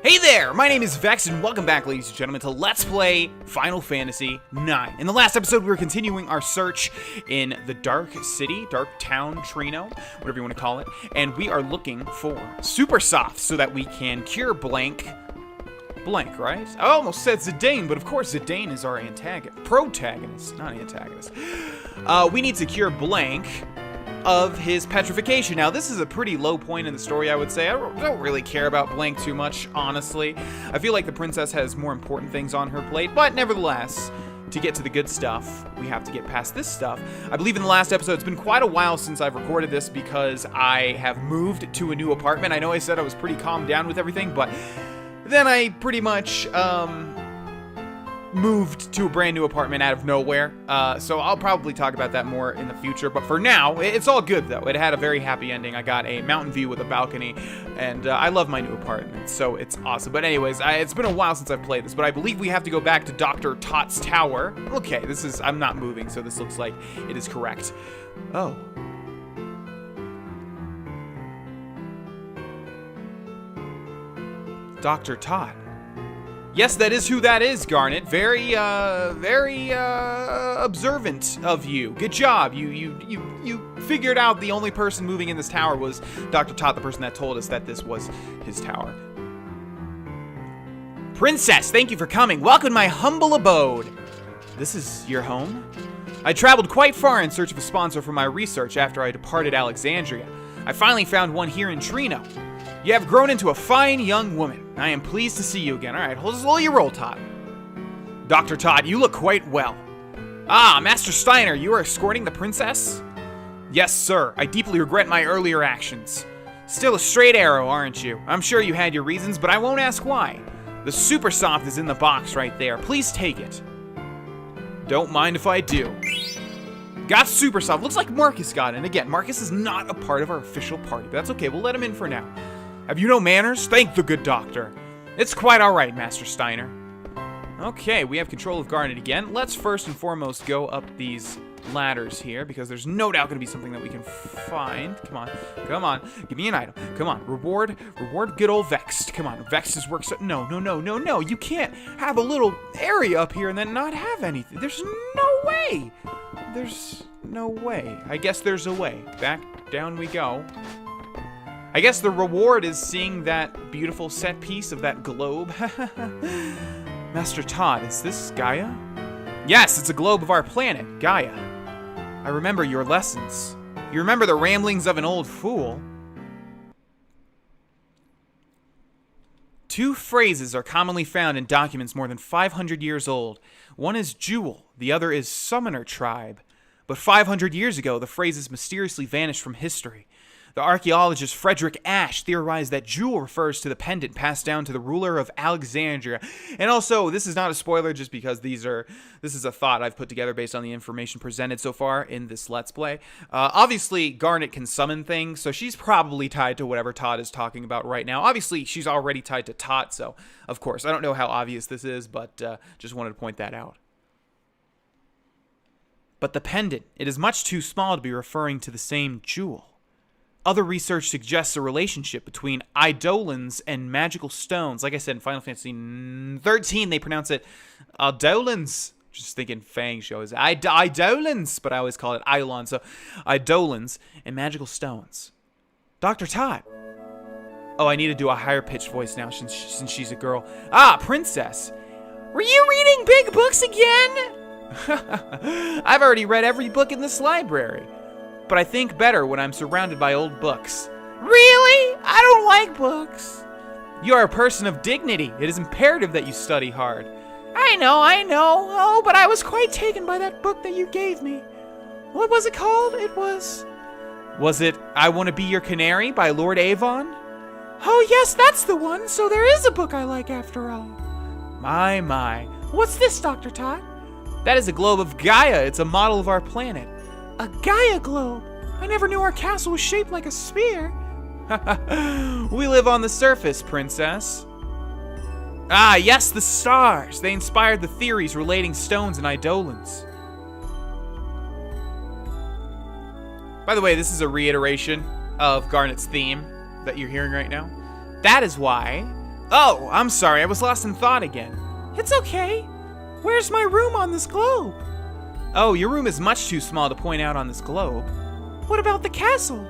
Hey there, my name is Vex, and welcome back, ladies and gentlemen, to Let's Play Final Fantasy IX. In the last episode, we were continuing our search in the Dark City, Dark Town, Trino, whatever you want to call it, and we are looking for Super Soft so that we can cure Blank, right? I almost said Zidane, but of course Zidane is our protagonist, not antagonist. We need to cure Blank of his petrification. Now, this is a pretty low point in the story, I would say. I don't really care about Blank too much, honestly. I feel like the princess has more important things on her plate, but nevertheless, to get to the good stuff, we have to get past this stuff. I believe in the last episode, it's been quite a while since I've recorded this because I have moved to a new apartment. I know I said I was pretty calmed down with everything, but then I pretty much, moved to a brand new apartment out of nowhere, so I'll probably talk about that more in the future, but for now, it's all good though. It had a very happy ending. I got a mountain view with a balcony, and I love my new apartment, so it's awesome. But anyways, it's been a while since I've played this, but I believe we have to go back to Dr. Tott's tower. Okay, I'm not moving, so this looks like it is correct. Oh. Dr. Tott. Yes, that is who that is, Garnet. Very observant of you. Good job. You figured out the only person moving in this tower was Dr. Tott, the person that told us that this was his tower. Princess, thank you for coming. Welcome to my humble abode. This is your home? I traveled quite far in search of a sponsor for my research after I departed Alexandria. I finally found one here in Trino. You have grown into a fine young woman. I am pleased to see you again. All right, hold your roll, Todd. Dr. Todd, you look quite well. Ah, Master Steiner, you are escorting the princess? Yes, sir. I deeply regret my earlier actions. Still a straight arrow, aren't you? I'm sure you had your reasons, but I won't ask why. The Super Soft is in the box right there. Please take it. Don't mind if I do. Got Super Soft. Looks like Marcus got it. And again, Marcus is not a part of our official party, but that's okay. We'll let him in for now. Have you no manners? Thank the good doctor. It's quite all right, Master Steiner. Okay, we have control of Garnet again. Let's first and foremost go up these ladders here, because there's no doubt going to be something that we can find. Come on, give me an item. Come on, reward good old Vexed. Come on, Vexed works. No. You can't have a little area up here and then not have anything. There's no way. There's no way. I guess there's a way. Back down we go. I guess the reward is seeing that beautiful set piece of that globe. Master Todd, is this Gaia? Yes, it's a globe of our planet, Gaia. I remember your lessons. You remember the ramblings of an old fool. Two phrases are commonly found in documents more than 500 years old. One is Jewel, the other is Summoner Tribe. But 500 years ago, the phrases mysteriously vanished from history. The archaeologist Frederick Ash theorized that Jewel refers to the pendant passed down to the ruler of Alexandria. And also, this is not a spoiler just because this is a thought I've put together based on the information presented so far in this Let's Play. Obviously, Garnet can summon things, so she's probably tied to whatever Todd is talking about right now. Obviously, she's already tied to Tot, so of course. I don't know how obvious this is, but just wanted to point that out. But the pendant, it is much too small to be referring to the same jewel. Other research suggests a relationship between eidolons and magical stones. Like I said, in Final Fantasy 13, they pronounce it eidolons. Just thinking Fang shows eidolons, but I always call it eidolon. So eidolons and magical stones. Dr. Todd. Oh, I need to do a higher pitched voice now since she's a girl. Ah, princess. Were you reading big books again? I've already read every book in this library. But I think better when I'm surrounded by old books. Really? I don't like books. You are a person of dignity. It is imperative that you study hard. I know. Oh, but I was quite taken by that book that you gave me. What was it called? Was it I Want to Be Your Canary by Lord Avon? Oh, yes, that's the one. So there is a book I like after all. My. What's this, Dr. Todd? That is a globe of Gaia. It's a model of our planet. A Gaia globe? I never knew our castle was shaped like a spear. We live on the surface, princess. Ah, yes, the stars. They inspired the theories relating stones and eidolons. By the way, this is a reiteration of Garnet's theme that you're hearing right now. That is why Oh, I'm sorry, I was lost in thought again. It's okay. Where's my room on this globe? Oh, your room is much too small to point out on this globe. What about the castle?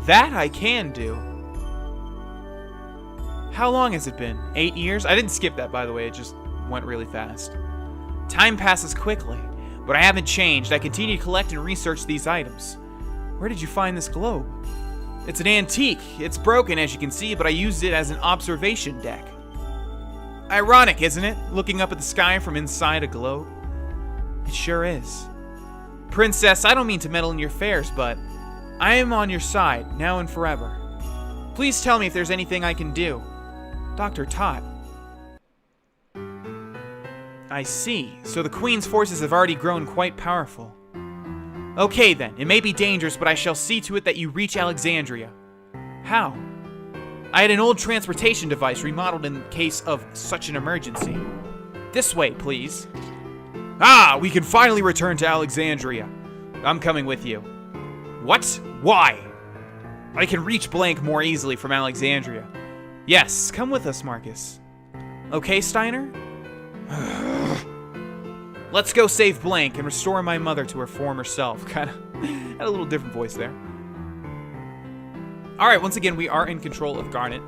That I can do. How long has it been? 8 years? I didn't skip that, by the way, it just went really fast. Time passes quickly, but I haven't changed. I continue to collect and research these items. Where did you find this globe? It's an antique. It's broken, as you can see, but I used it as an observation deck. Ironic, isn't it? Looking up at the sky from inside a globe. It sure is. Princess, I don't mean to meddle in your affairs, but I am on your side, now and forever. Please tell me if there's anything I can do. Dr. Tot. I see. So the Queen's forces have already grown quite powerful. Okay then, it may be dangerous, but I shall see to it that you reach Alexandria. How? I had an old transportation device remodeled in case of such an emergency. This way, please. Ah, we can finally return to Alexandria. I'm coming with you. What? Why? I can reach Blank more easily from Alexandria. Yes, come with us, Marcus. Okay, Steiner? Let's go save Blank and restore my mother to her former self. Kinda had a little different voice there. Alright, once again, we are in control of Garnet.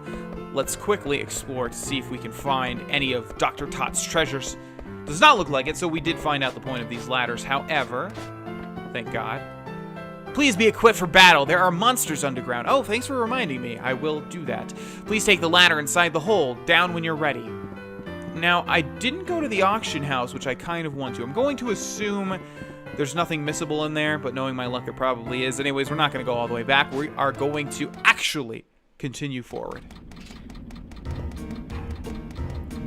Let's quickly explore to see if we can find any of Dr. Tot's treasures. Does not look like it, so we did find out the point of these ladders. However, thank God. Please be equipped for battle. There are monsters underground. Oh, thanks for reminding me. I will do that. Please take the ladder inside the hole. Down when you're ready. Now, I didn't go to the auction house, which I kind of want to. I'm going to assume there's nothing missable in there, but knowing my luck, it probably is. Anyways, we're not going to go all the way back. We are going to actually continue forward.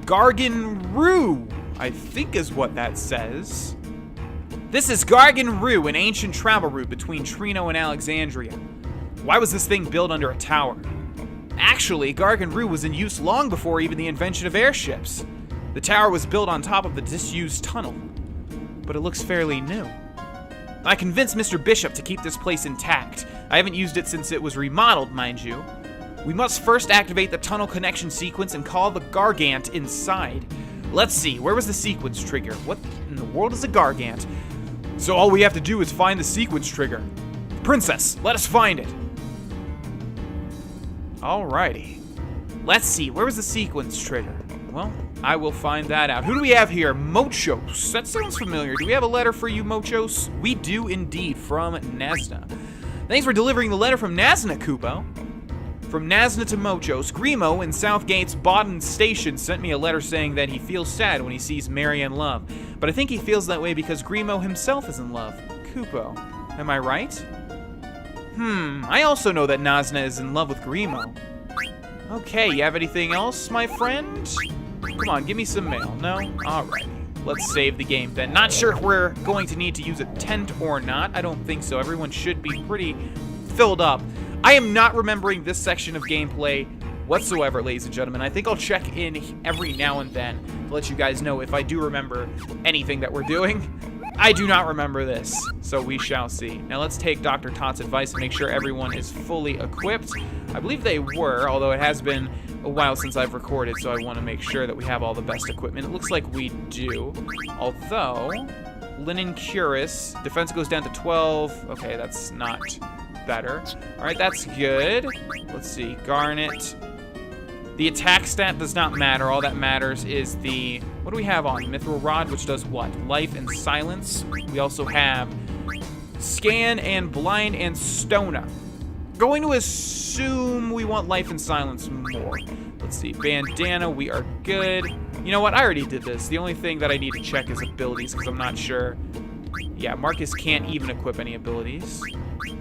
Gargan Rue, I think is what that says. This is Gargan Rue, an ancient travel route between Trino and Alexandria. Why was this thing built under a tower? Actually, Gargan Rue was in use long before even the invention of airships. The tower was built on top of the disused tunnel, but it looks fairly new. I convinced Mr. Bishop to keep this place intact. I haven't used it since it was remodeled, mind you. We must first activate the tunnel connection sequence and call the Gargant inside. Let's see, where was the sequence trigger? What in the world is a Gargant? So all we have to do is find the sequence trigger. Princess, let us find it. Alrighty. Let's see, where was the sequence trigger? Well, I will find that out. Who do we have here? Mochos. That sounds familiar. Do we have a letter for you, Mochos? We do indeed, from Nazna. Thanks for delivering the letter from Nazna, Kupo. From Nazna to Mochos, Grimo in Southgate's Bodden Station sent me a letter saying that he feels sad when he sees Mary in love. But I think he feels that way because Grimo himself is in love. Kupo, am I right? I also know that Nazna is in love with Grimo. Okay, you have anything else, my friend? Come on, give me some mail. No? Alright. Let's save the game then. Not sure if we're going to need to use a tent or not. I don't think so. Everyone should be pretty filled up. I am not remembering this section of gameplay whatsoever, ladies and gentlemen. I think I'll check in every now and then to let you guys know if I do remember anything that we're doing. I do not remember this, so we shall see. Now let's take Dr. Tot's advice and make sure everyone is fully equipped. I believe they were, although it has been a while since I've recorded, so I want to make sure that we have all the best equipment. It looks like we do, although Linen Cuirass, defense goes down to 12. Okay, that's not better. All right, that's good. Let's see, Garnet. The attack stat does not matter. All that matters is the, what do we have on? Mithril Rod, which does what? Life and Silence. We also have Scan and Blind and Stona. Going to assume we want Life and Silence more. Let's see, Bandana, we are good. You know what, I already did this. The only thing that I need to check is abilities, because I'm not sure. Yeah, Marcus can't even equip any abilities.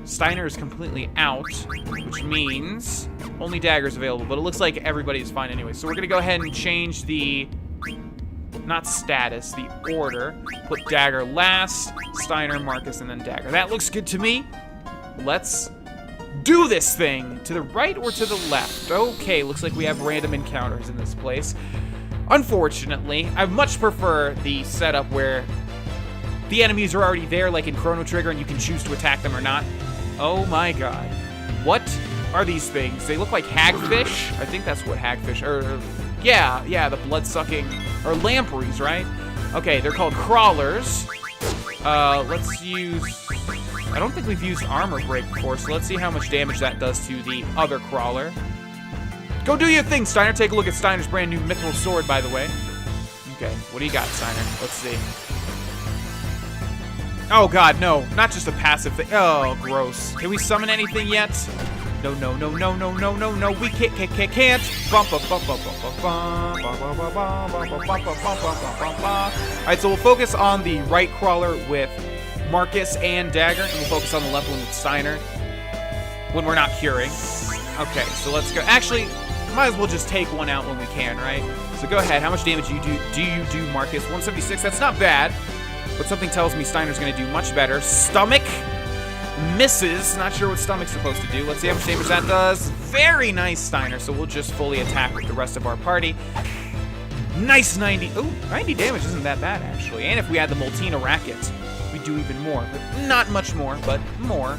Steiner is completely out, which means only daggers available, but it looks like everybody's fine anyway. So we're gonna go ahead and change the, not status, the order. Put dagger last, Steiner, Marcus, and then dagger. That looks good to me. Let's do this thing. To the right or to the left? Okay, looks like we have random encounters in this place. Unfortunately, I much prefer the setup where the enemies are already there, like in Chrono Trigger, and you can choose to attack them or not. Oh my god. What are these things? They look like hagfish. I think that's what hagfish, or Yeah, the blood-sucking, or lampreys, right? Okay, they're called crawlers. Let's use, I don't think we've used armor break before, so let's see how much damage that does to the other crawler. Go do your thing, Steiner. Take a look at Steiner's brand new mithril sword, by the way. Okay, what do you got, Steiner? Let's see. Oh god, no, not just a passive thing. Oh, gross. Can we summon anything yet? No, we can't. Alright, so we'll focus on the right crawler with Marcus and Dagger, and we'll focus on the left one with Steiner when we're not curing. Okay, so let's go. Actually, might as well just take one out when we can, right? So go ahead. How much damage do you do, Marcus? 176. That's not bad, but something tells me Steiner's going to do much better. Stomach misses. Not sure what stomach's supposed to do. Let's see how much damage that does. Very nice, Steiner. So we'll just fully attack with the rest of our party. Nice 90. Oh, 90 damage isn't that bad, actually. And if we had the Moltina racket, we'd do even more. But not much more, but more.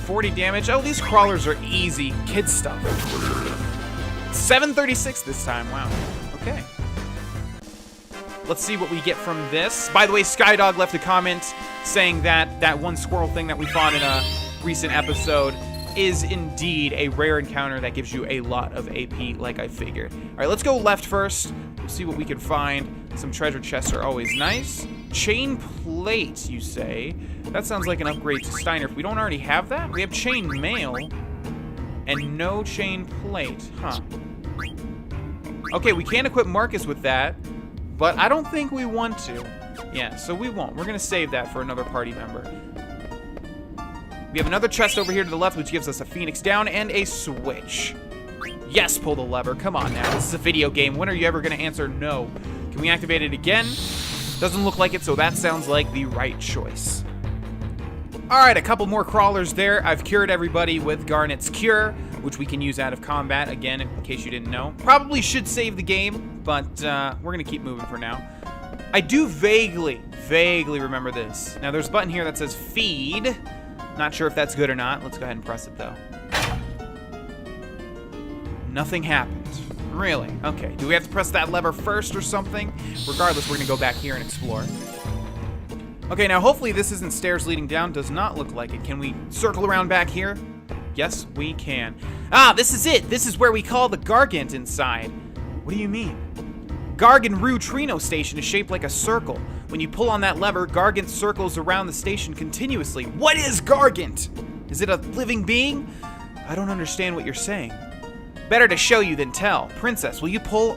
40 damage. Oh, these crawlers are easy kid stuff. 736 this time. Wow. Okay. Let's see what we get from this. By the way, Skydog left a comment saying that that one squirrel thing that we fought in a recent episode is indeed a rare encounter that gives you a lot of AP, like I figured. All right, let's go left first. We'll see what we can find. Some treasure chests are always nice. Chain plate, you say? That sounds like an upgrade to Steiner. If we don't already have that, we have chain mail and no chain plate. Huh. Okay, we can equip Marcus with that, but I don't think we want to. Yeah, so we won't. We're going to save that for another party member. We have another chest over here to the left, which gives us a Phoenix down and a switch. Yes, pull the lever. Come on now. This is a video game. When are you ever going to answer no? Can we activate it again? Doesn't look like it, so that sounds like the right choice. All right, a couple more crawlers there. I've cured everybody with Garnet's Cure, which we can use out of combat, again, in case you didn't know. Probably should save the game, but we're going to keep moving for now. I do vaguely remember this. Now, there's a button here that says feed. Not sure if that's good or not. Let's go ahead and press it, though. Nothing happened. Really? Okay. Do we have to press that lever first or something? Regardless, we're going to go back here and explore. Okay, now hopefully this isn't stairs leading down. Does not look like it. Can we circle around back here? Yes, we can. Ah, this is it. This is where we call the Gargant inside. What do you mean? Gargan Rue Trino Station is shaped like a circle. When you pull on that lever, Gargant circles around the station continuously. What is Gargant? Is it a living being? I don't understand what you're saying. Better to show you than tell. Princess, will you pull?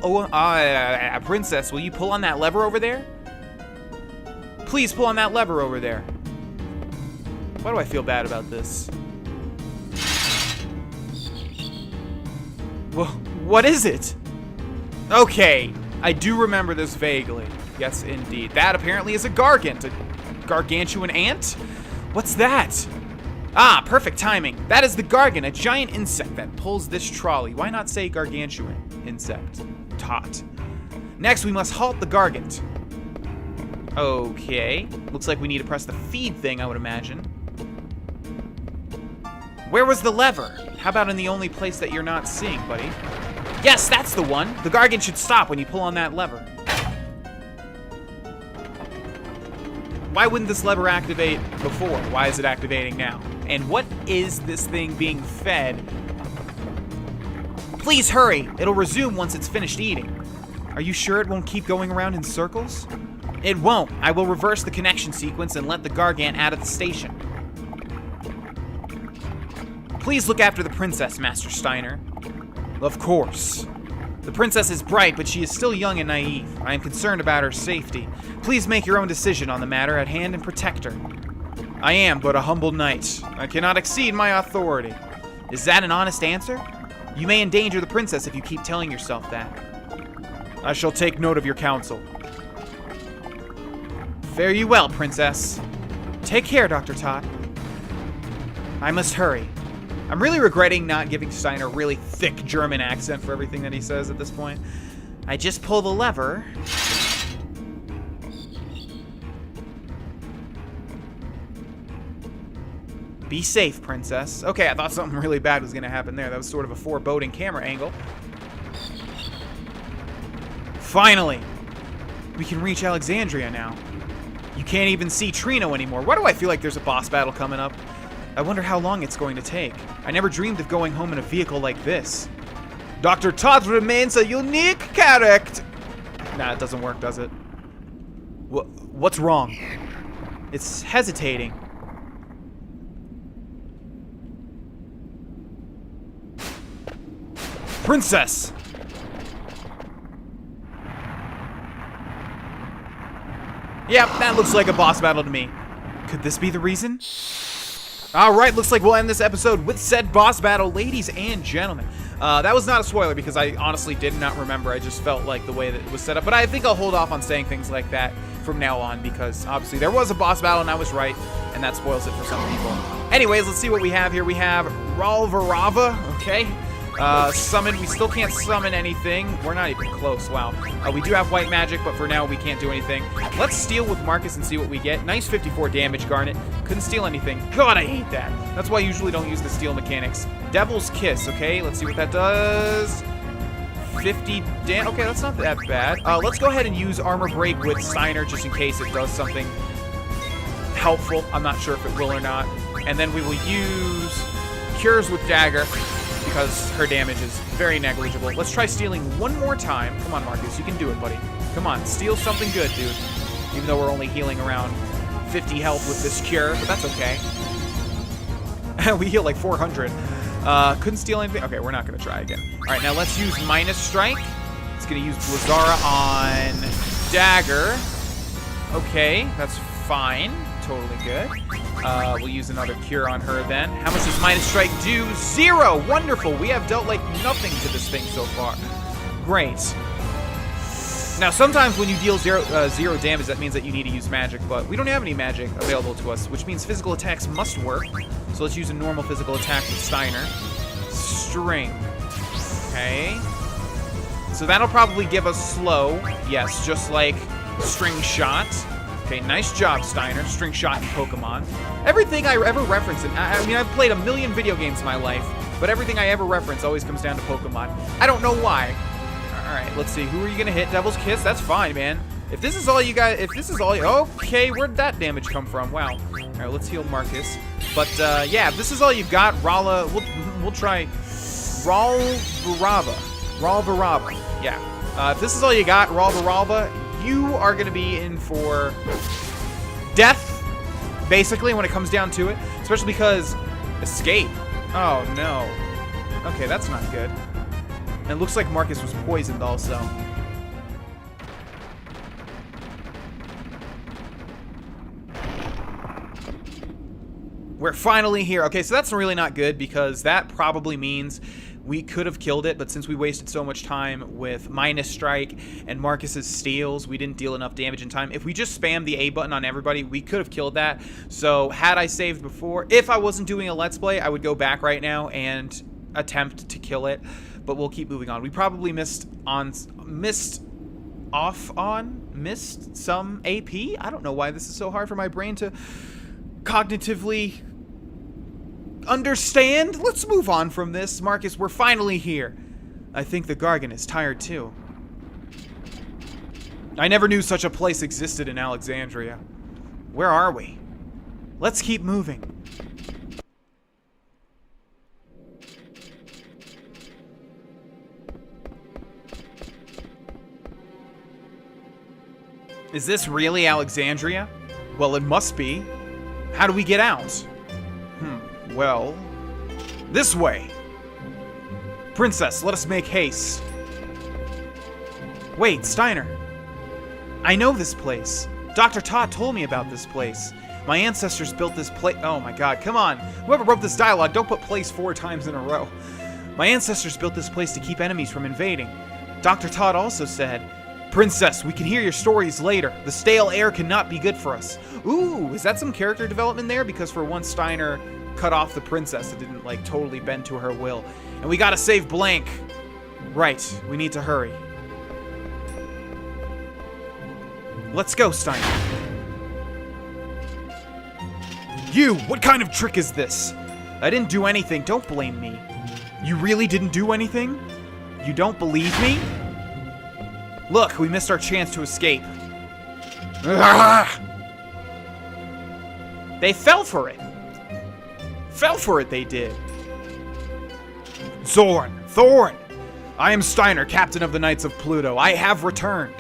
Princess, will you pull on that lever over there? Please pull on that lever over there. Why do I feel bad about this? Well, what is it? Okay, I do remember this vaguely. Yes, indeed. That apparently is a Gargant, a gargantuan ant? What's that? Ah, perfect timing. That is the Gargant, a giant insect that pulls this trolley. Why not say gargantuan insect? Tot. Next, we must halt the Gargant. Okay. Looks like we need to press the feed thing, I would imagine. Where was the lever? How about in the only place that you're not seeing, buddy? Yes, that's the one. The Gargant should stop when you pull on that lever. Why wouldn't this lever activate before? Why is it activating now? And what is this thing being fed? Please hurry. It'll resume once it's finished eating. Are you sure it won't keep going around in circles? It won't. I will reverse the connection sequence and let the Gargant out of the station. Please look after the princess, Master Steiner. Of course. The princess is bright, but she is still young and naive. I am concerned about her safety. Please make your own decision on the matter at hand and protect her. I am but a humble knight. I cannot exceed my authority. Is that an honest answer? You may endanger the princess if you keep telling yourself that. I shall take note of your counsel. Fare you well, princess. Take care, Dr. Tot. I must hurry. I'm really regretting not giving Steiner a really thick German accent for everything that he says at this point. I just pull the lever. Be safe, princess. Okay, I thought something really bad was going to happen there. That was sort of a foreboding camera angle. Finally! We can reach Alexandria now. You can't even see Trino anymore. Why do I feel like there's a boss battle coming up? I wonder how long it's going to take. I never dreamed of going home in a vehicle like this. Dr. Todd remains a unique character. Nah, it doesn't work, does it? What's wrong? It's hesitating. Princess! Yep, that looks like a boss battle to me. Could this be the reason? Alright, looks like we'll end this episode with said boss battle, ladies and gentlemen. That was not a spoiler because I honestly did not remember. I just felt like the way that it was set up. But I think I'll hold off on saying things like that from now on because obviously there was a boss battle and I was right. And that spoils it for some people. Anyways, let's see what we have here. We have Ralvarava, okay. Summon, we still can't summon anything. We're not even close, wow. We do have white magic, but for now we can't do anything. Let's steal with Marcus and see what we get. Nice 54 damage, Garnet. Couldn't steal anything. God, I hate that. That's why I usually don't use the steal mechanics. Devil's Kiss, okay, let's see what that does. 50 damage, okay, that's not that bad. Let's go ahead and use Armor Break with Steiner just in case it does something helpful. I'm not sure if it will or not. And then we will use Cures with Dagger, because her damage is very negligible. Let's try stealing one more time. Come on, Marcus, you can do it, buddy. Come on, steal something good, dude. Even though we're only healing around 50 health with this cure, but that's okay. We heal like 400. Couldn't steal anything. Okay, we're not gonna try again. All right, now let's use Minus Strike. It's gonna use Blazara on Dagger. Okay, that's fine. Totally good. We'll use another cure on her then. How much does Minus Strike do? 0! Wonderful! We have dealt like nothing to this thing so far. Great. Now, sometimes when you deal zero damage, that means that you need to use magic, but we don't have any magic available to us, which means physical attacks must work. So let's use a normal physical attack with Steiner. String. Okay. So that'll probably give us slow. Yes, just like String Shot. Okay, nice job, Steiner. String Shot in Pokemon. Everything I ever reference, and I mean, I've played a million video games in my life, but everything I ever reference always comes down to Pokemon. I don't know why. All right, let's see. Who are you gonna hit? Devil's Kiss? That's fine, man. If this is all you got, if this is all you, okay, where'd that damage come from? Wow. All right, let's heal Marcus. But yeah, if this is all you've got, Rala, we'll try Ralvarava. Ralvarava. Yeah. If this is all you got, Ralvarava, you are going to be in for death, basically, when it comes down to it. Especially because escape. Oh, no. Okay, that's not good. And it looks like Marcus was poisoned also. We're finally here. Okay, so that's really not good because that probably means we could have killed it, but since we wasted so much time with Minus Strike and Marcus's steals, we didn't deal enough damage in time. If we just spammed the A button on everybody, we could have killed that. So had I saved before, if I wasn't doing a Let's Play, I would go back right now and attempt to kill it, but we'll keep moving on. We probably missed some AP. I don't know why this is so hard for my brain to cognitively understand. Let's move on from this. Marcus, we're finally here. I think the Gargan is tired too. I never knew such a place existed in Alexandria. Where are we? Let's keep moving. Is this really Alexandria? Well, it must be. How do we get out? Well, this way. Princess, let us make haste. Wait, Steiner. I know this place. Dr. Todd told me about this place. My ancestors built this place. Oh my god, come on. Whoever wrote this dialogue, don't put place 4 times in a row. My ancestors built this place to keep enemies from invading. Dr. Todd also said, Princess, we can hear your stories later. The stale air cannot be good for us. Ooh, is that some character development there? Because for once Steiner cut off the princess. It didn't like totally bend to her will. And we gotta save Blank. Right, we need to hurry. Let's go, Steiner. You, what kind of trick is this? I didn't do anything, don't blame me. You really didn't do anything? You don't believe me? Look, we missed our chance to escape. They fell for it. Fell for it, they did. Zorn, Thorn! I am Steiner, captain of the Knights of Pluto. I have returned.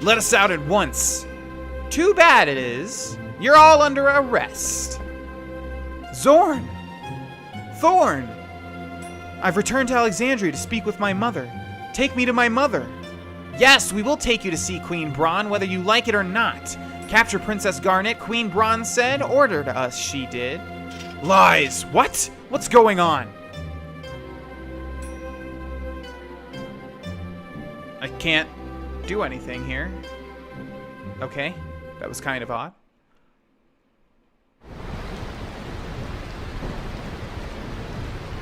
Let us out at once. Too bad it is. You're all under arrest. Zorn! Thorn! I've returned to Alexandria to speak with my mother. Take me to my mother. Yes, we will take you to see Queen Braun, whether you like it or not. Capture Princess Garnet, Queen Braun said. Ordered us, she did. Lies! What? What's going on? I can't do anything here. Okay, that was kind of odd.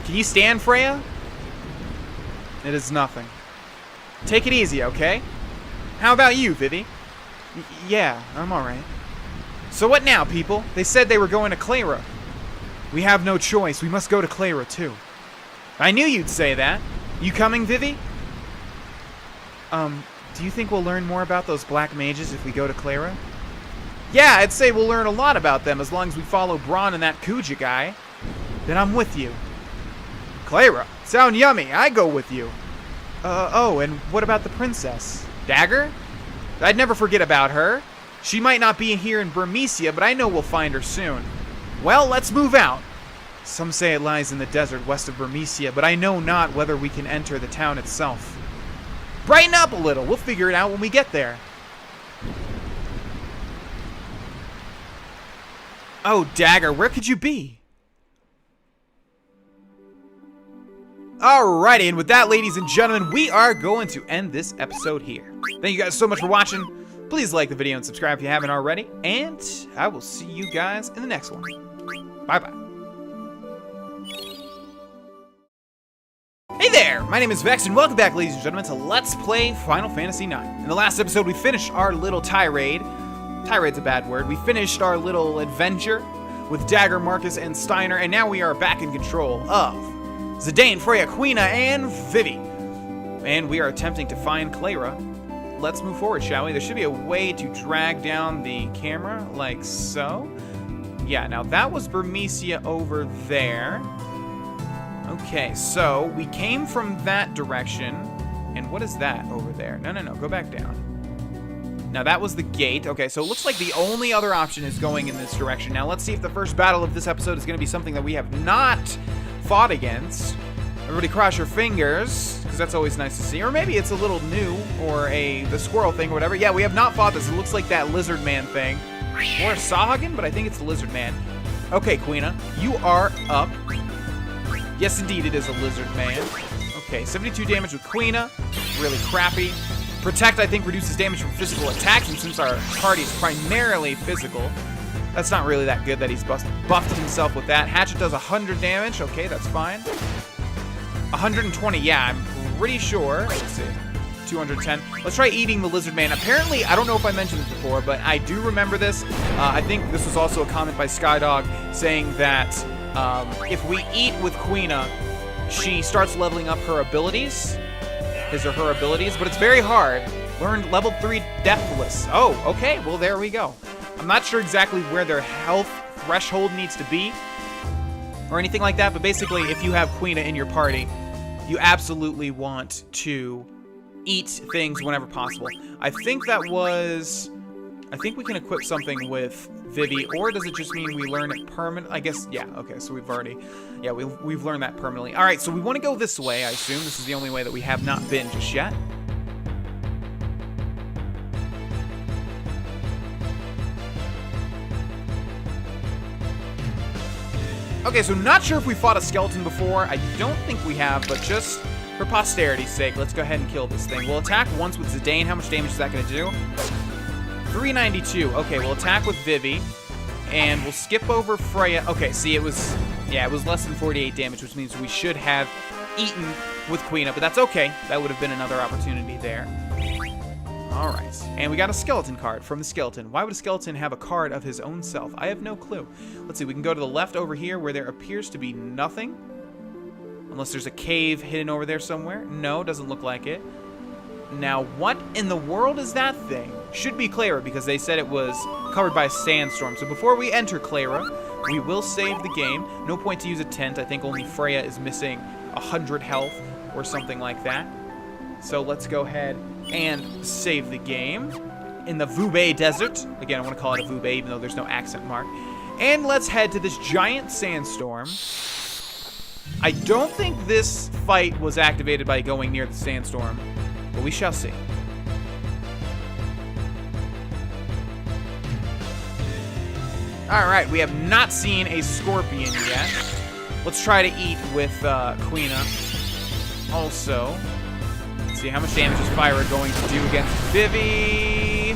Can you stand, Freya? It is nothing. Take it easy, okay? How about you, Vivi? Yeah, I'm alright. So what now, people? They said they were going to Clara. We have no choice. We must go to Clara, too. I knew you'd say that. You coming, Vivi? Do you think we'll learn more about those black mages if we go to Clara? Yeah, I'd say we'll learn a lot about them as long as we follow Braun and that Kuja guy. Then I'm with you. Clara? Sound yummy. I go with you. Oh, and what about the princess? Dagger? I'd never forget about her. She might not be here in Burmecia, but I know we'll find her soon. Well, let's move out. Some say it lies in the desert west of Burmecia, but I know not whether we can enter the town itself. Brighten up a little. We'll figure it out when we get there. Oh, Dagger, where could you be? Alrighty, and with that, ladies and gentlemen, we are going to end this episode here. Thank you guys so much for watching. Please like the video and subscribe if you haven't already. And I will see you guys in the next one. Bye-bye. Hey there, my name is Vex, and welcome back, ladies and gentlemen, to Let's Play Final Fantasy IX. In the last episode, we finished our little tirade. Tirade's a bad word. We finished our little adventure with Dagger, Marcus, and Steiner, and now we are back in control of Zidane, Freya, Quina, and Vivi. And we are attempting to find Clara. Let's move forward, shall we? There should be a way to drag down the camera, like so. Yeah, now that was Burmecia over there. Okay, so we came from that direction. And what is that over there? No, go back down. Now that was the gate. Okay, so it looks like the only other option is going in this direction. Now let's see if the first battle of this episode is going to be something that we have not fought against. Everybody cross your fingers, because that's always nice to see. Or maybe it's a little new, or the squirrel thing or whatever. Yeah, we have not fought this. It looks like that lizard man thing. Or a Sahagin, but I think it's the lizard man. Okay, Quina, you are up. Yes, indeed, it is a lizard man. Okay, 72 damage with Quina. Really crappy. Protect, I think, reduces damage from physical attacks, and since our party is primarily physical, that's not really that good that he's buffed himself with that. Hatchet does 100 damage. Okay, that's fine. 120, yeah, I'm pretty sure. Let's see. 210. Let's try eating the lizard man. Apparently, I don't know if I mentioned this before, but I do remember this. I think this was also a comment by Skydog saying that if we eat with Quina, she starts leveling up her abilities. His or her abilities, but it's very hard. Learned level 3 Deathless. Oh, okay, well there we go. I'm not sure exactly where their health threshold needs to be or anything like that, but basically if you have Quina in your party, you absolutely want to eat things whenever possible. I think we can equip something with Vivi, or does it just mean we learn it permanent? I guess, yeah, okay, so we've learned that permanently. All right, so we want to go this way, I assume. This is the only way that we have not been just yet. Okay, so not sure if we fought a skeleton before. I don't think we have, but just for posterity's sake, let's go ahead and kill this thing. We'll attack once with Zidane. How much damage is that going to do? 392. Okay, we'll attack with Vivi, and we'll skip over Freya. Okay, see, it was less than 48 damage, which means we should have eaten with Quina, but that's okay. That would have been another opportunity there. All right, and we got a skeleton card from the skeleton. Why would a skeleton have a card of his own self? I have no clue. Let's see, we can go to the left over here where there appears to be nothing. Unless there's a cave hidden over there somewhere. No, doesn't look like it. Now, what in the world is that thing? Should be Clara, because they said it was covered by a sandstorm. So before we enter Clara, we will save the game. No point to use a tent. I think only Freya is missing 100 health or something like that. So let's go ahead and save the game in the Vubei Desert. Again, I want to call it a Vubei, even though there's no accent mark. And let's head to this giant sandstorm. I don't think this fight was activated by going near the sandstorm, but we shall see. Alright, we have not seen a scorpion yet. Let's try to eat with Quina. Also, let's see how much damage is Fyra going to do against Vivi.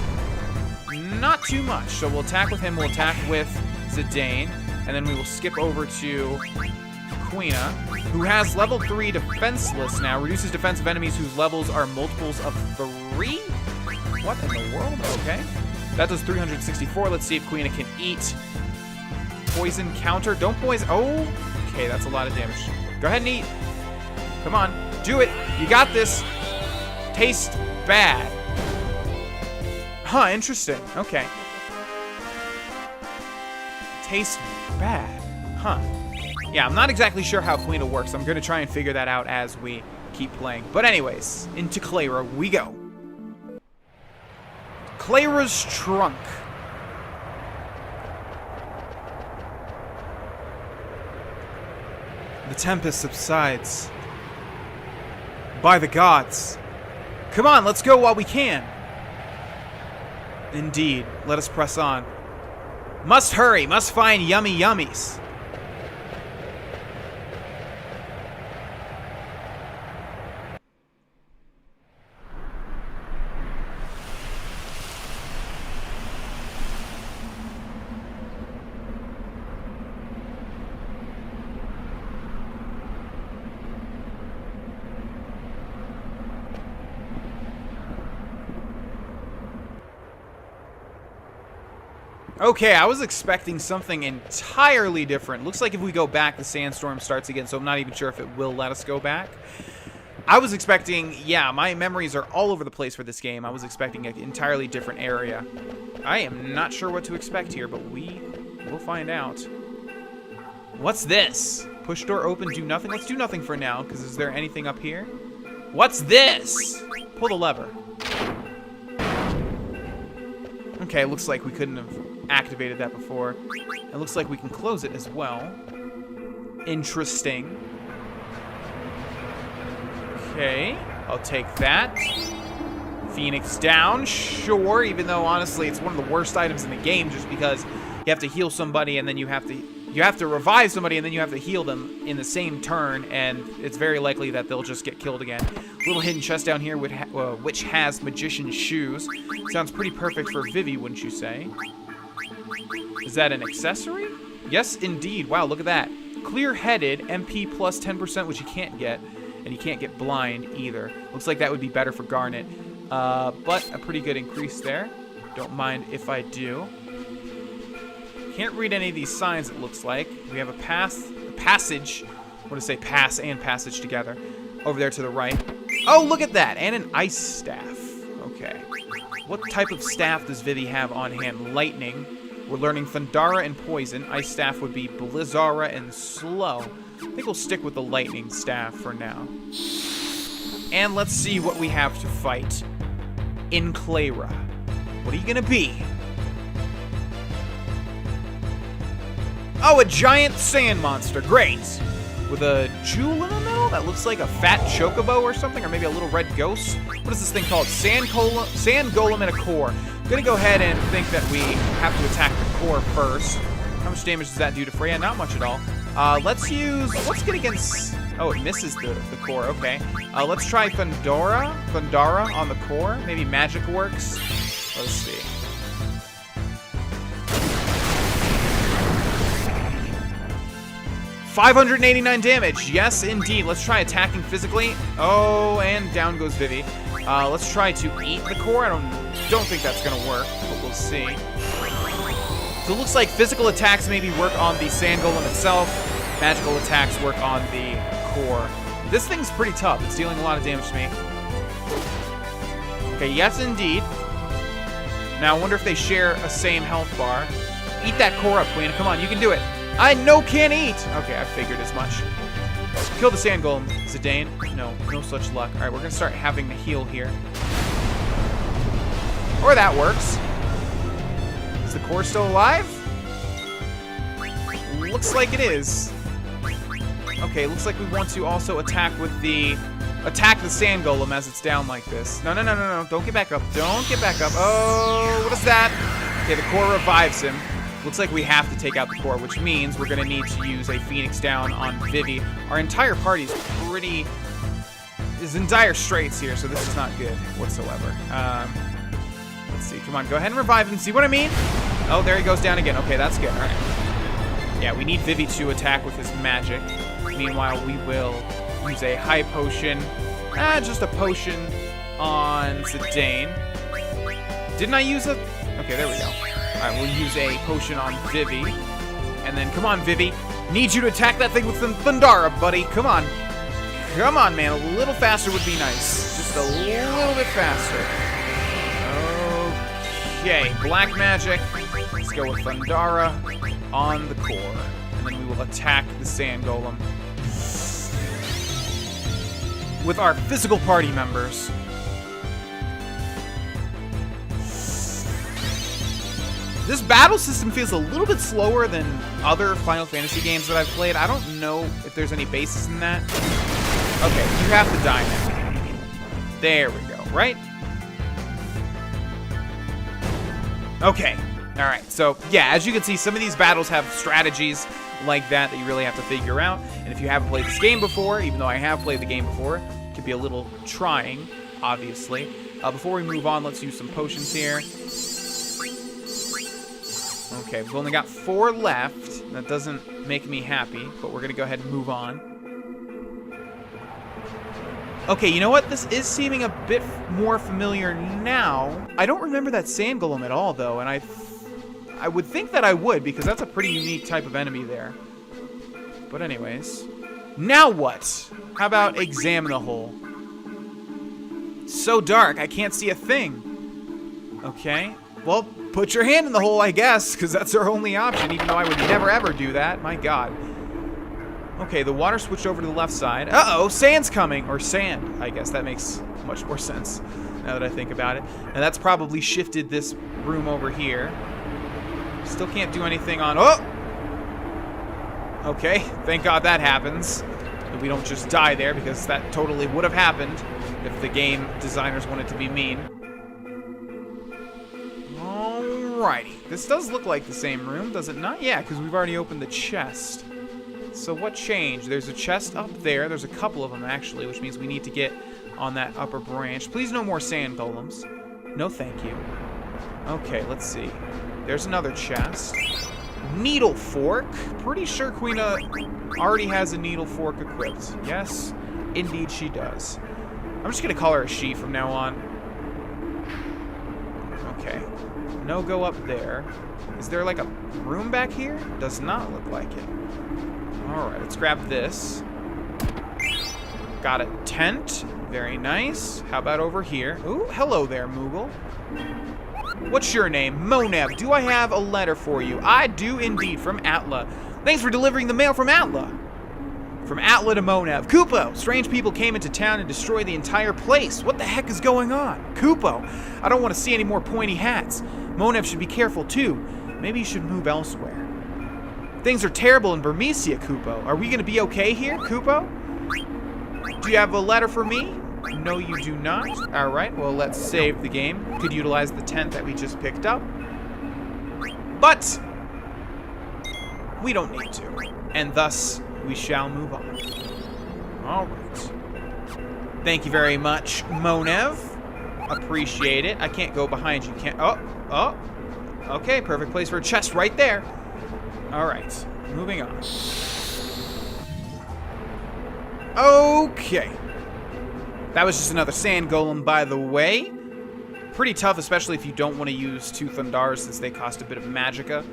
Not too much. So we'll attack with him, we'll attack with Zidane, and then we will skip over to Quina, who has level 3 defenseless now. Reduces defense of enemies whose levels are multiples of 3? What in the world? Okay. That does 364. Let's see if Quina can eat. Poison counter. Don't poison. Oh, okay, that's a lot of damage. Go ahead and eat. Come on. Do it. You got this. Taste bad. Huh, interesting. Okay. Taste bad. Huh. Yeah, I'm not exactly sure how Quina works. I'm going to try and figure that out as we keep playing. But anyways, into Clara we go. Clara's trunk. The tempest subsides. By the gods. Come on, let's go while we can. Indeed, let us press on. Must hurry, must find yummy yummies. Okay, I was expecting something entirely different. Looks like if we go back, the sandstorm starts again, so I'm not even sure if it will let us go back. I was expecting, yeah, my memories are all over the place for this game. I was expecting an entirely different area. I am not sure what to expect here, but we will find out. What's this? Push door open, do nothing? Let's do nothing for now, because is there anything up here? What's this? Pull the lever. Okay, looks like we couldn't have activated that before. It looks like we can close it as well. Interesting. Okay, I'll take that. Phoenix down, sure, even though honestly it's one of the worst items in the game just because you have to heal somebody and then you have to revive somebody and then you have to heal them in the same turn, and it's very likely that they'll just get killed again. Little hidden chest down here which has magician's shoes. Sounds pretty perfect for Vivi, wouldn't you say? Is that an accessory? Yes, indeed. Wow, look at that. Clear-headed, MP plus 10%, which you can't get. And you can't get blind either. Looks like that would be better for Garnet. But a pretty good increase there. Don't mind if I do. Can't read any of these signs, it looks like. We have a passage. I want to say pass and passage together. Over there to the right. Oh, look at that. And an ice staff. Okay. What type of staff does Vivi have on hand? Lightning. We're learning Thundara and Poison. Ice staff would be Blizzara and Slow. I think we'll stick with the lightning staff for now. And let's see what we have to fight in Clara. What are you gonna be? Oh, a giant sand monster. Great. With a jewel in the middle that looks like a fat chocobo or something, or maybe a little red ghost. What is this thing called? Sand golem and a core. I'm gonna go ahead and think that we have to attack the core first. How much damage does that do to Freya? Not much at all. Let's get against, oh, it misses the core, okay. Let's try Thundara on the core. Maybe magic works. Let's see. $589 damage. Yes, indeed. Let's try attacking physically. Oh, and down goes Vivi. Let's try to eat the core. I don't think that's gonna work, but we'll see. So it looks like physical attacks maybe work on the sand golem itself. Magical attacks work on the core. This thing's pretty tough. It's dealing a lot of damage to me. Okay, yes indeed. Now I wonder if they share a same health bar. Eat that core up, Queen. Come on, you can do it. I can't eat. Okay, I figured as much. Kill the sand golem, Zidane. No such luck. All right, we're gonna start having the heal here. Or that works. Is the core still alive? Looks like it is. Okay, looks like we want to also attack the sand golem as it's down like this. No. Don't get back up. Don't get back up. Oh, what is that? Okay, the core revives him. Looks like we have to take out the core, which means we're going to need to use a Phoenix down on Vivi. Our entire party's is in dire straits here, so this is not good whatsoever. Let's see. Come on, go ahead and revive him. See what I mean? Oh, there he goes down again. Okay, that's good. All right. Yeah, we need Vivi to attack with his magic. Meanwhile, we will use a high potion. Just a potion on Zidane. Didn't I use a... Okay, there we go. All right, we'll use a potion on Vivi. And then, come on, Vivi. Need you to attack that thing with some Thundara, buddy. Come on. Come on, man. A little faster would be nice. Just a little bit faster. Okay, black magic. Let's go with Thundara on the core. And then we will attack the sand golem with our physical party members. This battle system feels a little bit slower than other Final Fantasy games that I've played. I don't know if there's any basis in that. Okay, you have to die now. There we go, right? Okay, all right. So, yeah, as you can see, some of these battles have strategies like that you really have to figure out. And if you haven't played this game before, even though I have played the game before, it can be a little trying, obviously. Before we move on, let's use some potions here. Okay, we've only got 4 left. That doesn't make me happy, but we're going to go ahead and move on. Okay, you know what? This is seeming a bit more familiar now. I don't remember that sand golem at all, though, and I would think that I would, because that's a pretty unique type of enemy there. But anyways. Now what? How about examine the hole? It's so dark, I can't see a thing. Okay. Well, put your hand in the hole, I guess, because that's our only option, even though I would never, ever do that. My God. Okay, the water switched over to the left side. Uh-oh, sand's coming. Or sand, I guess. That makes much more sense now that I think about it. And that's probably shifted this room over here. Still can't do anything on... Oh! Okay, thank God that happens. And we don't just die there, because that totally would have happened if the game designers wanted to be mean. Alrighty. This does look like the same room, does it not? Yeah, because we've already opened the chest. So what changed? There's a chest up there. There's a couple of them, actually, which means we need to get on that upper branch. Please no more sand golems. No, thank you. Okay, let's see. There's another chest. Needle fork. Pretty sure Quina already has a needle fork equipped. Yes, indeed she does. I'm just going to call her a she from now on. Okay. No go up there. Is there like a room back here? Does not look like it. Alright, let's grab this. Got a tent. Very nice. How about over here? Ooh, hello there, Moogle. What's your name? Moneb. Do I have a letter for you? I do indeed, from Atla. Thanks for delivering the mail from Atla. From Atla to Moneb. Kupo! Strange people came into town and destroyed the entire place. What the heck is going on? Kupo! I don't want to see any more pointy hats. Moneb should be careful too. Maybe you should move elsewhere. Things are terrible in Burmecia, Kupo. Are we going to be okay here, Kupo? Do you have a letter for me? No, you do not. All right, well, let's save the game. Could utilize the tent that we just picked up. But we don't need to. And thus, we shall move on. All right. Thank you very much, Monev. Appreciate it. I can't go behind you. Can't. Oh. Okay, perfect place for a chest right there. All right, moving on. Okay. That was just another sand golem, by the way. Pretty tough, especially if you don't want to use 2 Thundars, since they cost a bit of Magicka.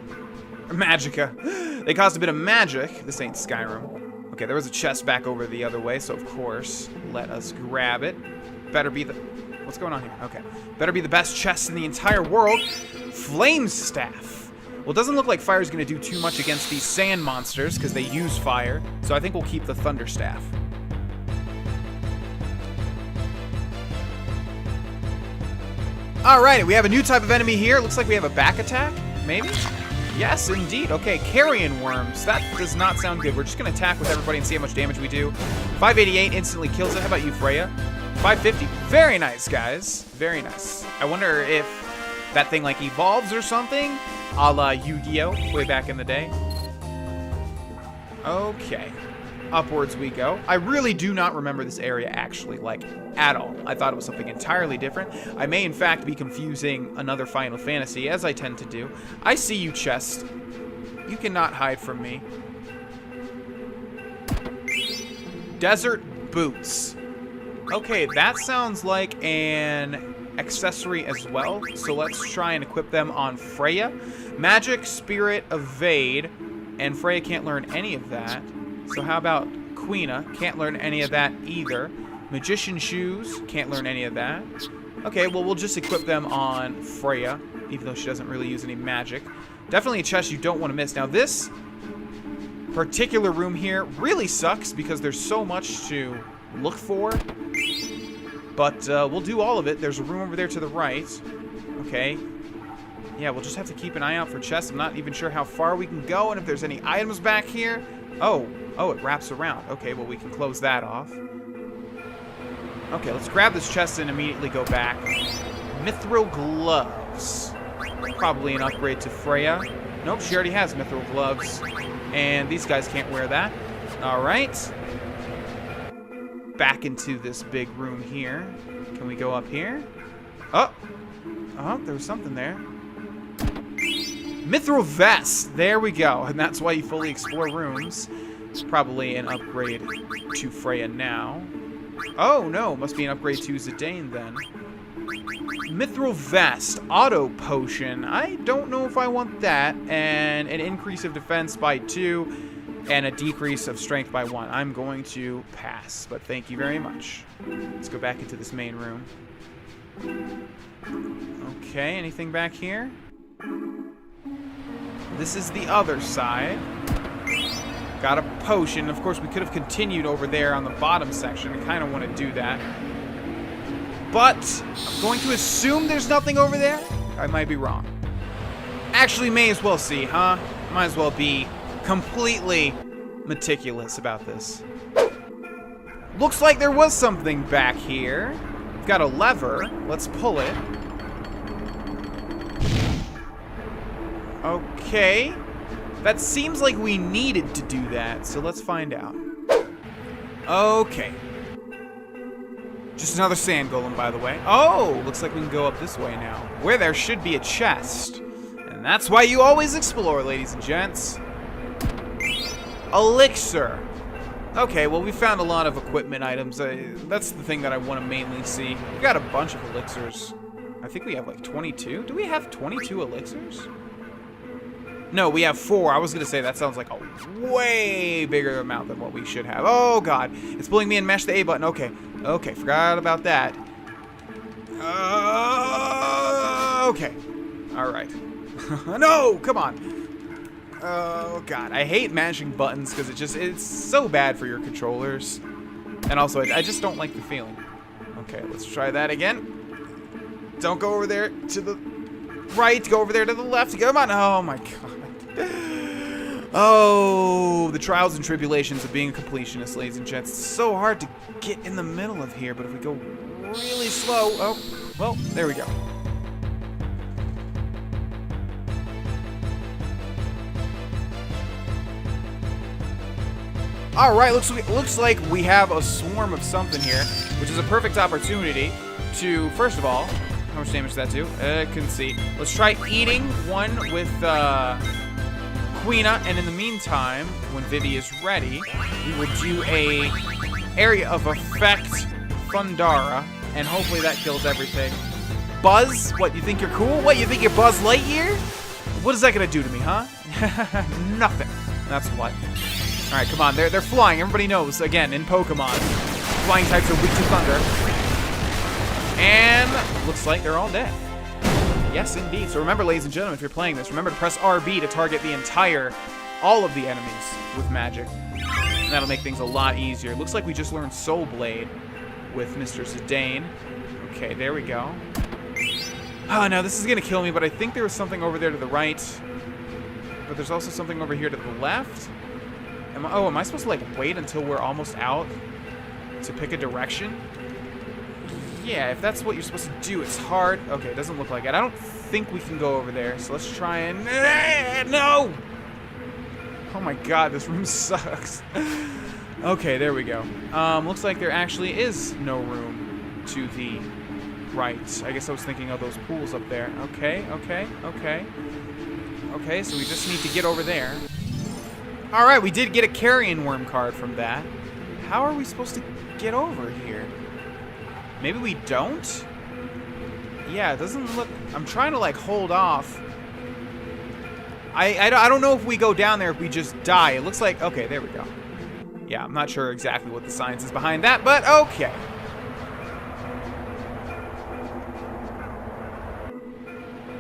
They cost a bit of magic. This ain't Skyrim. Okay, there was a chest back over the other way, so of course, let us grab it. Better be the... What's going on here? Okay. Better be the best chest in the entire world. Flame Staff. Well, it doesn't look like fire is going to do too much against these sand monsters because they use fire. So I think we'll keep the Thunder Staff. Alright, we have a new type of enemy here. Looks like we have a back attack, maybe? Yes, indeed. Okay, Carrion Worms. That does not sound good. We're just going to attack with everybody and see how much damage we do. 588 instantly kills it. How about you, Freya? 550. Very nice, guys. Very nice. I wonder if that thing, like, evolves or something, a la Yu-Gi-Oh! Way back in the day. Okay. Upwards we go. I really do not remember this area actually, like, at all. I thought it was something entirely different. I may, in fact, be confusing another Final Fantasy, as I tend to do. I see you, chest. You cannot hide from me. Desert Boots. Okay, that sounds like an accessory as well, so let's try and equip them on Freya. Magic, Spirit, Evade, and Freya can't learn any of that. So how about Quina? Can't learn any of that either. Magician Shoes. Can't learn any of that. Okay, well, we'll just equip them on Freya, even though she doesn't really use any magic. Definitely a chest you don't want to miss. Now, this particular room here really sucks because there's so much to look for. But we'll do all of it. There's a room over there to the right. Okay. Yeah, we'll just have to keep an eye out for chests. I'm not even sure how far we can go and if there's any items back here. Oh, it wraps around. Okay, well, we can close that off. Okay, let's grab this chest and immediately go back. Mithril Gloves. Probably an upgrade to Freya. Nope, she already has Mithril Gloves. And these guys can't wear that. All right. Back into this big room here. Can we go up here? Oh, there was something there. Mithril Vest. There we go. And that's why you fully explore rooms. It's probably an upgrade to Freya now. Oh, no. Must be an upgrade to Zidane then. Mithril Vest. Auto Potion. I don't know if I want that. And an increase of defense by 2. And a decrease of strength by 1. I'm going to pass. But thank you very much. Let's go back into this main room. Okay. Anything back here? This is the other side. Got a potion. Of course, we could have continued over there on the bottom section. I kind of want to do that. But I'm going to assume there's nothing over there. I might be wrong. Actually, may as well see, huh? Might as well be completely meticulous about this. Looks like there was something back here. We've got a lever. Let's pull it. Okay. That seems like we needed to do that, so let's find out. Okay. Just another sand golem, by the way. Oh, looks like we can go up this way now, where there should be a chest. And that's why you always explore, ladies and gents. Elixir. Okay, well, we found a lot of equipment items. That's the thing that I want to mainly see. We got a bunch of elixirs. I think we have like 22. Do we have 22 elixirs? No, we have 4. I was going to say that sounds like a way bigger amount than what we should have. Oh, God. It's pulling me in. Mash the A button. Okay. Okay, forgot about that. Okay. All right. No, come on. Oh, God. I hate mashing buttons because it's so bad for your controllers. And also, I just don't like the feeling. Okay, let's try that again. Don't go over there to the right. Go over there to the left. Come on. Oh, my God. Oh, the trials and tribulations of being a completionist, ladies and gents. It's so hard to get in the middle of here, but if we go really slow... Oh, well, there we go. All right, looks like we have a swarm of something here, which is a perfect opportunity to, first of all, how much damage does that do? Can see. Let's try eating one with Quina, and in the meantime, when Vivi is ready, we will do a area of effect Thundara, and hopefully that kills everything. Buzz? What, you think you're cool? What, you think you're Buzz Lightyear? What is that gonna do to me, huh? Nothing. That's what. All right, come on. They're flying. Everybody knows. Again, in Pokemon, flying types are weak to thunder. And looks like they're all dead. Yes, indeed. So remember, ladies and gentlemen, if you're playing this, remember to press RB to target all of the enemies with magic. And that'll make things a lot easier. Looks like we just learned Soul Blade with Mr. Zidane. Okay, there we go. Oh, now this is gonna kill me, but I think there was something over there to the right. But there's also something over here to the left. Am I supposed to, like, wait until we're almost out to pick a direction? Yeah, if that's what you're supposed to do, it's hard. Okay, it doesn't look like it. I don't think we can go over there, so let's try and... No! Oh my god, this room sucks. Okay, there we go. Looks like there actually is no room to the right. I guess I was thinking of those pools up there. Okay, so we just need to get over there. Alright, we did get a Carrion Worm card from that. How are we supposed to get over here? Maybe we don't? Yeah, it doesn't look... I'm trying to, like, hold off. I don't know if we go down there if we just die. It looks like... Okay, there we go. Yeah, I'm not sure exactly what the science is behind that, but okay.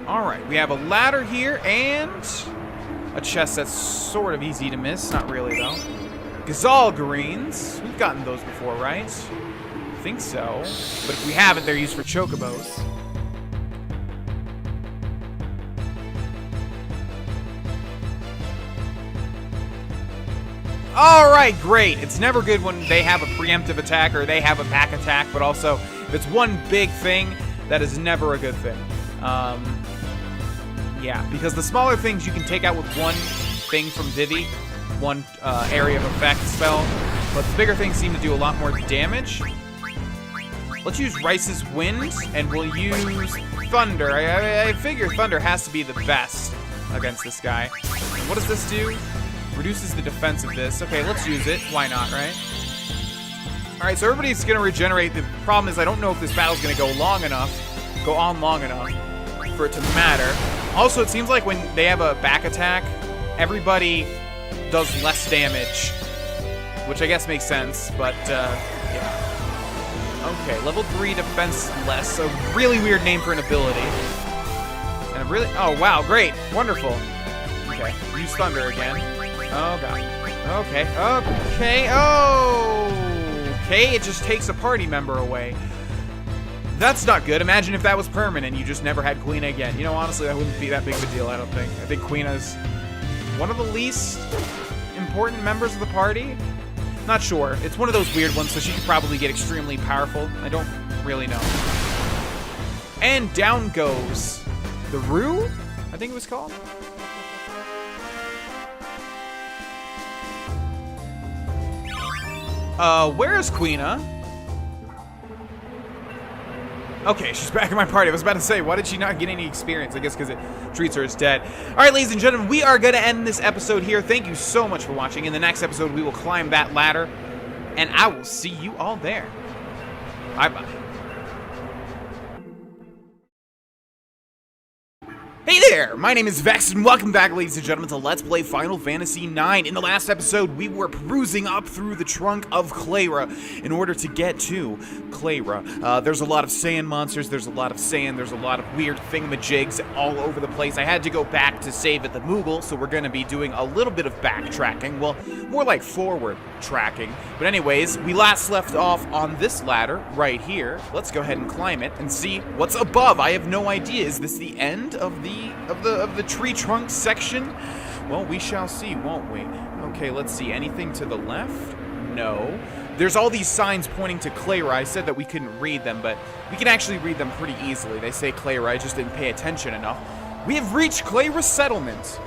Alright, we have a ladder here and a chest that's sort of easy to miss. Not really, though. Gazal greens. We've gotten those before, right? I think so. But if we haven't, they're used for chocobos. Alright, great. It's never good when they have a preemptive attack or they have a back attack, but also if it's one big thing, that is never a good thing. Yeah, because the smaller things you can take out with one thing from Vivi, one area of effect spell, but the bigger things seem to do a lot more damage. Let's use Rice's Wind, and we'll use Thunder. I figure Thunder has to be the best against this guy. And what does this do? Reduces the defense of this. Okay, let's use it. Why not, right? Alright, so everybody's going to regenerate. The problem is I don't know if this battle's going to go on long enough for it to matter. Also, it seems like when they have a back attack, everybody does less damage, which I guess makes sense, but, yeah. Okay, level 3 defense less, a really weird name for an ability. And oh, wow, great, wonderful. Okay, use Thunder again. Oh, God. Okay, it just takes a party member away. That's not good. Imagine if that was permanent, you just never had Quina again. You know, honestly, that wouldn't be that big of a deal, I don't think. I think Quina's one of the least important members of the party. Not sure. It's one of those weird ones, so she could probably get extremely powerful. I don't really know. And down goes the Rue, I think it was called. Where is Quina? Okay, she's back in my party. I was about to say, why did she not get any experience? I guess because it treats her as dead. All right, ladies and gentlemen, we are going to end this episode here. Thank you so much for watching. In the next episode, we will climb that ladder, and I will see you all there. Bye-bye. Hey there! My name is Vex, and welcome back, ladies and gentlemen, to Let's Play Final Fantasy IX. In the last episode, we were perusing up through the trunk of Clara in order to get to Clara. There's a lot of sand monsters, there's a lot of sand, there's a lot of weird thingamajigs all over the place. I had to go back to save at the Moogle, so we're going to be doing a little bit of backtracking. Well, more like forward tracking. But anyways, we last left off on this ladder right here. Let's go ahead and climb it and see what's above. I have no idea. Is this the end of the tree trunk section? Well, we shall see, won't we? Okay, let's see. Anything to the left? No. There's all these signs pointing to Clara. I said that we couldn't read them, but we can actually read them pretty easily. They say Clara. I just didn't pay attention enough. We have reached Clara's settlement.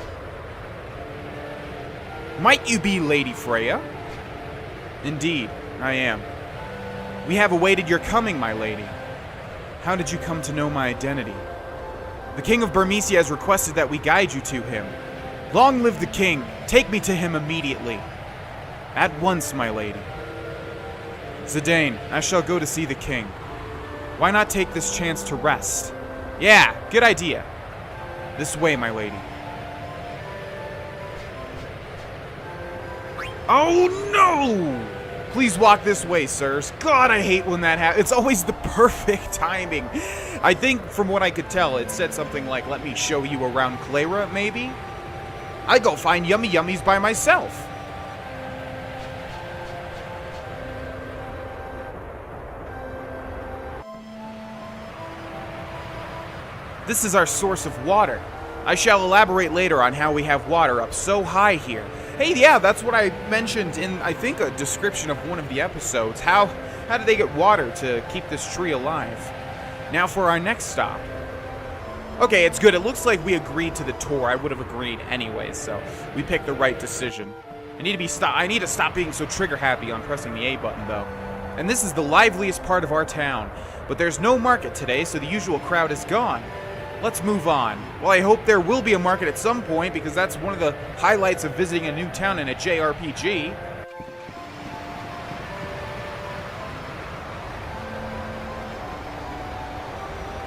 Might you be Lady Freya? Indeed, I am. We have awaited your coming, my lady. How did you come to know my identity? The King of Burmecia has requested that we guide you to him. Long live the King. Take me to him immediately. At once, my lady. Zidane, I shall go to see the King. Why not take this chance to rest? Yeah, good idea. This way, my lady. Oh, no! Please walk this way, sirs. God, I hate when that happens. It's always the perfect timing. I think, from what I could tell, it said something like, let me show you around Clara, maybe? I go find yummy yummies by myself. This is our source of water. I shall elaborate later on how we have water up so high here. Hey, yeah, that's what I mentioned in, I think, a description of one of the episodes. How did they get water to keep this tree alive? Now for our next stop. Okay, it's good. It looks like we agreed to the tour. I would have agreed anyway, so we picked the right decision. I need to stop being so trigger happy on pressing the A button, though. And this is the liveliest part of our town. But there's no market today, so the usual crowd is gone. Let's move on. Well, I hope there will be a market at some point, because that's one of the highlights of visiting a new town in a JRPG.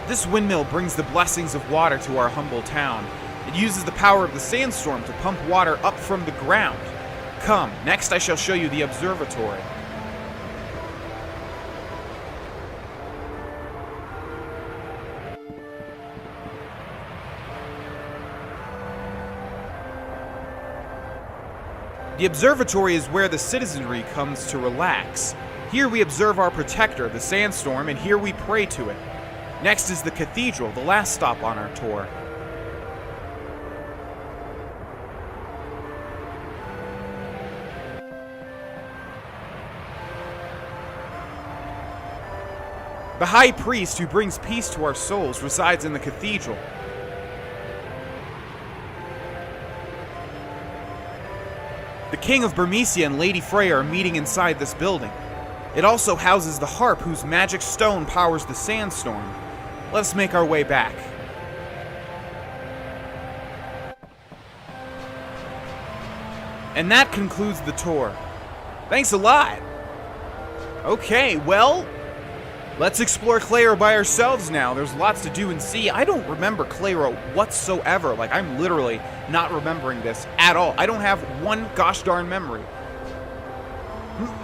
This windmill brings the blessings of water to our humble town. It uses the power of the sandstorm to pump water up from the ground. Come, next I shall show you the observatory. The observatory is where the citizenry comes to relax. Here we observe our protector, the sandstorm, and here we pray to it. Next is the cathedral, the last stop on our tour. The high priest who brings peace to our souls resides in the cathedral. The King of Burmecia and Lady Freya are meeting inside this building. It also houses the harp whose magic stone powers the sandstorm. Let us make our way back. And that concludes the tour. Thanks a lot! Okay, well, let's explore Clara by ourselves now. There's lots to do and see. I don't remember Clara whatsoever. Like, I'm literally not remembering this at all. I don't have one gosh darn memory.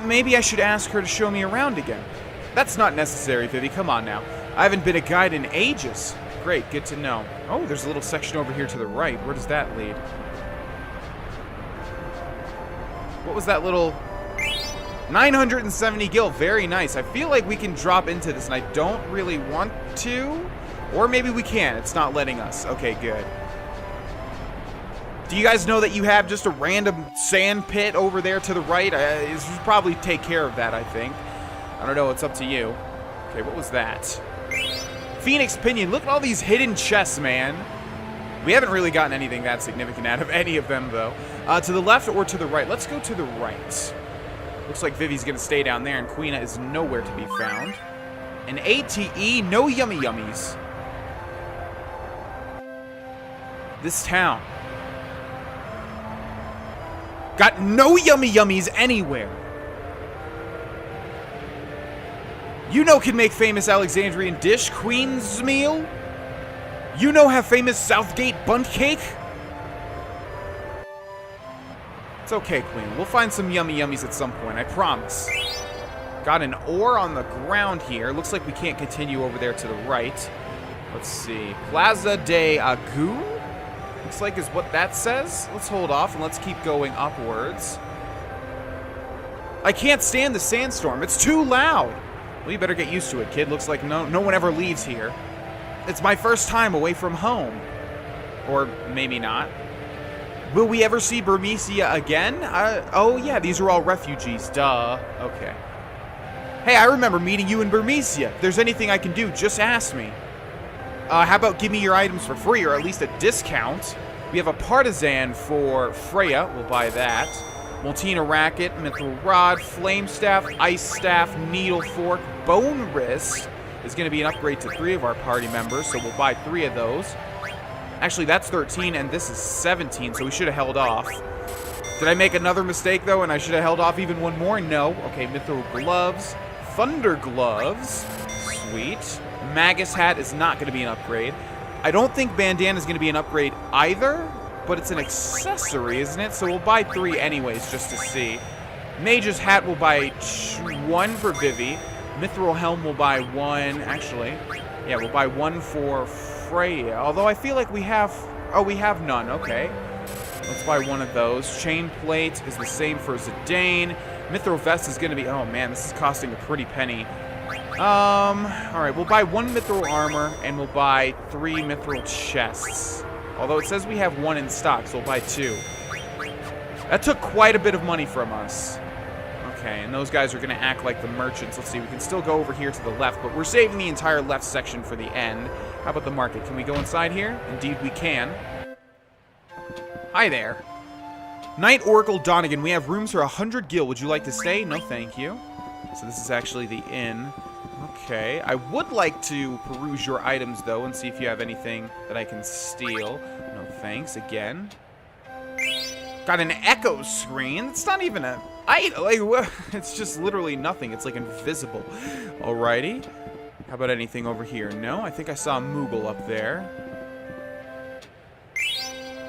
Maybe I should ask her to show me around again. That's not necessary, Vivi. Come on now. I haven't been a guide in ages. Great, good to know. Oh, there's a little section over here to the right. Where does that lead? What was that little... 970 gil, very nice. I feel like we can drop into this, and I don't really want to. Or maybe we can. It's not letting us. Okay, good. Do you guys know that you have just a random sand pit over there to the right? You should probably take care of that, I think. I don't know. It's up to you. Okay, what was that? Phoenix Pinion. Look at all these hidden chests, man. We haven't really gotten anything that significant out of any of them, though. To the left or to the right? Let's go to the right. Looks like Vivi's going to stay down there, and Quina is nowhere to be found. An ATE, no yummy yummies. This town got no yummy yummies anywhere. You know can make famous Alexandrian dish, Queen's meal. You know have famous Southgate bundt cake. It's okay, Queen. We'll find some yummy yummies at some point, I promise. Got an ore on the ground here. Looks like we can't continue over there to the right. Let's see. Plaza de Agu? Looks like is what that says. Let's hold off and let's keep going upwards. I can't stand the sandstorm. It's too loud. Well, you better get used to it, kid. Looks like no one ever leaves here. It's my first time away from home. Or maybe not. Will we ever see Burmecia again? Oh, yeah, these are all refugees. Duh. Okay. Hey, I remember meeting you in Burmecia. If there's anything I can do, just ask me. How about give me your items for free, or at least a discount? We have a partisan for Freya. We'll buy that. Moltina Racket, Mithril Rod, Flame Staff, Ice Staff, Needle Fork, Bone Wrist is going to be an upgrade to 3 of our party members, so we'll buy 3 of those. Actually, that's 13, and this is 17, so we should have held off. Did I make another mistake, though, and I should have held off even one more? No. Okay, Mithril Gloves. Thunder Gloves. Sweet. Magus Hat is not going to be an upgrade. I don't think Bandana is going to be an upgrade either, but it's an accessory, isn't it? So we'll buy 3 anyways, just to see. Mage's Hat will buy 1 for Vivi. Mithril Helm will buy 1. Actually, yeah, we'll buy 1 for Freya. Although I feel like we have... Oh, we have none. Okay. Let's buy 1 of those. Chain Plate is the same for Zidane. Mithril Vest is going to be... Oh, man, this is costing a pretty penny. Alright, we'll buy 1 Mithril Armor, and we'll buy 3 Mithril Chests. Although it says we have 1 in stock, so we'll buy 2. That took quite a bit of money from us. Okay, and those guys are going to act like the merchants. Let's see, we can still go over here to the left, but we're saving the entire left section for the end. How about the market? Can we go inside here? Indeed we can. Hi there. Knight Oracle Donegan, we have rooms for 100 gil. Would you like to stay? No, thank you. So this is actually the inn. Okay, I would like to peruse your items, though, and see if you have anything that I can steal. No, thanks, again. Got an echo screen. It's not even a item. Like, it's just literally nothing. It's, like, invisible. Alrighty. How about anything over here? No, I think I saw a Moogle up there.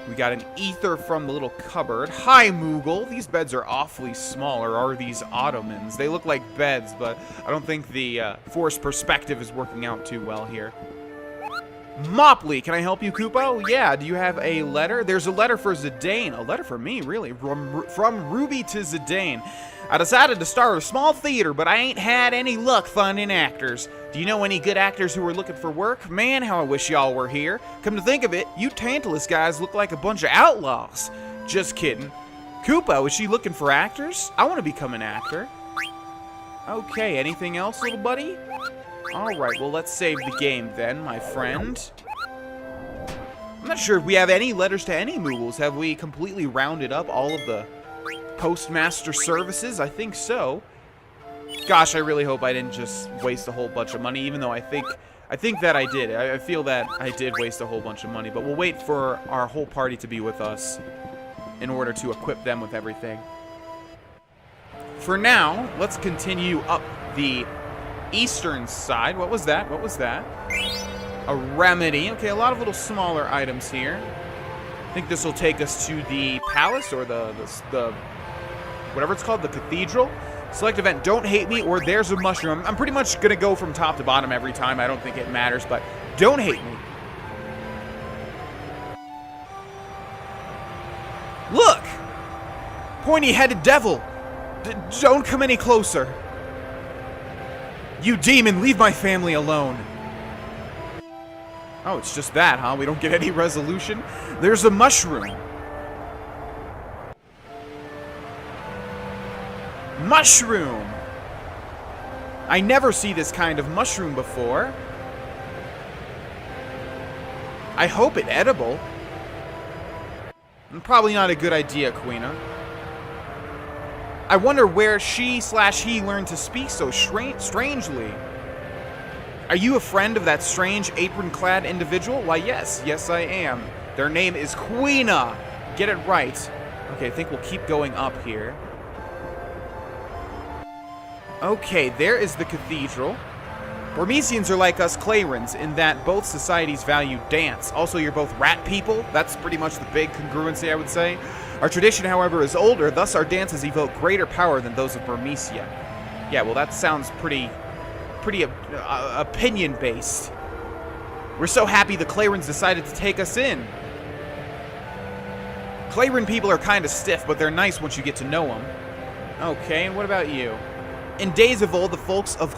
We got an ether from the little cupboard. Hi, Moogle. These beds are awfully small, or are these ottomans? They look like beds, but I don't think the forced perspective is working out too well here. Mopley, can I help you, Kupo? Yeah, do you have a letter? There's a letter for Zidane. A letter for me, really? From Ruby to Zidane. I decided to start a small theater, but I ain't had any luck finding actors. Do you know any good actors who are looking for work? Man, how I wish y'all were here. Come to think of it, you Tantalus guys look like a bunch of outlaws. Just kidding. Kupo, is she looking for actors? I want to become an actor. Okay, anything else, little buddy? Alright, well, let's save the game then, my friend. I'm not sure if we have any letters to any Moogles. Have we completely rounded up all of the postmaster services? I think so. Gosh, I really hope I didn't just waste a whole bunch of money, even though I think that I did. I feel that I did waste a whole bunch of money, but we'll wait for our whole party to be with us in order to equip them with everything. For now, let's continue up the eastern side. What was that? What was that? A remedy. Okay, a lot of little smaller items here. I think this will take us to the palace, or the whatever it's called, the cathedral. Select event, don't hate me, or there's a mushroom. I'm pretty much gonna go from top to bottom every time. I don't think it matters, but don't hate me. Look! Pointy-headed devil! Don't come any closer. You demon, leave my family alone. Oh, it's just that, huh? We don't get any resolution? There's a mushroom. Mushroom! I never see this kind of mushroom before. I hope it's edible. Probably not a good idea, Queena. I wonder where she/he learned to speak so strangely. Are you a friend of that strange apron-clad individual? Why, yes. Yes, I am. Their name is Queena. Get it right. Okay, I think we'll keep going up here. Okay, there is the cathedral. Burmesians are like us Clayrons in that both societies value dance. Also, you're both rat people. That's pretty much the big congruency, I would say. Our tradition, however, is older, thus our dances evoke greater power than those of Burmecia. Yeah, well, that sounds pretty opinion-based. We're so happy the Clayrons decided to take us in. Clayron people are kind of stiff, but they're nice once you get to know them. Okay, and what about you? In days of old, the folk of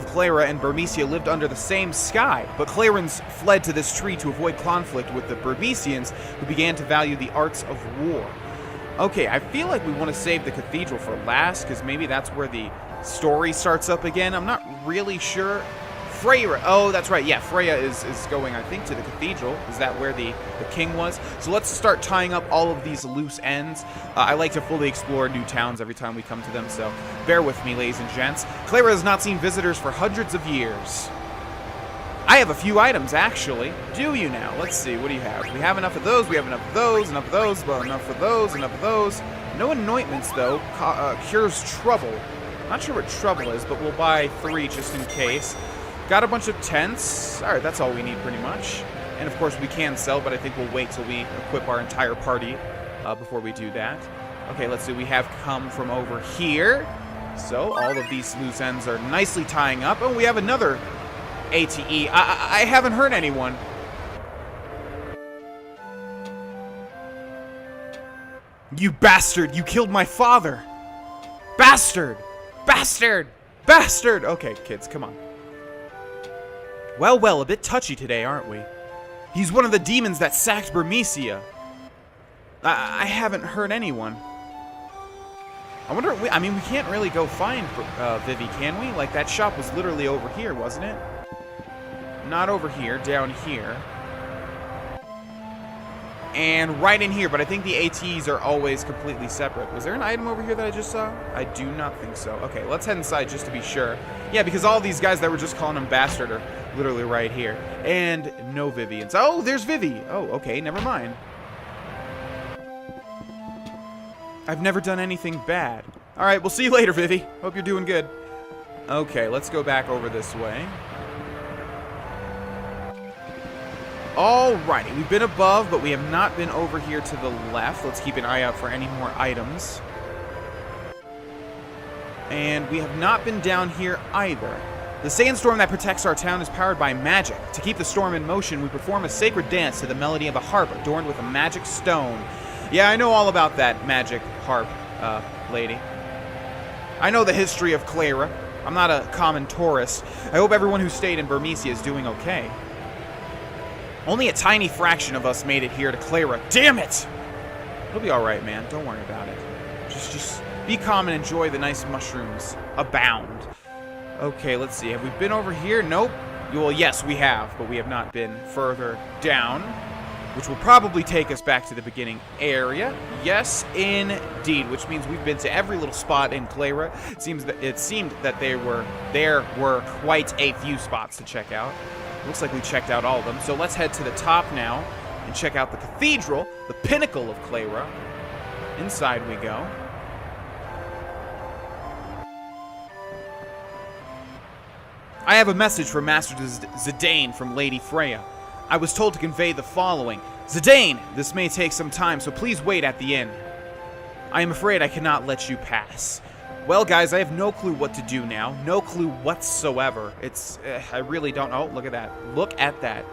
Clara and Burmecia lived under the same sky, but Clayrons fled to this tree to avoid conflict with the Burmesians, who began to value the arts of war. Okay, I feel like we want to save the cathedral for last, because maybe that's where the story starts up again. I'm not really sure. Freya, oh, that's right, yeah, Freya is going, I think, to the cathedral. Is that where the king was? So let's start tying up all of these loose ends. I like to fully explore new towns every time we come to them, so bear with me, ladies and gents. Clara has not seen visitors for hundreds of years. I have a few items, actually. Do you now? Let's see, what do you have? We have enough of those, we have enough of those, enough of those, well, enough of those, enough of those. No anointments, though. Cures trouble. Not sure what trouble is, but we'll buy 3 just in case. Got a bunch of tents. Alright, that's all we need pretty much. And of course we can sell, but I think we'll wait till we equip our entire party before we do that. Okay, let's see. We have come from over here. So all of these loose ends are nicely tying up. Oh, we have another ATE. I haven't hurt anyone. You bastard! You killed my father! Bastard! Bastard! Bastard! Okay, kids, come on. Well, well, a bit touchy today, aren't we? He's one of the demons that sacked Burmecia. I haven't hurt anyone. I wonder, I mean, we can't really go find Vivi, can we? Like, that shop was literally over here, wasn't it? Not over here, down here. And right in here, but I think the ATs are always completely separate. Was there an item over here that I just saw? I do not think so. Okay, let's head inside just to be sure. Yeah, because all these guys that were just calling him bastard are literally right here. And no Vivians. Oh, there's Vivi. Oh, okay, never mind. I've never done anything bad. All right, we'll see you later, Vivi. Hope you're doing good. Okay, let's go back over this way. Alrighty, we've been above, but we have not been over here to the left. Let's keep an eye out for any more items. And we have not been down here either. The sandstorm that protects our town is powered by magic. To keep the storm in motion, we perform a sacred dance to the melody of a harp adorned with a magic stone. Yeah, I know all about that magic harp, lady. I know the history of Clara. I'm not a common tourist. I hope everyone who stayed in Burmecia is doing okay. Only a tiny fraction of us made it here to Clara. Damn it! It'll be alright, man. Don't worry about it. Just be calm and enjoy the nice mushrooms abound. Okay, let's see. Have we been over here? Nope. Well, yes, we have, but we have not been further down, which will probably take us back to the beginning area. Yes, indeed, which means we've been to every little spot in Clara. It seemed that there were quite a few spots to check out. Looks like we checked out all of them. So let's head to the top now and check out the cathedral, the pinnacle of Clara. Inside we go. I have a message for Master Zidane from Lady Freya. I was told to convey the following. Zidane, this may take some time, so please wait at the inn. I am afraid I cannot let you pass. Well, guys, I have no clue what to do now. No clue whatsoever. I really don't know. Look at that. Look at that.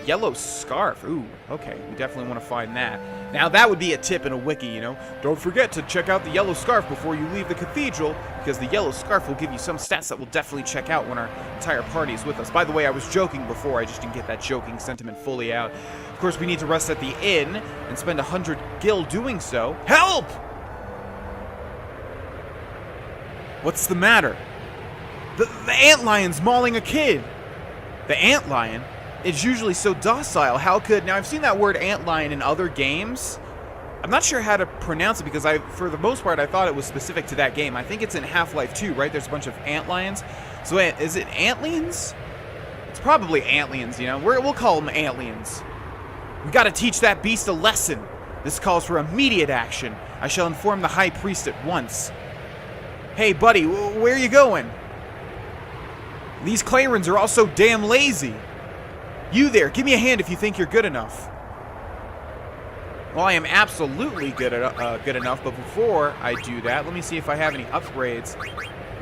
Yellow scarf. Ooh, okay. We definitely want to find that. Now, that would be a tip in a wiki, you know. Don't forget to check out the yellow scarf before you leave the cathedral, because the yellow scarf will give you some stats that we'll definitely check out when our entire party is with us. By the way, I was joking before. I just didn't get that joking sentiment fully out. Of course, we need to rest at the inn and spend 100 gil doing so. Help! What's the matter? The antlion's mauling a kid. The antlion? It's usually so docile. How could... Now, I've seen that word antlion in other games. I'm not sure how to pronounce it because for the most part, I thought it was specific to that game. I think it's in Half-Life 2, right? There's a bunch of antlions. So, is it antlions? It's probably antlions, you know? We'll call them antlions. We gotta teach that beast a lesson. This calls for immediate action. I shall inform the High Priest at once. Hey, buddy, where are you going? These Clarans are all so damn lazy. You there, give me a hand if you think you're good enough. Well, I am absolutely good enough, but before I do that, let me see if I have any upgrades,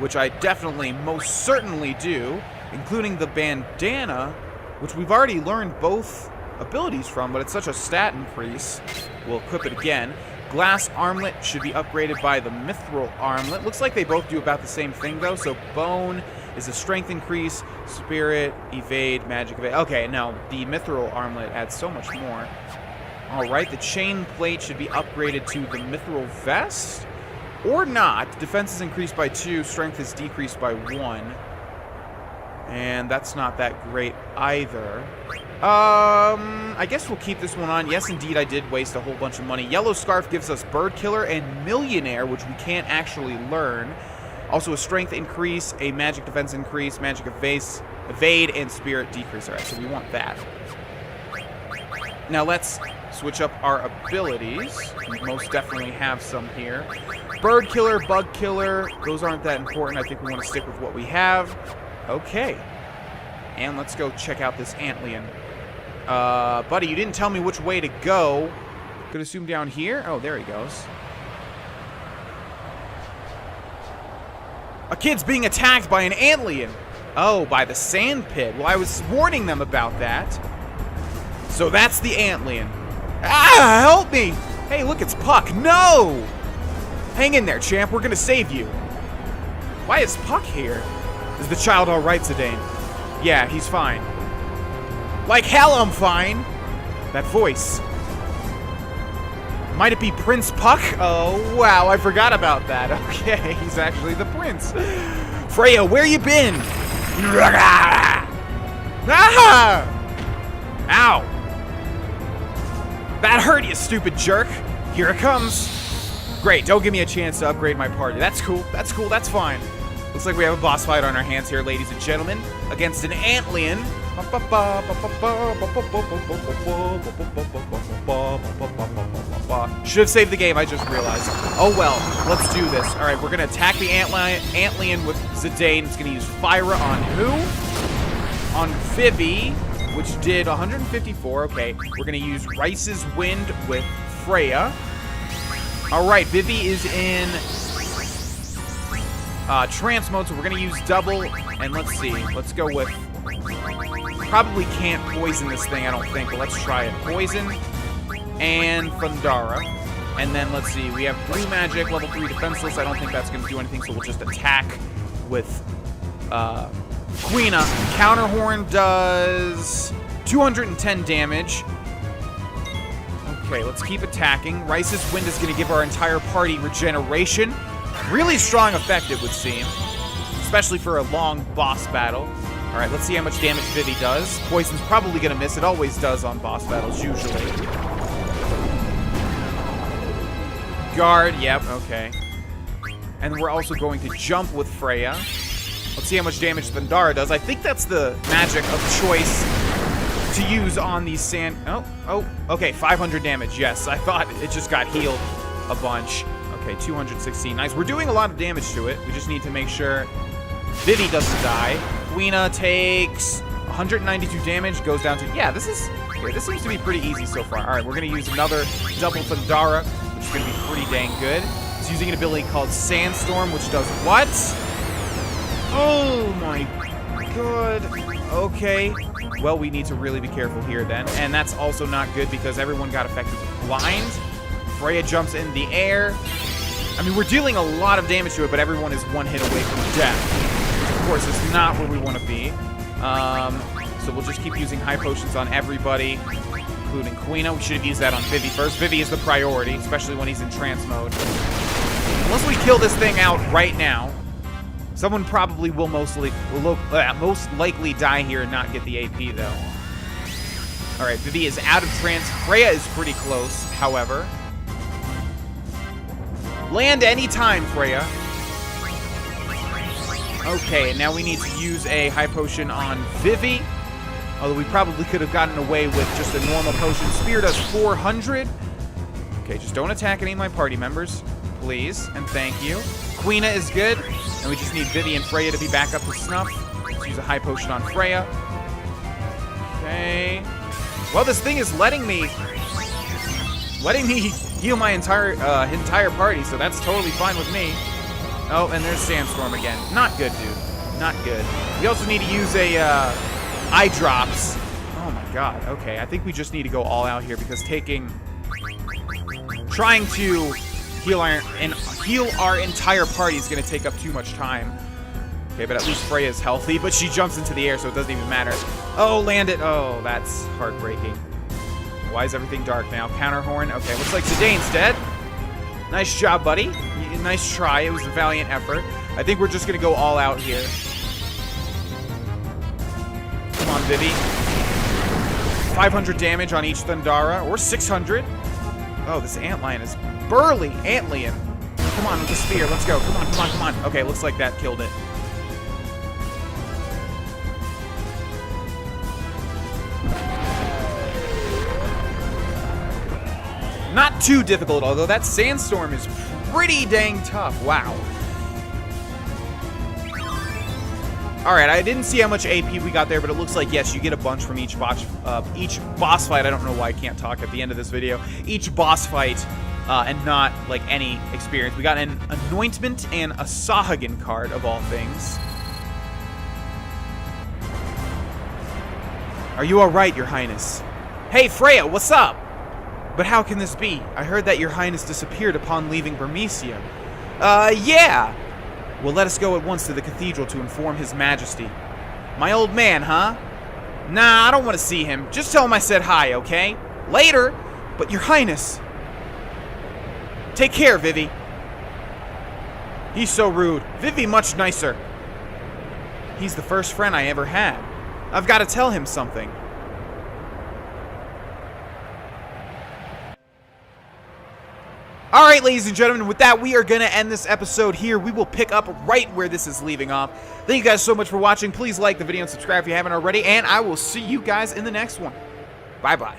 which I definitely, most certainly do, including the bandana, which we've already learned both abilities from, but it's such a stat increase. We'll equip it again. Glass armlet should be upgraded by the mithril armlet. Looks like they both do about the same thing, though. So bone is a strength increase, spirit, evade, magic evade. Okay, no, the mithril armlet adds so much more. All right, the chain plate should be upgraded to the mithril vest, or not. Defense is increased by 2, strength is decreased by 1. And that's not that great either. I guess we'll keep this one on. Yes, indeed, I did waste a whole bunch of money. Yellow Scarf gives us Bird Killer and Millionaire, which we can't actually learn. Also a strength increase, a magic defense increase, magic evade, and spirit decrease. All right, so we want that. Now let's switch up our abilities. We most definitely have some here. Bird Killer, Bug Killer, those aren't that important. I think we want to stick with what we have. Okay. And let's go check out this antlion. Buddy, you didn't tell me which way to go. Could assume down here. Oh, there he goes. A kid's being attacked by an Antlion. Oh, by the sand pit. Well, I was warning them about that. So that's the Antlion. Ah, help me! Hey, look, it's Puck. No! Hang in there, champ. We're gonna save you. Why is Puck here? Is the child all right, Zidane? Yeah, he's fine. Like hell, I'm fine. That voice. Might it be Prince Puck? Oh, wow, I forgot about that. Okay, he's actually the prince. Freya, where you been? Ah! Ow. That hurt, you stupid jerk. Here it comes. Great, don't give me a chance to upgrade my party. That's cool, that's cool, that's fine. Looks like we have a boss fight on our hands here, ladies and gentlemen, against an Antlion. Should have saved the game, I just realized. Oh well, let's do this. Alright, we're gonna attack the Antlion with Zidane. It's gonna use Fyra on who? On Vivi, which did 154. Okay, we're gonna use Rice's Wind with Freya. Alright, Vivi is in trance mode, so we're gonna use double, and let's see, let's go with, probably can't poison this thing, I don't think, but let's try it. Poison and Thundara, and then let's see, we have blue magic, level 3 defenseless. I don't think that's gonna do anything, so we'll just attack with Quina. Counterhorn does 210 damage. Okay, let's keep attacking. Rice's Wind is gonna give our entire party regeneration. Really strong effect, it would seem. Especially for a long boss battle. Alright, let's see how much damage Vivi does. Poison's probably gonna miss. It always does on boss battles, usually. Guard, yep, okay. And we're also going to jump with Freya. Let's see how much damage Thundara does. I think that's the magic of choice to use on these sand... Oh, okay, 500 damage, yes. I thought it just got healed a bunch. Okay, 216. Nice. We're doing a lot of damage to it. We just need to make sure Vivi doesn't die. Quina takes 192 damage, goes down to... Yeah, this seems to be pretty easy so far. All right, we're going to use another double Thundara, which is going to be pretty dang good. It's using an ability called Sandstorm, which does what? Oh, my God. Okay. Well, we need to really be careful here then. And that's also not good because everyone got affected with blind. Freya jumps in the air. I mean, we're dealing a lot of damage to it, but everyone is one hit away from death. Of course, it's not where we want to be. So we'll just keep using high potions on everybody, including Quina. We should have used that on Vivi first. Vivi is the priority, especially when he's in trance mode. Unless we kill this thing out right now, someone probably will most likely die here and not get the AP, though. All right, Vivi is out of trance. Freya is pretty close, however. Land anytime, Freya. Okay, and now we need to use a high potion on Vivi. Although we probably could have gotten away with just a normal potion. Spear does 400. Okay, just don't attack any of my party members, please, and thank you. Quina is good, and we just need Vivi and Freya to be back up to snuff. Let's use a high potion on Freya. Okay. Well, this thing is letting me heal my entire party, so that's totally fine with me. Oh, and there's Sandstorm again. Not good, dude. Not good. We also need to use a eye drops. Oh my God. Okay, I think we just need to go all out here because trying to heal our entire party is going to take up too much time. Okay, but at least Freya's healthy, but she jumps into the air, so it doesn't even matter. Oh, land it. Oh, that's heartbreaking. Why is everything dark now? Counterhorn. Okay, looks like Zidane's dead. Nice job, buddy. Nice try. It was a valiant effort. I think we're just going to go all out here. Come on, Vivi. 500 damage on each Thundara, or 600. Oh, this Antlion is burly. Antlion. Come on with the spear. Let's go. Come on, come on, come on. Okay, looks like that killed it. Not too difficult, although that Sandstorm is pretty dang tough. Wow. Alright, I didn't see how much AP we got there, but it looks like, yes, you get a bunch from each boss fight. I don't know why I can't talk at the end of this video. Each boss fight and not like any experience. We got an Anointment and a Sahagin card of all things. Are you alright, Your Highness? Hey, Freya, what's up? But how can this be? I heard that Your Highness disappeared upon leaving Burmecia. Yeah. Well, let us go at once to the cathedral to inform His Majesty. My old man, huh? Nah, I don't want to see him. Just tell him I said hi, okay? Later. But Your Highness. Take care, Vivi. He's so rude. Vivi much nicer. He's the first friend I ever had. I've got to tell him something. Alright, ladies and gentlemen, with that, we are going to end this episode here. We will pick up right where this is leaving off. Thank you guys so much for watching. Please like the video and subscribe if you haven't already, and I will see you guys in the next one. Bye-bye.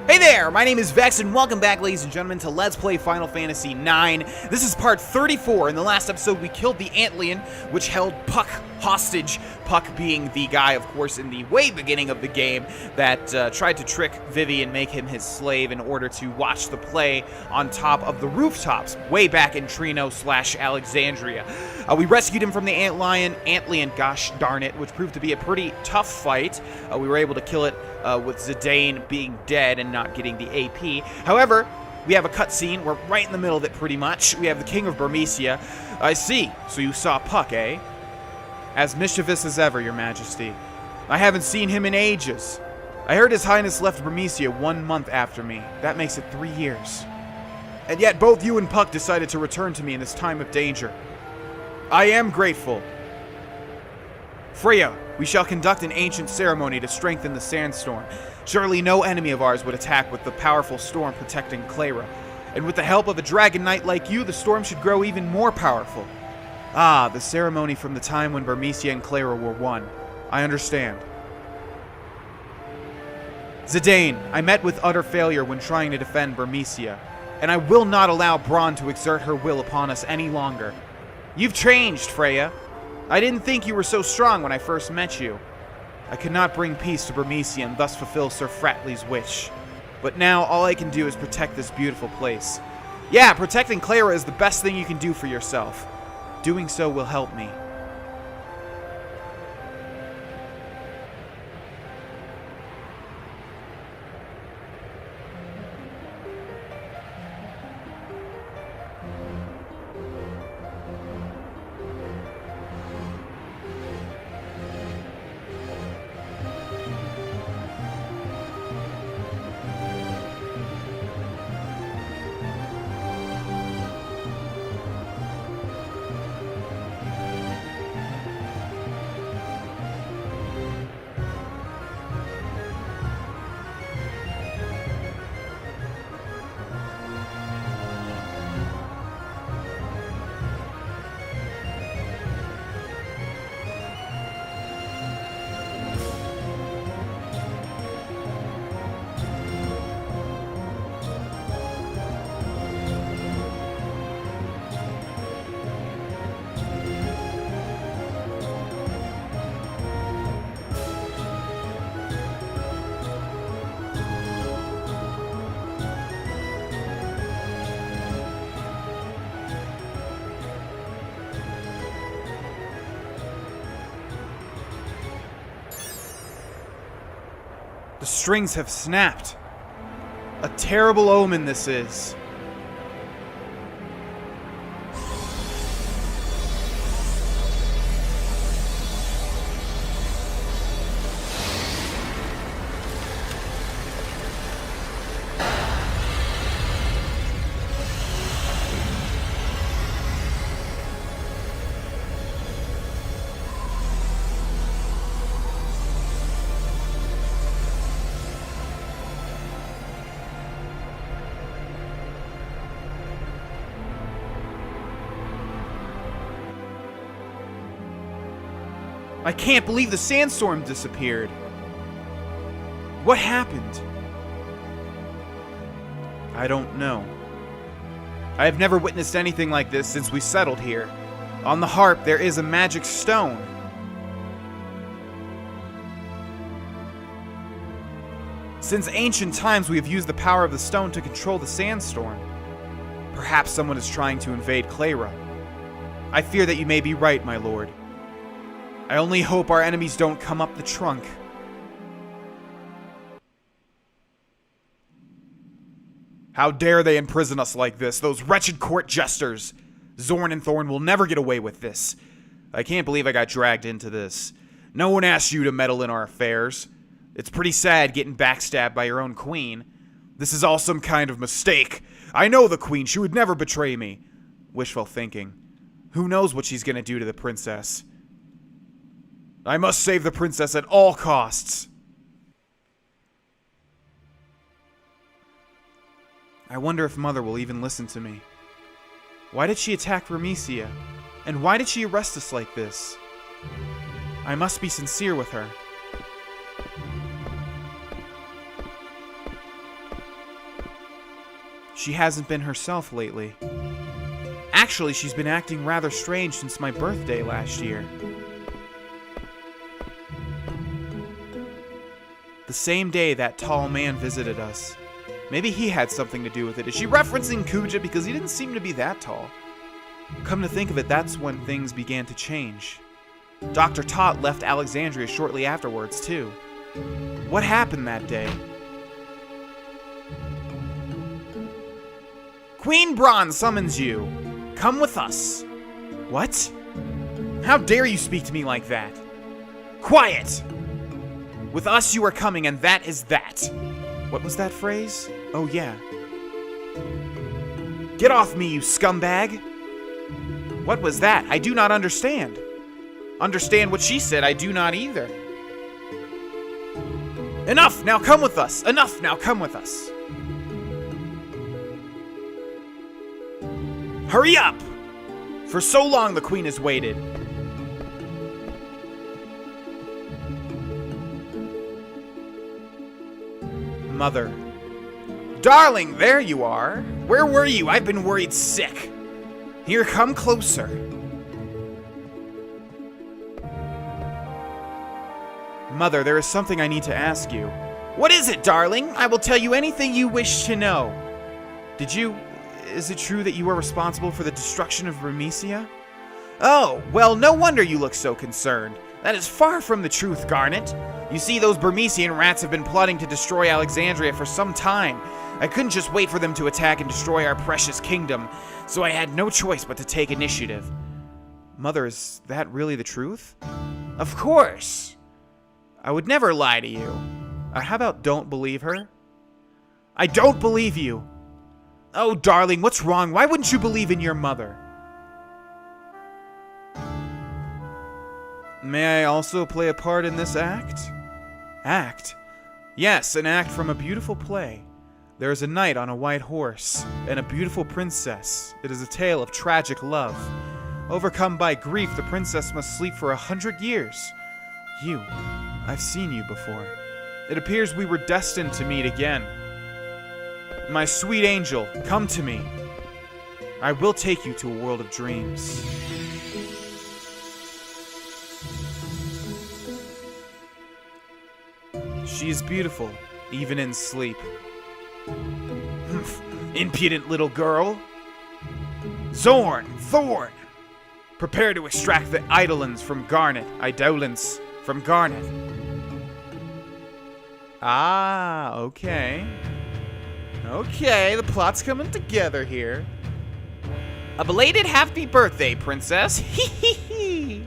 Hey there, my name is Vex, and welcome back, ladies and gentlemen, to Let's Play Final Fantasy IX. This is part 34. In the last episode, we killed the Antlion, which held Puck hostage. Puck being the guy, of course, in the way beginning of the game that tried to trick Vivi and make him his slave in order to watch the play on top of the rooftops way back in Trino/Alexandria. We rescued him from the Antlion, gosh darn it, which proved to be a pretty tough fight. We were able to kill it with Zidane being dead and not getting the AP. However, we have a cutscene. We're right in the middle of it, pretty much. We have the King of Burmecia. I see. So you saw Puck, eh? As mischievous as ever, Your Majesty. I haven't seen him in ages. I heard His Highness left Burmecia 1 month after me. That makes it 3 years. And yet both you and Puck decided to return to me in this time of danger. I am grateful. Freya, we shall conduct an ancient ceremony to strengthen the sandstorm. Surely no enemy of ours would attack with the powerful storm protecting Clara. And with the help of a dragon knight like you, the storm should grow even more powerful. Ah, the ceremony from the time when Burmecia and Clara were one. I understand. Zidane, I met with utter failure when trying to defend Burmecia, and I will not allow Braun to exert her will upon us any longer. You've changed, Freya. I didn't think you were so strong when I first met you. I could not bring peace to Burmecia and thus fulfill Sir Fratley's wish. But now all I can do is protect this beautiful place. Yeah, protecting Clara is the best thing you can do for yourself. Doing so will help me. The strings have snapped. A terrible omen this is. I can't believe the sandstorm disappeared. What happened? I don't know. I have never witnessed anything like this since we settled here. On the harp, there is a magic stone. Since ancient times, we have used the power of the stone to control the sandstorm. Perhaps someone is trying to invade Clara. I fear that you may be right, my lord. I only hope our enemies don't come up the trunk. How dare they imprison us like this, those wretched court jesters! Zorn and Thorn will never get away with this. I can't believe I got dragged into this. No one asked you to meddle in our affairs. It's pretty sad getting backstabbed by your own queen. This is all some kind of mistake. I know the queen, she would never betray me. Wishful thinking. Who knows what she's gonna do to the princess? I must save the princess at all costs. I wonder if Mother will even listen to me. Why did she attack Vermesia? And why did she arrest us like this? I must be sincere with her. She hasn't been herself lately. Actually, she's been acting rather strange since my birthday last year. The same day that tall man visited us. Maybe he had something to do with it. Is she referencing Kuja because he didn't seem to be that tall? Come to think of it, that's when things began to change. Dr. Tot left Alexandria shortly afterwards, too. What happened that day? Queen Bronze summons you. Come with us. What? How dare you speak to me like that? Quiet! With us you are coming, and that is that. What was that phrase? Oh, yeah. Get off me, you scumbag! What was that? I do not understand. Understand what she said, I do not either. Enough! Now come with us! Enough! Now come with us! Hurry up! For so long the queen has waited. Mother. Darling, there you are. Where were you? I've been worried sick. Here, come closer. Mother, there is something I need to ask you. What is it, darling? I will tell you anything you wish to know. Is it true that you are responsible for the destruction of Vermesia? Oh, well, no wonder you look so concerned. That is far from the truth, Garnet. You see, those Burmesian rats have been plotting to destroy Alexandria for some time. I couldn't just wait for them to attack and destroy our precious kingdom, so I had no choice but to take initiative. Mother, is that really the truth? Of course. I would never lie to you. How about don't believe her? I don't believe you. Oh, darling, what's wrong? Why wouldn't you believe in your mother? May I also play a part in this act? Act? Yes, an act from a beautiful play. There is a knight on a white horse, and a beautiful princess. It is a tale of tragic love. Overcome by grief, the princess must sleep for 100 years. I've seen you before. It appears we were destined to meet again. My sweet angel, come to me. I will take you to a world of dreams. She is beautiful, even in sleep. Impudent little girl. Zorn, Thorn, prepare to extract the Eidolons from Garnet. Eidolons from Garnet. Ah, okay. Okay, the plot's coming together here. A belated happy birthday, princess. Hee hee hee.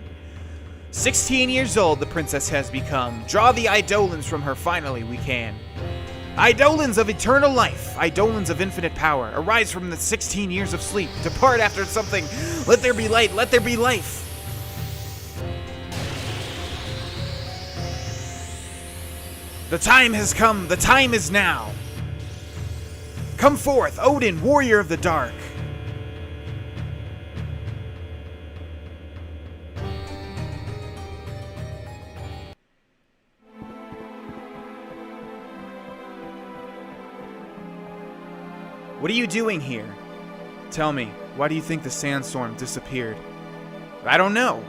16 years old the princess has become. Draw the Eidolons from her finally we can. Eidolons of eternal life, Eidolons of infinite power, arise from the 16 years of sleep. Depart after something. Let there be light, let there be life. The time has come, the time is now. Come forth, Odin, warrior of the dark. What are you doing here? Tell me, why do you think the sandstorm disappeared? I don't know.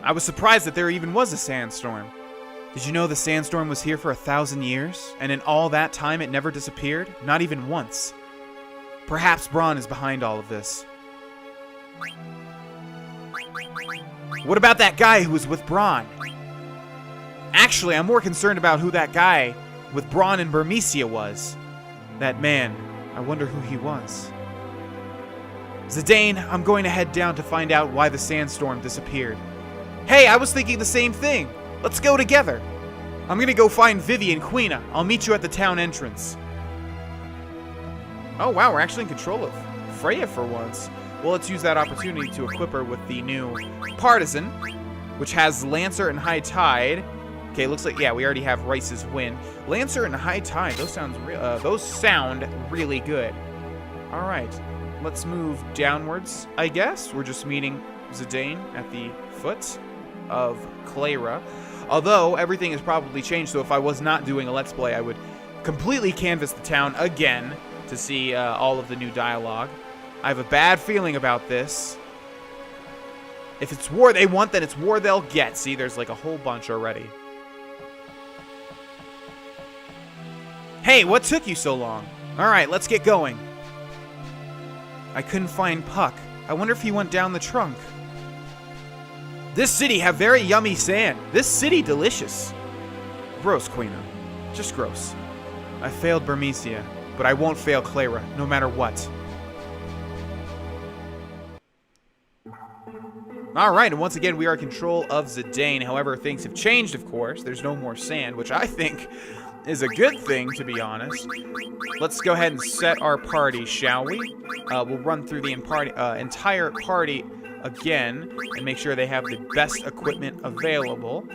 I was surprised that there even was a sandstorm. Did you know the sandstorm was here for 1,000 years? And in all that time, it never disappeared? Not even once. Perhaps Bron is behind all of this. What about that guy who was with Bron? Actually, I'm more concerned about who that guy with Bron and Burmecia was. That man, I wonder who he was. Zidane, I'm going to head down to find out why the sandstorm disappeared. Hey, I was thinking the same thing. Let's go together. I'm gonna go find Vivi and Quina. I'll meet you at the town entrance. Oh wow, we're actually in control of Freya for once. Well, let's use that opportunity to equip her with the new Partisan, which has Lancer and High Tide. Okay, looks like, yeah, we already have Rice's Wind. Lancer and High Tide, those sound really good. All right, let's move downwards, I guess. We're just meeting Zidane at the foot of Clara. Although, everything has probably changed, so if I was not doing a Let's Play, I would completely canvass the town again to see all of the new dialogue. I have a bad feeling about this. If it's war they want, then it's war they'll get. See, there's like a whole bunch already. Hey, what took you so long? Alright, let's get going. I couldn't find Puck. I wonder if he went down the trunk. This city have very yummy sand. This city delicious. Gross, Quina. Just gross. I failed Burmecia, but I won't fail Clara, no matter what. Alright, and once again, we are in control of Zidane. However, things have changed, of course. There's no more sand, which I think is a good thing, to be honest. Let's go ahead and set our party, shall we? We'll run through the entire party again and make sure they have the best equipment available.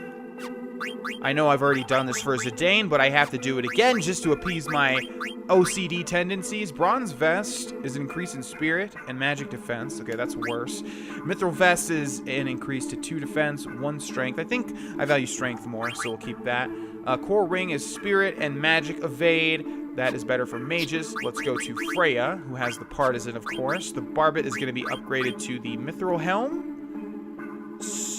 I know I've already done this for Zidane, but I have to do it again just to appease my OCD tendencies. Bronze Vest is an increase in Spirit and Magic Defense. Okay, that's worse. Mithril Vest is an increase to 2 Defense, 1 Strength. I think I value Strength more, so we'll keep that. Core Ring is Spirit and Magic Evade. That is better for mages. Let's go to Freya, who has the Partisan, of course. The Barbet is going to be upgraded to the Mithril Helm.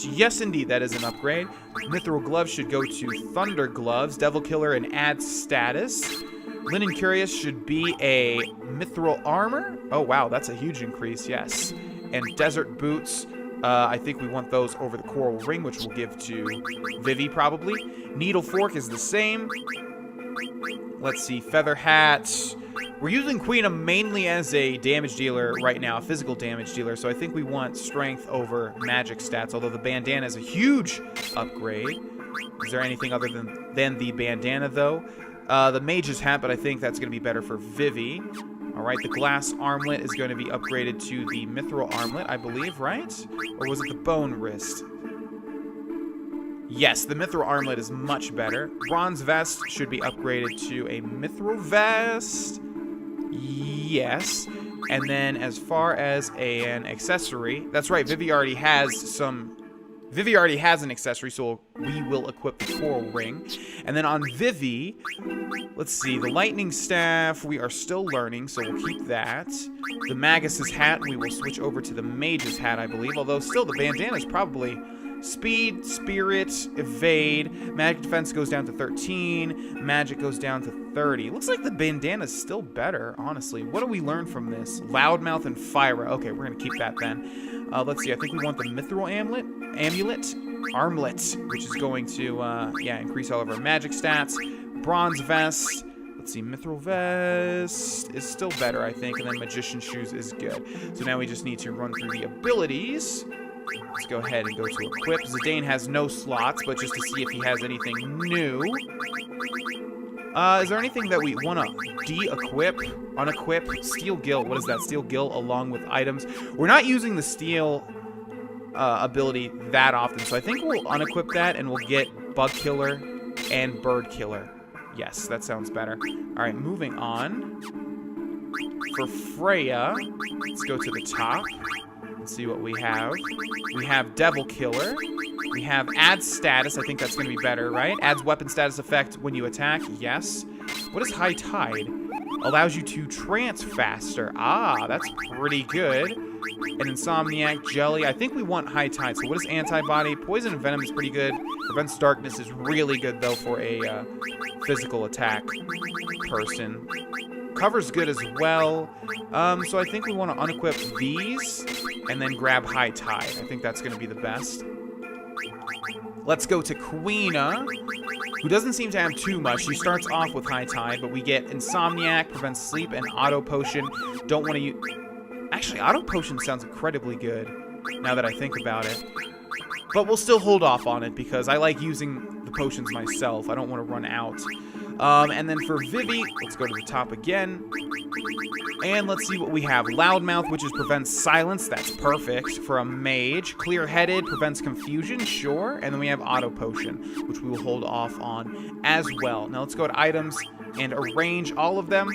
Yes, indeed, that is an upgrade. Mithril Gloves should go to Thunder Gloves. Devil Killer and add status. Linen Curious should be a Mithril Armor. Oh, wow, that's a huge increase, yes. And Desert Boots, I think we want those over the Coral Ring, which we'll give to Vivi, probably. Needle Fork is the same. Let's see, Feather Hat. We're using Quina mainly as a damage dealer right now, a physical damage dealer, so I think we want strength over magic stats, although the bandana is a huge upgrade. Is there anything other than the bandana, though? The mage's hat, but I think that's going to be better for Vivi. Alright, the glass armlet is going to be upgraded to the mithril armlet, I believe, right? Or was it the bone wrist? Yes, the mithril armlet is much better. Bronze vest should be upgraded to a mithril vest. Yes. And then as far as an accessory, that's right, Vivi already has an accessory, so we will equip the coral ring. And then on Vivi, let's see, the lightning staff, we are still learning, so we'll keep that. The magus's hat, we will switch over to the mage's hat, I believe, although still the bandana is probably speed, spirit, evade, magic defense goes down to 13, magic goes down to 30. Looks like the bandana is still better, honestly. What do we learn from this? Loudmouth and Fyra. Okay, we're going to keep that then. Let's see, I think we want the mithril armlet, which is going to, increase all of our magic stats. Bronze vest. Let's see, mithril vest is still better, I think, and then magician shoes is good. So now we just need to run through the abilities. Let's go ahead and go to equip. Zidane has no slots, but just to see if he has anything new. Is there anything that we want to de-equip, unequip? Steel Gill, what is that? Steel Gill along with items. We're not using the steel ability that often, so I think we'll unequip that and we'll get Bug Killer and Bird Killer. Yes, that sounds better. Alright, moving on. For Freya, let's go to the top. Let's see what we have. We have Devil Killer. We have Add Status. I think that's going to be better, right? Adds weapon status effect when you attack. Yes. What is High Tide? Allows you to trance faster. Ah, that's pretty good. an Insomniac, Jelly. I think we want High Tide. So what is Antibody? Poison and Venom is pretty good. Prevents Darkness is really good, though, for a physical attack person. Cover's good as well. So I think we want to unequip these and then grab High Tide. I think that's going to be the best. Let's go to Queena, who doesn't seem to have too much. She starts off with High Tide, but we get Insomniac, Prevents Sleep, and Auto Potion. Don't want to use... Actually, Auto Potion sounds incredibly good, now that I think about it. But we'll still hold off on it, because I like using the potions myself. I don't want to run out. And then for Vivi, let's go to the top again. And let's see what we have. Loudmouth, which is prevents silence. That's perfect for a mage. Clear-headed, prevents confusion. Sure. And then we have Auto Potion, which we will hold off on as well. Now let's go to items and arrange all of them.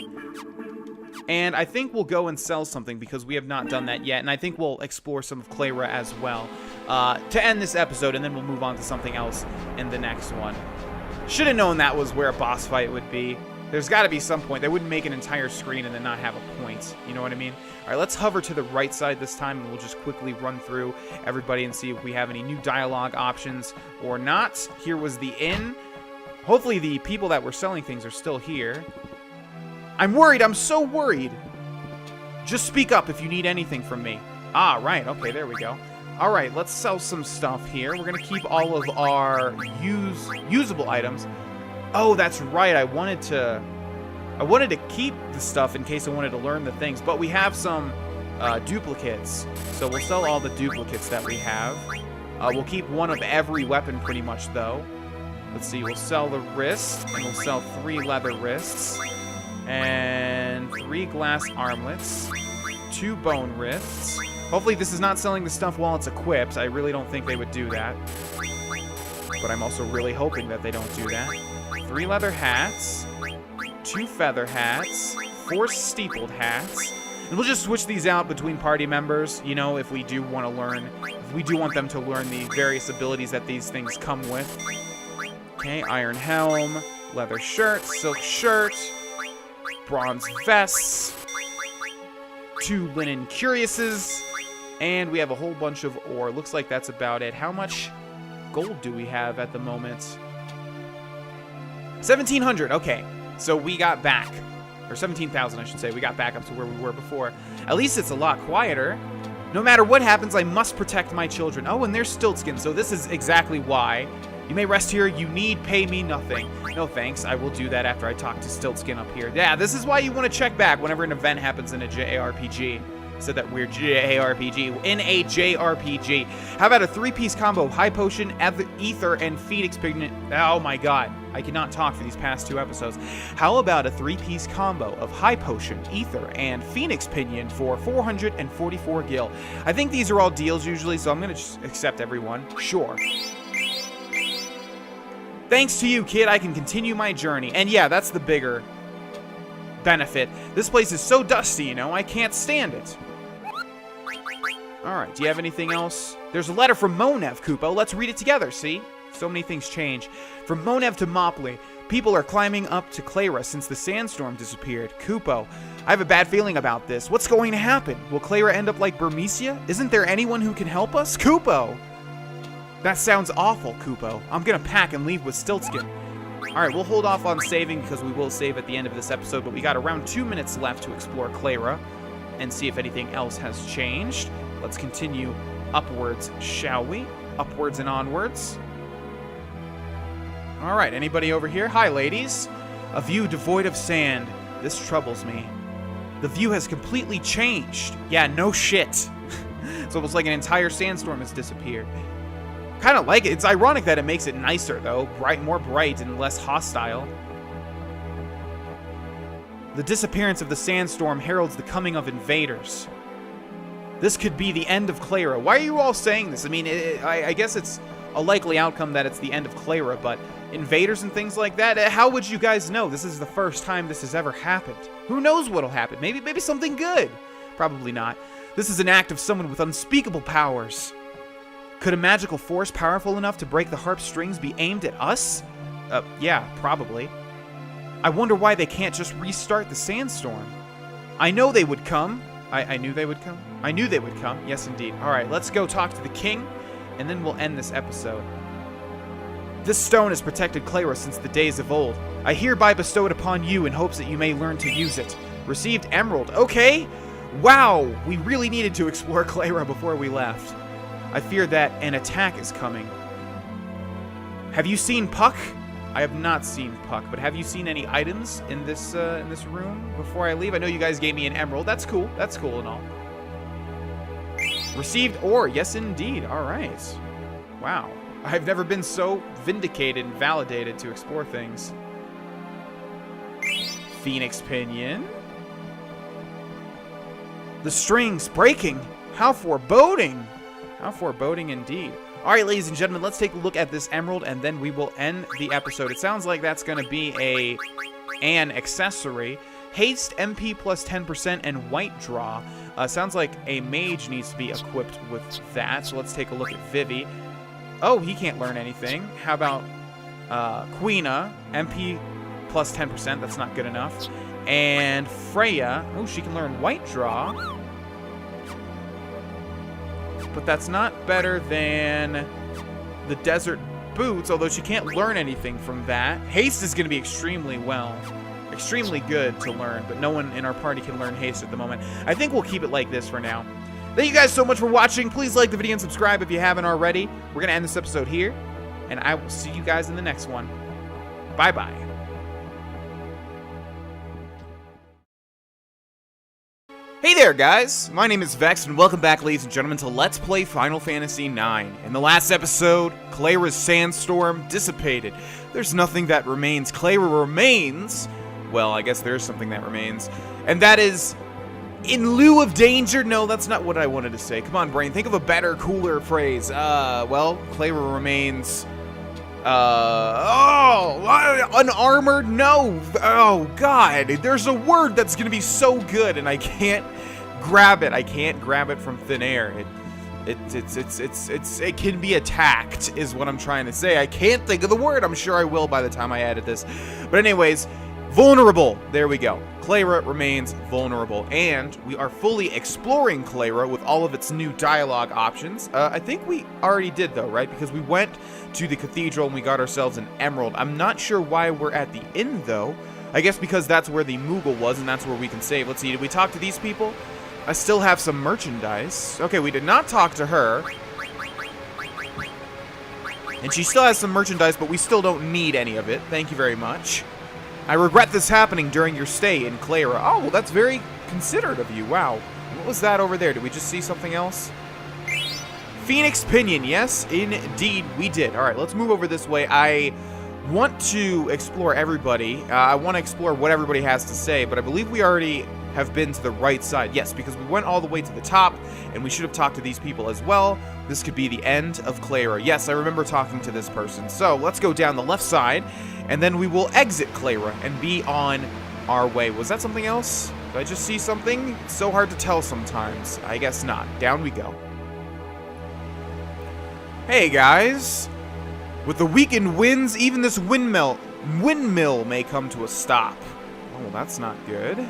And I think we'll go and sell something because we have not done that yet. And I think we'll explore some of Clara as well to end this episode. And then we'll move on to something else in the next one. Should have known that was where a boss fight would be. There's got to be some point. They wouldn't make an entire screen and then not have a point. You know what I mean? All right, let's hover to the right side this time, and we'll just quickly run through everybody and see if we have any new dialogue options or not. Here was the inn. Hopefully the people that were selling things are still here. I'm worried. I'm so worried. Just speak up if you need anything from me. Ah, right. Okay, there we go. All right, let's sell some stuff here. We're going to keep all of our usable items. Oh, that's right. I wanted to keep the stuff in case I wanted to learn the things, but we have some duplicates. So we'll sell all the duplicates that we have. We'll keep one of every weapon pretty much, though. Let's see. We'll sell the wrist, and we'll sell 3 leather wrists, and 3 glass armlets, 2 bone wrists. Hopefully this is not selling the stuff while it's equipped. I really don't think they would do that. But I'm also really hoping that they don't do that. 3 leather hats, 2 feather hats, 4 steepled hats. And we'll just switch these out between party members, you know, if we do want to learn, if we do want them to learn the various abilities that these things come with. Okay, iron helm, leather shirt, silk shirt, bronze vests, 2 linen cuirasses, and we have a whole bunch of ore. Looks like that's about it. How much gold do we have at the moment? 1,700. Okay, so we got back. Or 17,000, I should say. We got back up to where we were before. At least it's a lot quieter. No matter what happens, I must protect my children. Oh, and there's Stiltskin, so this is exactly why. You may rest here. You need pay me nothing. No thanks. I will do that after I talk to Stiltskin up here. Yeah, this is why you want to check back whenever an event happens in a JRPG. Said that weird JRPG. In a JRPG. How about a 3-piece combo of High Potion, Ether, and Phoenix Pigment? Oh my god. I cannot talk for these past 2 episodes. How about a 3-piece combo of High Potion, Ether, and Phoenix Pinion for 444 gil? I think these are all deals usually, so I'm going to just accept everyone. Sure. Thanks to you, kid, I can continue my journey. And yeah, that's the bigger benefit. This place is so dusty, you know, I can't stand it. Alright, do you have anything else? There's a letter from Monev, Kupo. Let's read it together, see? So many things change. From Monev to Mopley, people are climbing up to Clara since the sandstorm disappeared. Kupo, I have a bad feeling about this. What's going to happen? Will Clara end up like Burmecia? Isn't there anyone who can help us? Kupo! That sounds awful, Kupo. I'm gonna pack and leave with Stiltskin. Alright, we'll hold off on saving because we will save at the end of this episode, but we got around 2 minutes left to explore Clara and see if anything else has changed. Let's continue upwards, shall we? Upwards and onwards. Alright, anybody over here? Hi, ladies. A view devoid of sand. This troubles me. The view has completely changed. Yeah, no shit. It's almost like an entire sandstorm has disappeared. Kind of like it. It's ironic that it makes it nicer, though. More bright and less hostile. The disappearance of the sandstorm heralds the coming of invaders. This could be the end of Clara. Why are you all saying this? I mean, I guess it's a likely outcome that it's the end of Clara, but invaders and things like that, how would you guys know? This is the first time this has ever happened. Who knows what'll happen? Maybe something good. Probably not. This is an act of someone with unspeakable powers. Could a magical force powerful enough to break the harp strings be aimed at us? Yeah, probably. I wonder why they can't just restart the sandstorm. I know they would come. I knew they would come. I knew they would come. Yes, indeed. All right, let's go talk to the king, and then we'll end this episode. This stone has protected Clara since the days of old. I hereby bestow it upon you in hopes that you may learn to use it. Received emerald. Okay. Wow, we really needed to explore Clara before we left. I fear that an attack is coming. Have you seen Puck? I have not seen Puck, but have you seen any items in this room before I leave? I know you guys gave me an emerald. That's cool. That's cool and all. Received ore. Yes, indeed. All right. Wow. I've never been so vindicated and validated to explore things. Phoenix Pinion. The strings breaking. How foreboding. How foreboding indeed. All right, ladies and gentlemen, let's take a look at this emerald, and then we will end the episode. It sounds like that's going to be an accessory. Haste, MP plus 10%, and white draw. Sounds like a mage needs to be equipped with that, so let's take a look at Vivi. Oh, he can't learn anything. How about Quina, MP plus 10%, that's not good enough. And Freya, oh, she can learn white draw. But that's not better than the desert boots, although she can't learn anything from that. Haste is going to be extremely good to learn, but no one in our party can learn haste at the moment. I think we'll keep it like this for now. Thank you guys so much for watching. Please like the video and subscribe if you haven't already. We're going to end this episode here, and I will see you guys in the next one. Bye-bye. Hey there, guys! My name is Vex, and welcome back, ladies and gentlemen, to Let's Play Final Fantasy IX. In the last episode, Clara's sandstorm dissipated. There's nothing that remains. Clara remains. Well, I guess there's something that remains. And that is, in lieu of danger. No, that's not what I wanted to say. Come on, brain, think of a better, cooler phrase. Well, Clara remains... unarmored? No. Oh, God. There's a word that's gonna be so good, and I can't grab it. I can't grab it from thin air. It can be attacked, is what I'm trying to say. I can't think of the word. I'm sure I will by the time I edit this. But anyways, vulnerable. There we go. Clara remains vulnerable, and we are fully exploring Clara with all of its new dialogue options. I think we already did, though, right? Because we went to the cathedral and we got ourselves an emerald. I'm not sure why we're at the inn, though. I guess because that's where the Moogle was, and that's where we can save. Let's see, did we talk to these people? I still have some merchandise. Okay, we did not talk to her. And she still has some merchandise, but we still don't need any of it. Thank you very much. I regret this happening during your stay in Clara. Oh, well, that's very considerate of you. Wow. What was that over there? Did we just see something else? Phoenix Pinion. Yes, indeed, we did. All right, let's move over this way. I want to explore everybody. I want to explore what everybody has to say, but I believe we already have been to the right side. Yes, because we went all the way to the top, and we should have talked to these people as well. This could be the end of Clara. Yes, I remember talking to this person. So let's go down the left side, and then we will exit Clara and be on our way. Was that something else? Did I just see something? It's so hard to tell sometimes. I guess not. Down we go. Hey, guys. With the weakened winds, even this windmill may come to a stop. Oh, that's not good.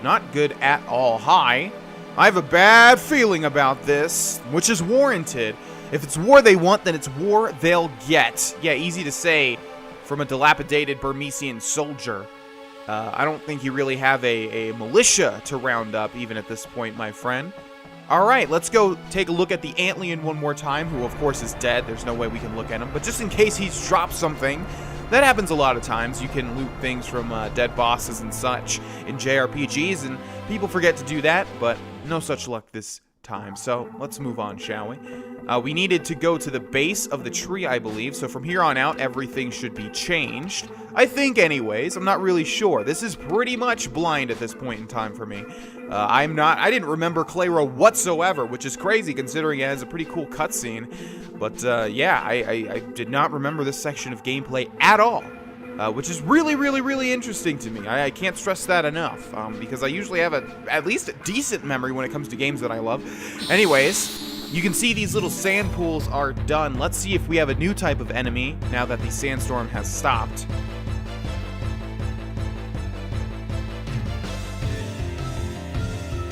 Not good at all. Hi. I have a bad feeling about this, which is warranted. If it's war they want, then it's war they'll get. Yeah, easy to say from a dilapidated Burmesian soldier. I don't think you really have a militia to round up even at this point, my friend. Alright, let's go take a look at the Antlion one more time, who of course is dead. There's no way we can look at him. But just in case he's dropped something, that happens a lot of times. You can loot things from dead bosses and such in JRPGs, and people forget to do that, but no such luck this time. So let's move on, shall we? We needed to go to the base of the tree, I believe, so from here on out, everything should be changed. I think anyways, I'm not really sure. This is pretty much blind at this point in time for me. I didn't remember Clara whatsoever, which is crazy considering it has a pretty cool cutscene. But yeah, I did not remember this section of gameplay at all. Which is really, really, really interesting to me. I can't stress that enough, because I usually have at least a decent memory when it comes to games that I love. Anyways, you can see these little sand pools are done. Let's see if we have a new type of enemy now that the sandstorm has stopped.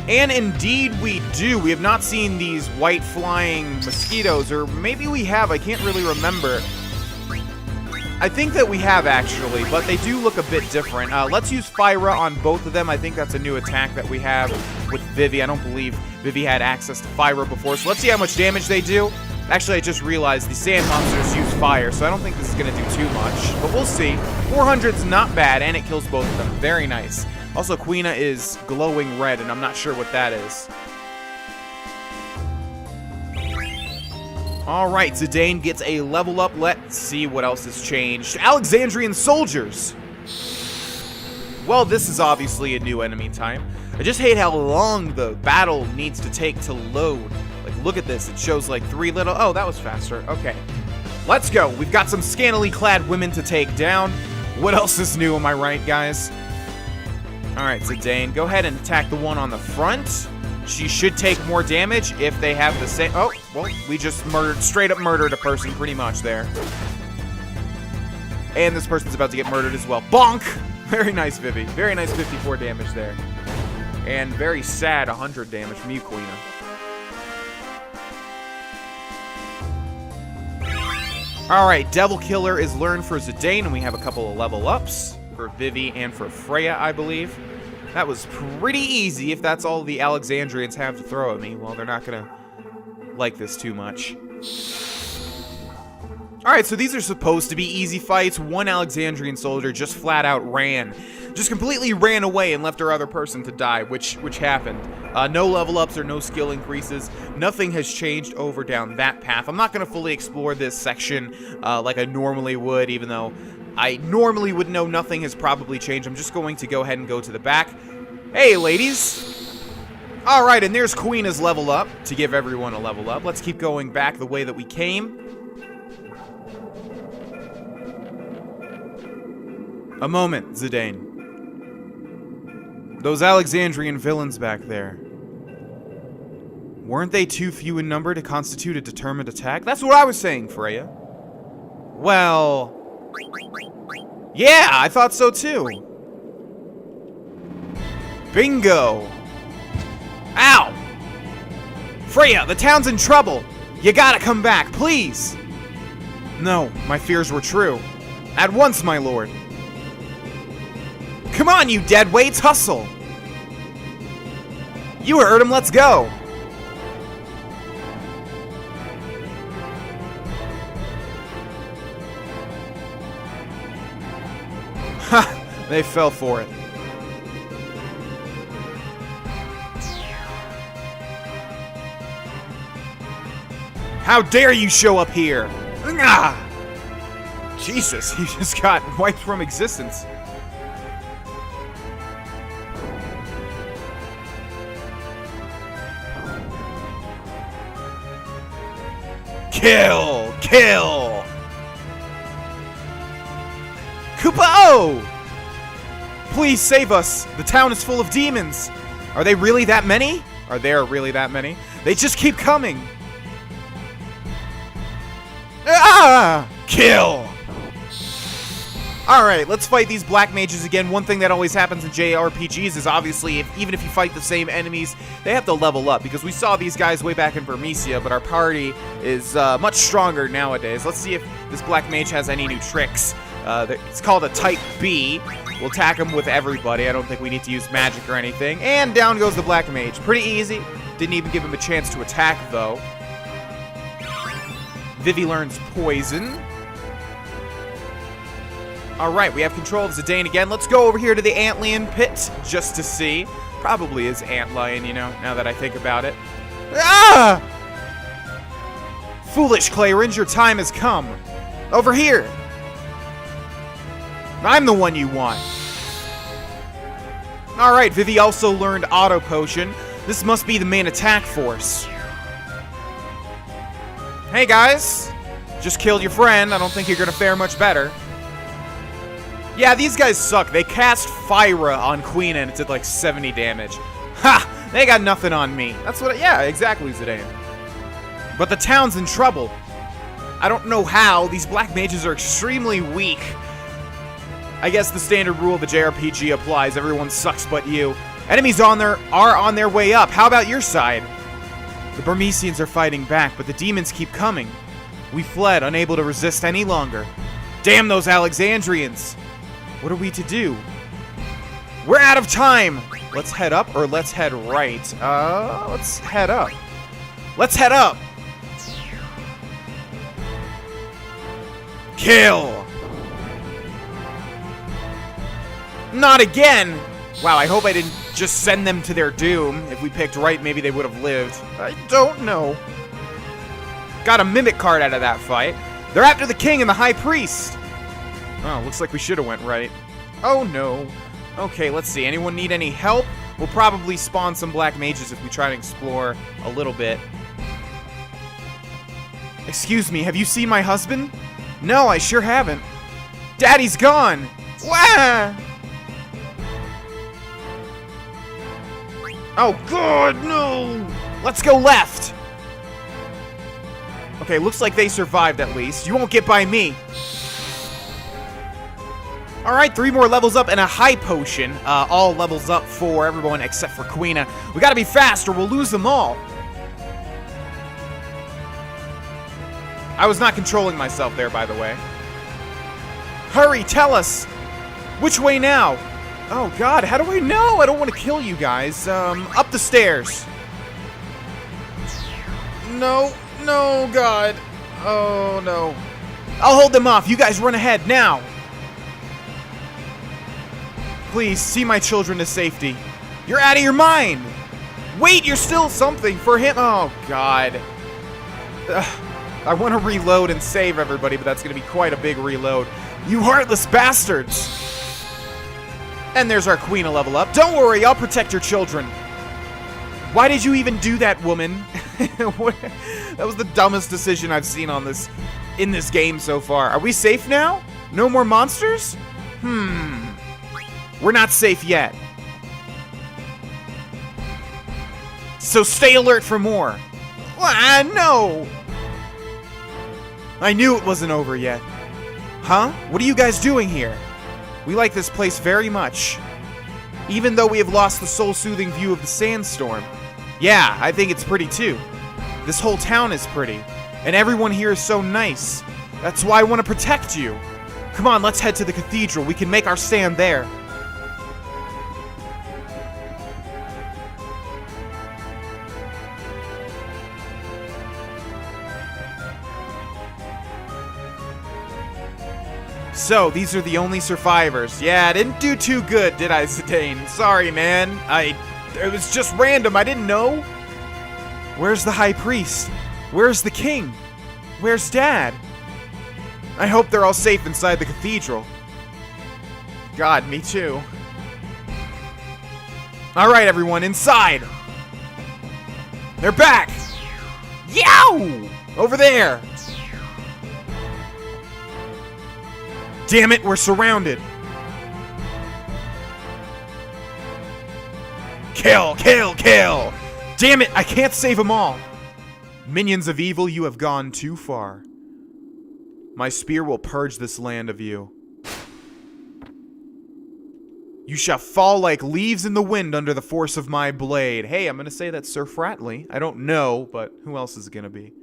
And indeed we do. We have not seen these white flying mosquitoes, or maybe we have, I can't really remember. I think that we have, actually, but they do look a bit different. Let's use Fyra on both of them. I think that's a new attack that we have with Vivi. I don't believe Vivi had access to Fyra before, so let's see how much damage they do. Actually, I just realized the sand monsters use fire, so I don't think this is going to do too much, but we'll see. 400's not bad, and it kills both of them. Very nice. Also, Quina is glowing red, and I'm not sure what that is. Alright, Zidane gets a level up. Let's see what else has changed. Alexandrian soldiers! Well, this is obviously a new enemy type. I just hate how long the battle needs to take to load. Like, look at this. It shows like 3 little... Oh, that was faster. Okay. Let's go. We've got some scantily clad women to take down. What else is new, am I right, guys? Alright, Zidane, go ahead and attack the one on the front. She should take more damage if they have the same... Oh, well, we just straight up murdered a person pretty much there. And this person's about to get murdered as well. Bonk! Very nice, Vivi. Very nice 54 damage there. And very sad 100 damage from you, Quina. Alright, Devil Killer is learned for Zidane, and we have a couple of level ups for Vivi and for Freya, I believe. That was pretty easy if that's all the Alexandrians have to throw at me. Well, they're not gonna like this too much. Alright, so these are supposed to be easy fights. One Alexandrian soldier just flat out ran. Just completely ran away and left her other person to die, which happened. No level ups or no skill increases. Nothing has changed over down that path. I'm not gonna fully explore this section like I normally would, even though I normally would know nothing has probably changed. I'm just going to go ahead and go to the back. Hey, ladies. Alright, and there's Quina's level up, to give everyone a level up. Let's keep going back the way that we came. A moment, Zidane. Those Alexandrian villains back there. Weren't they too few in number to constitute a determined attack? That's what I was saying, Freya. Well... yeah, I thought so too. Bingo. Ow! Freya, the town's in trouble. You gotta come back, please. No, my fears were true. At once, my lord. Come on, you deadweights, hustle. You heard him, let's go. Ha! They fell for it. How dare you show up here? Ah! Jesus, he just got wiped from existence. Kill! Kill! Koopa-O! Please save us! The town is full of demons! Are they really that many? Are there really that many? They just keep coming! Ah! Kill! Alright, let's fight these black mages again. One thing that always happens in JRPGs is obviously, even if you fight the same enemies, they have to level up. Because we saw these guys way back in Vermisia, but our party is much stronger nowadays. Let's see if this black mage has any new tricks. It's called a Type B. We'll attack him with everybody. I don't think we need to use magic or anything. And down goes the black mage. Pretty easy. Didn't even give him a chance to attack, though. Vivi learns Poison. Alright, we have control of Zidane again. Let's go over here to the Antlion pit, just to see. Probably is Antlion, you know, now that I think about it. Ah! Foolish Clarence, your time has come. Over here. I'm the one you want. Alright, Vivi also learned Auto Potion. This must be the main attack force. Hey guys, just killed your friend. I don't think you're gonna fare much better. Yeah, these guys suck. They cast Fyra on Quina and it did like 70 damage. Ha! They got nothing on me. That's what, yeah, exactly, Zidane. But the town's in trouble. I don't know how. These black mages are extremely weak. I guess the standard rule of the JRPG applies. Everyone sucks but you. Enemies are on their way up. How about your side? The Burmesians are fighting back, but the demons keep coming. We fled, unable to resist any longer. Damn those Alexandrians! What are we to do? We're out of time! Let's head up or let's head right? Let's head up. Let's head up! Kill! Not again! Wow, I hope I didn't just send them to their doom. If we picked right, maybe they would have lived. I don't know. Got a mimic card out of that fight. They're after the king and the high priest! Oh, looks like we should have went right. Oh no. Okay, let's see. Anyone need any help? We'll probably spawn some black mages if we try to explore a little bit. Excuse me, have you seen my husband? No, I sure haven't. Daddy's gone! Wah! Oh god, no! Let's go left! Okay, looks like they survived at least. You won't get by me. Alright, 3 more levels up and a high potion. All levels up for everyone except for Quina. We gotta be fast or we'll lose them all. I was not controlling myself there, by the way. Hurry, tell us! Which way now? Oh god, how do I know? I don't want to kill you guys. Up the stairs. No, no, god. Oh, no. I'll hold them off. You guys run ahead, now. Please, see my children to safety. You're out of your mind! Wait, you're still something for him. Oh, God. I want to reload and save everybody, but that's going to be quite a big reload. You heartless bastards! And there's our queen to level up. Don't worry, I'll protect your children. Why did you even do that, woman? That was the dumbest decision I've seen in this game so far. Are we safe now? No more monsters? We're not safe yet. So stay alert for more. Ah, no! I knew it wasn't over yet. Huh? What are you guys doing here? We like this place very much. Even though we have lost the soul-soothing view of the sandstorm. Yeah, I think it's pretty too. This whole town is pretty. And everyone here is so nice. That's why I want to protect you. Come on, let's head to the cathedral. We can make our stand there. So, these are the only survivors. Yeah, I didn't do too good, did I, Zidane? Sorry, man. It was just random. I didn't know. Where's the high priest? Where's the king? Where's Dad? I hope they're all safe inside the cathedral. God, me too. Alright, everyone, inside! They're back! Yow! Over there! Damn it, we're surrounded! Kill, kill, kill! Damn it, I can't save them all! Minions of evil, you have gone too far. My spear will purge this land of you. You shall fall like leaves in the wind under the force of my blade. Hey, I'm gonna say that's Sir Fratley. I don't know, but who else is it gonna be?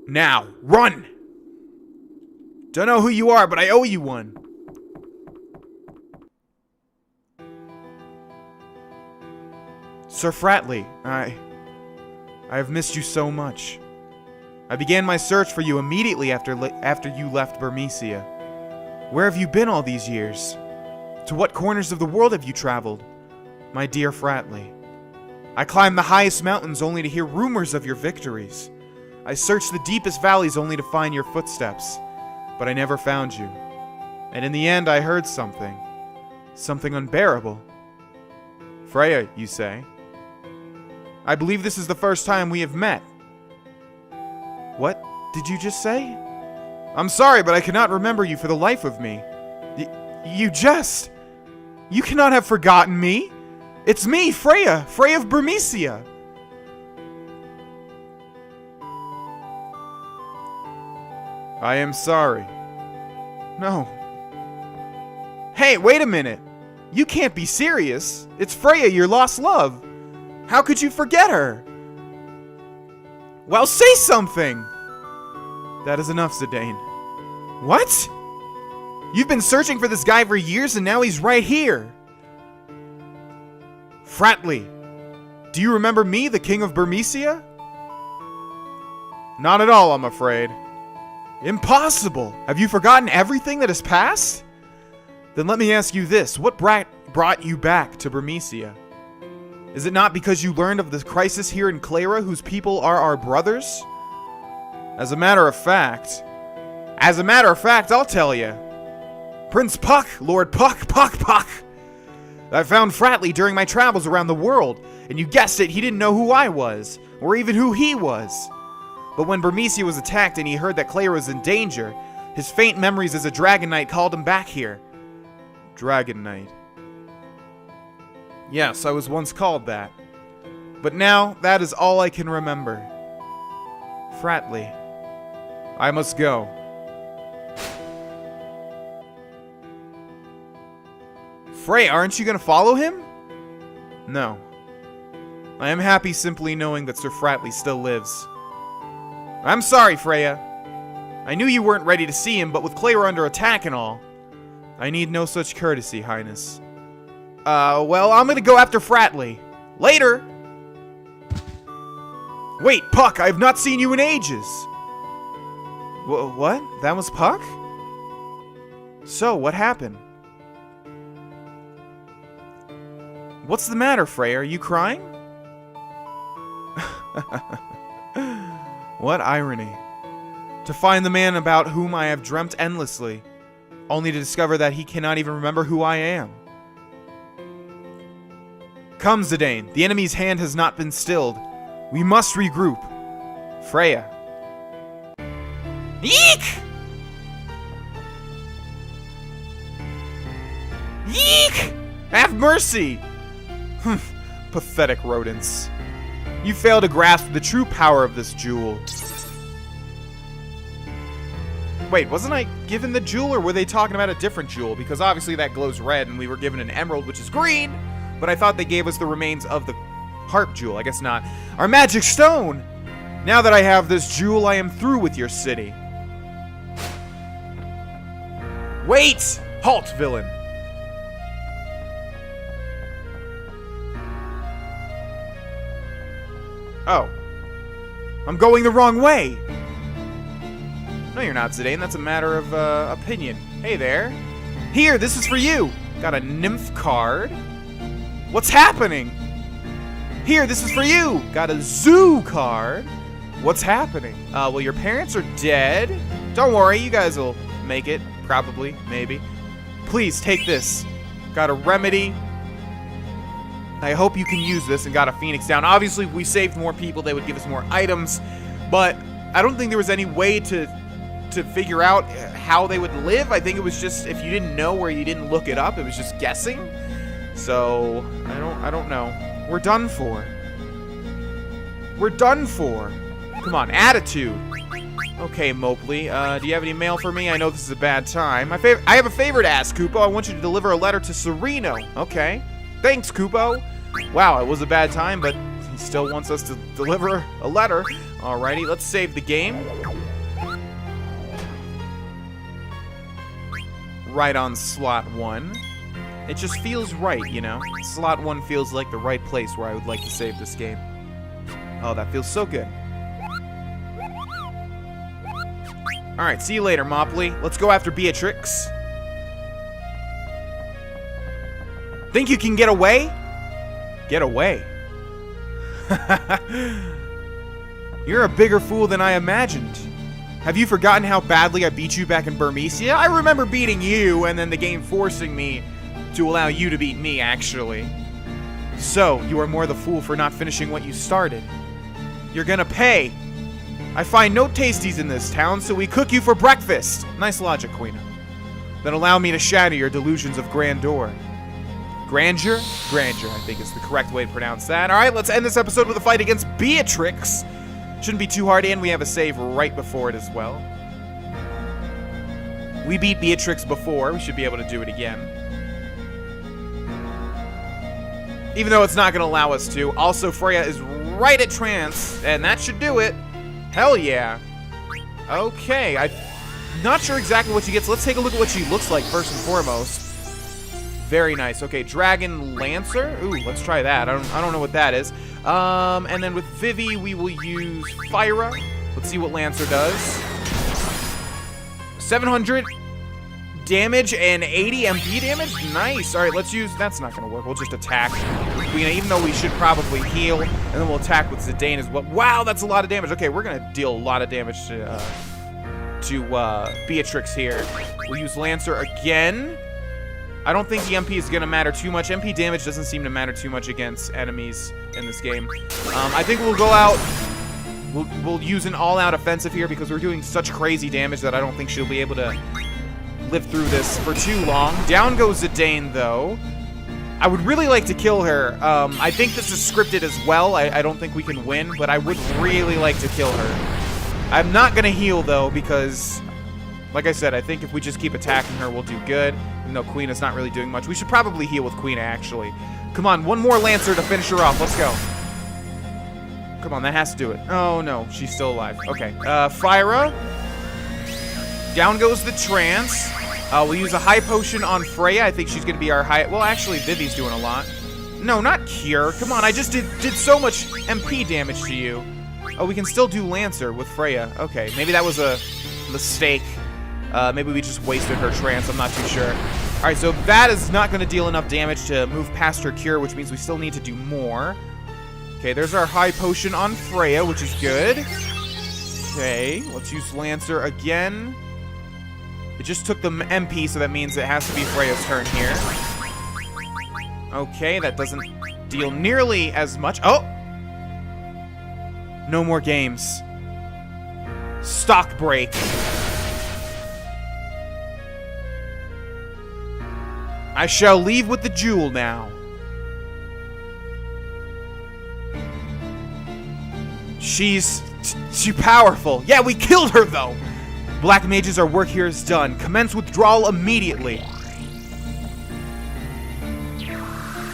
Now, run! Don't know who you are, but I owe you one. Sir Fratley, I have missed you so much. I began my search for you immediately after you left Burmecia. Where have you been all these years? To what corners of the world have you traveled? My dear Fratley, I climbed the highest mountains only to hear rumors of your victories. I searched the deepest valleys only to find your footsteps, but I never found you. And in the end, I heard something. Something unbearable. Freya, you say? I believe this is the first time we have met. What did you just say? I'm sorry, but I cannot remember you for the life of me. You jest. You cannot have forgotten me. It's me, Freya. Freya of Burmecia. I am sorry. No. Hey, wait a minute. You can't be serious. It's Freya, your lost love. How could you forget her? Well, say something! That is enough, Zidane. What? You've been searching for this guy for years and now he's right here. Fratly, do you remember me, the King of Burmecia? Not at all, I'm afraid. Impossible! Have you forgotten everything that has passed? Then let me ask you this. What brought you back to Burmecia? Is it not because you learned of the crisis here in Clara, whose people are our brothers? As a matter of fact, I'll tell you. Prince Puck, Lord Puck. I found Fratly during my travels around the world, and you guessed it, he didn't know who I was, or even who he was. But when Burmecia was attacked and he heard that Clara was in danger, his faint memories as a Dragon Knight called him back here. Dragon Knight. Yes, I was once called that. But now, that is all I can remember. Fratly. I must go. Freya, aren't you gonna follow him? No. I am happy simply knowing that Sir Fratly still lives. I'm sorry, Freya. I knew you weren't ready to see him, but with Clara under attack and all, I need no such courtesy, Highness. Well, I'm gonna go after Fratly. Later! Wait, Puck, I have not seen you in ages! What? That was Puck? So, what happened? What's the matter, Freya? Are you crying? What irony. To find the man about whom I have dreamt endlessly, only to discover that he cannot even remember who I am. Come, Zidane. The enemy's hand has not been stilled. We must regroup. Freya. Yeek! Yeek! Have mercy! Pathetic rodents. You fail to grasp the true power of this jewel. Wait, wasn't I given the jewel, or were they talking about a different jewel? Because obviously that glows red, and we were given an emerald, which is green. But I thought they gave us the remains of the harp jewel. I guess not. Our magic stone! Now that I have this jewel, I am through with your city. Wait! Halt, villain! Oh. I'm going the wrong way! No, you're not, Zidane. That's a matter of, opinion. Hey there. Here, this is for you! Got a nymph card. What's happening? Here, this is for you! Got a zoo card. What's happening? Well, your parents are dead. Don't worry, you guys will make it. Probably. Maybe. Please, take this. Got a remedy. I hope you can use this, and got a phoenix down. Obviously, if we saved more people, they would give us more items. But I don't think there was any way to figure out how they would live. I think it was just, if you didn't know or you didn't look it up, it was just guessing. So, I don't know. We're done for. We're done for. Come on, attitude. Okay, Mopley, do you have any mail for me? I know this is a bad time. I have a favor to ask, Kupo. I want you to deliver a letter to Sereno. Okay. Thanks, Kupo. Wow, it was a bad time, but he still wants us to deliver a letter. Alrighty, let's save the game. Right on slot 1. It just feels right, you know? Slot 1 feels like the right place where I would like to save this game. Oh, that feels so good. Alright, see you later, Mopley. Let's go after Beatrix. Think you can get away? Get away? You're a bigger fool than I imagined. Have you forgotten how badly I beat you back in Burmecia? I remember beating you and then the game forcing me to allow you to beat me, actually. So, you are more the fool for not finishing what you started. You're gonna pay. I find no tasties in this town, so we cook you for breakfast. Nice logic, Queena. Then allow me to shatter your delusions of grandeur. Grandeur? Grandeur, I think is the correct way to pronounce that. Alright, let's end this episode with a fight against Beatrix. Shouldn't be too hard, and we have a save right before it as well. We beat Beatrix before. We should be able to do it again. Even though it's not going to allow us to. Also, Freya is right at trance, and that should do it. Hell yeah. Okay, I'm not sure exactly what she gets. Let's take a look at what she looks like first and foremost. Very nice. Okay, Dragon Lancer. Ooh, let's try that. I don't know what that is. And then with Vivi, we will use Fyra. Let's see what Lancer does. 700 damage and 80 MP damage. Nice. All right, let's use. That's not going to work. We'll just attack with Queen, even though we should probably heal, and then we'll attack with Zidane as well. Wow, that's a lot of damage. Okay, we're going to deal a lot of damage to Beatrix here. We'll use Lancer again. I don't think the MP is going to matter too much. MP damage doesn't seem to matter too much against enemies in this game. I think we'll go out. We'll use an all-out offensive here because we're doing such crazy damage that I don't think she'll be able to live through this for too long. Down goes Zidane, though. I would really like to kill her. I think this is scripted as well. I don't think we can win, but I would really like to kill her. I'm not going to heal, though, because, like I said, I think if we just keep attacking her, we'll do good. Even though Queen is not really doing much. We should probably heal with Queen, actually. Come on, one more Lancer to finish her off. Let's go. Come on, that has to do it. Oh, no, she's still alive. Okay, Fyra. Down goes the trance. We'll use a high potion on Freya. I think she's going to be our high... Well, actually, Vivi's doing a lot. No, not Cure. Come on, I just did so much MP damage to you. Oh, we can still do Lancer with Freya. Okay, maybe that was a mistake. Maybe we just wasted her trance. I'm not too sure. All right, so that is not going to deal enough damage to move past her Cure, which means we still need to do more. Okay, there's our high potion on Freya, which is good. Okay, let's use Lancer again. It just took the MP, so that means it has to be Freya's turn here. Okay, that doesn't deal nearly as much. Oh! No more games. Stock break. I shall leave with the jewel now. She's too powerful. Yeah, we killed her, though. Black mages, our work here is done. Commence withdrawal immediately.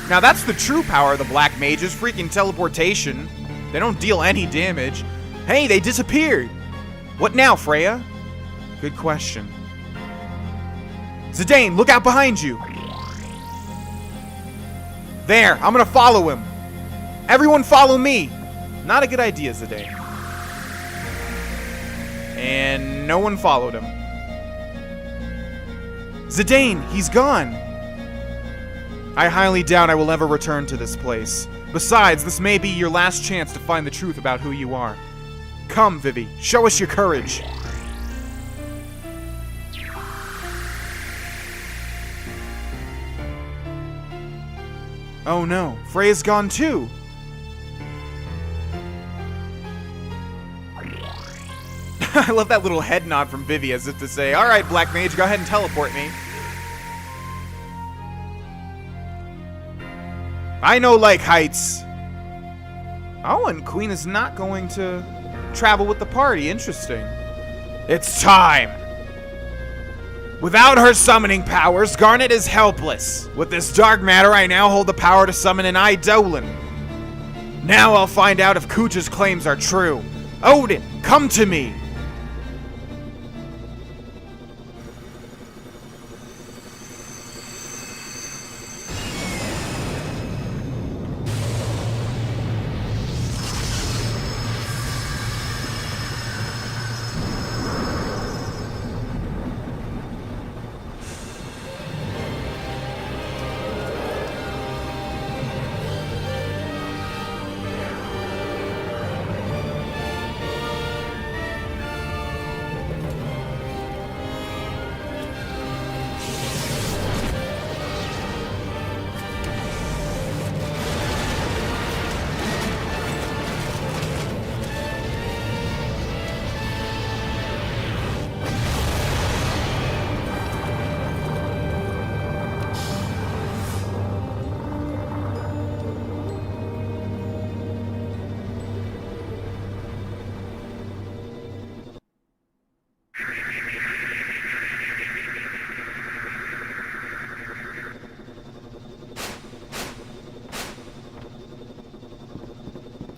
Now, that's the true power of the black mages. Freaking teleportation. They don't deal any damage. Hey, they disappeared. What now, Freya? Good question. Zidane, look out behind you. There, I'm gonna follow him. Everyone follow me. Not a good idea, Zidane. And no one followed him. Zidane, he's gone. I highly doubt I will ever return to this place. Besides, this may be your last chance to find the truth about who you are. Come, Vivi, show us your courage. Oh no, Freya's gone too. I love that little head nod from Vivi as if to say, all right, Black Mage, go ahead and teleport me. I know like heights. Oh, and Queen is not going to travel with the party. Interesting. It's time. Without her summoning powers, Garnet is helpless. With this dark matter, I now hold the power to summon an Eidolon. Now I'll find out if Kuja's claims are true. Odin, come to me.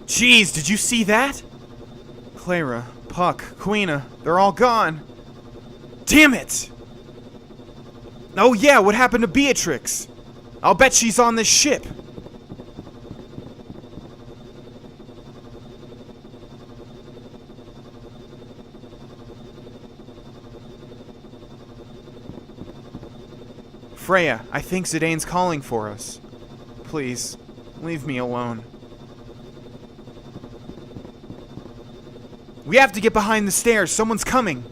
Jeez, did you see that? Clara, Puck, Quina, they're all gone. Damn it! Oh yeah, what happened to Beatrix? I'll bet she's on this ship. Freya, I think Zidane's calling for us. Please, leave me alone. We have to get behind the stairs. Someone's coming.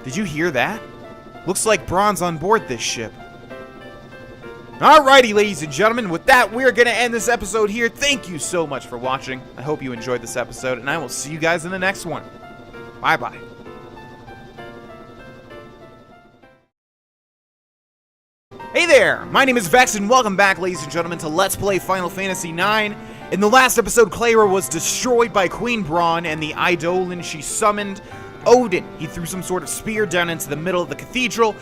Did you hear that? Looks like Braun's on board this ship. Alrighty, ladies and gentlemen, with that, we're going to end this episode here. Thank you so much for watching. I hope you enjoyed this episode, and I will see you guys in the next one. Bye-bye. Hey there! My name is Vex, and welcome back, ladies and gentlemen, to Let's Play Final Fantasy IX. In the last episode, Clara was destroyed by Queen Braun and the Eidolon she summoned. Odin. He threw some sort of spear down into the middle of the cathedral,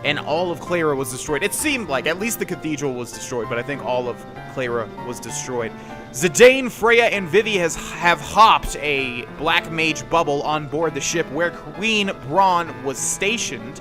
and all of Clara was destroyed. It seemed like at least the cathedral was destroyed, but I think all of Clara was destroyed. Zidane, Freya, and Vivi have hopped a black mage bubble on board the ship where Queen Braun was stationed,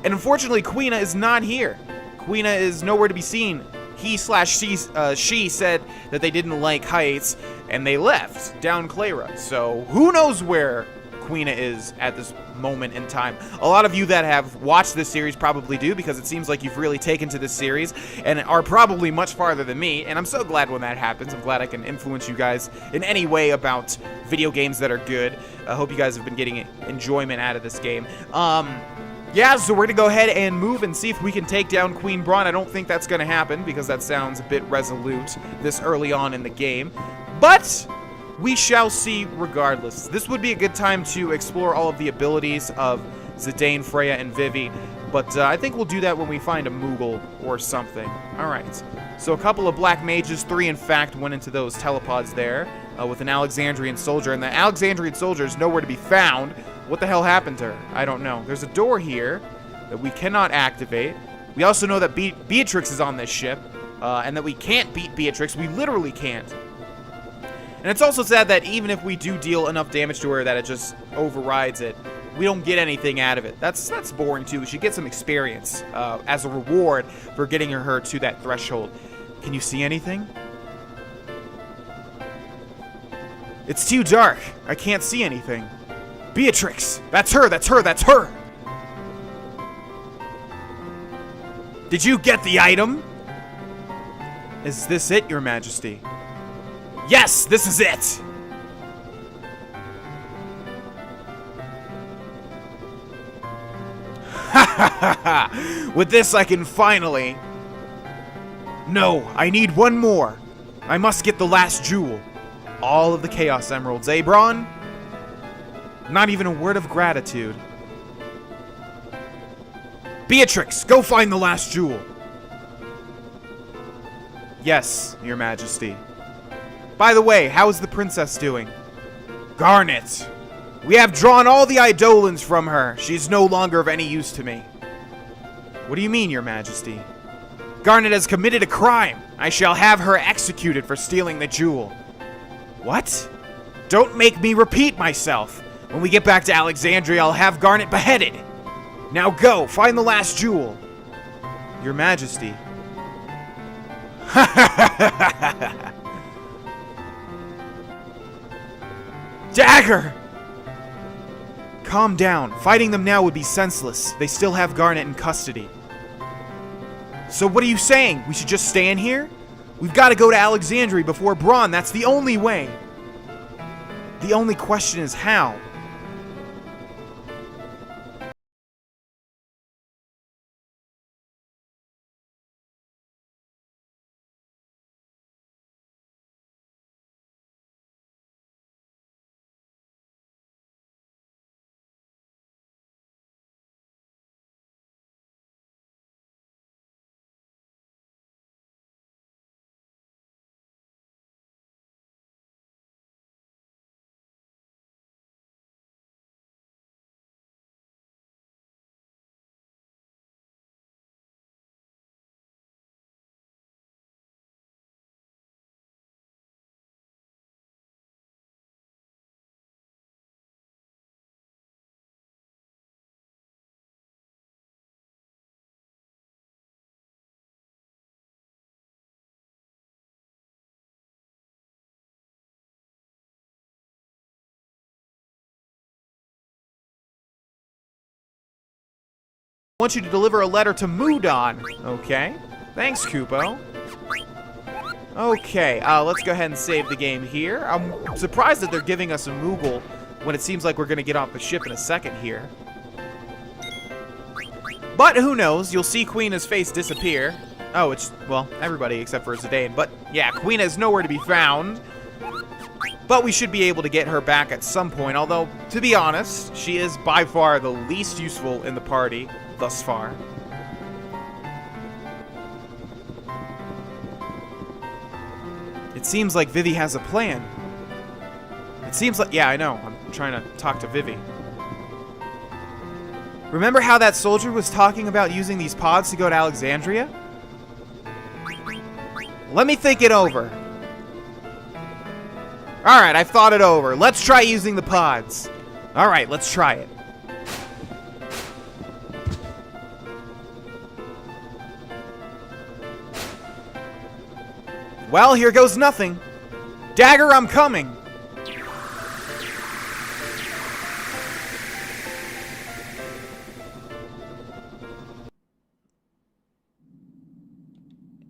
and unfortunately, Quina is not here. Quina is nowhere to be seen. She said that they didn't like heights, and they left down Clara. So who knows where Quina is at this moment in time. A lot of you that have watched this series probably do, because it seems like you've really taken to this series and are probably much farther than me, and I'm so glad when that happens. I'm glad I can influence you guys in any way about video games that are good. I hope you guys have been getting enjoyment out of this game. Yeah, so we're gonna go ahead and move and see if we can take down Queen Braun. I don't think that's gonna happen, because that sounds a bit resolute this early on in the game, but we shall see regardless. This would be a good time to explore all of the abilities of Zidane, Freya, and Vivi, but I think we'll do that when we find a Moogle or something. Alright, so a couple of black mages, 3 in fact, went into those telepods there with an Alexandrian soldier, and the Alexandrian soldier is nowhere to be found. What the hell happened to her? I don't know. There's a door here that we cannot activate. We also know that Beatrix is on this ship, and that we can't beat Beatrix. We literally can't. And it's also sad that even if we do deal enough damage to her that it just overrides it, we don't get anything out of it. That's boring too. We should get some experience as a reward for getting her to that threshold. Can you see anything? It's too dark. I can't see anything. Beatrix! That's her! That's her! That's her! Did you get the item? Is this it, Your Majesty? Yes, this is it! Ha ha ha ha! With this I can finally... No, I need one more. I must get the last jewel. All of the Chaos Emeralds, eh, Braun? Not even a word of gratitude. Beatrix, go find the last jewel. Yes, Your Majesty. By the way, how is the princess doing? Garnet! We have drawn all the Eidolons from her. She's no longer of any use to me. What do you mean, Your Majesty? Garnet has committed a crime. I shall have her executed for stealing the jewel. What? Don't make me repeat myself. When we get back to Alexandria, I'll have Garnet beheaded. Now go, find the last jewel. Your Majesty. Dagger! Calm down. Fighting them now would be senseless. They still have Garnet in custody. So what are you saying? We should just stand here? We've got to go to Alexandria before Braun. That's the only way. The only question is how. I want you to deliver a letter to Mudon. Okay. Thanks, Kupo. Okay, let's go ahead and save the game here. I'm surprised that they're giving us a Moogle when it seems like we're going to get off the ship in a second here. But who knows? You'll see Queena's face disappear. Oh, it's, well, everybody except for Zidane. But yeah, Queena is nowhere to be found. But we should be able to get her back at some point. Although, to be honest, she is by far the least useful in the party thus far. It seems like Vivi has a plan. It seems like... Yeah, I know. I'm trying to talk to Vivi. Remember how that soldier was talking about using these pods to go to Alexandria? Let me think it over. Alright, I've thought it over. Let's try using the pods. Alright, let's try it. Well, here goes nothing. Dagger, I'm coming.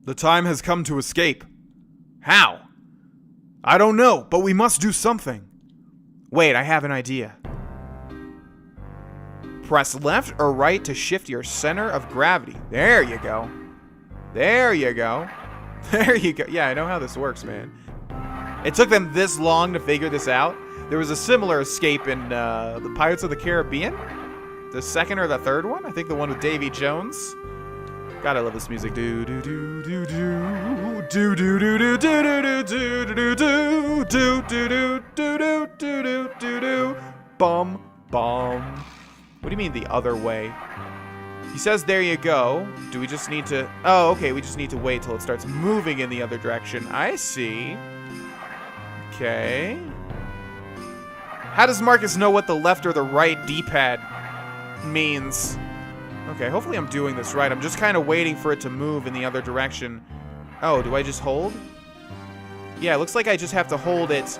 The time has come to escape. How? I don't know, but we must do something. Wait, I have an idea. Press left or right to shift your center of gravity. There you go. There you go. There you go. Yeah, I know how this works, man. It took them this long to figure this out. There was a similar escape in the Pirates of the Caribbean. The second or the third one. I think the one with Davy Jones. God, I love this music. Do do do do do do do do do do do do do do do do do do do do. Bum bum. What do you mean the other way? He says there you go. Do we just need to... Oh, okay, we just need to wait till it starts moving in the other direction. I see. Okay. How does Marcus know what the left or the right D-pad means? Okay, hopefully I'm doing this right. I'm just kind of waiting for it to move in the other direction. Oh, do I just hold? Yeah, it looks like I just have to hold it.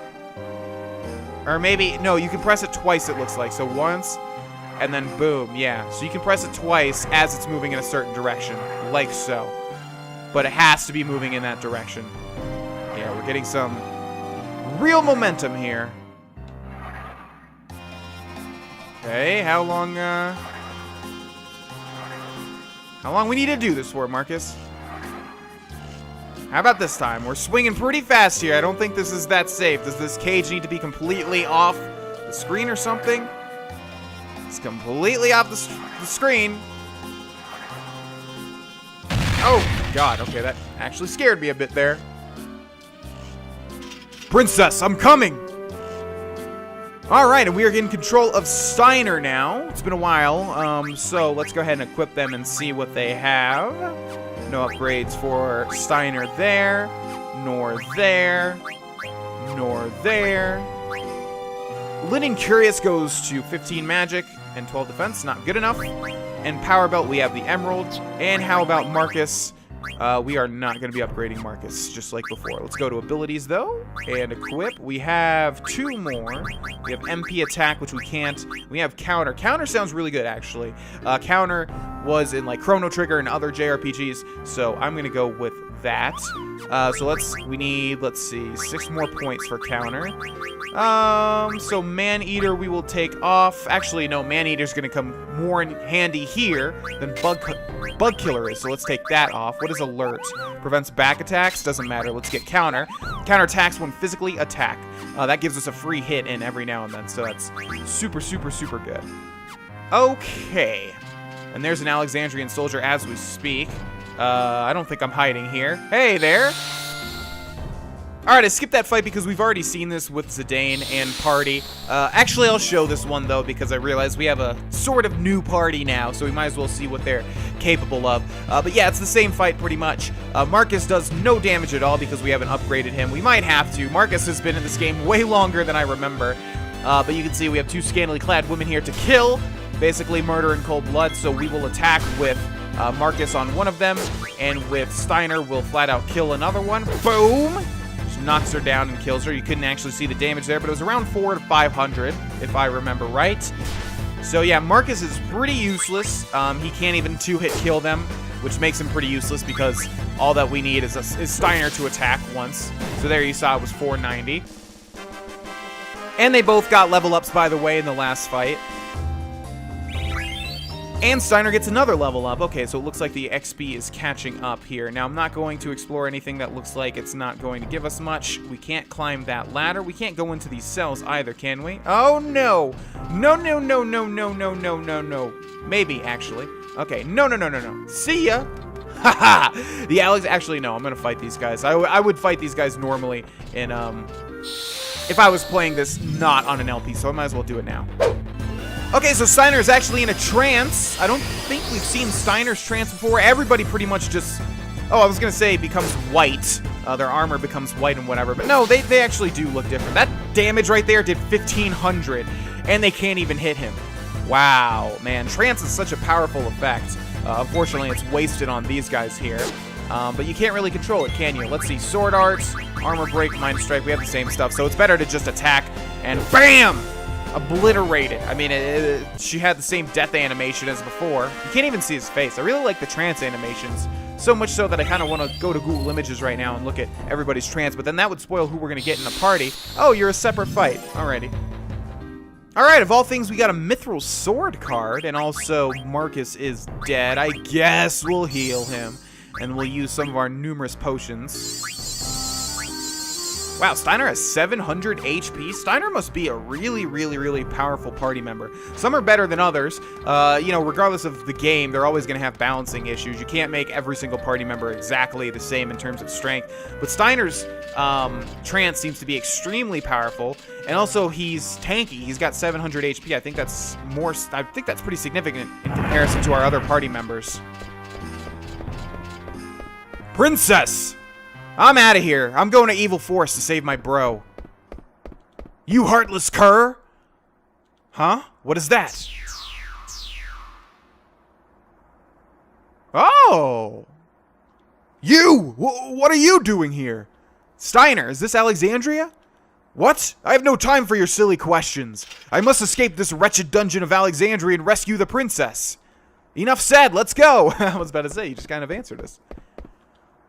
Or maybe... No, you can press it twice, it looks like. So once... And then boom, yeah. So you can press it twice as it's moving in a certain direction, like so. But it has to be moving in that direction. Yeah, we're getting some real momentum here. Okay, how long we need to do this for, Marcus? How about this time? We're swinging pretty fast here. I don't think this is that safe. Does this cage need to be completely off the screen or something? It's completely off the screen. Oh, God. Okay, that actually scared me a bit there. Princess, I'm coming. All right, and we are in control of Steiner now. It's been a while, so let's go ahead and equip them and see what they have. No upgrades for Steiner there, nor there, nor there. Linen Curious goes to 15 magic and 12 defense, not good enough. And Power Belt, we have the Emerald. And how about Marcus? We are not going to be upgrading Marcus, just like before. Let's go to abilities, though, and equip. We have 2 more. We have MP attack, which we can't. We have counter. Counter sounds really good, actually. Counter was in, like, Chrono Trigger and other JRPGs, so I'm going to go with that. So we need, let's see, 6 more points for counter. So Man-Eater we will take off. Actually, no, Man-Eater's going to come more in handy here than Bug Killer is, so let's take that off. What is Alert? Prevents back attacks? Doesn't matter. Let's get Counter. Counter attacks when physically attack. That gives us a free hit in every now and then, so that's super, super, super good. Okay. And there's an Alexandrian soldier as we speak. I don't think I'm hiding here. Hey there! Alright, I skipped that fight because we've already seen this with Zidane and party. Actually, I'll show this one, though, because I realize we have a sort of new party now, so we might as well see what they're capable of. But yeah, it's the same fight pretty much. Marcus does no damage at all because we haven't upgraded him. We might have to. Marcus has been in this game way longer than I remember. But you can see we have 2 scantily clad women here to kill. Basically murder in cold blood, so we will attack with Marcus on one of them, and with Steiner we'll flat out kill another one. Boom! Just knocks her down and kills her. You couldn't actually see the damage there, but it was around 400 to 500, if I remember right. So yeah, Marcus is pretty useless. He can't even 2-hit kill them, which makes him pretty useless because all that we need is Steiner to attack once. So there you saw it was 490. And they both got level ups, by the way, in the last fight. And Steiner gets another level up. Okay, so it looks like the XP is catching up here. Now, I'm not going to explore anything that looks like it's not going to give us much. We can't climb that ladder. We can't go into these cells either, can we? Oh, no. No, no, no, no, no, no, no, no, no. Maybe, actually. Okay, no, no, no, no, no. See ya. Haha. The Alex... Actually, no, I'm going to fight these guys. I would fight these guys normally in, if I was playing this not on an LP, so I might as well do it now. Okay, so Steiner is actually in a trance. I don't think we've seen Steiner's trance before. Everybody pretty much just... Oh, I was going to say becomes white. Their armor becomes white and whatever. But no, they actually do look different. That damage right there did 1,500. And they can't even hit him. Wow, man. Trance is such a powerful effect. Unfortunately, it's wasted on these guys here. But you can't really control it, can you? Let's see. Sword Arts, Armor Break, Mind Strike. We have the same stuff. So it's better to just attack and BAM! Obliterated. I mean, she had the same death animation as before. You can't even see his face. I really like the trance animations. So much so that I kind of want to go to Google Images right now and look at everybody's trance. But then that would spoil who we're going to get in the party. Oh, you're a separate fight. Alrighty. Alright, of all things, we got a Mithril Sword card. And also, Marcus is dead. I guess we'll heal him. And we'll use some of our numerous potions. Wow, Steiner has 700 HP. Steiner must be a really, really, really powerful party member. Some are better than others. You know, regardless of the game, they're always going to have balancing issues. You can't make every single party member exactly the same in terms of strength. But Steiner's trance seems to be extremely powerful. And also, he's tanky. He's got 700 HP. I think that's pretty significant in comparison to our other party members. Princess! I'm out of here. I'm going to Evil Force to save my bro. You heartless cur? Huh? What is that? Oh! You! What are you doing here? Steiner, is this Alexandria? What? I have no time for your silly questions. I must escape this wretched dungeon of Alexandria and rescue the princess. Enough said, let's go! I was about to say, you just kind of answered us.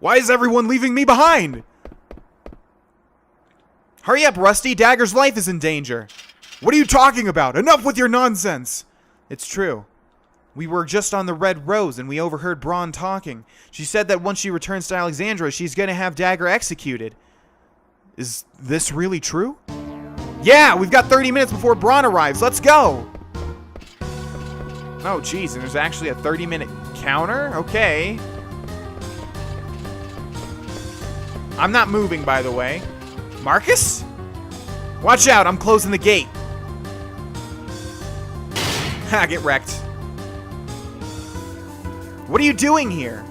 Why is everyone leaving me behind? Hurry up, Rusty. Dagger's life is in danger. What are you talking about? Enough with your nonsense. It's true. We were just on the Red Rose and we overheard Braun talking. She said that once she returns to Alexandria, she's going to have Dagger executed. Is this really true? Yeah, we've got 30 minutes before Braun arrives. Let's go. Oh, geez, and there's actually a 30-minute counter? Okay. I'm not moving, by the way. Marcus? Watch out, I'm closing the gate. Ha, get wrecked. What are you doing here?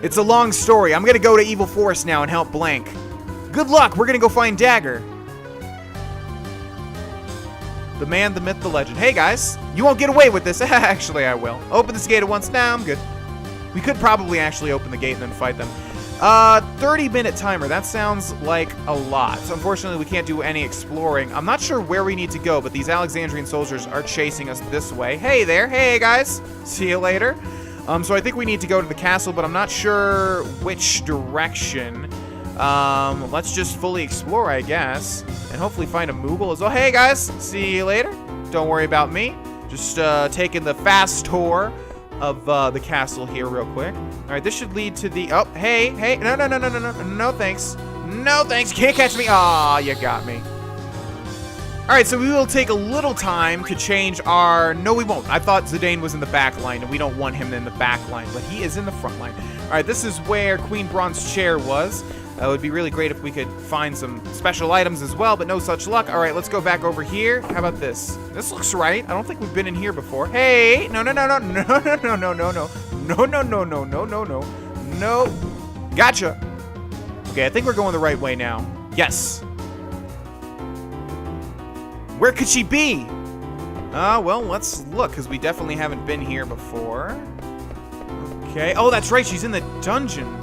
It's a long story. I'm gonna go to Evil Forest now and help Blank. Good luck. We're gonna go find Dagger. The man, the myth, the legend. Hey, guys. You won't get away with this. Actually, I will. Open this gate at once. Nah, I'm good. We could probably actually open the gate and then fight them. 30-minute timer. That sounds like a lot. So unfortunately, we can't do any exploring. I'm not sure where we need to go, but these Alexandrian soldiers are chasing us this way. Hey there. Hey, guys. See you later. So I think we need to go to the castle, but I'm not sure which direction. Let's just fully explore, I guess, and hopefully find a Moogle as well. Hey, guys. See you later. Don't worry about me. Just taking the fast tour of the castle here real quick. All right, this should lead to the... Oh, hey. No, thanks. No, thanks. You can't catch me. Aw, you got me. All right, so we will take a little time to change our... No, we won't. I thought Zidane was in the back line, and we don't want him in the back line, but he is in the front line. All right, this is where Queen Bronze's chair was. It would be really great if we could find some special items as well, but no such luck. All right, let's go back over here. How about this? This looks right. I don't think we've been in here before. Hey! No. Gotcha. Okay, I think we're going the right way now. Yes. Where could she be? Well, let's look, because we definitely haven't been here before. Okay. Oh, that's right. She's in the dungeon.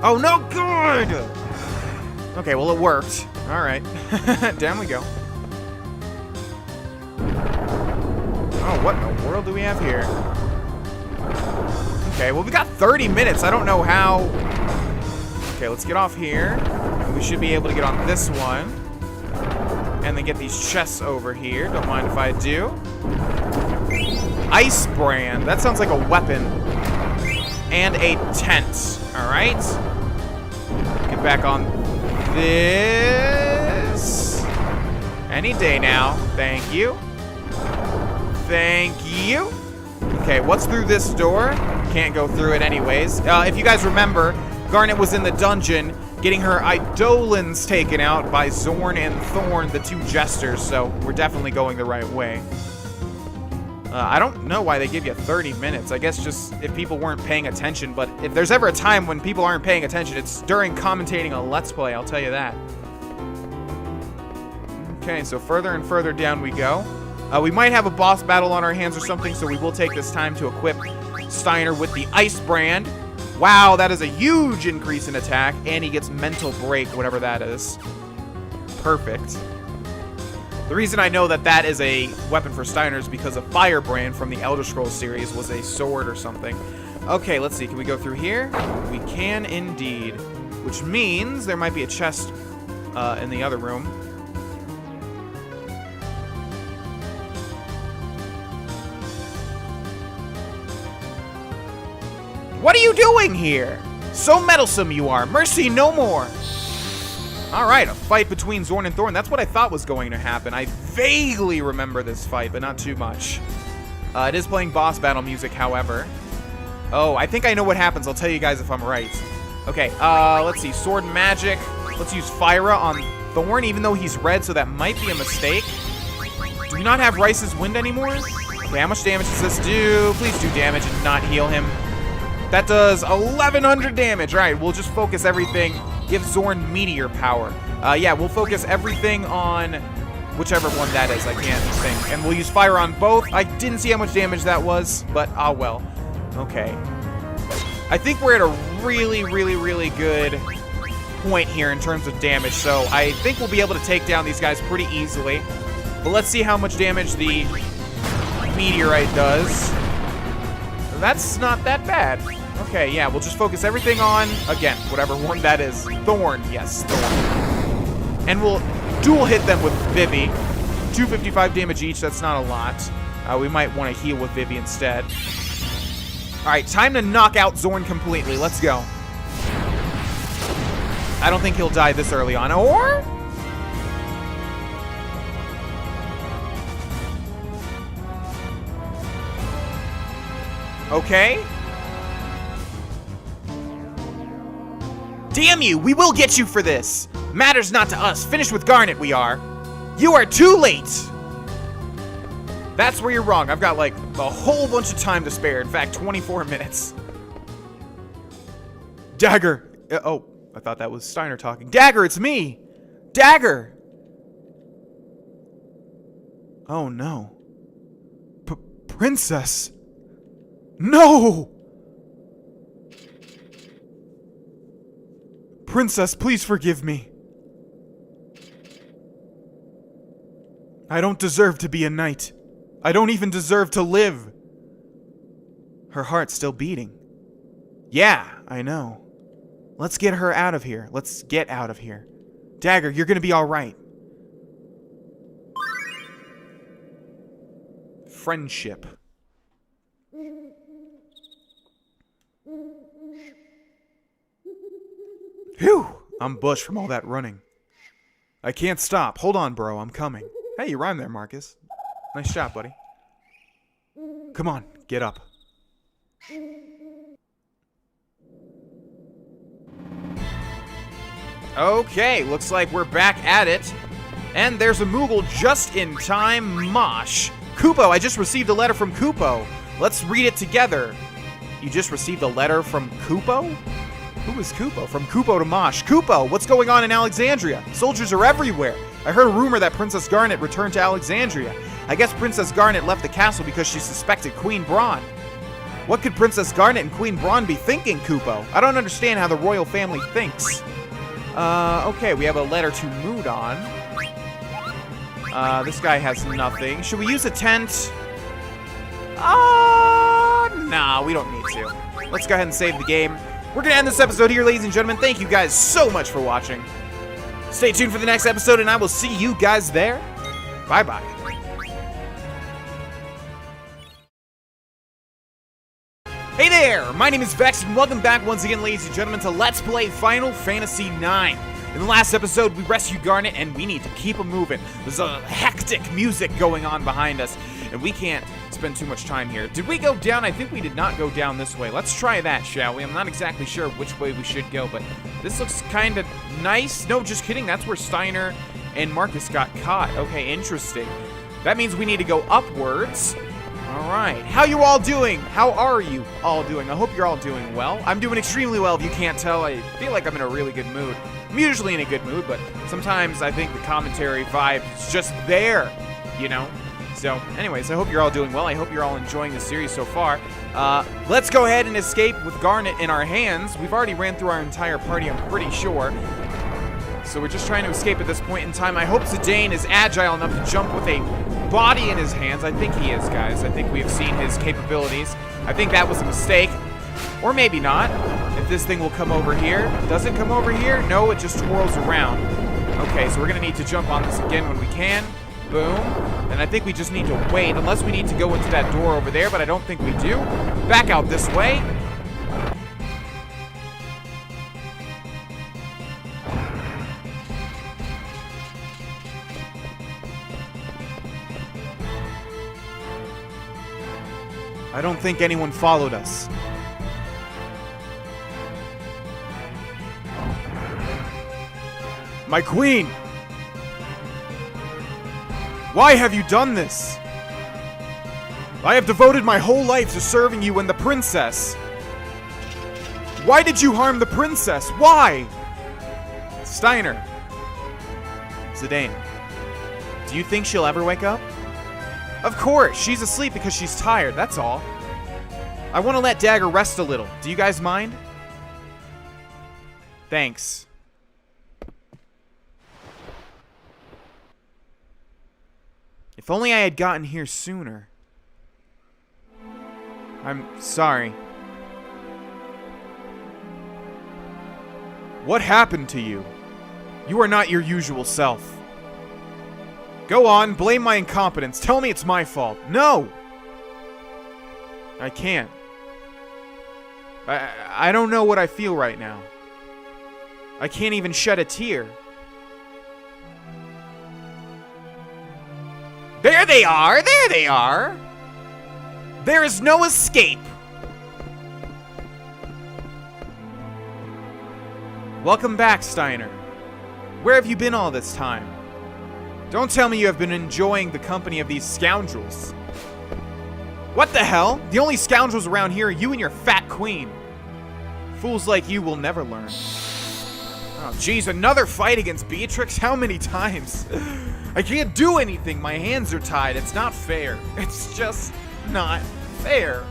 Oh, no good! Okay, well, it worked. All right. Down we go. Oh, what in the world do we have here? Okay, well, we got 30 minutes. I don't know how... Okay, let's get off here. We should be able to get on this one. And then get these chests over here. Don't mind if I do. Ice brand. That sounds like a weapon. And a tent. All right. Get back on this. Any day now. Thank you. Thank you. Okay, what's through this door? Can't go through it anyways. If you guys remember, Garnet was in the dungeon getting her Eidolons taken out by Zorn and Thorn, the two jesters, so we're definitely going the right way. I don't know why they give you 30 minutes. I guess just if people weren't paying attention, but if there's ever a time when people aren't paying attention, it's during commentating a Let's Play, I'll tell you that. Okay, so further and further down we go. We might have a boss battle on our hands or something, so we will take this time to equip Steiner with the Ice Brand. Wow, that is a huge increase in attack, and he gets Mental Break, whatever that is. Perfect. The reason I know that that is a weapon for Steiner is because a Firebrand from the Elder Scrolls series was a sword or something. Okay, let's see. Can we go through here? We can indeed. Which means there might be a chest in the other room. What are you doing here? So meddlesome you are. Mercy no more. Alright, a fight between Zorn and Thorn. That's what I thought was going to happen. I vaguely remember this fight, but not too much. It is playing boss battle music, however. Oh, I think I know what happens. I'll tell you guys if I'm right. Okay, let's see. Sword magic. Let's use Fyra on Thorn, even though he's red, so that might be a mistake. Do we not have Rice's Wind anymore? Okay, how much damage does this do? Please do damage and not heal him. That does 1,100 damage. All right, we'll just focus everything. Give Zorn meteor power. Yeah, we'll focus everything on whichever one that is. I can't think. And we'll use fire on both. I didn't see how much damage that was, but ah well. Okay. I think we're at a really, really, really good point here in terms of damage. So I think we'll be able to take down these guys pretty easily. But let's see how much damage the meteorite does. That's not that bad. Okay, yeah, we'll just focus everything on, again, whatever one that is. Thorn, yes, Thorn. And we'll dual hit them with Vivi. 255 damage each, that's not a lot. We might want to heal with Vivi instead. Alright, time to knock out Zorn completely. Let's go. I don't think he'll die this early on. Or? Okay. Damn you! We will get you for this! Matters not to us. Finished with Garnet, we are. You are too late! That's where you're wrong. I've got, like, a whole bunch of time to spare. In fact, 24 minutes. Dagger! Oh, I thought that was Steiner talking. Dagger, it's me! Dagger! Oh, no. Princess! No! Princess, please forgive me. I don't deserve to be a knight. I don't even deserve to live. Her heart's still beating. Yeah, I know. Let's get her out of here. Let's get out of here. Dagger, you're gonna be alright. Friendship. Phew! I'm bush from all that running. I can't stop. Hold on, bro. I'm coming. Hey, you rhymed there, Marcus. Nice shot, buddy. Come on, get up. Okay, looks like we're back at it. And there's a Moogle just in time, Mosh. Kupo, I just received a letter from Kupo. Let's read it together. You just received a letter from Kupo? Who is Kupo? From Kupo to Mosh. Kupo, what's going on in Alexandria? Soldiers are everywhere. I heard a rumor that Princess Garnet returned to Alexandria. I guess Princess Garnet left the castle because she suspected Queen Braun. What could Princess Garnet and Queen Braun be thinking, Kupo? I don't understand how the royal family thinks. Okay, we have a letter to Mudon. This guy has nothing. Should we use a tent? Nah, we don't need to. Let's go ahead and save the game. We're gonna end this episode here, ladies and gentlemen. Thank you guys so much for watching. Stay tuned for the next episode, and I will see you guys there. Bye-bye. Hey there! My name is Vex, and welcome back once again, ladies and gentlemen, to Let's Play Final Fantasy IX. In the last episode, we rescued Garnet, and we need to keep him moving. There's a hectic music going on behind us, and we can't spend too much time here. Did we go down? I think we did not go down this way. Let's try that, shall we? I'm not exactly sure which way we should go, but this looks kind of nice. No, just kidding. That's where Steiner and Marcus got caught. Okay, interesting. That means we need to go upwards. All right. How you all doing? How are you all doing? I hope you're all doing well. I'm doing extremely well, if you can't tell. I feel like I'm in a really good mood. I'm usually in a good mood, but sometimes I think the commentary vibe is just there, you know? So, anyways, I hope you're all doing well. I hope you're all enjoying the series so far. Let's go ahead and escape with Garnet in our hands. We've already ran through our entire party, I'm pretty sure. So we're just trying to escape at this point in time. I hope Zidane is agile enough to jump with a body in his hands. I think he is, guys. I think we've seen his capabilities. I think that was a mistake. Or maybe not. If this thing will come over here. Does it come over here? No, it just twirls around. Okay, so we're going to need to jump on this again when we can. Boom. And I think we just need to wait, unless we need to go into that door over there, but I don't think we do. Back out this way. I don't think anyone followed us. My queen! Why have you done this? I have devoted my whole life to serving you and the princess. Why did you harm the princess? Why? Steiner. Zidane. Do you think she'll ever wake up? Of course, she's asleep because she's tired, that's all. I want to let Dagger rest a little. Do you guys mind? Thanks. If only I had gotten here sooner. I'm sorry. What happened to you? You are not your usual self. Go on, blame my incompetence. Tell me it's my fault. No! I can't. I don't know what I feel right now. I can't even shed a tear. There they are! There they are! There is no escape! Welcome back, Steiner. Where have you been all this time? Don't tell me you have been enjoying the company of these scoundrels. What the hell? The only scoundrels around here are you and your fat queen. Fools like you will never learn. Oh, geez, another fight against Beatrix? How many times? I can't do anything. My hands are tied. It's not fair. It's just not fair.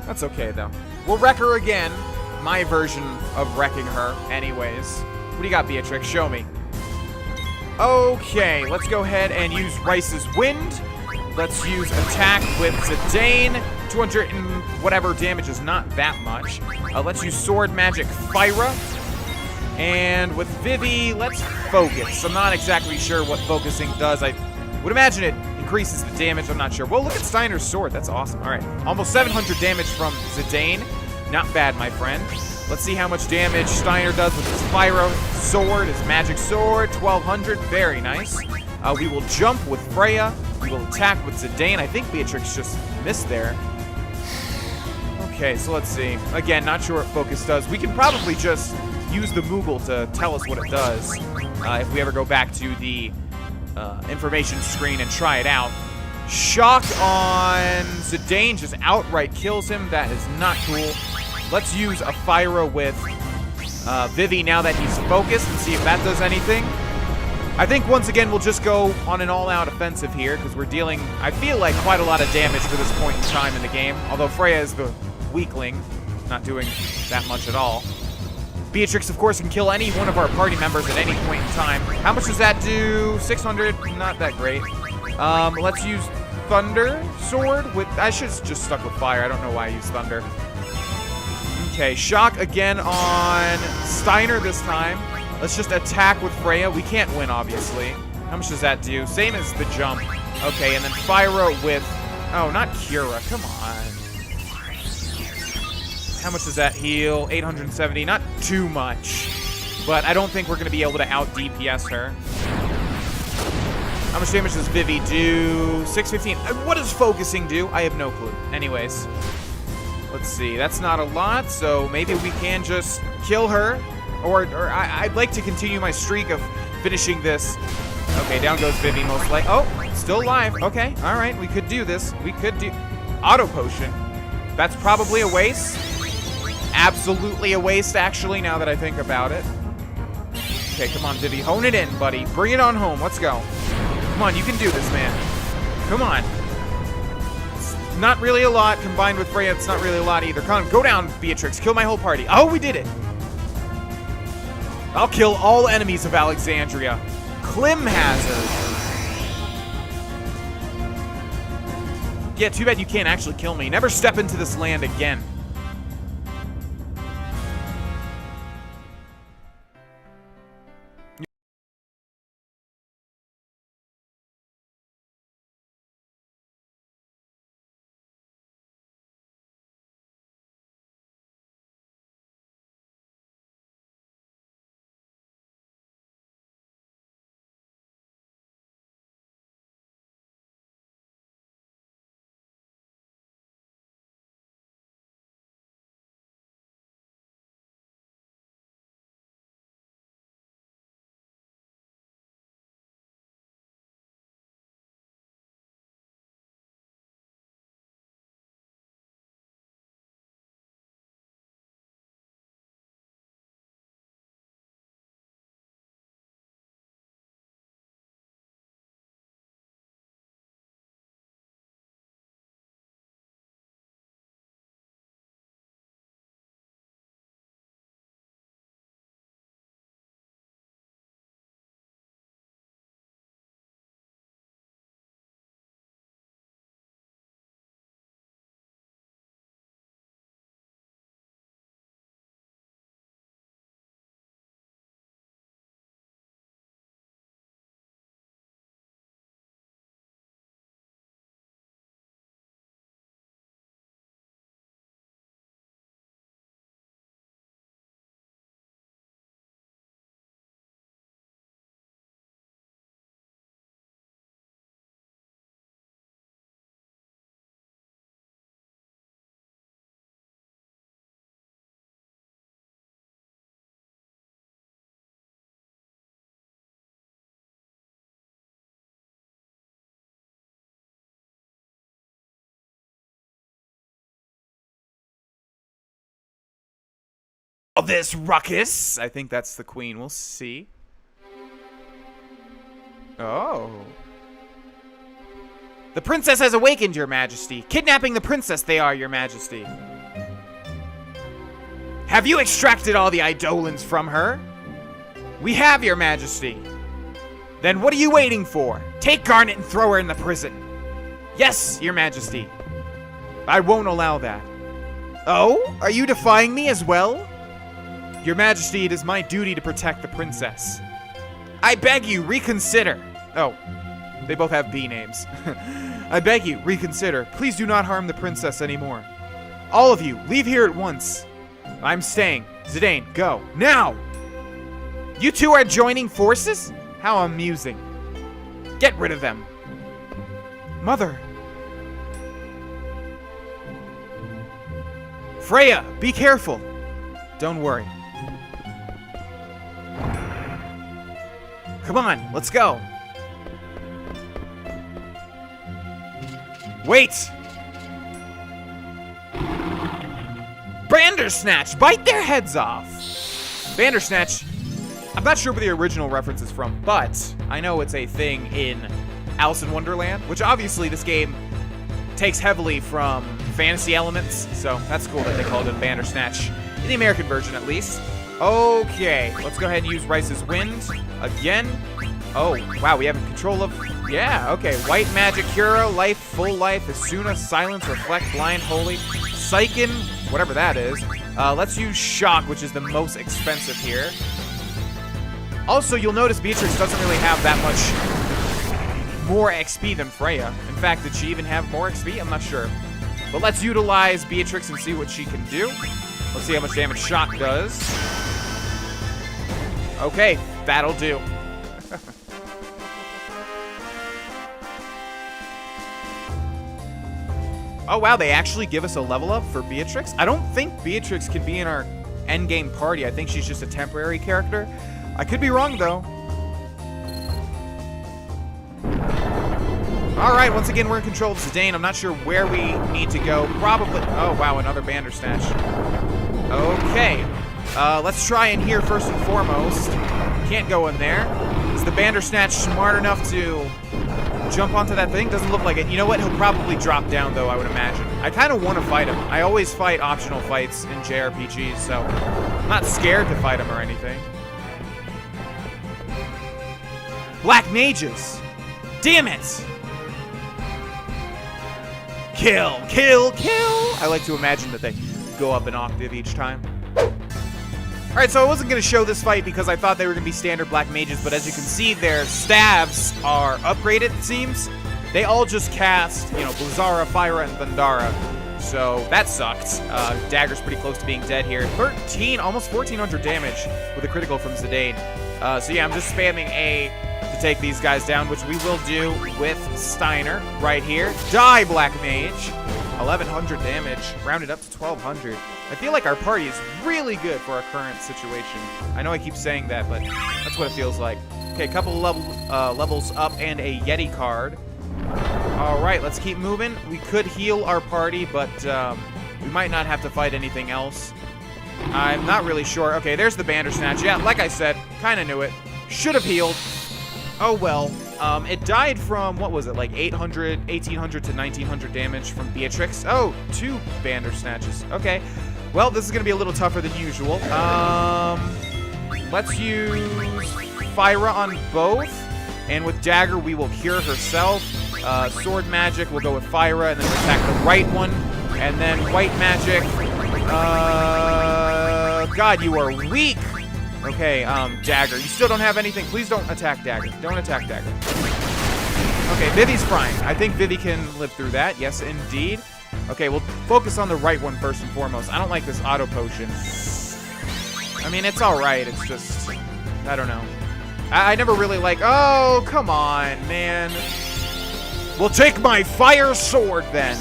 That's okay, though. We'll wreck her again. My version of wrecking her, anyways. What do you got, Beatrix? Show me. Okay, let's go ahead and use Rice's Wind. Let's use attack with Zidane. 200 and whatever damage is not that much. Let's use Sword Magic Fyra. And with Vivi, let's focus. I'm not exactly sure what focusing does. I would imagine it increases the damage. I'm not sure. Well, look at Steiner's sword. That's awesome. All right. Almost 700 damage from Zidane. Not bad, my friend. Let's see how much damage Steiner does with his Fyro sword, his magic sword. 1200. Very nice. We will jump with Freya. We will attack with Zidane. I think Beatrix just missed there. Okay, so let's see. Again, not sure what focus does. We can probably just use the Moogle to tell us what it does if we ever go back to the information screen and try it out. Shock on Zidane just outright kills him. That is not cool. Let's use a Fyra with Vivi now that he's focused and see if that does anything. I think once again we'll just go on an all-out offensive here because we're dealing, I feel like, quite a lot of damage for this point in time in the game. Although Freya is the weakling, not doing that much at all. Beatrix, of course, can kill any one of our party members at any point in time. How much does that do? 600? Not that great. Let's use Thunder Sword with... I should have just stuck with Fire. I don't know why I used Thunder. Okay, Shock again on Steiner this time. Let's just attack with Freya. We can't win, obviously. How much does that do? Same as the jump. Okay, and then Fyra with... Oh, not Kira. Come on. How much does that heal? 870. Not too much. But I don't think we're going to be able to out-DPS her. How much damage does Vivi do? 615. What does focusing do? I have no clue. Anyways. Let's see. That's not a lot, so maybe we can just kill her. Or I'd like to continue my streak of finishing this. Okay, down goes Vivi most likely. Oh, still alive. Okay, all right. We could do this. We could do... Auto Potion. That's probably a waste. Absolutely a waste, actually, now that I think about it. Okay, come on, Vivi. Hone it in, buddy. Bring it on home. Let's go. Come on, you can do this, man. Come on. It's not really a lot. Combined with Freya, it's not really a lot either. Come on, go down, Beatrix. Kill my whole party. Oh, we did it. I'll kill all enemies of Alexandria. Clim Hazard. Yeah, too bad you can't actually kill me. Never step into this land again. all this ruckus? I think that's the queen. We'll see. Oh. The princess has awakened, your majesty. Kidnapping the princess they are, your majesty. Have you extracted all the Eidolons from her? We have, your majesty. Then what are you waiting for? Take Garnet and throw her in the prison. Yes, your majesty. I won't allow that. Oh? Are you defying me as well? Your majesty, it is my duty to protect the princess. I beg you, reconsider. Oh, they both have B names. I beg you, reconsider. Please do not harm the princess anymore. All of you, leave here at once. I'm staying. Zidane, go. Now! You two are joining forces? How amusing. Get rid of them. Mother. Freya, be careful. Don't worry. Come on, let's go. Wait! Bandersnatch! Bite their heads off! Bandersnatch, I'm not sure where the original reference is from, but I know it's a thing in Alice in Wonderland, which obviously this game takes heavily from fantasy elements, so that's cool that they called it Bandersnatch, in the American version at least. Okay, let's go ahead and use Rice's Wind again. Oh, wow, we have control of... Yeah, okay. White Magic, Cura, Life, Full Life, Asuna, Silence, Reflect, Blind, Holy, Psychen, whatever that is. Let's use Shock, which is the most expensive here. Also, you'll notice Beatrix doesn't really have that much more XP than Freya. In fact, did she even have more XP? I'm not sure. But let's utilize Beatrix and see what she can do. Let's see how much damage Shock does. Okay, that'll do. Oh, wow, they actually give us a level up for Beatrix? I don't think Beatrix can be in our endgame party. I think she's just a temporary character. I could be wrong, though. All right, once again, we're in control of Zidane. I'm not sure where we need to go. Probably... Oh, wow, another Bandersnatch. Okay. Let's try in here first and foremost. Can't go in there. Is the Bandersnatch smart enough to jump onto that thing? Doesn't look like it. You know what? He'll probably drop down, though, I would imagine. I kind of want to fight him. I always fight optional fights in JRPGs, so I'm not scared to fight him or anything. Black mages! Damn it! Kill, kill, kill! I like to imagine that they go up an octave each time. Alright, so I wasn't going to show this fight because I thought they were going to be standard black mages, but as you can see, their staves are upgraded, it seems. They all just cast, you know, Blizzara, Fyra, and Thundara. So that sucked. Dagger's pretty close to being dead here. 13, almost 1,400 damage with a critical from Zidane. So yeah, I'm just spamming A to take these guys down, which we will do with Steiner right here. Die, Black Mage. 1,100 damage, rounded up to 1,200. I feel like our party is really good for our current situation. I know I keep saying that, but that's what it feels like. Okay, a couple levels up and a Yeti card. All right, let's keep moving. We could heal our party, but we might not have to fight anything else. I'm not really sure. Okay, there's the Bandersnatch. Yeah, like I said, kind of knew it. Should have healed. Oh, well. It died from, what was it, like 1,800 to 1,900 damage from Beatrix. Oh, 2 Bandersnatches. Okay. Well, this is going to be a little tougher than usual. Let's use Fyra on both. And with Dagger, we will cure herself. Sword Magic, we'll go with Fyra, and then we'll attack the right one. And then White Magic. God, you are weak. Okay, Dagger. You still don't have anything. Please don't attack Dagger. Don't attack Dagger. Okay, Vivi's fine. I think Vivi can live through that. Yes, indeed. Okay, we'll focus on the right one first and foremost. I don't like this auto potion. I mean, it's alright. It's just... I don't know. I never really like... Oh, come on, man. We'll take my fire sword, then.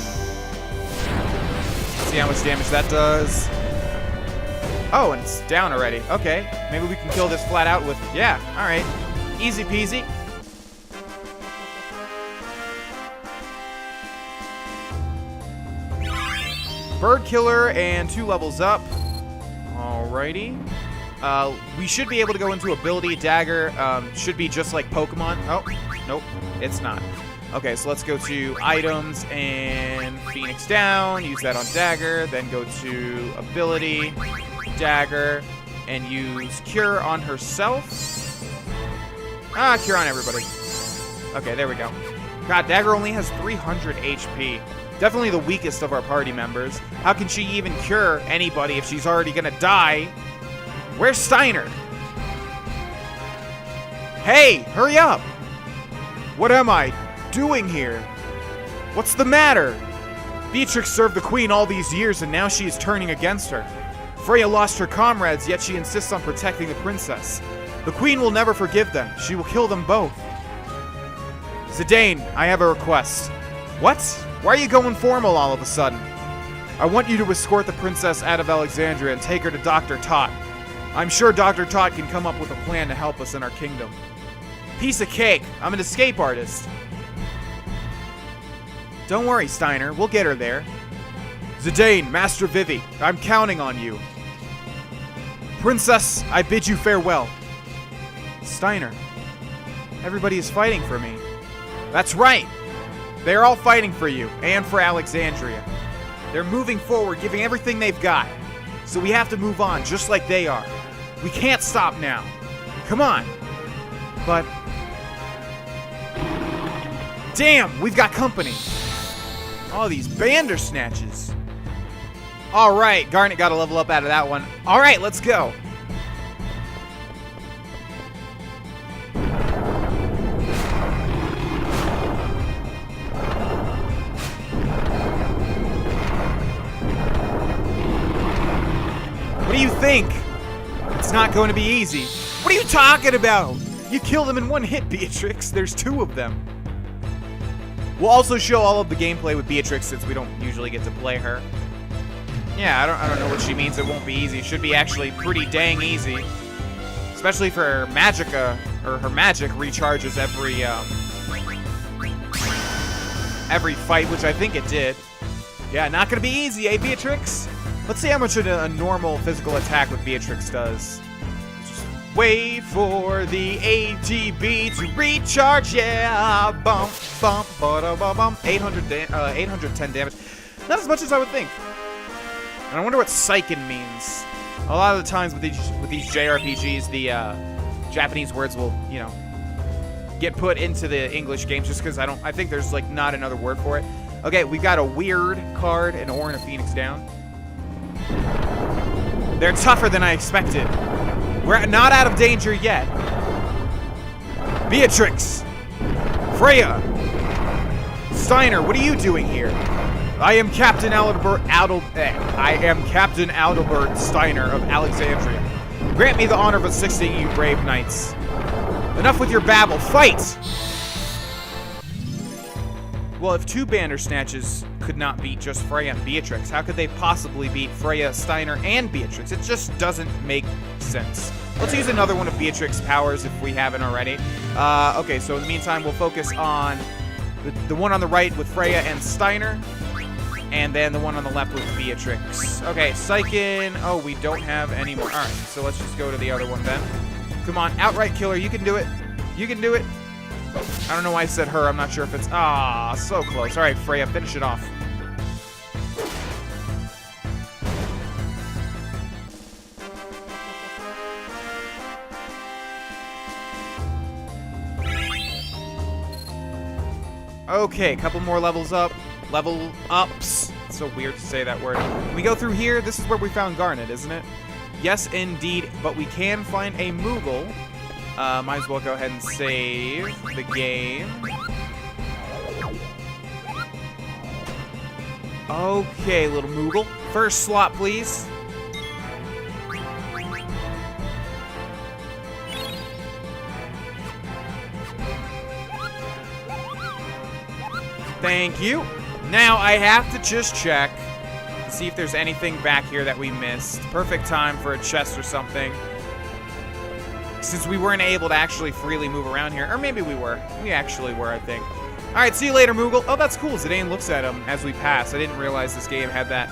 See how much damage that does. Oh, and it's down already. Okay. Maybe we can kill this flat out with... Yeah, alright. Easy peasy. Bird Killer and 2 levels up. Alrighty. We should be able to go into ability. Dagger should be just like Pokemon. Oh, nope, it's not. Okay, so let's go to items and Phoenix down. Use that on Dagger. Then go to ability, Dagger, and use Cure on herself. Cure on everybody. Okay, there we go. God, Dagger only has 300 HP. Definitely the weakest of our party members. How can she even cure anybody if she's already gonna die? Where's Steiner? Hey, hurry up! What am I doing here? What's the matter? Beatrix served the queen all these years and now she is turning against her. Freya lost her comrades, yet she insists on protecting the princess. The queen will never forgive them. She will kill them both. Zidane, I have a request. What? Why are you going formal all of a sudden? I want you to escort the princess out of Alexandria and take her to Dr. Tot. I'm sure Dr. Tot can come up with a plan to help us in our kingdom. Piece of cake. I'm an escape artist. Don't worry, Steiner. We'll get her there. Zidane, Master Vivi, I'm counting on you. Princess, I bid you farewell. Steiner, everybody is fighting for me. That's right. They're all fighting for you and for Alexandria. They're moving forward, giving everything they've got. So we have to move on, just like they are. We can't stop now. Come on. But... damn, we've got company. All these Bandersnatches. Alright, Garnet got a level up out of that one. Alright, let's go. What do you think? It's not going to be easy. What are you talking about? You kill them in one hit, Beatrix. There's two of them. We'll also show all of the gameplay with Beatrix since we don't usually get to play her. Yeah, I don't know what she means. It won't be easy. It should be actually pretty dang easy. Especially for her Magica, or her magic recharges every fight, which I think it did. Yeah, not gonna be easy, eh, Beatrix? Let's see how much a normal physical attack with Beatrix does. Just wait for the ATB to recharge, yeah. Bump, bump, ba-da-ba-bum. 810 damage. Not as much as I would think. And I wonder what Seiken means. A lot of the times with these JRPGs, the Japanese words will, you know, get put into the English games just because I think there's like not another word for it. Okay, we've got a weird card, an Ore and a Phoenix down. They're tougher than I expected. We're not out of danger yet. Beatrix! Freya! Steiner, what are you doing here? I am Captain Adalbert Steiner of Alexandria. Grant me the honor of assisting you, brave knights. Enough with your babble. Fight! Well, if two Bandersnatches could not beat just Freya and Beatrix, how could they possibly beat Freya, Steiner, and Beatrix? It just doesn't make sense. Let's use another one of Beatrix's powers if we haven't already. Okay, so in the meantime, we'll focus on the one on the right with Freya and Steiner, and then the one on the left with Beatrix. Okay, Seiken. Oh, we don't have any more. All right, so let's just go to the other one then. Come on, outright killer. You can do it. You can do it. I don't know why I said her. I'm not sure if it's... ah, so close. All right, Freya, finish it off. Okay, a couple more levels up. Level ups. It's so weird to say that word. When we go through here, this is where we found Garnet, isn't it? Yes, indeed. But we can find a Moogle. Might as well go ahead and save the game. Okay, little Moogle. First slot, please. Thank you. Now I have to just check to see if there's anything back here that we missed. Perfect time for a chest or something. Since we weren't able to actually freely move around here. Or maybe we were. We actually were, I think. Alright, see you later, Moogle. Oh, that's cool. Zidane looks at him as we pass. I didn't realize this game had that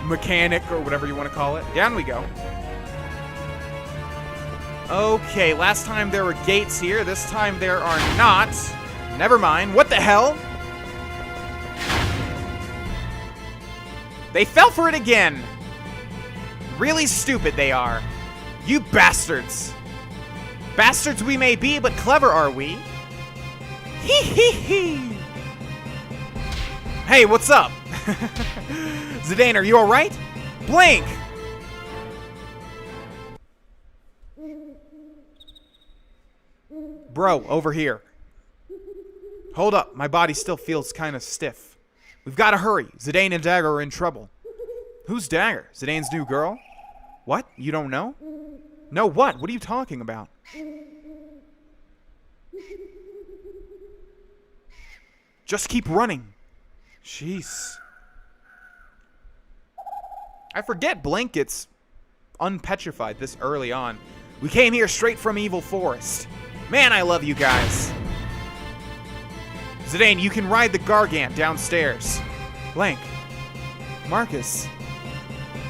mechanic or whatever you want to call it. Down we go. Okay, last time there were gates here. This time there are not. Never mind. What the hell? They fell for it again. Really stupid they are. You bastards. Bastards we may be, but clever are we. Hee hee hee. Hey, what's up? Zidane, are you alright? Blank! Bro, over here. Hold up, my body still feels kind of stiff. We've got to hurry. Zidane and Dagger are in trouble. Who's Dagger? Zidane's new girl? What? You don't know? No, what? What are you talking about? Just keep running. Jeez. I forget Blank gets unpetrified this early on. We came here straight from Evil Forest. Man, I love you guys. Zidane, you can ride the Gargant downstairs. Blank. Marcus.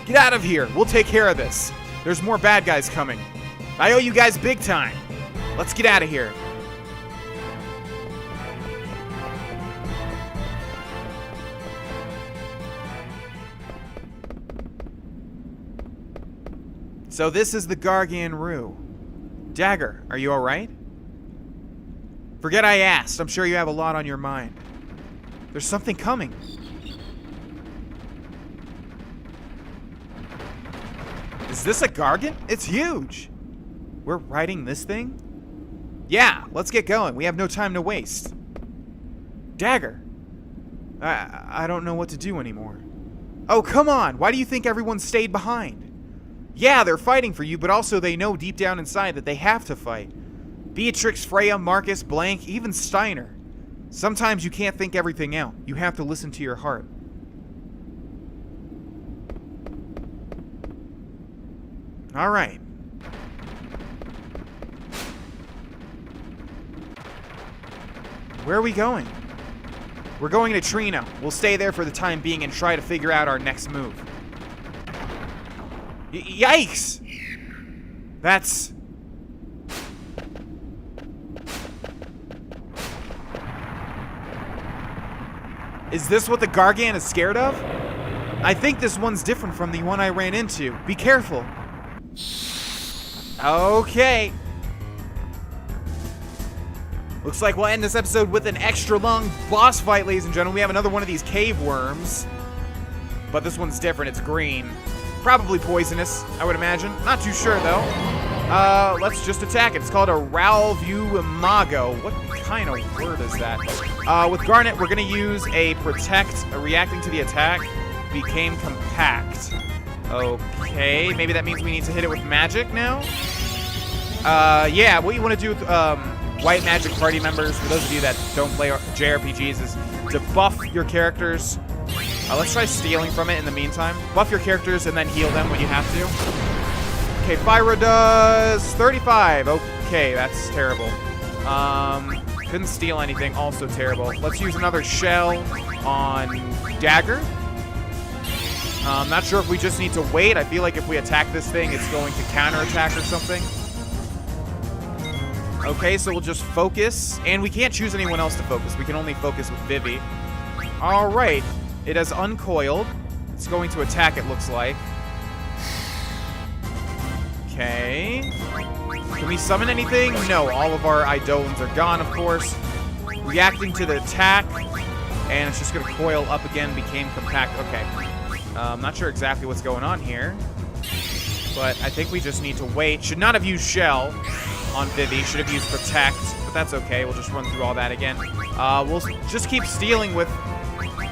Get out of here. We'll take care of this. There's more bad guys coming. I owe you guys big time. Let's get out of here. So this is the Gargan Rue. Dagger, are you alright? Forget I asked. I'm sure you have a lot on your mind. There's something coming. Is this a Gargant? It's huge. We're riding this thing? Yeah, let's get going. We have no time to waste. Dagger. I don't know what to do anymore. Oh, come on. Why do you think everyone stayed behind? Yeah, they're fighting for you, but also they know deep down inside that they have to fight. Beatrix, Freya, Marcus, Blank, even Steiner. Sometimes you can't think everything out. You have to listen to your heart. All right. Where are we going? We're going to Trino. We'll stay there for the time being and try to figure out our next move. Yikes! That's... Is this what the Gargant is scared of? I think this one's different from the one I ran into. Be careful. Okay. Looks like we'll end this episode with an extra long boss fight, ladies and gentlemen. We have another one of these cave worms. But this one's different. It's green. Probably poisonous, I would imagine. Not too sure, though. Let's just attack it. It's called a Ralvumago. What kind of word is that? With Garnet, we're going to use a Protect. Reacting to the attack became compact. Okay, maybe that means we need to hit it with magic now? Yeah, what you want to do with white magic party members, for those of you that don't play JRPGs, is to buff your characters. Let's try stealing from it in the meantime. Buff your characters and then heal them when you have to. Okay, Fyra does 35. Okay, that's terrible. Couldn't steal anything, also terrible. Let's use another shell on Dagger. Not sure if we just need to wait. I feel like if we attack this thing, it's going to counterattack or something. Okay, so we'll just focus. And we can't choose anyone else to focus. We can only focus with Vivi. All right. It has uncoiled. It's going to attack, it looks like. Okay. Can we summon anything? No, all of our Eidolons are gone, of course. Reacting to the attack. And it's just going to coil up again, became compact. Okay. I'm not sure exactly what's going on here. But I think we just need to wait. Should not have used Shell on Vivi. Should have used Protect. But that's okay. We'll just run through all that again. We'll just keep stealing with...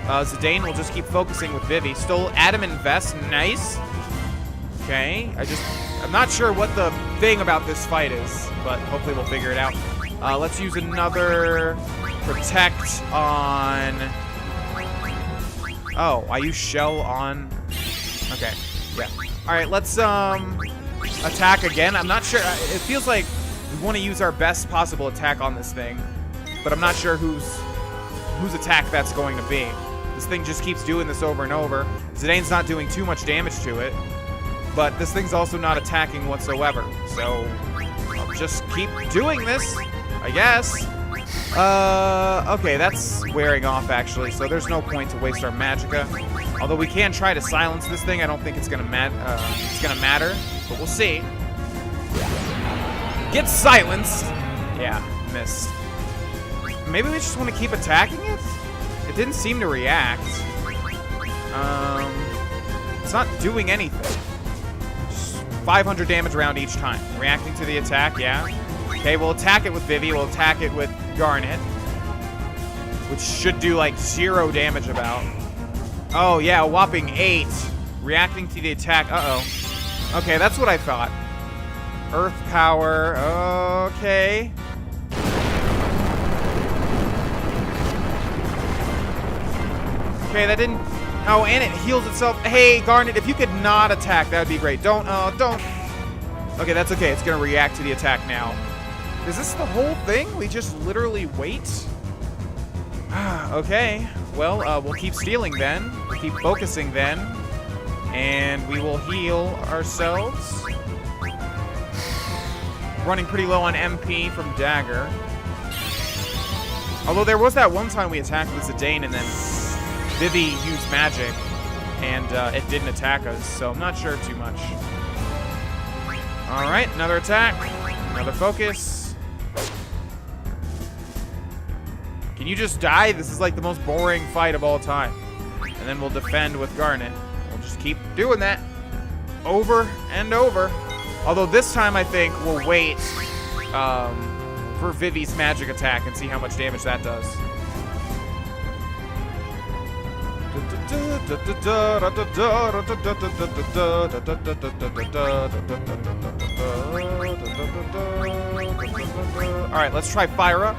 Zidane will just keep focusing with Vivi. Stole Adam and Vest. Nice. Okay. I'm not sure what the thing about this fight is, but hopefully we'll figure it out. Let's use another Protect on... Oh, I use Shell on... Okay. Yeah. Alright, let's attack again. I'm not sure. It feels like we want to use our best possible attack on this thing, but I'm not sure whose attack that's going to be. This thing just keeps doing this over and over. Zidane's not doing too much damage to it, but this thing's also not attacking whatsoever. So just keep doing this, I guess. Okay, that's wearing off, actually, so there's no point to waste our magicka. Although we can try to silence this thing. I don't think it's gonna matter, but we'll see. Get silenced! Yeah, missed. Maybe we just want to keep attacking it? It didn't seem to react. It's not doing anything. Just 500 damage around each time. Reacting to the attack, yeah. Okay, we'll attack it with Vivi. We'll attack it with Garnet, which should do like 0 damage about. Oh, yeah, a whopping 8. Reacting to the attack. Uh-oh. Okay, that's what I thought. Earth power. Okay. Okay, that didn't... Oh, and it heals itself. Hey, Garnet, if you could not attack, that would be great. Don't. Okay, that's okay. It's going to react to the attack now. Is this the whole thing? We just literally wait? Okay. Well, we'll keep stealing then. We'll keep focusing then. And we will heal ourselves. Running pretty low on MP from Dagger. Although there was that one time we attacked with Zidane and then Vivi used magic and it didn't attack us, so I'm not sure too much. Alright, another attack. Another focus. Can you just die? This is like the most boring fight of all time. And then we'll defend with Garnet. We'll just keep doing that over and over. Although this time I think we'll wait for Vivi's magic attack and see how much damage that does. Alright, let's try Fire Up.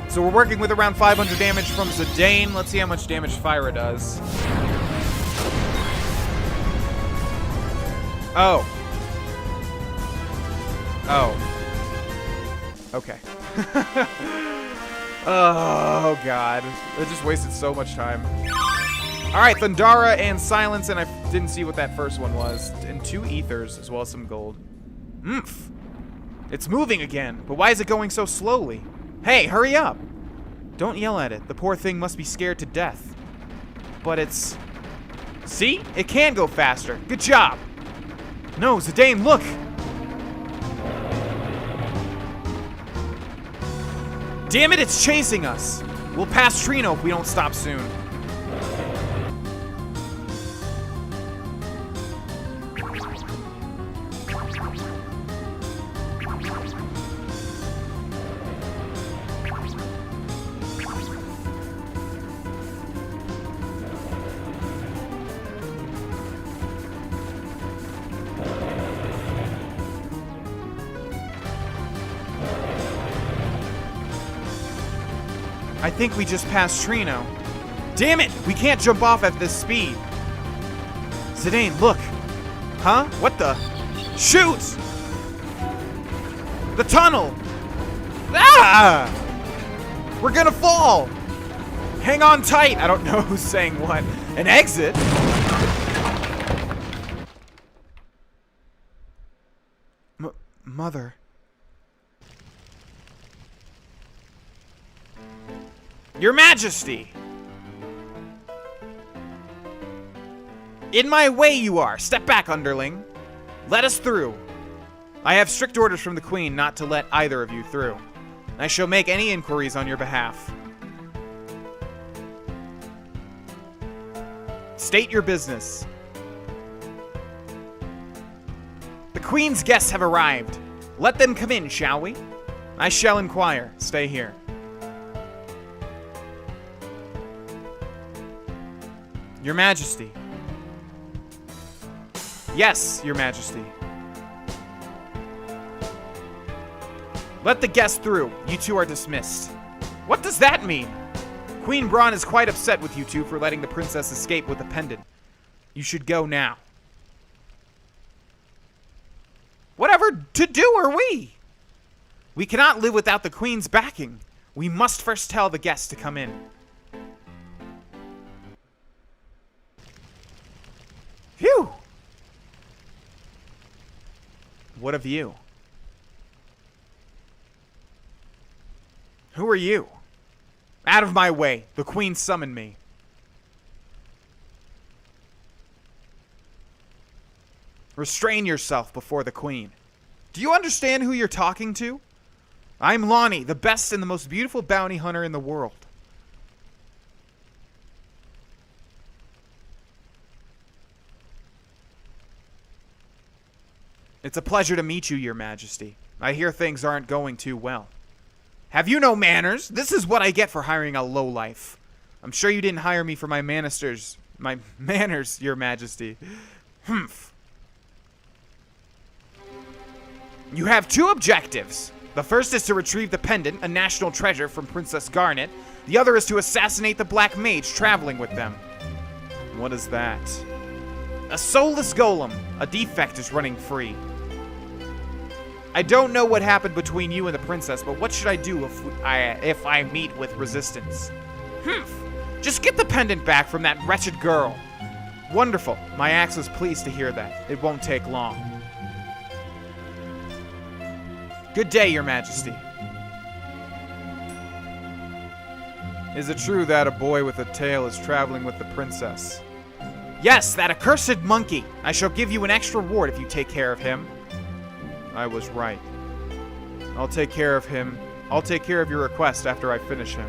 So we're working with around 500 damage from Zidane. Let's see how much damage Fire does. Oh. Oh. Okay. Oh, God. I just wasted so much time. Alright, Thundara and Silence, and I didn't see what that first one was. And 2 ethers, as well as some gold. Oomph. It's moving again, but why is it going so slowly? Hey, hurry up! Don't yell at it. The poor thing must be scared to death. But it's... See? It can go faster. Good job! No, Zidane, look! Damn it, it's chasing us! We'll pass Trino if we don't stop soon. I think we just passed Trino. Damn it! We can't jump off at this speed. Zidane, look. Huh? What the? Shoot! The tunnel! Ah! We're gonna fall! Hang on tight! I don't know who's saying what. An exit? Mother. Your Majesty! In my way you are! Step back, underling! Let us through! I have strict orders from the Queen not to let either of you through. I shall make any inquiries on your behalf. State your business. The Queen's guests have arrived. Let them come in, shall we? I shall inquire. Stay here. Your Majesty. Yes, Your Majesty. Let the guests through. You two are dismissed. What does that mean? Queen Braun is quite upset with you two for letting the princess escape with the pendant. You should go now. Whatever to do are we? We cannot live without the Queen's backing. We must first tell the guests to come in. Phew! What of you? Who are you? Out of my way. The Queen summoned me. Restrain yourself before the Queen. Do you understand who you're talking to? I'm Lonnie, the best and the most beautiful bounty hunter in the world. It's a pleasure to meet you, Your Majesty. I hear things aren't going too well. Have you no manners? This is what I get for hiring a lowlife. I'm sure you didn't hire me for my manners, Your Majesty. Humph. You have two objectives. The first is to retrieve the pendant, a national treasure from Princess Garnet. The other is to assassinate the Black Mage traveling with them. What is that? A soulless golem. A defect is running free. I don't know what happened between you and the princess, but what should I do if I meet with resistance? Humph. Just get the pendant back from that wretched girl. Wonderful. My axe is pleased to hear that. It won't take long. Good day, Your Majesty. Is it true that a boy with a tail is traveling with the princess? Yes, that accursed monkey. I shall give you an extra reward if you take care of him. I was right. I'll take care of him. I'll take care of your request after I finish him.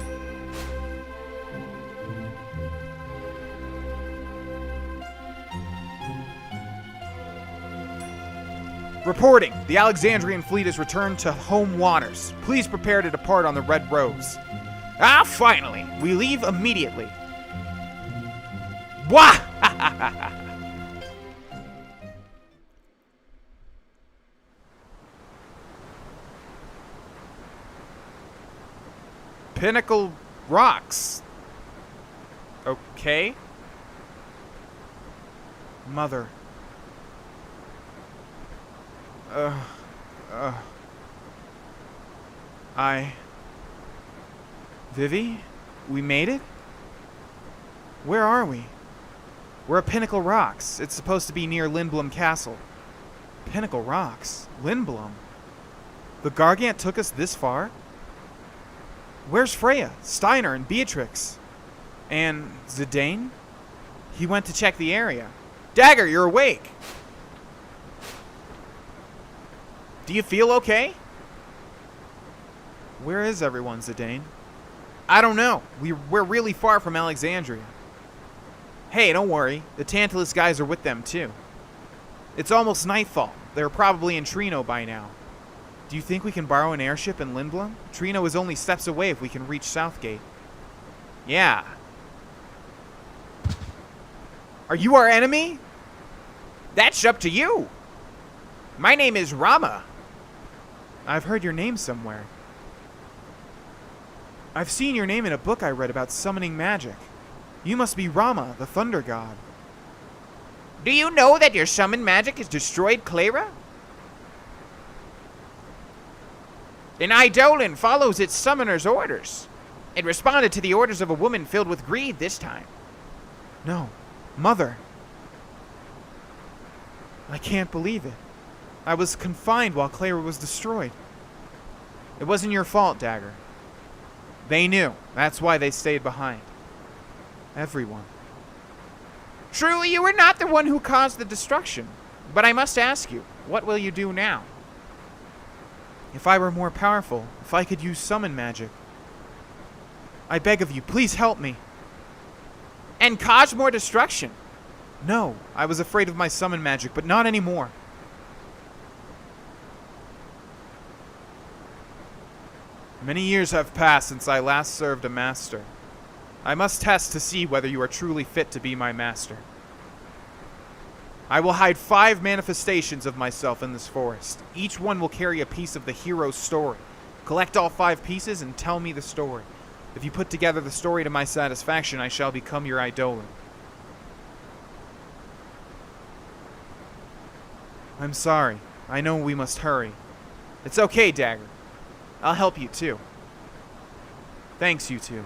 Reporting. The Alexandrian fleet has returned to home waters. Please prepare to depart on the Red Rose. Ah, finally. We leave immediately. Wah! Pinnacle Rocks. Okay. Mother. Vivi? We made it? Where are we? We're at Pinnacle Rocks. It's supposed to be near Lindblum Castle. Pinnacle Rocks? Lindblum? The Gargant took us this far? Where's Freya, Steiner, and Beatrix? And Zidane? He went to check the area. Dagger, you're awake! Do you feel okay? Where is everyone, Zidane? I don't know. We're really far from Alexandria. Hey, don't worry. The Tantalus guys are with them, too. It's almost nightfall. They're probably in Trino by now. Do you think we can borrow an airship in Lindblum? Trino is only steps away if we can reach Southgate. Yeah. Are you our enemy? That's up to you. My name is Rama. I've heard your name somewhere. I've seen your name in a book I read about summoning magic. You must be Rama, the Thunder God. Do you know that your summoned magic has destroyed Clara? An Eidolon follows its summoner's orders. It responded to the orders of a woman filled with greed this time. No, Mother. I can't believe it. I was confined while Clara was destroyed. It wasn't your fault, Dagger. They knew. That's why they stayed behind. Everyone. Truly, you were not the one who caused the destruction. But I must ask you, what will you do now? If I were more powerful, if I could use summon magic. I beg of you, please help me. And cause more destruction? No, I was afraid of my summon magic, but not anymore. Many years have passed since I last served a master. I must test to see whether you are truly fit to be my master. I will hide 5 manifestations of myself in this forest. Each one will carry a piece of the hero's story. Collect all 5 pieces and tell me the story. If you put together the story to my satisfaction, I shall become your Eidolon. I'm sorry. I know we must hurry. It's okay, Dagger. I'll help you too. Thanks, you two.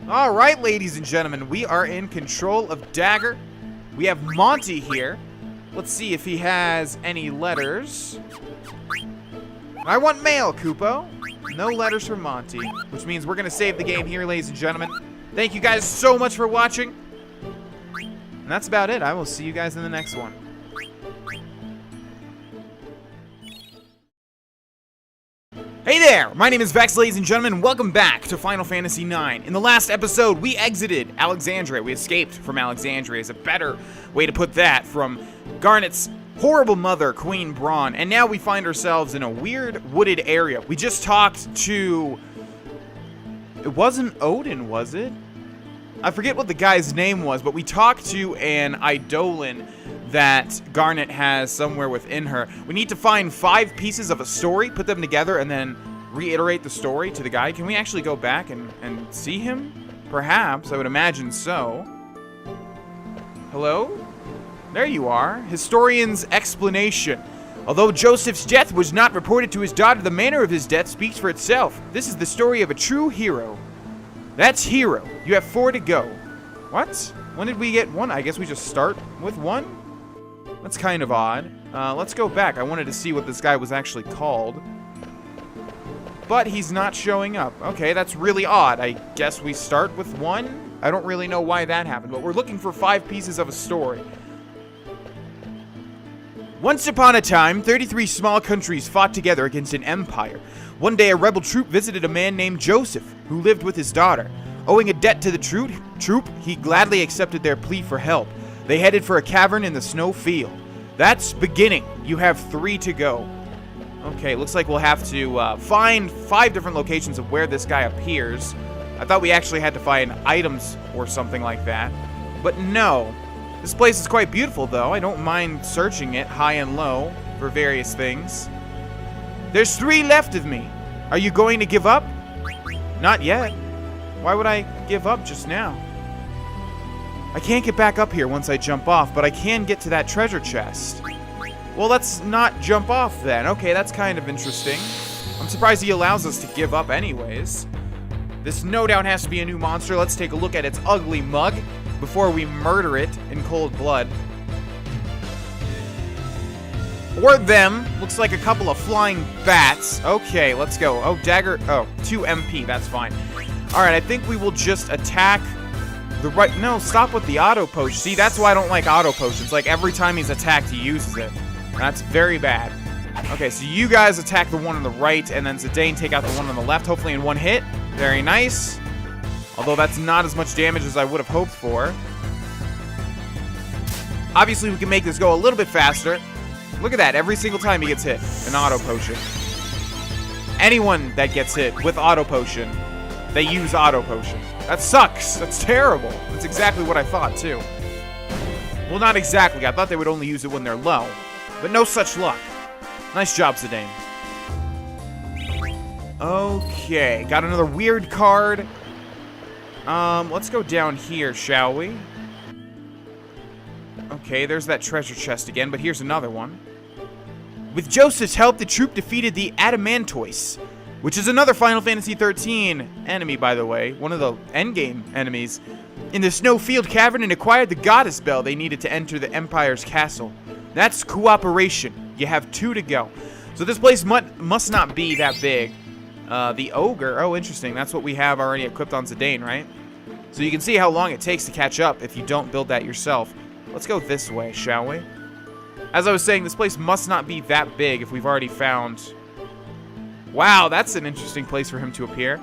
Alright, ladies and gentlemen, we are in control of Dagger. We have Monty here. Let's see if he has any letters. I want mail, Koopo. No letters from Monty, which means we're going to save the game here, ladies and gentlemen. Thank you guys so much for watching. And that's about it. I will see you guys in the next one. Hey there! My name is Vex, ladies and gentlemen, and welcome back to Final Fantasy IX. In the last episode, we exited Alexandria. We escaped from Alexandria, is a better way to put that, from Garnet's horrible mother, Queen Braun, and now we find ourselves in a weird wooded area. We just talked to... It wasn't Odin, was it? I forget what the guy's name was, but we talked to an Eidolon that Garnet has somewhere within her. We need to find 5 pieces of a story, put them together, and then reiterate the story to the guy. Can we actually go back and see him? Perhaps, I would imagine so. Hello? There you are. Historian's explanation. Although Joseph's death was not reported to his daughter, the manner of his death speaks for itself. This is the story of a true hero. That's hero. You have 4 to go. What? When did we get 1? I guess we just start with 1? That's kind of odd. Let's go back. I wanted to see what this guy was actually called. But he's not showing up. Okay, that's really odd. I guess we start with 1? I don't really know why that happened, but we're looking for 5 pieces of a story. Once upon a time, 33 small countries fought together against an empire. One day, a rebel troop visited a man named Joseph, who lived with his daughter. Owing a debt to the troop, he gladly accepted their plea for help. They headed for a cavern in the snow field. That's beginning. You have 3 to go. Okay, looks like we'll have to find 5 different locations of where this guy appears. I thought we actually had to find items or something like that. But no. This place is quite beautiful, though. I don't mind searching it high and low for various things. There's 3 left of me. Are you going to give up? Not yet. Why would I give up just now? I can't get back up here once I jump off, but I can get to that treasure chest. Well, let's not jump off then. Okay, that's kind of interesting. I'm surprised he allows us to give up anyways. This no doubt has to be a new monster. Let's take a look at its ugly mug before we murder it in cold blood. Or them. Looks like a couple of flying bats. Okay, let's go. Oh, dagger. Oh, 2 MP. That's fine. Alright, I think we will just attack the right... No, stop with the auto potion. See, that's why I don't like auto potions. Like, every time he's attacked, he uses it. That's very bad. Okay, so you guys attack the one on the right, and then Zidane take out the one on the left, hopefully in 1 hit. Very nice. Although that's not as much damage as I would have hoped for. Obviously, we can make this go a little bit faster. Look at that. Every single time he gets hit, an auto potion. Anyone that gets hit with auto potion, they use auto potion. That sucks. That's terrible. That's exactly what I thought, too. Well, not exactly. I thought they would only use it when they're low. But no such luck. Nice job, Zidane. Okay. Got another weird card. Let's go down here, shall we? Okay, there's that treasure chest again, but here's another one. With Joseph's help, the troop defeated the Adamantoise, which is another Final Fantasy XIII enemy, by the way. One of the endgame enemies. In the Snowfield Cavern and acquired the Goddess Bell they needed to enter the Empire's castle. That's cooperation. You have 2 to go. So this place must not be that big. The Ogre. Oh, interesting. That's what we have already equipped on Zidane, right? So you can see how long it takes to catch up if you don't build that yourself. Let's go this way, shall we? As I was saying, this place must not be that big if we've already found... Wow, that's an interesting place for him to appear.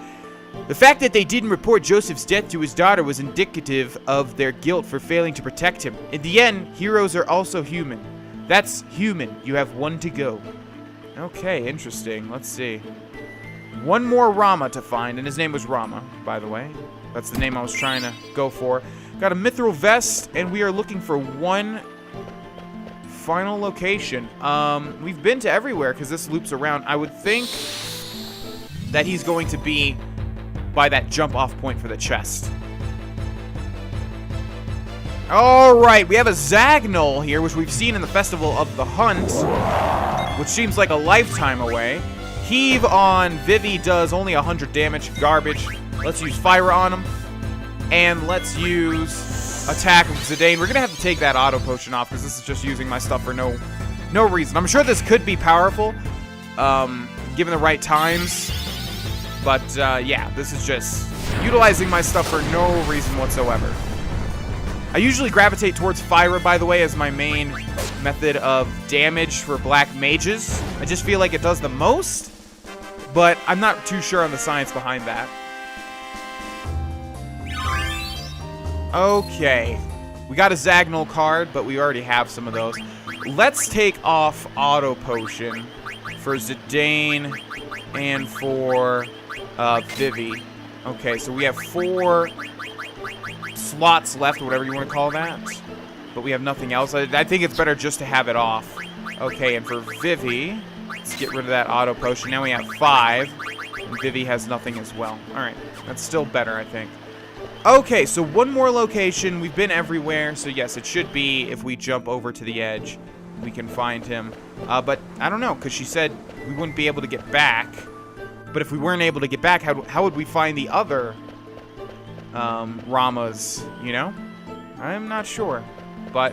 The fact that they didn't report Joseph's death to his daughter was indicative of their guilt for failing to protect him. In the end, heroes are also human. That's human. You have 1 to go. Okay, interesting. Let's see. 1 more Rama to find, and his name was Rama, by the way. That's the name I was trying to go for. Got a mithril vest, and we are looking for 1 final location. We've been to everywhere because this loops around. I would think that he's going to be by that jump off point for the chest. Alright, we have a Zagnol here, which we've seen in the Festival of the Hunt, which seems like a lifetime away. Heave on Vivi does only 100 damage. Garbage. Let's use Fire on him. And let's use attack of Zidane. We're going to have to take that auto potion off because this is just using my stuff for no reason. I'm sure this could be powerful, given the right times. But, yeah, this is just utilizing my stuff for no reason whatsoever. I usually gravitate towards Fira, by the way, as my main method of damage for black mages. I just feel like it does the most, but I'm not too sure on the science behind that. Okay. We got a Zagnol card, but we already have some of those. Let's take off Auto Potion for Zidane and for Vivi. Okay, so we have 4 slots left, or whatever you want to call that. But we have nothing else. I think it's better just to have it off. Okay, and for Vivi, let's get rid of that Auto Potion. Now we have 5, and Vivi has nothing as well. Alright, that's still better, I think. Okay, so one more location. We've been everywhere, so yes, it should be if we jump over to the edge, we can find him. But I don't know, because she said we wouldn't be able to get back. But if we weren't able to get back, how would we find the other Ramas, you know? I'm not sure, but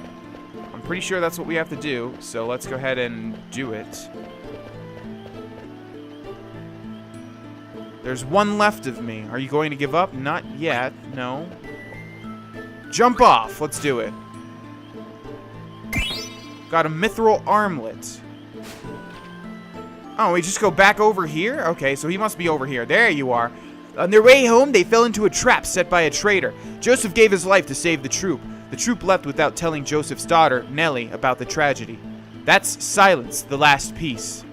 I'm pretty sure that's what we have to do, so let's go ahead and do it. There's one left of me. Are you going to give up? Not yet. No. Jump off. Let's do it. Got a mithril armlet. Oh, we just go back over here? Okay, so he must be over here. There you are. On their way home, they fell into a trap set by a traitor. Joseph gave his life to save the troop. The troop left without telling Joseph's daughter, Nellie, about the tragedy. That's Silence, the last piece.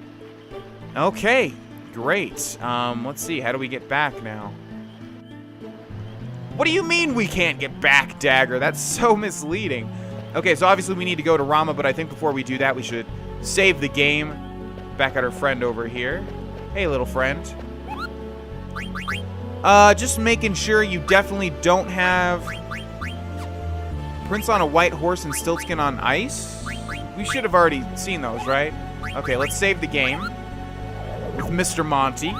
Okay. Great. Let's see. How do we get back now? What do you mean we can't get back, Dagger? That's so misleading. Okay, so obviously we need to go to Rama, but I think before we do that, we should save the game. Back at our friend over here. Hey, little friend. Just making sure you definitely don't have Prince on a White Horse and Stiltskin on Ice. We should have already seen those, right? Okay, let's save the game. With Mr. Monty.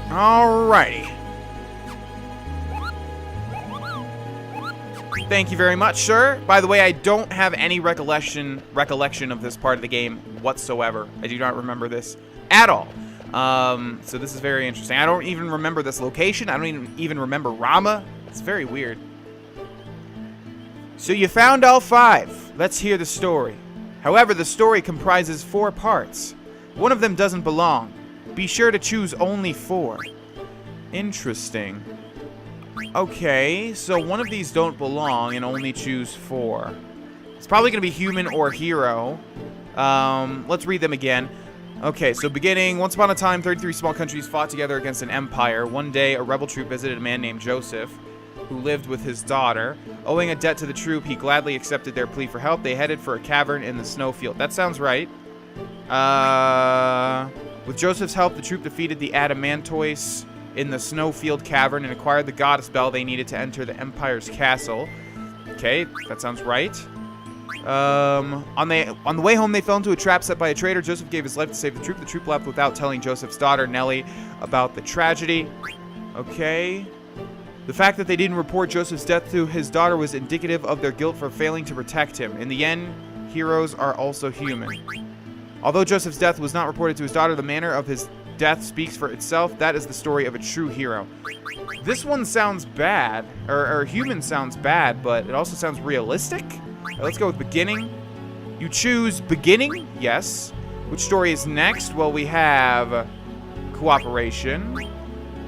Alrighty. Thank you very much, sir. By the way, I don't have any recollection of this part of the game whatsoever. I do not remember this at all. So this is very interesting. I don't even remember this location. I don't even remember Rama. It's very weird. So you found all 5. Let's hear the story. However, the story comprises 4 parts. One of them doesn't belong. Be sure to choose only 4. Interesting. Okay, so one of these don't belong and only choose 4. It's probably going to be human or hero. Let's read them again. Okay, so beginning, once upon a time, 33 small countries fought together against an empire. One day, a rebel troop visited a man named Joseph, who lived with his daughter. Owing a debt to the troop, he gladly accepted their plea for help. They headed for a cavern in the snowfield. That sounds right. With Joseph's help, the troop defeated the Adamantois in the snowfield cavern and acquired the goddess bell they needed to enter the empire's castle. Okay, that sounds right. On the way home, they fell into a trap set by a traitor. Joseph gave his life to save the troop. The troop left without telling Joseph's daughter, Nellie, about the tragedy. Okay. The fact that they didn't report Joseph's death to his daughter was indicative of their guilt for failing to protect him. In the end, heroes are also human. Although Joseph's death was not reported to his daughter, the manner of his death speaks for itself. That is the story of a true hero. This one sounds bad, or human sounds bad, but it also sounds realistic. Let's go with beginning. You choose beginning, yes. Which story is next? Well, we have cooperation,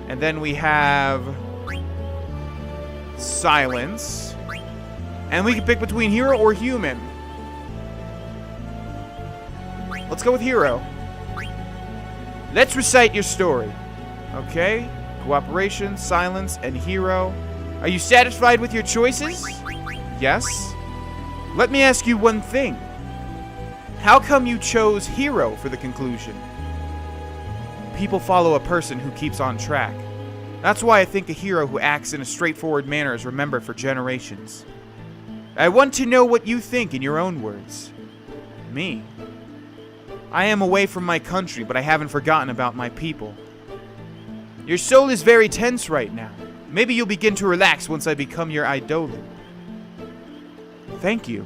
and then we have silence, and we can pick between hero or human. Let's go with hero. Let's recite your story. Okay, cooperation, silence, and hero. Are you satisfied with your choices? Yes. Let me ask you one thing. How come you chose hero for the conclusion? People follow a person who keeps on track. That's why I think a hero who acts in a straightforward manner is remembered for generations. I want to know what you think in your own words. Me? I am away from my country, but I haven't forgotten about my people. Your soul is very tense right now. Maybe you'll begin to relax once I become your Eidolon. Thank you.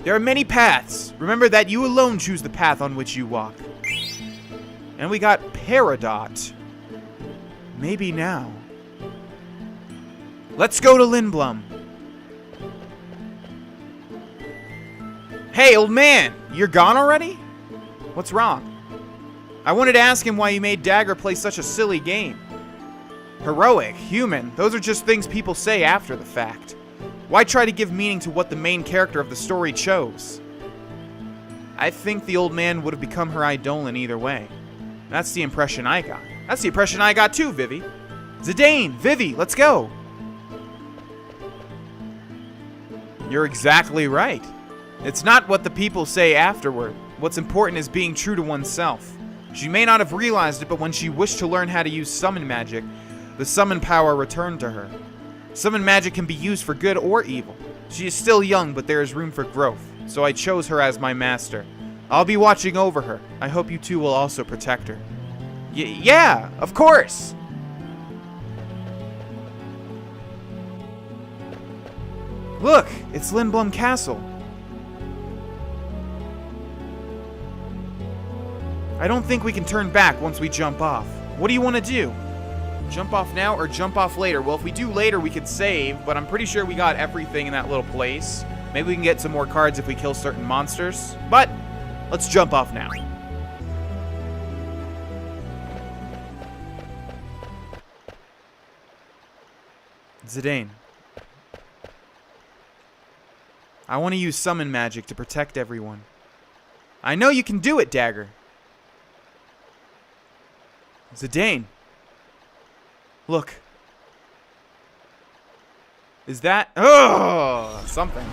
There are many paths. Remember that you alone choose the path on which you walk. And we got Peridot. Maybe now. Let's go to Lindblum. Hey, old man, you're gone already? What's wrong? I wanted to ask him why you made Dagger play such a silly game. Heroic, human, those are just things people say after the fact. Why try to give meaning to what the main character of the story chose? I think the old man would have become her Eidolon either way. That's the impression I got. That's the impression I got too, Vivi. Zidane, Vivi, let's go. You're exactly right. It's not what the people say afterward. What's important is being true to oneself. She may not have realized it, but when she wished to learn how to use summon magic, the summon power returned to her. Summon magic can be used for good or evil. She is still young, but there is room for growth, so I chose her as my master. I'll be watching over her. I hope you two will also protect her. Yeah, of course! Look, it's Lindblum Castle. I don't think we can turn back once we jump off. What do you want to do? Jump off now or jump off later? Well, if we do later, we could save, but I'm pretty sure we got everything in that little place. Maybe we can get some more cards if we kill certain monsters. But, let's jump off now. Zidane. I want to use summon magic to protect everyone. I know you can do it, Dagger. Zidane. Look. Is that... Oh, something.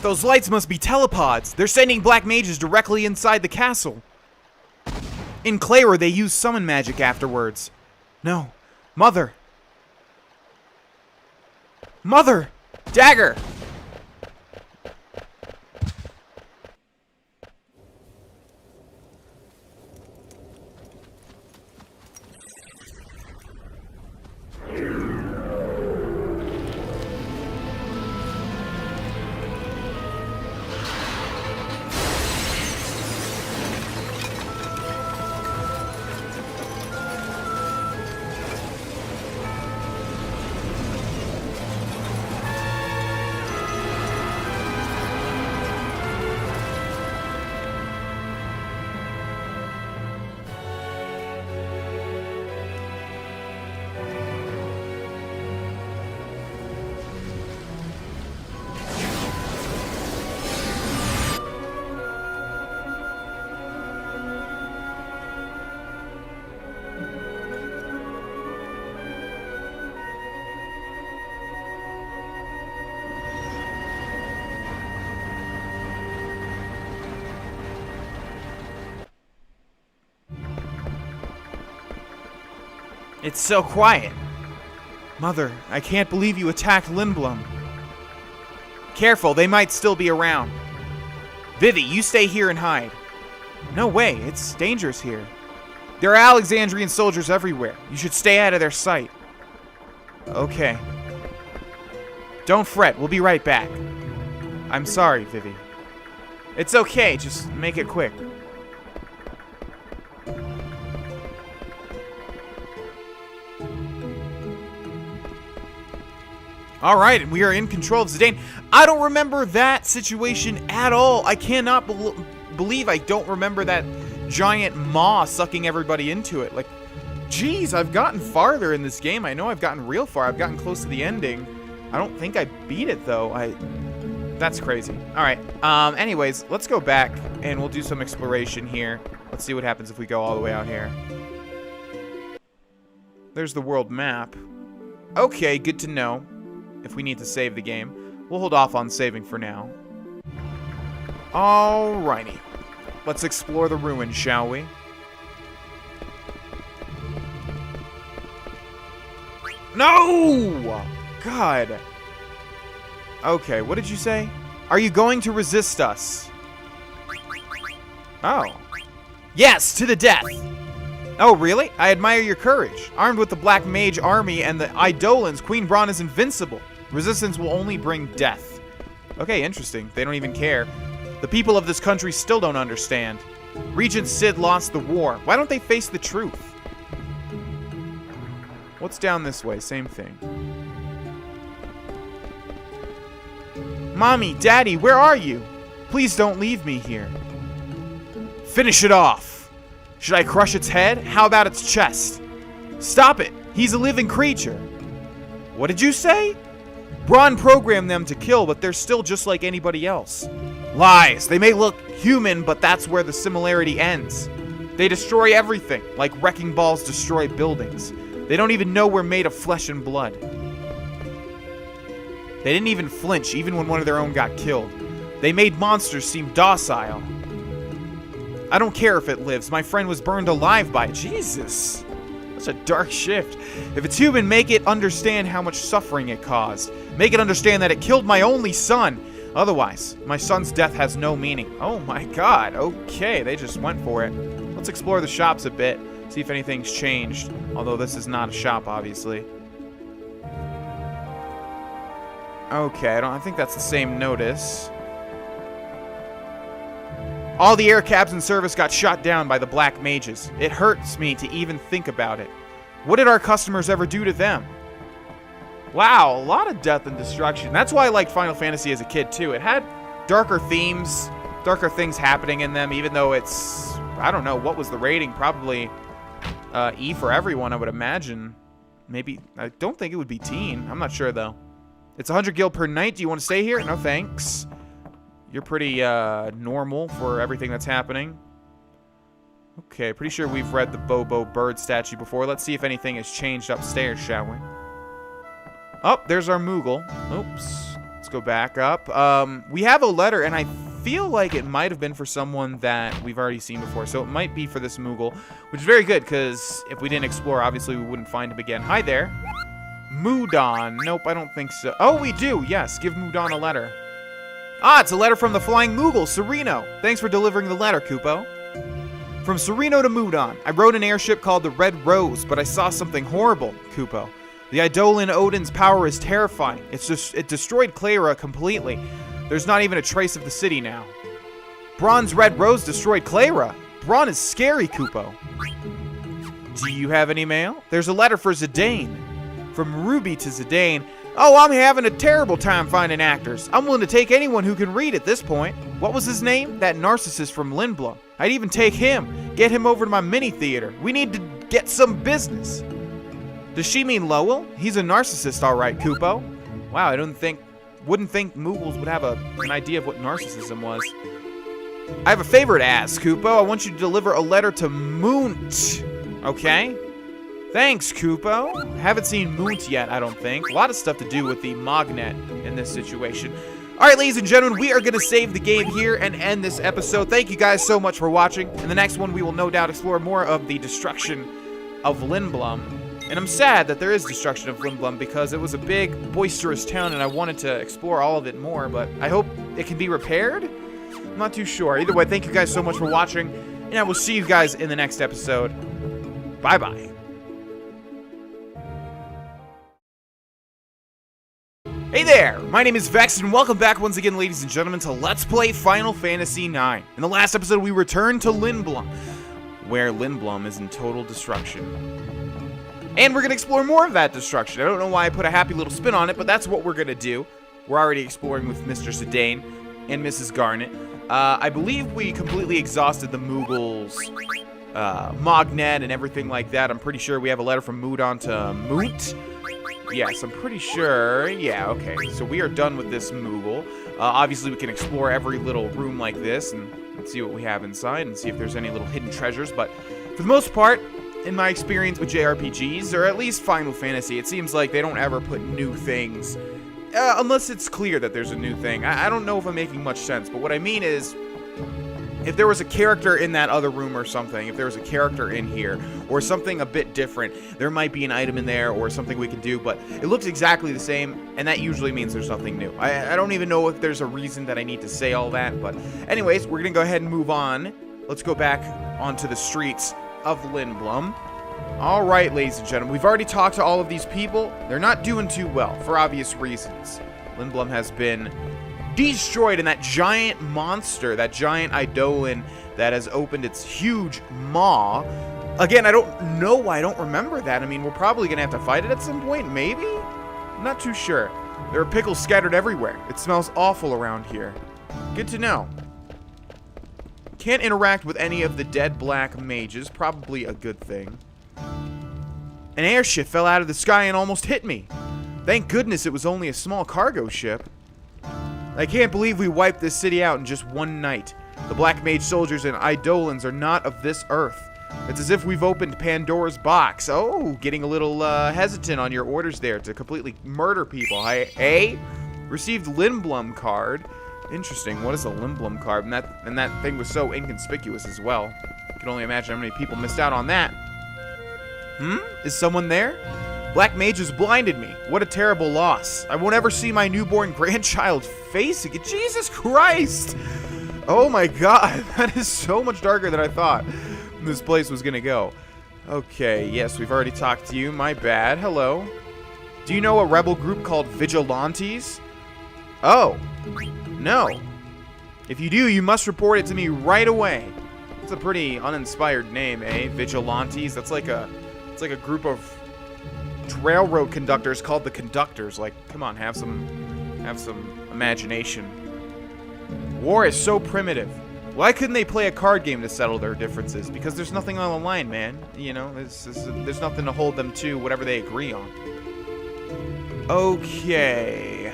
Those lights must be telepods. They're sending black mages directly inside the castle. In Clara, they use summon magic afterwards. No. Mother. Mother! Dagger! It's so quiet. Mother, I can't believe you attacked Lindblum. Careful, they might still be around. Vivi, you stay here and hide. No way, it's dangerous here. There are Alexandrian soldiers everywhere. You should stay out of their sight. Okay. Don't fret, we'll be right back. I'm sorry, Vivi. It's okay, just make it quick. All right, and we are in control of Zidane. I don't remember that situation at all. I cannot believe I don't remember that giant maw sucking everybody into it. Like, geez, I've gotten farther in this game. I know I've gotten real far. I've gotten close to the ending. I don't think I beat it, though. That's crazy. All right. Anyways, let's go back, and we'll do some exploration here. Let's see what happens if we go all the way out here. There's the world map. Okay, good to know. If we need to save the game, we'll hold off on saving for now. Alrighty. Let's explore the ruins, shall we? No! God. Okay, what did you say? Are you going to resist us? Oh. Yes, to the death! Oh, really? I admire your courage. Armed with the Black Mage army and the Eidolons, Queen Braun is invincible. Resistance will only bring death. Okay, interesting. They don't even care. The people of this country still don't understand. Regent Sid lost the war. Why don't they face the truth? What's down this way? Same thing. Mommy, Daddy, where are you? Please don't leave me here. Finish it off. Should I crush its head? How about its chest? Stop it. He's a living creature. What did you say? Braun programmed them to kill, but they're still just like anybody else. Lies. They may look human, but that's where the similarity ends. They destroy everything, like wrecking balls destroy buildings. They don't even know we're made of flesh and blood. They didn't even flinch, even when one of their own got killed. They made monsters seem docile. I don't care if it lives. My friend was burned alive by it. Jesus. That's a dark shift. If it's human, make it understand how much suffering it caused. Make it understand that it killed my only son. Otherwise, my son's death has no meaning. Oh my god. Okay, they just went for it. Let's explore the shops a bit. See if anything's changed. Although this is not a shop, obviously. Okay, I think that's the same notice. All the air cabs in service got shot down by the Black Mages. It hurts me to even think about it. What did our customers ever do to them? Wow, a lot of death and destruction. That's why I liked Final Fantasy as a kid, too. It had darker themes, darker things happening in them, even though it's... I don't know, what was the rating? Probably E for everyone, I would imagine. Maybe... I don't think it would be teen. I'm not sure, though. It's 100 gil per night. Do you want to stay here? No, thanks. You're pretty normal for everything that's happening. Okay, pretty sure we've read the Bobo bird statue before. Let's see if anything has changed upstairs, shall we? Oh, there's our Moogle. Oops. Let's go back up. We have a letter, and I feel like it might have been for someone that we've already seen before. So it might be for this Moogle, which is very good, because if we didn't explore, obviously we wouldn't find him again. Hi there. Mudon. Nope, I don't think so. Oh, we do. Yes, give Mudon a letter. Ah, it's a letter from the Flying Moogle, Sereno. Thanks for delivering the letter, Kupo. From Sereno to Mudon. I rode an airship called the Red Rose, but I saw something horrible, Kupo. The Eidolon Odin's power is terrifying. It destroyed Clara completely. There's not even a trace of the city now. Braun's Red Rose destroyed Clara. Braun is scary, Kupo. Do you have any mail? There's a letter for Zidane. From Ruby to Zidane. Oh, I'm having a terrible time finding actors. I'm willing to take anyone who can read at this point. What was his name? That narcissist from Lindblom. I'd even take him. Get him over to my mini theater. We need to get some business. Does she mean Lowell? He's a narcissist, all right, Kupo. Wow, I wouldn't think Moogles would have an idea of what narcissism was. I have a favor to ask, Kupo. I want you to deliver a letter to Moont. Okay? Thanks, Kupo. Haven't seen Moont yet, I don't think. A lot of stuff to do with the Mognet in this situation. All right, ladies and gentlemen, we are going to save the game here and end this episode. Thank you guys so much for watching. In the next one, we will no doubt explore more of the destruction of Lindblom. And I'm sad that there is destruction of Lindblom because it was a big, boisterous town and I wanted to explore all of it more, but I hope it can be repaired? I'm not too sure. Either way, thank you guys so much for watching, and I will see you guys in the next episode. Bye-bye. Hey there, my name is Vex, and welcome back once again, ladies and gentlemen, to Let's Play Final Fantasy IX. In the last episode, we returned to Lindblom, where Lindblom is in total destruction. And we're going to explore more of that destruction. I don't know why I put a happy little spin on it, but that's what we're going to do. We're already exploring with Mr. Zidane and Mrs. Garnet. I believe we completely exhausted the Moogles, Mognet, and everything like that. I'm pretty sure we have a letter from Moodon to Moot. Yes, I'm pretty sure. Yeah, okay. So we are done with this Moogle. Obviously, we can explore every little room like this and see what we have inside and see if there's any little hidden treasures. But for the most part, in my experience with JRPGs, or at least Final Fantasy, it seems like they don't ever put new things. Unless it's clear that there's a new thing. I don't know if I'm making much sense, but what I mean is, if there was a character in that other room or something, if there was a character in here, or something a bit different, there might be an item in there or something we can do, but it looks exactly the same, and that usually means there's nothing new. I don't even know if there's a reason that I need to say all that, but anyways, we're gonna go ahead and move on. Let's go back onto the streets of Lindblum. Alright, ladies and gentlemen, we've already talked to all of these people. They're not doing too well, for obvious reasons. Lindblum has been destroyed, and that giant monster, that giant Eidolon that has opened its huge maw. Again, I don't know, I don't remember that. I mean, we're probably going to have to fight it at some point, maybe? I'm not too sure. There are pickles scattered everywhere. It smells awful around here. Good to know. Can't interact with any of the dead black mages, probably a good thing. An airship fell out of the sky and almost hit me. Thank goodness it was only a small cargo ship. I can't believe we wiped this city out in just one night. The Black Mage soldiers and Eidolons are not of this earth. It's as if we've opened Pandora's box. Oh, getting a little hesitant on your orders there to completely murder people. Received Lindblum card. Interesting. What is a Lindblum card? And that thing was so inconspicuous as well. I can only imagine how many people missed out on that. Is someone there? Black Mages blinded me. What a terrible loss. I won't ever see my newborn grandchild face again. Jesus Christ! Oh my god, that is so much darker than I thought this place was gonna go. Okay, yes, we've already talked to you. My bad. Hello. Do you know a rebel group called Vigilantes? Oh. No. If you do, you must report it to me right away. It's a pretty uninspired name, eh? Vigilantes. That's like a... It's like a group of railroad conductors called the Conductors. Like, come on, have some imagination. War is so primitive. Why couldn't they play a card game to settle their differences? Because there's nothing on the line, man. You know, there's nothing to hold them to whatever they agree on. Okay.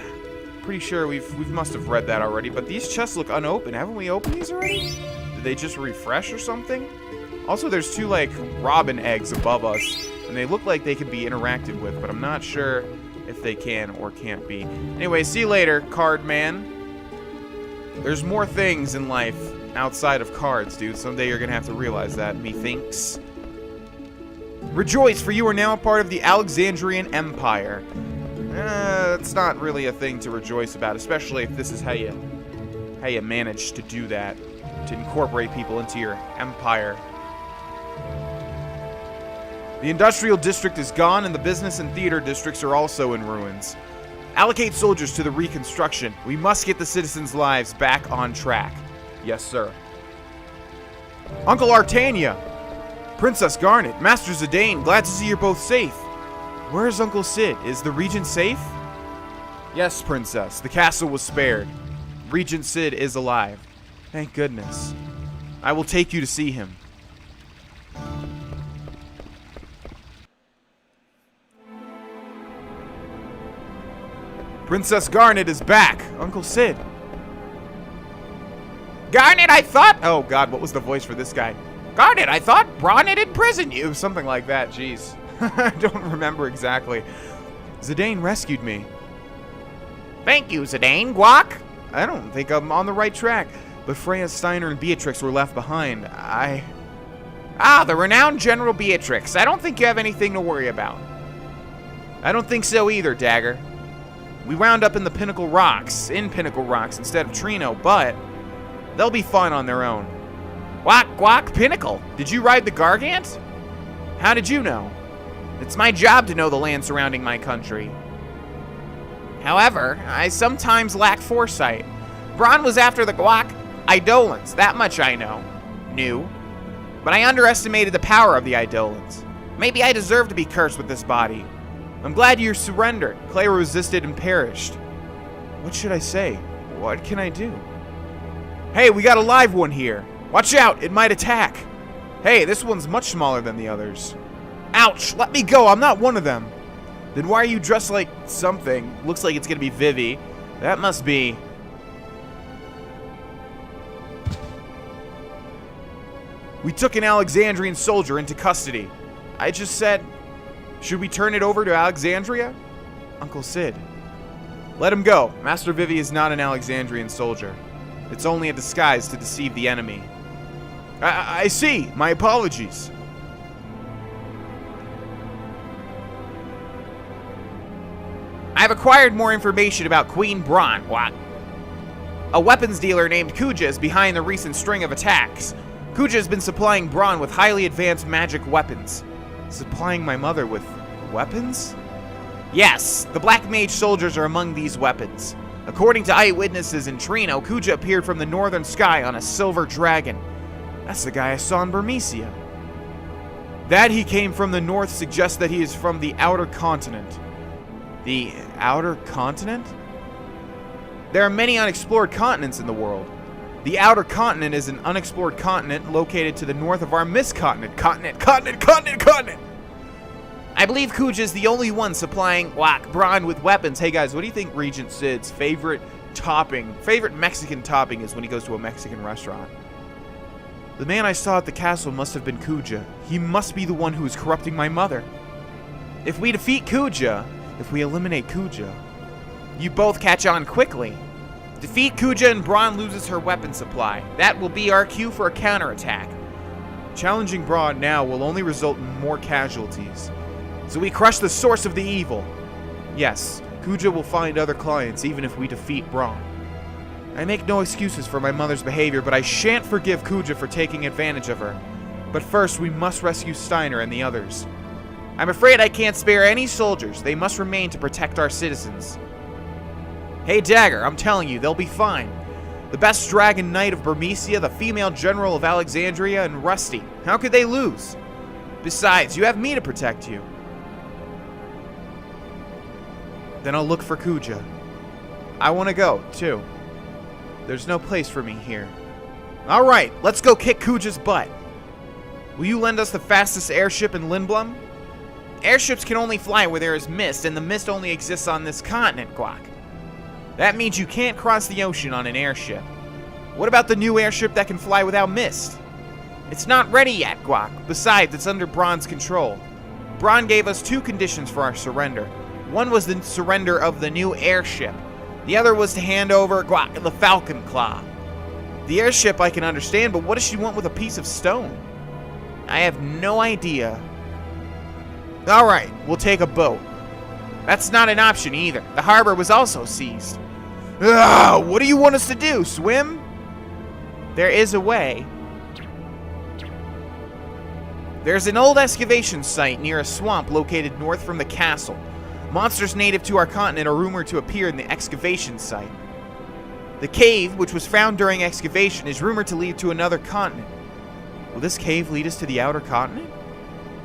Pretty sure we must have read that already, but these chests look unopened. Haven't we opened these already? Did they just refresh or something? Also, there's two, like, robin eggs above us, and they look like they can be interacted with, but I'm not sure if they can or can't be. Anyway, see you later, card man. There's more things in life outside of cards, dude. Someday you're gonna have to realize that, methinks. Rejoice, for you are now a part of the Alexandrian Empire. It's not really a thing to rejoice about, especially if this is how you manage to do that, to incorporate people into your empire. The industrial district is gone, and the business and theater districts are also in ruins. Allocate soldiers to the reconstruction. We must get the citizens' lives back on track. Yes, sir. Uncle Artania! Princess Garnet, Master Zidane, glad to see you're both safe. Where is Uncle Sid? Is the Regent safe? Yes, Princess. The castle was spared. Regent Sid is alive. Thank goodness. I will take you to see him. Princess Garnet is back. Uncle Sid. Garnet, I thought... Oh, God, what was the voice for this guy? Garnet, I thought Braun had imprisoned you. Something like that, jeez. I don't remember exactly. Zidane rescued me. Thank you, Zidane. Guac? I don't think I'm on the right track. But Freya, Steiner, and Beatrix were left behind. The renowned General Beatrix. I don't think you have anything to worry about. I don't think so either, Dagger. We wound up in Pinnacle Rocks instead of Trino, but they'll be fine on their own. Guac, Pinnacle. Did you ride the Gargant? How did you know? It's my job to know the land surrounding my country. However, I sometimes lack foresight. Braun was after the Guac Eidolons, that much I know. But I underestimated the power of the Eidolons. Maybe I deserve to be cursed with this body. I'm glad you surrendered. Clara resisted and perished. What should I say? What can I do? Hey, we got a live one here. Watch out, it might attack. Hey, this one's much smaller than the others. Ouch, let me go, I'm not one of them. Then why are you dressed like something? Looks like it's gonna be Vivi. That must be... We took an Alexandrian soldier into custody. I just said, should we turn it over to Alexandria? Uncle Sid. Let him go. Master Vivi is not an Alexandrian soldier. It's only a disguise to deceive the enemy. I see. My apologies. I've acquired more information about Queen Braun. What? A weapons dealer named Kuja is behind the recent string of attacks. Kuja has been supplying Braun with highly advanced magic weapons. Supplying my mother with weapons? Yes, the Black Mage soldiers are among these weapons. According to eyewitnesses in Trino, Kuja appeared from the northern sky on a silver dragon. That's the guy I saw in Burmecia. That he came from the north suggests that he is from the outer continent. The outer continent? There are many unexplored continents in the world. The outer continent is an unexplored continent located to the north of our Mist continent. Continent! I believe Kuja is the only one supplying Braun with weapons. Hey guys, what do you think Regent Sid's favorite Mexican topping is when he goes to a Mexican restaurant? The man I saw at the castle must have been Kuja. He must be the one who is corrupting my mother. If we defeat Kuja, if we eliminate Kuja, you both catch on quickly. Defeat Kuja and Braun loses her weapon supply. That will be our cue for a counterattack. Challenging Braun now will only result in more casualties. So we crush the source of the evil. Yes, Kuja will find other clients even if we defeat Braun. I make no excuses for my mother's behavior, but I shan't forgive Kuja for taking advantage of her. But first, we must rescue Steiner and the others. I'm afraid I can't spare any soldiers. They must remain to protect our citizens. Hey Dagger, I'm telling you, they'll be fine. The best Dragon Knight of Burmecia, the female general of Alexandria, and Rusty. How could they lose? Besides, you have me to protect you. Then I'll look for Kuja. I want to go, too. There's no place for me here. Alright, let's go kick Kuja's butt. Will you lend us the fastest airship in Lindblum? Airships can only fly where there is mist, and the mist only exists on this continent, Guac. That means you can't cross the ocean on an airship. What about the new airship that can fly without mist? It's not ready yet, Guac. Besides, it's under Braun's control. Braun gave us two conditions for our surrender. One was the surrender of the new airship. The other was to hand over Guac, the Falcon Claw. The airship I can understand, but what does she want with a piece of stone? I have no idea. Alright, we'll take a boat. That's not an option either. The harbor was also seized. Ugh, what do you want us to do? Swim? There is a way. There's an old excavation site near a swamp located north from the castle. Monsters native to our continent are rumored to appear in the excavation site. The cave, which was found during excavation, is rumored to lead to another continent. Will this cave lead us to the outer continent?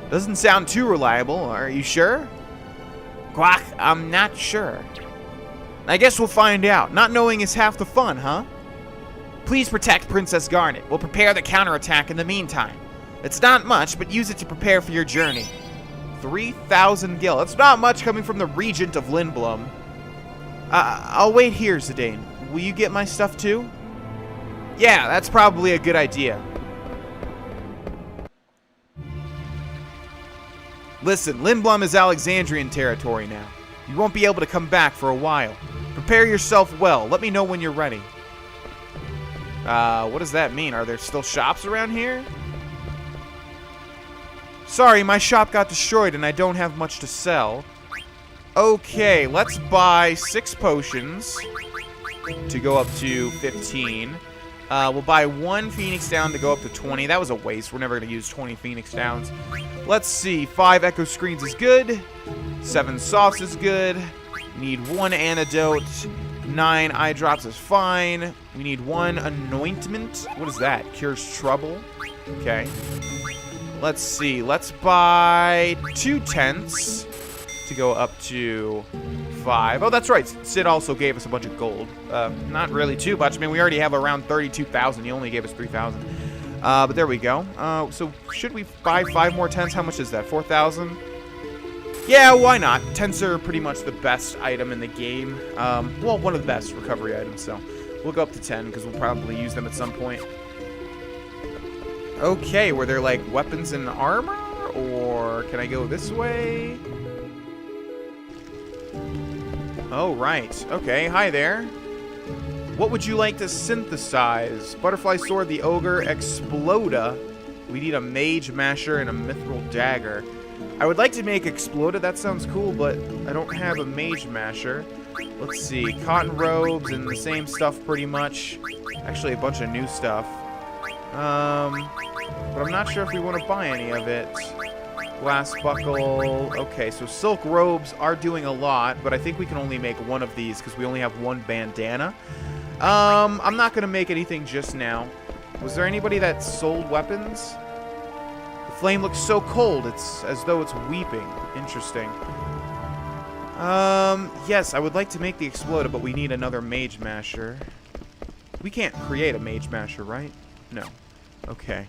Doesn't sound too reliable. Are you sure? Guac, I'm not sure. I guess we'll find out. Not knowing is half the fun, huh? Please protect Princess Garnet. We'll prepare the counterattack in the meantime. It's not much, but use it to prepare for your journey. 3,000 gil. That's not much coming from the Regent of Lindblum. I'll wait here, Zidane. Will you get my stuff too? Yeah, that's probably a good idea. Listen, Lindblum is Alexandrian territory now. You won't be able to come back for a while. Prepare yourself well. Let me know when you're ready. What does that mean? Are there still shops around here? Sorry, my shop got destroyed and I don't have much to sell. Okay, let's buy 6 potions to go up to 15. We'll buy 1 Phoenix Down to go up to 20. That was a waste. We're never going to use 20 Phoenix Downs. Let's see. 5 Echo Screens is good. 7 Softs is good. Need 1 Antidote. 9 Eye Drops is fine. We need 1 Anointment. What is that? Cures Trouble. Okay. Let's see. Let's buy 2 tents to go up to 5. Oh, that's right. Sid also gave us a bunch of gold. Not really too much. I mean, we already have around 32,000. He only gave us 3,000. But there we go. So should we buy 5 more tents? How much is that? 4,000? Yeah, why not? Tents are pretty much the best item in the game. Well, one of the best recovery items, so we'll go up to 10 because we'll probably use them at some point. Okay, were there like weapons and armor? Or can I go this way? Oh, right. Okay, hi there. What would you like to synthesize? Butterfly Sword, the Ogre, Exploda. We need a Mage Masher and a Mithril Dagger. I would like to make Exploda, that sounds cool, but I don't have a Mage Masher. Let's see, cotton robes and the same stuff pretty much. Actually, a bunch of new stuff. But I'm not sure if we want to buy any of it. Glass buckle. Okay, so silk robes are doing a lot, but I think we can only make one of these because we only have one bandana. I'm not going to make anything just now. Was there anybody that sold weapons? The flame looks so cold, it's as though it's weeping. Interesting. Yes, I would like to make the Exploda, but we need another Mage Masher. We can't create a Mage Masher, right? No. Okay.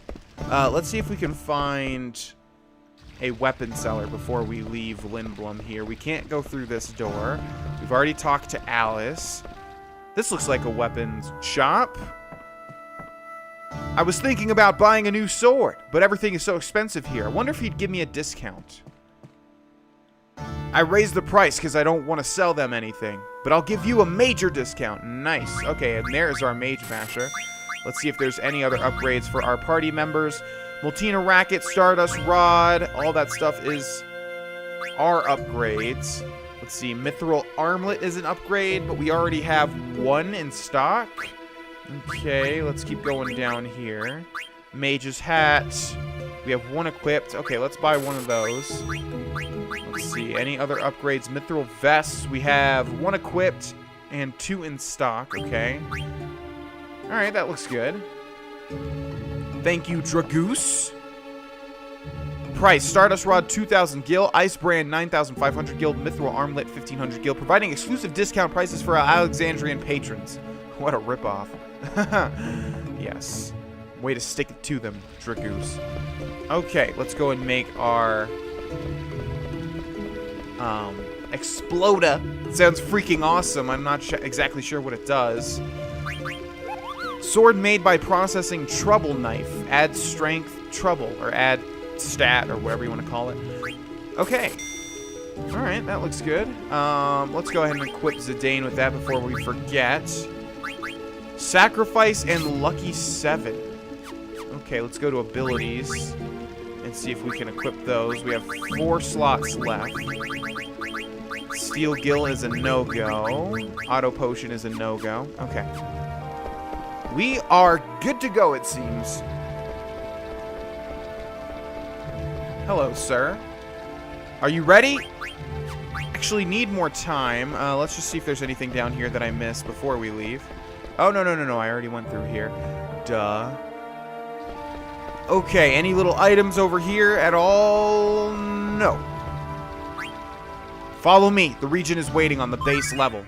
Let's see if we can find a weapon seller before we leave Lindblum here. We can't go through this door. We've already talked to Alice. This looks like a weapons shop. I was thinking about buying a new sword, but everything is so expensive here. I wonder if he'd give me a discount. I raised the price because I don't want to sell them anything, but I'll give you a major discount. Nice. Okay, and there's our Mage Masher. Let's see if there's any other upgrades for our party members. Moltina Racket, Stardust Rod, all that stuff is our upgrades. Let's see, Mithril Armlet is an upgrade, but we already have one in stock. Okay, let's keep going down here. Mage's Hat, we have one equipped. Okay, let's buy one of those. Let's see, any other upgrades? Mithril Vests, we have one equipped and 2 in stock. Okay. Alright, that looks good. Thank you, Dragoose. Price, Stardust Rod 2,000 gil, Ice Brand 9,500 gil, Mithril Armlet 1,500 gil, providing exclusive discount prices for our Alexandrian patrons. What a ripoff. Yes. Way to stick it to them, Dragoose. Okay, let's go and make our Exploda. Sounds freaking awesome. I'm not exactly sure what it does. Sword made by processing Trouble Knife. Add strength, trouble, or add stat, or whatever you want to call it. Okay. Alright, that looks good. Let's go ahead and equip Zidane with that before we forget. Sacrifice and Lucky 7. Okay, let's go to abilities and see if we can equip those. We have 4 slots left. Steel Gill is a no-go. Auto Potion is a no-go. Okay. We are good to go, it seems. Hello, sir. Are you ready? Actually, need more time. Let's just see if there's anything down here that I missed before we leave. Oh, no. I already went through here. Duh. Okay, any little items over here at all? No. Follow me. The region is waiting on the base level.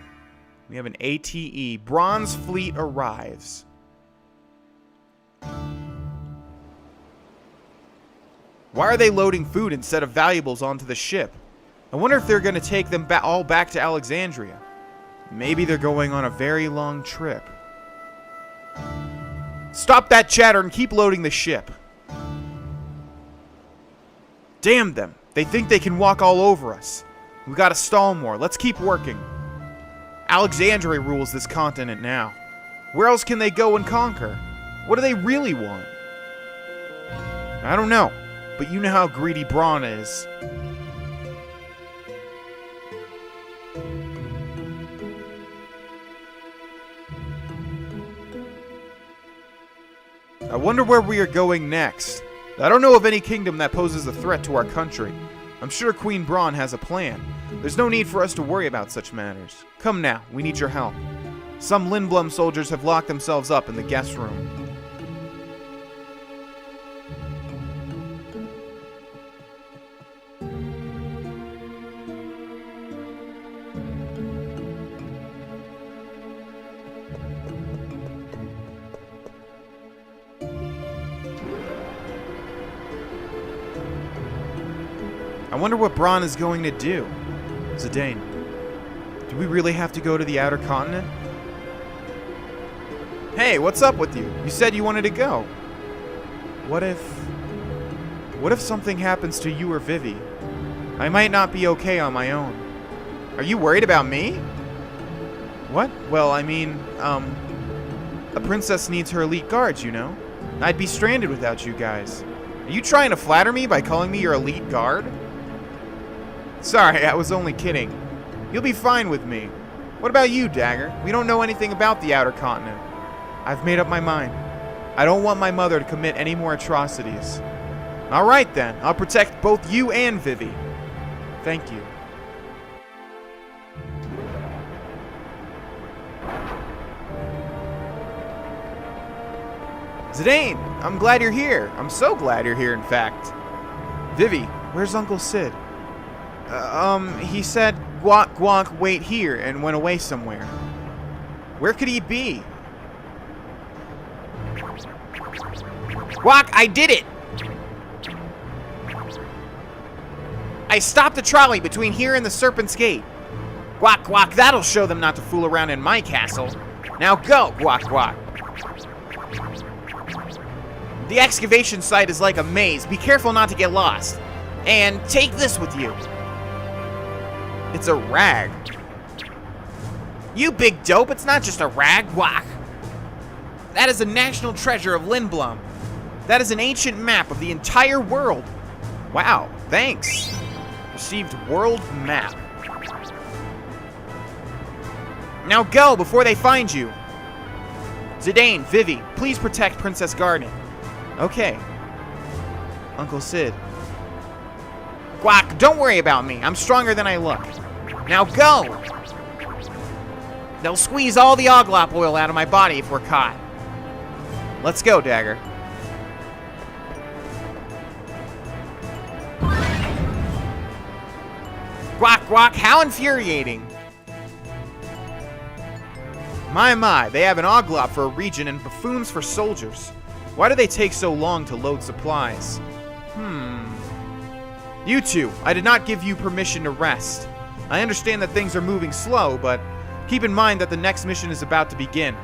We have an ATE. Bronze Fleet arrives. Why are they loading food instead of valuables onto the ship? I wonder if they're going to take them all back to Alexandria. Maybe they're going on a very long trip. Stop that chatter and keep loading the ship. Damn them. They think they can walk all over us. We gotta stall more. Let's keep working. Alexandria rules this continent now. Where else can they go and conquer? What do they really want? I don't know, but you know how greedy Braun is. I wonder where we are going next. I don't know of any kingdom that poses a threat to our country. I'm sure Queen Braun has a plan. There's no need for us to worry about such matters. Come now, we need your help. Some Lindblum soldiers have locked themselves up in the guest room. wonder what Braun is going to do. Zidane, do we really have to go to the outer continent? Hey, what's up with you? You said you wanted to go. What if something happens to you or Vivi? I might not be okay on my own. Are you worried about me? What? Well, I mean, a princess needs her elite guards, you know? I'd be stranded without you guys. Are you trying to flatter me by calling me your elite guard? Sorry, I was only kidding. You'll be fine with me. What about you, Dagger? We don't know anything about the outer continent. I've made up my mind. I don't want my mother to commit any more atrocities. All right, then. I'll protect both you and Vivi. Thank you. Zidane, I'm glad you're here. I'm so glad you're here, in fact. Vivi, where's Uncle Sid? He said, "Guac, guac, wait here," and went away somewhere. Where could he be? Guac, I did it! I stopped the trolley between here and the Serpent's Gate. Guac, guac, that'll show them not to fool around in my castle. Now go, guac, guac. The excavation site is like a maze. Be careful not to get lost. And take this with you. It's a rag. You big dope, it's not just a rag, guac. That is a national treasure of Lindblum. That is an ancient map of the entire world. Wow, thanks. Received world map. Now go before they find you. Zidane, Vivi, please protect Princess Garnet. Okay. Uncle Sid. Guac, don't worry about me. I'm stronger than I look. Now go! They'll squeeze all the Oglop oil out of my body if we're caught. Let's go, Dagger. Guac, guac, how infuriating. My, they have an Oglop for a region and buffoons for soldiers. Why do they take so long to load supplies? You two, I did not give you permission to rest. I understand that things are moving slow, but keep in mind that the next mission is about to begin.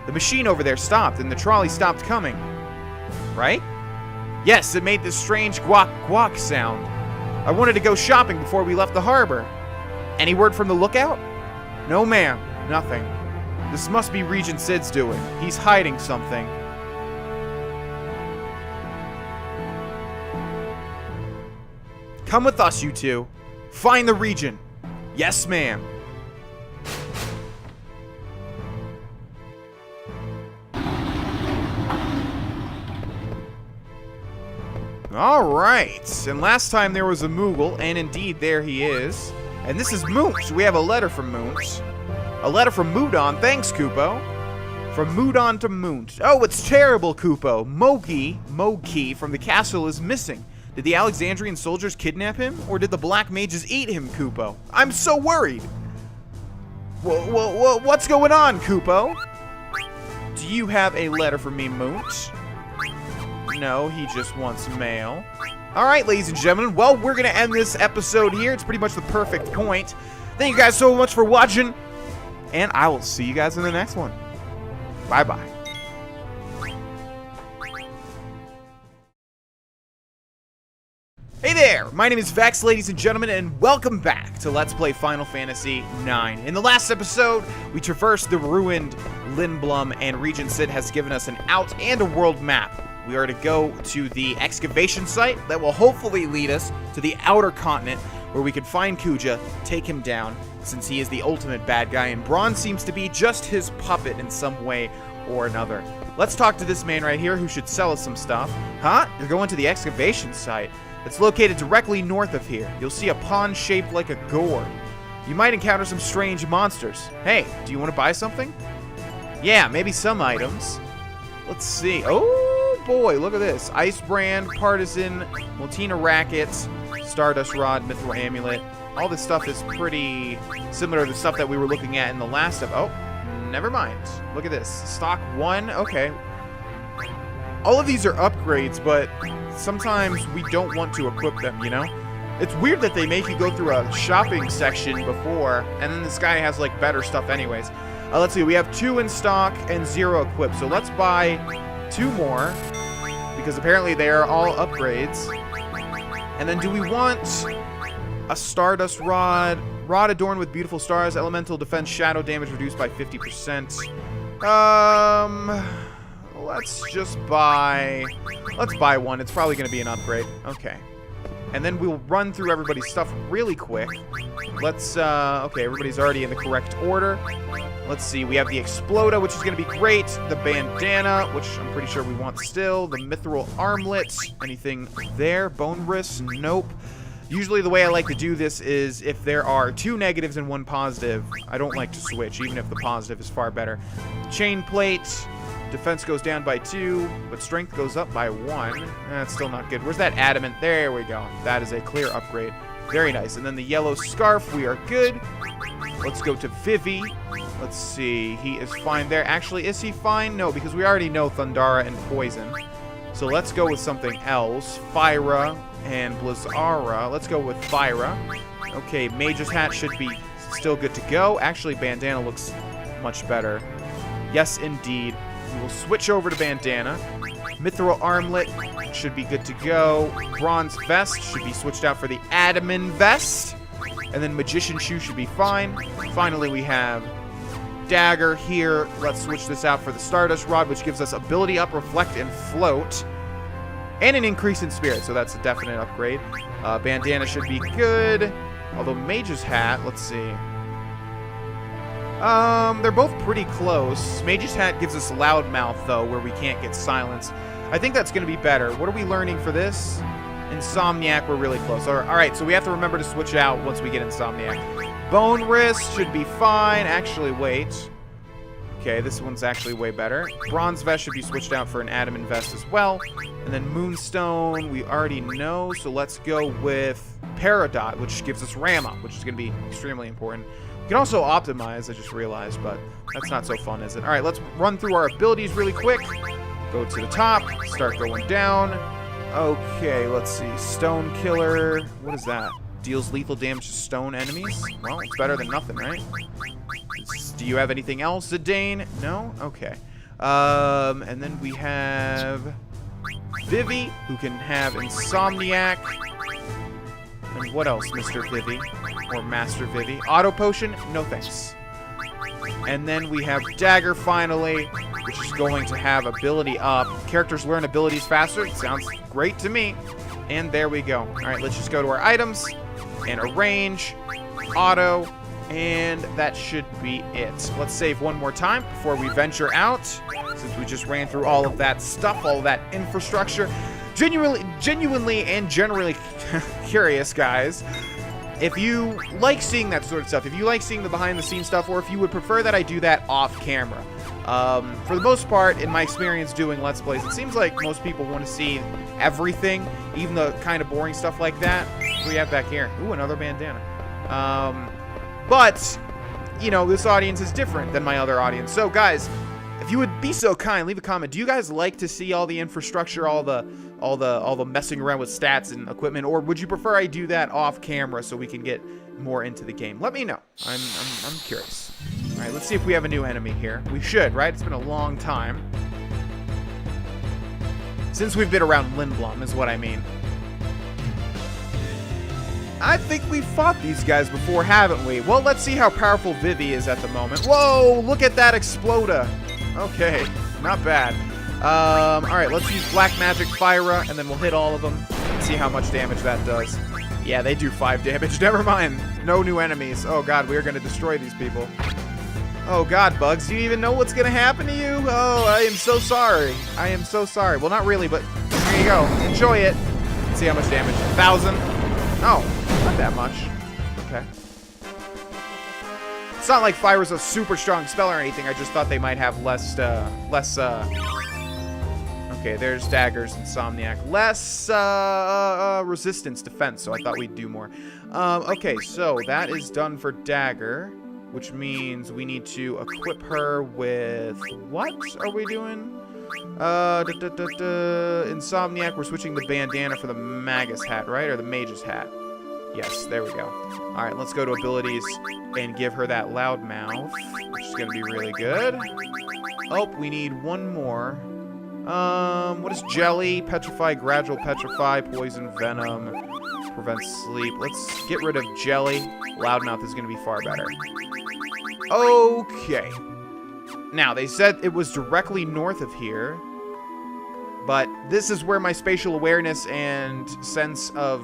The machine over there stopped and the trolley stopped coming. Right? Yes, it made this strange guac guac sound. I wanted to go shopping before we left the harbor. Any word from the lookout? No, ma'am. Nothing. This must be Regent Sid's doing. He's hiding something. Come with us, you two. Find the Regent. Yes, ma'am. Alright, and last time there was a Moogle, and indeed there he is. And this is Moons. We have a letter from Moons. A letter from Moodon. Thanks, Kupo. From Moodon to Moons. Oh, it's terrible, Kupo. Moki from the castle is missing. Did the Alexandrian soldiers kidnap him? Or did the black mages eat him, Kupo? I'm so worried. What's going on, Kupo? Do you have a letter for me, Moons? No, he just wants mail. Alright, ladies and gentlemen, well, we're going to end this episode here. It's pretty much the perfect point. Thank you guys so much for watching, and I will see you guys in the next one. Bye-bye. Hey there, my name is Vex, ladies and gentlemen, and welcome back to Let's Play Final Fantasy IX. In the last episode, we traversed the ruined Lindblum, and Regent Sid has given us an out and a world map. We are to go to the excavation site that will hopefully lead us to the outer continent, where we can find Kuja, take him down, since he is the ultimate bad guy, and Braun seems to be just his puppet in some way or another. Let's talk to this man right here who should sell us some stuff. Huh? You're going to the excavation site. It's located directly north of here. You'll see a pond shaped like a gourd. You might encounter some strange monsters. Hey, do you want to buy something? Yeah, maybe some items. Let's see. Oh boy, look at this. Ice Brand, Partisan, Multina Rackets, Stardust Rod, Mithril Amulet. All this stuff is pretty similar to the stuff that we were looking at in the last of... Oh, never mind. Look at this. Stock 1. Okay. All of these are upgrades, but sometimes we don't want to equip them, you know? It's weird that they make you go through a shopping section before, and then this guy has, like, better stuff anyways. Let's see. We have 2 in stock and 0 equipped. So let's buy 2 more, because apparently they are all upgrades. And then do we want a Stardust Rod? Rod adorned with beautiful stars. Elemental defense, shadow damage reduced by 50%. Let's just buy... Let's buy one. It's probably going to be an upgrade. Okay. And then we'll run through everybody's stuff really quick. Let's, okay, everybody's already in the correct order. Let's see, we have the Exploda, which is going to be great. The Bandana, which I'm pretty sure we want still. The Mithril Armlet. Anything there? Bone Wrist? Nope. Usually the way I like to do this is if there are 2 negatives and 1 positive, I don't like to switch, even if the positive is far better. Chain Plate. Defense goes down by 2, but strength goes up by 1. That's still not good. Where's that adamant? There we go. That is a clear upgrade. Very nice. And then the yellow scarf, we are good. Let's go to Vivi. Let's see. He is fine there. Actually, is he fine? No, because we already know Thundara and Poison. So let's go with something else. Fyra and Blizzara. Let's go with Fyra. Okay, Mage's Hat should be still good to go. Actually, Bandana looks much better. Yes, indeed. We will switch over to Bandana. Mithril Armlet should be good to go. Bronze Vest should be switched out for the Adamant Vest. And then Magician Shoe should be fine. Finally, we have Dagger here. Let's switch this out for the Stardust Rod, which gives us ability up, reflect, and float. And an increase in spirit, so that's a definite upgrade. Bandana should be good. Although Mage's Hat, let's see. They're both pretty close. Mage's Hat gives us Loudmouth, though, where we can't get silenced. I think that's going to be better. What are we learning for this? Insomniac, we're really close. All right, so we have to remember to switch out once we get Insomniac. Bone Wrist should be fine. Actually, wait. Okay, this one's actually way better. Bronze Vest should be switched out for an Adamant Vest as well. And then Moonstone, we already know, so let's go with Peridot, which gives us Rama, which is going to be extremely important. We can also optimize, I just realized, but that's not so fun, is it? All right, let's run through our abilities really quick. Go to the top, start going down. Okay, let's see. Stone Killer, what is that? Deals lethal damage to stone enemies? Well, it's better than nothing, right? Do you have anything else, Zidane? No? Okay. And then we have Vivi, who can have Insomniac. And what else, Mr. Vivi? Or Master Vivi? Auto Potion? No thanks. And then we have Dagger, finally, which is going to have ability up. Characters learn abilities faster. Sounds great to me. And there we go. All right, let's just go to our items and arrange, auto, and that should be it. Let's save one more time before we venture out, since we just ran through all of that stuff, all of that infrastructure. Genuinely and generally curious, guys. If you like seeing that sort of stuff, if you like seeing the behind-the-scenes stuff, or if you would prefer that I do that off-camera. For the most part, in my experience doing Let's Plays, it seems like most people want to see everything, even the kind of boring stuff like that. What do we have back here? Ooh, another bandana. But, you know, this audience is different than my other audience. So, guys, if you would be so kind, leave a comment. Do you guys like to see all the infrastructure, all the messing around with stats and equipment, or would you prefer I do that off camera so we can get more into the game? Let me know. I'm curious. All right, let's see if we have a new enemy here. We should, right? It's been a long time since we've been around Lindblum, is what I mean. I think we've fought these guys before, haven't we? Well, let's see how powerful Vivi is at the moment. Whoa, look at that Exploda. Okay, not bad. All right, let's use Black Magic Fyra, and then we'll hit all of them and see how much damage that does. Yeah, they do 5 damage. Never mind. No new enemies. Oh, God, we are going to destroy these people. Oh, God, Bugs, do you even know what's going to happen to you? Oh, I am so sorry. I am so sorry. Well, not really, but here you go. Enjoy it. Let's see how much damage. 1,000. Oh, not that much. Okay. It's not like Fyra's a super strong spell or anything. I just thought they might have less, okay, there's Daggers, Insomniac. Less, resistance, defense, so I thought we'd do more. Okay, so that is done for Dagger, which means we need to equip her with... What are we doing? Insomniac, we're switching the bandana for the Magus hat, right? Or the Mage's hat. Yes, there we go. All right, let's go to abilities and give her that loud mouth, which is going to be really good. Oh, we need one more. What is jelly? Petrify, gradual petrify, poison, venom, prevent sleep. Let's get rid of jelly. Loudmouth is going to be far better. Okay. Now, they said it was directly north of here, but this is where my spatial awareness and sense of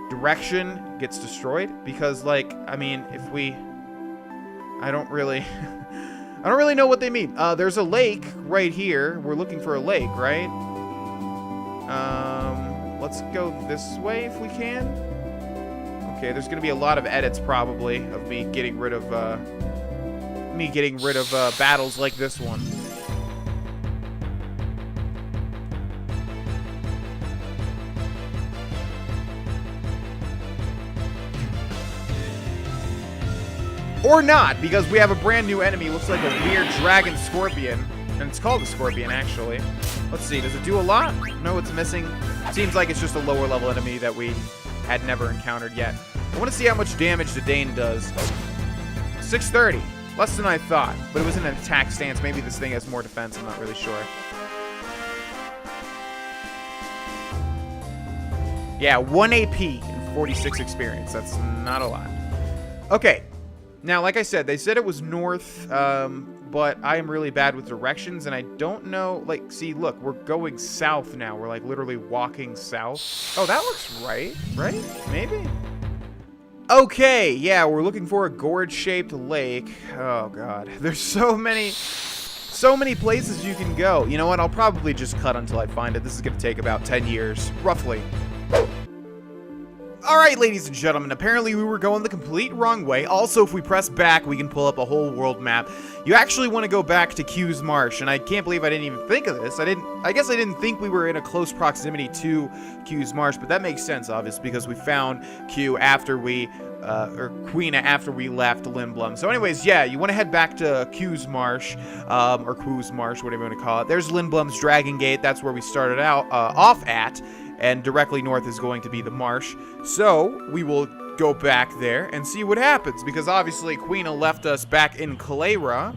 direction gets destroyed, because, like, I mean, if we... I don't really know what they mean. There's a lake right here. We're looking for a lake, right? Let's go this way if we can. Okay, there's gonna be a lot of edits probably of me getting rid of battles like this one. Or not, because we have a brand new enemy. Looks like a weird dragon scorpion. And it's called a scorpion, actually. Let's see, does it do a lot? No, it's missing. Seems like it's just a lower level enemy that we had never encountered yet. I want to see how much damage Zidane does. 630. Less than I thought. But it was in an attack stance. Maybe this thing has more defense. I'm not really sure. Yeah, 1 AP and 46 experience. That's not a lot. Okay. Now, like I said, they said it was north, but I am really bad with directions, and I don't know, like, see, look, we're going south now. We're, like, literally walking south. Oh, that looks right? Maybe? Okay, yeah, we're looking for a gourd-shaped lake. Oh, God. There's so many places you can go. You know what? I'll probably just cut until I find it. This is going to take about 10 years, roughly. Alright, ladies and gentlemen, apparently we were going the complete wrong way. Also, if we press back, we can pull up a whole world map. You actually want to go back to Q's Marsh, and I can't believe I didn't even think of this. I guess I didn't think we were in a close proximity to Q's Marsh, but that makes sense, obviously, because we found Q after we, or Quina after we left Lindblum. So anyways, yeah, you want to head back to Q's Marsh, or Q's Marsh, whatever you want to call it. There's Lindblum's Dragon Gate. That's where we started out, off at. And directly north is going to be the marsh. So, we will go back there and see what happens. Because obviously, Quina left us back in Clara.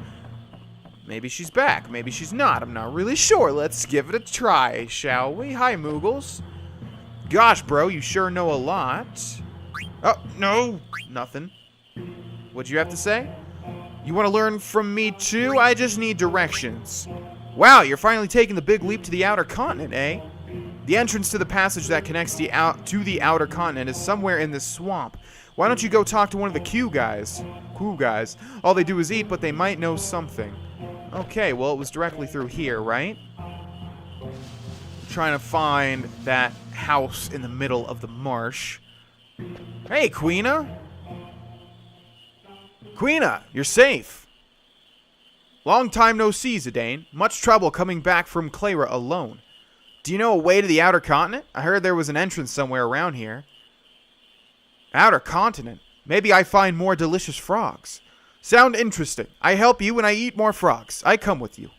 Maybe she's back. Maybe she's not. I'm not really sure. Let's give it a try, shall we? Hi, Moogles. Gosh, bro, you sure know a lot. Oh, no. Nothing. What'd you have to say? You want to learn from me, too? I just need directions. Wow, you're finally taking the big leap to the outer continent, eh? The entrance to the passage that connects to the outer continent is somewhere in this swamp. Why don't you go talk to one of the Q guys? All they do is eat, but they might know something. Okay, well, it was directly through here, right? I'm trying to find that house in the middle of the marsh. Hey, Quina. Quina, you're safe. Long time no see, Zidane. Much trouble coming back from Clara alone. Do you know a way to the outer continent? I heard there was an entrance somewhere around here. Outer continent? Maybe I find more delicious frogs. Sound interesting. I help you and I eat more frogs. I come with you.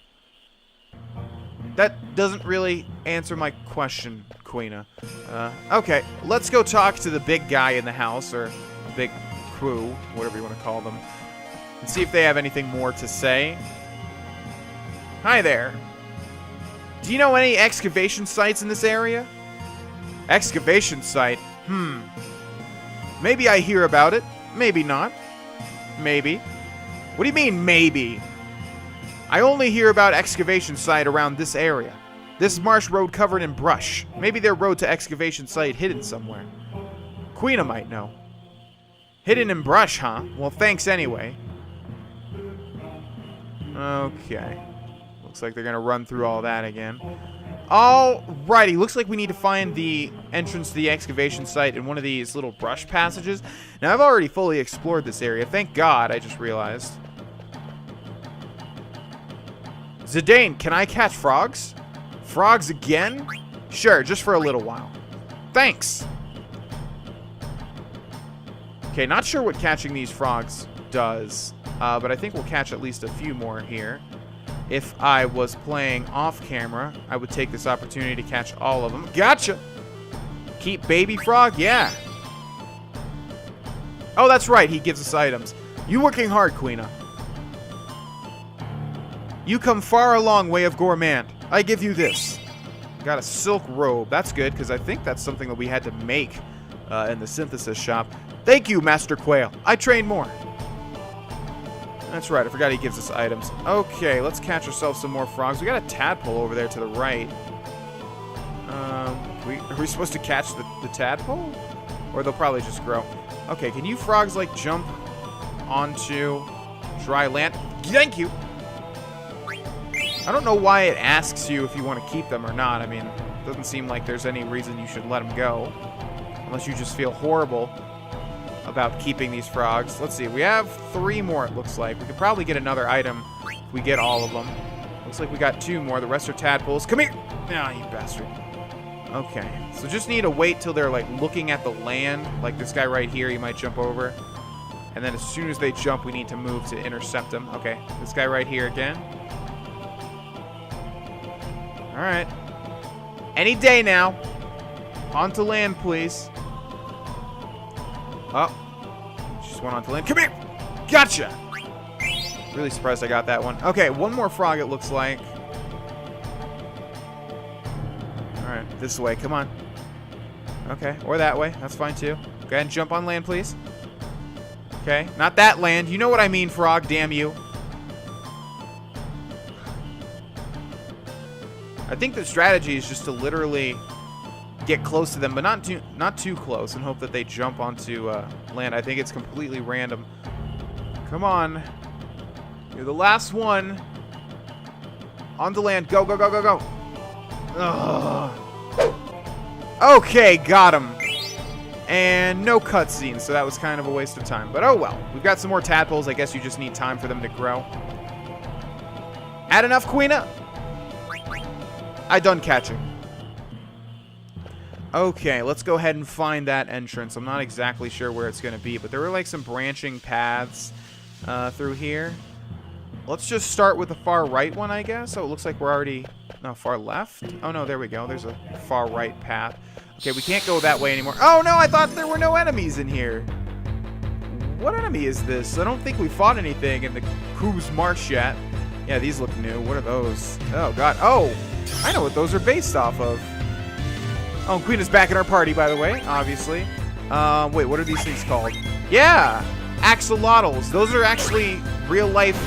That doesn't really answer my question, Quina. Okay, let's go talk to the big guy in the house, or big crew, whatever you want to call them, and see if they have anything more to say. Hi there. Do you know any excavation sites in this area? Excavation site? Maybe I hear about it. Maybe not. Maybe. What do you mean, maybe? I only hear about excavation site around this area. This marsh road covered in brush. Maybe their road to excavation site hidden somewhere. Quina might know. Hidden in brush, huh? Well, thanks anyway. Okay. Looks like they're going to run through all that again. Alrighty, looks like we need to find the entrance to the excavation site in one of these little brush passages. Now, I've already fully explored this area. Thank God, I just realized. Zidane, can I catch frogs? Frogs again? Sure, just for a little while. Thanks. Okay, not sure what catching these frogs does, but I think we'll catch at least a few more here. If I was playing off camera, I would take this opportunity to catch all of them. Gotcha! Keep baby frog? Yeah. Oh, that's right. He gives us items. You working hard, Queena. You come far a long way of gourmand. I give you this. Got a silk robe. That's good, because I think that's something that we had to make in the synthesis shop. Thank you, Master Quail. I train more. That's right. I forgot he gives us items. Okay, let's catch ourselves some more frogs. We got a tadpole over there to the right. Are we supposed to catch the tadpole? Or they'll probably just grow. Okay, can you frogs, like, jump onto dry land? Thank you. I don't know why it asks you if you want to keep them or not. I mean, it doesn't seem like there's any reason you should let them go. Unless you just feel horrible about keeping these frogs. Let's see. We have 3 more, it looks like. We could probably get another item if we get all of them. Looks like we got 2 more. The rest are tadpoles. Come here! Ah, you bastard. Okay. So just need to wait till they're, like, looking at the land. Like this guy right here, he might jump over. And then as soon as they jump, we need to move to intercept them. Okay. This guy right here again. Alright. Any day now. Onto land, please. Oh. Just went onto land. Come here! Gotcha! Really surprised I got that one. Okay, one more frog it looks like. Alright, this way. Come on. Okay, or that way. That's fine too. Go ahead and jump on land, please. Okay, not that land. You know what I mean, frog. Damn you. I think the strategy is just to literally get close to them, but not too close, and hope that they jump onto land. I think it's completely random. Come on. You're the last one. Onto land. Go, go, go, go, go. Ugh. Okay, got him. And no cutscene, so that was kind of a waste of time. But oh well. We've got some more tadpoles. I guess you just need time for them to grow. Had enough, Queena? I done catching. Okay, let's go ahead and find that entrance. I'm not exactly sure where it's going to be, but there were like some branching paths through here. Let's just start with the far right one, I guess. Oh, it looks like we're already... No, far left? Oh, no, there we go. There's a far right path. Okay, we can't go that way anymore. Oh, no, I thought there were no enemies in here. What enemy is this? I don't think we fought anything in the Coos Marsh yet. Yeah, these look new. What are those? Oh, God. Oh, I know what those are based off of. Oh, Queen is back in our party, by the way, obviously. Wait, what are these things called? Yeah, axolotls. Those are actually real-life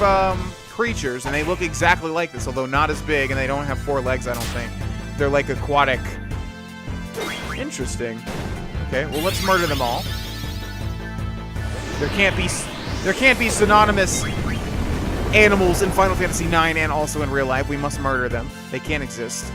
creatures, and they look exactly like this, although not as big, and they don't have 4 legs, I don't think. They're like aquatic. Interesting. Okay, well, let's murder them all. There can't be synonymous animals in Final Fantasy IX and also in real life. We must murder them. They can't exist.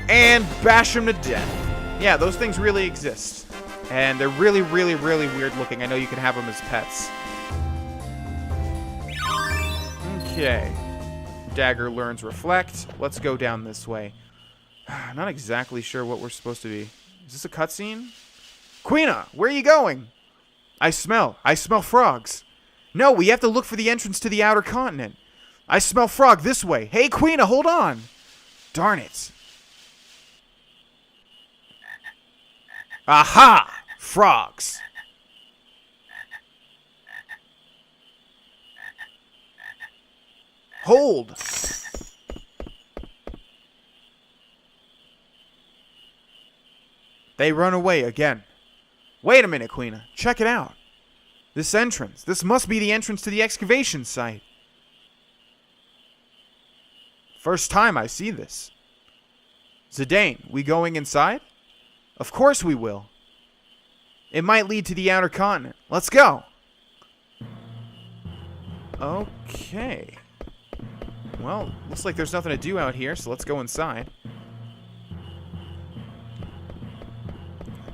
And bash them to death. Yeah, those things really exist. And they're really, really, really weird looking. I know you can have them as pets. Okay. Dagger learns Reflect. Let's go down this way. Not exactly sure what we're supposed to be. Is this a cutscene? Queena, where are you going? I smell frogs. No, we have to look for the entrance to the outer continent. I smell frog this way. Hey, Queena, hold on. Darn it. Aha! Frogs. Hold. They run away again. Wait a minute, Queena. Check it out. This entrance. This must be the entrance to the excavation site. First time I see this. Zidane, we going inside? Of course we will. It might lead to the outer continent. Let's go. Okay. Well, looks like there's nothing to do out here, so let's go inside.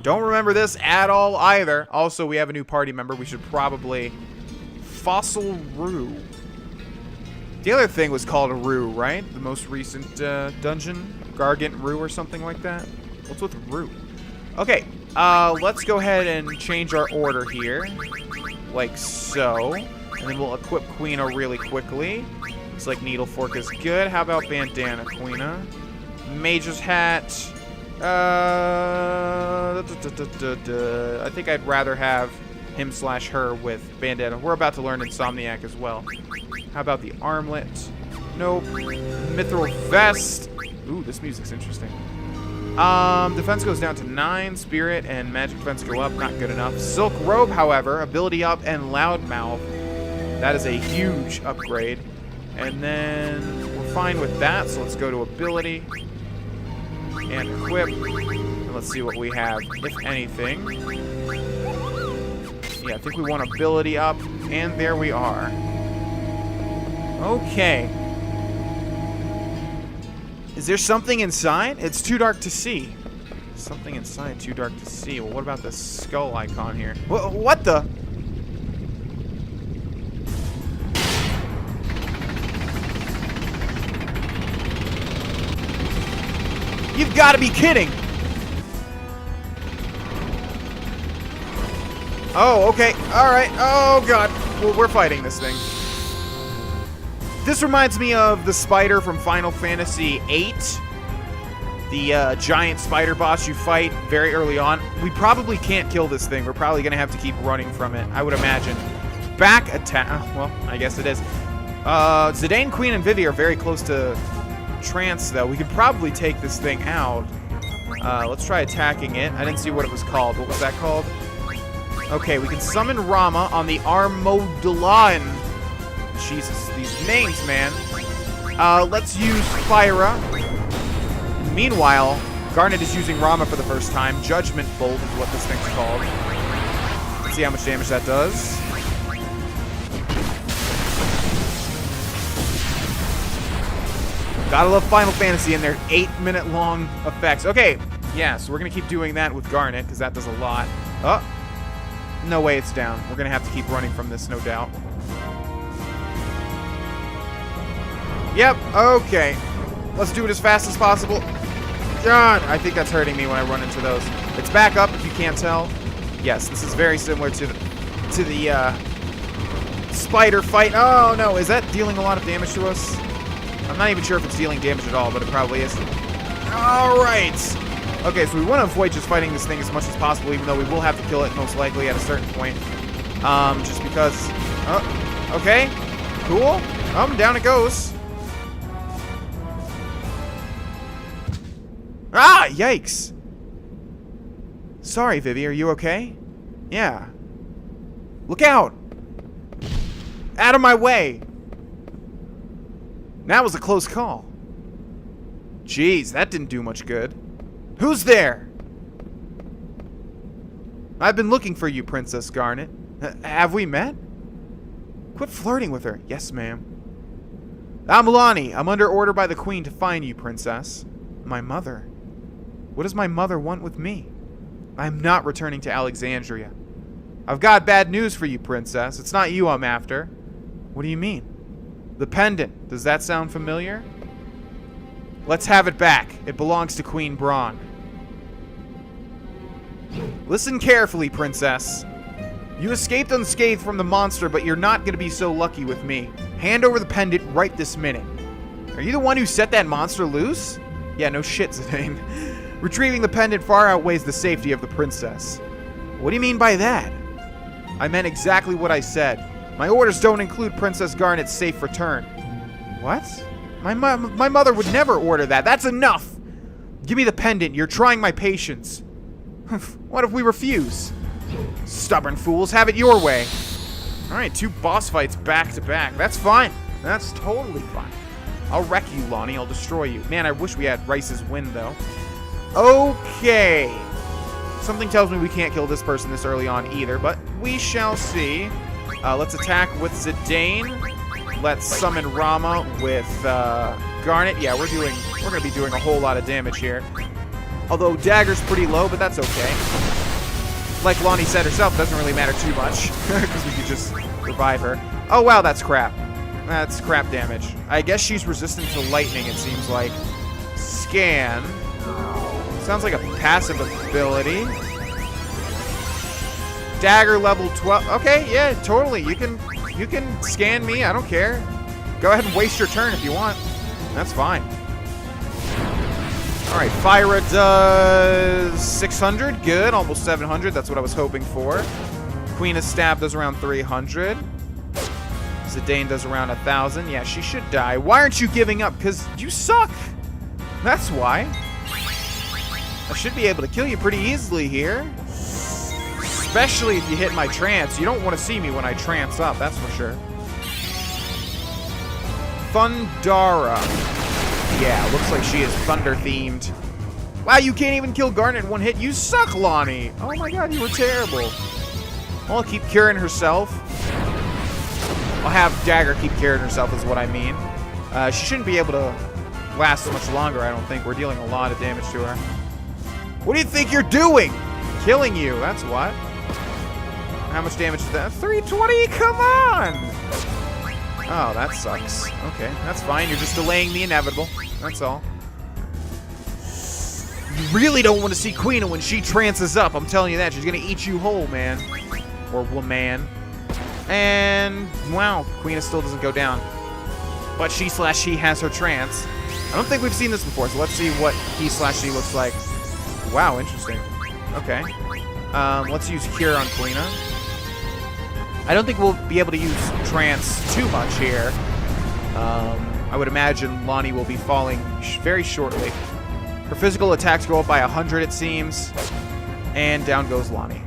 Don't remember this at all either. Also, we have a new party member. We should probably... Fossil Rue. The other thing was called a Rue, right? The most recent dungeon? Gargant Rue or something like that? What's with Rue? Okay, let's go ahead and change our order here. Like so. And then we'll equip Queena really quickly. Looks like Needle Fork is good. How about Bandana, Queena? Mage's Hat. I think I'd rather have him / her with Bandana. We're about to learn Insomniac as well. How about the armlet? Nope. Mithril vest. Ooh, this music's interesting. Defense goes down to 9. Spirit and magic defense go up. Not good enough. Silk robe, however, ability up and loudmouth. That is a huge upgrade. And then we're fine with that, so let's go to ability and equip. And let's see what we have, if anything. Yeah, I think we want ability up, and there we are. Okay. Is there something inside? It's too dark to see. Something inside, too dark to see. Well, what about this skull icon here? What the? You've got to be kidding! Oh, okay. Alright. Oh, God. Well, we're fighting this thing. This reminds me of the spider from Final Fantasy VIII. The giant spider boss you fight very early on. We probably can't kill this thing. We're probably going to have to keep running from it, I would imagine. Back attack. Well, I guess it is. Zidane, Queen, and Vivi are very close to Trance, though. We could probably take this thing out. Let's try attacking it. I didn't see what it was called. What was that called? Okay, we can summon Rama on the Armodolan. Jesus, these names, man. Let's use Fyra. Meanwhile, Garnet is using Rama for the first time. Judgment Bolt is what this thing's called. Let's see how much damage that does. Gotta love Final Fantasy and their 8-minute long effects. Okay, yeah, so we're gonna keep doing that with Garnet, because that does a lot. Oh, no way it's down. We're gonna have to keep running from this, no doubt. Yep, okay. Let's do it as fast as possible. God, I think that's hurting me when I run into those. It's back up, if you can't tell. Yes, this is very similar to the spider fight. Oh, no, is that dealing a lot of damage to us? I'm not even sure if it's dealing damage at all, but it probably is. All right. Okay, so we want to avoid just fighting this thing as much as possible, even though we will have to kill it most likely at a certain point. Just because... Oh, okay. Cool. Down it goes. Ah, yikes. Sorry, Vivi, are you okay? Yeah. Look out. Out of my way. That was a close call. Jeez, that didn't do much good. Who's there? I've been looking for you, Princess Garnet. Have we met? Quit flirting with her. Yes, ma'am. I'm Lonnie. I'm under order by the Queen to find you, Princess. My mother? What does my mother want with me? I'm not returning to Alexandria. I've got bad news for you, Princess. It's not you I'm after. What do you mean? The pendant. Does that sound familiar? Let's have it back. It belongs to Queen Braun. Listen carefully, Princess. You escaped unscathed from the monster, but you're not going to be so lucky with me. Hand over the pendant right this minute. Are you the one who set that monster loose? Yeah, no shit, Zidane. Retrieving the pendant far outweighs the safety of the princess. What do you mean by that? I meant exactly what I said. My orders don't include Princess Garnet's safe return. What? My mother would never order that. That's enough! Give me the pendant. You're trying my patience. What if we refuse? Stubborn fools, have it your way. Alright, 2 boss fights back to back. That's fine. That's totally fine. I'll wreck you, Lonnie. I'll destroy you. Man, I wish we had Rice's win, though. Okay. Something tells me we can't kill this person this early on either, but we shall see. Let's attack with Zidane. Let's summon Rama with Garnet. Yeah, we're gonna be doing a whole lot of damage here. Although Dagger's pretty low, but that's okay. Like Lonnie said herself, it doesn't really matter too much because we could just revive her. Oh wow, that's crap. That's crap damage. I guess she's resistant to lightning, it seems like. Scan. Sounds like a passive ability. Dagger level 12. Okay, yeah, totally. You can scan me. I don't care. Go ahead and waste your turn if you want. That's fine. All right, Fyra does 600. Good, almost 700. That's what I was hoping for. Queen of Stab does around 300. Zidane does around 1,000. Yeah, she should die. Why aren't you giving up? Because you suck. That's why. I should be able to kill you pretty easily here. Especially if you hit my trance. You don't want to see me when I trance up, that's for sure. Thundara. Yeah, looks like she is thunder-themed. Wow, you can't even kill Garnet in one hit. You suck, Lonnie. Oh my god, you were terrible. Well, I'll keep curing herself. I'll have Dagger keep curing herself is what I mean. She shouldn't be able to last so much longer, I don't think. We're dealing a lot of damage to her. What do you think you're doing? Killing you, that's what. How much damage is that? 320? Come on! Oh, that sucks. Okay, that's fine. You're just delaying the inevitable. That's all. You really don't want to see Quina when she trances up. I'm telling you that. She's going to eat you whole, man. Or woman. And, wow, Quina still doesn't go down. But she has her trance. I don't think we've seen this before, so let's see what he/she looks like. Wow, interesting. Okay. Let's use Cure on Quina. I don't think we'll be able to use trance too much here. I would imagine Lonnie will be falling very shortly. Her physical attacks go up by 100, it seems. And down goes Lonnie.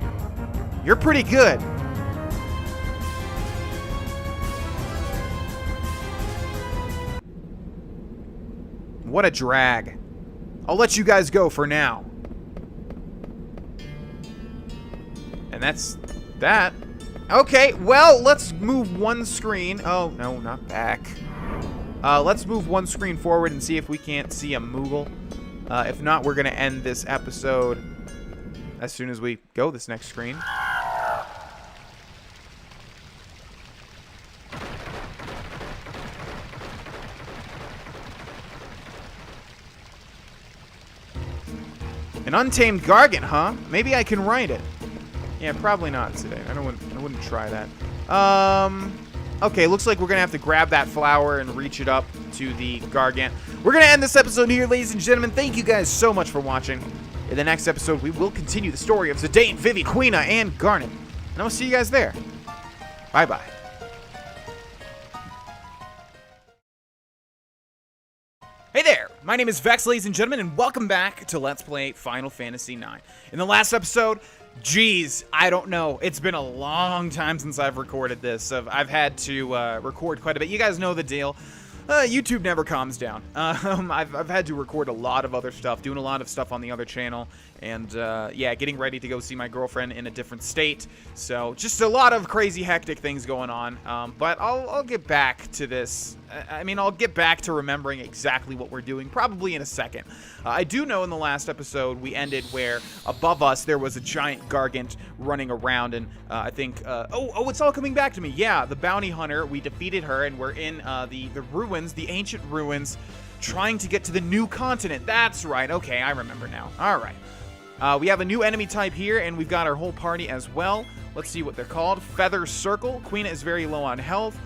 You're pretty good. What a drag. I'll let you guys go for now. And that's that. Okay, well, let's move one screen. Oh, no, not back. Let's move one screen forward and see if we can't see a Moogle. If not, we're going to end this episode as soon as we go this next screen. An Untamed Gargant, huh? Maybe I can write it. Yeah, probably not today. I wouldn't try that. Okay, looks like we're gonna have to grab that flower and reach it up to the Gargant. We're gonna end this episode here, ladies and gentlemen. Thank you guys so much for watching. In the next episode, we will continue the story of Zidane, Vivi, Quina, and Garnet. And I'll see you guys there. Bye-bye. Hey there! My name is Vex, ladies and gentlemen, and welcome back to Let's Play Final Fantasy IX. In the last episode, geez, I don't know. It's been a long time since I've recorded this. I've had to record quite a bit. You guys know the deal. YouTube never calms down. I've had to record a lot of other stuff, doing a lot of stuff on the other channel, and yeah, getting ready to go see my girlfriend in a different state. So just a lot of crazy, hectic things going on. But I'll get back to this. I mean, I'll get back to remembering exactly what we're doing, probably in a second. I do know in the last episode we ended where above us there was a giant Gargant running around, and I think, oh, it's all coming back to me. Yeah, the bounty hunter, we defeated her, and we're in the ruins, the ancient ruins, trying to get to the new continent. That's right. Okay, I remember now. All right. We have a new enemy type here, and we've got our whole party as well. Let's see what they're called. Feather Circle. Quina is very low on health.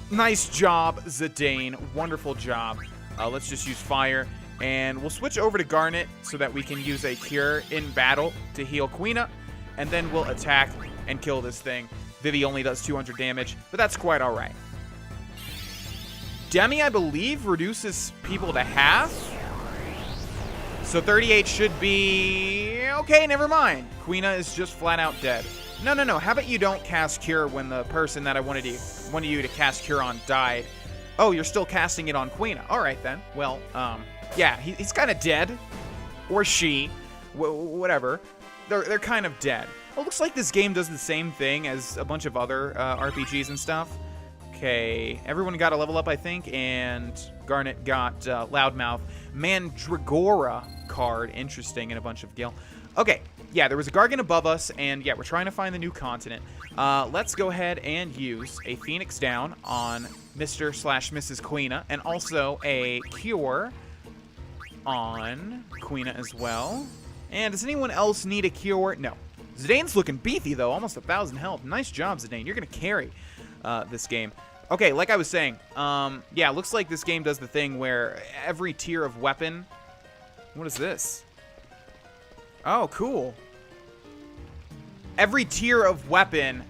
Nice job, Zidane. Wonderful job. Let's just use fire. And we'll switch over to Garnet so that we can use a cure in battle to heal Quina. And then we'll attack and kill this thing. Vivi only does 200 damage, but that's quite alright. Demi, I believe, reduces people to half. So 38 should be... Okay, never mind. Quina is just flat out dead. No. How about you don't cast Cure when the person that I wanted you to cast Cure on died? Oh, you're still casting it on Quina. All right, then. Well, yeah, he's kind of dead. Or she. Whatever. They're kind of dead. Well, looks like this game does the same thing as a bunch of other RPGs and stuff. Okay, everyone got a level up, I think, and Garnet got Loudmouth. Mandragora card. Interesting, and a bunch of Gil. Okay. Yeah, there was a Gargant above us, and yeah, we're trying to find the new continent. Let's go ahead and use a Phoenix Down on Mr./Mrs. Quina, and also a Cure on Quina as well. And does anyone else need a Cure? No. Zidane's looking beefy, though, almost 1,000 health. Nice job, Zidane. You're going to carry this game. Okay, like I was saying, yeah, looks like this game does the thing where every tier of weapon What is this? Oh, cool. Every tier of weapon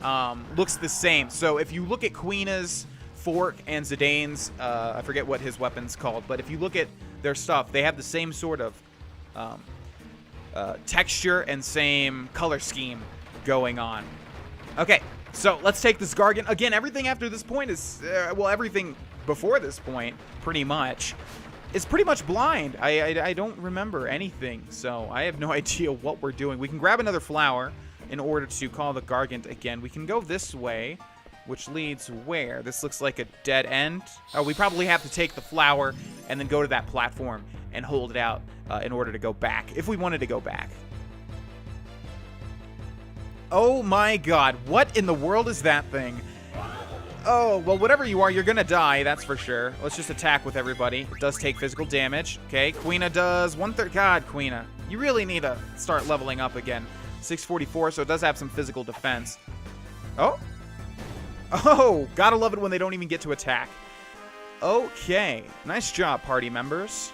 looks the same. So if you look at Queena's fork and Zidane's, I forget what his weapon's called, but if you look at their stuff, they have the same sort of texture and same color scheme going on. Okay, so let's take this Gargant. Again, everything after this point is, well, everything before this point, pretty much, is pretty much blind. I don't remember anything, so I have no idea what we're doing. We can grab another flower in order to call the Gargant again. We can go this way, which leads where? This looks like a dead end. Oh, we probably have to take the flower and then go to that platform and hold it out in order to go back, if we wanted to go back. Oh my god, what in the world is that thing? Oh, well, whatever you are, you're gonna die, that's for sure. Let's just attack with everybody. It does take physical damage. Okay, Quina does 1/3. God, Quina, you really need to start leveling up again. 644, so it does have some physical defense. Oh. Oh, gotta love it when they don't even get to attack. Okay, nice job, party members.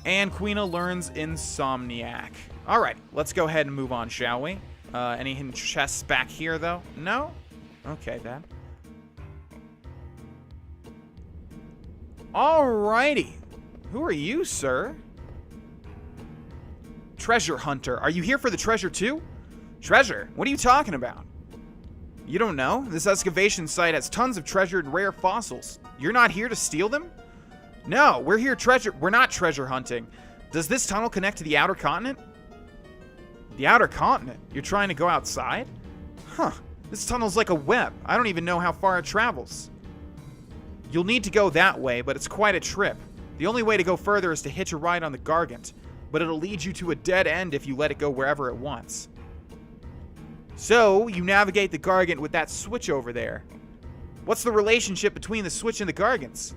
And Quina learns Insomniac. All right, let's go ahead and move on, shall we? Any hidden chests back here, though? No? Okay, then. Alrighty. Who are you, sir? Treasure hunter. Are you here for the treasure, too? Treasure? What are you talking about? You don't know? This excavation site has tons of treasured rare fossils. You're not here to steal them? No, we're not treasure hunting. Does this tunnel connect to the outer continent? The outer continent? You're trying to go outside? Huh. This tunnel's like a web. I don't even know how far it travels. You'll need to go that way, but it's quite a trip. The only way to go further is to hitch a ride on the Gargant, but it'll lead you to a dead end if you let it go wherever it wants. So, you navigate the Gargant with that switch over there. What's the relationship between the switch and the Gargants?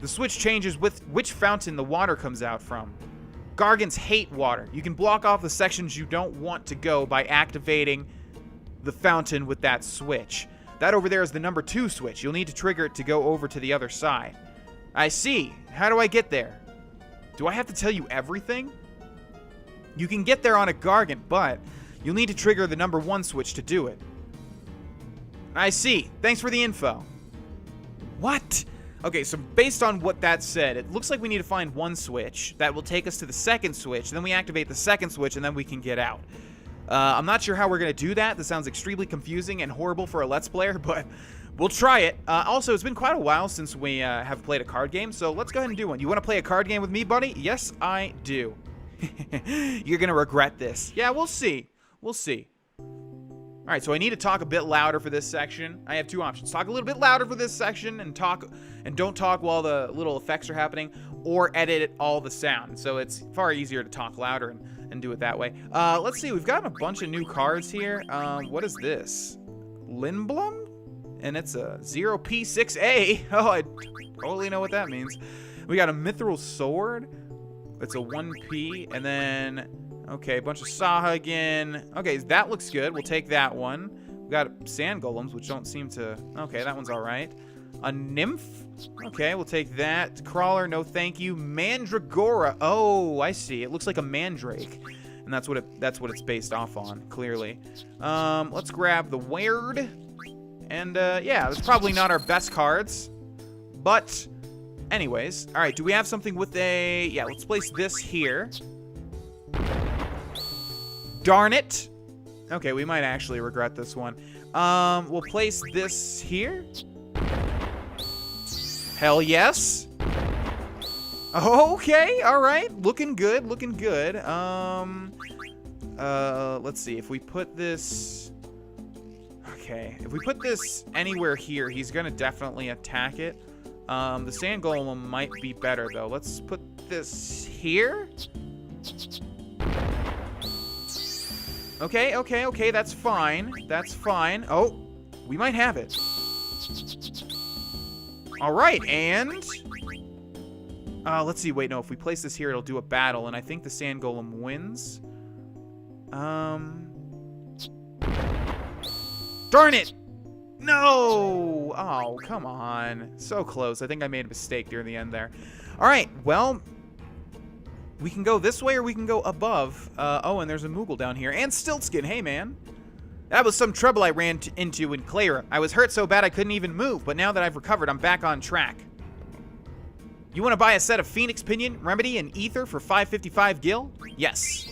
The switch changes with which fountain the water comes out from. Gargants hate water. You can block off the sections you don't want to go by activating the fountain with that switch. That over there is the number 2 switch. You'll need to trigger it to go over to the other side. I see. How do I get there? Do I have to tell you everything? You can get there on a Gargant, but you'll need to trigger the number 1 switch to do it. I see. Thanks for the info. What? Okay, so based on what that said, it looks like we need to find one switch that will take us to the second switch, then we activate the second switch, and then we can get out. I'm not sure how we're going to do that. This sounds extremely confusing and horrible for a Let's Player, but we'll try it. Also, it's been quite a while since we have played a card game, so let's go ahead and do one. You want to play a card game with me, buddy? Yes, I do. You're going to regret this. Yeah, we'll see. We'll see. All right, so I need to talk a bit louder for this section. I have 2 options. Talk a little bit louder for this section and don't talk while the little effects are happening, or edit all the sound. So it's far easier to talk louder and do it that way. Let's see. We've got a bunch of new cards here. What is this? Lindblum? And it's a 0P6A. Oh, I totally know what that means. We got a Mithril Sword. It's a 1P. And then, okay, a bunch of Saha again. Okay, that looks good. We'll take that one. We got Sand Golems, which don't seem to... Okay, that one's all right. A Nymph. Okay, we'll take that. Crawler, no thank you. Mandragora. Oh, I see. It looks like a mandrake. And that's what it's based off on, clearly. Let's grab the Weird. And, yeah, it's probably not our best cards. But, anyways. All right, do we have something with a... Yeah, let's place this here. Darn it. Okay, we might actually regret this one. We'll place this here. Hell yes. Okay, all right. Looking good, looking good. Let's see. If we put this... Okay, if we put this anywhere here, he's gonna definitely attack it. The Sand Golem might be better, though. Let's put this here. Okay, that's fine. That's fine. Oh, we might have it. All right, and... let's see. Wait, no, if we place this here, it'll do a battle, and I think the Sand Golem wins. Darn it! No! Oh, come on. So close. I think I made a mistake near the end there. All right, well... We can go this way or we can go above. Oh, and there's a Moogle down here. And Stiltskin, hey man. That was some trouble I ran into in Clara. I was hurt so bad I couldn't even move, but now that I've recovered, I'm back on track. You want to buy a set of Phoenix Pinion, Remedy, and Ether for 555 gil? Yes.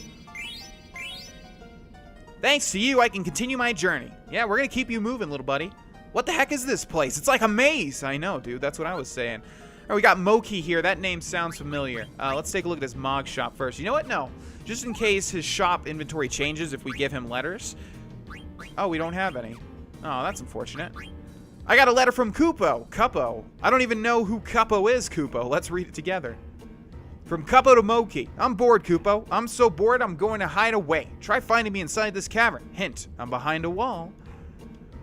Thanks to you, I can continue my journey. Yeah, we're going to keep you moving, little buddy. What the heck is this place? It's like a maze. I know, dude. That's what I was saying. All right, we got Moki here. That name sounds familiar. Let's take a look at his Mog shop first. You know what? No. Just in case his shop inventory changes if we give him letters. Oh, we don't have any. Oh, that's unfortunate. I got a letter from Kupo. Kupo. I don't even know who Kupo is, Kupo. Let's read it together. From Kupo to Moki. I'm bored, Kupo. I'm so bored I'm going to hide away. Try finding me inside this cavern. Hint, I'm behind a wall.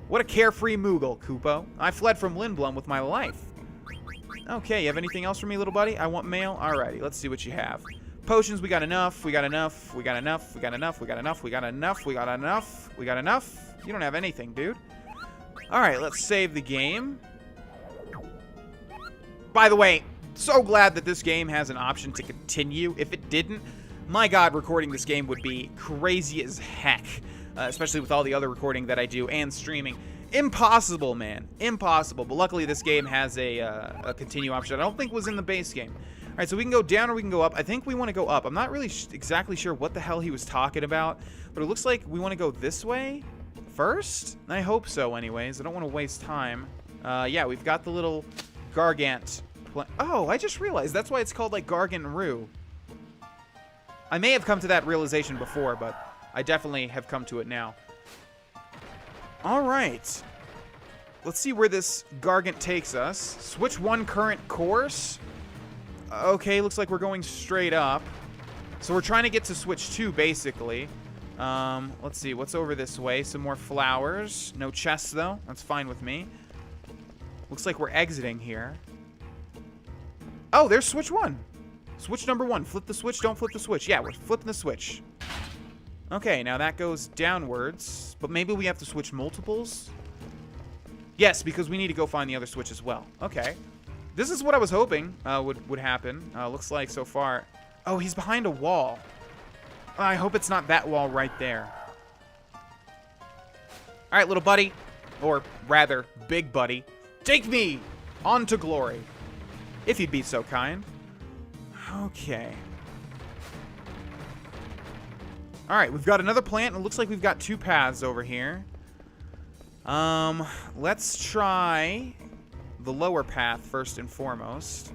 What a carefree Moogle, Kupo. I fled from Lindblum with my life. Okay, you have anything else for me, little buddy? I want mail. Alrighty, let's see what you have. Potions, we got enough. We got enough. We got enough. We got enough. We got enough. We got enough. We got enough. We got enough. You don't have anything, dude. Alright, let's save the game. By the way, so glad that this game has an option to continue. If it didn't, my god, recording this game would be crazy as heck. Especially with all the other recording that I do and streaming. Impossible, man. Impossible. But luckily, this game has a continue option. I don't think it was in the base game. Alright, so we can go down or we can go up. I think we want to go up. I'm not really exactly sure what the hell he was talking about. But it looks like we want to go this way first? I hope so, anyways. I don't want to waste time. Yeah, we've got the little Gargant. Oh, I just realized that's why it's called, like, Gargant Rue. I may have come to that realization before, but I definitely have come to it now. Alright. Let's see where this Gargant takes us. Switch 1 current course. Okay, looks like we're going straight up. So we're trying to get to switch 2, basically. Let's see, what's over this way? Some more flowers. No chests, though. That's fine with me. Looks like we're exiting here. Oh, there's switch 1. Switch number 1. Flip the switch, don't flip the switch. Yeah, we're flipping the switch. Okay, now that goes downwards. But maybe we have to switch multiples? Yes, because we need to go find the other switch as well. Okay. This is what I was hoping would happen. Looks like so far. Oh, he's behind a wall. I hope it's not that wall right there. Alright, little buddy. Or rather, big buddy. Take me on to glory. If you'd be so kind. Okay. Alright, we've got another plant. And it looks like we've got 2 paths over here. Let's try the lower path first and foremost.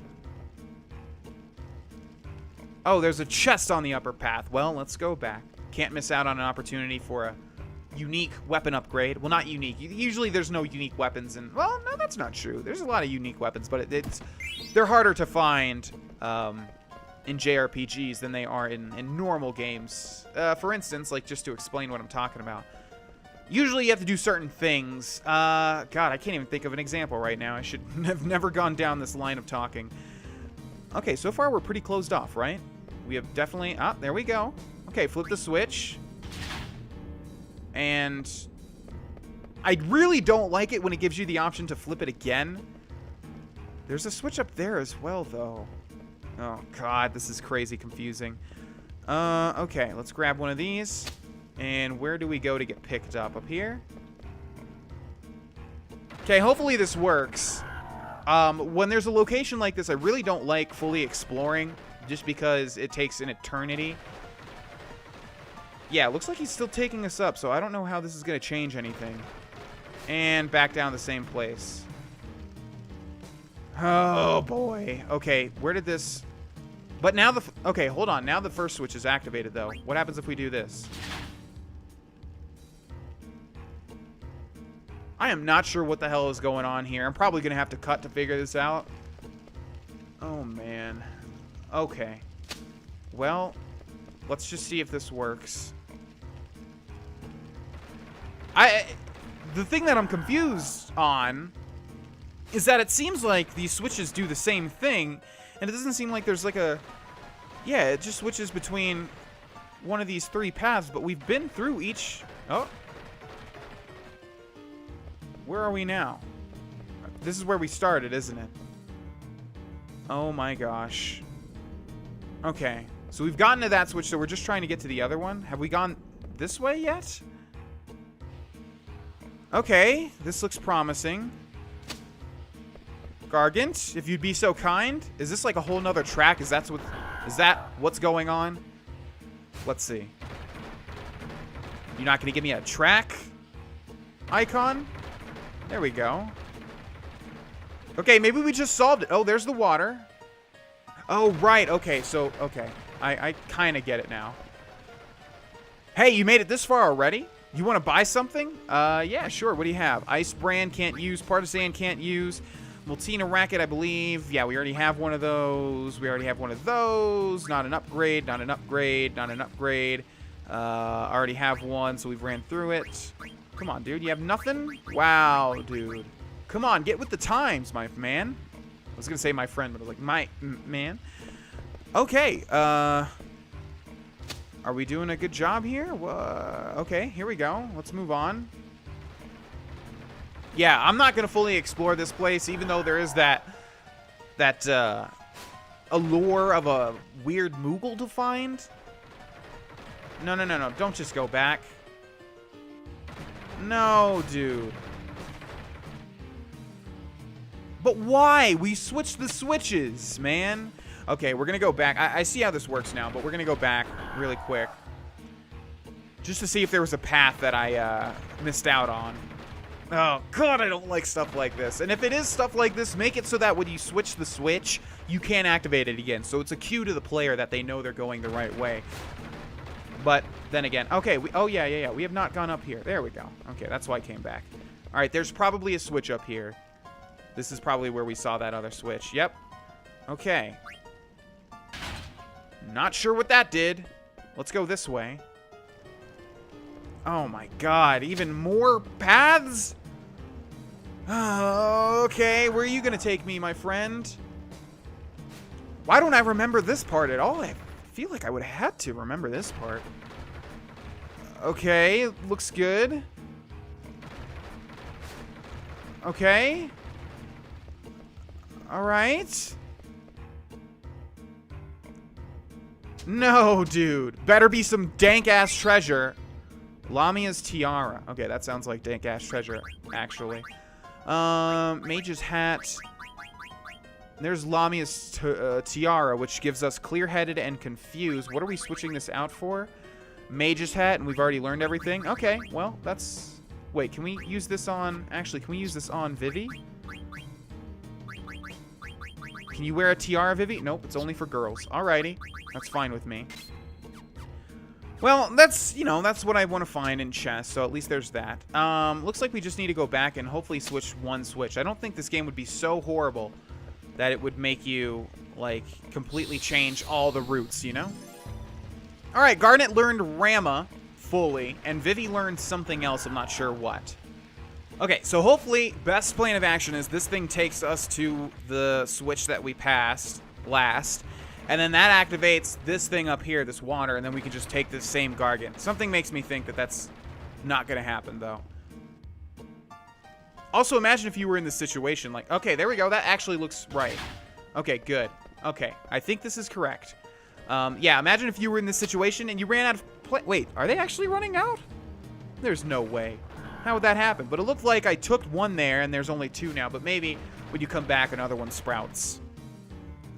Oh, there's a chest on the upper path. Well, let's go back. Can't miss out on an opportunity for a unique weapon upgrade. Well, not unique. Usually there's no unique weapons. And well, no, that's not true. There's a lot of unique weapons, but they're harder to find in JRPGs than they are in normal games. For instance, like just to explain what I'm talking about. Usually you have to do certain things. God, I can't even think of an example right now. I should have never gone down this line of talking. Okay, so far we're pretty closed off, right? We have definitely... Ah, there we go. Okay, flip the switch. And I really don't like it when it gives you the option to flip it again. There's a switch up there as well, though. Oh, God, this is crazy confusing. Okay, let's grab one of these. And where do we go to get picked up? Up here? Okay, hopefully this works. When there's a location like this, I really don't like fully exploring, just because it takes an eternity. Yeah, looks like he's still taking us up, so I don't know how this is going to change anything. And back down the same place. Oh, boy. Okay, where did this... But now the... Okay, hold on. Now the first switch is activated, though. What happens if we do this? I am not sure what the hell is going on here. I'm probably going to have to cut to figure this out. Oh, man. Okay. Well, let's just see if this works. The thing that I'm confused on is that it seems like these switches do the same thing, and it doesn't seem like there's like a... Yeah, it just switches between one of these 3 paths, but we've been through each... Oh. Where are we now? This is where we started, isn't it? Oh my gosh. Okay. So we've gotten to that switch, so we're just trying to get to the other one. Have we gone this way yet? Okay, this looks promising. Gargant, if you'd be so kind. Is this like a whole nother track? Is that what's going on? Let's see. You're not going to give me a track icon? There we go. Okay, maybe we just solved it. Oh, there's the water. Oh, right. Okay, so, okay. I kind of get it now. Hey, you made it this far already? You want to buy something? Yeah, sure. What do you have? Ice Brand can't use. Partisan can't use. Multina Racket, I believe. Yeah, we already have one of those. We already have one of those. Not an upgrade, not an upgrade, not an upgrade. Already have one, so we've ran through it. Come on, dude. You have nothing? Wow, dude. Come on, get with the times, my man. I was going to say my friend, but I was like, my man. Okay, are we doing a good job here? Okay, here we go. Let's move on. Yeah, I'm not going to fully explore this place, even though there is that allure of a weird Moogle to find. No, no, no, no. Don't just go back. No, dude. But why? We switched the switches, man. Okay, we're going to go back. I see how this works now, but we're going to go back really quick. Just to see if there was a path that I missed out on. Oh, God, I don't like stuff like this. And if it is stuff like this, make it so that when you switch the switch, you can't activate it again. So it's a cue to the player that they know they're going the right way. But then again, okay, oh, yeah. We have not gone up here. There we go. Okay, that's why I came back. All right, there's probably a switch up here. This is probably where we saw that other switch. Yep. Okay. Not sure what that did. Let's go this way. Oh my God, even more paths? Okay, where are you gonna take me, my friend? Why don't I remember this part at all? I feel like I would have had to remember this part. Okay, looks good. Okay. Alright. No, dude. Better be some dank-ass treasure. Lamia's Tiara. Okay, that sounds like dank-ass treasure, actually. Mage's Hat. There's Lamia's Tiara, which gives us Clear-Headed and Confused. What are we switching this out for? Mage's Hat, and we've already learned everything? Okay, well, that's... Wait, can we use this on... Actually, can we use this on Vivi? Can you wear a tiara, Vivi? Nope, it's only for girls. Alrighty. That's fine with me. Well, that's, you know, that's what I want to find in chess, so at least there's that. Looks like we just need to go back and hopefully switch one switch. I don't think this game would be so horrible that it would make you, like, completely change all the routes, you know? Alright, Garnet learned Rama fully, and Vivi learned something else, I'm not sure what. Okay, so hopefully, best plan of action is this thing takes us to the switch that we passed last, and then that activates this thing up here, this water, and then we can just take this same Gargant. Something makes me think that that's not going to happen, though. Also, imagine if you were in this situation, like, okay, there we go, that actually looks right. Okay, good. Okay, I think this is correct. Yeah, imagine if you were in this situation and you ran out of wait, are they actually running out? There's no way. How would that happen? But it looked like I took one there, and there's only two now. But maybe when you come back, another one sprouts.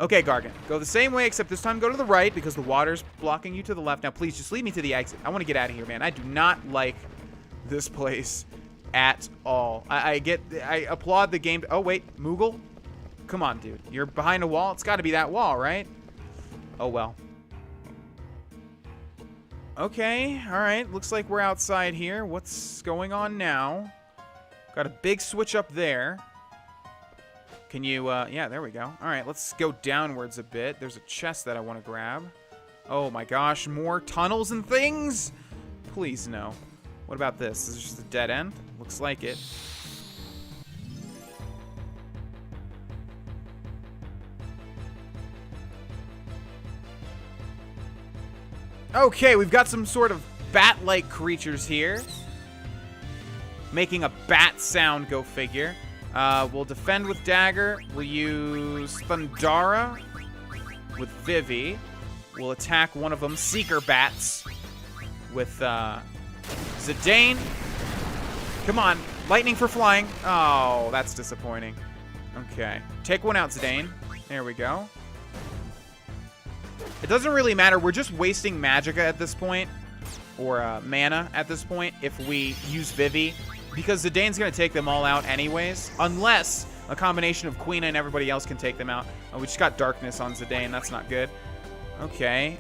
Okay, Gargant. Go the same way, except this time go to the right, because the water's blocking you to the left. Now, please, just lead me to the exit. I want to get out of here, man. I do not like this place at all. I applaud the game. Oh, wait. Moogle? Come on, dude. You're behind a wall? It's got to be that wall, right? Oh, well. Okay, alright, looks like we're outside here. What's going on now? Got a big switch up there. Can you, yeah, there we go. Alright, let's go downwards a bit. There's a chest that I want to grab. Oh my gosh, more tunnels and things? Please, no. What about this? Is this just a dead end? Looks like it. Okay, we've got some sort of bat-like creatures here. Making a bat sound, go figure. We'll defend with Dagger. We'll use Thundara with Vivi. We'll attack one of them, Seeker Bats, with Zidane. Come on, lightning for flying. Oh, that's disappointing. Okay, take one out, Zidane. There we go. It doesn't really matter. We're just wasting Magicka at this point, or mana at this point, if we use Vivi, because Zidane's going to take them all out anyways, unless a combination of Queen and everybody else can take them out. Oh, we just got Darkness on Zidane. That's not good. Okay.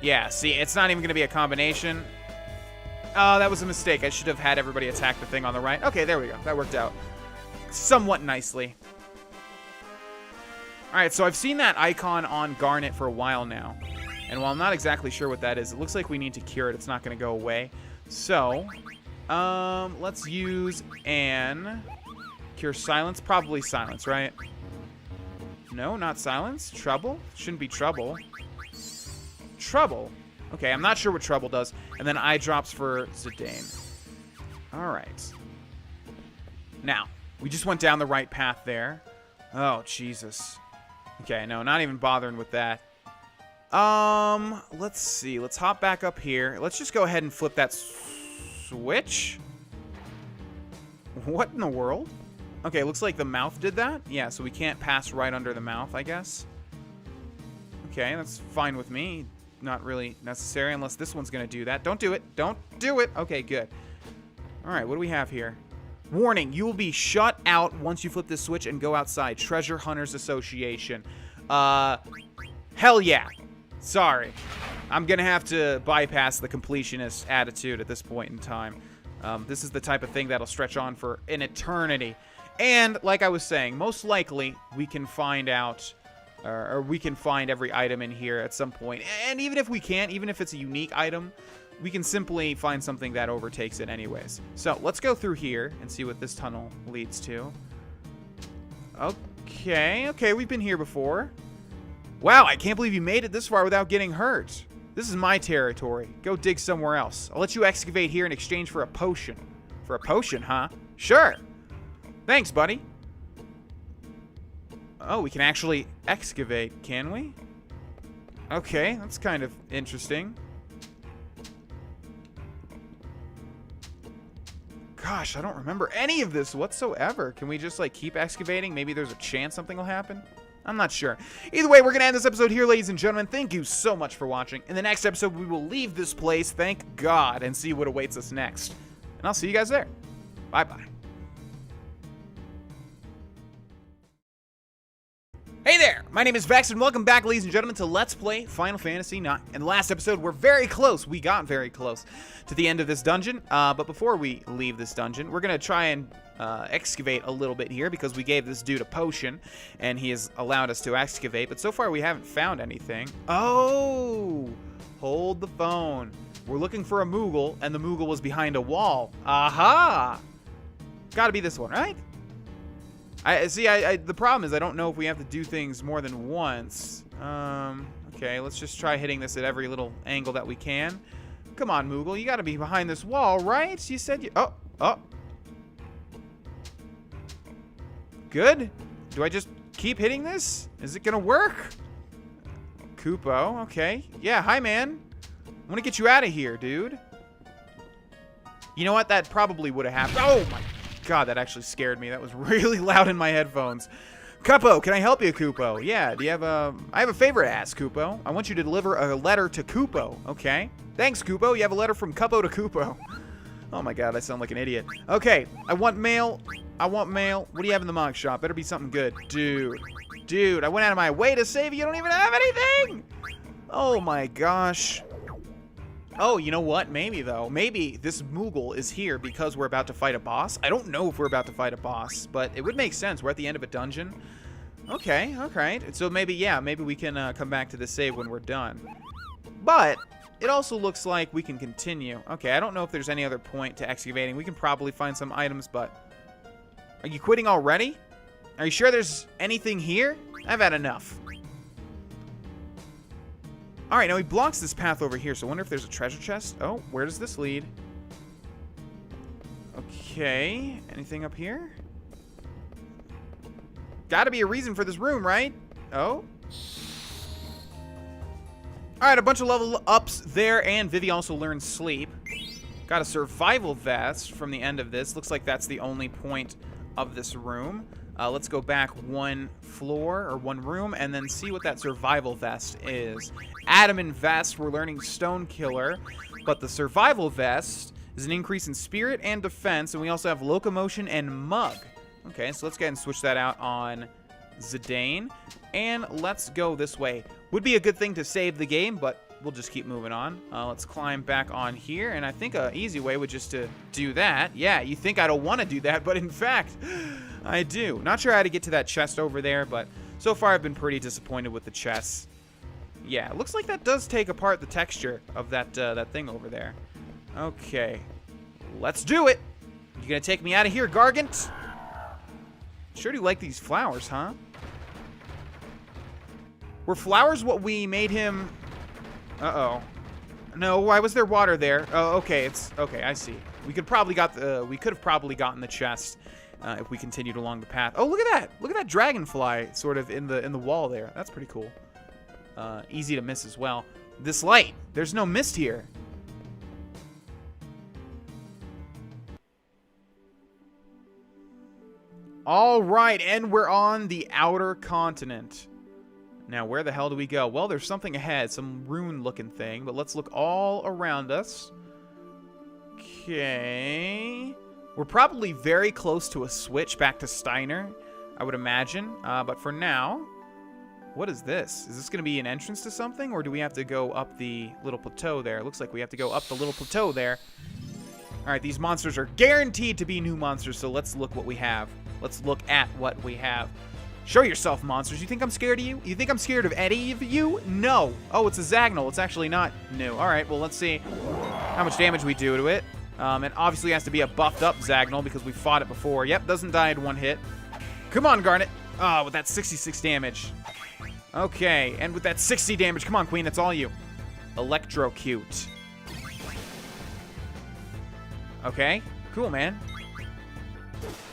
Yeah, see, it's not even going to be a combination. Oh, that was a mistake. I should have had everybody attack the thing on the right. Okay, there we go. That worked out somewhat nicely. Alright, so I've seen that icon on Garnet for a while now. And while I'm not exactly sure what that is, it looks like we need to cure it. It's not going to go away. So, let's use an... Cure Silence? Probably Silence, right? No, not Silence. Trouble? Shouldn't be Trouble. Trouble? Okay, I'm not sure what Trouble does. And then Eye Drops for Zidane. Alright. Now, we just went down the right path there. Oh, Jesus. Okay, no, not even bothering with that. Let's see. Let's hop back up here. Let's just go ahead and flip that switch. What in the world? Okay, looks like the mouth did that. Yeah, so we can't pass right under the mouth, I guess. Okay, that's fine with me. Not really necessary unless this one's going to do that. Don't do it. Don't do it. Okay, good. All right, what do we have here? Warning, you will be shut out once you flip this switch and go outside. Treasure Hunters Association. Hell yeah. Sorry. I'm going to have to bypass the completionist attitude at this point in time. This is the type of thing that'll stretch on for an eternity. And, like I was saying, most likely we can find out... or we can find every item in here at some point. And even if we can't, even if it's a unique item, we can simply find something that overtakes it anyways. So let's go through here and see what this tunnel leads to. Okay, we've been here before. Wow, I can't believe you made it this far without getting hurt. This is my territory. Go dig somewhere else. I'll let you excavate here in exchange for a potion. For a potion, huh? Sure. Thanks, buddy. Oh, we can actually excavate, can we? Okay, that's kind of interesting. Gosh, I don't remember any of this whatsoever. Can we just, like, keep excavating? Maybe there's a chance something will happen? I'm not sure. Either way, we're going to end this episode here, ladies and gentlemen. Thank you so much for watching. In the next episode, we will leave this place, thank God, and see what awaits us next. And I'll see you guys there. Bye-bye. Hey there, my name is Vex, and welcome back, ladies and gentlemen, to Let's Play Final Fantasy IX. In the last episode, we got very close to the end of this dungeon, but before we leave this dungeon, we're going to try and excavate a little bit here, because we gave this dude a potion, and he has allowed us to excavate, but so far we haven't found anything. Oh, hold the phone. We're looking for a Moogle, and the Moogle was behind a wall. Aha! Gotta be this one, right? The problem is I don't know if we have to do things more than once. Okay, let's just try hitting this at every little angle that we can. Come on, Moogle, you gotta be behind this wall, right? You said you... Oh. Good. Do I just keep hitting this? Is it gonna work? Kupo, okay. Yeah, hi, man. I want to get you out of here, dude. You know what? That probably would have happened. Oh, my God, that actually scared me. That was really loud in my headphones. Kupo, can I help you, Kupo? Yeah, do you have a... I have a favor to ask, Kupo. I want you to deliver a letter to Kupo, okay? Thanks, Kupo. You have a letter from Kupo to Kupo. Oh, my God, I sound like an idiot. Okay, I want mail. What do you have in the mug shop? Better be something good. Dude, I went out of my way to save you. You don't even have anything. Oh, my gosh. Oh, you know what? Maybe, though. Maybe this Moogle is here because we're about to fight a boss. I don't know if we're about to fight a boss, but it would make sense. We're at the end of a dungeon. Okay, okay. So maybe, yeah, maybe we can come back to this save when we're done. But it also looks like we can continue. Okay, I don't know if there's any other point to excavating. We can probably find some items, but... Are you quitting already? Are you sure there's anything here? I've had enough. Alright, now he blocks this path over here, so I wonder if there's a treasure chest. Oh, where does this lead? Okay, anything up here? Gotta be a reason for this room, right? Oh? All right, a bunch of level ups there, and Vivi also learned sleep. Got a survival vest from the end of this. Looks like that's the only point of this room. Let's go back one floor or one room and then see what that survival vest is. Adamant vest, we're learning Stone Killer, but the survival vest is an increase in spirit and defense, and we also have locomotion and mug. Okay, so let's go ahead and switch that out on Zidane, and let's go this way. Would be a good thing to save the game, but we'll just keep moving on. Let's climb back on here, and I think an easy way would just to do that. Yeah, you think I don't want to do that, but in fact, I do. Not sure how to get to that chest over there, but so far I've been pretty disappointed with the chests. Yeah, it looks like that does take apart the texture of that that thing over there. Okay, let's do it. You gonna take me out of here, Gargant? Sure do like these flowers, huh? Were flowers what we made him... Uh-oh. No, why was there water there? Oh, okay, it's... Okay, I see. We could have probably gotten the chest if we continued along the path. Oh, look at that! Look at that dragonfly sort of in the wall there. That's pretty cool. Easy to miss as well. This light. There's no mist here. All right, and we're on the outer continent. Now, where the hell do we go? Well, there's something ahead, some rune-looking thing, but let's look all around us. Okay. We're probably very close to a switch back to Steiner, I would imagine. But for now, what is this? Is this going to be an entrance to something, or do we have to go up the little plateau there? It looks like we have to go up the little plateau there. All right, these monsters are guaranteed to be new monsters, so let's look what we have. Let's look at what we have. Show yourself, monsters. You think I'm scared of you? You think I'm scared of any of you? No. Oh, it's a Zagnol. It's actually not new. All right, well, let's see how much damage we do to it. It obviously has to be a buffed-up Zagnol because we fought it before. Yep, doesn't die in one hit. Come on, Garnet. Oh, with that 66 damage. Okay, and with that 60 damage, come on, Queen, it's all you. Electrocute. Okay, cool, man.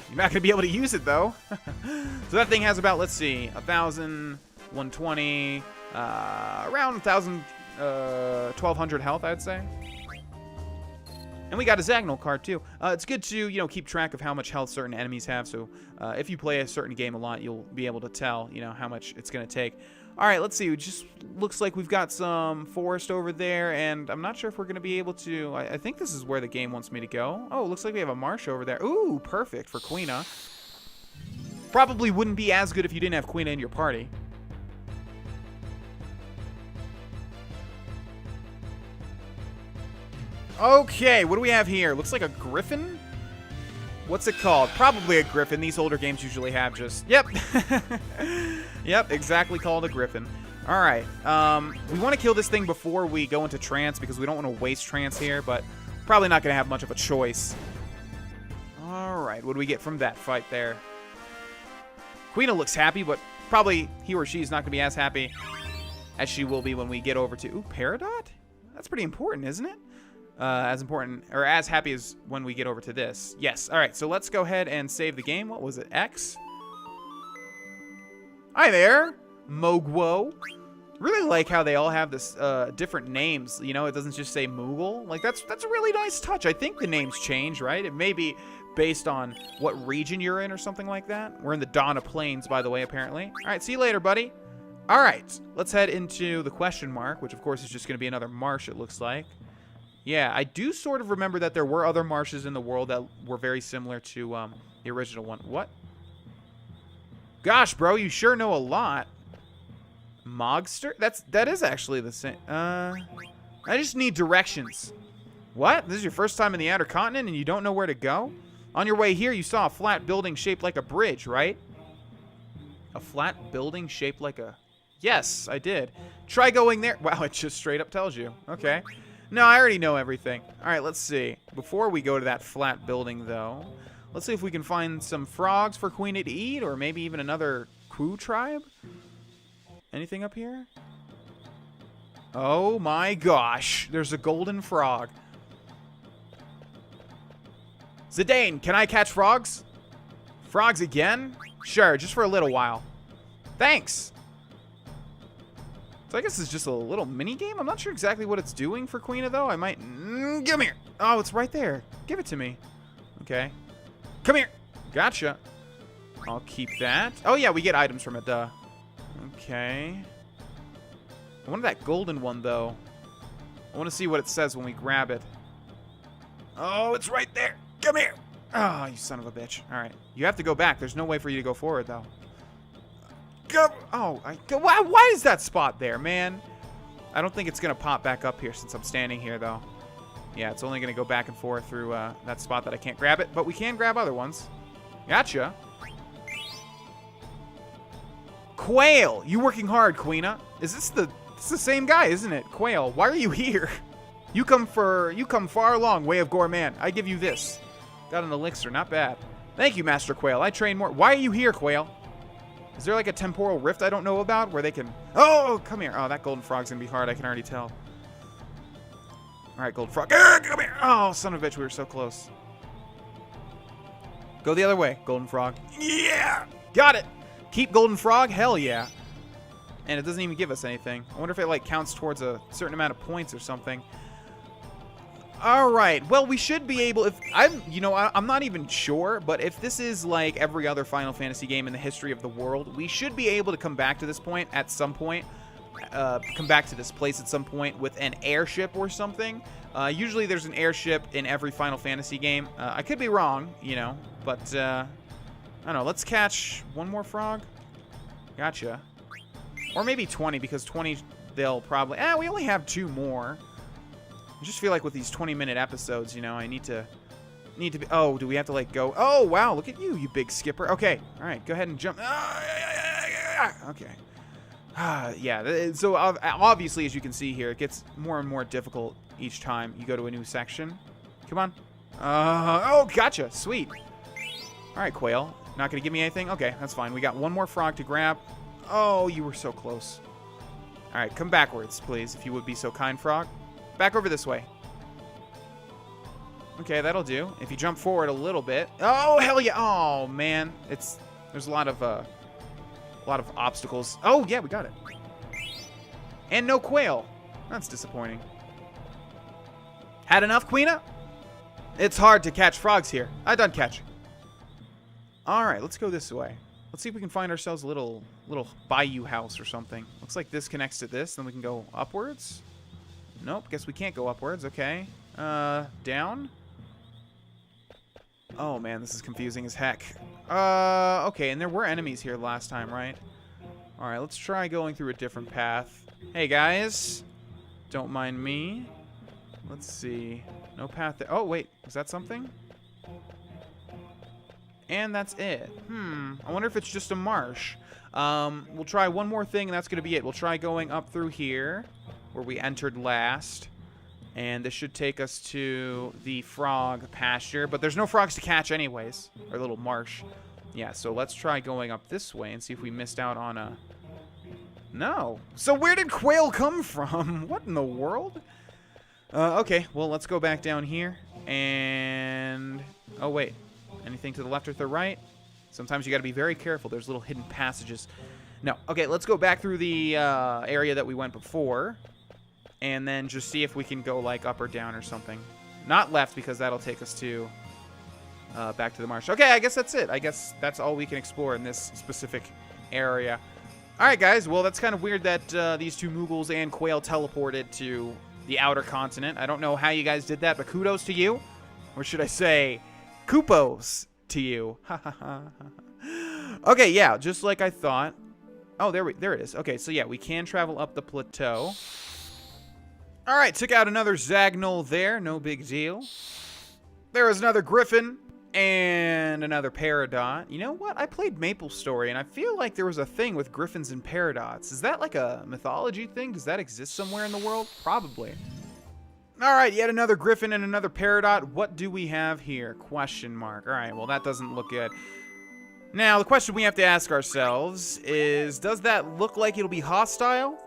You're not going to be able to use it, though. So that thing has about, let's see, 1,000, 120, around 1,000, 1,200 health, I'd say. And we got a Zagnol card, too. It's good to, you know, keep track of how much health certain enemies have. So if you play a certain game a lot, you'll be able to tell, you know, how much it's going to take. All right, let's see. It just looks like we've got some forest over there, and I'm not sure if we're going to be able to... I think this is where the game wants me to go. Oh, it looks like we have a marsh over there. Ooh, perfect for Quina. Probably wouldn't be as good if you didn't have Quina in your party. Okay, what do we have here? Looks like a griffin? What's it called? Probably a griffin. These older games usually have just... Yep. Yep, exactly called a griffin. All right. We want to kill this thing before we go into trance because we don't want to waste trance here, but probably not going to have much of a choice. All right, what do we get from that fight there? Quina looks happy, but probably he or she is not going to be as happy as she will be when we get over to... Ooh, Peridot? That's pretty important, isn't it? As important, or as happy as when we get over to this. Yes. All right, so let's go ahead and save the game. What was it? X? Hi there, Mogwo. Really like how they all have this different names. You know, it doesn't just say Moogle. Like, that's a really nice touch. I think the names change, right? It may be based on what region you're in or something like that. We're in the Donna Plains, by the way, apparently. All right, see you later, buddy. All right, let's head into the question mark, which, of course, is just going to be another marsh, it looks like. Yeah, I do sort of remember that there were other marshes in the world that were very similar to the original one. What? Gosh, bro, you sure know a lot. Mogster? That is actually the same. I just need directions. What? This is your first time in the outer continent and you don't know where to go? On your way here, you saw a flat building shaped like a bridge, right? A flat building shaped like a... Yes, I did. Try going there. Wow, it just straight up tells you. Okay. No, I already know everything. All right, let's see. Before we go to that flat building, though, let's see if we can find some frogs for Quina to eat, or maybe even another Ku tribe. Anything up here? Oh my gosh, there's a golden frog. Zidane, can I catch frogs? Frogs again? Sure, just for a little while. Thanks. So I guess it's just a little mini game. I'm not sure exactly what it's doing for Quina, though. I might... come here. Oh, it's right there. Give it to me. Okay. Come here. Gotcha. I'll keep that. Oh, yeah, we get items from it, duh. Okay. I wanted that golden one, though. I want to see what it says when we grab it. Oh, it's right there. Come here. Oh, you son of a bitch. All right. You have to go back. There's no way for you to go forward, though. Go. Oh, why is that spot there, man? I don't think it's going to pop back up here since I'm standing here, though. Yeah, it's only going to go back and forth through that spot that I can't grab it. But we can grab other ones. Gotcha. Quail. You working hard, Quina. Is this the same guy, isn't it? Quail, why are you here? You come far along, way of Gorman. I give you this. Got an elixir, not bad. Thank you, Master Quail. I train more. Why are you here, Quail? Is there like a temporal rift I don't know about where they can... Oh, come here. Oh, that golden frog's gonna be hard. I can already tell. All right, golden frog. Come here. Oh, son of a bitch, we were so close. Go the other way, golden frog. Yeah! Got it! Keep golden frog? Hell yeah. And it doesn't even give us anything. I wonder if it like counts towards a certain amount of points or something. All right. Well, we should be able, if I'm not even sure, but if this is like every other Final Fantasy game in the history of the world, we should be able to come back to this point at some point. Come back to this place at some point with an airship or something. Usually there's an airship in every Final Fantasy game. I could be wrong, but I don't know. Let's catch one more frog. Gotcha. Or maybe 20, because 20 they'll probably... we only have 2 more. I just feel like with these 20-minute episodes, I need to be... Oh, do we have to, like, go... Oh, wow, look at you big skipper. Okay, all right, go ahead and jump. Okay. Yeah, so obviously, as you can see here, it gets more and more difficult each time you go to a new section. Come on. Oh, gotcha. Sweet. All right, Quail. Not going to give me anything? Okay, that's fine. We got one more frog to grab. Oh, you were so close. All right, come backwards, please, if you would be so kind, frog. Back over this way. Okay, that'll do. If you jump forward a little bit. Oh, hell yeah. Oh, man. There's a lot of obstacles. Oh, yeah, we got it. And no quail. That's disappointing. Had enough, Quina? It's hard to catch frogs here. I done catching. All right, let's go this way. Let's see if we can find ourselves a little bayou house or something. Looks like this connects to this. Then we can go upwards. Nope, guess we can't go upwards. Okay. Down? Oh, man, this is confusing as heck. Okay, and there were enemies here last time, right? All right, let's try going through a different path. Hey, guys. Don't mind me. Let's see. No path there. Oh, wait. Was that something? And that's it. I wonder if it's just a marsh. We'll try one more thing, and that's going to be it. We'll try going up through here, where we entered last. And this should take us to the frog pasture. But there's no frogs to catch anyways. Or little marsh. Yeah, so let's try going up this way and see if we missed out on a... No. So where did quail come from? What in the world? Okay, well, let's go back down here. And... Oh, wait. Anything to the left or to the right? Sometimes you got to be very careful. There's little hidden passages. No. Okay, let's go back through the area that we went before. And then just see if we can go, like, up or down or something. Not left, because that'll take us to... back to the marsh. Okay, I guess that's it. I guess that's all we can explore in this specific area. Alright, guys. Well, that's kind of weird that these two Moogles and Quail teleported to the outer continent. I don't know how you guys did that, but kudos to you. Or should I say, Koopos to you. Okay, yeah, just like I thought. Oh, there it is. Okay, so yeah, we can travel up the plateau. Alright, took out another Zagnol there. No big deal. There was another Griffin. And another Peridot. You know what? I played Maple Story, and I feel like there was a thing with Griffins and Peridots. Is that like a mythology thing? Does that exist somewhere in the world? Probably. Alright, yet another Griffin and another Peridot. What do we have here? Question mark. Alright, well that doesn't look good. Now, the question we have to ask ourselves is, does that look like it'll be hostile?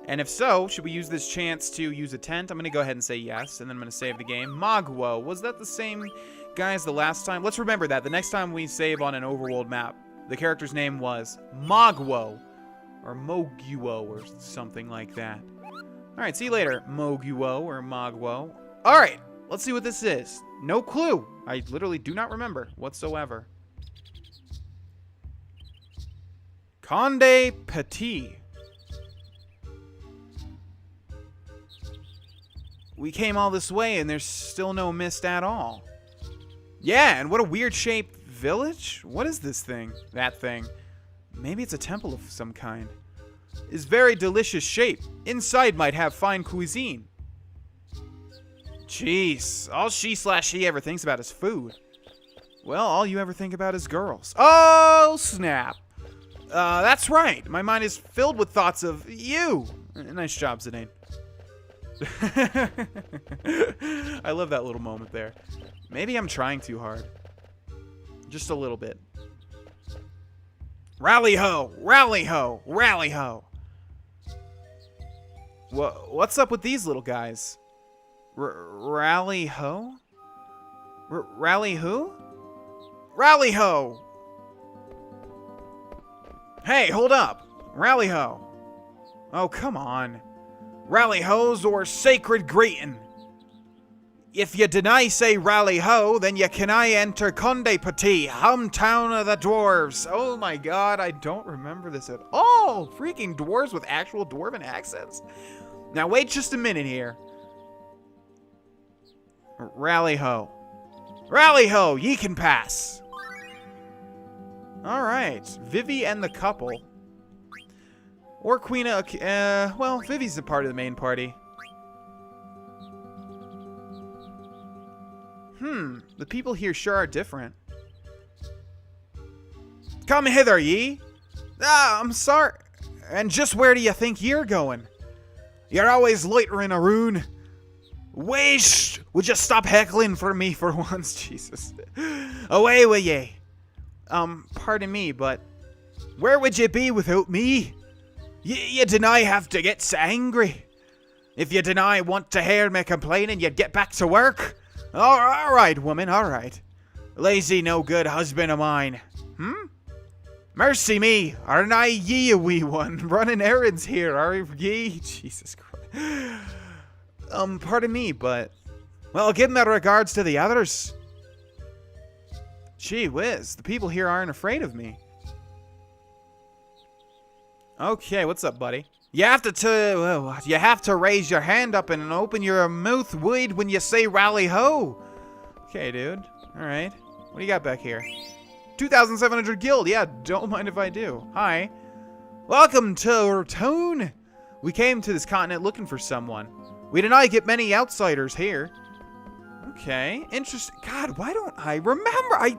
And if so, should we use this chance to use a tent? I'm going to go ahead and say yes, and then I'm going to save the game. Magwo, was that the same guy as the last time? Let's remember that. The next time we save on an overworld map, the character's name was Magwo. Or Moguo or something like that. Alright, see you later, Moguo or Mogwo. Alright, let's see what this is. No clue. I literally do not remember whatsoever. Conde Petit. We came all this way and there's still no mist at all. Yeah, and what a weird shaped village? What is this thing? That thing. Maybe it's a temple of some kind. Is very delicious shape. Inside might have fine cuisine. Jeez, all she/he ever thinks about is food. Well, all you ever think about is girls. Oh, snap. That's right. My mind is filled with thoughts of you. Nice job, Zidane. I love that little moment there. Maybe I'm trying too hard. Just a little bit. Rally ho! Rally ho! Rally ho! What's up with these little guys? Rally ho? Rally who? Rally ho! Hey, hold up! Rally ho! Oh, come on. Rally ho's or sacred greeting. If you deny say rally ho, then you can I enter Conde Petit, hometown of the dwarves. Oh my god, I don't remember this at all. Freaking dwarves with actual dwarven accents. Now wait just a minute here. Rally ho. Rally ho, ye can pass. Alright, Vivi and the couple. Or Queen of, well, Vivi's a part of the main party. The people here sure are different. Come hither, ye. Ah, I'm sorry. And just where do you think you're going? You're always loitering, Arun. Wish, would you stop heckling for me for once, Jesus? Away with ye. Pardon me, but where would you be without me? You deny have to get so angry. If you deny want to hear me complaining, you'd get back to work. All right, woman, all right. Lazy, no good husband of mine. Mercy me, aren't I ye a wee one? Running errands here, are ye? Jesus Christ. Pardon me, but... Well, give my regards to the others. Gee whiz, the people here aren't afraid of me. Okay, what's up, buddy? You have to raise your hand up and open your mouth wide when you say rally ho. Okay, dude. All right. What do you got back here? 2,700 guild. Yeah, don't mind if I do. Hi. Welcome to our town. We came to this continent looking for someone. We did not get many outsiders here. Okay, interesting. God, why don't I remember?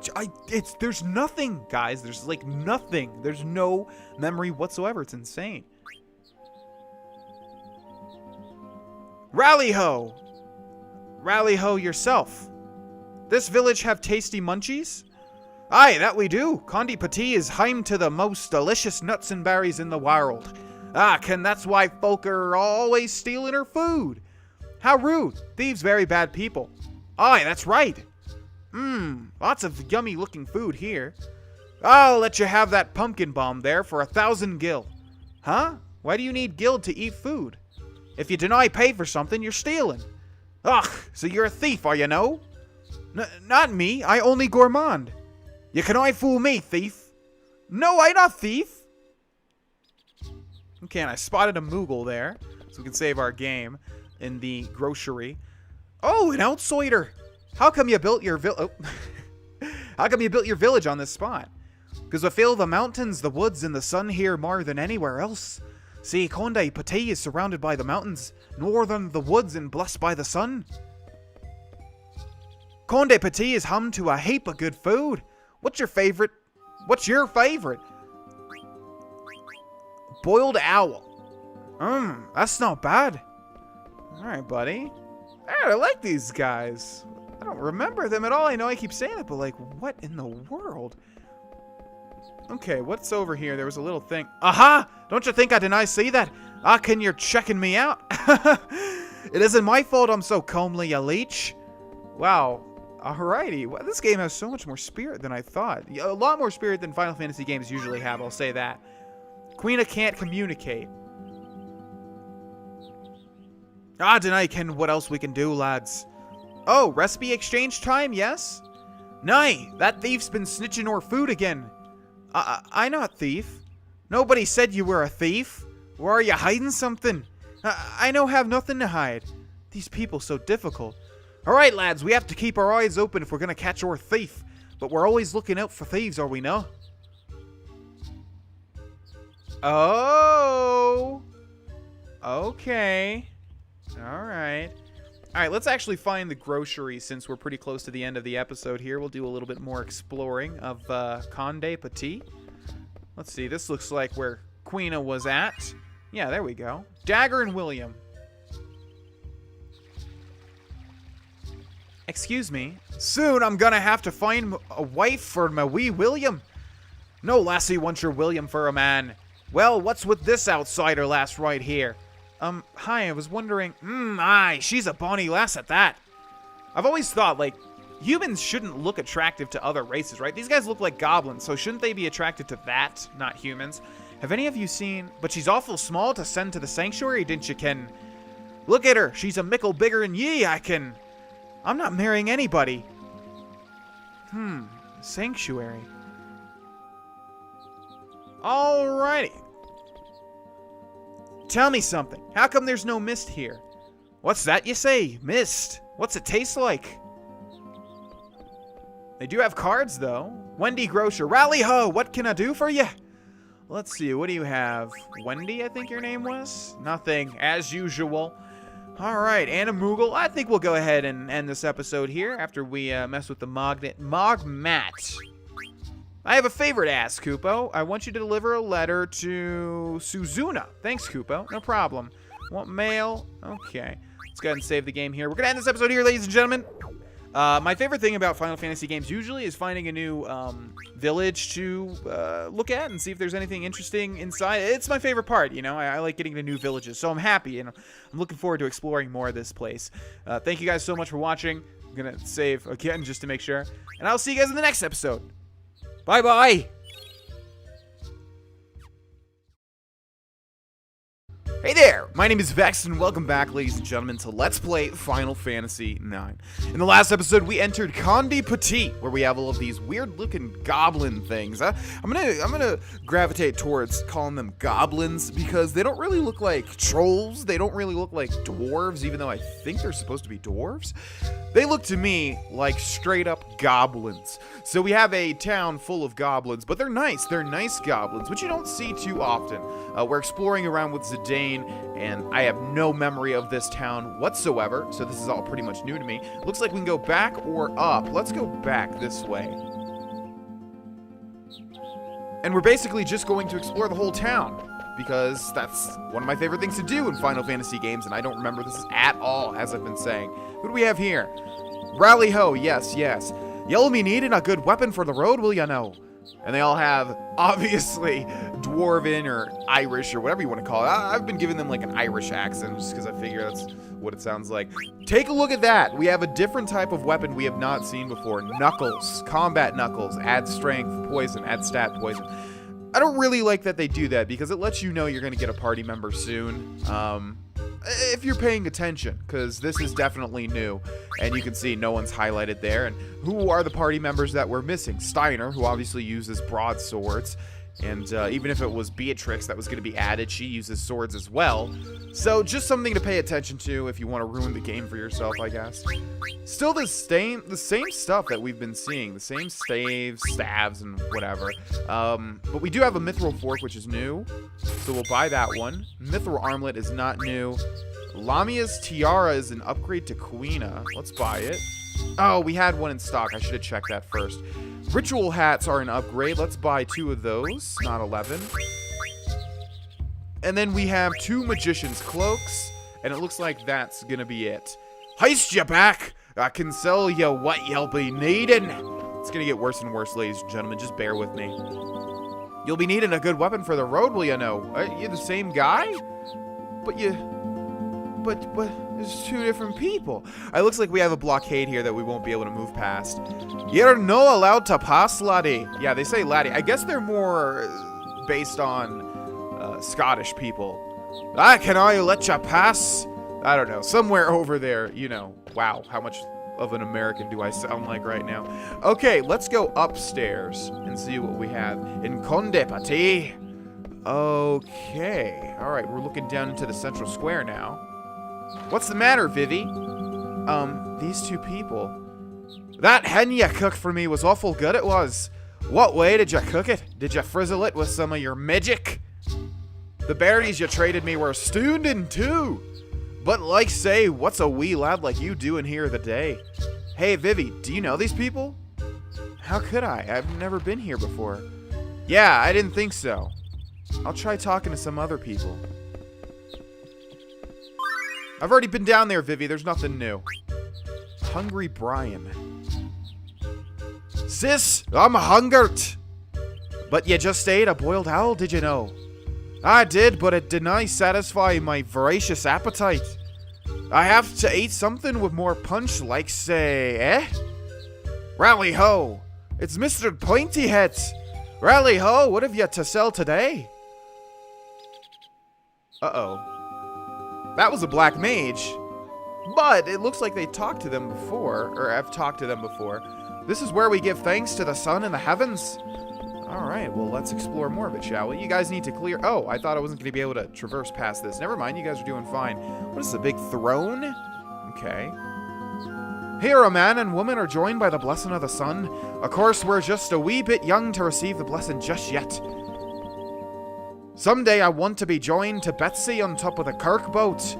There's nothing, guys. There's like nothing. There's no memory whatsoever. It's insane. Rally ho! Rally ho yourself. This village have tasty munchies? Aye, that we do. Conde Petit is home to the most delicious nuts and berries in the world. That's why folk are always stealing her food. How rude. Thieves very bad people. Aye, that's right. Lots of yummy looking food here. I'll let you have that pumpkin bomb there for 1,000 gil. Huh? Why do you need gil to eat food? If you deny pay for something, you're stealing. Ugh, so you're a thief, are you no? Not me, I only gourmand. You can I fool me, thief? No, I not thief. Okay, and I spotted a Moogle there, so we can save our game in the grocery. Oh, an outsider. How come you built your How come you built your village on this spot? Because I feel the mountains, the woods, and the sun here more than anywhere else. See, Conde Petit is surrounded by the mountains, northern the woods, and blessed by the sun. Conde Petit is home to a heap of good food. What's your favorite? Boiled owl. That's not bad. Alright, buddy. I like these guys. I don't remember them at all. I know I keep saying it, but like, what in the world? Okay, what's over here? There was a little thing. Aha! Don't you think I deny see that? Can you're checking me out? It isn't my fault I'm so comely, you leech. Wow. Alrighty. Well, this game has so much more spirit than I thought. A lot more spirit than Final Fantasy games usually have, I'll say that. Queena can't communicate. Ah, deny Ken what else we can do, lads. Oh, recipe exchange time, yes? Nay, that thief's been snitching our food again. I not thief. Nobody said you were a thief. Or are you hiding something? I no have nothing to hide. These people so difficult. Alright, lads, we have to keep our eyes open if we're gonna catch our thief. But we're always looking out for thieves, are we no? Oh. Okay. Alright. Alright, let's actually find the grocery since we're pretty close to the end of the episode here. We'll do a little bit more exploring of Conde Petit. Let's see, this looks like where Queena was at. Yeah, there we go. Dagger and William. Excuse me. Soon I'm gonna have to find a wife for my wee William. No lassie wants your William for a man. Well, what's with this outsider lass right here? Hi, I was wondering... aye, she's a bonny lass at that. I've always thought, like, humans shouldn't look attractive to other races, right? These guys look like goblins, so shouldn't they be attracted to that, not humans? Have any of you seen... But she's awful small to send to the sanctuary, didn't you, Ken? Look at her, she's a mickle bigger than ye, I can... I'm not marrying anybody. Sanctuary. Alrighty. Tell me something. How come there's no mist here? What's that you say? Mist. What's it taste like? They do have cards, though. Wendy Grocer. Rally ho! What can I do for you? Let's see. What do you have? Wendy, I think your name was? Nothing. As usual. Alright, Anna Moogle. I think we'll go ahead and end this episode here after we mess with the Mogmat. I have a favor to ask, Kupo. I want you to deliver a letter to Suzuna. Thanks, Kupo. No problem. Want mail? Okay. Let's go ahead and save the game here. We're going to end this episode here, ladies and gentlemen. My favorite thing about Final Fantasy games usually is finding a new village to look at and see if there's anything interesting inside. It's my favorite part, you know. I like getting to new villages, so I'm happy, and I'm looking forward to exploring more of this place. Thank you guys so much for watching. I'm going to save again just to make sure. And I'll see you guys in the next episode. Bye-bye. Hey there, my name is Vex, and welcome back, ladies and gentlemen, to Let's Play Final Fantasy IX. In the last episode, we entered Conde Petit, where we have all of these weird-looking goblin things. I'm gonna gravitate towards calling them goblins, because they don't really look like trolls, they don't really look like dwarves, even though I think they're supposed to be dwarves. They look to me like straight-up goblins. So we have a town full of goblins, but they're nice goblins, which you don't see too often. We're exploring around with Zidane, and I have no memory of this town whatsoever, so this is all pretty much new to me. Looks like we can go back or up. Let's go back this way. And we're basically just going to explore the whole town, because that's one of my favorite things to do in Final Fantasy games, and I don't remember this at all, as I've been saying. What do we have here? Rally ho, yes. You'll be needing a good weapon for the road, will ya know? And they all have, obviously, Dwarven or Irish or whatever you want to call it. I've been giving them like an Irish accent just because I figure that's what it sounds like. Take a look at that. We have a different type of weapon we have not seen before. Knuckles. Combat Knuckles. Add strength, poison. Add stat, poison. I don't really like that they do that because it lets you know you're going to get a party member soon. If you're paying attention, because this is definitely new, and you can see no one's highlighted there. And who are the party members that we're missing? Steiner, who obviously uses broadswords, and even if it was Beatrix that was going to be added, she uses swords as well. So just something to pay attention to if you want to ruin the game for yourself, I guess. Still the same stuff that we've been seeing, the same staves, and whatever. But we do have a Mithril Fork, which is new, so we'll buy that one. Mithril Armlet is not new. Lamia's Tiara is an upgrade to Queena. Let's buy it. Oh, we had one in stock. I should have checked that first. Ritual hats are an upgrade. Let's buy 2 of those, not 11. And then we have 2 magician's cloaks, and it looks like that's gonna be it. Heist ya back! I can sell ya what you'll be needing. It's gonna get worse and worse, ladies and gentlemen. Just bear with me. You'll be needing a good weapon for the road, will you know? You're the same guy? But there's 2 different people. It looks like we have a blockade here that we won't be able to move past. You're no allowed to pass, laddie. Yeah, they say laddie. I guess they're more based on Scottish people. Ah, can I let you pass? I don't know, somewhere over there, you know. Wow, how much of an American do I sound like right now? Okay, let's go upstairs and see what we have in Conde Pati. Okay, all right, we're looking down into the central square now. What's the matter, Vivi? These two people. That hen you cooked for me was awful good, it was. What way did you cook it? Did you frizzle it with some of your magic? The berries you traded me were stewed in too. But like say, what's a wee lad like you doing here the day? Hey, Vivi, do you know these people? How could I? I've never been here before. Yeah, I didn't think so. I'll try talking to some other people. I've already been down there, Vivi. There's nothing new. Hungry Brian. Sis, I'm hungered. But you just ate a boiled owl, did you know? I did, but it didn't satisfy my voracious appetite. I have to eat something with more punch, like say, eh? Rally ho! It's Mr. Pointy Head. Rally ho! What have you to sell today? Uh-oh. That was a black mage. But it looks like they talked to them before, or I've talked to them before. This is where we give thanks to the sun and the heavens. Alright, well, let's explore more of it, shall we? You guys need to clear... Oh, I thought I wasn't going to be able to traverse past this. Never mind, you guys are doing fine. What is this, a big throne? Okay. Here, a man and woman are joined by the blessing of the sun. Of course, we're just a wee bit young to receive the blessing just yet. Someday I want to be joined to Betsy on top of the Kirk boat.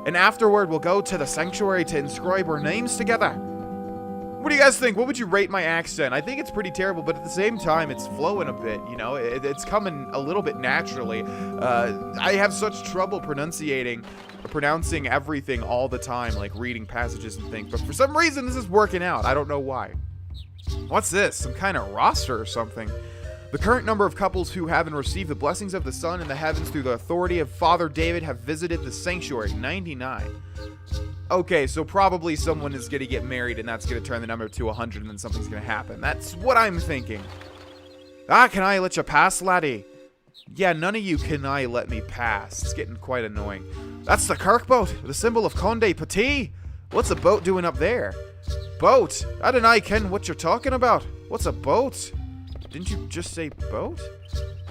And afterward, we'll go to the sanctuary to inscribe our names together. What do you guys think? What would you rate my accent? I think it's pretty terrible, but at the same time, it's flowing a bit, you know? It's coming a little bit naturally. I have such trouble pronouncing everything all the time, like reading passages and things. But for some reason, this is working out. I don't know why. What's this? Some kind of roster or something? The current number of couples who have and received the blessings of the sun and the heavens through the authority of Father David have visited the sanctuary, 99. Okay, so probably someone is going to get married and that's going to turn the number to 100 and then something's going to happen. That's what I'm thinking. Ah, can I let you pass, laddie? Yeah, none of you can I let me pass. It's getting quite annoying. That's the Kirk boat, the symbol of Conde Petit. What's a boat doing up there? Boat? I don't know, Ken, what you're talking about. What's a boat? Didn't you just say boat?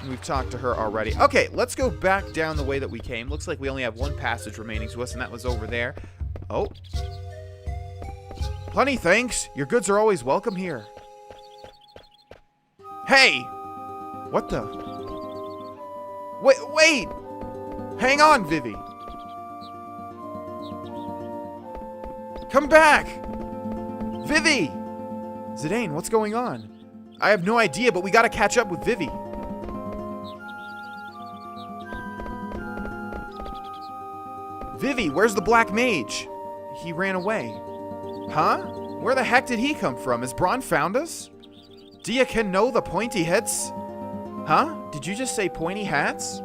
We've talked to her already. Okay, let's go back down the way that we came. Looks like we only have one passage remaining to us, and that was over there. Oh. Plenty thanks. Your goods are always welcome here. Hey! What the? Wait! Hang on, Vivi. Come back! Vivi! Zidane, what's going on? I have no idea, but we gotta catch up with Vivi. Vivi, where's the black mage? He ran away. Huh? Where the heck did he come from? Has Braun found us? Do you can know the pointy heads? Huh? Did you just say pointy hats?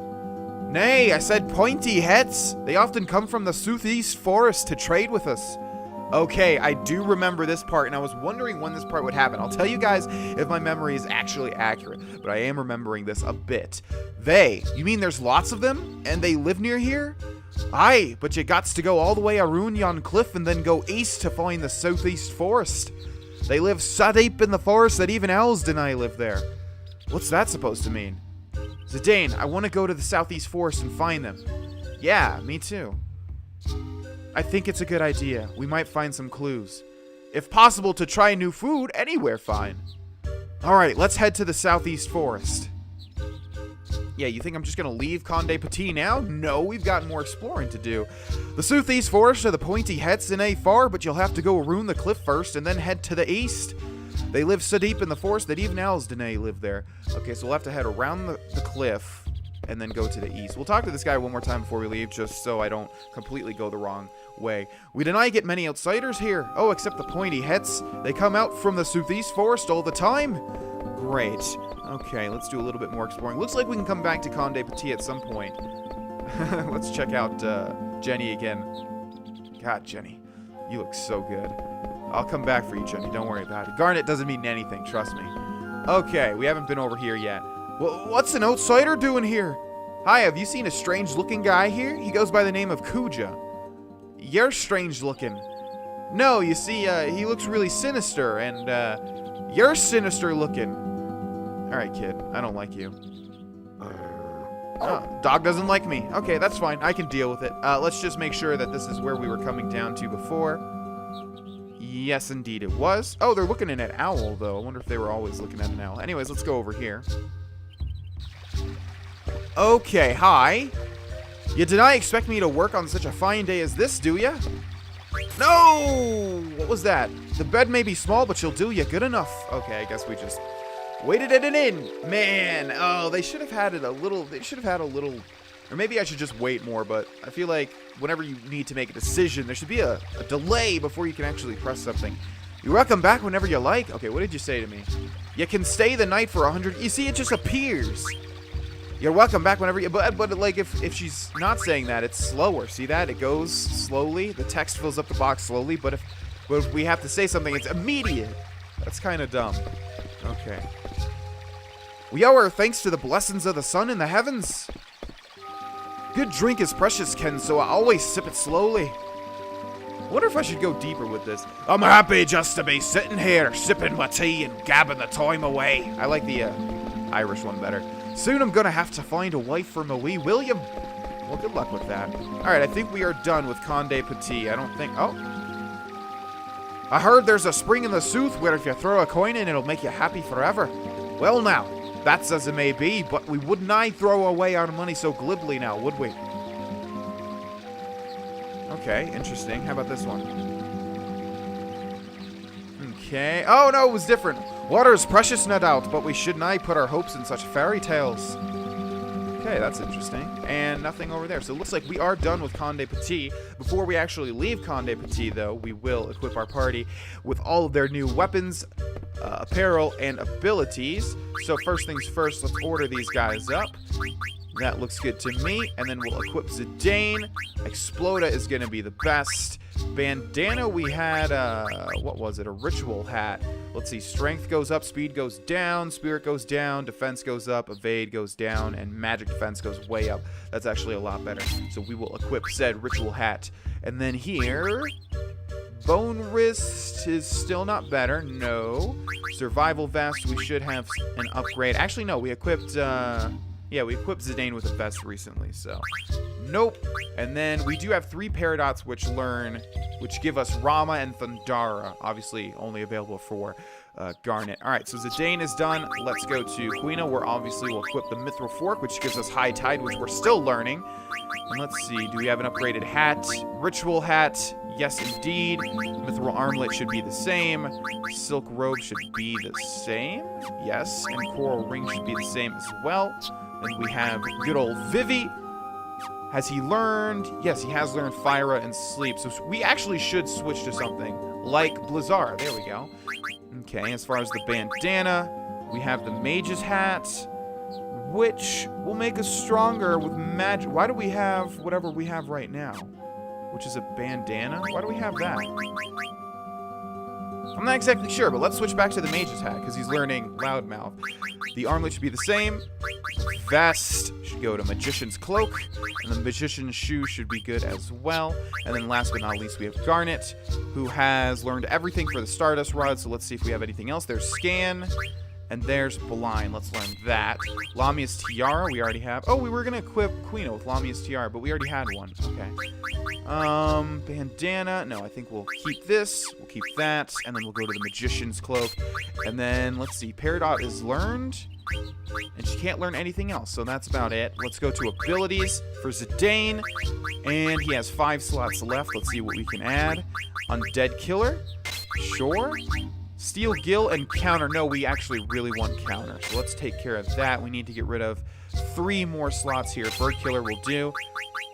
Nay, I said pointy heads. They often come from the southeast forest to trade with us. Okay, I do remember this part, and I was wondering when this part would happen. I'll tell you guys if my memory is actually accurate, but I am remembering this a bit. You mean there's lots of them? And they live near here? Aye, but you gots to go all the way around yon cliff and then go east to find the southeast forest. They live so deep in the forest that even owls deny live there. What's that supposed to mean? Zidane, I want to go to the southeast forest and find them. Yeah, me too. I think it's a good idea. We might find some clues. If possible, to try new food, anywhere fine. Alright, let's head to the southeast forest. Yeah, you think I'm just going to leave Conde Petit now? No, we've got more exploring to do. The southeast forest are the pointy heads in a far, but you'll have to go around the cliff first and then head to the east. They live so deep in the forest that even owls deny live there. Okay, so we'll have to head around the cliff and then go to the east. We'll talk to this guy one more time before we leave, just so I don't completely go the wrong way. We deny get many outsiders here. Oh, except the pointy heads. They come out from the southeast forest all the time. Great. Okay, let's do a little bit more exploring. Looks like we can come back to Conde Petit at some point. Let's check out Jenny again. God, Jenny, you look so good. I'll come back for you, Jenny. Don't worry about it. Garnet doesn't mean anything, trust me. Okay, we haven't been over here yet. What's an outsider doing here? Hi, have you seen a strange-looking guy here? He goes by the name of Kuja. You're strange-looking. No, you see, he looks really sinister, and, you're sinister-looking. Alright, kid. I don't like you. Oh, dog doesn't like me. Okay, that's fine. I can deal with it. Let's just make sure that this is where we were coming down to before. Yes, indeed it was. Oh, they're looking at an owl, though. I wonder if they were always looking at an owl. Anyways, let's go over here. Okay, hi. You did not expect me to work on such a fine day as this, do ya? No! What was that? The bed may be small, but she'll do you good enough. Okay, I guess we just waited it in. Man, oh, they should have had it a little, or maybe I should just wait more, but I feel like whenever you need to make a decision, there should be a delay before you can actually press something. You're welcome back whenever you like. Okay, what did you say to me? You can stay the night for 100. You see, it just appears. You're welcome back whenever you... But like, if she's not saying that, it's slower. See that? It goes slowly. The text fills up the box slowly. But if we have to say something, it's immediate. That's kind of dumb. Okay. We owe our thanks to the blessings of the sun in the heavens. Good drink is precious, Ken, so I always sip it slowly. I wonder if I should go deeper with this. I'm happy just to be sitting here, sipping my tea and gabbing the time away. I like the Irish one better. Soon I'm gonna have to find a wife for my wee William. Well, good luck with that. Alright, I think we are done with Conde Petit. I don't think... Oh. I heard there's a spring in the Sooth where if you throw a coin in, it'll make you happy forever. Well now, that's as it may be, but we would not throw away our money so glibly now, would we? Okay, interesting. How about this one? Okay. Oh, no, it was different. Water is precious, no doubt, but we should not put our hopes in such fairy tales. Okay, that's interesting. And nothing over there. So it looks like we are done with Conde Petit. Before we actually leave Conde Petit, though, we will equip our party with all of their new weapons, apparel, and abilities. So first things first, let's order these guys up. That looks good to me. And then we'll equip Zidane. Exploda is going to be the best. Bandana, we had, what was it? A ritual hat. Let's see. Strength goes up, speed goes down, spirit goes down, defense goes up, evade goes down, and magic defense goes way up. That's actually a lot better. So we will equip said ritual hat. And then here, bone wrist is still not better. No. Survival vest, we should have an upgrade. Actually, no. We equipped, yeah, we equipped Zidane with a vest recently, so nope. And then we do have 3 Paradots which give us Rama and Thundara, obviously only available for Garnet. Alright, so Zidane is done. Let's go to Quina, where obviously we'll equip the Mithril Fork, which gives us High Tide, which we're still learning. And let's see, do we have an upgraded hat? Ritual hat, yes indeed. Mithril Armlet should be the same. Silk Robe should be the same, yes. And Coral Ring should be the same as well. Then we have good old Vivi. Has he learned? Yes, he has learned Fyra and Sleep. So we actually should switch to something like Blizzara. There we go. Okay, as far as the bandana, we have the Mage's hat, which will make us stronger with magic. Why do we have whatever we have right now? Which is a bandana? Why do we have that? I'm not exactly sure, but let's switch back to the Mage's hat, because he's learning Loudmouth. The armlet should be the same. Vest should go to Magician's Cloak, and the Magician's Shoe should be good as well. And then last but not least, we have Garnet, who has learned everything for the Stardust Rod, so let's see if we have anything else. There's Scan, and there's Blind. Let's learn that. Lamia's Tiara, we already have. Oh, we were going to equip Quina with Lamia's Tiara, but we already had one. Okay. Bandana. No, I think we'll keep this. We'll keep that. And then we'll go to the Magician's Cloak. And then, let's see. Peridot is learned. And she can't learn anything else, so that's about it. Let's go to abilities for Zidane. And he has 5 slots left. Let's see what we can add. Undead Killer. Sure. Steel Gill and Counter. No, we actually really want Counter. So let's take care of that. We need to get rid of 3 more slots here. Bird Killer will do.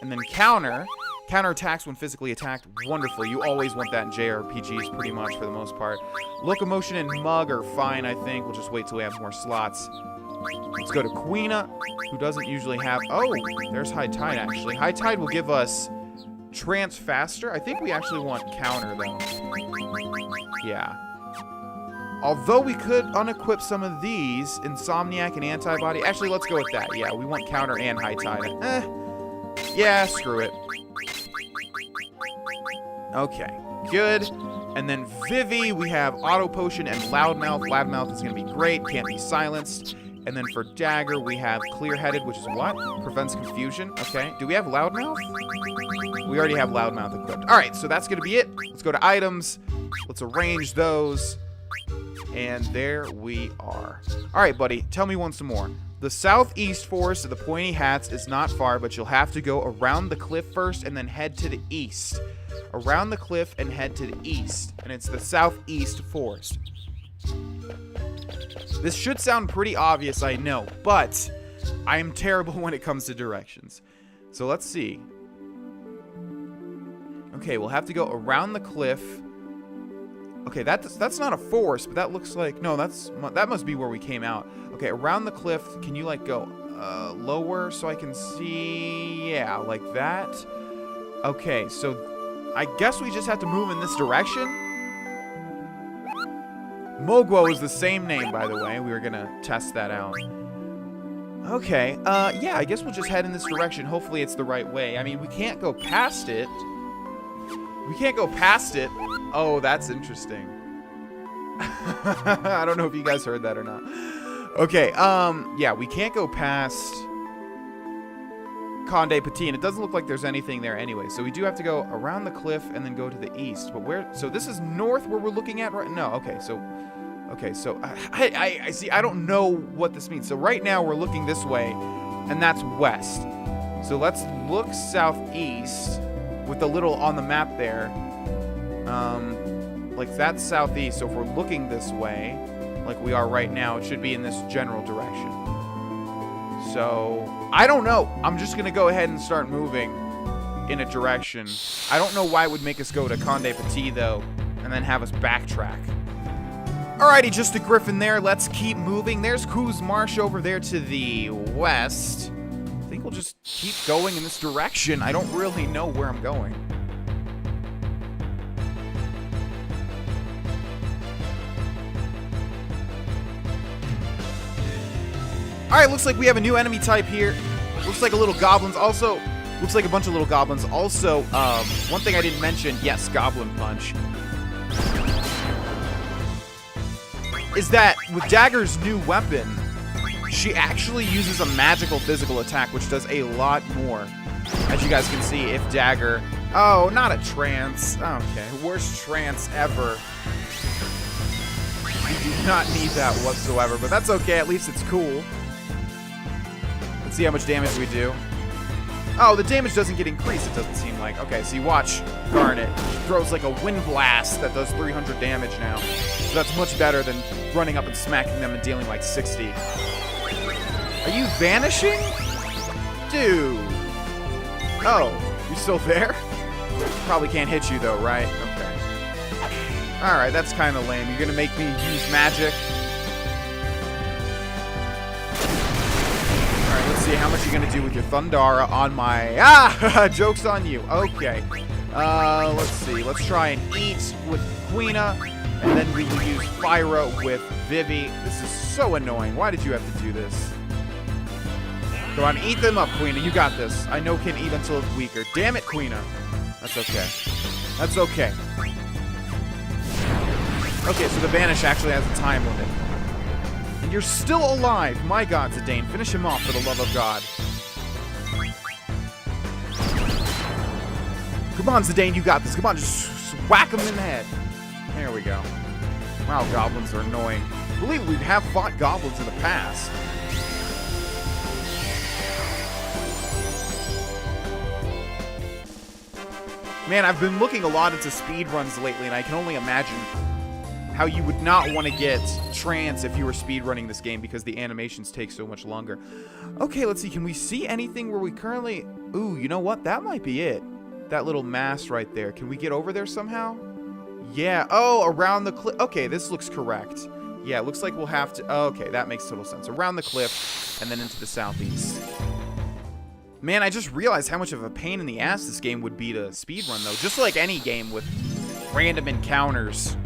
And then Counter. Counter attacks when physically attacked. Wonderful. You always want that in JRPGs pretty much for the most part. Locomotion and Mug are fine, I think. We'll just wait till we have more slots. Let's go to Quina, who doesn't usually have... Oh, there's High Tide, actually. High Tide will give us Trance faster. I think we actually want Counter, though. Yeah. Although we could unequip some of these, Insomniac and Antibody. Actually, let's go with that. Yeah, we want Counter and High Tide. Yeah, screw it. Okay, good. And then Vivi, we have Auto Potion and Loudmouth. Loudmouth is going to be great, can't be silenced. And then for Dagger, we have Clear-Headed, which is what? Prevents confusion. Okay, do we have Loudmouth? We already have Loudmouth equipped. All right, so that's going to be it. Let's go to items. Let's arrange those. And there we are. All right, buddy, tell me once more. The southeast forest of the Pointy Hats is not far, but you'll have to go around the cliff first and then head to the east. Around the cliff and head to the east. And it's the southeast forest. This should sound pretty obvious, I know, but I am terrible when it comes to directions. So let's see. Okay, we'll have to go around the cliff. Okay, that's not a forest, but that looks like... No, that must be where we came out. Okay, around the cliff, can you, like, go lower so I can see? Yeah, like that. Okay, so I guess we just have to move in this direction. Mogwo is the same name, by the way. We were going to test that out. Okay, yeah, I guess we'll just head in this direction. Hopefully it's the right way. I mean, we can't go past it. We can't go past it. Oh, that's interesting. I don't know if you guys heard that or not. Okay, yeah, we can't go past Conde Petit, and it doesn't look like there's anything there anyway. So we do have to go around the cliff and then go to the east. But where? So this is north where we're looking at right now. Okay, so I see. I don't know what this means. So right now we're looking this way, and that's west. So let's look southeast with the little on the map there. Like that's southeast. So if we're looking this way, like we are right now, it should be in this general direction. So I don't know. I'm just gonna go ahead and start moving in a direction. I don't know why it would make us go to Conde Petit though, and then have us backtrack. Alrighty, just a griffin there. Let's keep moving. There's Coos Marsh over there to the west. I think we'll just keep going in this direction. I don't really know where I'm going. Alright, looks like we have a new enemy type here. Looks like a little goblins. Also, looks like a bunch of little goblins. Also, one thing I didn't mention, yes, Goblin Punch, is that with Dagger's new weapon, she actually uses a magical physical attack, which does a lot more. As you guys can see, if Dagger... Oh, not a trance. Okay, worst trance ever. You do not need that whatsoever, but that's okay. At least it's cool. Let's see how much damage we do. Oh, the damage doesn't get increased, it doesn't seem like. Okay, so you watch Garnet. She throws like a wind blast that does 300 damage now. So that's much better than running up and smacking them and dealing like 60. Are you vanishing? Dude. Oh, you still there? Probably can't hit you though, right? Okay. Alright, that's kind of lame. You're gonna make me use magic? Alright, let's see how much you're gonna do with your Thundara on my... Ah! Joke's on you. Okay. Let's see. Let's try and eat with Quina, and then we will use Fyra with Vivi. This is so annoying. Why did you have to do this? Go on, eat them up, Quina. You got this. I know can eat until it's weaker. Damn it, Quina. That's okay. That's okay. Okay, so the Vanish actually has a time limit. And you're still alive. My God, Zidane. Finish him off for the love of God. Come on, Zidane, you got this. Come on, just whack him in the head. There we go. Wow, goblins are annoying. I believe we have fought goblins in the past. Man, I've been looking a lot into speedruns lately, and I can only imagine how you would not want to get trance if you were speedrunning this game because the animations take so much longer. Okay, let's see. Can we see anything where we currently... Ooh, you know what? That might be it. That little mass right there. Can we get over there somehow? Yeah. Oh, around the cliff. Okay, this looks correct. Yeah, it looks like we'll have to... Okay, that makes total sense. Around the cliff and then into the southeast. Man, I just realized how much of a pain in the ass this game would be to speedrun, though. Just like any game with random encounters.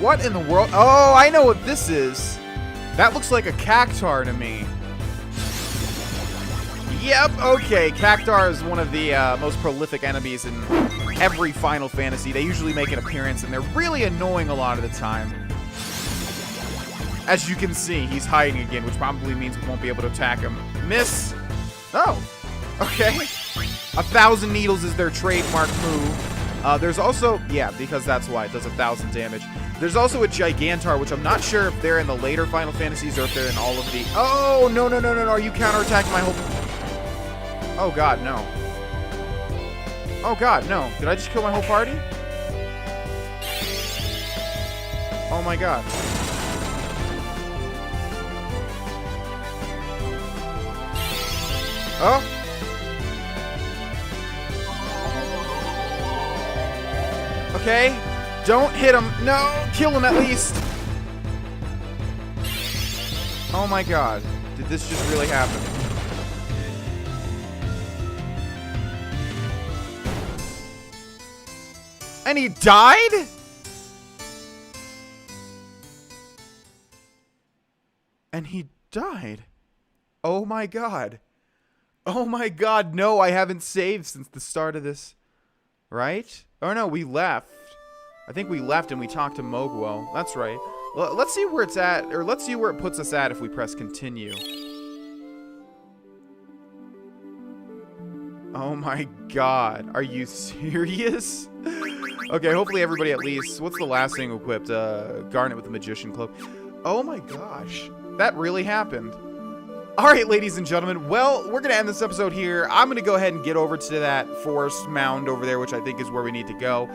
What in the world? Oh, I know what this is. That looks like a cactar to me. Yep, okay. Cactar is one of the most prolific enemies in every Final Fantasy. They usually make an appearance, and they're really annoying a lot of the time. As you can see, he's hiding again, which probably means we won't be able to attack him. Miss. Oh, okay. 1,000 needles is their trademark move. There's also, yeah, because that's why it does 1,000 damage. There's also a Gigantar, which I'm not sure if they're in the later Final Fantasies or if they're in all of the... Oh, no, no, no, no, no. Are you counterattacking my whole... Oh, God, no. Oh, God, no. Did I just kill my whole party? Oh, my God. Oh. Okay. Don't hit him. No. Kill him at least. Oh my God. Did this just really happen? And he died? And he died. Oh my God. Oh my God, no, I haven't saved since the start of this. Right? Oh no, we left. I think we left and we talked to Mogwo. That's right. Let's see where it's at, or let's see where it puts us at if we press continue. Oh my God, are you serious? Okay, hopefully everybody at least, what's the last thing equipped? Garnet with the Magician Cloak. Oh my gosh, that really happened. All right, ladies and gentlemen, well, we're going to end this episode here. I'm going to go ahead and get over to that forest mound over there, which I think is where we need to go.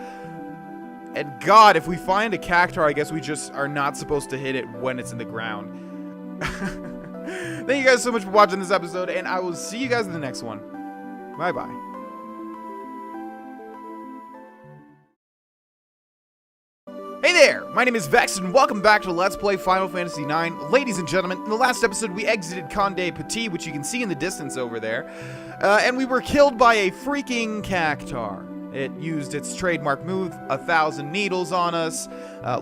And God, if we find a cactar, I guess we just are not supposed to hit it when it's in the ground. Thank you guys so much for watching this episode, and I will see you guys in the next one. Bye-bye. Hey there, my name is Vex, and welcome back to Let's Play Final Fantasy IX. Ladies and gentlemen, in the last episode, we exited Conde Petit, which you can see in the distance over there, and we were killed by a freaking cactar. It used its trademark move, 1,000 needles on us.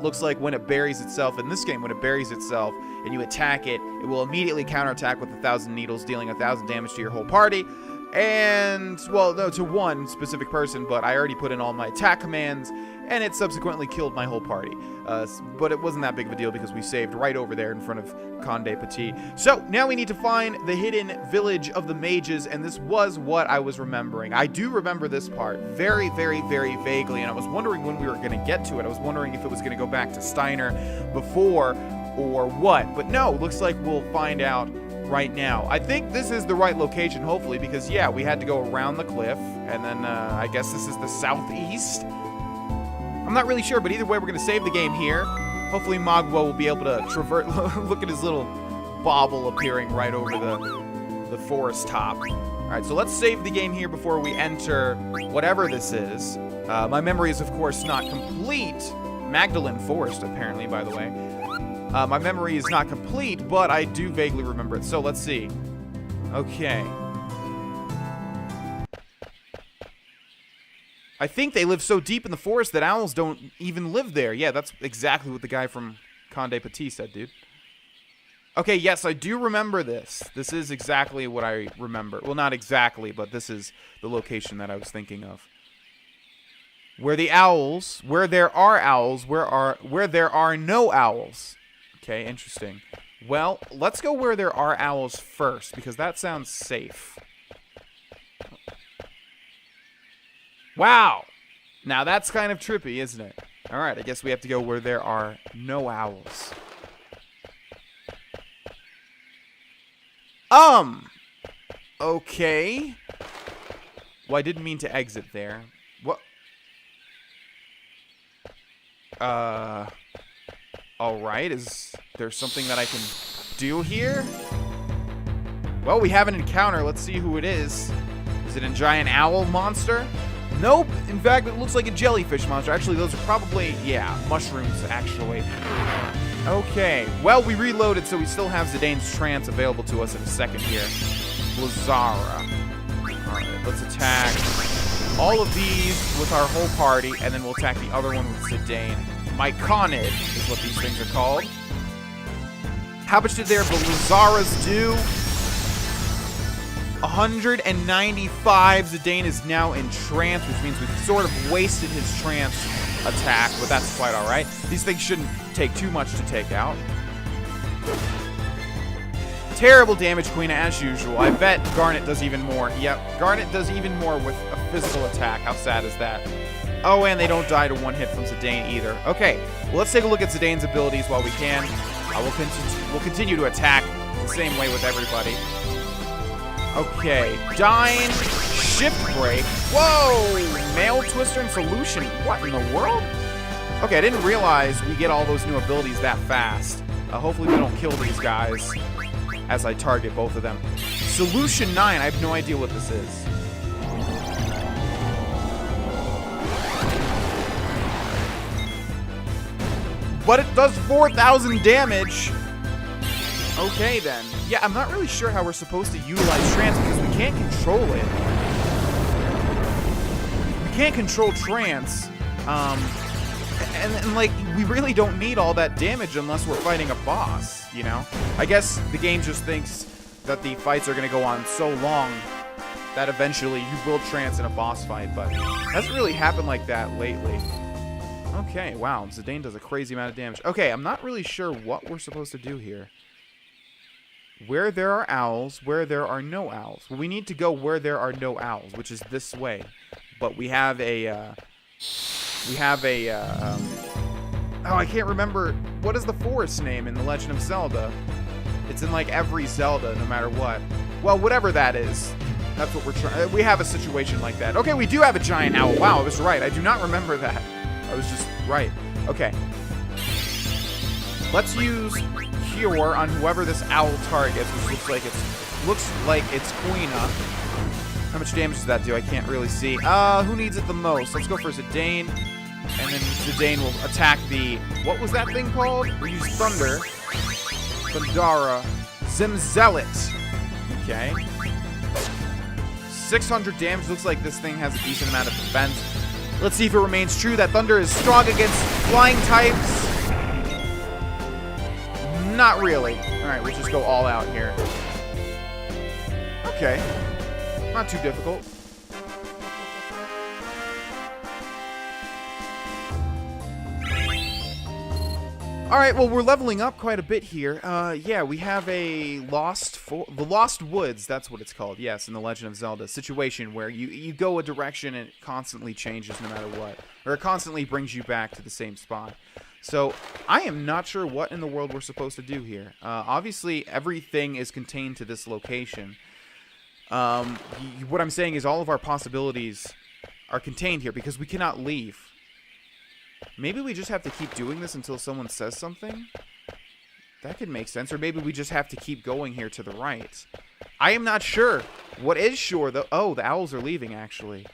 Looks like when it buries itself, in this game, when it buries itself and you attack it, it will immediately counterattack with 1,000 needles, dealing 1,000 damage to your whole party. And, well, no, to one specific person, but I already put in all my attack commands, and it subsequently killed my whole party. But it wasn't that big of a deal because we saved right over there in front of Conde Petit. So, now we need to find the hidden village of the mages, and this was what I was remembering. I do remember this part very, very, very vaguely, and I was wondering when we were going to get to it. I was wondering if it was going to go back to Steiner before or what. But no, looks like we'll find out right now. I think this is the right location, hopefully, because, yeah, we had to go around the cliff, and then I guess this is the southeast? I'm not really sure, but either way, we're going to save the game here. Hopefully, Mogwo will be able to traverse. Look at his little bauble appearing right over the forest top. All right, so let's save the game here before we enter whatever this is. My memory is, of course, not complete. Magdalene Forest, apparently, by the way. My memory is not complete, but I do vaguely remember it. So let's see. Okay. I think they live so deep in the forest that owls don't even live there. Yeah, that's exactly what the guy from Conde Petit said, dude. Okay, yes, I do remember this. This is exactly what I remember. Well, not exactly, but this is the location that I was thinking of. Where the owls, where there are owls, where there are no owls. Okay, interesting. Well, let's go where there are owls first, because that sounds safe. Wow! Now that's kind of trippy, isn't it? Alright, I guess we have to go where there are no owls. Okay. Well, I didn't mean to exit there. What? Alright, is there something that I can do here? Well, we have an encounter. Let's see who it is. Is it a giant owl monster? Nope. In fact, it looks like a jellyfish monster. Actually, those are probably, yeah, mushrooms, actually. Okay. Well, we reloaded, so we still have Zidane's Trance available to us in a second here. Lazara. Alright, let's attack all of these with our whole party, and then we'll attack the other one with Zidane. Myconid is what these things are called. How much did their Blizzara's do? 195. Zidane is now in trance, which means we've sort of wasted his trance attack, but that's quite alright. These things shouldn't take too much to take out. Terrible damage, Queen, as usual. I bet Garnet does even more. Yep, Garnet does even more with a physical attack. How sad is that? Oh, and they don't die to one hit from Zidane either. Okay, well, let's take a look at Zidane's abilities while we can. We'll continue to attack the same way with everybody. Okay, Dyne, Shift Break. Whoa! Mail Twister and Solution. What in the world? Okay, I didn't realize we get all those new abilities that fast. Hopefully we don't kill these guys as I target both of them. Solution 9, I have no idea what this is. But it does 4,000 damage. Okay, then. Yeah, I'm not really sure how we're supposed to utilize trance because we can't control it. We can't control trance. And like, we really don't need all that damage unless we're fighting a boss, you know? I guess the game just thinks that the fights are going to go on so long that eventually you will trance in a boss fight, but it hasn't really happened like that lately. Okay, wow, Zidane does a crazy amount of damage. Okay, I'm not really sure what we're supposed to do here. Where there are owls, where there are no owls. Well, we need to go where there are no owls, which is this way. But we have a, oh, I can't remember. What is the forest name in The Legend of Zelda? It's in, like, every Zelda, no matter what. Well, whatever that is, that's what we're trying. We have a situation like that. Okay, we do have a giant owl. Wow, I was right. I do not remember that. I was just right. Okay. Let's use Cure on whoever this owl targets, which looks like it's Quina. How much damage does that do? I can't really see. Who needs it the most? Let's go for Zidane. And then Zidane will attack the... What was that thing called? We use Thunder. Thundara. Zimzelit. Okay. 600 damage. Looks like this thing has a decent amount of defense. Let's see if it remains true that Thunder is strong against flying types. Not really. Alright, we just go all out here. Okay. Not too difficult. Alright, well, we're leveling up quite a bit here. Yeah, we have a the Lost Woods, that's what it's called, yes, in The Legend of Zelda. Situation where you go a direction and it constantly changes no matter what. Or it constantly brings you back to the same spot. So, I am not sure what in the world we're supposed to do here. Obviously, everything is contained to this location. What I'm saying is all of our possibilities are contained here because we cannot leave. Maybe we just have to keep doing this until someone says something? That could make sense. Or maybe we just have to keep going here to the right. I am not sure. What is sure, though... Oh, the owls are leaving, actually.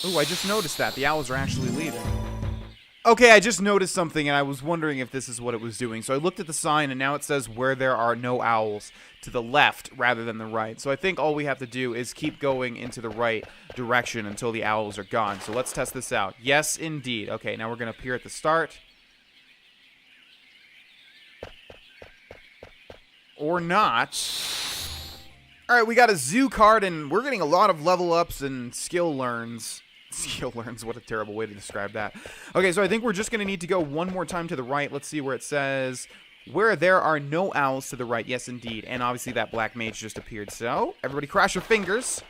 Oh, I just noticed that. The owls are actually leaving. Okay, I just noticed something, and I was wondering if this is what it was doing. So I looked at the sign, and now it says where there are no owls to the left rather than the right. So I think all we have to do is keep going into the right direction until the owls are gone. So let's test this out. Yes, indeed. Okay, now we're going to appear at the start. Or not. Alright, we got a zoo card, and we're getting a lot of level ups and skill learns. Skill learns, what a terrible way to describe that. Okay, so I think we're just going to need to go one more time to the right. Let's see where it says, where there are no owls to the right. Yes, indeed. And obviously that black mage just appeared. So, everybody cross your fingers.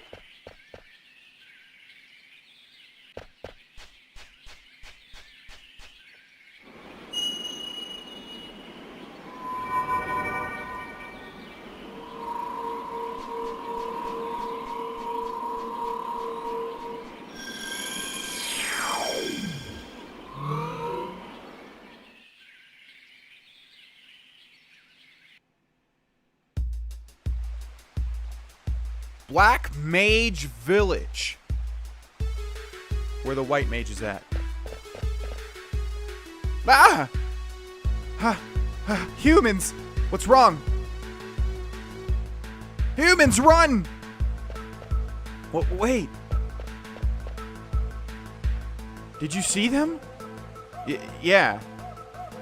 Black Mage Village. Where the white mage is at. Ah! Humans! What's wrong? Humans, run! Wait. Did you see them? Yeah.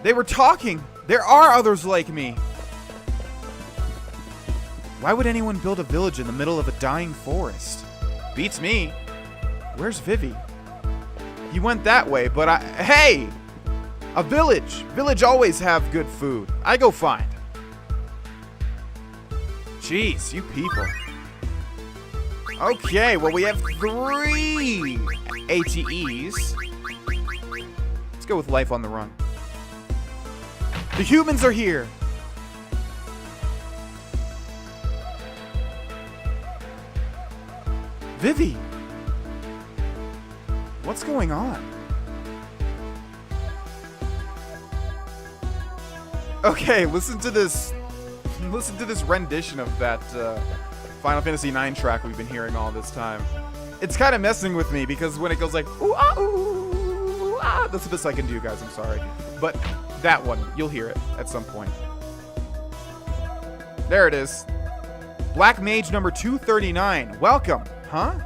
They were talking. There are others like me. Why would anyone build a village in the middle of a dying forest? Beats me. Where's Vivi? He went that way, but hey! A village! Village always have good food. I go find. Jeez, you people. Okay, well we have 3 ATEs. Let's go with life on the run. The humans are here! Vivi! What's going on? Okay, listen to this rendition of that Final Fantasy IX track we've been hearing all this time. It's kind of messing with me because when it goes like, ooh, ah, ooh, ah, that's the best I can do, guys, I'm sorry. But that one, you'll hear it at some point. There it is. Black Mage number 239. Welcome. Huh?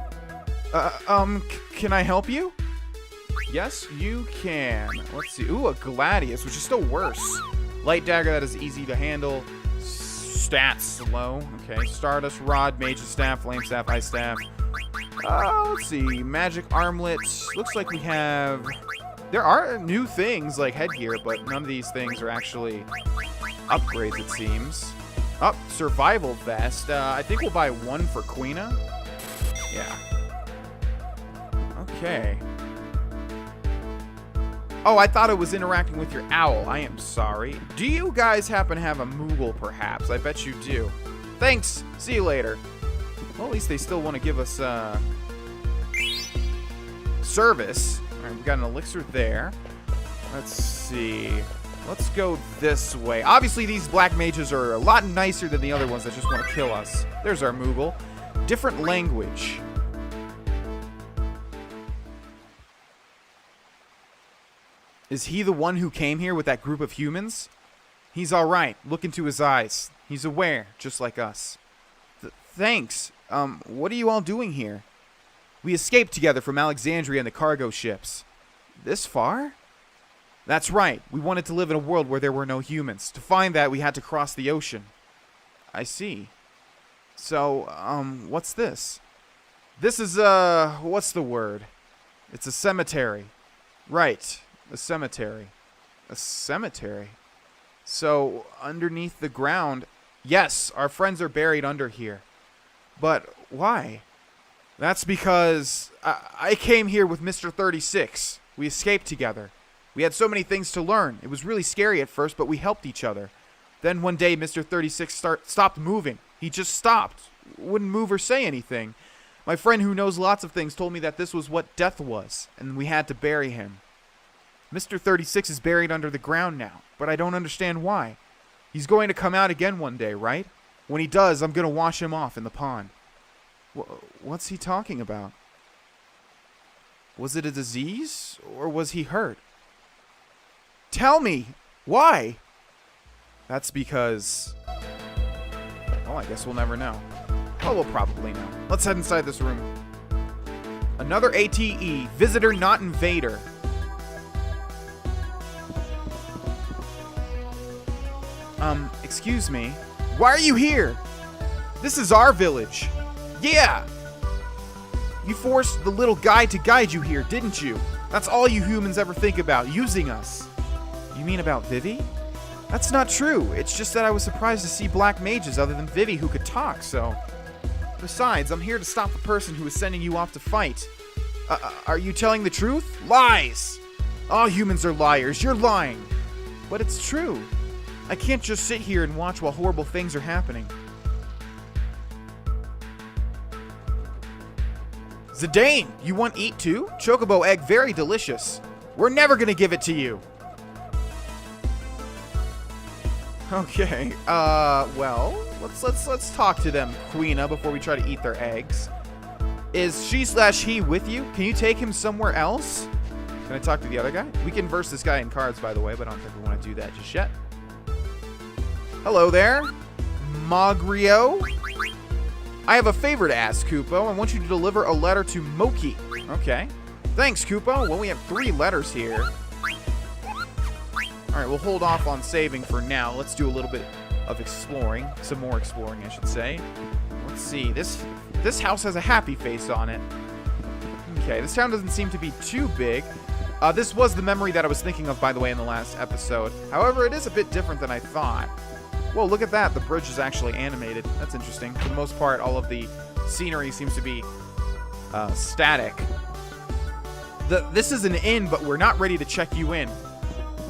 Can I help you? Yes, you can. Let's see. Ooh, a Gladius, which is still worse. Light Dagger, that is easy to handle. Stats low. Okay. Stardust Rod, Mage's Staff, Flame Staff, Ice Staff. Let's see. Magic Armlet. Looks like we have... There are new things like headgear, but none of these things are actually upgrades, it seems. Oh, Survival Vest. I think we'll buy one for Quina. Yeah. Okay. Oh, I thought it was interacting with your owl. I am sorry. Do you guys happen to have a Moogle, perhaps? I bet you do. Thanks. See you later. Well, at least they still want to give us, service. All right, we got an elixir there. Let's see. Let's go this way. Obviously, these black mages are a lot nicer than the other ones that just want to kill us. There's our Moogle. Different language. Is he the one who came here with that group of humans? He's all right. Look into his eyes. He's aware, just like us. Thanks. What are you all doing here? We escaped together from Alexandria in the cargo ships. This far? That's right. We wanted to live in a world where there were no humans. To find that, we had to cross the ocean. I see. So, what's this? This is, what's the word? It's a cemetery. Right. A cemetery. A cemetery? So, underneath the ground... Yes, our friends are buried under here. But why? That's because I came here with Mr. 36. We escaped together. We had so many things to learn. It was really scary at first, but we helped each other. Then one day, Mr. 36 stopped moving. He just stopped. Wouldn't move or say anything. My friend who knows lots of things told me that this was what death was, and we had to bury him. Mr. 36 is buried under the ground now, but I don't understand why. He's going to come out again one day, right? When he does, I'm going to wash him off in the pond. What's he talking about? Was it a disease, or was he hurt? Tell me! Why? That's because... Well, I guess we'll never know. Oh, we'll probably know. Let's head inside this room. Another ATE. Visitor, not invader. Excuse me. Why are you here? This is our village. Yeah! You forced the little guy to guide you here, didn't you? That's all you humans ever think about, using us. You mean about Vivi? That's not true. It's just that I was surprised to see black mages other than Vivi who could talk, so... Besides, I'm here to stop the person who is sending you off to fight. Are you telling the truth? Lies! All humans are liars. You're lying. But it's true. I can't just sit here and watch while horrible things are happening. Zidane, you want eat too? Chocobo egg, very delicious. We're never gonna give it to you. Okay, well, let's talk to them, Quina, before we try to eat their eggs. Is she/he with you? Can you take him somewhere else? Can I talk to the other guy? We can verse this guy in cards, by the way, but I don't think we want to do that just yet. Hello there, Magrio. I have a favor to ask, Kupo. I want you to deliver a letter to Moki. Okay. Thanks, Koopa. Well, we have 3 letters here. Alright, we'll hold off on saving for now. Let's do a little bit of exploring. Some more exploring, I should say. Let's see. This house has a happy face on it. Okay, this town doesn't seem to be too big. This was the memory that I was thinking of, by the way, in the last episode. However, it is a bit different than I thought. Whoa, look at that. The bridge is actually animated. That's interesting. For the most part, all of the scenery seems to be static. This is an inn, but we're not ready to check you in.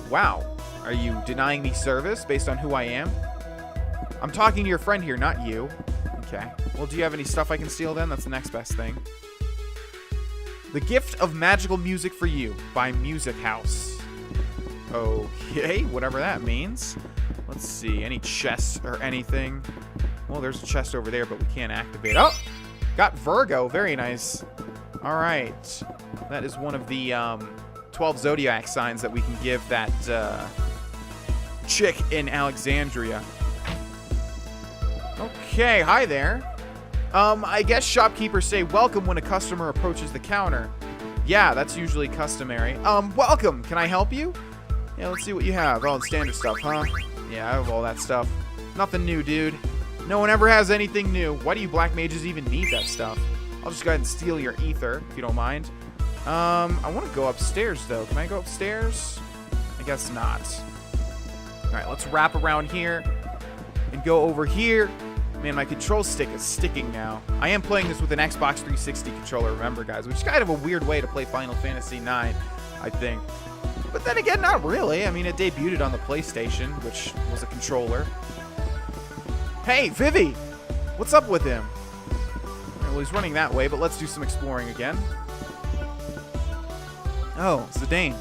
Wow. Are you denying me service based on who I am? I'm talking to your friend here, not you. Okay. Well, do you have any stuff I can steal then? That's the next best thing. The Gift of Magical Music for You by Music House. Okay, whatever that means. Let's see, any chests or anything? Well, there's a chest over there, but we can't activate. Oh! Got Virgo, very nice. Alright. That is one of the 12 zodiac signs that we can give that chick in Alexandria. Okay, hi there. I guess shopkeepers say welcome when a customer approaches the counter. Yeah, that's usually customary. Welcome. Can I help you? Yeah, let's see what you have. Oh, the standard stuff, huh? Yeah, I have all that stuff. Nothing new, dude. No one ever has anything new. Why do you black mages even need that stuff? I'll just go ahead and steal your ether, if you don't mind. I want to go upstairs, though. Can I go upstairs? I guess not. All right, let's wrap around here and go over here. Man, my control stick is sticking now. I am playing this with an Xbox 360 controller, remember, guys, which is kind of a weird way to play Final Fantasy IX, I think. But then again, not really. I mean, it debuted on the PlayStation, which was a controller. Hey, Vivi! What's up with him? Well, he's running that way, but let's do some exploring again. Oh, Zidane.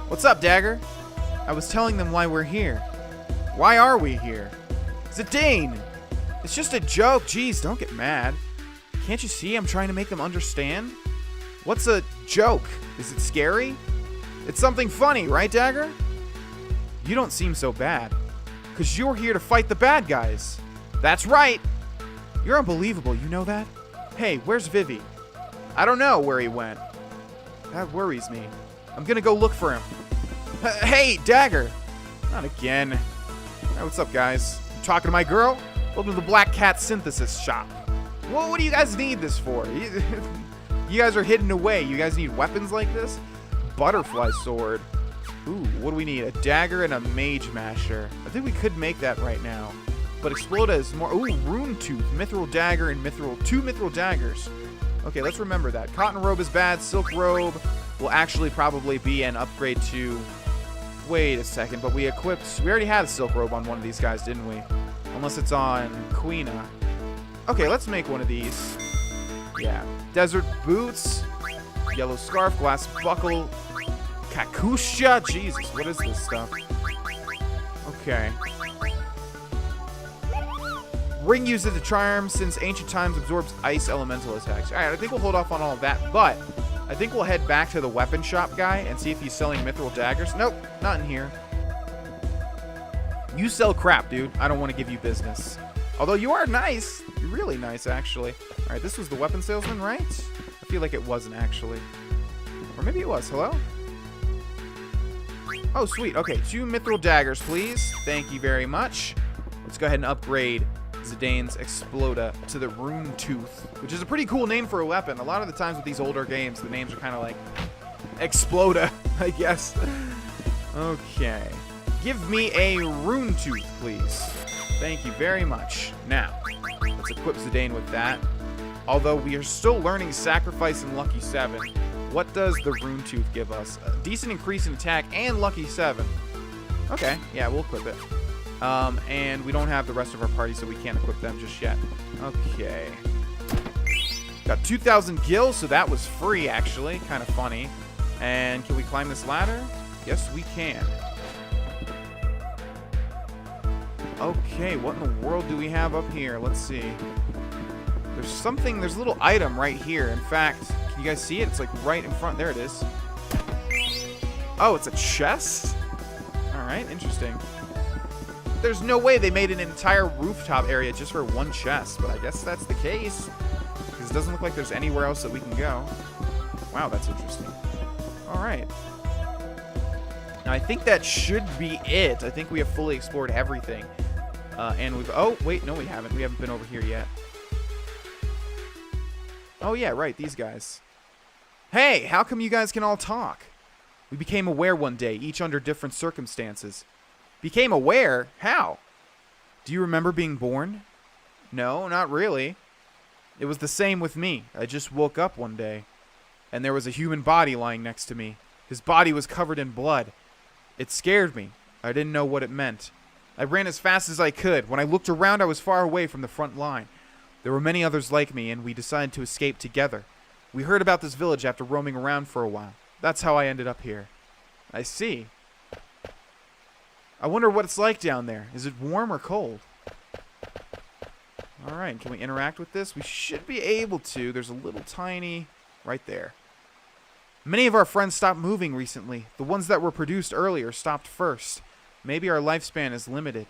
What's up, Dagger? I was telling them why we're here. Why are we here? Zidane! It's just a joke. Jeez, don't get mad. Can't you see I'm trying to make them understand? What's a joke? Is it scary? It's something funny, right, Dagger? You don't seem so bad. 'Cause you're here to fight the bad guys. That's right. You're unbelievable, you know that? Hey, where's Vivi? I don't know where he went. That worries me. I'm gonna go look for him. Hey, Dagger! Not again. Alright, what's up, guys? You talking to my girl? Welcome to the Black Cat Synthesis Shop. Well, what do you guys need this for? You guys are hidden away. You guys need weapons like this? Butterfly sword. Ooh, what do we need? A dagger and a mage masher. I think we could make that right now. But Exploda is more... Ooh, Rune Tooth, Mithril Dagger, and two Mithril Daggers. Okay, let's remember that. Cotton Robe is bad. Silk Robe will actually probably be an upgrade to... Wait a second, but we already had a Silk Robe on one of these guys, didn't we? Unless it's on Quina. Okay, let's make one of these. Yeah. Desert Boots. Yellow Scarf. Glass Buckle. Kakusha. Jesus, what is this stuff? Okay. Ring used as a charm since ancient times absorbs ice elemental attacks. Alright, I think we'll hold off on all of that, but I think we'll head back to the weapon shop guy and see if he's selling mithril daggers. Nope, not in here. You sell crap, dude. I don't want to give you business. Although you are nice. You're really nice, actually. Alright, this was the weapon salesman, right? I feel like it wasn't, actually. Or maybe it was. Hello? Oh, sweet. Okay, 2 mithril daggers, please. Thank you very much. Let's go ahead and upgrade Zidane's Exploda to the Rune Tooth, which is a pretty cool name for a weapon. A lot of the times with these older games, the names are kind of like Exploda, I guess. Okay. Give me a Rune Tooth, please. Thank you very much. Now, let's equip Zidane with that. Although we are still learning Sacrifice and Lucky 7. What does the Rune Tooth give us? A decent increase in attack and Lucky 7. Okay, yeah, we'll equip it. And we don't have the rest of our party, so we can't equip them just yet. Okay. Got 2,000 gills, so that was free, actually. Kind of funny. And can we climb this ladder? Yes, we can. Okay, what in the world do we have up here? Let's see. There's a little item right here. In fact, can you guys see it? It's like right in front. There it is. Oh, it's a chest? Alright, interesting. There's no way they made an entire rooftop area just for one chest, but I guess that's the case. Because it doesn't look like there's anywhere else that we can go. Wow, that's interesting. All right. Now, I think that should be it. I think we have fully explored everything. And we've... Oh, wait. No, we haven't. We haven't been over here yet. Oh, yeah, right. These guys. Hey, how come you guys can all talk? We became aware one day, each under different circumstances. Became aware? How? Do you remember being born? No, not really. It was the same with me. I just woke up one day, and there was a human body lying next to me. His body was covered in blood. It scared me. I didn't know what it meant. I ran as fast as I could. When I looked around, I was far away from the front line. There were many others like me, and we decided to escape together. We heard about this village after roaming around for a while. That's how I ended up here. I see. I wonder what it's like down there. Is it warm or cold? Alright, can we interact with this? We should be able to. There's a little tiny... right there. Many of our friends stopped moving recently. The ones that were produced earlier stopped first. Maybe our lifespan is limited.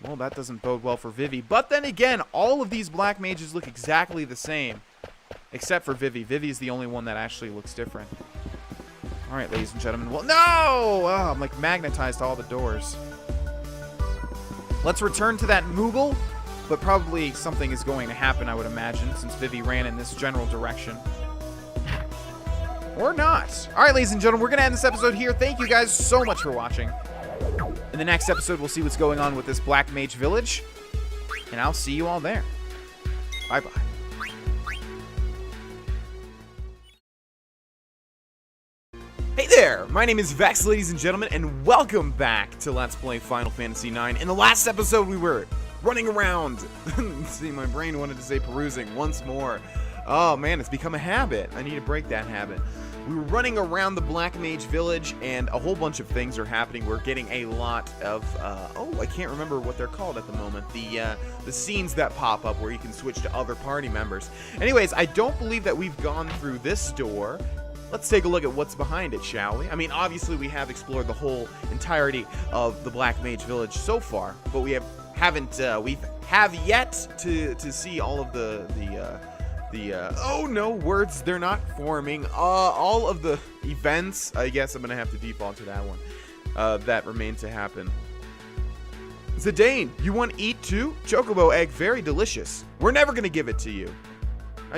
Well, that doesn't bode well for Vivi. But then again, all of these black mages look exactly the same. Except for Vivi. Vivi is the only one that actually looks different. Alright, ladies and gentlemen. Well, no! Oh, I'm like magnetized to all the doors. Let's return to that Moogle. But probably something is going to happen, I would imagine, since Vivi ran in this general direction. Or not. Alright, ladies and gentlemen, we're going to end this episode here. Thank you guys so much for watching. In the next episode, we'll see what's going on with this Black Mage Village. And I'll see you all there. Bye-bye. Hey there! My name is Vex, ladies and gentlemen, and welcome back to Let's Play Final Fantasy IX. In the last episode, we were running around. See, my brain wanted to say perusing once more. Oh man, it's become a habit. I need to break that habit. We were running around the Black Mage Village, and a whole bunch of things are happening. We're getting a lot of, I can't remember what they're called at the moment. The scenes that pop up where you can switch to other party members. Anyways, I don't believe that we've gone through this door. Let's take a look at what's behind it, shall we? I mean, obviously we have explored the whole entirety of the Black Mage Village so far, but we have yet to see all of oh no, words, they're not forming. All of the events, I guess I'm gonna have to default to that one, that remain to happen. Zidane, you want to eat too? Chocobo egg, very delicious. We're never gonna give it to you.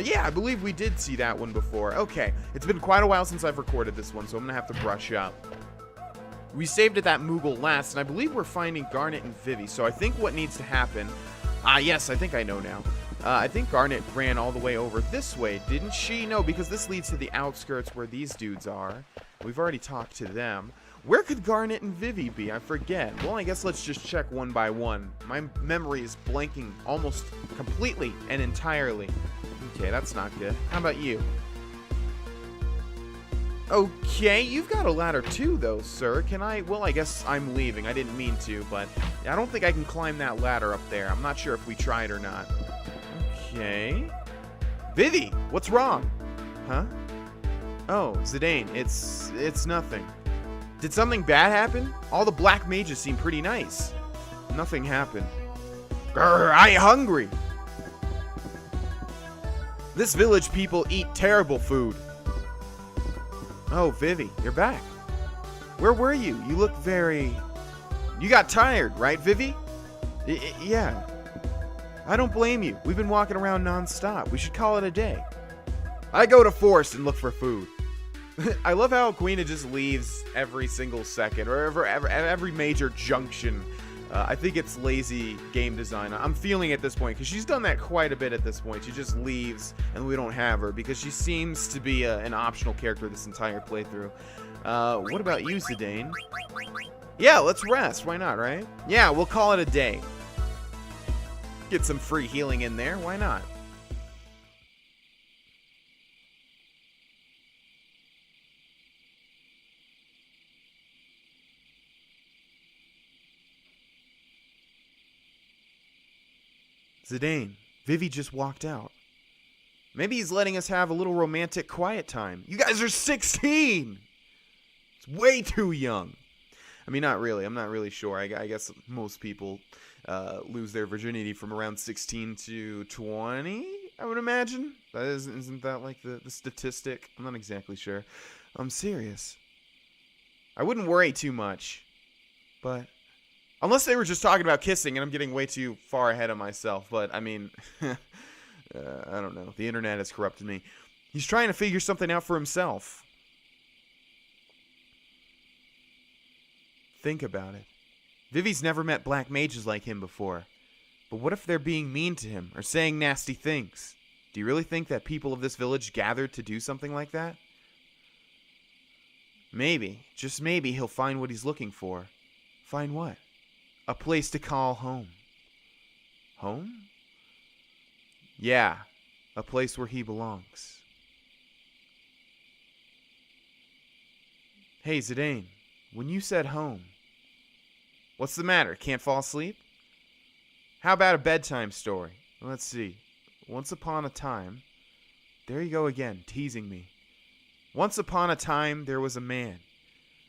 Yeah, I believe we did see that one before. Okay, it's been quite a while since I've recorded this one, so I'm gonna have to brush up. We saved at that Moogle last, and I believe we're finding Garnet and Vivi, so I think what needs to happen... yes, I think I know now. I think Garnet ran all the way over this way, didn't she? No, because this leads to the outskirts where these dudes are. We've already talked to them. Where could Garnet and Vivi be? I forget. Well, I guess let's just check one by one. My memory is blanking almost completely and entirely. Okay, that's not good. How about you? Okay, you've got a ladder too, though, sir. Can I... Well, I guess I'm leaving. I didn't mean to, but I don't think I can climb that ladder up there. I'm not sure if we tried or not. Okay. Vivi, what's wrong? Huh? Oh, Zidane, it's nothing. Did something bad happen? All the black mages seem pretty nice. Nothing happened. Grr, I hungry. This village people eat terrible food. Oh, Vivi, you're back. Where were you? You look very... You got tired, right, Vivi? Yeah. I don't blame you. We've been walking around non-stop. We should call it a day. I go to Forest and look for food. I love how Quina just leaves every single second, or every major junction. I think it's lazy game design. I'm feeling at this point, because she's done that quite a bit at this point. She just leaves, and we don't have her, because she seems to be an optional character this entire playthrough. What about you, Zidane? Yeah, let's rest. Why not, right? Yeah, we'll call it a day. Get some free healing in there. Why not? Zidane, Vivi just walked out. Maybe he's letting us have a little romantic quiet time. You guys are 16! It's way too young. I mean, not really. I'm not really sure. I guess most people lose their virginity from around 16 to 20. I would imagine. Isn't that like the statistic? I'm not exactly sure. I'm serious. I wouldn't worry too much. But unless they were just talking about kissing and I'm getting way too far ahead of myself. But I mean, I don't know. The internet has corrupted me. He's trying to figure something out for himself. Think about it. Vivi's never met black mages like him before. But what if they're being mean to him or saying nasty things? Do you really think that people of this village gathered to do something like that? Maybe, just maybe, he'll find what he's looking for. Find what? A place to call home. Home? Yeah, a place where he belongs. Hey, Zidane, when you said home, what's the matter? Can't fall asleep? How about a bedtime story? Let's see. Once upon a time... There you go again, teasing me. Once upon a time, there was a man.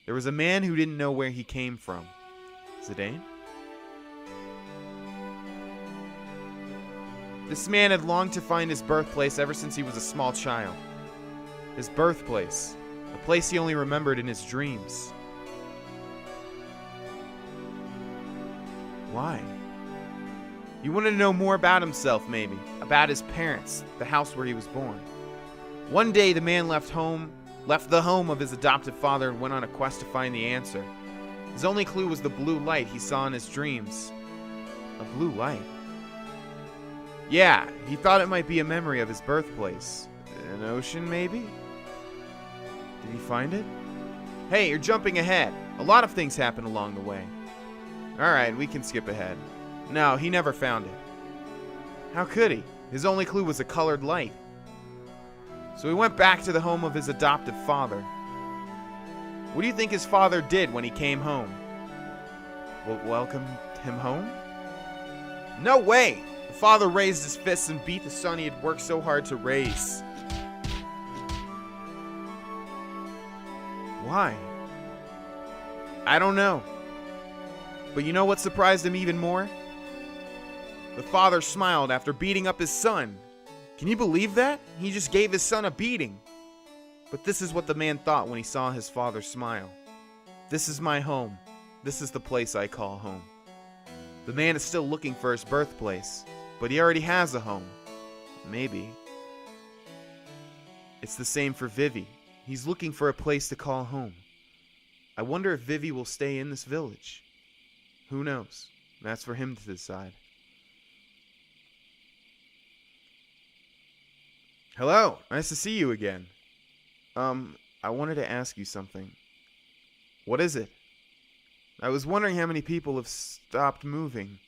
There was a man who didn't know where he came from. Zidane? This man had longed to find his birthplace ever since he was a small child. His birthplace. A place he only remembered in his dreams. Why? He wanted to know more about himself, maybe. About his parents, the house where he was born. One day, the man left the home of his adoptive father and went on a quest to find the answer. His only clue was the blue light he saw in his dreams. A blue light? Yeah, he thought it might be a memory of his birthplace. An ocean, maybe? Did he find it? Hey, you're jumping ahead. A lot of things happen along the way. Alright, we can skip ahead. No, he never found it. How could he? His only clue was a colored light. So he went back to the home of his adoptive father. What do you think his father did when he came home? Welcomed him home? No way! The father raised his fists and beat the son he had worked so hard to raise. Why? I don't know. But you know what surprised him even more? The father smiled after beating up his son. Can you believe that? He just gave his son a beating. But this is what the man thought when he saw his father smile. This is my home. This is the place I call home. The man is still looking for his birthplace, but he already has a home. Maybe. It's the same for Vivi. He's looking for a place to call home. I wonder if Vivi will stay in this village. Who knows? That's for him to decide. Hello, nice to see you again. I wanted to ask you something. What is it? I was wondering how many people have stopped moving.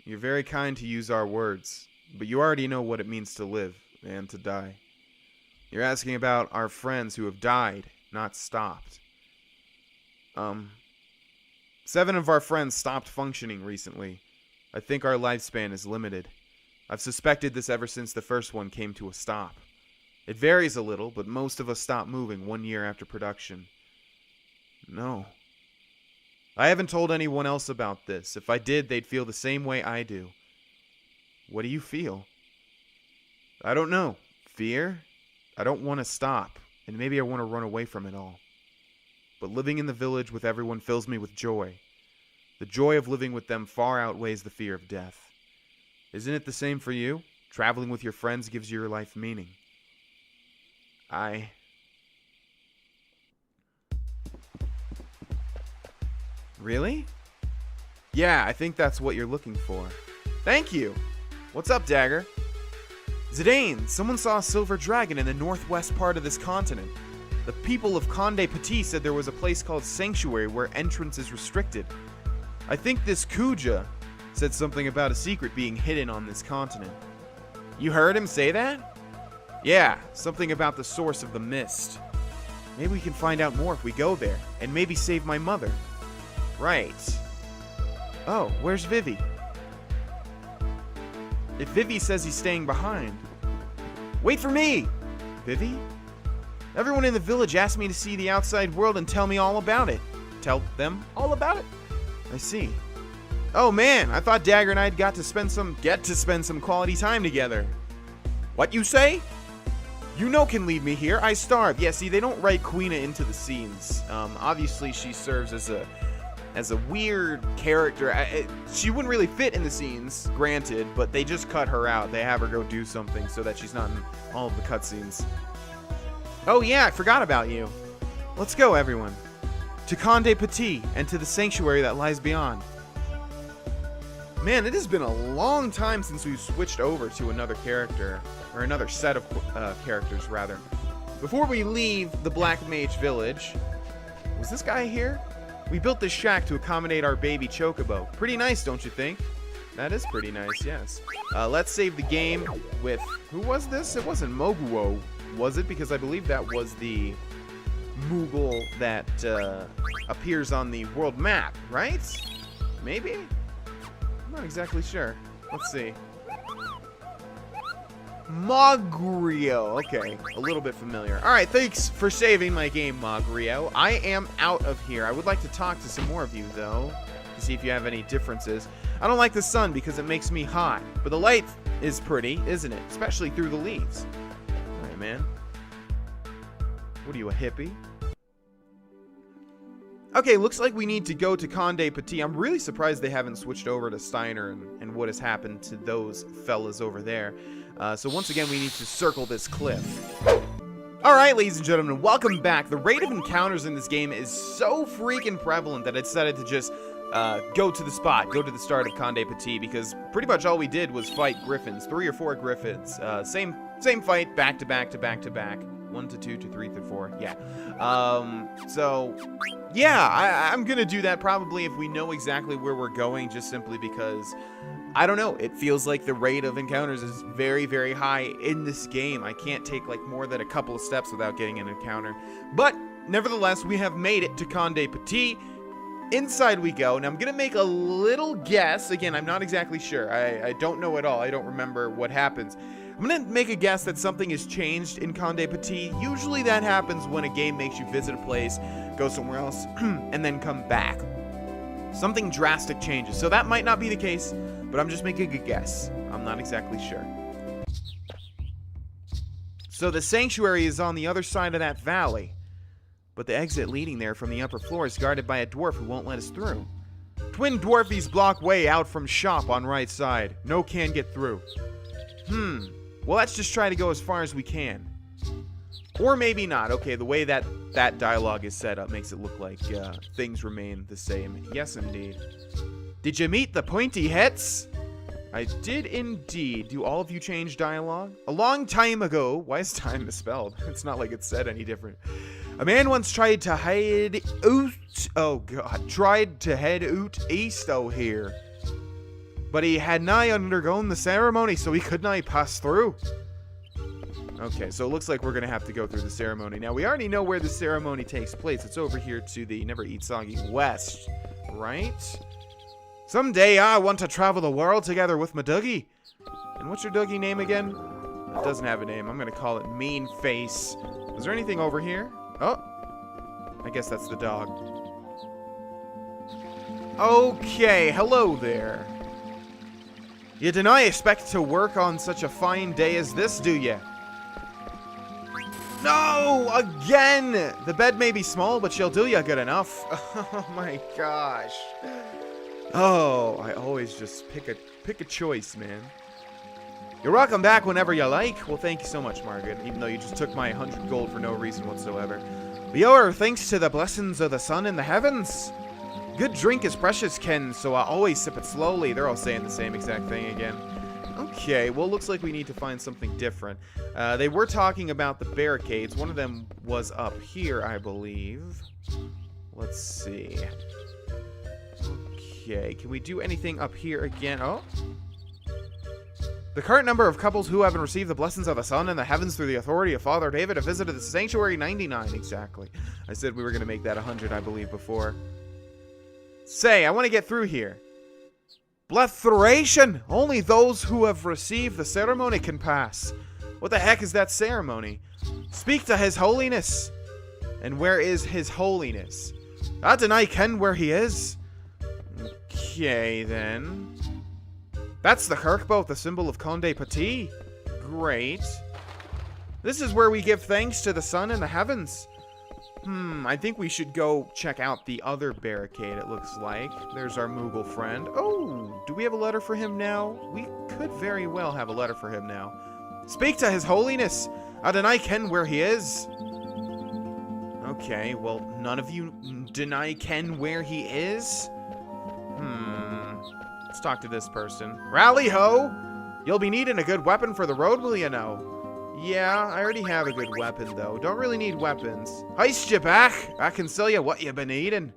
You're very kind to use our words, but you already know what it means to live and to die. You're asking about our friends who have died, not stopped. 7 of our friends stopped functioning recently. I think our lifespan is limited. I've suspected this ever since the first one came to a stop. It varies a little, but most of us stop moving 1 year after production. No. I haven't told anyone else about this. If I did, they'd feel the same way I do. What do you feel? I don't know. Fear? I don't want to stop, and maybe I want to run away from it all. But living in the village with everyone fills me with joy. The joy of living with them far outweighs the fear of death. Isn't it the same for you? Traveling with your friends gives your life meaning. Really? Yeah, I think that's what you're looking for. Thank you! What's up, Dagger? Zidane, someone saw a silver dragon in the northwest part of this continent. The people of Conde Petit said there was a place called Sanctuary where entrance is restricted. I think this Kuja said something about a secret being hidden on this continent. You heard him say that? Yeah, something about the source of the mist. Maybe we can find out more if we go there, and maybe save my mother. Right. Oh, where's Vivi? If Vivi says he's staying behind... Wait for me! Vivi? Everyone in the village asked me to see the outside world and tell me all about it. Tell them all about it? I see. Oh man, I thought Dagger and I get to spend some quality time together. What you say? You know can leave me here. I starve. Yeah, see, they don't write Quina into the scenes. Obviously, she serves as a weird character. She wouldn't really fit in the scenes, granted, but they just cut her out. They have her go do something so that she's not in all of the cutscenes. Oh yeah, I forgot about you. Let's go, everyone. To Conde Petit and to the sanctuary that lies beyond. Man, it has been a long time since we've switched over to another character, or another set of characters, rather. Before we leave the Black Mage Village, was this guy here? We built this shack to accommodate our baby Chocobo. Pretty nice, don't you think? That is pretty nice, yes. Let's save the game with... Who was this? It wasn't Moguo, was it? Because I believe that was the Moogle that appears on the world map, right? Maybe? I'm not exactly sure. Let's see. Mogrio. Okay, a little bit familiar. Alright, thanks for saving my game, Mogrio. I am out of here. I would like to talk to some more of you, though, to see if you have any differences. I don't like the sun because it makes me hot, but the light is pretty, isn't it? Especially through the leaves. Alright, man. What are you, a hippie? Okay, looks like we need to go to Conde Petit. I'm really surprised they haven't switched over to Steiner and what has happened to those fellas over there. So once again, we need to circle this cliff. Alright, ladies and gentlemen, welcome back. The rate of encounters in this game is so freaking prevalent that I decided to just go to the spot, go to the start of Conde Petit, because pretty much all we did was fight griffins, 3 or 4 griffins. Same fight, back to back to back to back. 1 to 2 to 3 to 4, yeah. So, yeah, I'm gonna do that probably if we know exactly where we're going, just simply because, I don't know, it feels like the rate of encounters is very, very high in this game. I can't take, like, more than a couple of steps without getting an encounter. But, nevertheless, we have made it to Conde Petit. Inside we go. Now, I'm gonna make a little guess. Again, I'm not exactly sure. I don't know at all. I don't remember what happens. I'm gonna make a guess that something has changed in Conde Petit. Usually that happens when a game makes you visit a place, go somewhere else, and then come back. Something drastic changes. So that might not be the case, but I'm just making a guess. I'm not exactly sure. So the sanctuary is on the other side of that valley, but the exit leading there from the upper floor is guarded by a dwarf who won't let us through. Twin dwarfies block way out from shop on right side. No can get through. Well, let's just try to go as far as we can. Or maybe not. Okay, the way that dialogue is set up makes it look like things remain the same. Yes, indeed. Did you meet the pointy heads? I did indeed. Do all of you change dialogue? A long time ago. Why is time misspelled? It's not like it's said any different. A man once tried to head out. Oh, God. Tried to head out east out here. But he had nigh undergone the ceremony, so he could not pass through. Okay, so it looks like we're going to have to go through the ceremony. Now, we already know where the ceremony takes place. It's over here to the Never Eat Soggy West, right? Someday I want to travel the world together with my Dougie. And what's your Dougie name again? It doesn't have a name. I'm going to call it Mean Face. Is there anything over here? Oh, I guess that's the dog. Okay, hello there. You do not expect to work on such a fine day as this, do you? No! Again! The bed may be small, but she'll do you good enough. Oh my gosh. Oh, I always just pick a choice, man. You're welcome back whenever you like. Well, thank you so much, Margaret, even though you just took my 100 gold for no reason whatsoever. We owe her thanks to the blessings of the sun in the heavens. Good drink is precious, Ken, so I always sip it slowly. They're all saying the same exact thing again. Okay, well, looks like we need to find something different. They were talking about the barricades. One of them was up here, I believe. Let's see. Okay, can we do anything up here again? Oh. The current number of couples who have received the blessings of the sun and the heavens through the authority of Father David have visited the sanctuary 99, exactly. I said we were going to make that 100, I believe, before. Say, I want to get through here. Blethration! Only those who have received the ceremony can pass. What the heck is that ceremony? Speak to His Holiness. And where is His Holiness? I deny ken where he is. Okay, then. That's the Kirkboat, the symbol of Conde Petit. Great. This is where we give thanks to the sun in the heavens. I think we should go check out the other barricade, it looks like. There's our Moogle friend. Oh, do we have a letter for him now? We could very well have a letter for him now. Speak to His Holiness. I deny Ken where he is. Okay, well, none of you deny Ken where he is? Let's talk to this person. Rally ho! You'll be needing a good weapon for the road, will you know? Yeah, I already have a good weapon, though. Don't really need weapons. Heist you back! I can sell you what you've been needing.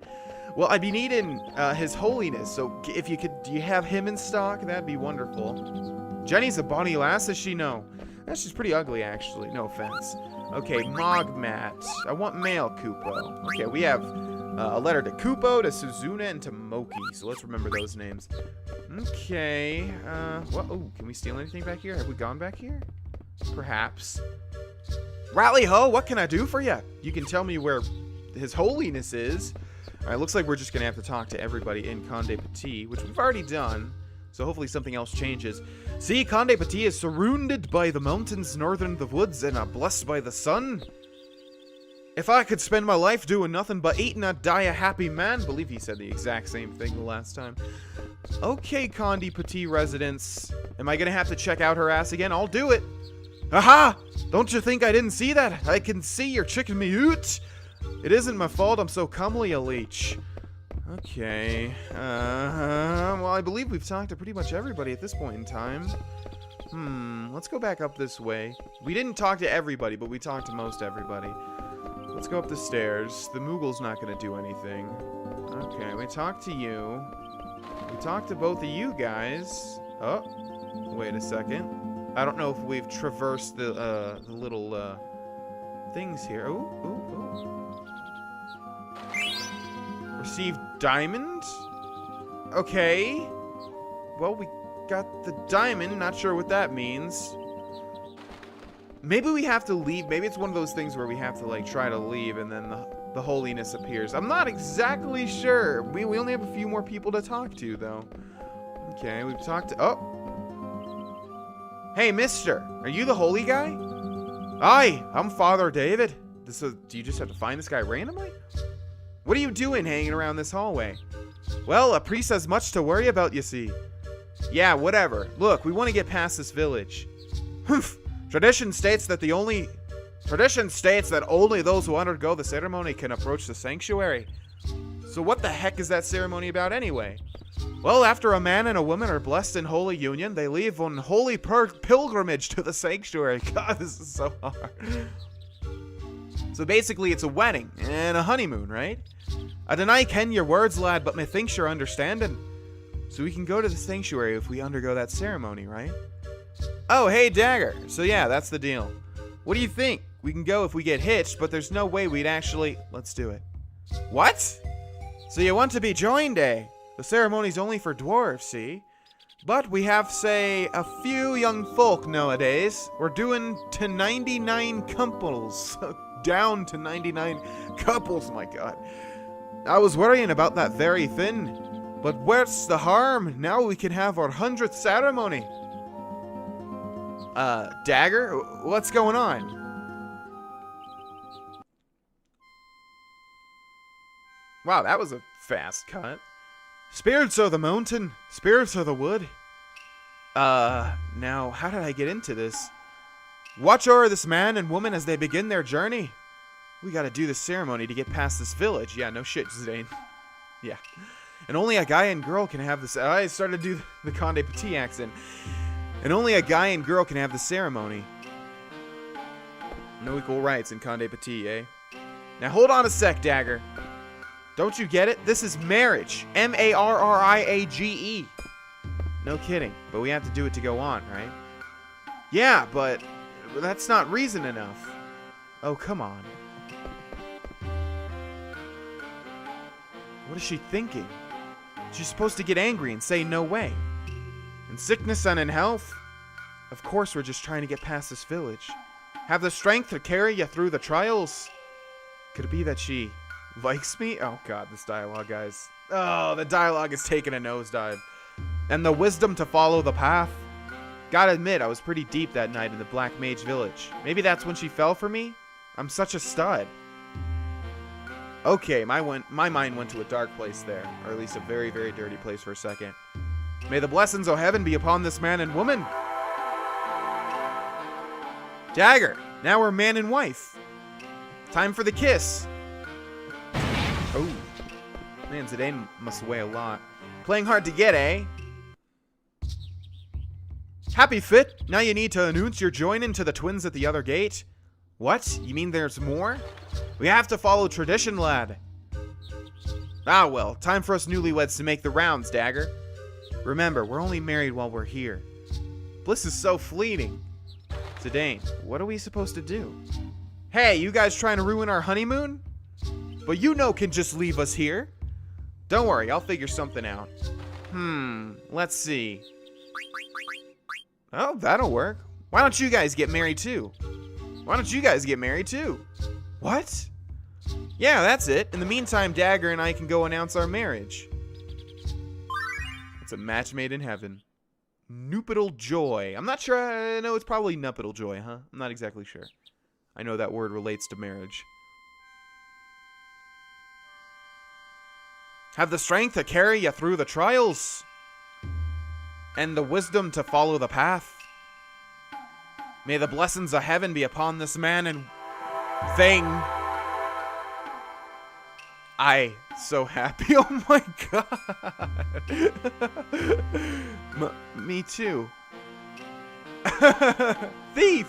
Well, I'd be needing His Holiness, so if you could, do you have him in stock? That'd be wonderful. Jenny's a bonny lass, does she know? She's pretty ugly, actually. No offense. Okay, Mogmat. I want male Kupo. Okay, we have a letter to Kupo, to Suzuna, and to Moki. So let's remember those names. Okay. What? Oh, can we steal anything back here? Have we gone back here? Perhaps. Rally ho! What can I do for you? You can tell me where His Holiness is. All right, looks like we're just gonna have to talk to everybody in Conde Petit, which we've already done. So hopefully something else changes. See, Conde Petit is surrounded by the mountains, northern the woods, and are blessed by the sun. If I could spend my life doing nothing but eating, I'd die a happy man. I believe he said the exact same thing the last time. Okay, Conde Petit residents. Am I gonna have to check out her ass again? I'll do it. Aha! Don't you think I didn't see that? I can see you're checking me out. It isn't my fault I'm so comely a leech. Okay. Well, I believe we've talked to pretty much everybody at this point in time. Let's go back up this way. We didn't talk to everybody, but we talked to most everybody. Let's go up the stairs. The Moogle's not going to do anything. Okay, we talked to you. We talked to both of you guys. Oh, wait a second. I don't know if we've traversed the little things here. Ooh. Received diamond? Okay. Well, we got the diamond. Not sure what that means. Maybe we have to leave. Maybe it's one of those things where we have to, like, try to leave and then the holiness appears. I'm not exactly sure. We only have a few more people to talk to, though. Okay, we've talked to... Oh! Hey, mister. Are you the holy guy? Aye, I'm Father David. Do you just have to find this guy randomly? What are you doing hanging around this hallway? Well, a priest has much to worry about, you see. Yeah, whatever. Look, we want to get past this village. Humph. Tradition states that only those who undergo the ceremony can approach the sanctuary. So what the heck is that ceremony about anyway? Well, after a man and a woman are blessed in holy union, they leave on holy pilgrimage to the sanctuary. God, this is so hard. So basically, it's a wedding and a honeymoon, right? I deny Ken your words, lad, but methinks you're understanding. So we can go to the sanctuary if we undergo that ceremony, right? Oh, hey, Dagger. So yeah, that's the deal. What do you think? We can go if we get hitched, but there's no way we'd actually... Let's do it. What? So you want to be joined, eh? The ceremony's only for dwarves, see? But we have, say, a few young folk nowadays. We're doing to 99 couples. Down to 99 couples, my God. I was worrying about that very thing. But where's the harm? Now we can have our 100th ceremony. Dagger? What's going on? Wow, that was a fast cut. Spirits of the mountain, spirits of the wood. Now, how did I get into this? Watch over this man and woman as they begin their journey. We gotta do the ceremony to get past this village. Yeah, no shit, Zidane. Yeah. And only a guy and girl can have this. I started to do the Conde Petit accent. And only a guy and girl can have the ceremony. No equal rights in Conde Petit, eh? Now hold on a sec, Dagger. Don't you get it? This is marriage. M-A-R-R-I-A-G-E. No kidding. But we have to do it to go on, right? Yeah, but that's not reason enough. Oh, come on. What is she thinking? She's supposed to get angry and say no way. In sickness and in health? Of course we're just trying to get past this village. Have the strength to carry you through the trials. Could it be that she likes me? Oh God, this dialogue, guys. Oh, the dialogue is taking a nosedive. And the wisdom to follow the path. Gotta admit, I was pretty deep that night in the Black Mage Village. Maybe that's when she fell for me? I'm such a stud. Okay, my mind went to a dark place there. Or at least a very, very dirty place for a second. May the blessings of heaven be upon this man and woman. Dagger, now we're man and wife. Time for the kiss. Oh. Man, Zidane must weigh a lot. Playing hard to get, eh? Happy fit? Now you need to announce your joining to the twins at the other gate? What? You mean there's more? We have to follow tradition, lad. Ah, well, time for us newlyweds to make the rounds, Dagger. Remember, we're only married while we're here. Bliss is so fleeting. Zidane, what are we supposed to do? Hey, you guys trying to ruin our honeymoon? But you know can just leave us here. Don't worry, I'll figure something out. Let's see. Oh, that'll work. Why don't you guys get married too? Why don't you guys get married too? What? Yeah, that's it. In the meantime, Dagger and I can go announce our marriage. It's a match made in heaven. Nuptial joy. I'm not sure. I know it's probably nuptial joy, huh? I'm not exactly sure. I know that word relates to marriage. Have the strength to carry you through the trials. And the wisdom to follow the path. May the blessings of heaven be upon this man and thing. So happy. Oh my god. Me too. Thief.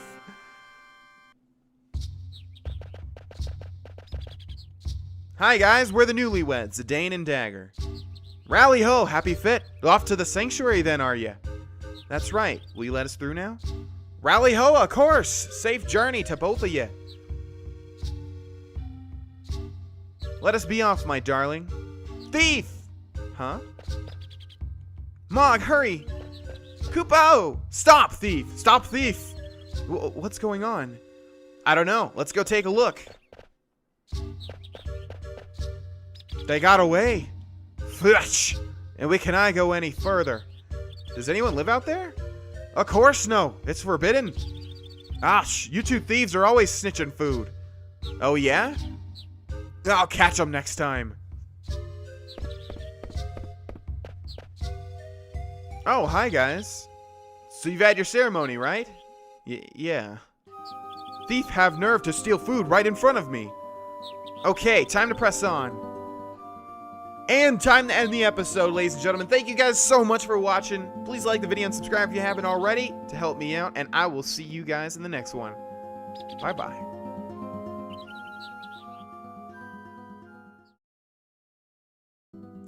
Hi guys, we're the newlyweds, Zidane and Dagger. Rally ho, happy fit. Off to the sanctuary then, are you? That's right. Will you let us through now? Rally ho, of course. Safe journey to both of you. Let us be off, my darling. Thief! Huh? Mog, hurry! Kupo! Stop, thief! Stop, thief! What's going on? I don't know. Let's go take a look. They got away. Flush! And we cannot go any further. Does anyone live out there? Of course no. It's forbidden. Gosh, you two thieves are always snitching food. Oh yeah? I'll catch them next time. Oh, hi guys. So you've had your ceremony, right? Yeah. Thief have nerve to steal food right in front of me. Okay, time to press on. And time to end the episode, ladies and gentlemen. Thank you guys so much for watching. Please like the video and subscribe if you haven't already to help me out. And I will see you guys in the next one. Bye-bye.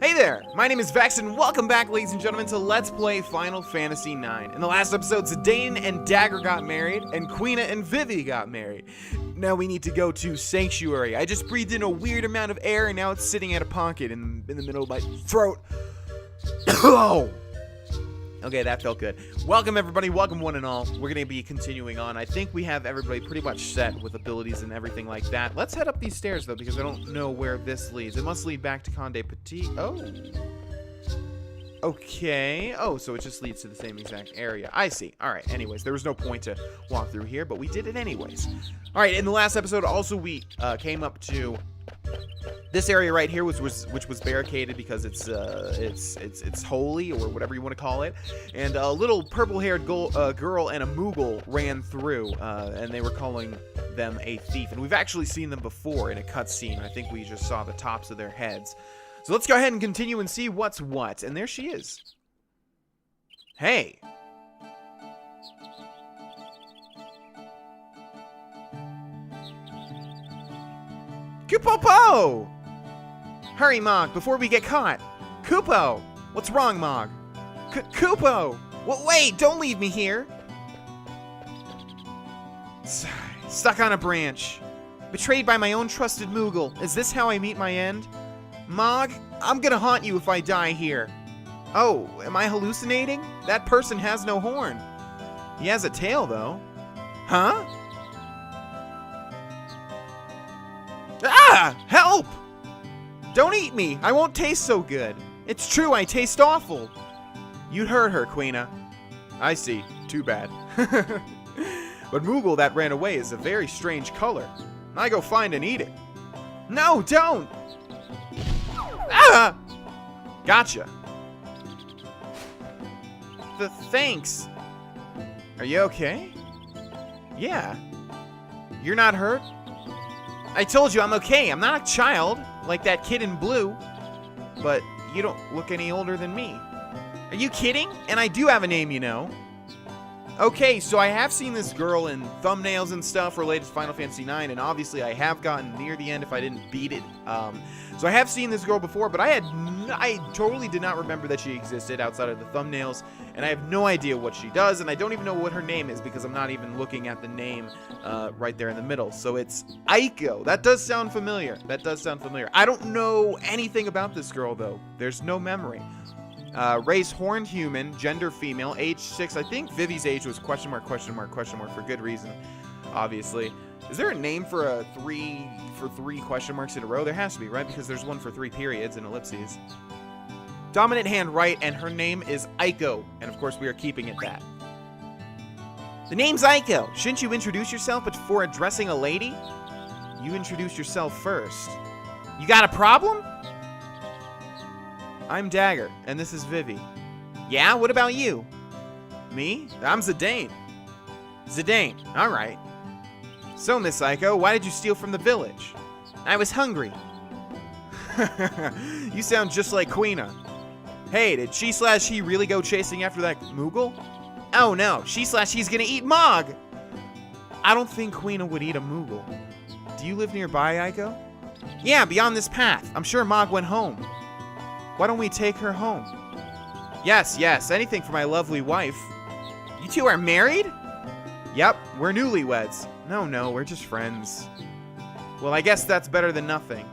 Hey there, my name is Vex, and welcome back, ladies and gentlemen, to Let's Play Final Fantasy IX. In the last episode, Zidane and Dagger got married, and Quina and Vivi got married. Now we need to go to Sanctuary. I just breathed in a weird amount of air, and now it's sitting at a pocket in the middle of my throat. Oh! Okay, that felt good. Welcome, everybody. Welcome, one and all. We're going to be continuing on. I think we have everybody pretty much set with abilities and everything like that. Let's head up these stairs, though, because I don't know where this leads. It must lead back to Conde Petit. Oh. Okay. Oh, so it just leads to the same exact area. I see. All right. Anyways, there was no point to walk through here, but we did it anyways. All right. In the last episode, also, we came up to this area right here, which was barricaded because it's holy, or whatever you want to call it. And a little purple-haired girl and a Moogle ran through, and they were calling them a thief. And we've actually seen them before in a cutscene. I think we just saw the tops of their heads. So let's go ahead and continue and see what's what. And there she is. Hey. Kupo! Hurry, Mog, before we get caught. Kupo! What's wrong, Mog? Kupo! Wait, don't leave me here. Stuck on a branch. Betrayed by my own trusted Moogle. Is this how I meet my end? Mog, I'm gonna haunt you if I die here. Oh, am I hallucinating? That person has no horn. He has a tail, though. Huh? Ah! Help! Don't eat me! I won't taste so good. It's true, I taste awful. You heard her, Quina. I see. too bad. But Moogle that ran away is a very strange color. I go find and eat it. No, don't! Ah! Gotcha. Thanks. Are you okay? Yeah. You're not hurt? I told you I'm okay. I'm not a child like that kid in blue. But you don't look any older than me. Are you kidding? And I do have a name, you know. Okay, so I have seen this girl in thumbnails and stuff related to Final Fantasy IX, and obviously I have gotten near the end if I didn't beat it. So I have seen this girl before, but I totally did not remember that she existed outside of the thumbnails, and I have no idea what she does, and I don't even know what her name is because I'm not even looking at the name right there in the middle. So it's Aiko. That does sound familiar. I don't know anything about this girl, though. There's no memory. Race horned human, gender female, age 6. I think Vivi's age was question mark for good reason, obviously. Is there a name for three question marks in a row? There has to be, right? Because there's one for 3 periods and ellipses. Dominant hand right, and her name is Aiko, and of course we are keeping it that. The name's Aiko. Shouldn't you introduce yourself before addressing a lady? You introduce yourself first. You got a problem? I'm Dagger, and this is Vivi. Yeah, what about you? Me? I'm Zidane. Zidane, alright. So, Miss Aiko, why did you steal from the village? I was hungry. You sound just like Quina. Hey, did she/he really go chasing after that Moogle? Oh no, she/he's gonna eat Mog! I don't think Quina would eat a Moogle. Do you live nearby, Aiko? Yeah, beyond this path. I'm sure Mog went home. Why don't we take her home? Yes, anything for my lovely wife. You two are married? Yep, we're newlyweds. No, we're just friends. Well, I guess that's better than nothing.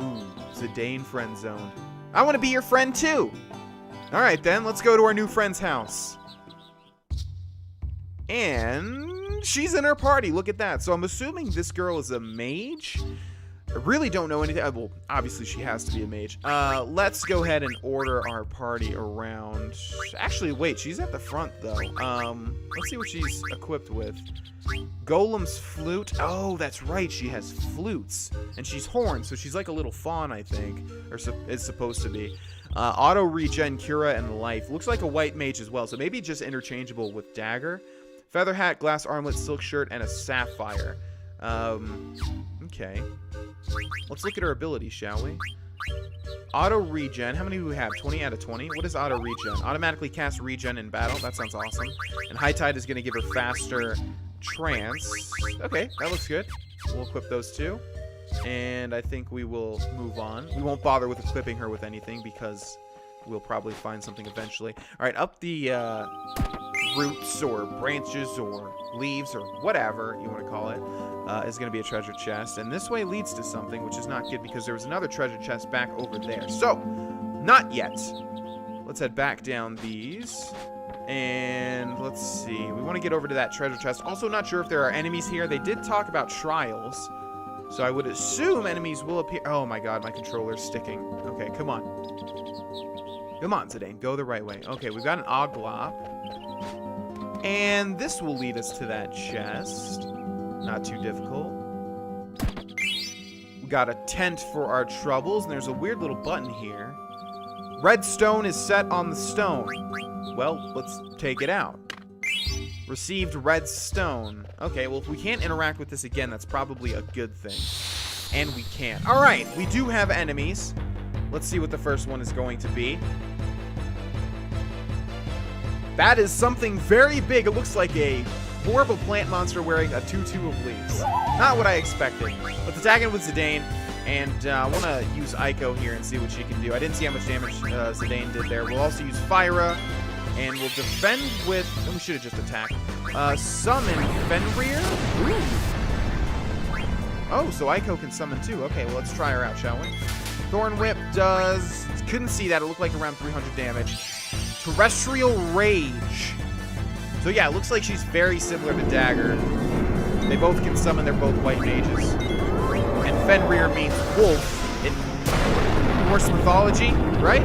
Ooh, Zidane friend zoned. I want to be your friend too. Alright then, let's go to our new friend's house. And she's in her party, look at that. So I'm assuming this girl is a mage? I really don't know anything. Well, obviously she has to be a mage. Let's go ahead and order our party around. Actually, wait, she's at the front though. Let's see what she's equipped with. Golem's flute. Oh, that's right, she has flutes. And she's horned, so she's like a little fawn, I think. Or is supposed to be. Auto regen, cura, and life. Looks like a white mage as well, so maybe just interchangeable with dagger. Feather hat, glass armlet, silk shirt, and a sapphire. Okay. Let's look at her abilities, shall we? Auto regen. How many do we have? 20 out of 20? What is auto regen? Automatically cast regen in battle. That sounds awesome. And High Tide is going to give her faster trance. Okay, that looks good. We'll equip those two. And I think we will move on. We won't bother with equipping her with anything because we'll probably find something eventually. All right, up the roots or branches or leaves or whatever you want to call it. Is going to be a treasure chest. And this way leads to something, which is not good because there was another treasure chest back over there. So, not yet. Let's head back down these. And let's see. We want to get over to that treasure chest. Also, not sure if there are enemies here. They did talk about trials. So I would assume enemies will appear. Oh my god, my controller's sticking. Okay, come on. Come on, Zidane. Go the right way. Okay, we've got an Oglop. And this will lead us to that chest. Not too difficult. We got a tent for our troubles, and there's a weird little button here. Red stone is set on the stone. Well, let's take it out. Received red stone. Okay, well, if we can't interact with this again, that's probably a good thing. And we can't. All right, we do have enemies. Let's see what the first one is going to be. That is something very big. It looks like more of a plant monster wearing a tutu of leaves. Not what I expected. Let's attack it with Zidane, and I want to use Aiko here and see what she can do. I didn't see how much damage Zidane did there. We'll also use Fyra, and we'll defend with... Oh, we should have just attacked. Summon Fenrir? Ooh. Oh, so Aiko can summon too. Okay, well, let's try her out, shall we? Thorn Whip does... Couldn't see that. It looked like around 300 damage. Terrestrial Rage. So yeah, it looks like she's very similar to Dagger. They both can summon, they're both white mages. And Fenrir means wolf in Norse mythology, right?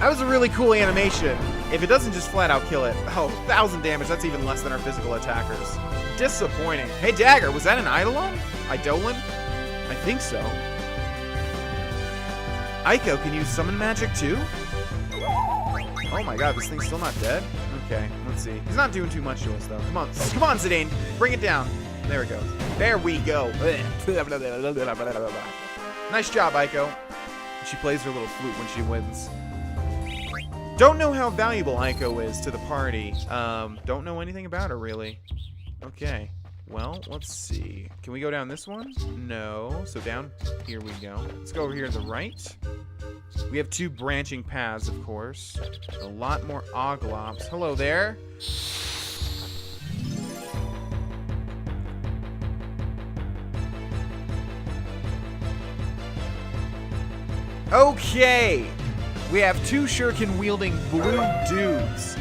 That was a really cool animation. If it doesn't just flat out kill it. Oh, 1,000 damage. That's even less than our physical attackers. Disappointing. Hey, Dagger, was that an Eidolon? Eidolon? I think so. Eiko can use summon magic too? Oh my god, this thing's still not dead? Okay, let's see. He's not doing too much to us though. Come on, Zidane. Bring it down. There it goes. There we go. Nice job, Eiko. She plays her little flute when she wins. Don't know how valuable Eiko is to the party. Don't know anything about her, really. Okay. Well, let's see. Can we go down this one? No. So down here we go. Let's go over here to the right. We have 2 branching paths, of course. A lot more Oglops. Hello there. Okay. We have 2 shuriken-wielding blue dudes.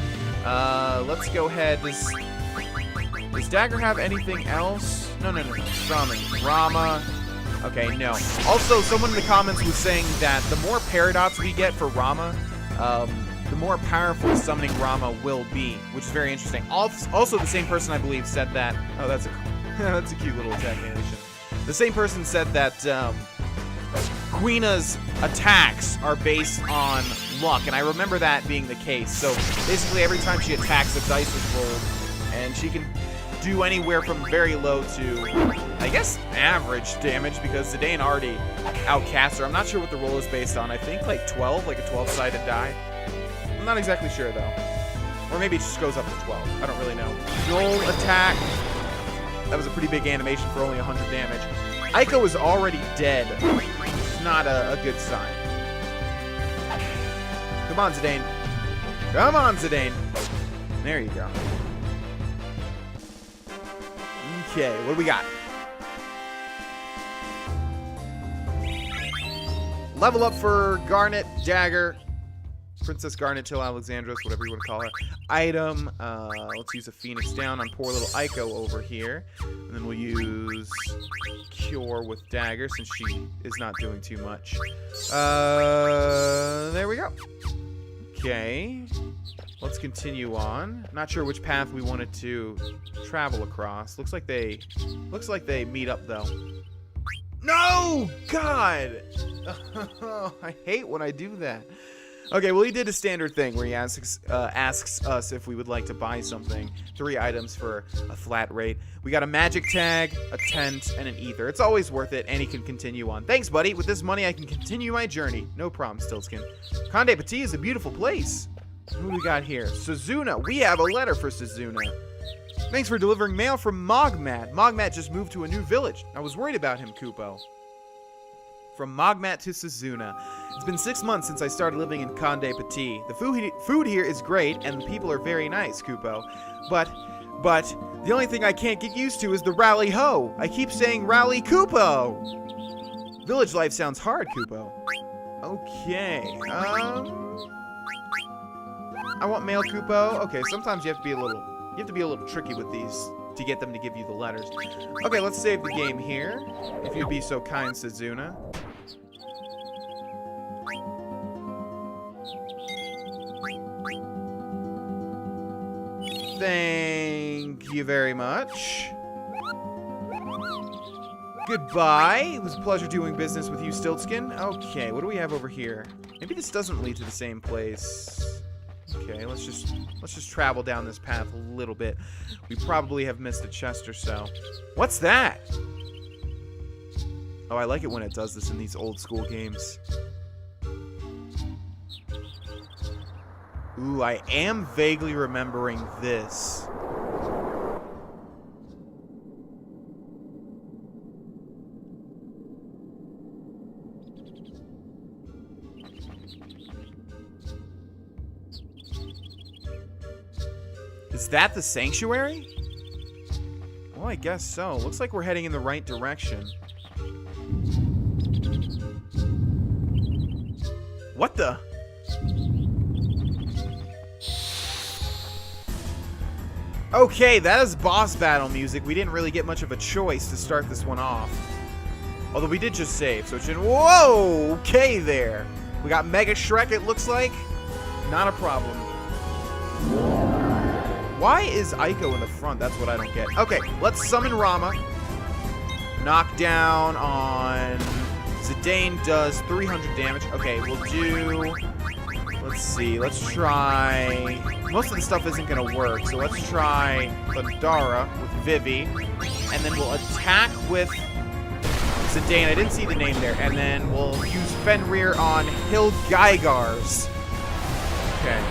Let's go ahead. Does Dagger have anything else? No. Summon. Rama. Okay, no. Also, someone in the comments was saying that the more paradox we get for Rama, the more powerful summoning Rama will be, which is very interesting. Also, the same person, I believe, said that... Oh, that's a cute little attack animation. The same person said that Queena's attacks are based on luck, and I remember that being the case. So, basically, every time she attacks, the dice is rolled, and she can do anywhere from very low to, I guess, average damage, because Zidane already outcasts her. I'm not sure what the roll is based on. I think like 12, like a 12-sided die. I'm not exactly sure, though. Or maybe it just goes up to 12. I don't really know. Roll attack. That was a pretty big animation for only 100 damage. Eiko is already dead. It's not a good sign. Come on, Zidane. Come on, Zidane. There you go. Okay, what do we got? Level up for Garnet, Dagger, Princess Garnet Till Alexandros, whatever you want to call her. Item, let's use a Phoenix Down on poor little Eiko over here. And then we'll use Cure with Dagger since she is not doing too much. There we go. Okay. Let's continue on. Not sure which path we wanted to travel across. Looks like they meet up though. No! God! I hate when I do that. Okay, well, he did a standard thing where he asks us if we would like to buy something. 3 items for a flat rate. We got a magic tag, a tent, and an ether. It's always worth it, and he can continue on. Thanks, buddy. With this money, I can continue my journey. No problem, Stiltskin. Conde Petit is a beautiful place. Who do we got here? Suzuna. We have a letter for Suzuna. Thanks for delivering mail from Mogmat. Mogmat just moved to a new village. I was worried about him, Kupo. From Mogmat to Suzuna. It's been 6 months since I started living in Conde Petit. The food here is great, and the people are very nice, Kupo. But the only thing I can't get used to is the rally ho. I keep saying rally Kupo. Village life sounds hard, Kupo. Okay. I want mail, Kupo. Okay, sometimes you have to be a little tricky with these to get them to give you the letters. Okay, let's save the game here. If you'd be so kind, Suzuna. Thank you very much. Goodbye. It was a pleasure doing business with you, Stiltskin. Okay, what do we have over here? Maybe this doesn't lead to the same place. Okay, let's just travel down this path a little bit. We probably have missed a chest or so. What's that? Oh, I like it when it does this in these old school games. Ooh, I am vaguely remembering this. Is that the sanctuary? Well, I guess so. Looks like we're heading in the right direction. What the? Okay, that is boss battle music. We didn't really get much of a choice to start this one off. Although we did just save, so it shouldn't... Whoa! Okay there. We got Mega Shrek, it looks like. Not a problem. Why is Aiko in the front? That's what I don't get. Okay, let's summon Rama. Knockdown on Zidane does 300 damage. Okay, we'll do... Let's see. Let's try... Most of the stuff isn't going to work, so let's try Thundara with Vivi. And then we'll attack with Zidane. I didn't see the name there. And then we'll use Fenrir on Hilgeigars. Okay.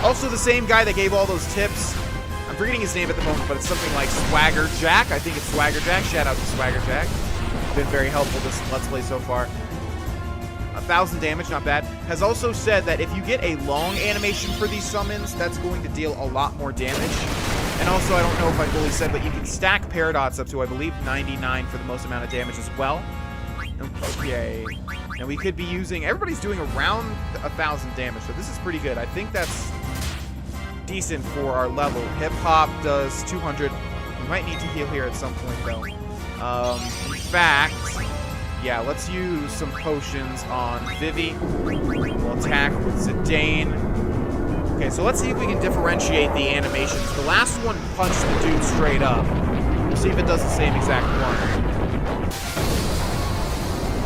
Also the same guy that gave all those tips. I'm forgetting his name at the moment, but it's something like Swagger Jack. I think it's Swagger Jack. Shout out to Swagger Jack. Been very helpful this Let's Play so far. 1,000 damage, not bad. Has also said that if you get a long animation for these summons, that's going to deal a lot more damage. And also, I don't know if I fully said, but you can stack Paradots up to, I believe, 99 for the most amount of damage as well. Okay. Now we could be using... Everybody's doing around 1,000 damage, so this is pretty good. I think that's decent for our level. Hip Hop does 200. We might need to heal here at some point, though. In fact... Yeah, let's use some potions on Vivi. We'll attack with Zidane. Okay, so let's see if we can differentiate the animations. The last one punched the dude straight up. We'll see if it does the same exact one.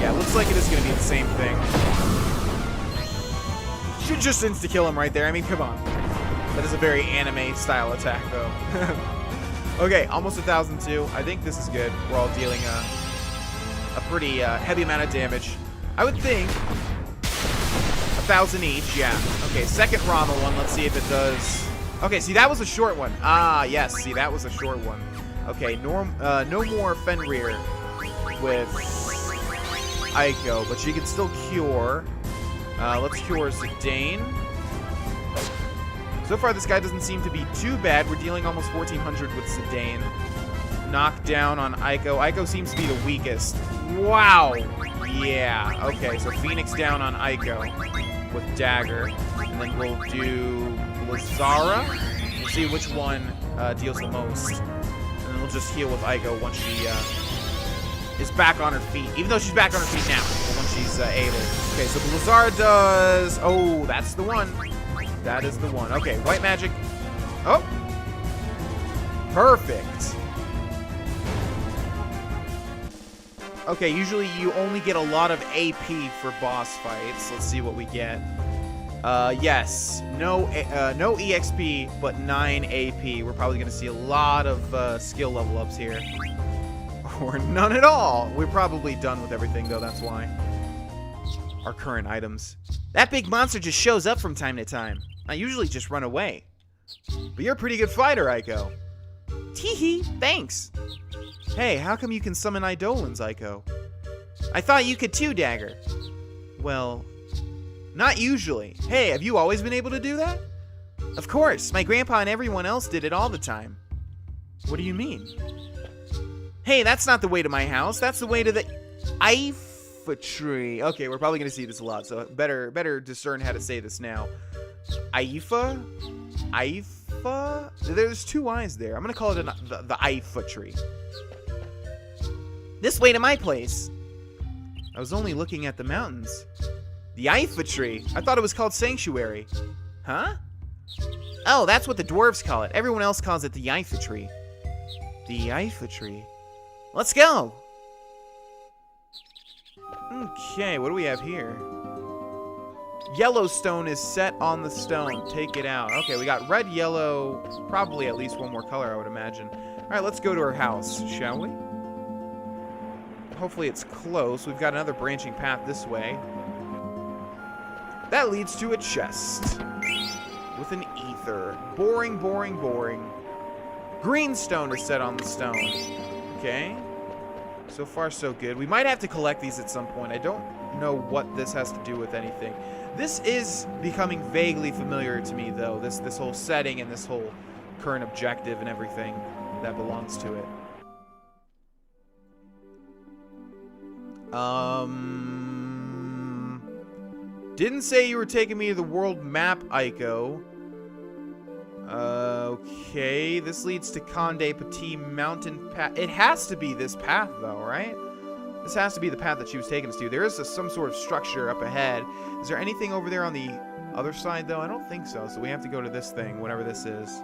Yeah, it looks like it is going to be the same thing. Should just insta-kill him right there. I mean, come on. That is a very anime-style attack, though. Okay, almost 1,002. I think this is good. We're all dealing a pretty heavy amount of damage. I would think 1,000 each, yeah. Okay, second Rama one. Let's see if it does. Okay, see, that was a short one. Ah, yes, see, that was a short one. Okay, no more Fenrir with Aiko, but she can still cure. Let's cure Zidane. So far, this guy doesn't seem to be too bad. We're dealing almost 1,400 with Zidane. Knockdown on Aiko. Aiko seems to be the weakest. Wow. Yeah. Okay, so Phoenix down on Aiko with Dagger. And then we'll do Lazara. We'll see which one deals the most. And then we'll just heal with Aiko once she is back on her feet. Even though she's back on her feet now. But when she's able. Okay, so the Lazara does... Oh, that's the one. That is the one. Okay, white magic. Oh. Perfect. Okay, usually you only get a lot of AP for boss fights. Let's see what we get. Yes, no EXP, but 9 AP. We're probably going to see a lot of skill level ups here. Or none at all. We're probably done with everything, though, that's why. Our current items. That big monster just shows up from time to time. I usually just run away. But you're a pretty good fighter, Aiko. Teehee, thanks. Hey, how come you can summon Eidolons, Aiko? I thought you could too, Dagger. Well, not usually. Hey, have you always been able to do that? Of course, my grandpa and everyone else did it all the time. What do you mean? Hey, that's not the way to my house. That's the way to the Aifa tree. Okay, we're probably going to see this a lot, so better discern how to say this now. Aifa? Aifa? There's two I's there. I'm going to call it the Aifa tree. This way to my place. I was only looking at the mountains. The Aifa tree? I thought it was called Sanctuary. Huh? Oh, that's what the dwarves call it. Everyone else calls it the Aifa tree. The Aifa tree. Let's go! Okay, what do we have here? Yellowstone is set on the stone. Take it out. Okay, we got red, yellow, probably at least one more color, I would imagine. Alright, let's go to our house, shall we? Hopefully it's close. We've got another branching path this way. That leads to a chest. With an ether. Boring, boring, boring. Greenstone is set on the stone. Okay. So far, so good. We might have to collect these at some point. I don't know what this has to do with anything. This is becoming vaguely familiar to me, though. This whole setting and this whole current objective and everything that belongs to it. Didn't say you were taking me to the world map, Aiko. Okay, this leads to Conde Petit Mountain Path. It has to be this path, though, right? This has to be the path that she was taking us to. There is some sort of structure up ahead. Is there anything over there on the Other side, though? I don't think so. So we have to go to this thing, whatever this is.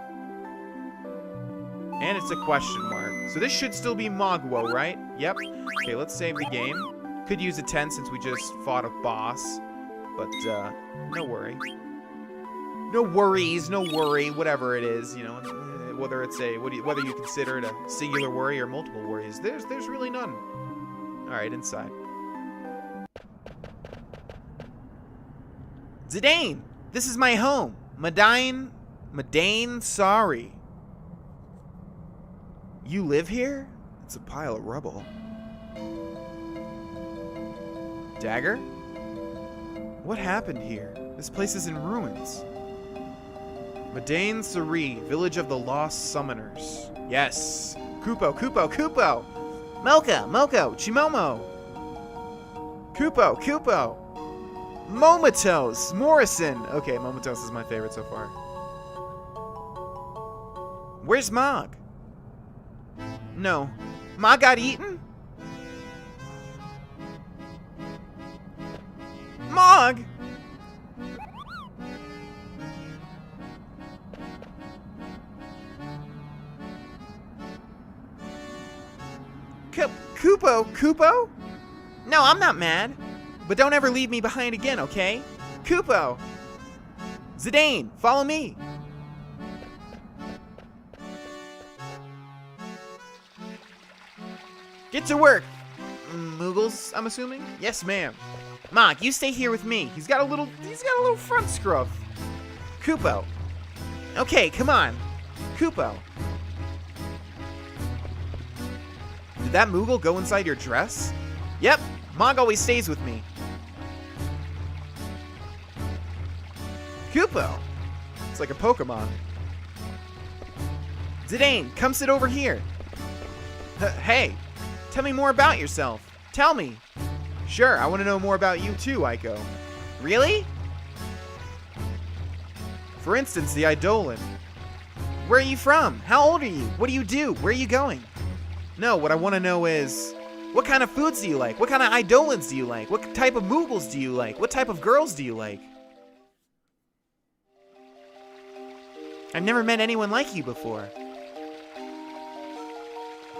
And it's a question mark. So this should still be Mogwo, right? Yep. Okay, let's save the game. Could use a 10 since we just fought a boss. But, no worry. No worries, no worry, whatever it is, you know. Whether it's a, whether you consider it a singular worry or multiple worries. There's really none. Alright, inside. Zidane! This is my home. Madain, sorry. You live here? It's a pile of rubble. Dagger? What happened here? This place is in ruins. Madain Sari, village of the lost summoners. Yes. Kupo! Moko! Chimomo! Kupo! Momotos! Morrison! Okay, Momotos is my favorite so far. Where's Mog? No. Mog got eaten? Mog! Kupo? No, I'm not mad. But don't ever leave me behind again, okay? Kupo! Zidane, follow me! Get to work! Moogles, I'm assuming? Yes, ma'am. Mog, you stay here with me. He's got a little front scruff. Kupo. Okay, come on. Kupo. Did that Moogle go inside your dress? Yep, Mog always stays with me. Kupo. It's like a Pokemon. Zidane, come sit over here. Hey, tell me more about yourself. Tell me. Sure, I want to know more about you too, Aiko. Really? For instance, the Eidolon. Where are you from? How old are you? What do you do? Where are you going? No, what I want to know is, what kind of foods do you like? What kind of Eidolons do you like? What type of Moogles do you like? What type of girls do you like? I've never met anyone like you before.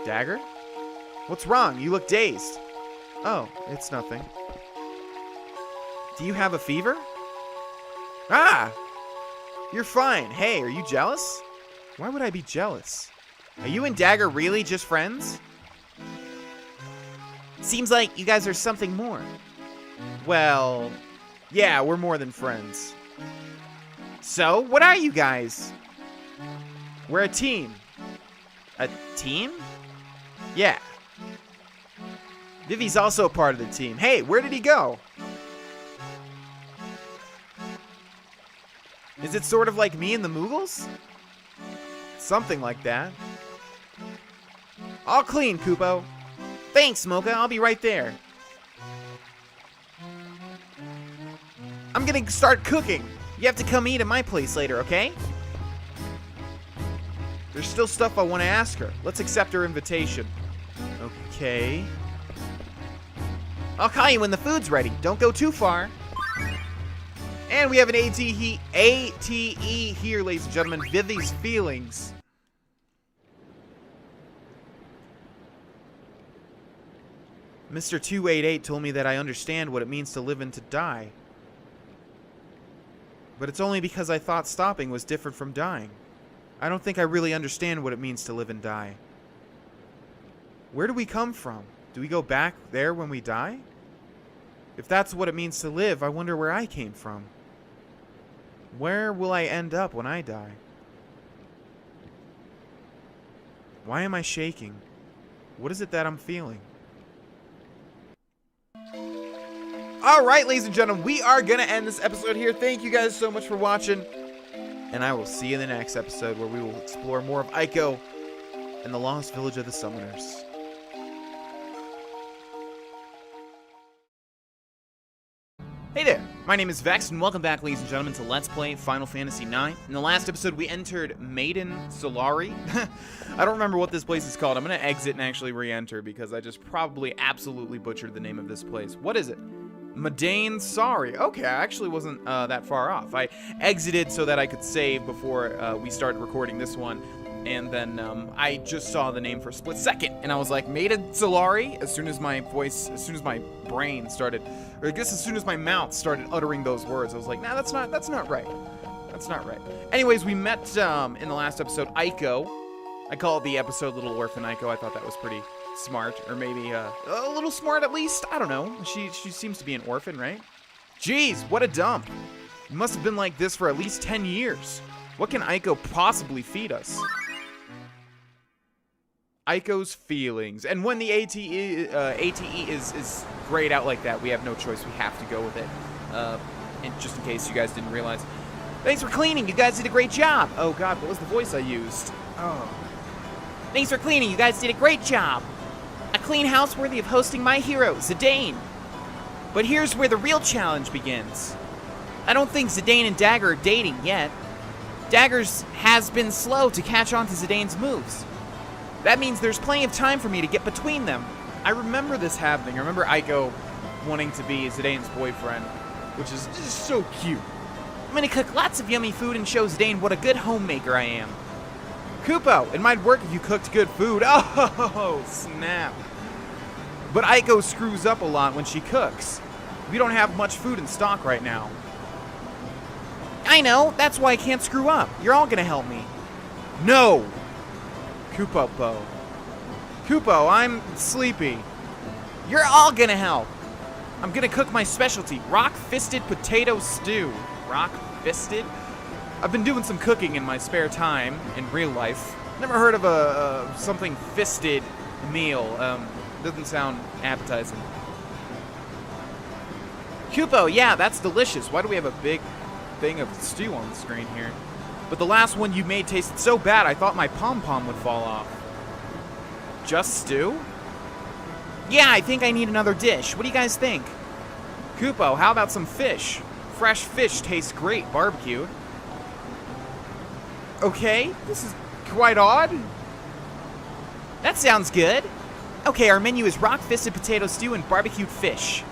Dagger? What's wrong? You look dazed. Oh, it's nothing. Do you have a fever? Ah! You're fine. Hey, are you jealous? Why would I be jealous? Are you and Dagger really just friends? Seems like you guys are something more. Well, yeah, we're more than friends. So, what are you guys? We're a team. A team? Yeah. Vivi's also a part of the team. Hey, where did he go? Is it sort of like me and the Moogles? Something like that. All clean, Kupo. Thanks, Mocha. I'll be right there. I'm gonna start cooking. You have to come eat at my place later, okay? There's still stuff I want to ask her. Let's accept her invitation. Okay. I'll call you when the food's ready. Don't go too far. And we have an ATE here, ladies and gentlemen. Vivi's feelings. Mr. 288 told me that I understand what it means to live and to die. But it's only because I thought stopping was different from dying. I don't think I really understand what it means to live and die. Where do we come from? Do we go back there when we die? If that's what it means to live, I wonder where I came from. Where will I end up when I die? Why am I shaking? What is it that I'm feeling? Alright, ladies and gentlemen, we are going to end this episode here. Thank you guys so much for watching. And I will see you in the next episode where we will explore more of Aiko and the Lost Village of the Summoners. Hey there, my name is Vex, and welcome back, ladies and gentlemen, to Let's Play Final Fantasy IX. In the last episode, we entered Maiden Solari. I don't remember what this place is called. I'm going to exit and actually re-enter because I just probably absolutely butchered the name of this place. What is it? Madain, sorry. Okay, I actually wasn't that far off. I exited so that I could save before we started recording this one. And then I just saw the name for a split second, and I was like, Maiden Solari, as soon as my brain started, or I guess as soon as my mouth started uttering those words, I was like, nah, that's not right. That's not right. Anyways, we met in the last episode, Aiko. I call it the episode Little Orphan Aiko. I thought that was pretty smart, or maybe a little smart at least. I don't know. She seems to be an orphan, right? Jeez, what a dump. It must have been like this for at least 10 years. What can Aiko possibly feed us? Aiko's feelings. And when the ATE is grayed out like that, we have no choice. We have to go with it. And just in case you guys didn't realize. Thanks for cleaning. You guys did a great job. Oh, God, what was the voice I used? Oh. Thanks for cleaning. You guys did a great job. A clean house worthy of hosting my hero, Zidane. But here's where the real challenge begins. I don't think Zidane and Dagger are dating yet. Dagger's has been slow to catch on to Zidane's moves. That means there's plenty of time for me to get between them. I remember this happening. I remember Aiko wanting to be Zidane's boyfriend, which is just so cute. I'm gonna cook lots of yummy food and show Zidane what a good homemaker I am. Kupo, it might work if you cooked good food. Oh, snap. But Aiko screws up a lot when she cooks. We don't have much food in stock right now. I know, that's why I can't screw up. You're all gonna help me. No! Kupo, I'm sleepy. You're all gonna help. I'm gonna cook my specialty, rock-fisted potato stew. Rock-fisted? I've been doing some cooking in my spare time, in real life. Never heard of a something fisted meal. Doesn't sound appetizing. Kupo, yeah, that's delicious. Why do we have a big thing of stew on the screen here? But the last one you made tasted so bad, I thought my pom-pom would fall off. Just stew? Yeah, I think I need another dish. What do you guys think? Kupo, how about some fish? Fresh fish tastes great, barbecued. Okay, this is quite odd. That sounds good. Okay, our menu is rock-fisted potato stew and barbecued fish.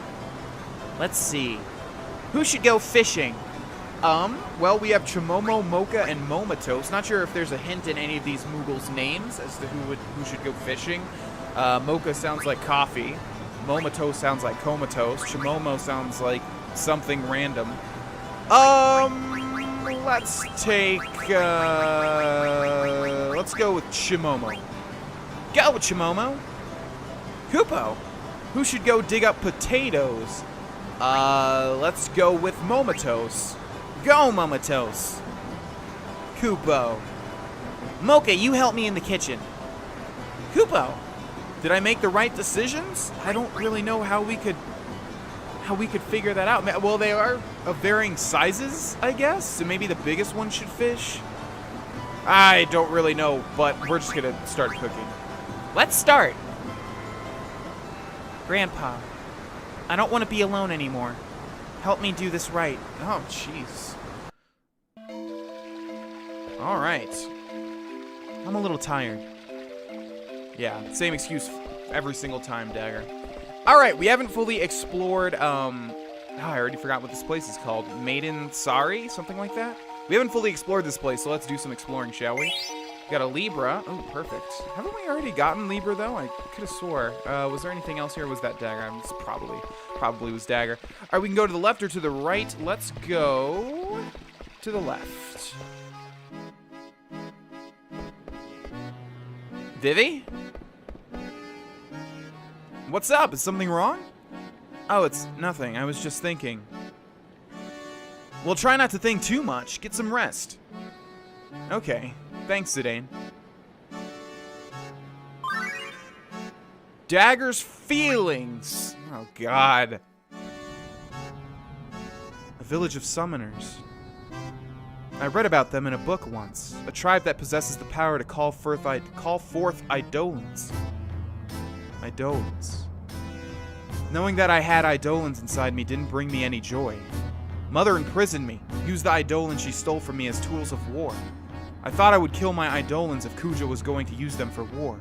Let's see. Who should go fishing? Well, we have Chimomo, Mocha, and Momatos. Not sure if there's a hint in any of these Moogles' names as to who should go fishing. Mocha sounds like coffee. Momatos sounds like comatose. Chimomo sounds like something random. Let's go with Chimomo. Go with Chimomo. Kupo, who should go dig up potatoes? Let's go with Momatos. Go, Momatos. Kupo. Mocha, you help me in the kitchen. Kupo, did I make the right decisions? I don't really know how we could figure that out. Well, they are of varying sizes, I guess. So maybe the biggest one should fish. I don't really know, but we're just gonna start cooking. Let's start. Grandpa, I don't want to be alone anymore. Help me do this right. Oh, jeez. All right. I'm a little tired. Yeah, same excuse every single time, Dagger. All right, we haven't fully explored, I already forgot what this place is called. Maiden Sari? Something like that? We haven't fully explored this place, so let's do some exploring, shall we? We got a Libra. Oh, perfect. Haven't we already gotten Libra, though? I could have swore. Was there anything else here, or was that Dagger? It's probably was Dagger. All right, we can go to the left or to the right. Let's go to the left. Vivi? What's up? Is something wrong? Oh, it's nothing. I was just thinking. Well, try not to think too much. Get some rest. Okay. Thanks, Zidane. Dagger's feelings. Oh, God. A village of summoners. I read about them in a book once. A tribe that possesses the power to call forth Eidolons. Eidolons. Knowing that I had Eidolons inside me didn't bring me any joy. Mother imprisoned me, used the Eidolons she stole from me as tools of war. I thought I would kill my Eidolons if Kuja was going to use them for war.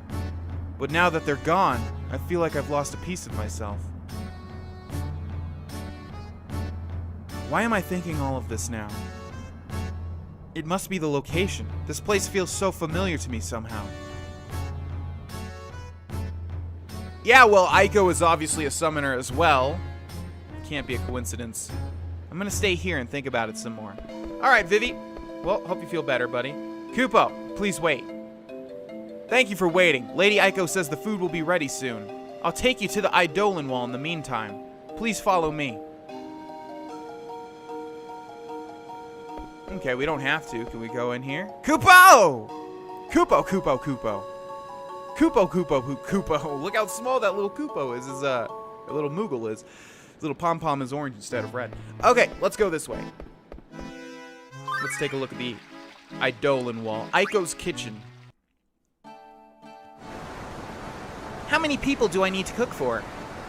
But now that they're gone, I feel like I've lost a piece of myself. Why am I thinking all of this now? It must be the location. This place feels so familiar to me somehow. Yeah, well, Aiko is obviously a summoner as well. Can't be a coincidence. I'm gonna stay here and think about it some more. Alright, Vivi. Well, hope you feel better, buddy. Kupo, please wait. Thank you for waiting. Lady Aiko says the food will be ready soon. I'll take you to the Eidolon Wall in the meantime. Please follow me. Okay, we don't have to. Can we go in here? Kupo! Kupo, Kupo, Kupo. Kupo, Kupo, Kupo. Look how small that little Kupo is. A little Moogle is. His little pom-pom is orange instead of red. Okay, let's go this way. Let's take a look at the Eidolon Wall. Aiko's kitchen. How many people do I need to cook for?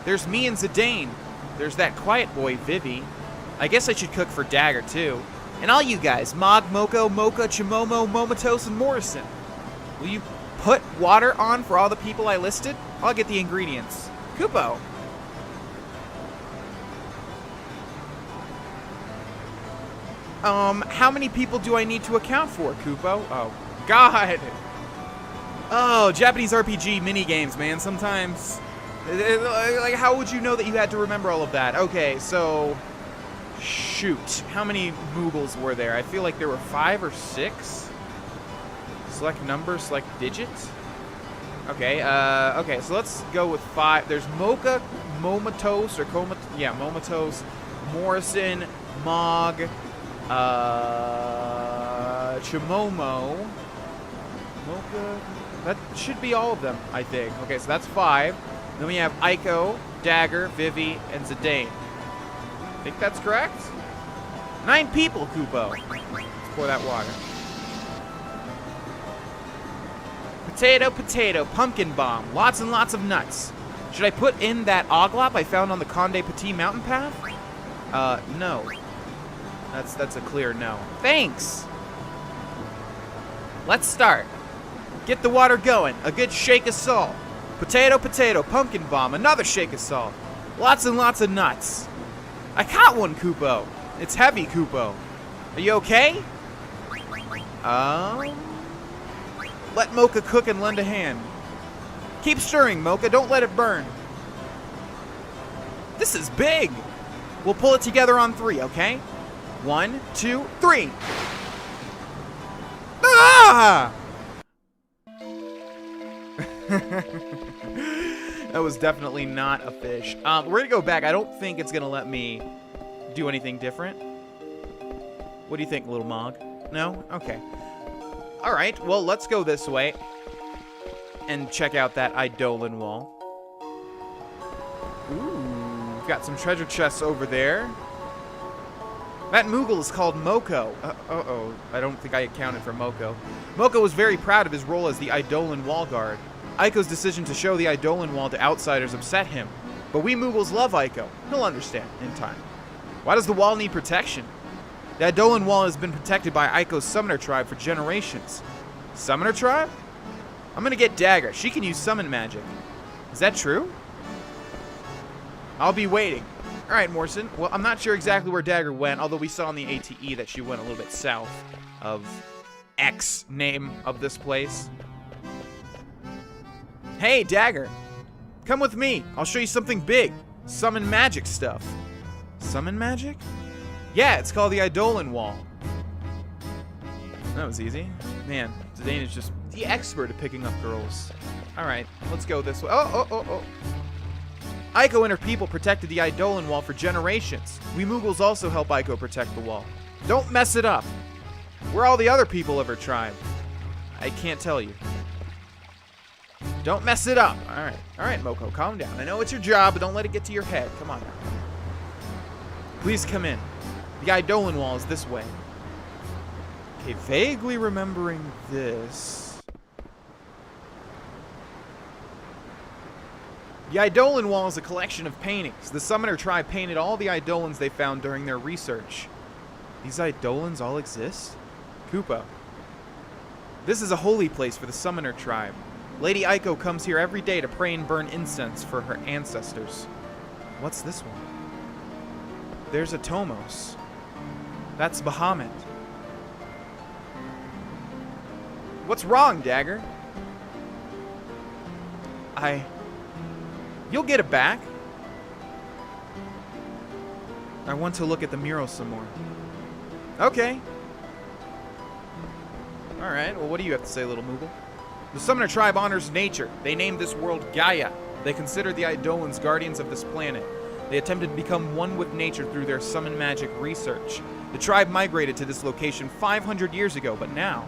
There's me and Zidane. There's that quiet boy, Vivi. I guess I should cook for Dagger, too. And all you guys, Mog, Moko, Mocha, Chimomo, Momotos, and Morrison. Will you put water on for all the people I listed? I'll get the ingredients. Kupo. How many people do I need to account for, Kupo? Oh, God. Oh, Japanese RPG minigames, man. Sometimes, like, how would you know that you had to remember all of that? Okay, so, shoot. How many Moogles were there? I feel like there were 5 or 6. Select number, select digit. Okay, okay, so let's go with 5. There's Mocha, Momotos, or Momotos, Morrison, Mog, Chimomo, Mocha. That should be all of them, I think. Okay, so that's 5. Then we have Aiko, Dagger, Vivi, and Zidane. I think that's correct? 9 people, Kupo. Let's pour that water. Potato, potato, pumpkin bomb. Lots and lots of nuts. Should I put in that oglop I found on the Conde Petit mountain path? No. That's a clear no. Thanks! Let's start. Get the water going. A good shake of salt. Potato, potato, pumpkin bomb. Another shake of salt. Lots and lots of nuts. I caught one, Kupo. It's heavy, Kupo. Are you okay? Let Mocha cook and lend a hand. Keep stirring, Mocha. Don't let it burn. This is big. We'll pull it together on 3, okay? 1, 2, 3. Ah! That was definitely not a fish. We're gonna go back. I don't think it's gonna let me do anything different. What do you think, little Mog? No? Okay. Alright, well, let's go this way and check out that Eidolon Wall. Ooh, we've got some treasure chests over there. That Moogle is called Moko. Uh-oh, I don't think I accounted for Moko. Moko was very proud of his role as the Eidolon Wall Guard. Aiko's decision to show the Eidolon Wall to outsiders upset him. But we Moogles love Aiko. He'll understand in time. Why does the wall need protection? The Eidolon Wall has been protected by Aiko's summoner tribe for generations. Summoner tribe? I'm gonna get Dagger. She can use summon magic. Is that true? I'll be waiting. Alright, Morrison. Well, I'm not sure exactly where Dagger went, although we saw in the ATE that she went a little bit south of X name of this place. Hey, Dagger. Come with me. I'll show you something big. Summon magic stuff. Summon magic? Yeah, it's called the Eidolon Wall. That was easy. Man, Zidane is just the expert at picking up girls. Alright, let's go this way. Oh. Aiko and her people protected the Eidolon Wall for generations. We Moogles also help Aiko protect the wall. Don't mess it up. Where are all the other people of her tribe? I can't tell you. Don't mess it up. Alright, Moko, calm down. I know it's your job, but don't let it get to your head. Come on now. Please come in. The Eidolon Wall is this way. Okay, vaguely remembering this. The Eidolon Wall is a collection of paintings. The Summoner tribe painted all the Eidolons they found during their research. These Eidolons all exist? Kupo. This is a holy place for the Summoner tribe. Lady Aiko comes here every day to pray and burn incense for her ancestors. What's this one? There's a Tomos. That's Bahamut. What's wrong, Dagger? You'll get it back. I want to look at the mural some more. Okay. Alright, well, what do you have to say, little Moogle? The Summoner tribe honors nature. They named this world Gaia. They consider the Eidolons guardians of this planet. They attempted to become one with nature through their summon magic research. The tribe migrated to this location 500 years ago, but now...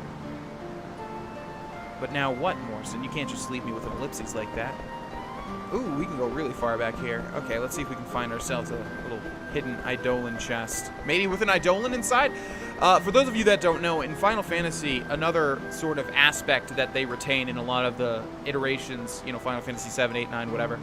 But now what, Morrison? You can't just leave me with an ellipses like that. Ooh, we can go really far back here. Okay, let's see if we can find ourselves a little hidden Eidolon chest. Maybe with an Eidolon inside? For those of you that don't know, in Final Fantasy, another sort of aspect that they retain in a lot of the iterations, you know, Final Fantasy 7, 8, 9, whatever,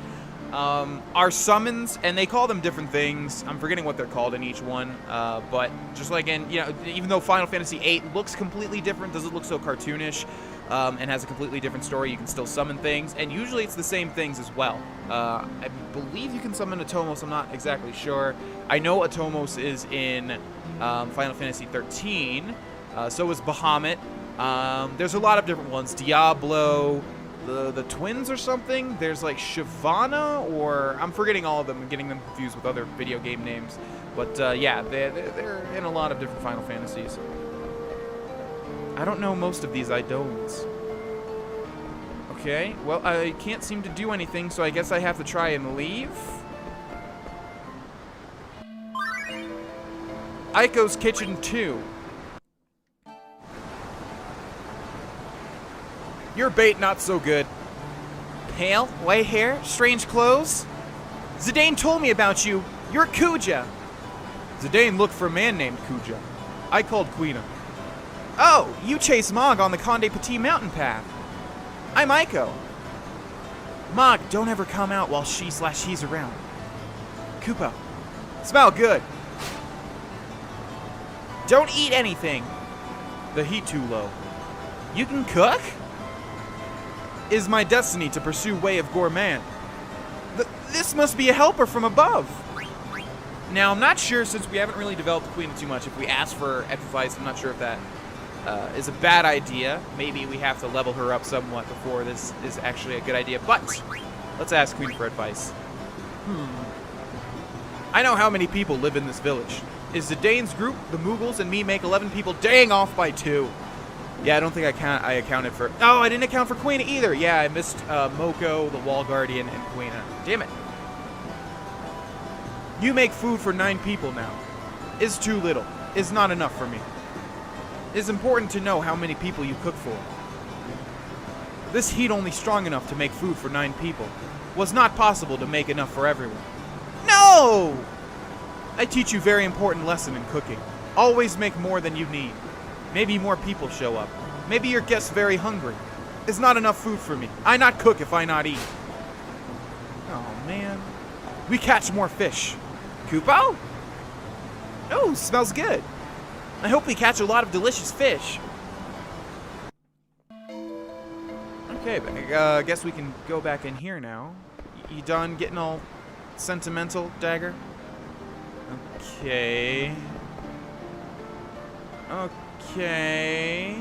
are summons, and they call them different things. I'm forgetting what they're called in each one, but just like in, you know, even though Final Fantasy 8 looks completely different, doesn't look so cartoonish, and has a completely different story, you can still summon things, and usually it's the same things as well. I believe you can summon Atomos, I'm not exactly sure. I know Atomos is in Final Fantasy 13, so is Bahamut. There's a lot of different ones. Diablo, the twins or something. There's like Shyvana, or I'm forgetting all of them and getting them confused with other video game names. But yeah, they're in a lot of different Final Fantasies. I don't know most of these Eidolons. Okay, well, I can't seem to do anything, so I guess I have to try and leave. Aiko's Kitchen 2. Your bait not so good. Pale, white hair, strange clothes. Zidane told me about you. You're Kuja. Zidane looked for a man named Kuja. I called Quina. Oh, you chase Mog on the Conde Petit mountain path. I'm Aiko. Mog, don't ever come out while she/he's around. Koopa, smell good. Don't eat anything. The heat too low. You can cook? Is my destiny to pursue way of Gourmand. This must be a helper from above. Now, I'm not sure, since we haven't really developed Queen too much, if we ask for advice, I'm not sure if that is a bad idea. Maybe we have to level her up somewhat before this is actually a good idea, but let's ask Queen for advice. I know how many people live in this village. Is Zidane's group, the Moogles, and me make 11 people? Dang, off by 2. Yeah, I don't think I accounted for... Oh, I didn't account for Quina either. Yeah, I missed Moko, the Wall Guardian, and Quina. Damn it. You make food for 9 people now. Is too little. Is not enough for me. It is important to know how many people you cook for. This heat only strong enough to make food for 9 people. Was not possible to make enough for everyone. No! I teach you very important lesson in cooking. Always make more than you need. Maybe more people show up. Maybe your guests very hungry. Is not enough food for me. I not cook if I not eat. Oh, man. We catch more fish. Kupo? Oh, smells good. I hope we catch a lot of delicious fish. Okay, I guess we can go back in here now. You done getting all sentimental, Dagger? Okay. Okay.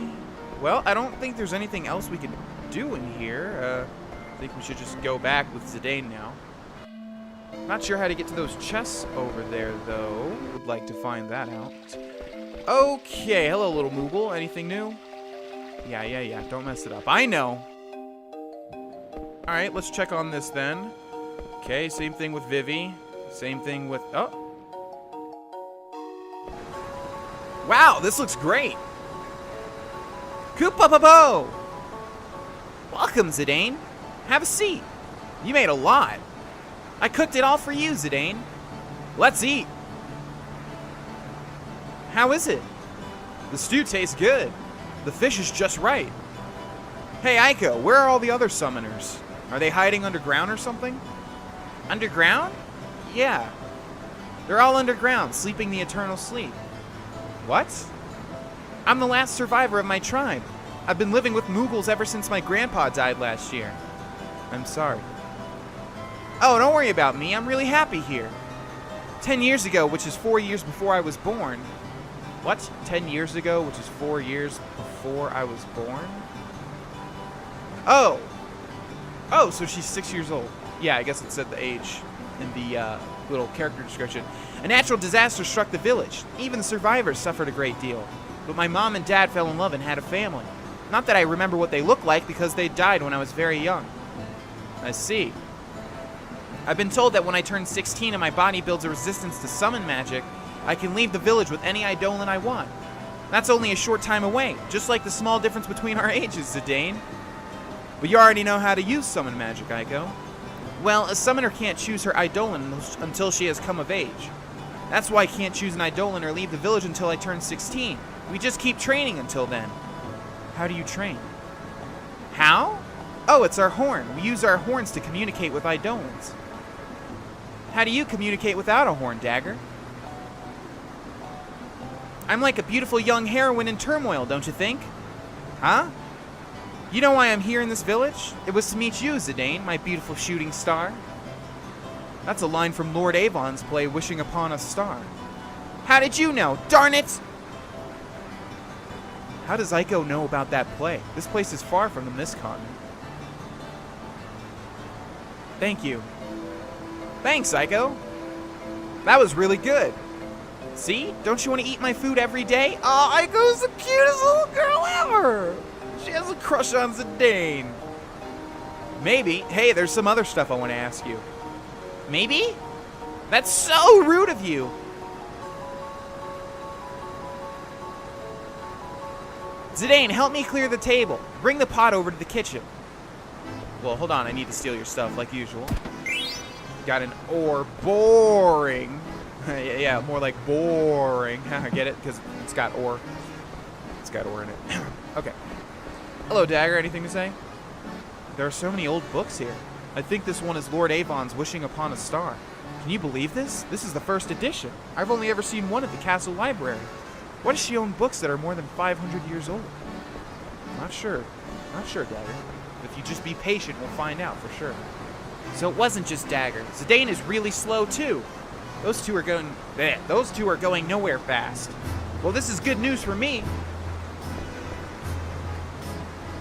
Well, I don't think there's anything else we can do in here. I think we should just go back with Zidane now. Not sure how to get to those chests over there, though. Would like to find that out. Okay, hello, little Moogle. Anything new? Yeah. Don't mess it up. I know. All right, let's check on this then. Okay, same thing with Vivi. Same thing with... Oh. Wow, this looks great. Koopa-pa-po! Welcome, Zidane. Have a seat. You made a lot. I cooked it all for you, Zidane. Let's eat. How is it? The stew tastes good. The fish is just right. Hey, Aiko, where are all the other summoners? Are they hiding underground or something? Underground? Yeah. They're all underground, sleeping the eternal sleep. What? I'm the last survivor of my tribe. I've been living with Moogles ever since my grandpa died last year. I'm sorry. Oh, don't worry about me. I'm really happy here. 10 years ago, which is 4 years before I was born, What? 10 years ago, which is 4 years before I was born? Oh! Oh, so she's 6 years old. Yeah, I guess it said the age in the little character description. A natural disaster struck the village. Even the survivors suffered a great deal. But my mom and dad fell in love and had a family. Not that I remember what they looked like because they died when I was very young. I see. I've been told that when I turn 16 and my body builds a resistance to summon magic, I can leave the village with any Eidolon I want. That's only a short time away, just like the small difference between our ages, Zidane. But you already know how to use summon magic, Eiko. Well, a summoner can't choose her Eidolon until she has come of age. That's why I can't choose an Eidolon or leave the village until I turn 16. We just keep training until then. How do you train? How? Oh, it's our horn. We use our horns to communicate with Eidolons. How do you communicate without a horn, Dagger? I'm like a beautiful young heroine in turmoil, don't you think? Huh? You know why I'm here in this village? It was to meet you, Zidane, my beautiful shooting star. That's a line from Lord Avon's play, Wishing Upon a Star. How did you know? Darn it! How does Eiko know about that play? This place is far from the Mist Continent. Thank you. Thanks, Eiko. That was really good. See? Don't you want to eat my food every day? Oh, Eiko's the cutest little girl ever! She has a crush on Zidane. Maybe. Hey, there's some other stuff I want to ask you. Maybe? That's so rude of you. Zidane, help me clear the table. Bring the pot over to the kitchen. Well, hold on. I need to steal your stuff like usual. Got an ore. Boring. Yeah, more like boring. Get it? Because it's got ore. It's got ore in it. Okay. Hello, Dagger. Anything to say? There are so many old books here. I think this one is Lord Avon's Wishing Upon a Star. Can you believe this? This is the first edition. I've only ever seen one at the castle library. Why does she own books that are more than 500 years old? Not sure. Not sure, Dagger. If you just be patient, we'll find out for sure. So it wasn't just Dagger. Zidane is really slow, too. Those two are going nowhere fast. Well, this is good news for me.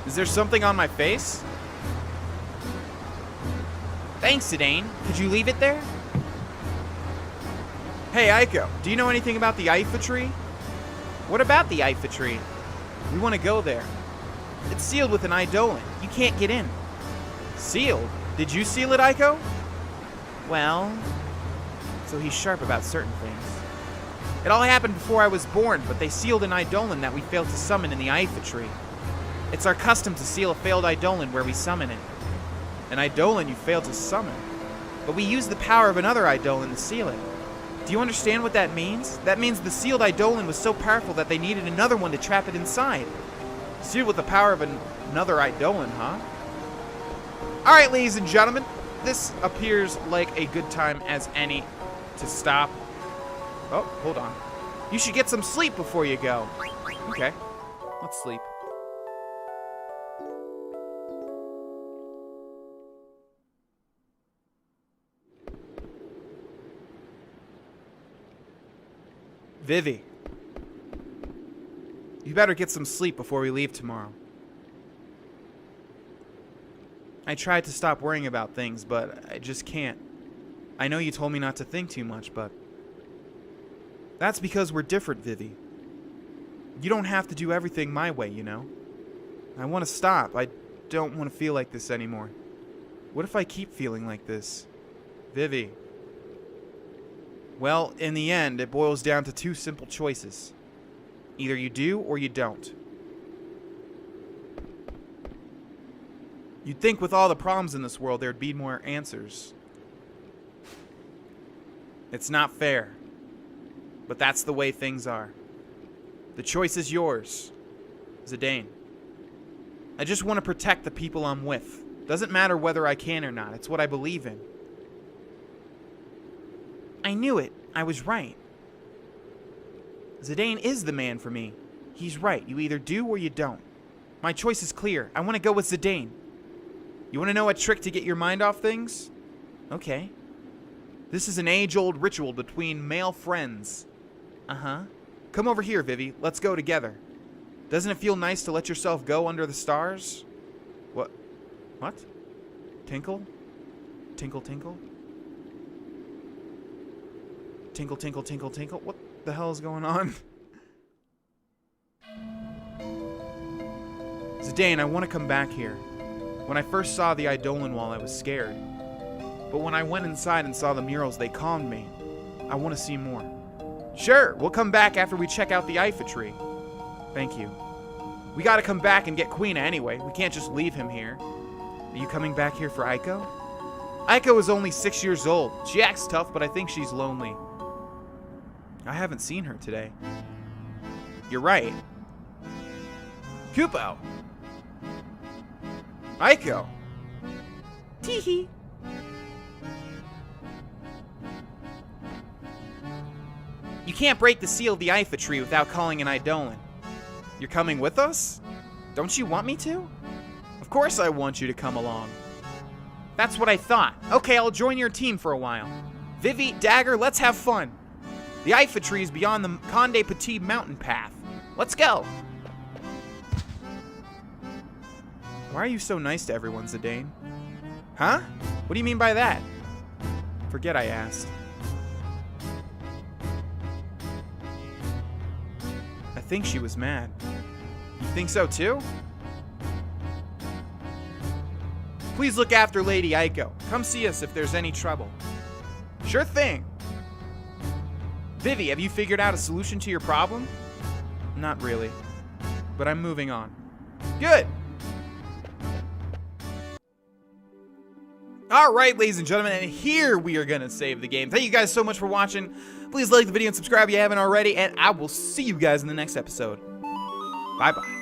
Is there something on my face? Thanks, Zidane. Could you leave it there? Hey, Eiko, do you know anything about the Ifa tree? What about the Ifa tree? We want to go there. It's sealed with an Eidolon. You can't get in. Sealed? Did you seal it, Eiko? Well, so he's sharp about certain things. It all happened before I was born, but they sealed an Eidolon that we failed to summon in the Ifa tree. It's our custom to seal a failed Eidolon where we summon it. An Eidolon you failed to summon. But we used the power of another Eidolon to seal it. Do you understand what that means? That means the sealed Eidolon was so powerful that they needed another one to trap it inside. Sealed with the power of another Eidolon, huh? Alright, ladies and gentlemen. This appears like a good time as any to stop. Oh, hold on. You should get some sleep before you go. Okay. Let's sleep. Vivi, you better get some sleep before we leave tomorrow. I tried to stop worrying about things, but I just can't. I know you told me not to think too much, but that's because we're different, Vivi. You don't have to do everything my way, you know? I want to stop. I don't want to feel like this anymore. What if I keep feeling like this? Vivi. Well, in the end, it boils down to two simple choices. Either you do or you don't. You'd think with all the problems in this world there'd be more answers. It's not fair. But that's the way things are. The choice is yours, Zidane. I just want to protect the people I'm with. Doesn't matter whether I can or not. It's what I believe in. I knew it. I was right. Zidane is the man for me. He's right. You either do or you don't. My choice is clear. I want to go with Zidane. You want to know a trick to get your mind off things? Okay. This is an age-old ritual between male friends. Uh-huh. Come over here, Vivi. Let's go together. Doesn't it feel nice to let yourself go under the stars? What? What? Tinkle? Tinkle, tinkle? Tinkle, tinkle, tinkle, tinkle? What the hell is going on? Zidane, I want to come back here. When I first saw the Eidolon Wall, I was scared. But when I went inside and saw the murals, they calmed me. I want to see more. Sure, we'll come back after we check out the Ifa tree. Thank you. We gotta come back and get Quina anyway. We can't just leave him here. Are you coming back here for Aiko? Aiko is only 6 years old. She acts tough, but I think she's lonely. I haven't seen her today. You're right. Kupo! Aiko! Teehee! You can't break the seal of the Ifa tree without calling an Eidolon. You're coming with us? Don't you want me to? Of course I want you to come along. That's what I thought. Okay, I'll join your team for a while. Vivi, Dagger, let's have fun. The Ifa tree is beyond the Conde Petit mountain path. Let's go. Why are you so nice to everyone, Zidane? Huh? What do you mean by that? Forget I asked. I think she was mad. You think so too? Please look after Lady Aiko. Come see us if there's any trouble. Sure thing. Vivi, have you figured out a solution to your problem? Not really. But I'm moving on. Good. Alright, ladies and gentlemen, and here we are going to save the game. Thank you guys so much for watching. Please like the video and subscribe if you haven't already, and I will see you guys in the next episode. Bye-bye.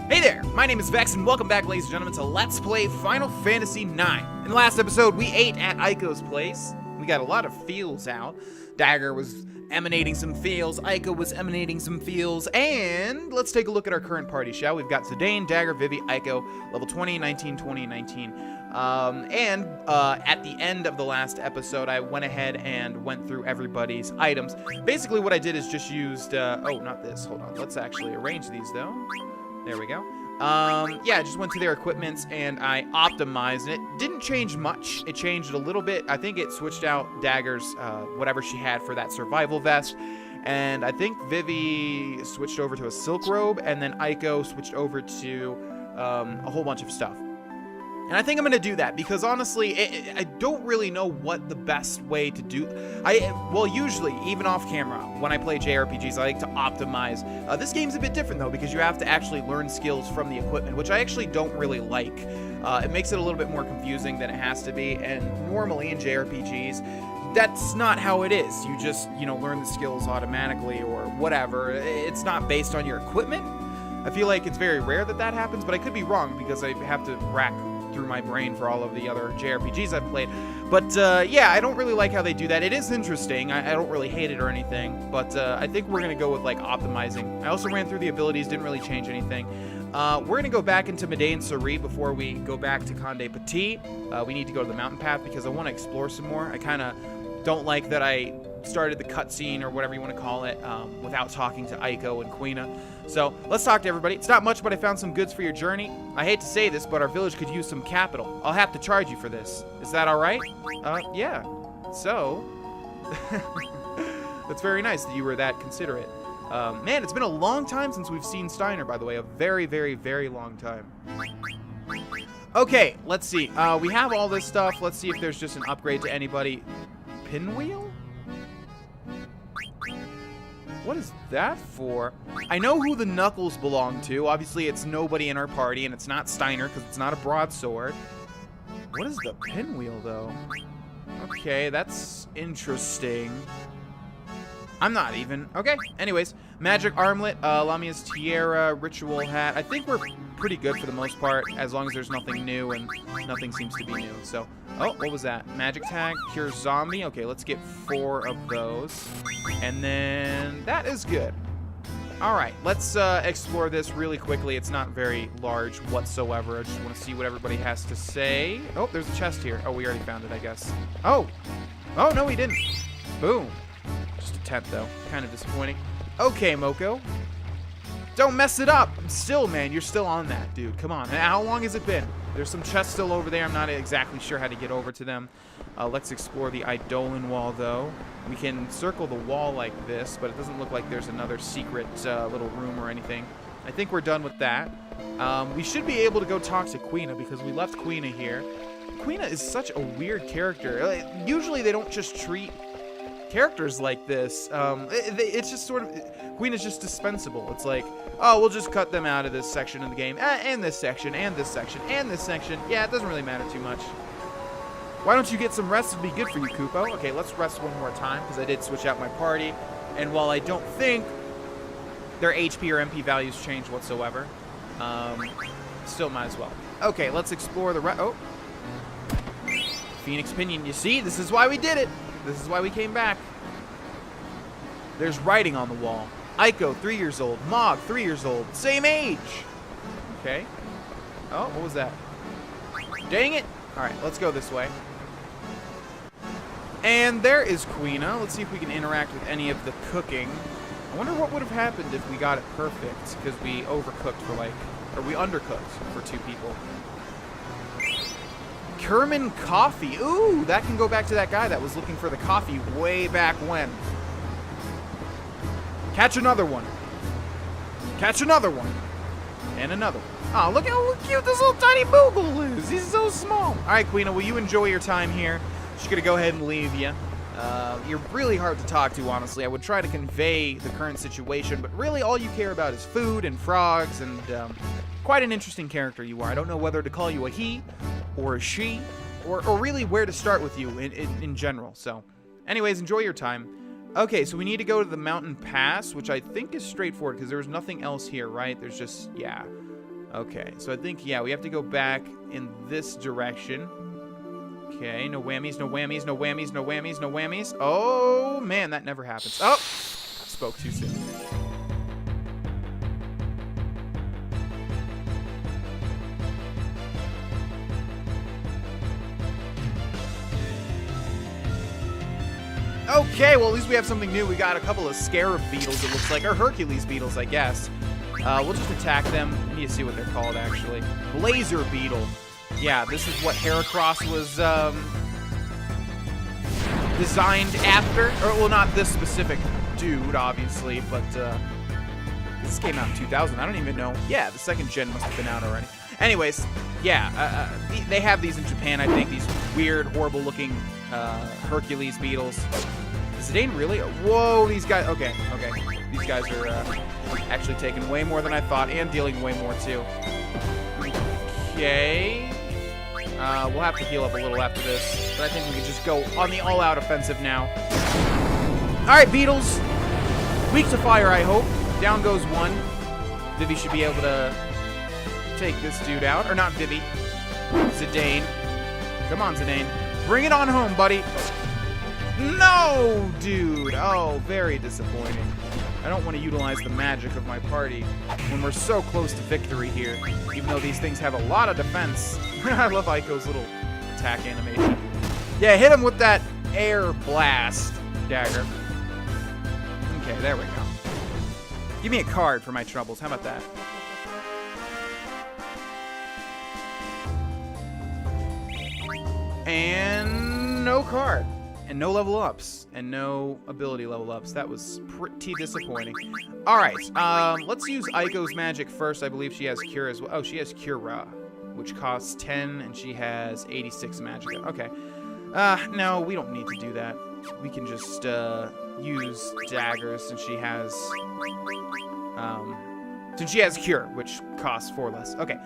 Hey there, my name is Vex, and welcome back, ladies and gentlemen, to Let's Play Final Fantasy IX. In the last episode, we ate at Aiko's place. We got a lot of feels out. Dagger was emanating some feels, Aiko was emanating some feels, and let's take a look at our current party, shall we? We've got Zidane, Dagger, Vivi, Aiko, level 20, 19, 20, 19. At the end of the last episode, I went ahead and went through everybody's items. Basically, what I did is just used, oh, not this, hold on. Let's actually arrange these, though. There we go. Yeah, I just went to their equipments and I optimized it. Didn't change much. It changed a little bit. I think it switched out Dagger's, whatever she had for that survival vest. And I think Vivi switched over to a silk robe, and then Aiko switched over to a whole bunch of stuff. And I think I'm going to do that because honestly, I don't really know what the best way to do. Well, usually, even off camera, when I play JRPGs, I like to optimize. This game's a bit different though because you have to actually learn skills from the equipment, which I actually don't really like. It makes it a little bit more confusing than it has to be. And normally in JRPGs, that's not how it is. You just, learn the skills automatically or whatever. It's not based on your equipment. I feel like it's very rare that that happens, but I could be wrong because I have to rack through my brain for all of the other JRPGs I've played. But yeah, I don't really like how they do that. It is interesting. I don't really hate it or anything, but I think we're gonna go with like optimizing. I also ran through the abilities, didn't really change anything. We're gonna go back into Madain Suri before we go back to Conde Petit. We need to go to the mountain path because I want to explore some more. I kind of don't like that I started the cutscene or whatever you want to call it without talking to Aiko and Quina. So let's talk to everybody. It's not much, but I found some goods for your journey. I hate to say this, but our village could use some capital. I'll have to charge you for this. Is that all right? Yeah. So, that's very nice that you were that considerate. Man, it's been a long time since we've seen Steiner, by the way. A very, very, very long time. Okay, let's see. We have all this stuff. Let's see if there's just an upgrade to anybody. Pinwheel? What is that for? I know who the Knuckles belong to. Obviously, it's nobody in our party, and it's not Steiner because it's not a broadsword. What is the pinwheel, though? Okay, that's interesting. I'm not even. Okay, anyways. Magic armlet, Lamia's tiara, ritual hat. I think we're pretty good for the most part, as long as there's nothing new, and nothing seems to be new. So, oh, what was that? Magic tag, cure zombie. Okay, let's get 4 of those. And then that is good. All right, let's explore this really quickly. It's not very large whatsoever. I just want to see what everybody has to say. Oh, there's a chest here. Oh, we already found it, I guess. Oh, no, we didn't. Boom. Just a tent, though. Kind of disappointing. Okay, Moko. Don't mess it up. Still, man, you're still on that, dude. Come on. How long has it been? There's some chests still over there. I'm not exactly sure how to get over to them. Let's explore the Eidolon wall, though. We can circle the wall like this, but it doesn't look like there's another secret little room or anything. I think we're done with that. We should be able to go talk to Quina because we left Quina here. Quina is such a weird character. Usually they don't just treat characters like this. It's just sort of... Quina's just dispensable. It's like, oh, we'll just cut them out of this section of the game, and this section, and this section, and this section. Yeah, it doesn't really matter too much. Why don't you get some rest? It'd be good for you, Kupo. Okay, let's rest one more time, because I did switch out my party. And while I don't think their HP or MP values change whatsoever, still might as well. Okay, let's explore the rest. Oh. Phoenix Pinion. You see? This is why we did it. This is why we came back. There's writing on the wall. Aiko, 3 years old. Mog, 3 years old. Same age. Okay. Oh, what was that? Dang it. All right, let's go this way. And there is Quina. Let's see if we can interact with any of the cooking. I wonder what would have happened if we got it perfect, because we overcooked for or we undercooked for 2 people. Kerman Coffee. Ooh, that can go back to that guy that was looking for the coffee way back when. Catch another one. Catch another one. And another one. Oh, look how cute this little tiny Moogle is. He's so small. All right, Quina, will you enjoy your time here? Just going to go ahead and leave you. You're really hard to talk to, honestly. I would try to convey the current situation, but really all you care about is food and frogs, and quite an interesting character you are. I don't know whether to call you a he or a she, or really where to start with you in general. So, anyways, enjoy your time. Okay, so we need to go to the mountain pass, which I think is straightforward because there's nothing else here, right? There's just, yeah. Okay, so I think, yeah, we have to go back in this direction. Okay, no whammies, no whammies, no whammies, no whammies, no whammies. Oh, man, that never happens. Oh, spoke too soon. Okay, well, at least we have something new. We got a couple of scarab beetles, it looks like, or Hercules beetles, I guess. We'll just attack them. We need to see what they're called, actually. Blazer beetle. Yeah, this is what Heracross was designed after. Or, well, not this specific dude, obviously, but this came out in 2000. I don't even know. Yeah, the second gen must have been out already. Anyways, yeah, they have these in Japan, I think, these weird, horrible-looking Hercules beetles. Zidane really? Whoa, these guys. Okay. These guys are actually taking way more than I thought and dealing way more, too. Okay. We'll have to heal up a little after this, but I think we can just go on the all-out offensive now. All right, beetles. Weak to fire, I hope. Down goes one. Vivi should be able to take this dude out. Or not Vivi. Zidane. Come on, Zidane. Bring it on home, buddy. No, dude. Oh, very disappointing. I don't want to utilize the magic of my party when we're so close to victory here, even though these things have a lot of defense. I love Aiko's little attack animation. Yeah, hit him with that air blast dagger. Okay, there we go. Give me a card for my troubles. How about that? And no card. And no level ups. And no ability level ups. That was pretty disappointing. Alright, let's use Aiko's magic first. I believe she has Cure as well. Oh, she has Cura, which costs 10, and she has 86 magic. Okay. No, we don't need to do that. We can just, use daggers since she has, Cure, which costs 4 less. Okay.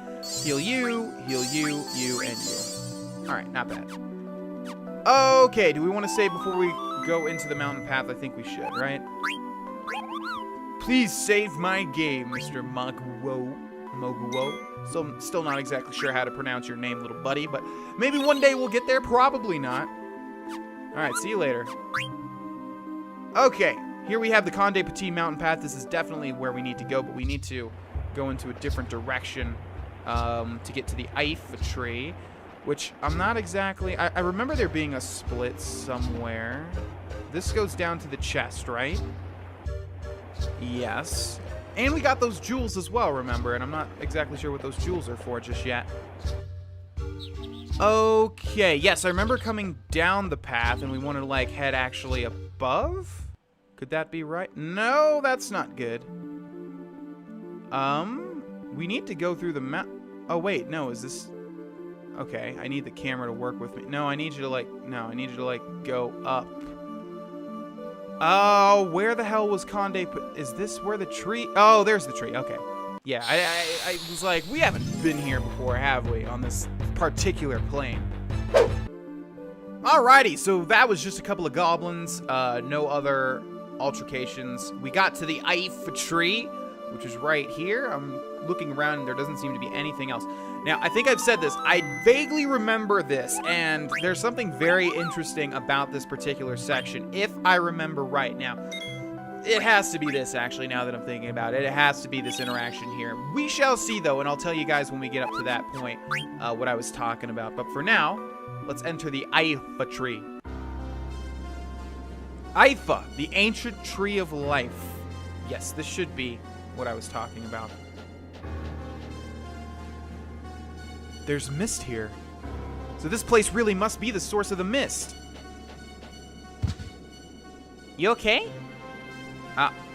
Heal you, you, and you. Alright, not bad. Okay, do we want to save before we go into the mountain path? I think we should, right? Please save my game, Mr. Moguo. Still not exactly sure how to pronounce your name, little buddy, but maybe one day we'll get there. Probably not. Alright, see you later. Okay, Here we have the Conde Petit mountain path. This is definitely where we need to go, but we need to go into a different direction to get to the Eiffel tree, which I'm not exactly... I remember there being a split somewhere. This goes down to the chest, right? Yes. And we got those jewels as well, remember? And I'm not exactly sure what those jewels are for just yet. Okay, yes, I remember coming down the path and we wanted to, like, head actually above? Could that be right? No, that's not good. We need to go through the map. Oh, wait, no, is this... Okay, I need the camera to work with me. No, I need you to, like... No, I need you to, like, go up. Oh, where the hell was Conde... Is this where the tree... Oh, there's the tree. Okay. Yeah, I was like, we haven't been here before, have we? On this particular plane. Alrighty, so that was just a couple of goblins. No other altercations. We got to the Eiffel tree, which is right here. I'm looking around and there doesn't seem to be anything else. Now, I think I've said this. I vaguely remember this, and there's something very interesting about this particular section, if I remember right. Now, it has to be this, actually, now that I'm thinking about it. It has to be this interaction here. We shall see, though, and I'll tell you guys when we get up to that point what I was talking about. But for now, let's enter the Eiffel tree. Eiffel, the ancient tree of life. Yes, this should be what I was talking about. There's mist here. So this place really must be the source of the mist. You okay?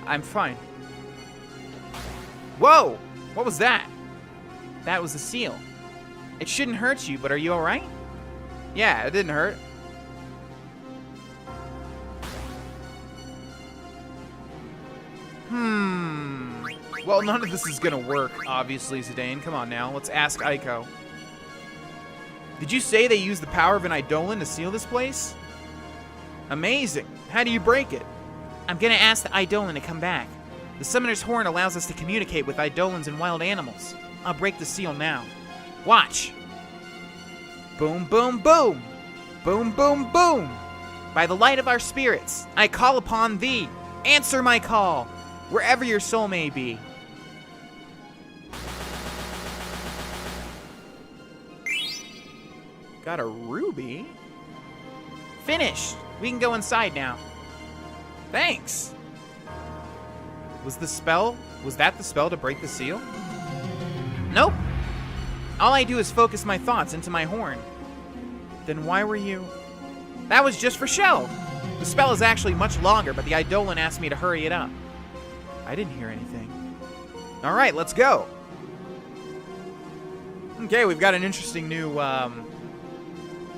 I'm fine. Whoa! What was that? That was a seal. It shouldn't hurt you, but are you alright? Yeah, it didn't hurt. Well, none of this is gonna work, obviously, Zidane. Come on now, let's ask Aiko. Did you say they used the power of an Eidolon to seal this place? Amazing. How do you break it? I'm gonna ask the Eidolon to come back. The Summoner's Horn allows us to communicate with Eidolons and wild animals. I'll break the seal now. Watch. Boom, boom, boom. Boom, boom, boom. By the light of our spirits, I call upon thee. Answer my call, wherever your soul may be. Got a ruby? Finished. We can go inside now. Thanks. Was that the spell to break the seal? Nope. All I do is focus my thoughts into my horn. Then why were you... That was just for show. The spell is actually much longer, but the Eidolon asked me to hurry it up. I didn't hear anything. All right, let's go. Okay, we've got an interesting new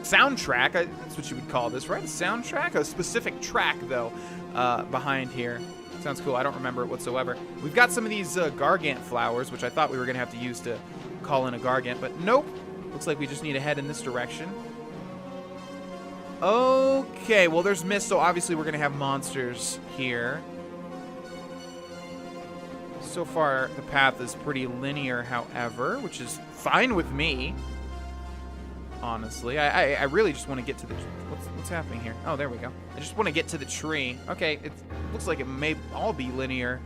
soundtrack. That's what you would call this, right? A soundtrack? A specific track, though, behind here. Sounds cool. I don't remember it whatsoever. We've got some of these Gargant flowers, which I thought we were going to have to use to call in a Gargant, but nope. Looks like we just need to head in this direction. Okay, well, there's mist, so obviously we're going to have monsters here. So far, the path is pretty linear, however, which is fine with me. Honestly, I really just want to get to the... What's happening here? Oh, there we go. I just want to get to the tree. Okay, it looks like it may all be linear.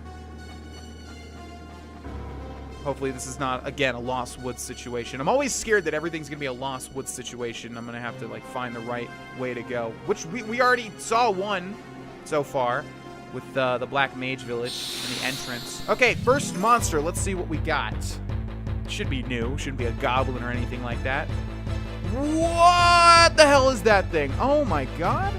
Hopefully this is not, again, a Lost Woods situation. I'm always scared that everything's going to be a Lost Woods situation. I'm going to have to, like, find the right way to go. Which we already saw one so far with the Black Mage Village and the entrance. Okay, first monster. Let's see what we got. Should be new. Shouldn't be a goblin or anything like that. What the hell is that thing? Oh my god.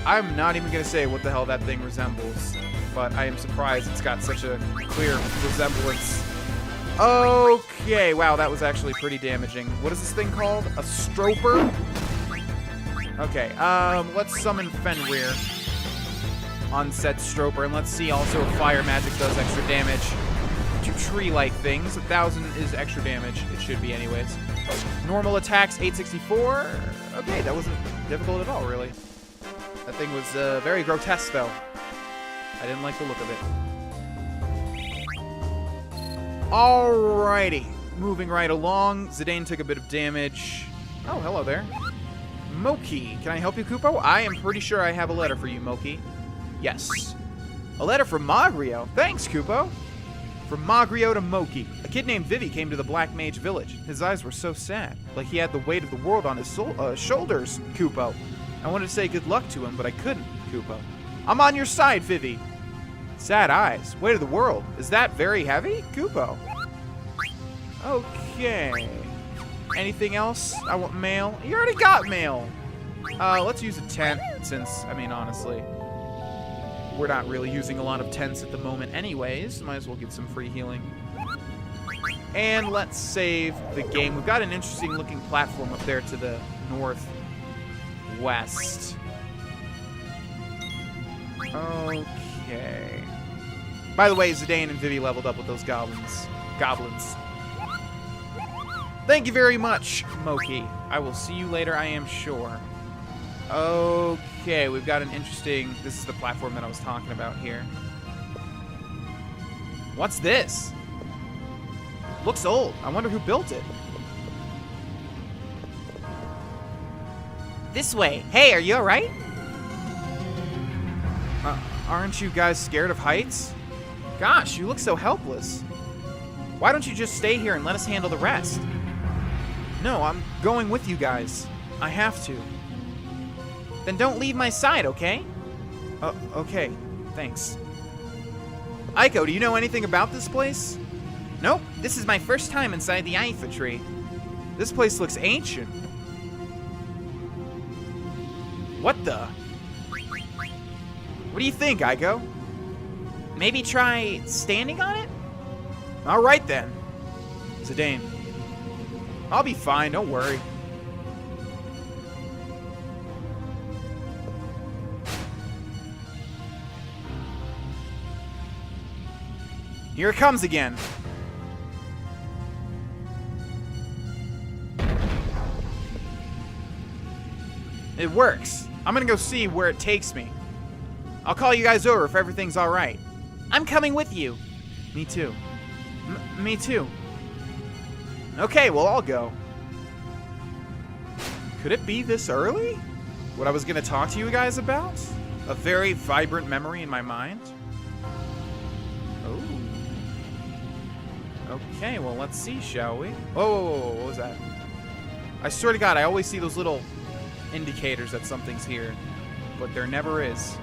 I'm not even going to say what the hell that thing resembles, but I am surprised it's got such a clear resemblance. Okay, wow, that was actually pretty damaging. What is this thing called? A Stroper? Okay, let's summon Fenrir on said Stroper, and let's see also if Fire Magic does extra damage to tree-like things. 1,000 is extra damage. It should be anyways. Normal attacks, 864. Okay, that wasn't difficult at all, really. That thing was very grotesque, though. I didn't like the look of it. Alrighty. Moving right along. Zidane took a bit of damage. Oh, hello there. Moki. Can I help you, Kupo? I am pretty sure I have a letter for you, Moki. Yes. A letter from Magrio. Thanks, Kupo. From Magrio to Moki. A kid named Vivi came to the Black Mage Village. His eyes were so sad, like he had the weight of the world on his shoulders, Kupo. I wanted to say good luck to him, but I couldn't, Kupo. I'm on your side, Vivi. Sad eyes. Weight of the world. Is that very heavy, Kupo? Okay. Anything else? I want mail. You already got mail. Let's use a tent since, I mean, honestly, we're not really using a lot of tents at the moment anyways. Might as well get some free healing. And let's save the game. We've got an interesting looking platform up there to the northwest. Okay. By the way, Zidane and Vivi leveled up with those goblins. Thank you very much, Moki. I will see you later, I am sure. Okay, we've got an interesting... This is the platform that I was talking about here. What's this? Looks old. I wonder who built it. This way. Hey, are you alright? Aren't you guys scared of heights? Gosh, you look so helpless. Why don't you just stay here and let us handle the rest? No, I'm going with you guys. I have to. Then don't leave my side, okay? Okay. Thanks. Aiko, do you know anything about this place? Nope. This is my first time inside the Aifa tree. This place looks ancient. What the? What do you think, Aiko? Maybe try standing on it? All right, then. Zidane. I'll be fine, don't worry. Here it comes again. It works. I'm gonna go see where it takes me. I'll call you guys over if everything's all right. I'm coming with you. Me too. Me too. Okay, well, I'll go. Could it be this early? What I was gonna talk to you guys about? A very vibrant memory in my mind? Oh. Okay, well, let's see, shall we? Whoa, what was that? I swear to God, I always see those little indicators that something's here, but there never is.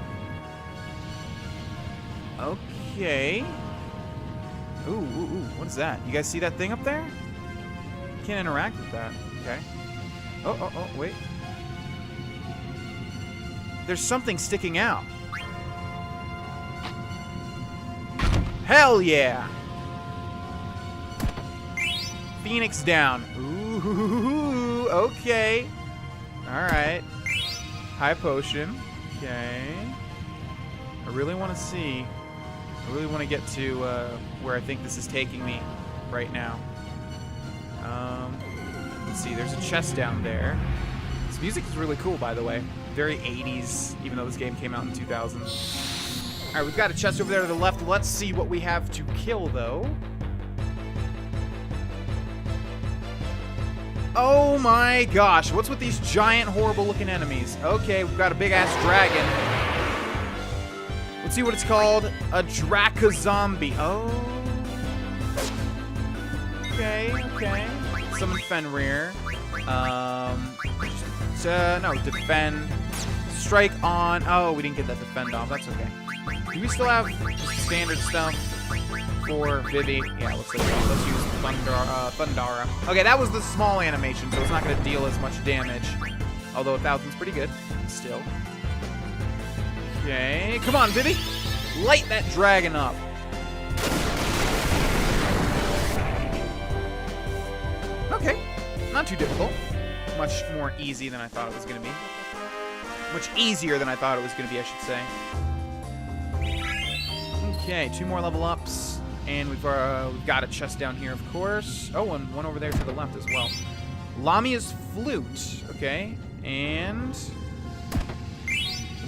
Okay. Ooh, what is that? You guys see that thing up there? Can't interact with that. Okay. Oh, wait. There's something sticking out. Hell yeah! Phoenix down. Ooh, okay. Alright. High potion. Okay. I really want to see. I really want to get to where I think this is taking me right now. Let's see, there's a chest down there. This music is really cool, by the way. Very 80s, even though this game came out in 2000. Alright, we've got a chest over there to the left. Let's see what we have to kill, though. Oh my gosh, what's with these giant, horrible-looking enemies? Okay, we've got a big-ass dragon. Let's see what it's called. A Dracozombie. Oh. Okay. Summon Fenrir. No, defend. Strike on. Oh, we didn't get that defend off. That's okay. Do we still have standard stuff for Vivi? Yeah, let's use Thundara. Okay, that was the small animation, so it's not going to deal as much damage. Although 1,000's pretty good. Still. Okay, come on, Vivi. Light that dragon up. Okay, not too difficult. Much more easy than I thought it was going to be. Much easier than I thought it was going to be, I should say. Okay, 2 more level ups. And we've got a chest down here, of course. Oh, and one over there to the left as well. Lamia's flute. Okay, and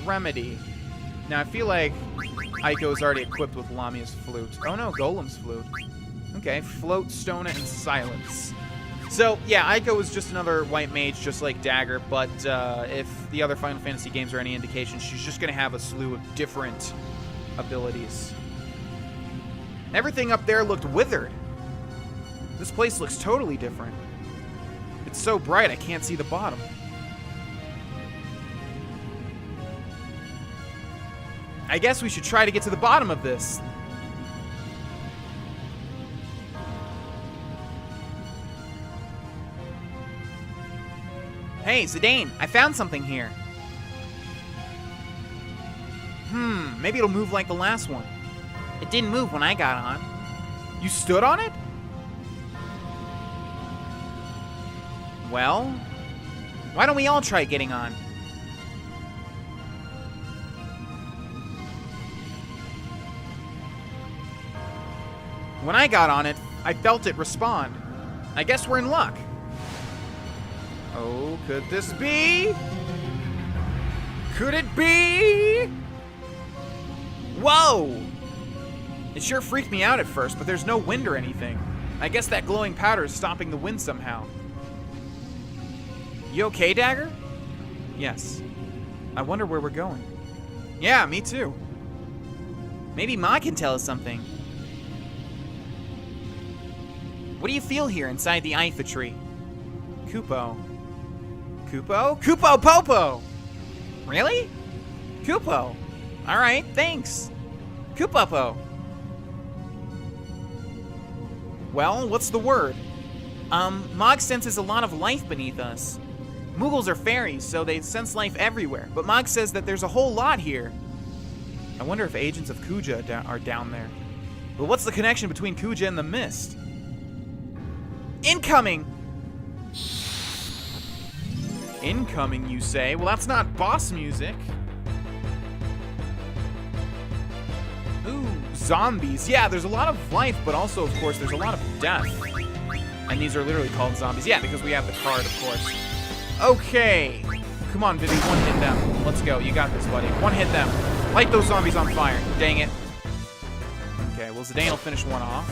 remedy. Now, I feel like Aiko is already equipped with Lamia's flute. Oh no, Golem's flute. Okay, float, stone it, and silence. So, yeah, Aiko was just another white mage, just like Dagger, but if the other Final Fantasy games are any indication, she's just going to have a slew of different abilities. Everything up there looked withered. This place looks totally different. It's so bright, I can't see the bottom. I guess we should try to get to the bottom of this. Hey, Zidane, I found something here. Maybe it'll move like the last one. It didn't move when I got on. You stood on it? Well, why don't we all try getting on? When I got on it, I felt it respond. I guess we're in luck. Oh, could this be? Could it be? Whoa! It sure freaked me out at first, but there's no wind or anything. I guess that glowing powder is stopping the wind somehow. You okay, Dagger? Yes. I wonder where we're going. Yeah, me too. Maybe Ma can tell us something. What do you feel here inside the Ifa tree? Kupo. Kupo? Kupo Popo! Really? Kupo. Alright, thanks. Kupopo. Well, what's the word? Mog senses a lot of life beneath us. Moogles are fairies, so they sense life everywhere, but Mog says that there's a whole lot here. I wonder if agents of Kuja are down there. But what's the connection between Kuja and the mist? Incoming! Incoming, you say? Well, that's not boss music. Ooh, zombies. Yeah, there's a lot of life, but also, of course, there's a lot of death. And these are literally called zombies. Yeah, because we have the card, of course. Okay. Come on, Vivi, one hit them. Let's go. You got this, buddy. One hit them. Light those zombies on fire. Dang it. Okay, well, Zidane will finish one off.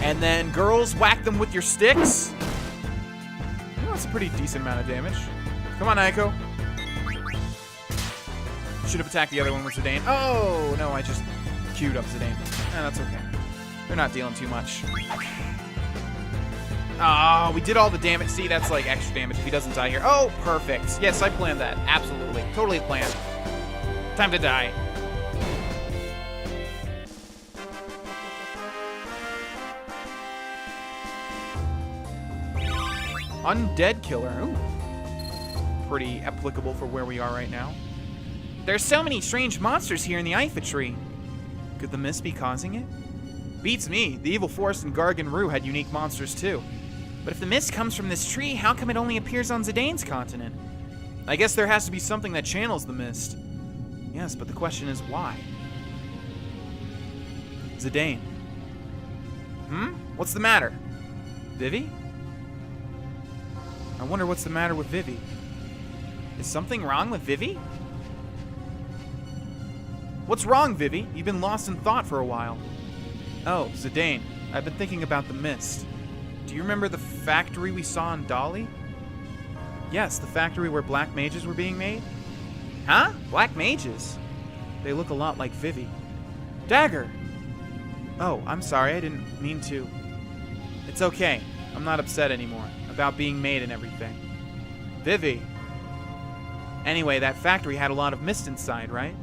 And then, girls, whack them with your sticks. That's a pretty decent amount of damage. Come on, Aiko. Should have attacked the other one with Zidane. Oh, no, I just queued up Zidane. That's okay. They're not dealing too much. Oh, we did all the damage. See, that's like extra damage if he doesn't die here. Oh, perfect. Yes, I planned that. Absolutely. Totally planned. Time to die. Undead Killer. Ooh. Pretty applicable for where we are right now. There's so many strange monsters here in the Ifa tree. Could the mist be causing it? Beats me. The evil forest in Gargan Rue had unique monsters too. But if the mist comes from this tree, how come it only appears on Zidane's continent? I guess there has to be something that channels the mist. Yes, but the question is why? Zidane. What's the matter? Vivi? I wonder what's the matter with Vivi. Is something wrong with Vivi? What's wrong, Vivi? You've been lost in thought for a while. Oh, Zidane, I've been thinking about the mist. Do you remember the factory we saw in Dali? Yes, the factory where black mages were being made. Huh? Black mages? They look a lot like Vivi. Dagger! Oh, I'm sorry, I didn't mean to. It's okay. I'm not upset anymore about being made and everything. Vivi. Anyway, that factory had a lot of mist inside, right?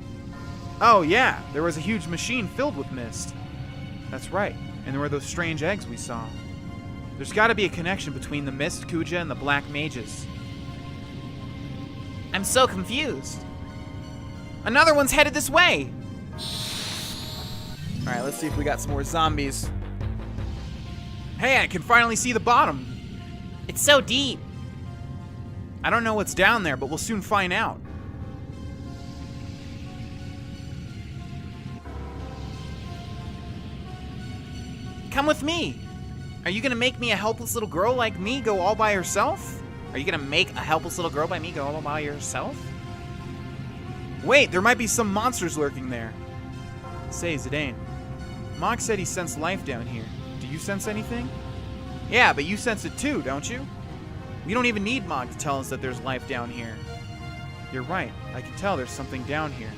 Oh, yeah. There was a huge machine filled with mist. That's right. And there were those strange eggs we saw. There's got to be a connection between the mist, Kuja, and the black mages. I'm so confused. Another one's headed this way. All right, let's see if we got some more zombies. Hey, I can finally see the bottom. It's so deep. I don't know what's down there, but we'll soon find out. Come with me. Are you gonna make me a helpless little girl like me go all by herself? Are you gonna make a helpless little girl by me go all by yourself? Wait, there might be some monsters lurking there. Say, Zidane, Mog said he sensed life down here. Do you sense anything? Yeah, but you sense it too, don't you? We don't even need Mog to tell us that there's life down here. You're right. I can tell there's something down here.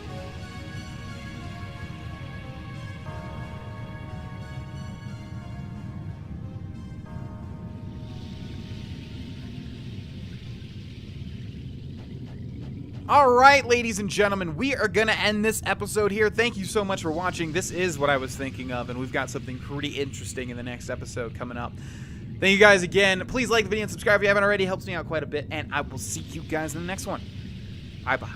All right, ladies and gentlemen, we are going to end this episode here. Thank you so much for watching. This is what I was thinking of, and we've got something pretty interesting in the next episode coming up. Thank you guys again. Please like the video and subscribe if you haven't already. It helps me out quite a bit, and I will see you guys in the next one. Bye-bye.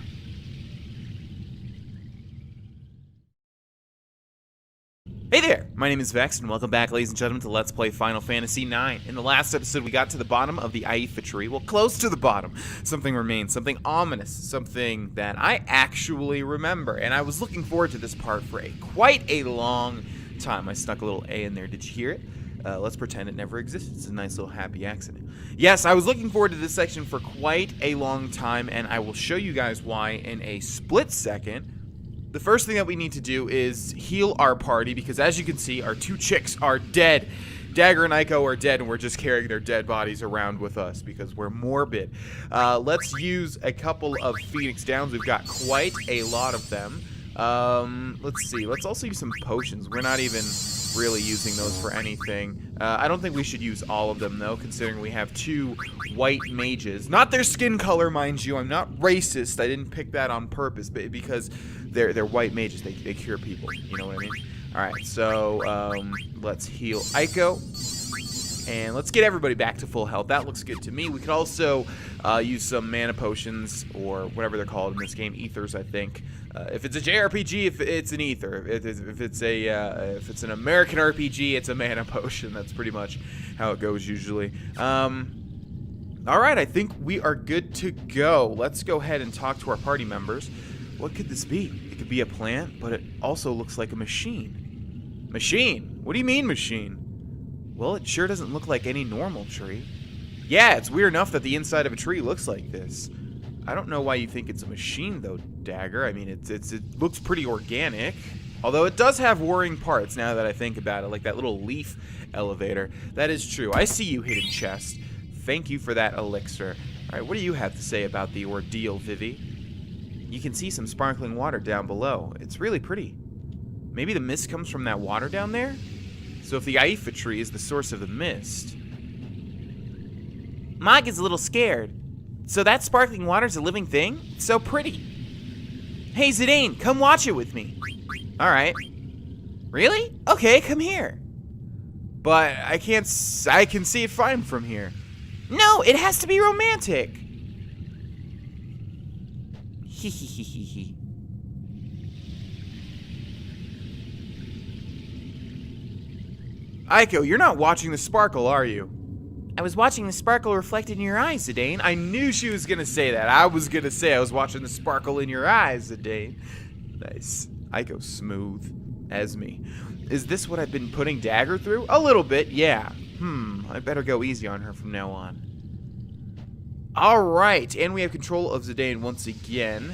Hey there, my name is Vex, and welcome back, ladies and gentlemen, to Let's Play Final Fantasy IX. In the last episode, we got to the bottom of the Aoife tree. Well, close to the bottom. Something remains, something ominous, something that I actually remember, and I was looking forward to this part for quite a long time. I snuck a little A in there. Did you hear it? Let's pretend it never existed. It's a nice little happy accident. Yes, I was looking forward to this section for quite a long time, and I will show you guys why in a split second. The first thing that we need to do is heal our party, because as you can see, our two chicks are dead. Dagger and Eiko are dead, and we're just carrying their dead bodies around with us because we're morbid. Let's use a couple of Phoenix Downs. We've got quite a lot of them. Let's see. Let's also use some potions. We're not even really using those for anything. I don't think we should use all of them, though, considering we have two white mages. Not their skin color, mind you. I'm not racist. I didn't pick that on purpose, but because they're white mages. They cure people. You know what I mean? All right, so let's heal Eiko. And let's get everybody back to full health. That looks good to me. We could also use some mana potions, or whatever they're called in this game, ethers, I think. If it's a JRPG, if it's an ether. If it's an American RPG, it's a mana potion. That's pretty much how it goes usually. All right, I think we are good to go. Let's go ahead and talk to our party members. What could this be? It could be a plant, but it also looks like a machine. Machine? What do you mean machine? Well, it sure doesn't look like any normal tree. Yeah, it's weird enough that the inside of a tree looks like this. I don't know why you think it's a machine, though, Dagger. I mean, it looks pretty organic. Although it does have worrying parts, now that I think about it, like that little leaf elevator. That is true. I see you, hidden chest. Thank you for that elixir. All right, what do you have to say about the ordeal, Vivi? You can see some sparkling water down below. It's really pretty. Maybe the mist comes from that water down there? So if the Aoife tree is the source of the mist... Mog is a little scared. So that sparkling water's a living thing? It's so pretty. Hey, Zidane, come watch it with me. Alright. Really? Okay, come here. But I can see it fine from here. No, it has to be romantic. Hee. Eiko, you're not watching the sparkle, are you? I was watching the sparkle reflected in your eyes, Zidane. I knew she was gonna say that. I was gonna say I was watching the sparkle in your eyes, Zidane. Nice. Eiko smooth as me. Is this what I've been putting Dagger through? A little bit, yeah. I better go easy on her from now on. Alright, and we have control of Zidane once again.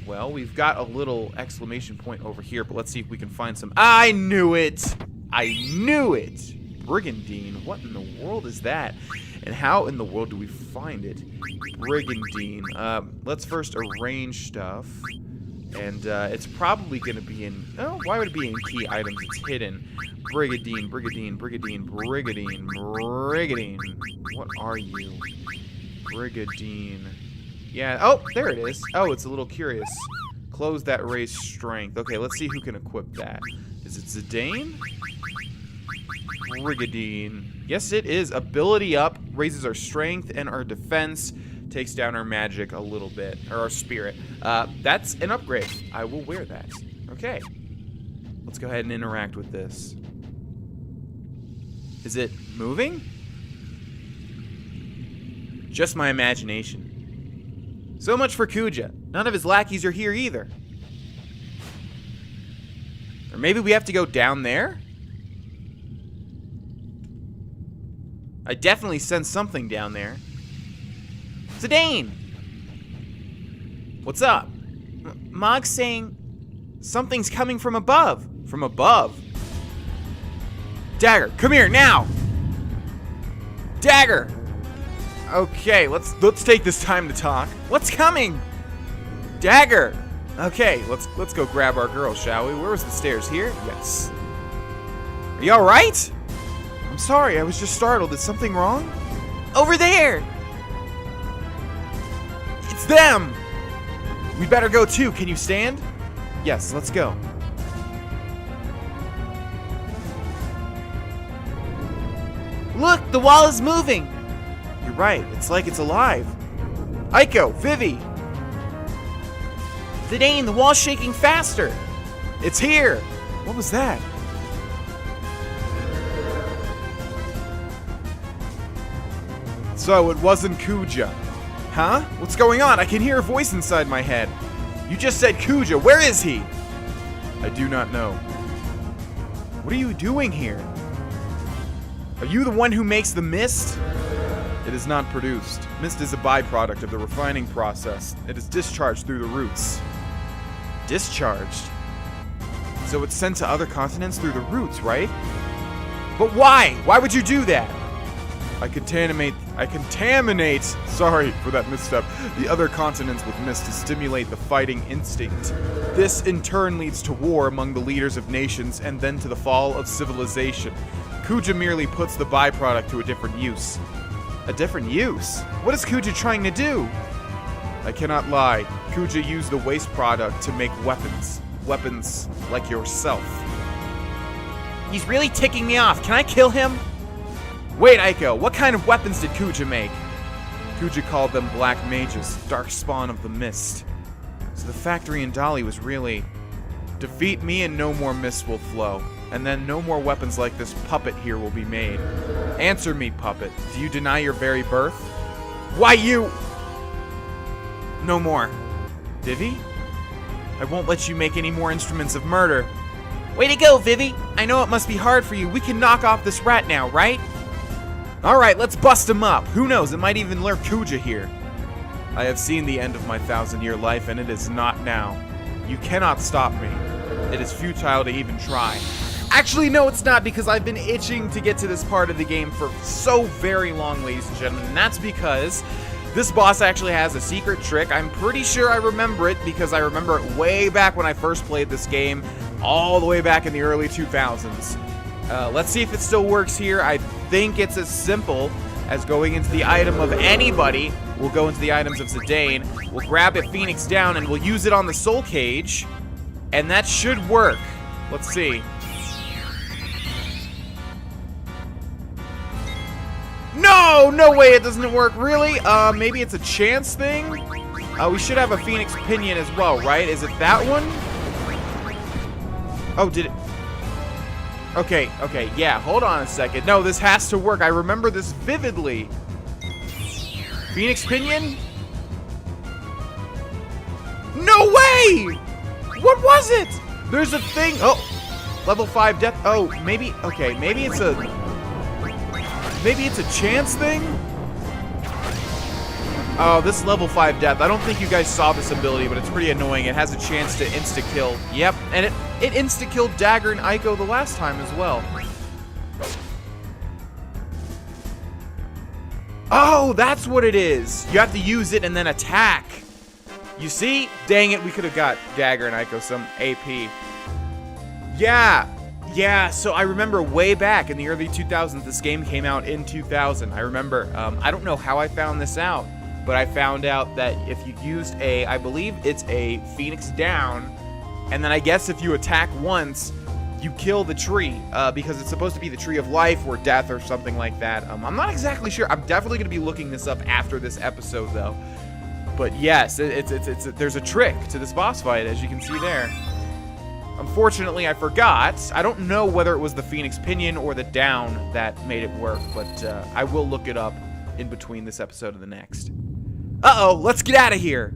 Well, we've got a little exclamation point over here, but let's see if we can find some... I knew it! I knew it! Brigandine, what in the world is that? And how in the world do we find it? Brigandine. Let's first arrange stuff. And it's probably going to be in... Oh, why would it be in key items? It's hidden. Brigandine. What are you? Brigandine. Yeah, oh, there it is. Oh, it's a little curious. Close that raised strength. Okay, let's see who can equip that. Is it Zidane? Brigandine. Yes, it is. Ability up. Raises our strength and our defense. Takes down our magic a little bit. Or our spirit. That's an upgrade. I will wear that. Okay. Let's go ahead and interact with this. Is it moving? Just my imagination. So much for Kuja. None of his lackeys are here either. Or maybe we have to go down there? I definitely sense something down there. Zidane! What's up? Mog's saying something's coming from above. From above? Dagger, come here, now! Dagger! Okay, let's take this time to talk. What's coming? Dagger! Okay, let's go grab our girl, shall we? Where was the stairs? Here? Yes. Are you alright? I'm sorry, I was just startled. Is something wrong? Over there! It's them! We better go too. Can you stand? Yes, let's go. Look, the wall is moving! You're right, it's like it's alive. Aiko, Vivi! Zidane, the wall's shaking faster! It's here! What was that? So it wasn't Kuja. Huh? What's going on? I can hear a voice inside my head. You just said Kuja. Where is he? I do not know. What are you doing here? Are you the one who makes the mist? It is not produced. Mist is a byproduct of the refining process. It is discharged through the roots. Discharged? So it's sent to other continents through the roots, right? But why? Why would you do that? I contaminate, sorry for that misstep, the other continents with mist to stimulate the fighting instinct. This in turn leads to war among the leaders of nations and then to the fall of civilization. Kuja merely puts the byproduct to a different use. A different use? What is Kuja trying to do? I cannot lie. Kuja used the waste product to make weapons. Weapons like yourself. He's really ticking me off. Can I kill him? Wait, Aiko, what kind of weapons did Kuja make? Kuja called them black mages, dark spawn of the mist. So the factory in Dali was really... Defeat me and no more mist will flow. And then no more weapons like this puppet here will be made. Answer me, puppet. Do you deny your very birth? Why you... No more. Vivi? I won't let you make any more instruments of murder. Way to go, Vivi! I know it must be hard for you. We can knock off this rat now, right? Alright, let's bust him up. Who knows, it might even lurk Kuja here. I have seen the end of my 1,000-year life, and it is not now. You cannot stop me. It is futile to even try. Actually, no, it's not, because I've been itching to get to this part of the game for so very long, ladies and gentlemen, and that's because this boss actually has a secret trick. I'm pretty sure I remember it, because I remember it way back when I first played this game, all the way back in the early 2000s. Let's see if it still works here. I think it's as simple as going into the item of anybody. We'll go into the items of Zidane. We'll grab a Phoenix down and we'll use it on the soul cage. And that should work. Let's see. No! No way it doesn't work. Really? Maybe it's a chance thing? We should have a Phoenix Pinion as well, right? Is it that one? Oh, did it? Okay, yeah, hold on a second. No, this has to work. I remember this vividly. Phoenix Pinion? No way! What was it? There's a thing. Oh, level 5 death. Oh, maybe, okay, maybe it's a chance thing? Oh, this level 5 death. I don't think you guys saw this ability, but it's pretty annoying. It has a chance to insta-kill. Yep, and it insta-killed Dagger and Aiko the last time as well. Oh, that's what it is. You have to use it and then attack. You see? Dang it, we could have got Dagger and Aiko some AP. Yeah, so I remember way back in the early 2000s, this game came out in 2000. I remember, I don't know how I found this out, but I found out that if you used I believe it's a Phoenix down, and then I guess if you attack once, you kill the tree, because it's supposed to be the tree of life or death or something like that. I'm not exactly sure. I'm definitely going to be looking this up after this episode, though. But yes, there's a trick to this boss fight, as you can see there. Unfortunately, I forgot. I don't know whether it was the Phoenix Pinion or the down that made it work, but I will look it up in between this episode and the next. Uh-oh, let's get out of here.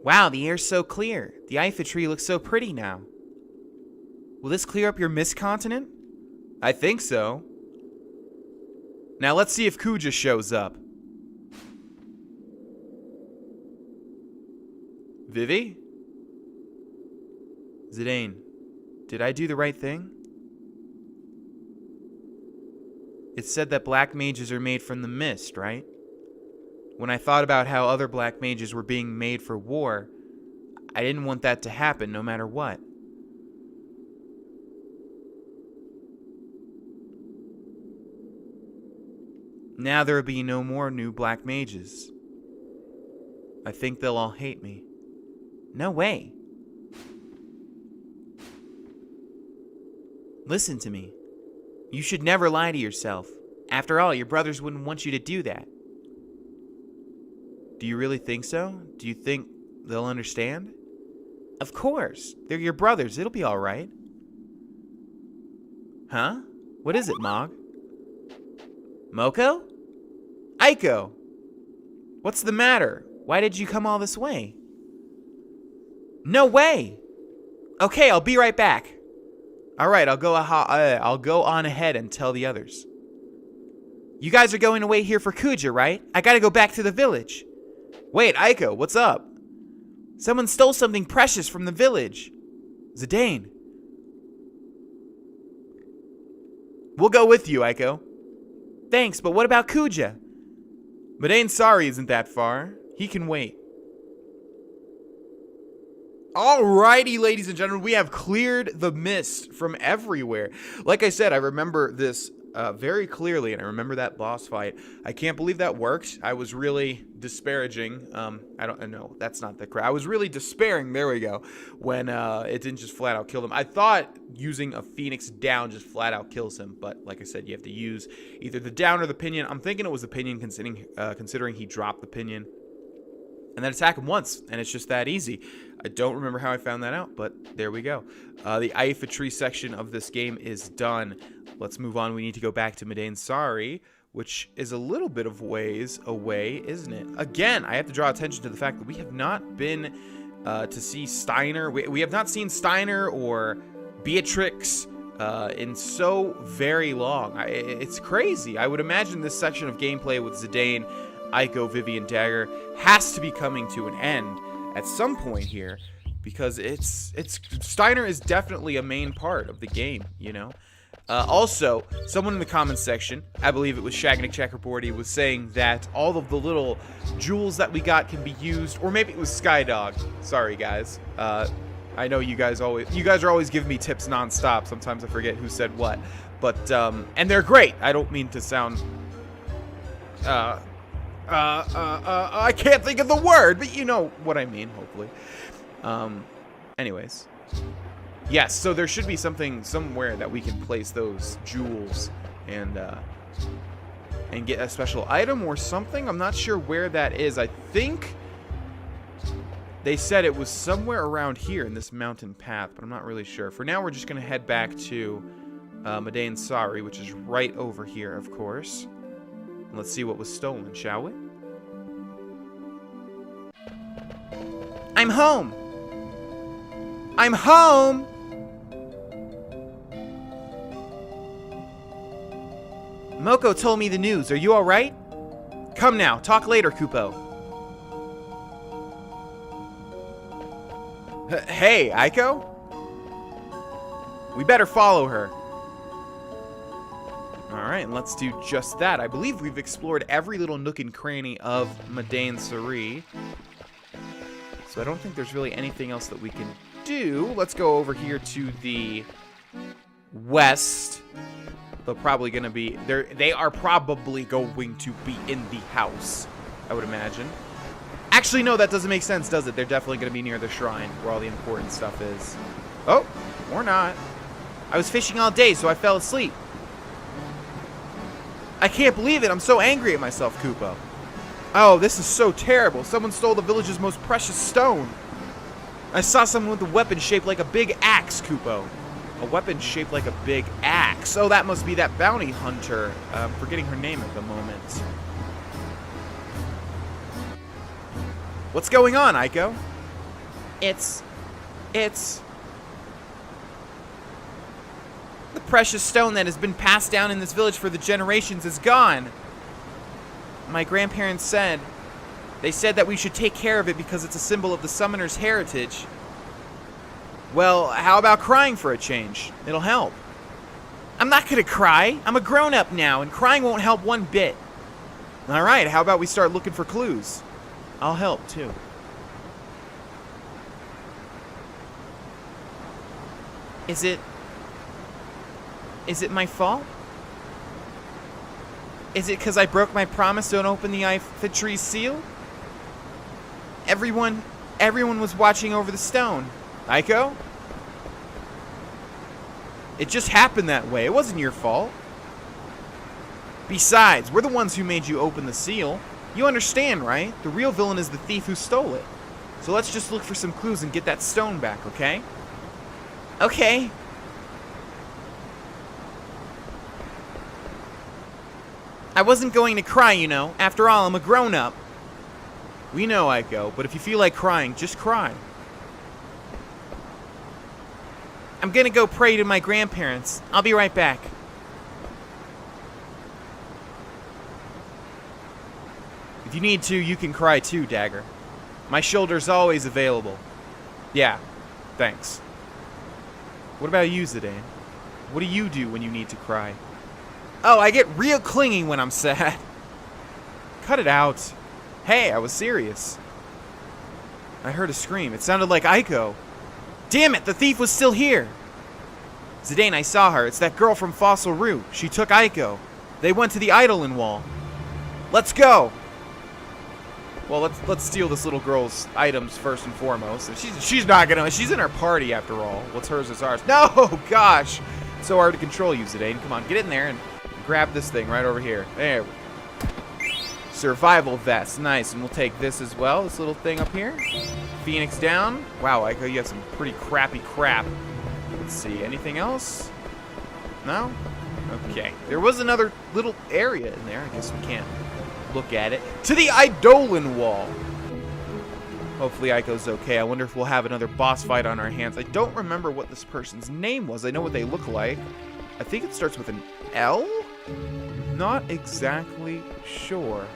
Wow, the air's so clear. The Eiffel tree looks so pretty now. Will this clear up your mist continent? I think so. Now let's see if Kuja shows up. Vivi? Zidane, did I do the right thing? It said that black mages are made from the mist, right? When I thought about how other black mages were being made for war, I didn't want that to happen no matter what. Now there will be no more new black mages. I think they'll all hate me. No way. Listen to me. You should never lie to yourself. After all, your brothers wouldn't want you to do that. Do you really think so? Do you think they'll understand? Of course. They're your brothers. It'll be all right. Huh? What is it, Mog? Moko? Aiko! What's the matter? Why did you come all this way? No way! Okay, I'll be right back. Alright, I'll go on ahead and tell the others. You guys are going to wait here for Kuja, right? I gotta go back to the village. Wait, Aiko, what's up? Someone stole something precious from the village. Zidane. We'll go with you, Aiko. Thanks, but what about Kuja? Madain Sari isn't that far. He can wait. Alrighty, ladies and gentlemen, we have cleared the mist from everywhere. Like I said, I remember this very clearly, and I remember that boss fight. I can't believe that worked. I was really disparaging. I don't know. That's not the correct. I was really despairing. There we go. When it didn't just flat out kill him. I thought using a Phoenix down just flat out kills him, but like I said, you have to use either the down or the pinion. I'm thinking it was the pinion, considering he dropped the pinion. And then attack him once, and it's just that easy. I don't remember how I found that out, but there we go. The Eiffel tree section of this game is done. Let's move on. We need to go back to Madain Sari, which is a little bit of ways away, isn't it? Again, I have to draw attention to the fact that we have not been to see Steiner. We have not seen Steiner or Beatrix in so very long. It's crazy. I would imagine this section of gameplay with Zidane, Aiko, Vivi, and Dagger has to be coming to an end at some point here, because it's Steiner is definitely a main part of the game, you know. Also, someone in the comments section, I believe it was Shagnick Checkerboardy, was saying that all of the little jewels that we got can be used, or maybe it was Skydog. Sorry, guys. I know you guys are always giving me tips nonstop. Sometimes I forget who said what, but and they're great. I don't mean to sound I can't think of the word, but you know what I mean, hopefully. Anyways. Yes, so there should be something somewhere that we can place those jewels and get a special item or something. I'm not sure where that is. I think they said it was somewhere around here in this mountain path, but I'm not really sure. For now, we're just going to head back to Madain Sari, which is right over here, of course. Let's see what was stolen, shall we? I'm home! I'm home! Moko told me the news. Are you alright? Come now. Talk later, Kupo. Hey, Aiko? We better follow her. Alright, and let's do just that. I believe we've explored every little nook and cranny of Madain Sari. So I don't think there's really anything else that we can do. Let's go over here to the west. They're probably going to be... They are probably going to be in the house, I would imagine. Actually, no, that doesn't make sense, does it? They're definitely going to be near the shrine where all the important stuff is. Oh, or not. I was fishing all day, so I fell asleep. I can't believe it. I'm so angry at myself, Kupo. Oh, this is so terrible. Someone stole the village's most precious stone. I saw someone with a weapon shaped like a big axe, Kupo. A weapon shaped like a big axe. Oh, that must be that bounty hunter. I'm forgetting her name at the moment. What's going on, Aiko? It's the precious stone that has been passed down in this village for the generations is gone. My grandparents said that we should take care of it because it's a symbol of the summoner's heritage. Well, how about crying for a change? It'll help. I'm not gonna cry. I'm a grown-up now, and crying won't help one bit. All right, how about we start looking for clues? I'll help, too. Is it my fault? Is it because I broke my promise to open the Ifitri seal? Everyone was watching over the stone. Aiko? It just happened that way. It wasn't your fault. Besides, we're the ones who made you open the seal. You understand, right? The real villain is the thief who stole it. So let's just look for some clues and get that stone back, okay? Okay. I wasn't going to cry, you know. After all, I'm a grown-up. We know, Aiko, but if you feel like crying, just cry. I'm gonna go pray to my grandparents. I'll be right back. If you need to, you can cry too, Dagger. My shoulder's always available. Yeah, thanks. What about you, Zidane? What do you do when you need to cry? Oh, I get real clingy when I'm sad. Cut it out. Hey, I was serious. I heard a scream. It sounded like Aiko. Damn it, the thief was still here. Zidane, I saw her. It's that girl from Fossil Root. She took Aiko. They went to the Eidolon Wall. Let's go. Well, let's steal this little girl's items first and foremost. She's not gonna. She's in our party after all. What's hers is ours. No, gosh, it's so hard to control you, Zidane. Come on, get in there and grab this thing right over here. There. Survival vest, nice, and we'll take this as well. This little thing up here. Phoenix down. Wow, Aiko, you have some pretty crappy crap. Let's see, anything else? No? Okay. There was another little area in there. I guess we can't look at it. To the Eidolon Wall. Hopefully Aiko's okay. I wonder if we'll have another boss fight on our hands. I don't remember what this person's name was. I know what they look like. I think it starts with an L? Not exactly sure.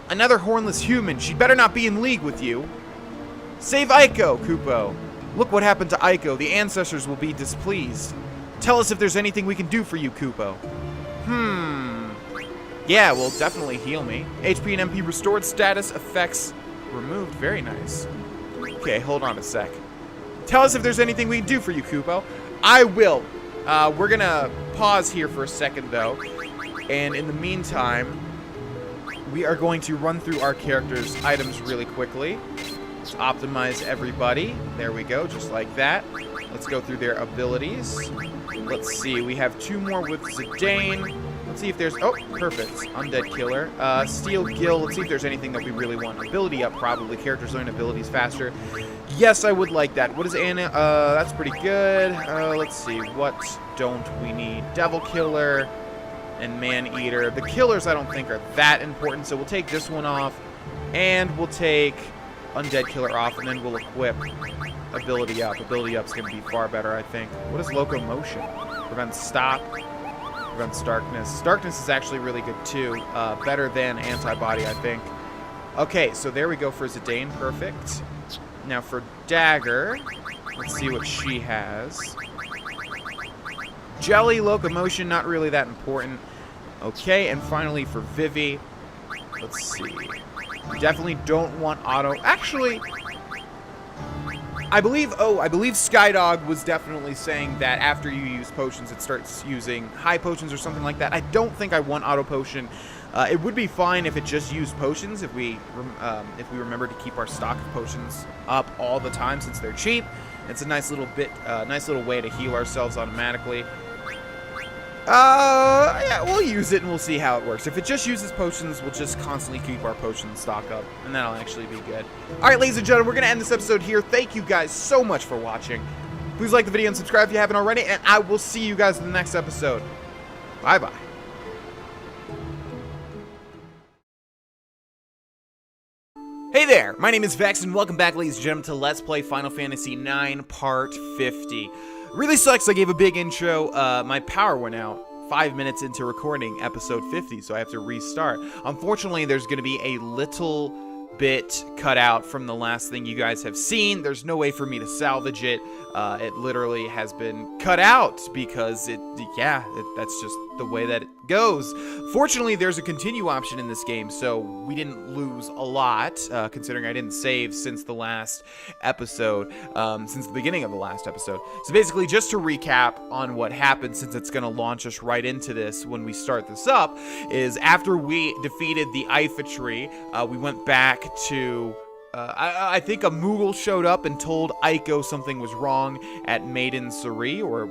Another hornless human. She better not be in league with you. Save Aiko, Kupo. Look what happened to Aiko. The ancestors will be displeased. Tell us if there's anything we can do for you, Kupo. Yeah, well, definitely heal me. HP and MP restored, status effects removed. Very nice. Okay, hold on a sec. Tell us if there's anything we can do for you, Kupo. I will. We're gonna pause here for a second, though. And in the meantime, we are going to run through our characters' items really quickly. Let's optimize everybody. There we go, just like that. Let's go through their abilities. Let's see, we have two more with Zidane. Let's see if there's, oh, perfect. Undead Killer. Steel Gill, let's see if there's anything that we really want. Ability up, probably. Characters learn abilities faster. Yes, I would like that. What is Anna? That's pretty good. Let's see, what don't we need? Devil Killer and Man-Eater. The killers I don't think are that important, so we'll take this one off. And we'll take Undead Killer off, and then we'll equip Ability Up. Ability Up's going to be far better, I think. What is Locomotion? Prevents Stop. Prevents Darkness. Darkness is actually really good, too. Better than Antibody, I think. Okay, so there we go for Zidane. Perfect. Now for Dagger, let's see what she has. Jelly, Locomotion, not really that important. Okay, and finally for Vivi, let's see. Definitely don't want auto. Actually, I believe Skydog was definitely saying that after you use potions, it starts using high potions or something like that. I don't think I want auto potion. It would be fine if it just used potions, if we remember to keep our stock of potions up all the time since they're cheap. It's a nice little way to heal ourselves automatically. Yeah, we'll use it and we'll see how it works. If it just uses potions, we'll just constantly keep our potion stock up, and that'll actually be good. Alright, ladies and gentlemen, we're going to end this episode here. Thank you guys so much for watching. Please like the video and subscribe if you haven't already, and I will see you guys in the next episode. Bye-bye. Hey there, my name is Vex, and welcome back, ladies and gentlemen, to Let's Play Final Fantasy IX Part 50. Really sucks I gave a big intro. My power went out 5 minutes into recording episode 50, so I have to restart. Unfortunately, there's going to be a little bit cut out from the last thing you guys have seen. There's no way for me to salvage it. It literally has been cut out because that's just the way that it goes. Fortunately, there's a continue option in this game, so we didn't lose a lot, considering I didn't save since the last episode, since the beginning of the last episode. So basically, just to recap on what happened, since it's going to launch us right into this when we start this up, is after we defeated the Ifa tree, we went back to... I think a Moogle showed up and told Aiko something was wrong at Maiden Suri, or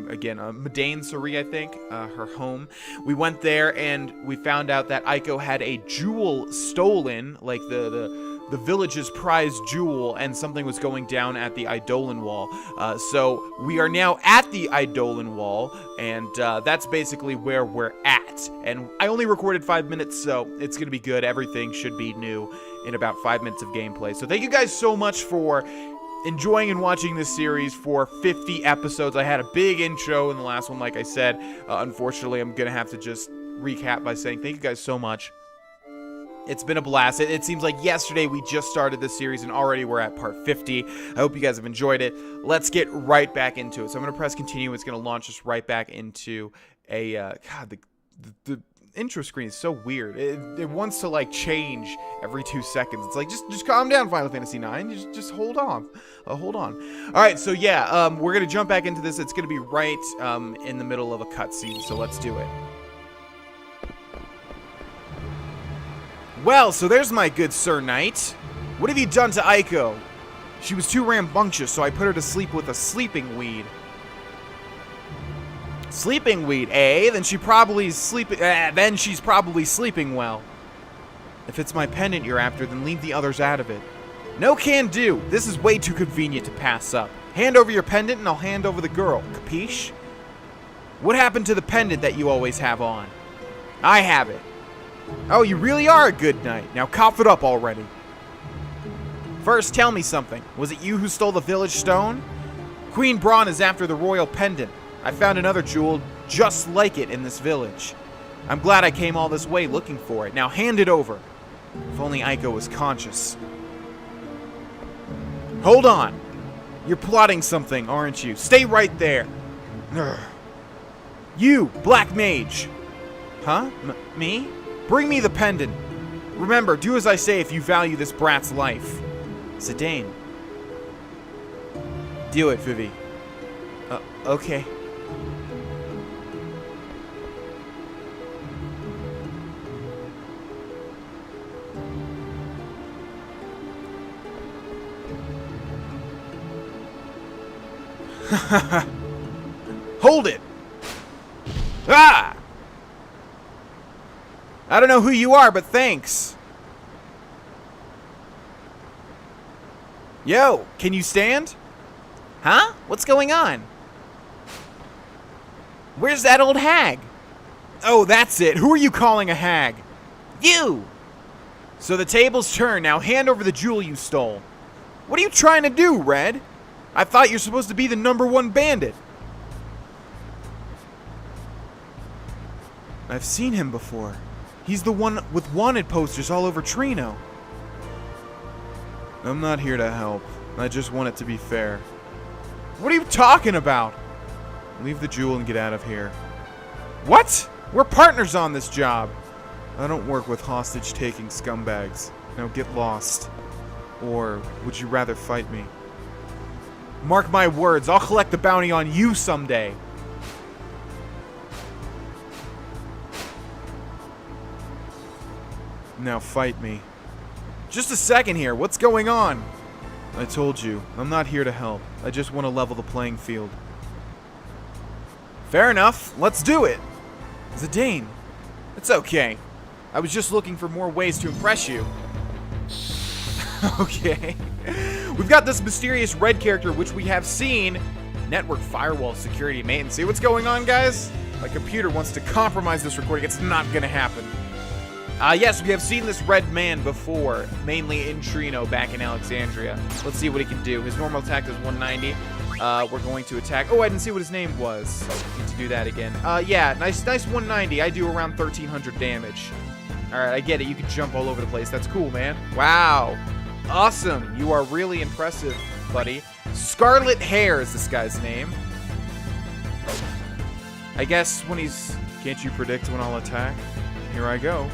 again, Madain Suri, I think, her home. We went there and we found out that Aiko had a jewel stolen, like the village's prized jewel, and something was going down at the Eidolon Wall. So we are now at the Eidolon Wall, and that's basically where we're at. And I only recorded 5 minutes, so it's gonna be good. Everything should be new in about 5 minutes of gameplay. So thank you guys so much for enjoying and watching this series for 50 episodes. I had a big intro in the last one, like I said. Unfortunately, I'm gonna have to just recap by saying thank you guys so much. It's been a blast. It seems like yesterday we just started this series and already we're at part 50. I hope you guys have enjoyed it. Let's get right back into it. So I'm going to press continue. It's going to launch us right back into a... God, the intro screen is so weird. It wants to, like, change every 2 seconds. It's like, just calm down, Final Fantasy IX. Just hold on. Hold on. All right, so yeah, we're going to jump back into this. It's going to be right in the middle of a cutscene, so let's do it. Well, so there's my good Sir Knight. What have you done to Aiko? She was too rambunctious, so I put her to sleep with a sleeping weed. Sleeping weed, eh? Then she's probably sleeping well. If it's my pendant you're after, then leave the others out of it. No can do. This is way too convenient to pass up. Hand over your pendant and I'll hand over the girl. Capiche? What happened to the pendant that you always have on? I have it. Oh, you really are a good knight. Now cough it up already. First, tell me something. Was it you who stole the village stone? Queen Braun is after the royal pendant. I found another jewel just like it in this village. I'm glad I came all this way looking for it. Now hand it over. If only Aiko was conscious. Hold on. You're plotting something, aren't you? Stay right there. Urgh. You, Black Mage. Huh? Me? Bring me the pendant. Remember, do as I say if you value this brat's life. Zidane. Do it, Vivi. Okay. Hold it! Ah! I don't know who you are, but thanks. Yo, can you stand? Huh? What's going on? Where's that old hag? Oh, that's it. Who are you calling a hag? You! So the tables turn. Now hand over the jewel you stole. What are you trying to do, Red? I thought you're supposed to be the #1 bandit. I've seen him before. He's the one with wanted posters all over Trino. I'm not here to help. I just want it to be fair. What are you talking about? Leave the jewel and get out of here. What? We're partners on this job. I don't work with hostage-taking scumbags. Now get lost. Or would you rather fight me? Mark my words, I'll collect the bounty on you someday. Now fight me. Just a second here, what's going on? I told you, I'm not here to help. I just want to level the playing field. Fair enough, let's do it. Zidane, it's okay. I was just looking for more ways to impress you. Okay. We've got this mysterious red character, which we have seen. Network firewall security maintenance. See what's going on, guys? My computer wants to compromise this recording. It's not gonna happen. Yes, we have seen this red man before, mainly in Trino back in Alexandria. Let's see what he can do. His normal attack is 190. We're going to attack. Oh, I didn't see what his name was. Need to do that again. Yeah, nice 190. I do around 1,300 damage. All right, I get it. You can jump all over the place. That's cool, man. Wow. Awesome. You are really impressive, buddy. Scarlet Hair is this guy's name. I guess when he's... Can't you predict when I'll attack? Here I go.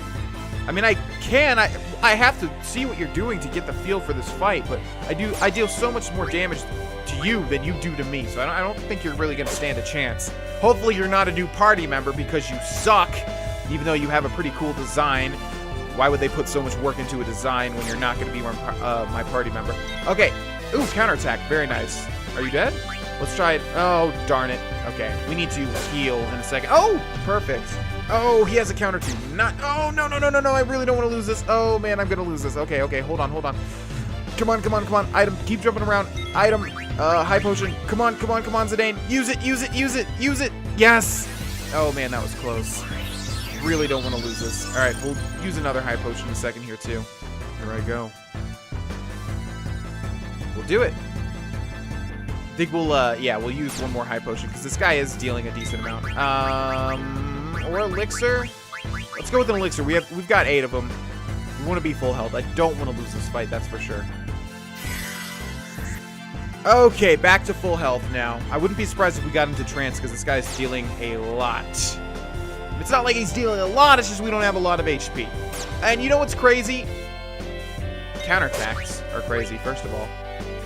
I mean, I can. I have to see what you're doing to get the feel for this fight, but I deal so much more damage to you than you do to me, so I don't think you're really going to stand a chance. Hopefully you're not a new party member because you suck, even though you have a pretty cool design. Why would they put so much work into a design when you're not going to be my party member? Okay. Ooh, counterattack. Very nice. Are you dead? Let's try it. Oh, darn it. Okay, we need to heal in a second. Oh, perfect. Oh, he has a counter too. Not. Oh, no. I really don't want to lose this. Oh, man, I'm going to lose this. Okay. Hold on. Come on. Item. Keep jumping around. Item. High potion. Come on, Zidane. Use it. Yes. Oh, man, that was close. Really don't want to lose this. All right, we'll use another high potion in a second here, too. Here I go. We'll do it. I think we'll use one more high potion because this guy is dealing a decent amount. Or elixir. Let's go with an elixir. We've got 8 of them. We want to be full health. I don't want to lose this fight, that's for sure. Okay, back to full health now. I wouldn't be surprised if we got into trance because this guy's dealing a lot. It's not like he's dealing a lot, it's just we don't have a lot of HP. And you know what's crazy? Counterattacks are crazy, first of all.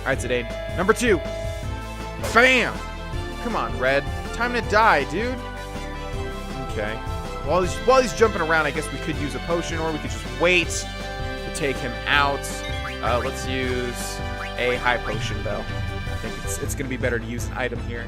Alright, Zidane. Number 2. Bam! Come on, Red. Time to die, dude. Okay. While he's jumping around, I guess we could use a potion, or we could just wait to take him out. Let's use a high potion, though. I think it's going to be better to use an item here.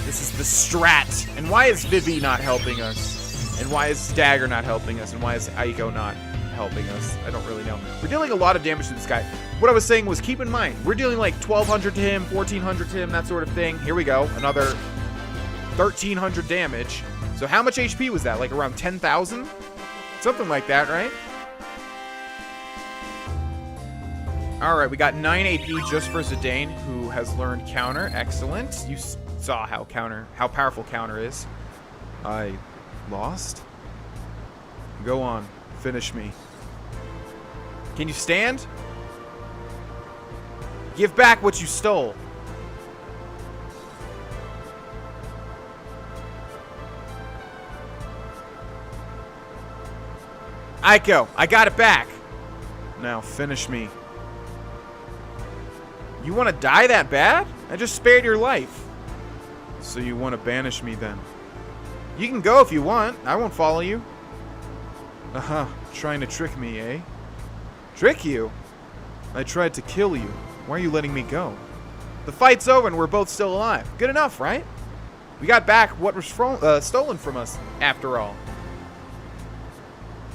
This is the strat. And why is Vivi not helping us? And why is Dagger not helping us? And why is Aiko not helping us? I don't really know. We're dealing a lot of damage to this guy. What I was saying was, keep in mind, we're dealing like 1,200 to him, 1,400 to him, that sort of thing. Here we go. Another 1,300 damage. So how much HP was that? Like around 10,000? Something like that, right? Alright, we got 9 AP just for Zidane, who has learned counter. Excellent. You saw how powerful counter is. I lost? Go on. Finish me. Can you stand? Give back what you stole. Aiko, I got it back. Now finish me. You want to die that bad? I just spared your life. So you want to banish me then? You can go if you want. I won't follow you. Uh-huh. Trying to trick me, eh? Trick you? I tried to kill you. Why are you letting me go? The fight's over and we're both still alive. Good enough, right? We got back what was stolen from us, after all.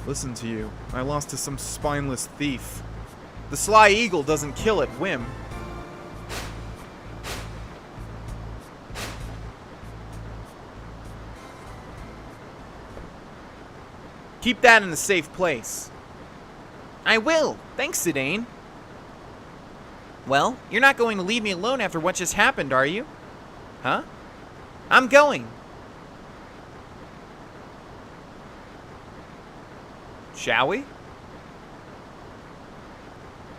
Listen to you. I lost to some spineless thief. The Sly Eagle doesn't kill at whim. Keep that in a safe place. I will. Thanks, Zidane. Well, you're not going to leave me alone after what just happened, are you? Huh? I'm going. Shall we?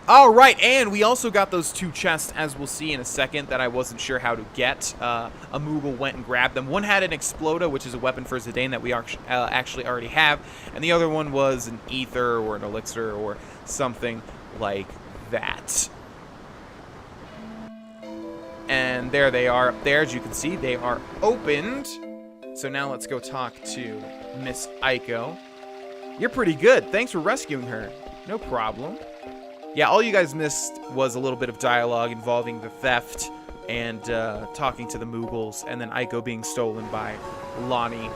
All right, and we also got those 2 chests, as we'll see in a second, that I wasn't sure how to get. A Moogle went and grabbed them. One had an Exploda, which is a weapon for Zidane that we actually already have, and the other one was an Ether or an Elixir or something like that. And there they are up there. As you can see, they are opened. So now let's go talk to Miss Aiko. You're pretty good. Thanks for rescuing her. No problem. Yeah, all you guys missed was a little bit of dialogue involving the theft and talking to the Moogles, and then Aiko being stolen by Lonnie.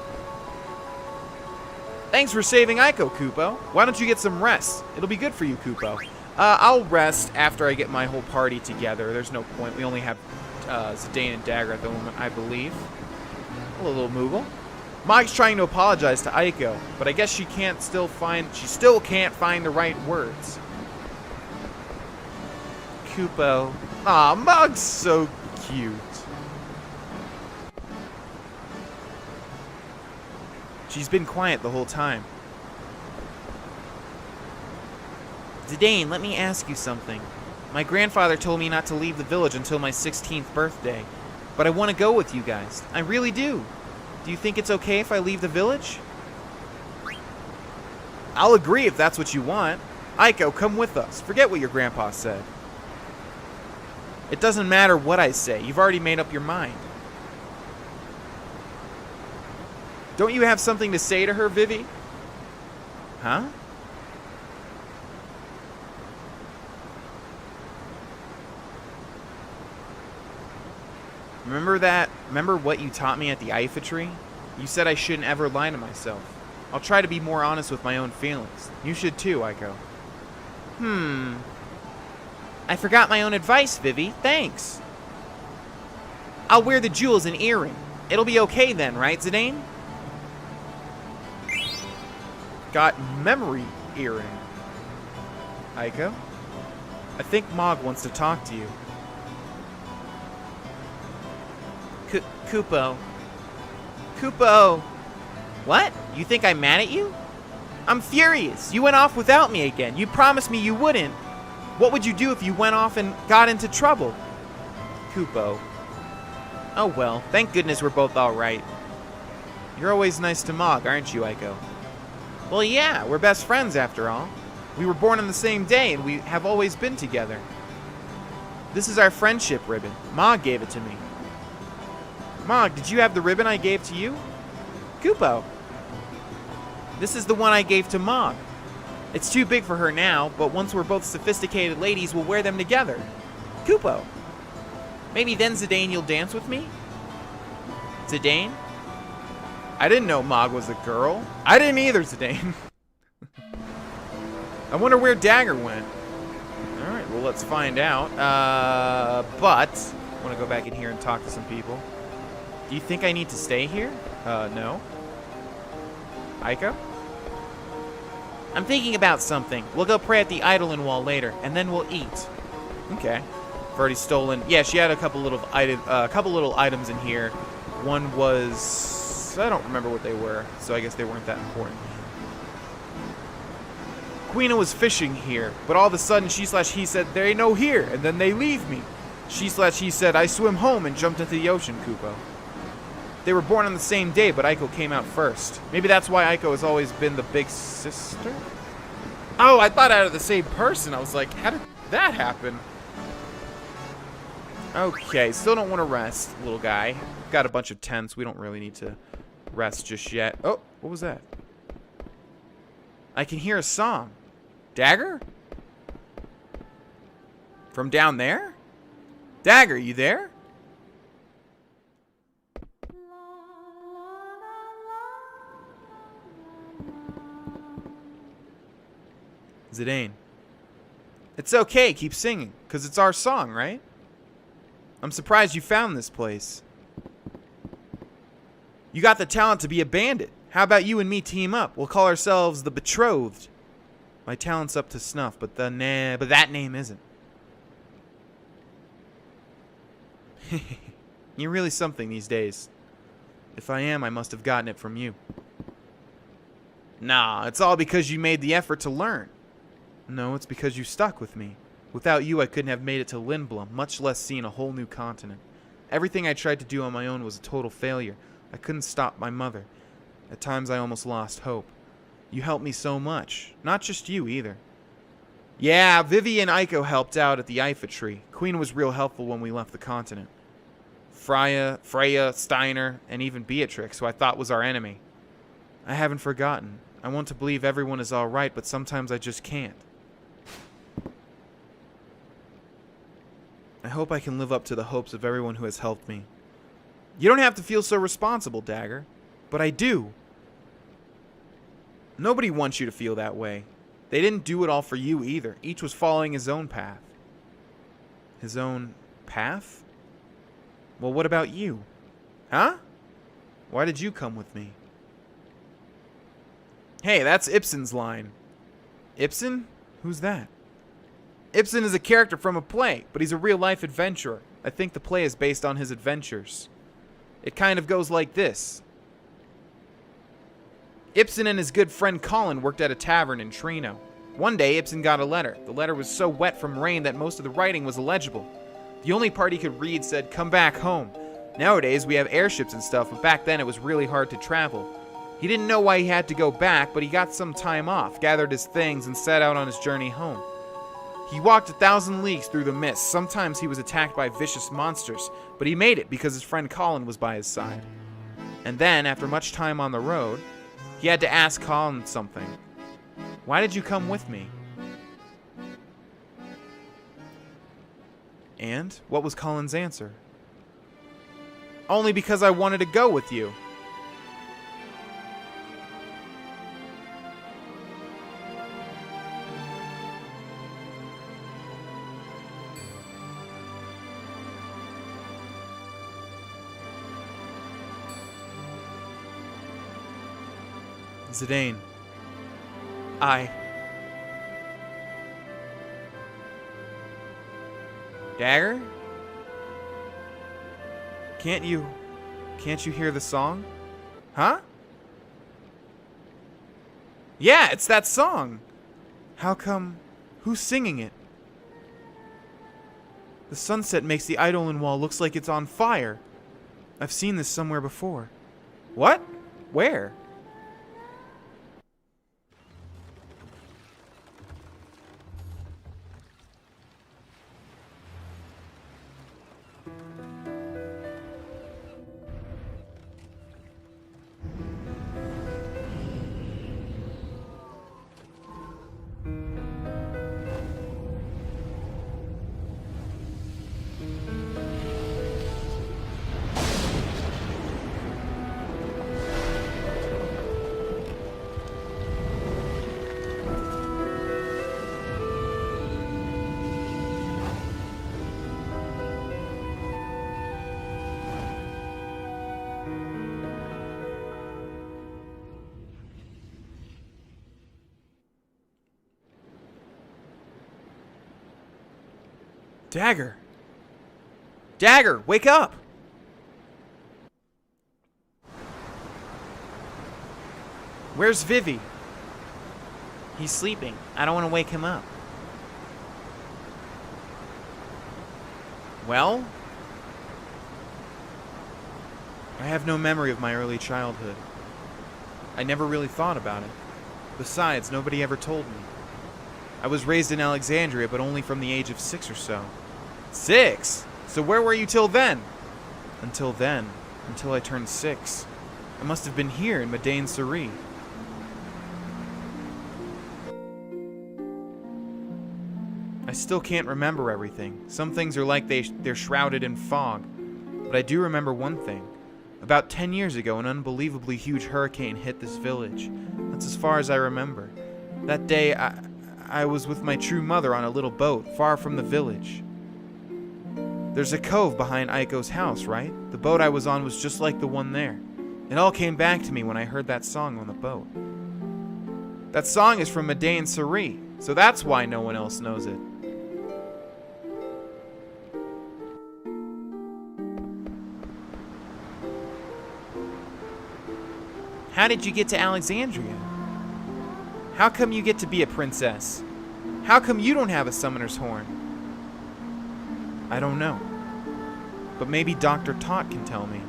Thanks for saving Aiko, Kupo. Why don't you get some rest? It'll be good for you, Kupo. I'll rest after I get my whole party together. There's no point. We only have Zidane and Dagger at the moment, I believe. Hello, little Moogle. Mog's trying to apologize to Aiko, but I guess she still can't find the right words. Kupo. Aw, Mog's so cute. She's been quiet the whole time. Zidane, let me ask you something. My grandfather told me not to leave the village until my 16th birthday, but I want to go with you guys. I really do. Do you think it's okay if I leave the village? I'll agree if that's what you want. Aiko, come with us. Forget what your grandpa said. It doesn't matter what I say. You've already made up your mind. Don't you have something to say to her, Vivi? Huh? Remember what you taught me at the Ifa tree? You said I shouldn't ever lie to myself. I'll try to be more honest with my own feelings. You should too, Aiko. I forgot my own advice, Vivi. Thanks. I'll wear the jewels and earring. It'll be okay then, right, Zidane? Got memory earring. Aiko? I think Mog wants to talk to you. Kupo. Kupo! What? You think I'm mad at you? I'm furious. You went off without me again. You promised me you wouldn't. What would you do if you went off and got into trouble? Kupo. Oh well, thank goodness we're both alright. You're always nice to Mog, aren't you, Aiko? Well, yeah, we're best friends after all. We were born on the same day and we have always been together. This is our friendship ribbon. Mog gave it to me. Mog, did you have the ribbon I gave to you? Kupo. This is the one I gave to Mog. It's too big for her now, but once we're both sophisticated ladies, we'll wear them together. Kupo. Maybe then, Zidane, you'll dance with me? Zidane? I didn't know Mog was a girl. I didn't either, Zidane. I wonder where Dagger went. Alright, well, let's find out. But I want to go back in here and talk to some people. Do you think I need to stay here? No. Aiko? I'm thinking about something. We'll go pray at the Eidolon Wall later, and then we'll eat. Okay. I've already stolen. Yeah, she had a couple little items in here. One was, I don't remember what they were, so I guess they weren't that important. Quina was fishing here, but all of a sudden she/he said there ain't no here, and then they leave me. She/he said I swim home and jumped into the ocean, Kupo. They were born on the same day, but Aiko came out first. Maybe that's why Aiko has always been the big sister? Oh, I thought out of the same person. I was like, how did that happen? Okay, still don't want to rest, little guy. Got a bunch of tents. We don't really need to rest just yet. Oh, what was that? I can hear a song. Dagger? From down there? Dagger, you there? Zidane. It's okay, keep singing, because it's our song, right? I'm surprised you found this place. You got the talent to be a bandit. How about you and me team up? We'll call ourselves the Betrothed. My talent's up to snuff, but that name isn't. You're really something these days. If I am, I must have gotten it from you. Nah, it's all because you made the effort to learn. No, it's because you stuck with me. Without you, I couldn't have made it to Lindblum, much less seen a whole new continent. Everything I tried to do on my own was a total failure. I couldn't stop my mother. At times, I almost lost hope. You helped me so much. Not just you, either. Yeah, Vivi and Aiko helped out at the Ifa tree. Queen was real helpful when we left the continent. Freya, Steiner, and even Beatrix, who I thought was our enemy. I haven't forgotten. I want to believe everyone is all right, but sometimes I just can't. I hope I can live up to the hopes of everyone who has helped me. You don't have to feel so responsible, Dagger. But I do. Nobody wants you to feel that way. They didn't do it all for you either. Each was following his own path. His own path? Well, what about you? Huh? Why did you come with me? Hey, that's Ibsen's line. Ibsen? Who's that? Ibsen is a character from a play, but he's a real-life adventurer. I think the play is based on his adventures. It kind of goes like this. Ibsen and his good friend Colin worked at a tavern in Trino. One day, Ibsen got a letter. The letter was so wet from rain that most of the writing was illegible. The only part he could read said, "Come back home." Nowadays, we have airships and stuff, but back then it was really hard to travel. He didn't know why he had to go back, but he got some time off, gathered his things, and set out on his journey home. He walked 1,000 leagues through the mist. Sometimes he was attacked by vicious monsters, but he made it because his friend Colin was by his side. And then, after much time on the road, he had to ask Colin something. "Why did you come with me?" And what was Colin's answer? "Only because I wanted to go with you." Zidane. Dagger? Can't you hear the song? Huh? Yeah, it's that song. How come? Who's singing it? The sunset makes the Eidolon Wall looks like it's on fire. I've seen this somewhere before. What? Where? Dagger! Dagger, wake up! Where's Vivi? He's sleeping. I don't want to wake him up. Well? I have no memory of my early childhood. I never really thought about it. Besides, nobody ever told me. I was raised in Alexandria, but only from the age of 6 or so. 6? So where were you till then? Until then. Until I turned 6. I must have been here in Medain Suri. I still can't remember everything. Some things are like they're shrouded in fog. But I do remember one thing. About 10 years ago, an unbelievably huge hurricane hit this village. That's as far as I remember. That day, I was with my true mother on a little boat, far from the village. There's a cove behind Aiko's house, right? The boat I was on was just like the one there. It all came back to me when I heard that song on the boat. That song is from Medain Suri, so that's why no one else knows it. How did you get to Alexandria? How come you get to be a princess? How come you don't have a summoner's horn? I don't know. But maybe Dr. Tot can tell me.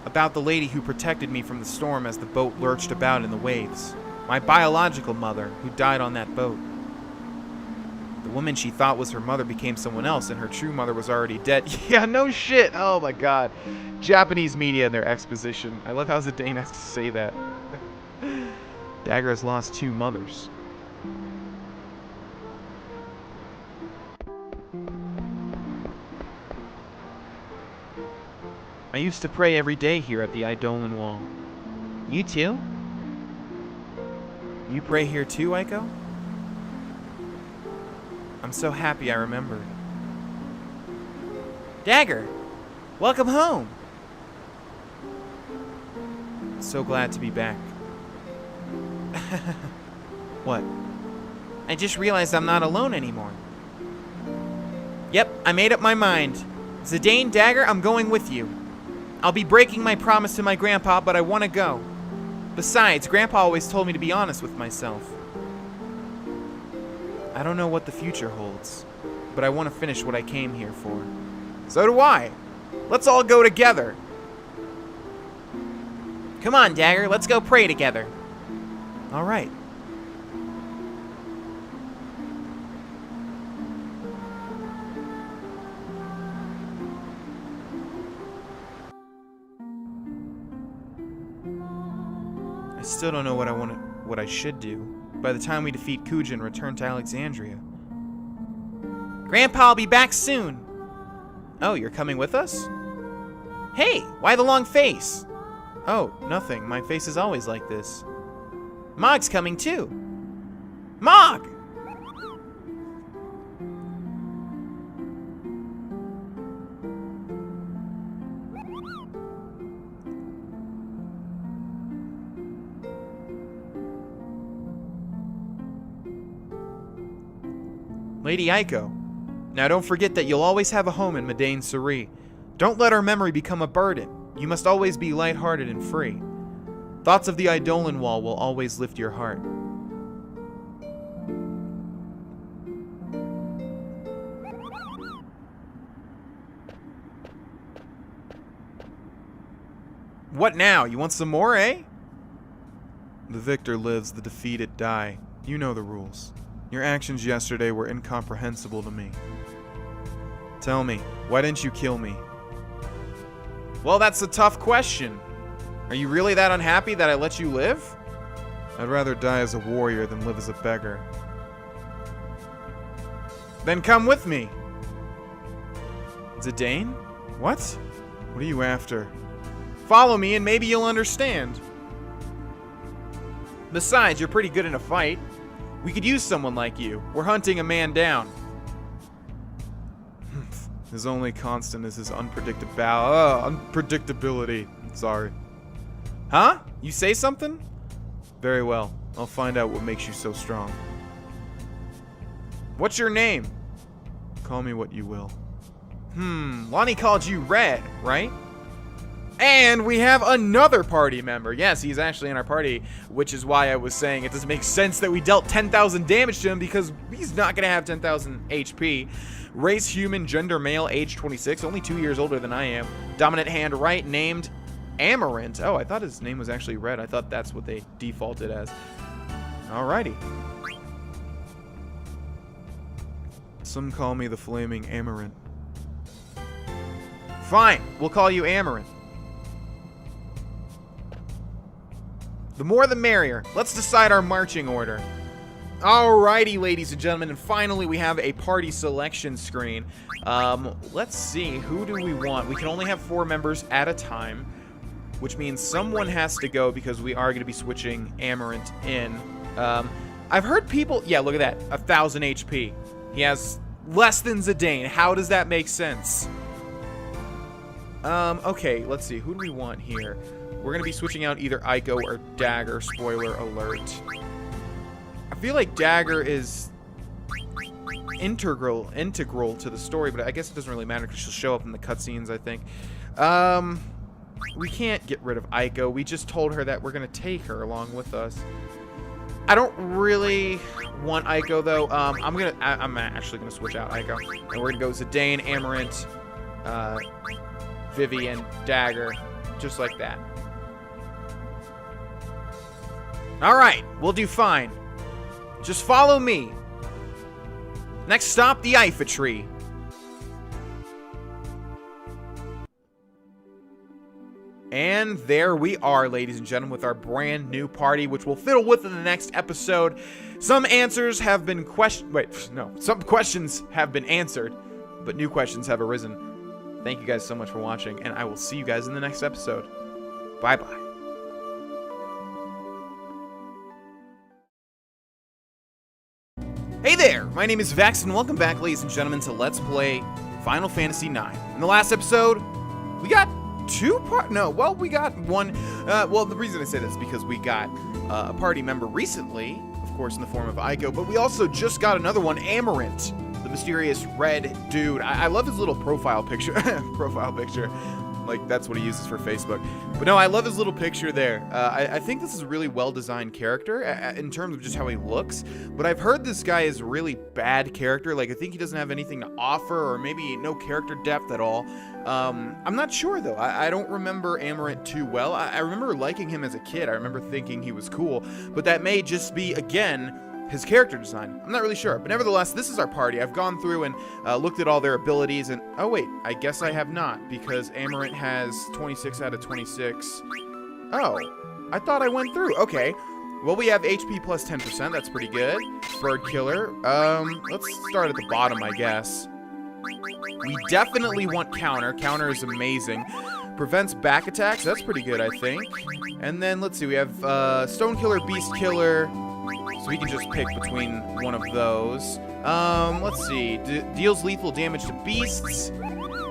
About the lady who protected me from the storm as the boat lurched about in the waves. My biological mother, who died on that boat. The woman she thought was her mother became someone else, and her true mother was already dead. Yeah, no shit. Oh my god. Japanese media and their exposition. I love how Zidane has to say that. Dagger has lost 2 mothers. I used to pray every day here at the Eidolon Wall. You too? You pray here too, Aiko? I'm so happy I remembered. Dagger! Welcome home! So glad to be back. What? I just realized I'm not alone anymore. Yep, I made up my mind. Zidane, Dagger, I'm going with you. I'll be breaking my promise to my grandpa, but I want to go. Besides, Grandpa always told me to be honest with myself. I don't know what the future holds, but I want to finish what I came here for. So do I. Let's all go together. Come on, Dagger, let's go pray together. All right. I still don't know what I should do by the time we defeat Kuja and return to Alexandria. Grandpa'll be back soon. Oh, you're coming with us? Hey, why the long face? Oh, nothing. My face is always like this. Mog's coming too. Mog! Lady Aiko. Now don't forget that you'll always have a home in Madain Suri. Don't let our memory become a burden. You must always be lighthearted and free. Thoughts of the Eidolon Wall will always lift your heart. What now? You want some more, eh? The victor lives, the defeated die. You know the rules. Your actions yesterday were incomprehensible to me. Tell me, why didn't you kill me? Well, that's a tough question. Are you really that unhappy that I let you live? I'd rather die as a warrior than live as a beggar. Then come with me. Zidane? What? What are you after? Follow me and maybe you'll understand. Besides, you're pretty good in a fight. We could use someone like you. We're hunting a man down. His only constant is his unpredictability. Sorry. Huh? You say something? Very well. I'll find out what makes you so strong. What's your name? Call me what you will. Lonnie called you Red, right? And we have another party member. Yes, he's actually in our party, which is why I was saying it doesn't make sense that we dealt 10,000 damage to him because he's not going to have 10,000 HP. Race human, gender male, age 26, only 2 years older than I am. Dominant hand right, named Amarant. Oh, I thought his name was actually Red. I thought that's what they defaulted as. Alrighty. Some call me the Flaming Amarant. Fine, we'll call you Amarant. The more the merrier. Let's decide our marching order. Alrighty, ladies and gentlemen, and finally we have a party selection screen. Let's see, who do we want? We can only have 4 members at a time, which means someone has to go because we are going to be switching Amarant in. I've heard people... Yeah, look at that. 1,000 HP. He has less than Zidane. How does that make sense? Okay, let's see. Who do we want here? We're going to be switching out either Aiko or Dagger. Spoiler alert. I feel like Dagger is integral to the story, but I guess it doesn't really matter because she'll show up in the cutscenes, I think. We can't get rid of Aiko. We just told her that we're going to take her along with us. I don't really want Aiko, though. I'm actually going to switch out Aiko. And we're going to go Zidane, Amarant, Vivi, and Dagger. Just like that. Alright, we'll do fine. Just follow me. Next stop, the Ifa Tree. And there we are, ladies and gentlemen, with our brand new party, which we'll fiddle with in the next episode. Some answers have been some questions have been answered, but new questions have arisen. Thank you guys so much for watching, and I will see you guys in the next episode. Bye-bye. Hey there, my name is Vex, and welcome back, ladies and gentlemen, to Let's Play Final Fantasy IX. In the last episode, we got No, well, we got one. Well, the reason I say this is because we got a party member recently, of course, in the form of Aiko, but we also just got another one, Amarant, the mysterious red dude. I love his little profile picture. Like, that's what he uses for Facebook. But no, I love his little picture there. I think this is a really well-designed character in terms of just how he looks. But I've heard this guy is a really bad character. Like, I think he doesn't have anything to offer, or maybe no character depth at all. I'm not sure, though. I don't remember Amarant too well. I remember liking him as a kid. I remember thinking he was cool. But that may just be, again, his character design. I'm not really sure. But nevertheless, this is our party. I've gone through and looked at all their abilities. And oh, wait. I guess I have not, because Amarant has 26 out of 26. Oh. I thought I went through. Okay. Well, we have HP plus 10%. That's pretty good. Bird Killer. Let's start at the bottom, I guess. We definitely want Counter. Counter is amazing. Prevents back attacks. That's pretty good, I think. And then, let's see. We have Stone Killer, Beast Killer. So we can just pick between one of those. Let's see. Deals lethal damage to beasts.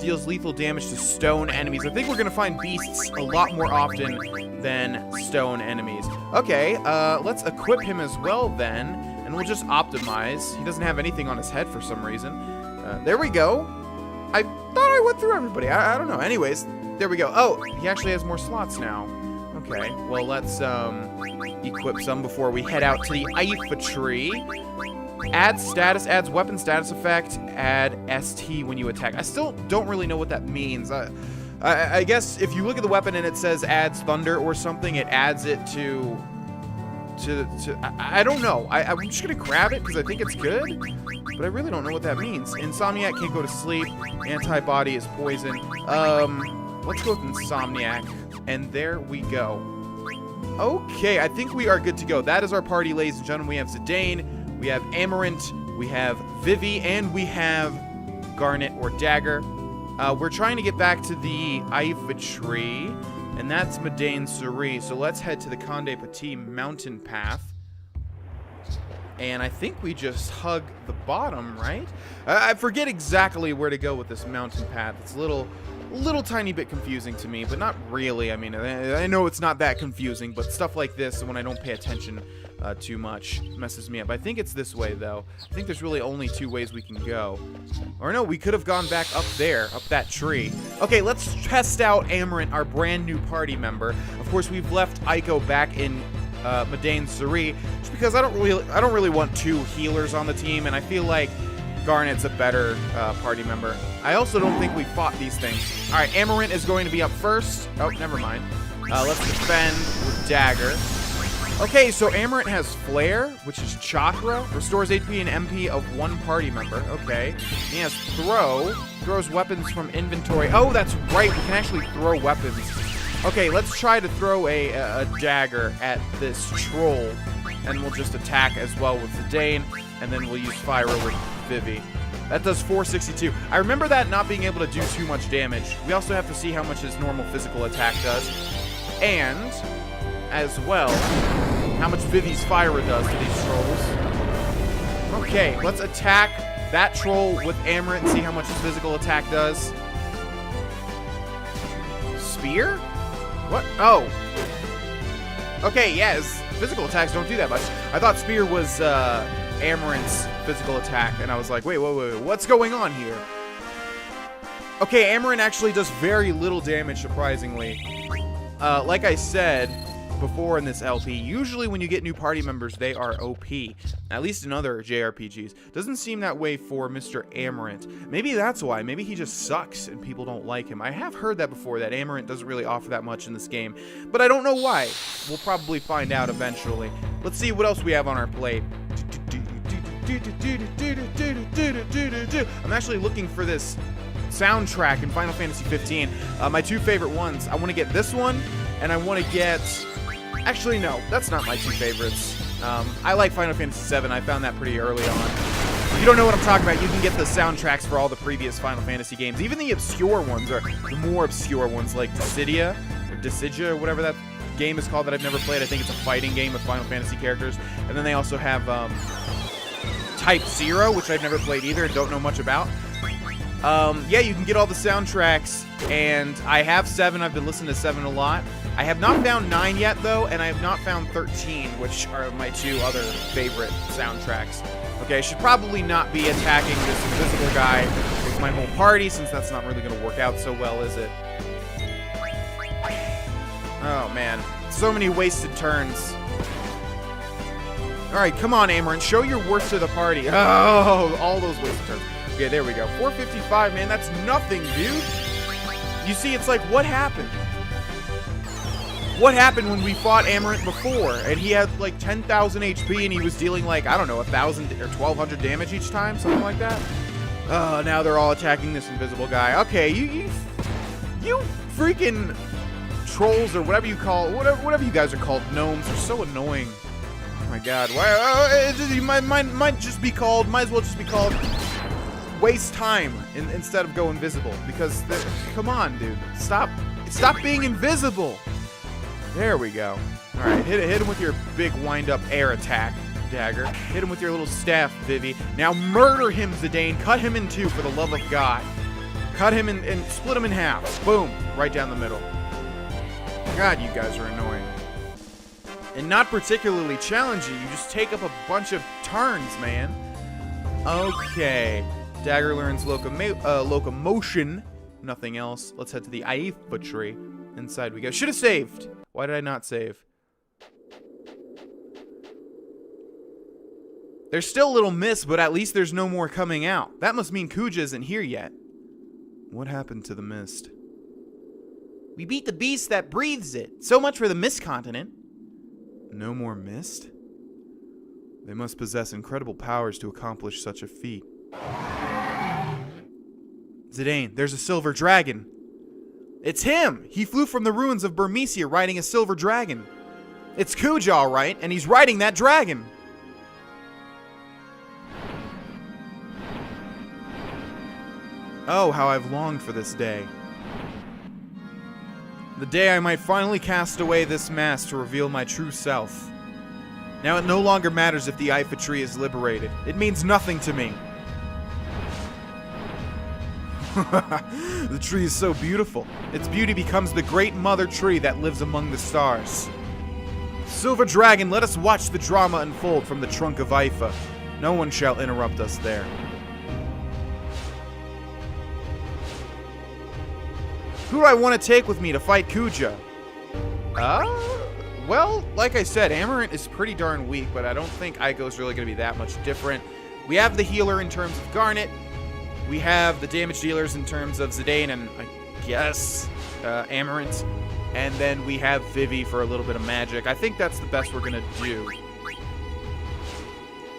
Deals lethal damage to stone enemies. I think we're going to find beasts a lot more often than stone enemies. Okay, let's equip him as well then. And we'll just optimize. He doesn't have anything on his head for some reason. There we go. I thought I went through everybody. I don't know. Anyways, there we go. Oh, he actually has more slots now. Okay, well, let's equip some before we head out to the Ifa tree. Add status, adds weapon status effect, add ST when you attack. I still don't really know what that means. I guess if you look at the weapon and it says adds thunder or something, it adds it to I don't know. I'm just gonna grab it because I think it's good, but I really don't know what that means. Insomniac can't go to sleep. Antibody is poison. Let's go with Insomniac. And there we go. Okay, I think we are good to go. That is our party, ladies and gentlemen. We have Zidane, we have Amarant, we have Vivi, and we have Garnet or Dagger. We're trying to get back to the Ifa tree, and that's Madain Suri. So let's head to the Conde Petit mountain path. And I think we just hug the bottom, right? I forget exactly where to go with this mountain path. It's a little tiny bit confusing to me, but not really. I mean, I know it's not that confusing, but stuff like this, when I don't pay attention too much, messes me up. I think it's this way, though. I think there's really only two ways we can go. Or no, we could have gone back up there, up that tree. Okay, let's test out Amarant, our brand new party member. Of course, we've left Aiko back in Madain Suri, just because I don't really want two healers on the team, and I feel like Garnet's a better party member. I also don't think we fought these things. All right, Amarant is going to be up first. Oh, never mind. Let's defend with Dagger. Okay, so Amarant has Flare, which is Chakra. Restores HP and MP of one party member. Okay. He has Throw. Throws weapons from inventory. Oh, that's right. We can actually throw weapons. Okay, let's try to throw a dagger at this troll. And we'll just attack as well with Zidane. And then we'll use Fire with Vivi. That does 462. I remember that not being able to do too much damage. We also have to see how much his normal physical attack does. And, as well, how much Vivi's Fire does to these trolls. Okay, let's attack that troll with Amarant and see how much his physical attack does. Spear? What? Oh. Okay, yes. Physical attacks don't do that much. I thought Spear was Amarant's physical attack, and I was like, wait, what's going on here? Okay, Amarant actually does very little damage, surprisingly. Like I said before in this LP, usually when you get new party members, they are OP. At least in other JRPGs. Doesn't seem that way for Mr. Amarant. Maybe that's why. Maybe he just sucks and people don't like him. I have heard that before, that Amarant doesn't really offer that much in this game. But I don't know why. We'll probably find out eventually. Let's see what else we have on our plate. I'm actually looking for this soundtrack in Final Fantasy 15. My two favorite ones. I want to get this one, and I want to get... Actually, no, that's not my two favorites. I like Final Fantasy 7. I found that pretty early on. If you don't know what I'm talking about, you can get the soundtracks for all the previous Final Fantasy games. Even the obscure ones, or the more obscure ones, like Dissidia, or whatever that game is called that I've never played. I think it's a fighting game with Final Fantasy characters. And then they also have Type 0, which I've never played either and don't know much about. Yeah, you can get all the soundtracks, and I have 7. I've been listening to 7 a lot. I have not found 9 yet, though, and I have not found 13, which are my 2 other favorite soundtracks. Okay, I should probably not be attacking this invisible guy with my whole party, since that's not really going to work out so well, is it? Oh, man. So many wasted turns. Alright, come on, Amarant. Show your worth to the party. Oh, all those wasted turns. Okay, there we go. 455, man. That's nothing, dude. You see, it's like, what happened? What happened when we fought Amarant before? And he had, like, 10,000 HP, and he was dealing, like, I don't know, 1,000 or 1,200 damage each time? Something like that? Oh, now they're all attacking this invisible guy. Okay, you freaking trolls, or whatever you call, whatever you guys are called, gnomes, are so annoying. Oh my god, why? Might just be called, might as well just be called waste time instead of go invisible. Because, come on, dude. Stop being invisible. There we go. Alright, hit him with your big wind-up air attack, Dagger. Hit him with your little staff, Vivi. Now murder him, Zidane. Cut him in 2, for the love of God. Cut him and split him in half. Boom. Right down the middle. God, you guys are annoying. And not particularly challenging. You just take up a bunch of turns, man. Okay. Dagger learns locomotion. Nothing else. Let's head to the Aifa tree. Inside we go. Should have saved. Why did I not save? There's still a little mist, but at least there's no more coming out. That must mean Kuja isn't here yet. What happened to the mist? We beat the beast that breathes it. So much for the mist continent. No more mist? They must possess incredible powers to accomplish such a feat. Zidane, there's a silver dragon. It's him! He flew from the ruins of Burmecia riding a silver dragon. It's Kuja, all right, and he's riding that dragon. Oh, how I've longed for this day. The day I might finally cast away this mask to reveal my true self. Now it no longer matters if the Aifa tree is liberated. It means nothing to me. The tree is so beautiful. Its beauty becomes the great mother tree that lives among the stars. Silver Dragon, let us watch the drama unfold from the trunk of Aifa. No one shall interrupt us there. Who do I want to take with me to fight Kuja? Well, like I said, Amarant is pretty darn weak, but I don't think Aiko's really going to be that much different. We have the healer in terms of Garnet. We have the damage dealers in terms of Zidane and, I guess, Amarant. And then we have Vivi for a little bit of magic. I think that's the best we're going to do.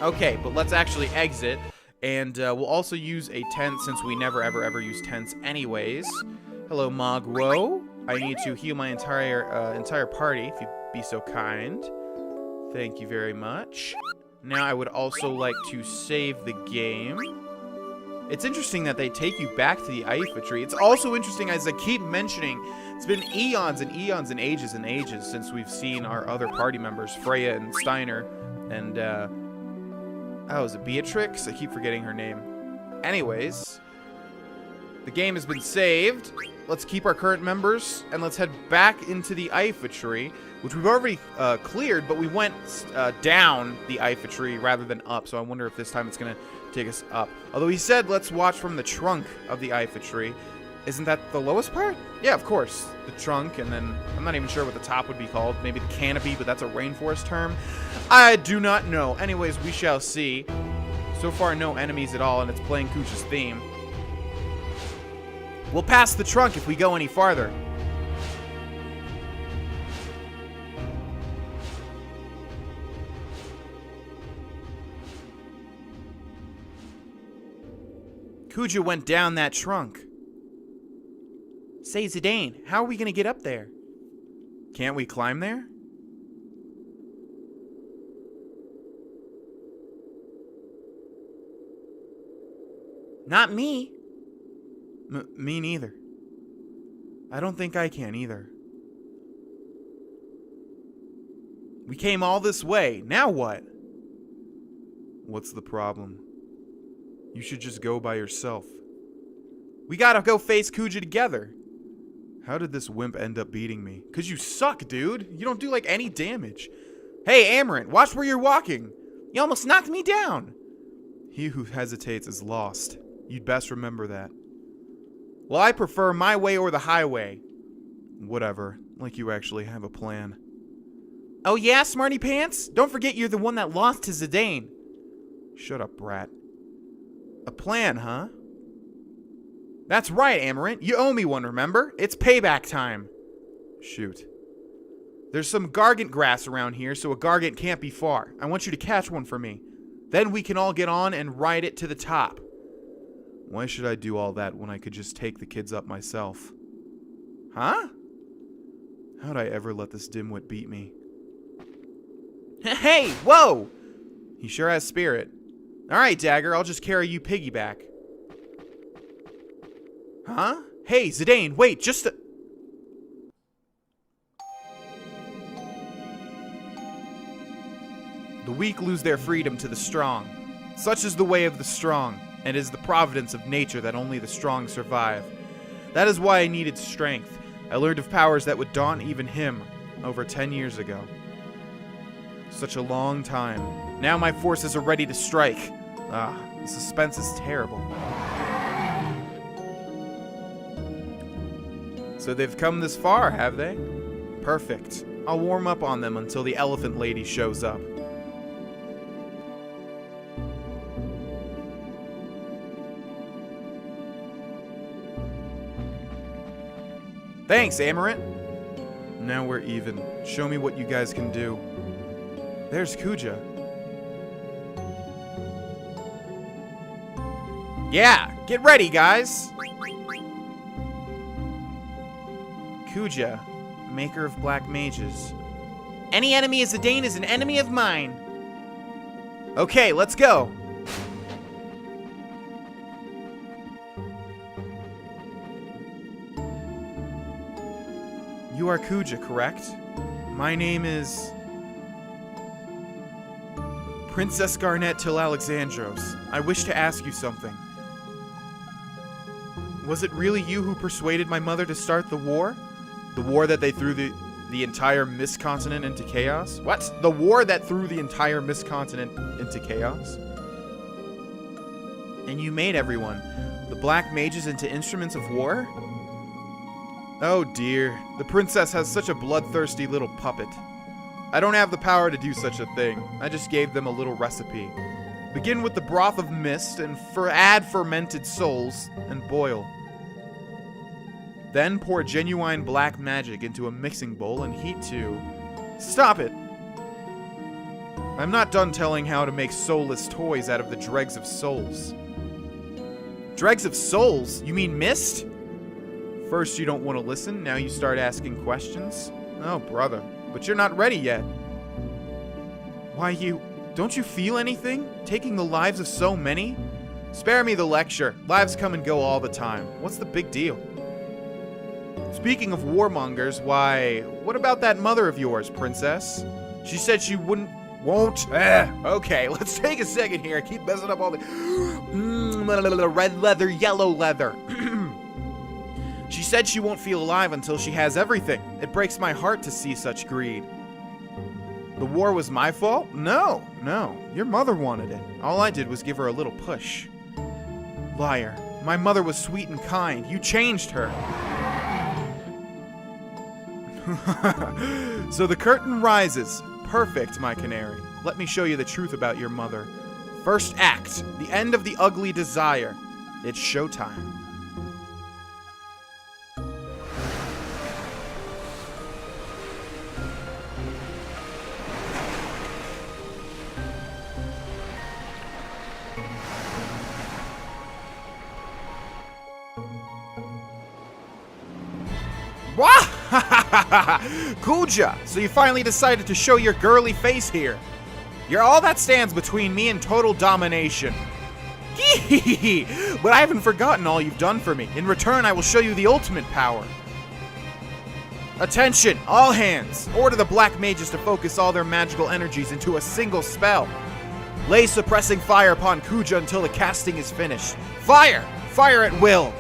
Okay, but let's actually exit. And we'll also use a tent since we never, ever use tents anyways. Hello, Magwo. I need to heal my entire party, if you'd be so kind. Thank you very much. Now I would also like to save the game. It's interesting that they take you back to the Aifa tree. It's also interesting, as I keep mentioning, it's been eons and eons and ages since we've seen our other party members, Freya and Steiner, and, oh, is it Beatrix? I keep forgetting her name. Anyways, the game has been saved. Let's keep our current members, and let's head back into the Aifa tree, which we've already cleared, but we went down the Aifa tree rather than up, so I wonder if this time it's going to take us up. Although he said let's watch from the trunk of the Aifa tree. Isn't that the lowest part? Yeah, of course. The trunk, and then I'm not even sure what the top would be called. Maybe the canopy, but that's a rainforest term. I do not know. Anyways, we shall see. So far, no enemies at all, and it's playing Kuja's theme. We'll pass the trunk if we go any farther. Kuja went down that trunk. Say, Zidane, how are we going to get up there? Can't we climb there? Not me. Me neither. I don't think I can either. We came all this way. Now what? What's the problem? You should just go by yourself. We gotta go face Kuja together. How did this wimp end up beating me? 'Cause you suck, dude. You don't do like any damage. Hey, Amarant, watch where you're walking. You almost knocked me down. He who hesitates is lost. You'd best remember that. Well, I prefer my way or the highway. Whatever, like you actually have a plan. Oh yeah, smarty pants? Don't forget you're the one that lost to Zidane. Shut up, brat. A plan, huh? That's right, Amarant. You owe me one, remember? It's payback time. Shoot. There's some gargant grass around here, so a gargant can't be far. I want you to catch one for me. Then we can all get on and ride it to the top. Why should I do all that when I could just take the kids up myself? Huh? How'd I ever let this dimwit beat me? Hey, whoa! He sure has spirit. Alright, Dagger, I'll just carry you piggyback. Huh? Hey, Zidane, wait, just a... The weak lose their freedom to the strong. Such is the way of the strong, and it is the providence of nature that only the strong survive. That is why I needed strength. I learned of powers that would daunt even him over 10 years ago. Such a long time. Now my forces are ready to strike. The suspense is terrible. So they've come this far, have they? Perfect. I'll warm up on them until the elephant lady shows up. Thanks, Amarant. Now we're even. Show me what you guys can do. There's Kuja. Yeah, get ready, guys. Kuja, maker of black mages. Any enemy of Zidane is an enemy of mine. Okay, let's go. You are Kuja, correct? My name is... Princess Garnet till Alexandros. I wish to ask you something. Was it really you who persuaded my mother to start the war? The war that they threw the entire Mist Continent into chaos? What? The war that threw the entire Mist Continent into chaos? And you made everyone, the black mages, into instruments of war? Oh dear, the princess has such a bloodthirsty little puppet. I don't have the power to do such a thing. I just gave them a little recipe. Begin with the broth of mist and add fermented souls and boil. Then pour genuine black magic into a mixing bowl and heat to... Stop it! I'm not done telling how to make soulless toys out of the dregs of souls. Dregs of souls? You mean mist? First you don't want to listen, now you start asking questions? Oh, brother, but you're not ready yet. Why, don't you feel anything? Taking the lives of so many? Spare me the lecture. Lives come and go all the time. What's the big deal? Speaking of warmongers, why, what about that mother of yours, princess? She said she won't. Okay, let's take a second here. I keep messing up all the red leather, yellow leather. She said she won't feel alive until she has everything. It breaks my heart to see such greed. The war was my fault? No. Your mother wanted it. All I did was give her a little push. Liar. My mother was sweet and kind. You changed her. So the curtain rises. Perfect, my canary. Let me show you the truth about your mother. First act. The end of the ugly desire. It's showtime. Kuja, so you finally decided to show your girly face here. You're all that stands between me and total domination. But I haven't forgotten all you've done for me. In return, I will show you the ultimate power. Attention, all hands. Order the black mages to focus all their magical energies into a single spell. Lay suppressing fire upon Kuja until the casting is finished. Fire! Fire at will!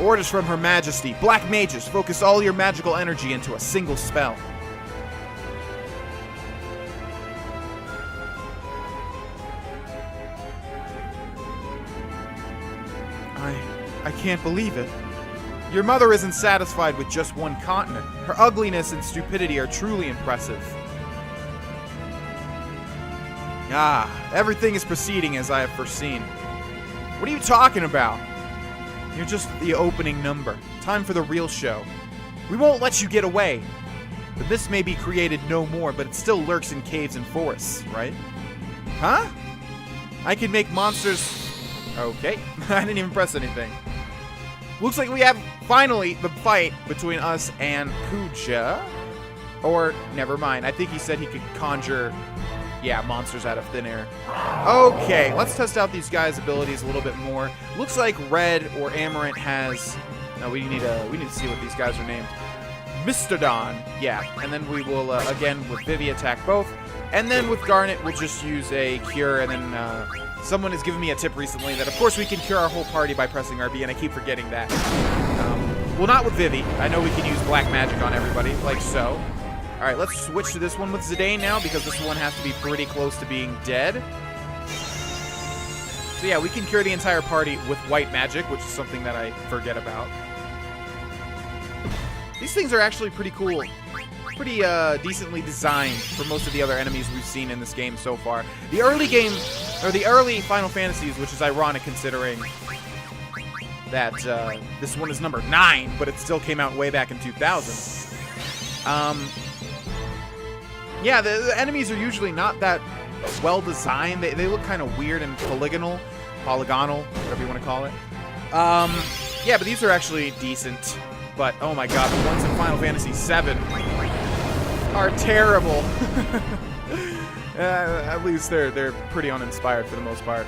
Orders from Her Majesty. Black mages, focus all your magical energy into a single spell. I can't believe it. Your mother isn't satisfied with just one continent. Her ugliness and stupidity are truly impressive. Ah, everything is proceeding as I have foreseen. What are you talking about? You're just the opening number. Time for the real show. We won't let you get away. The mist may be created no more, but it still lurks in caves and forests, right? Huh? I can make monsters... Okay, I didn't even press anything. Looks like we have, finally, the fight between us and Kuja. Or, never mind. I think he said he could conjure, yeah, monsters out of thin air. Okay, let's test out these guys' abilities a little bit more. Looks like Red or Amarant has... No, we need to see what these guys are named. Mistodon, yeah. And then we will, again, with Vivi, attack both. And then with Garnet, we'll just use a Cure, and then, someone has given me a tip recently that, of course, we can cure our whole party by pressing RB, and I keep forgetting that. Well, not with Vivi. I know we can use black magic on everybody, like so. All right, let's switch to this one with Zidane now, because this one has to be pretty close to being dead. So yeah, we can cure the entire party with white magic, which is something that I forget about. These things are actually pretty cool. Pretty decently designed for most of the other enemies we've seen in this game so far. The early game, or the early Final Fantasies, which is ironic considering that this one is number 9, but it still came out way back in 2000. Yeah, the enemies are usually not that well designed. They look kind of weird and polygonal, whatever you want to call it. Yeah, but these are actually decent. But oh my god, the ones in Final Fantasy VII are terrible. At least they're pretty uninspired for the most part.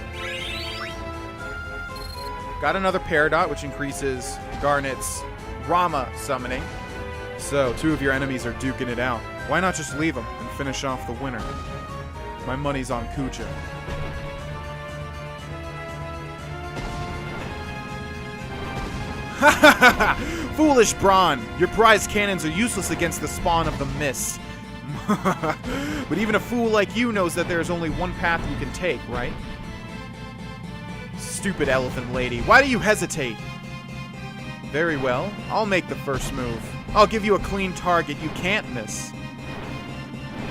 Got another Peridot, which increases Garnet's Rama summoning. So, 2 of your enemies are duking it out. Why not just leave them and finish off the winner? My money's on Kuja. Foolish Braun! Your prize cannons are useless against the spawn of the mist. But even a fool like you knows that there's only one path you can take, right? Stupid elephant lady, why do you hesitate? Very well, I'll make the first move. I'll give you a clean target you can't miss.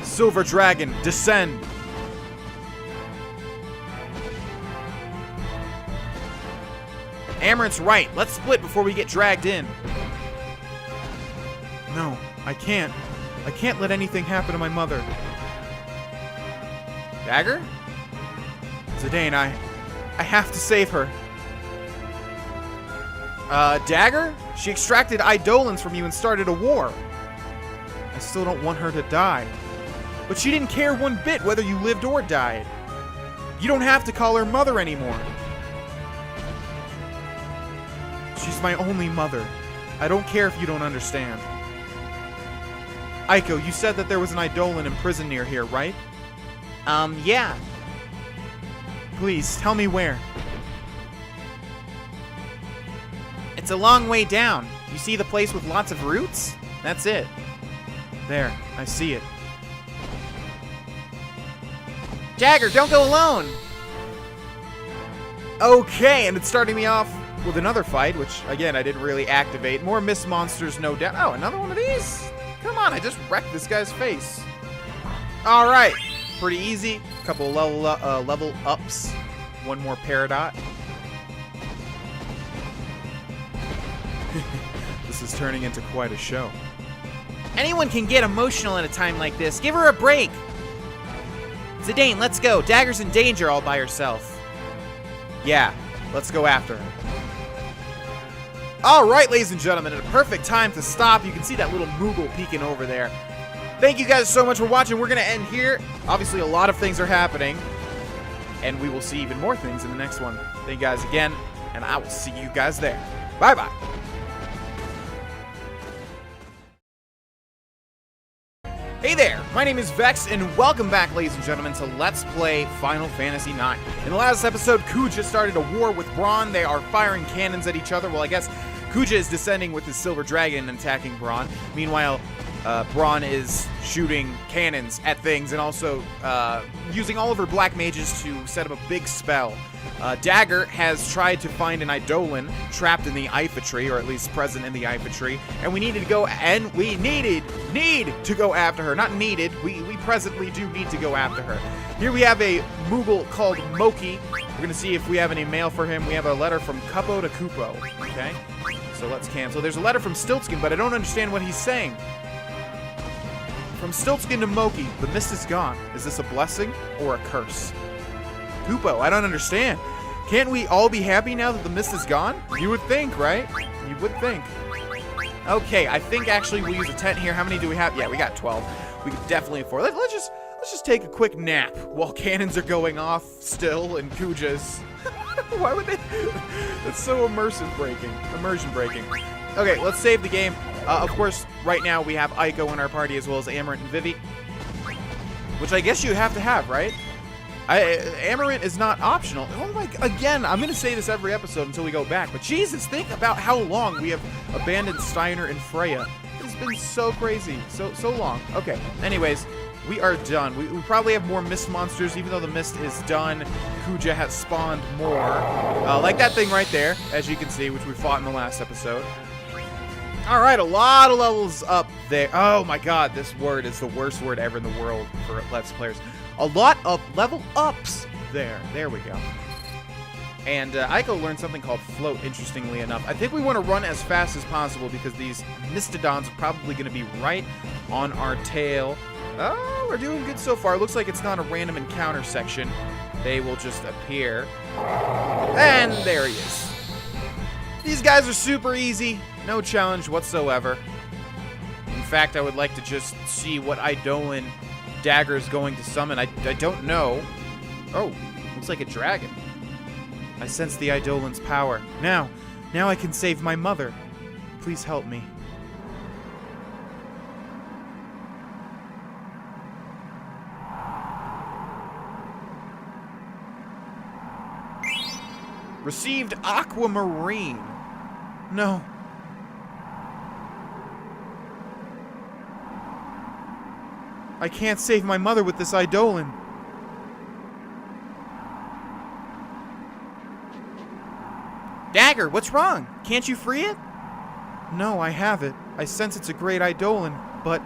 Silver Dragon, descend! Amarant's right. Let's split before we get dragged in. No, I can't. I can't let anything happen to my mother. Dagger? Zidane, I have to save her. Dagger? She extracted Eidolons from you and started a war. I still don't want her to die. But she didn't care one bit whether you lived or died. You don't have to call her mother anymore. She's my only mother. I don't care if you don't understand. Aiko, you said that there was an Eidolon imprisoned near here, right? Yeah. Please, tell me where. It's a long way down. You see the place with lots of roots? That's it. There, I see it. Jagger, don't go alone! Okay, and it's starting me off with another fight, which, again, I didn't really activate. More mist monsters, no doubt. Oh, another one of these? Come on, I just wrecked this guy's face. Alright, pretty easy. A couple of level ups. One more Peridot. This is turning into quite a show. Anyone can get emotional at a time like this. Give her a break. Zidane, let's go. Dagger's in danger all by herself. Yeah, let's go after her. Alright, ladies and gentlemen, at a perfect time to stop. You can see that little Moogle peeking over there. Thank you guys so much for watching. We're going to end here. Obviously, a lot of things are happening. And we will see even more things in the next one. Thank you guys again, and I will see you guys there. Bye-bye. Hey there, my name is Vex, and welcome back, ladies and gentlemen, to Let's Play Final Fantasy IX. In the last episode, Kuja started a war with Braun. They are firing cannons at each other. Well, I guess Kuja is descending with his silver dragon and attacking Braun. Meanwhile, Braun is shooting cannons at things and also using all of her black mages to set up a big spell. Dagger has tried to find an Eidolon trapped in the Ifa tree, or at least present in the Ifa tree, and we needed to go, and we need to go after her. Not needed, we presently do need to go after her. Here we have a Moogle called Moki. We're gonna see if we have any mail for him. We have a letter from Kupo to Kupo, okay? So let's cancel. There's a letter from Stiltskin, but I don't understand what he's saying. From Stiltskin to Moki, the mist is gone. Is this a blessing or a curse? Kupo, I don't understand. Can't we all be happy now that the mist is gone? You would think, right? You would think. Okay, I think actually we'll use a tent here. How many do we have? Yeah, we got 12. We could definitely afford. Let's just take a quick nap while cannons are going off still and Kuja's. Why would they? That's so immersion breaking. Okay, let's save the game. Of course, right now we have Aiko in our party as well as Amarant and Vivi, which I guess you have to have, right? Amarant is not optional. Oh my! Again, I'm gonna say this every episode until we go back. But Jesus, think about how long we have abandoned Steiner and Freya. It's been so crazy, so long. Okay. Anyways, we are done. We probably have more mist monsters, even though the mist is done. Kuja has spawned more, like that thing right there, as you can see, which we fought in the last episode. All right, a lot of levels up there. Oh my God, this word is the worst word ever in the world for Let's Players. A lot of level ups there. There we go. And Aiko learned something called float, interestingly enough. I think we want to run as fast as possible because these Mistodons are probably going to be right on our tail. Oh, we're doing good so far. Looks like it's not a random encounter section. They will just appear. And there he is. These guys are super easy. No challenge whatsoever. In fact, I would like to just see what Eidolon Dagger is going to summon. I don't know. Oh, looks like a dragon. I sense the Eidolon's power. Now I can save my mother. Please help me. Received Aquamarine. No. I can't save my mother with this Eidolon. Dagger, what's wrong? Can't you free it? No, I have it. I sense it's a great Eidolon, but...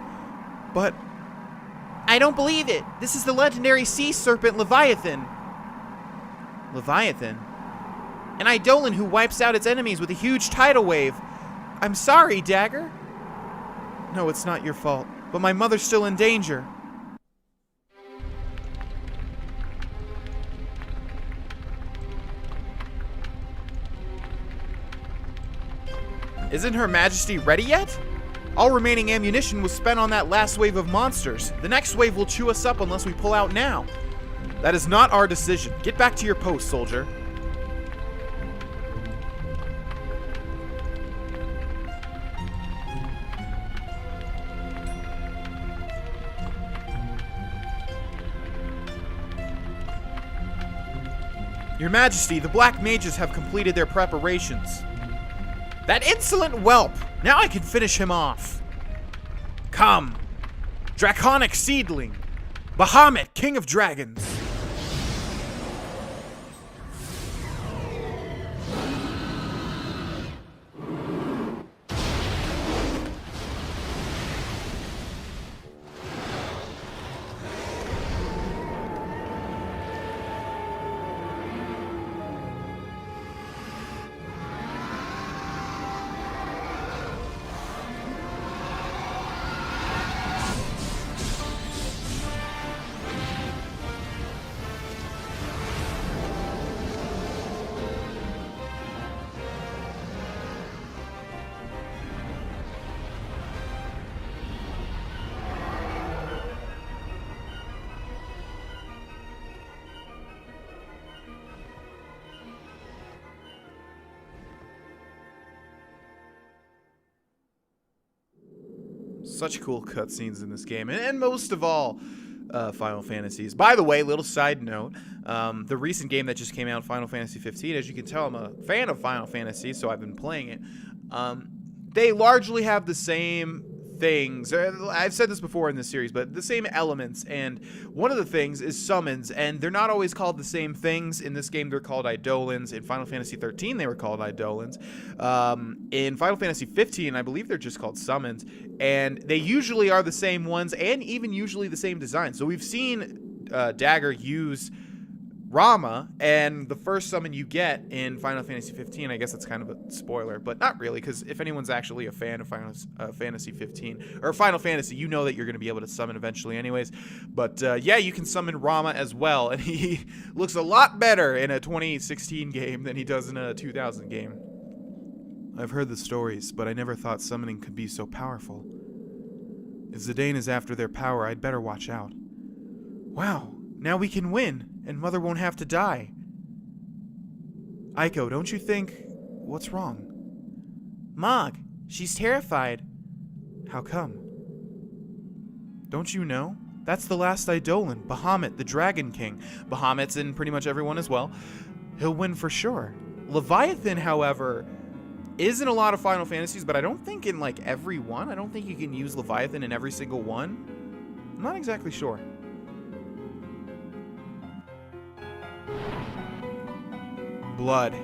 I don't believe it. This is the legendary sea serpent Leviathan. Leviathan? An Eidolon who wipes out its enemies with a huge tidal wave. I'm sorry, Dagger. No, it's not your fault, but my mother's still in danger. Isn't Her Majesty ready yet? All remaining ammunition was spent on that last wave of monsters. The next wave will chew us up unless we pull out now. That is not our decision. Get back to your post, soldier. Your Majesty, the Black Mages have completed their preparations. That insolent whelp! Now I can finish him off. Come, Draconic Seedling, Bahamut, King of Dragons. Such cool cutscenes in this game, and most of all, Final Fantasies. By the way, little side note, the recent game that just came out, Final Fantasy 15, as you can tell, I'm a fan of Final Fantasy, so I've been playing it. They largely have the same things. I've said this before in this series, but the same elements. And one of the things is summons, and they're not always called the same things. In this game, they're called Eidolons. In Final Fantasy 13, they were called Eidolons. In Final Fantasy 15, I believe they're just called summons, and they usually are the same ones, and even usually the same design. So we've seen Dagger use Rama, and the first summon you get in Final Fantasy 15, I guess that's kind of a spoiler, but not really, because if anyone's actually a fan of Final Fantasy 15, or Final Fantasy, you know that you're going to be able to summon eventually anyways. But yeah, you can summon Rama as well, and he looks a lot better in a 2016 game than he does in a 2000 game. I've heard the stories, but I never thought summoning could be so powerful. If Zidane is after their power, I'd better watch out. Wow, now we can win, and Mother won't have to die. Aiko, don't you think... What's wrong? Mog, she's terrified. How come? Don't you know? That's the last Eidolon, Bahamut, the Dragon King. Bahamut's in pretty much everyone as well. He'll win for sure. Leviathan, however, is in a lot of Final Fantasies, but I don't think in like every one. I don't think you can use Leviathan in every single one. I'm not exactly sure. Blood.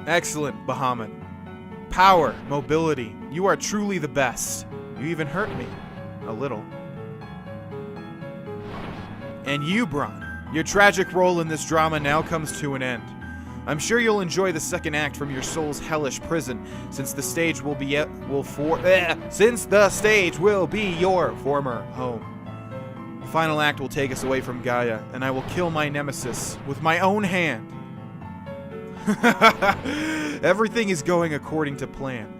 Excellent, Bahamut. Power, mobility. You are truly the best. You even hurt me. A little. And you, Braun. Your tragic role in this drama now comes to an end. I'm sure you'll enjoy the second act from your soul's hellish prison, since the stage will be your former home. The final act will take us away from Gaia, and I will kill my nemesis with my own hand. Everything is going according to plan.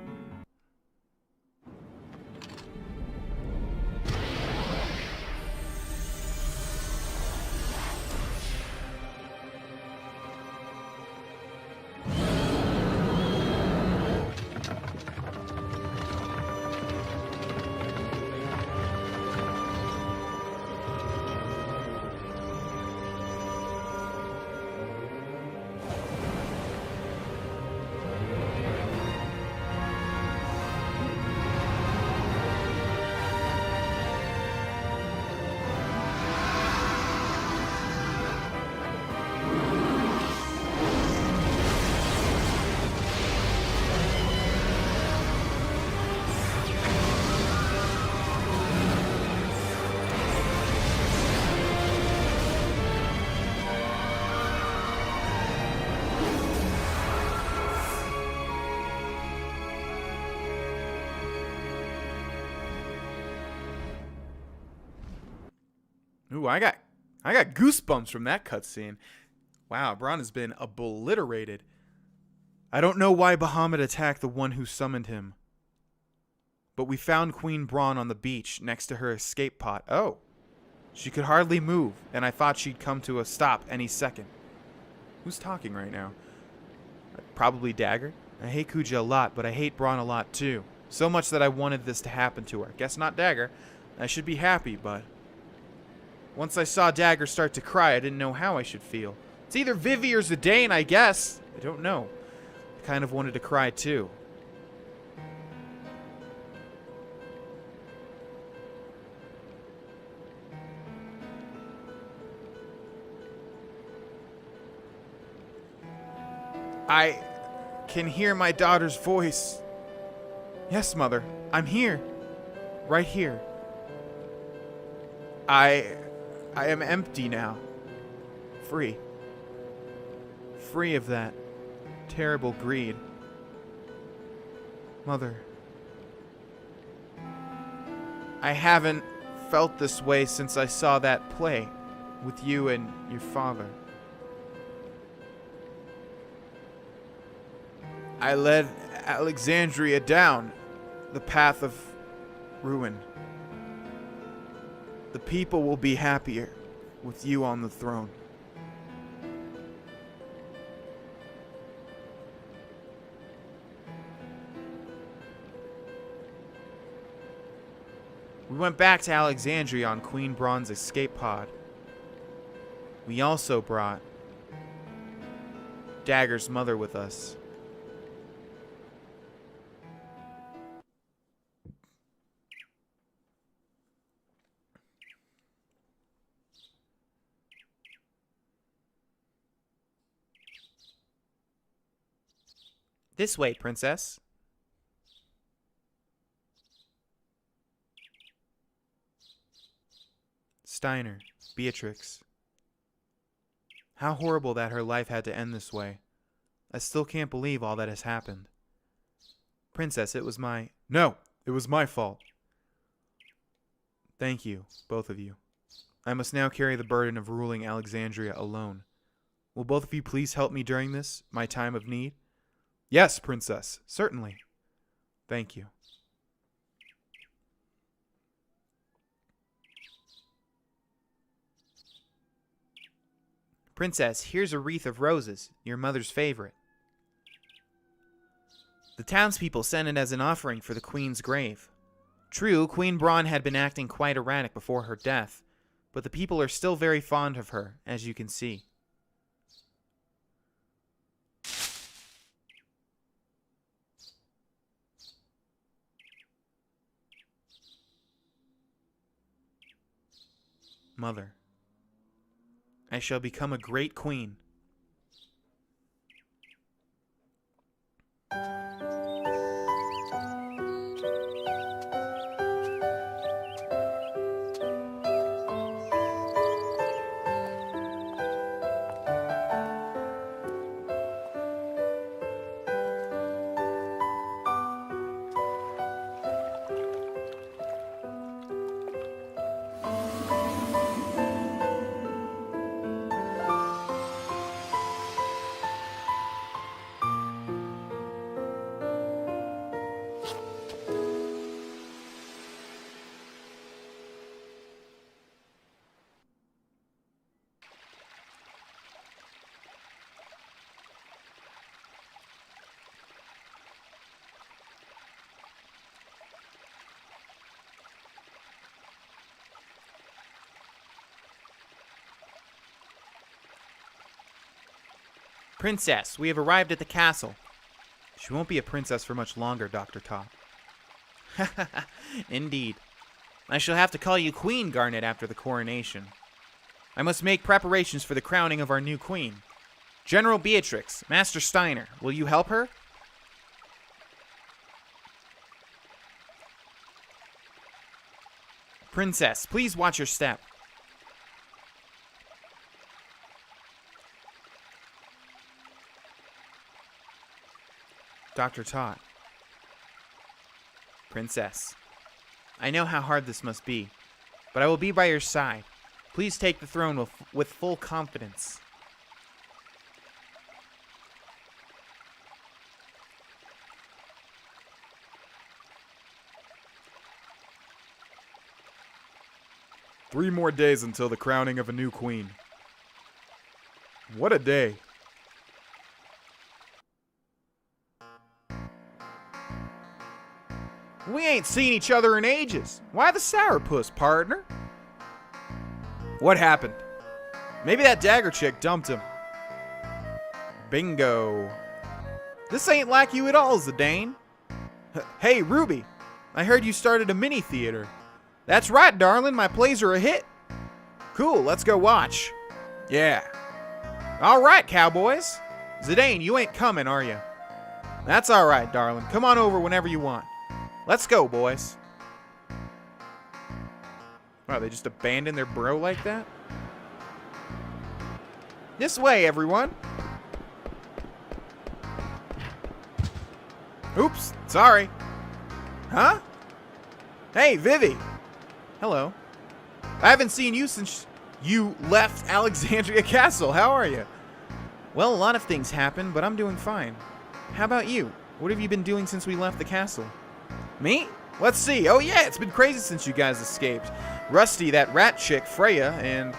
Ooh, I got goosebumps from that cutscene. Wow, Braun has been obliterated. I don't know why Bahamut attacked the one who summoned him, but we found Queen Braun on the beach next to her escape pod. Oh, she could hardly move, and I thought she'd come to a stop any second. Who's talking right now? Probably Dagger. I hate Kuja a lot, but I hate Braun a lot too. So much that I wanted this to happen to her. Guess not Dagger. I should be happy, but once I saw Dagger start to cry, I didn't know how I should feel. It's either Vivi or Zidane, I guess. I don't know. I kind of wanted to cry too. I can hear my daughter's voice. Yes, Mother. I'm here. Right here. I am empty now. Free. Free of that terrible greed. Mother. I haven't felt this way since I saw that play with you and your father. I led Alexandria down the path of ruin. The people will be happier with you on the throne. We went back to Alexandria on Queen Braun's escape pod. We also brought Dagger's mother with us. This way, princess. Steiner, Beatrix. How horrible that her life had to end this way. I still can't believe all that has happened. Princess, it was my... No, it was my fault. Thank you, both of you. I must now carry the burden of ruling Alexandria alone. Will both of you please help me during this, my time of need? Yes, princess, certainly. Thank you. Princess, here's a wreath of roses, your mother's favorite. The townspeople sent it as an offering for the queen's grave. True, Queen Braun had been acting quite erratic before her death, but the people are still very fond of her, as you can see. Mother, I shall become a great queen. Princess, we have arrived at the castle. She won't be a princess for much longer, Dr. Todd. Indeed. I shall have to call you Queen Garnet after the coronation. I must make preparations for the crowning of our new queen. General Beatrix, Master Steiner, will you help her? Princess, please watch your step. Dr. Todd. Princess, I know how hard this must be, but I will be by your side. Please take the throne with full confidence. Three more days until the crowning of a new queen. What a day. We ain't seen each other in ages. Why the sourpuss, partner? What happened? Maybe that Dagger chick dumped him. Bingo. This ain't like you at all, Zidane. Hey, Ruby. I heard you started a mini theater. That's right, darling. My plays are a hit. Cool, let's go watch. Yeah. All right, cowboys. Zidane, you ain't coming, are you? That's all right, darling. Come on over whenever you want. Let's go, boys. Wow, they just abandoned their bro like that? This way, everyone. Oops, sorry. Huh? Hey, Vivi. Hello. I haven't seen you since you left Alexandria Castle. How are you? Well, a lot of things happened, but I'm doing fine. How about you? What have you been doing since we left the castle? Me? Let's see. Oh yeah, it's been crazy since you guys escaped. Rusty, that rat chick, Freya, and...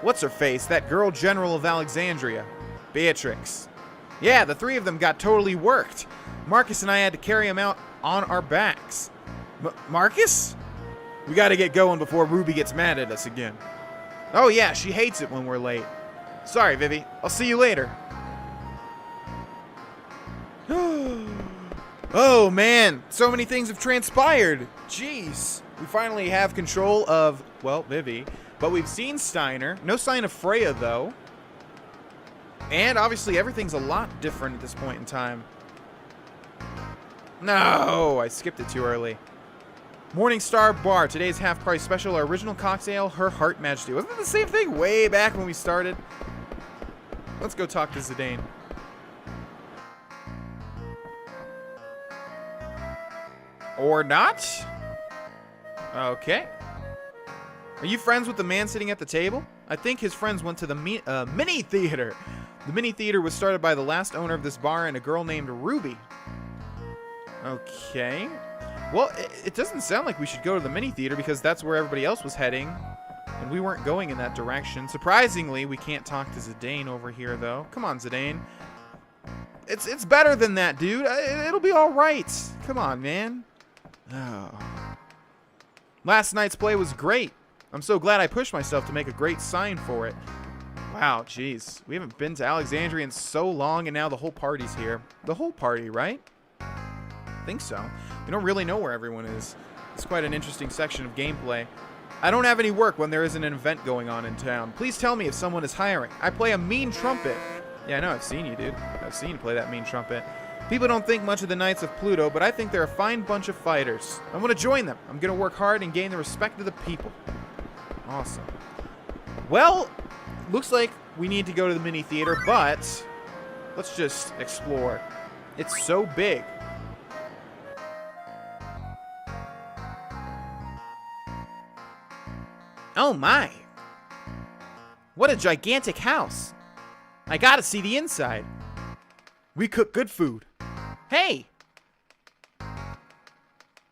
what's her face? That girl general of Alexandria. Beatrix. Yeah, the three of them got totally worked. Marcus and I had to carry them out on our backs. Marcus? We gotta get going before Ruby gets mad at us again. Oh yeah, she hates it when we're late. Sorry, Vivi. I'll see you later. Oh man, so many things have transpired. Jeez. We finally have control of, well, Vivi. But we've seen Steiner. No sign of Freya, though. And obviously everything's a lot different at this point in time. No, I skipped it too early. Morningstar Bar. Today's half-price special. Our original cocktail, Her Heart Majesty. Wasn't it the same thing way back when we started? Let's go talk to Zidane. Or not? Okay. Are you friends with the man sitting at the table? I think his friends went to the mini theater. The mini theater was started by the last owner of this bar and a girl named Ruby. Okay. Well, it doesn't sound like we should go to the mini theater because that's where everybody else was heading. And we weren't going in that direction. Surprisingly, we can't talk to Zidane over here, though. Come on, Zidane. It's better than that, dude. It'll be all right. Come on, man. Oh. Last night's play was great. I'm so glad I pushed myself to make a great sign for it. Wow, jeez. We haven't been to Alexandria in so long, and now the whole party's here. The whole party, right? I think so. We don't really know where everyone is. It's quite an interesting section of gameplay. I don't have any work when there isn't an event going on in town. Please tell me if someone is hiring. I play a mean trumpet. Yeah, I know. I've seen you, dude. I've seen you play that mean trumpet. People don't think much of the Knights of Pluto, but I think they're a fine bunch of fighters. I want to join them. I'm going to work hard and gain the respect of the people. Awesome. Well, looks like we need to go to the mini theater, but let's just explore. It's so big. Oh my. What a gigantic house. I gotta see the inside. We cook good food. Hey!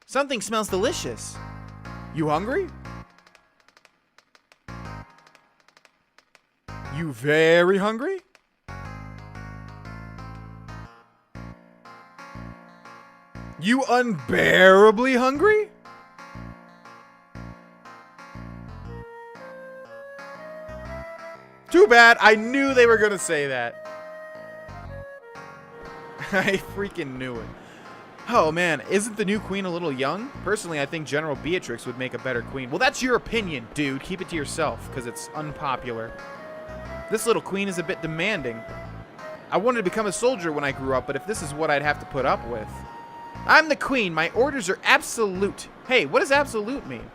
Something smells delicious. You hungry? You very hungry? You unbearably hungry? Too bad. I knew they were going to say that. I freaking knew it. Oh, man. Isn't the new queen a little young? Personally, I think General Beatrix would make a better queen. Well, that's your opinion, dude. Keep it to yourself, because it's unpopular. This little queen is a bit demanding. I wanted to become a soldier when I grew up, but if this is what I'd have to put up with. I'm the queen. My orders are absolute. Hey, what does absolute mean?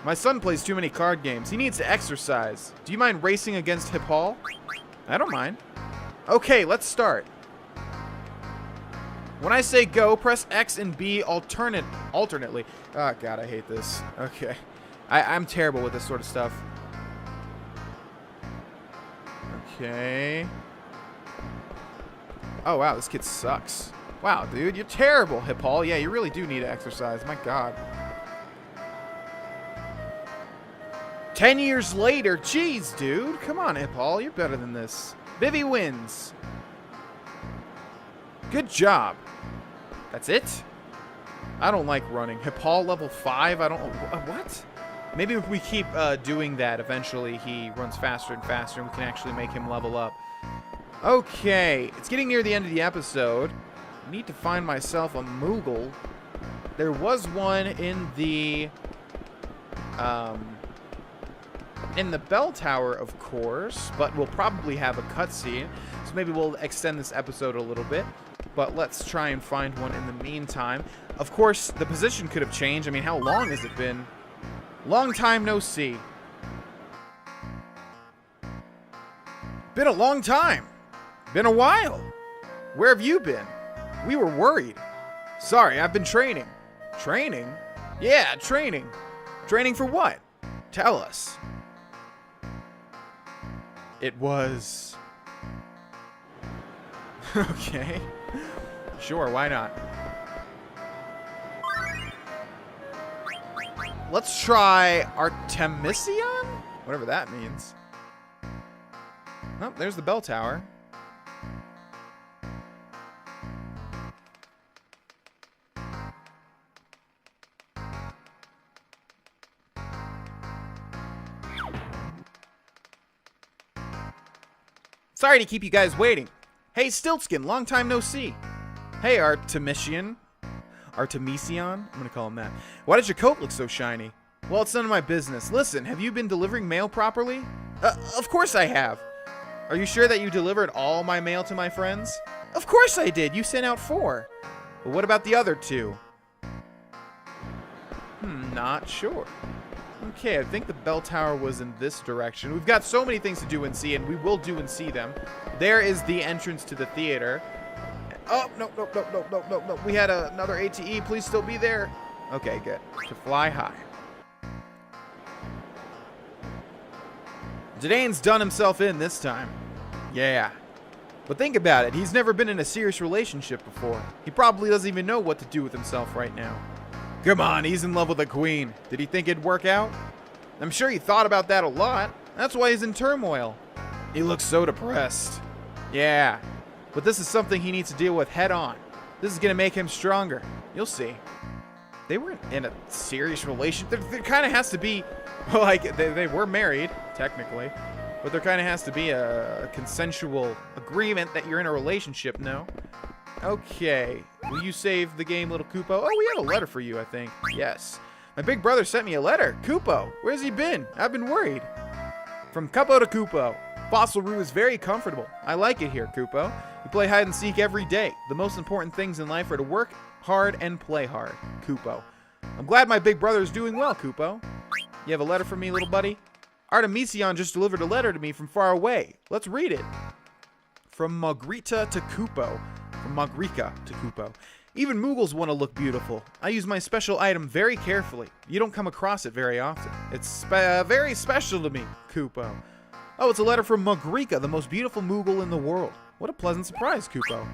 My son plays too many card games. He needs to exercise. Do you mind racing against Hippal? I don't mind. Okay, let's start. When I say go, press X and B alternately. Oh, God, I hate this. Okay. I'm terrible with this sort of stuff. Okay. Oh, wow, this kid sucks. Wow, dude, you're terrible, Hippal. Yeah, you really do need to exercise. My God. 10 years later. Jeez, dude. Come on, Hippal. You're better than this. Vivi wins. Good job. That's it? I don't like running. Hippal level 5? I don't... What? Maybe if we keep doing that, eventually he runs faster and faster and we can actually make him level up. Okay. It's getting near the end of the episode. I need to find myself a Moogle. There was one in the bell tower, of course, but we'll probably have a cutscene, so maybe we'll extend this episode a little bit, but let's try and find one in the meantime. Of course, the position could have changed. I mean, how long has it been? Long time no see. Been a long time. Been a while. Where have you been? We were worried. Sorry, I've been training. Training? Yeah, training. Training for what? Tell us. It was... Okay. Sure, why not? Let's try Artemision? Whatever that means. Oh, there's the bell tower. Sorry to keep you guys waiting. Hey, Stiltskin, long time no see. Hey, Artemisian. Artemisian? I'm gonna call him that. Why does your coat look so shiny? Well, it's none of my business. Listen, have you been delivering mail properly? Of course I have. Are you sure that you delivered all my mail to my friends? Of course I did. You sent out 4. But what about the other 2? Not sure. Okay, I think the bell tower was in this direction. We've got so many things to do and see, and we will do and see them. There is the entrance to the theater. Oh, no. We had another ATE. Please still be there. Okay, good. To fly high. Zidane's done himself in this time. Yeah. But think about it. He's never been in a serious relationship before. He probably doesn't even know what to do with himself right now. Come on, he's in love with the queen. Did he think it'd work out? I'm sure he thought about that a lot. That's why he's in turmoil. He looks so depressed. Yeah. But this is something he needs to deal with head on. This is going to make him stronger. You'll see. They weren't in a serious relationship. There kind of has to be, like, they were married, technically. But there kind of has to be a consensual agreement that you're in a relationship, no? Okay. Will you save the game, little Kupo? Oh, we have a letter for you, I think. Yes. My big brother sent me a letter. Kupo, where's he been? I've been worried. From Kupo to Kupo. Fossil Roo is very comfortable. I like it here, Kupo. We play hide and seek every day. The most important things in life are to work hard and play hard. Kupo. I'm glad my big brother is doing well, Kupo. You have a letter for me, little buddy? Artemisian just delivered a letter to me from far away. Let's read it. From Margrita to Kupo. From Margrika to Kupo. Even Moogles want to look beautiful. I use my special item very carefully. You don't come across it very often. It's very special to me, Kupo. Oh, it's a letter from Margrika, the most beautiful Moogle in the world. What a pleasant surprise, Kupo.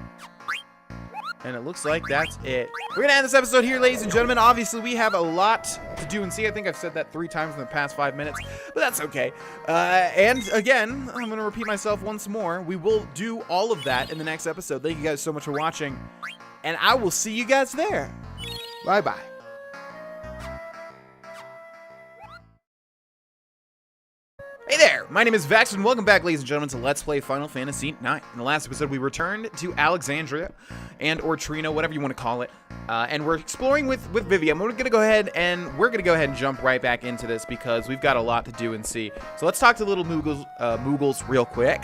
And it looks like that's it. We're going to end this episode here, ladies and gentlemen. Obviously, we have a lot to do and see. I think I've said that 3 times in the past 5 minutes, but that's okay. And again, I'm going to repeat myself once more. We will do all of that in the next episode. Thank you guys so much for watching, and I will see you guys there. Bye-bye. Hey there, my name is Vex, and welcome back, ladies and gentlemen, to Let's Play Final Fantasy IX. In the last episode, we returned to Alexandria, or Trino, whatever you want to call it, and we're exploring with Vivian. We're gonna go ahead and jump right back into this because we've got a lot to do and see. So let's talk to little Moogles real quick.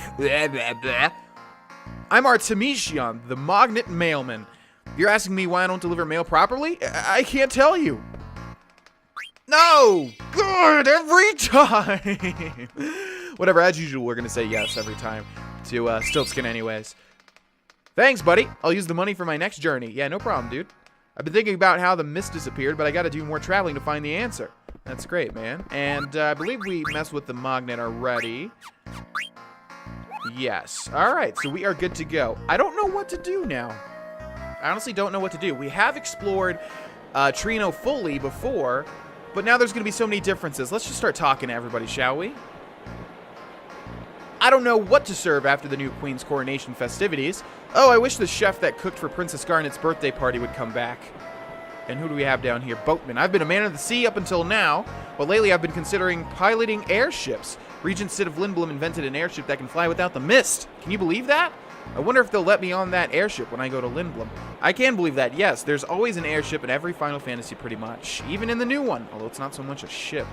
I'm Artemisian, the Magnet Mailman. You're asking me why I don't deliver mail properly? I can't tell you. No! Good, every time! Whatever, as usual, we're gonna say yes every time to Stiltskin anyways. Thanks, buddy. I'll use the money for my next journey. Yeah, no problem, dude. I've been thinking about how the mist disappeared, but I gotta do more traveling to find the answer. That's great, man. And I believe we messed with the magnet already. Yes. Alright, so we are good to go. I don't know what to do now. I honestly don't know what to do. We have explored Trino fully before, but now there's going to be so many differences. Let's just start talking to everybody, shall we? I don't know what to serve after the new Queen's coronation festivities. Oh, I wish the chef that cooked for Princess Garnet's birthday party would come back. And who do we have down here? Boatman. I've been a man of the sea up until now, but lately I've been considering piloting airships. Regent Sid of Lindblum invented an airship that can fly without the mist. Can you believe that? I wonder if they'll let me on that airship when I go to Lindblum. I can believe that, yes. There's always an airship in every Final Fantasy, pretty much. Even in the new one, although it's not so much a ship.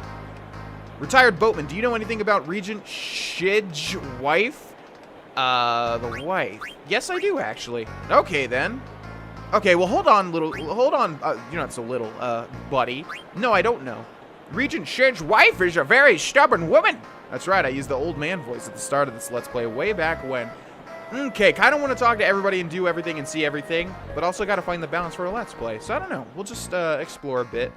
Retired boatman, do you know anything about Regent Shid's wife? The wife. Yes, I do, actually. Okay, then. Okay, well, hold on, you're not so little, buddy. No, I don't know. Regent Shid's wife is a very stubborn woman. That's right, I used the old man voice at the start of this Let's Play way back when. Okay, kind of want to talk to everybody and do everything and see everything, but also got to find the balance for a Let's Play. So I don't know. We'll just explore a bit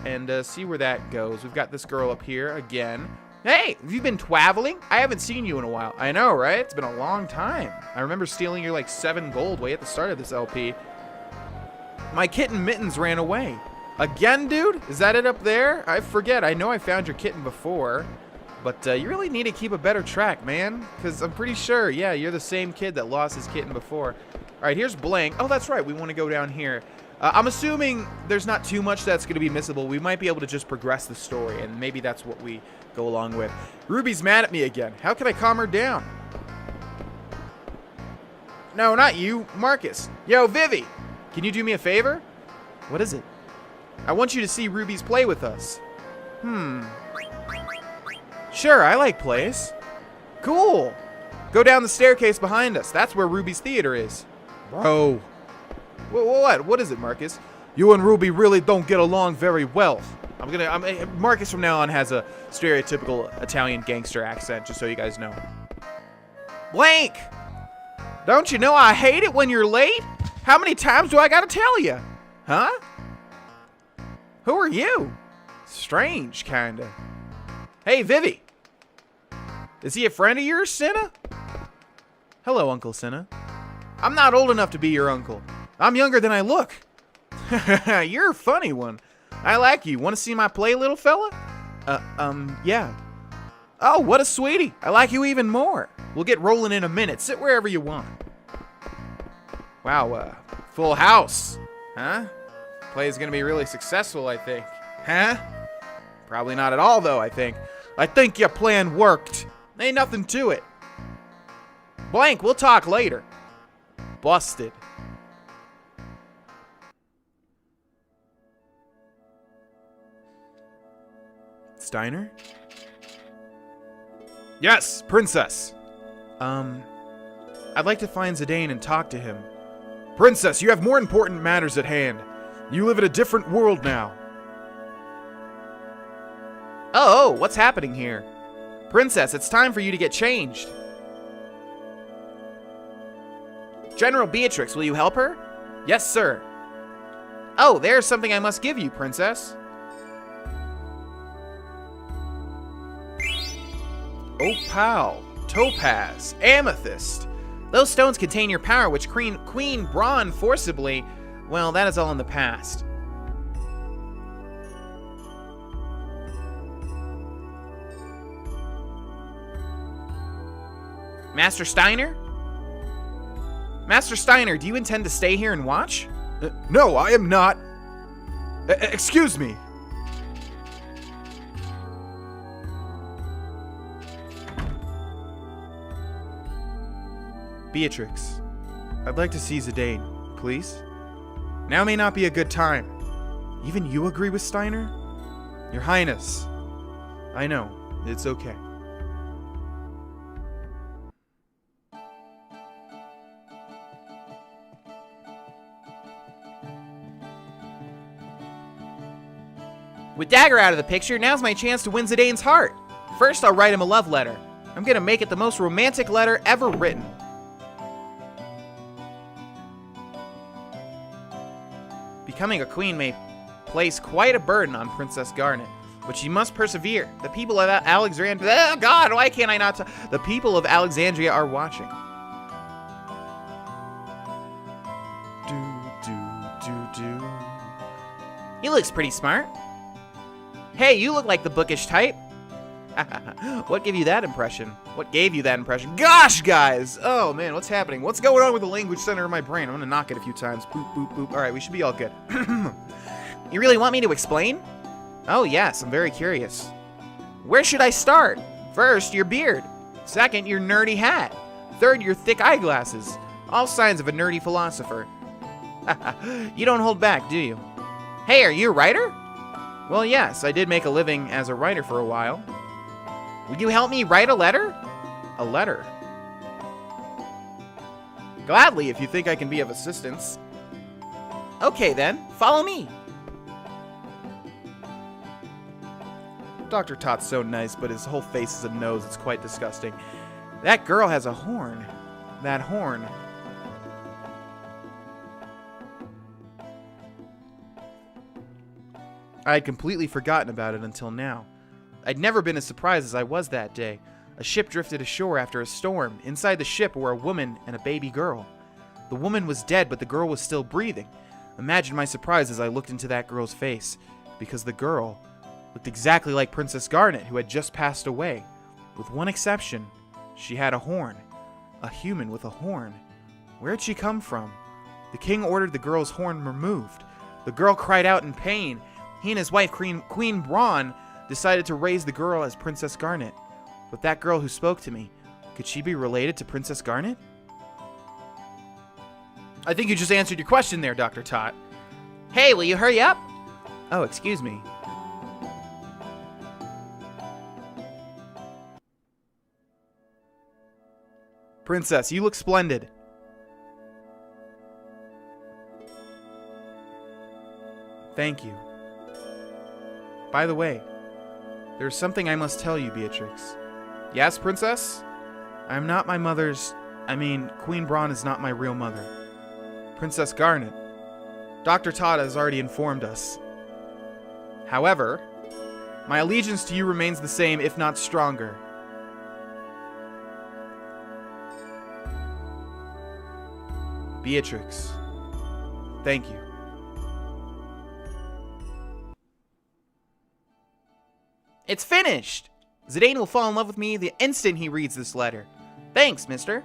and see where that goes. We've got this girl up here again. Hey, have you been traveling? I haven't seen you in a while. I know, right? It's been a long time. I remember stealing your, like, 7 gold way at the start of this LP. My kitten Mittens ran away. Again, dude? Is that it up there? I forget. I know I found your kitten before. But you really need to keep a better track, man. Because I'm pretty sure, yeah, you're the same kid that lost his kitten before. All right, here's Blank. Oh, that's right. We want to go down here. I'm assuming there's not too much that's going to be missable. We might be able to just progress the story, and maybe that's what we go along with. Ruby's mad at me again. How can I calm her down? No, not you. Marcus. Yo, Vivi. Can you do me a favor? What is it? I want you to see Ruby's play with us. Sure, I like plays. Cool. Go down the staircase behind us. That's where Ruby's theater is. Bro, What? What is it, Marcus? you and Ruby really don't get along very well. Marcus from now on has a stereotypical Italian gangster accent, just so you guys know. Blank! Don't you know I hate it when you're late? How many times do I gotta tell you? Huh? Who are you? Strange, kinda. Hey, Vivi. Is he a friend of yours, Cinna? Hello, Uncle Cinna. I'm not old enough to be your uncle. I'm younger than I look. You're a funny one. I like you. Want to see my play, little fella? Yeah. Oh, what a sweetie. I like you even more. We'll get rolling in a minute. Sit wherever you want. Wow, full house. Huh? Play's gonna be really successful, I think. Huh? Probably not at all, though, I think. I think your plan worked. Ain't nothing to it. Blank, we'll talk later. Busted. Steiner? Yes, Princess. I'd like to find Zidane and talk to him. Princess, you have more important matters at hand. You live in a different world now. Oh, what's happening here? Princess, it's time for you to get changed. General Beatrix, will you help her? Yes, sir. Oh, there's something I must give you, Princess. Opal, topaz, amethyst. Those stones contain your power, which Queen Braun forcibly... Well, that is all in the past. Master Steiner? Master Steiner, do you intend to stay here and watch? No, I am not. Excuse me. Beatrix, I'd like to see Zidane, please. Now may not be a good time. Even you agree with Steiner? Your Highness. I know, it's okay. With Dagger out of the picture, now's my chance to win Zidane's heart. First, I'll write him a love letter. I'm gonna make it the most romantic letter ever written. Becoming a queen may place quite a burden on Princess Garnet, but she must persevere. The people of Alexandria... Oh, God, why can't I not... The people of Alexandria are watching. He looks pretty smart. Hey, you look like the bookish type. What gave you that impression? What gave you that impression? Gosh, guys! Oh, man, what's happening? What's going on with the language center of my brain? I'm gonna knock it a few times. Boop, boop, boop. All right, we should be all good. You really want me to explain? Oh, yes, I'm very curious. Where should I start? First, your beard. Second, your nerdy hat. Third, your thick eyeglasses. All signs of a nerdy philosopher. You don't hold back, do you? Hey, are you a writer? Well, yes, I did make a living as a writer for a while. Would you help me write a letter? A letter? Gladly, if you think I can be of assistance. Okay, then. Follow me. Dr. Tott's so nice, but his whole face is a nose. It's quite disgusting. That girl has a horn. That horn. I had completely forgotten about it until now. I'd never been as surprised as I was that day. A ship drifted ashore after a storm. Inside the ship were a woman and a baby girl. The woman was dead, but the girl was still breathing. Imagine my surprise as I looked into that girl's face, because the girl looked exactly like Princess Garnet, who had just passed away. With one exception, she had a horn. A human with a horn. Where'd she come from? The king ordered the girl's horn removed. The girl cried out in pain. He and his wife, Queen Braun, decided to raise the girl as Princess Garnet. But that girl who spoke to me, could she be related to Princess Garnet? I think you just answered your question there, Dr. Tot. Hey, will you hurry up? Oh, excuse me. Princess, you look splendid. Thank you. By the way, there's something I must tell you, Beatrix. Yes, Princess? I'm not my mother's... Queen Braun is not my real mother. Princess Garnet. Dr. Tot has already informed us. However, my allegiance to you remains the same, if not stronger. Beatrix, thank you. It's finished! Zidane will fall in love with me the instant he reads this letter. Thanks, mister.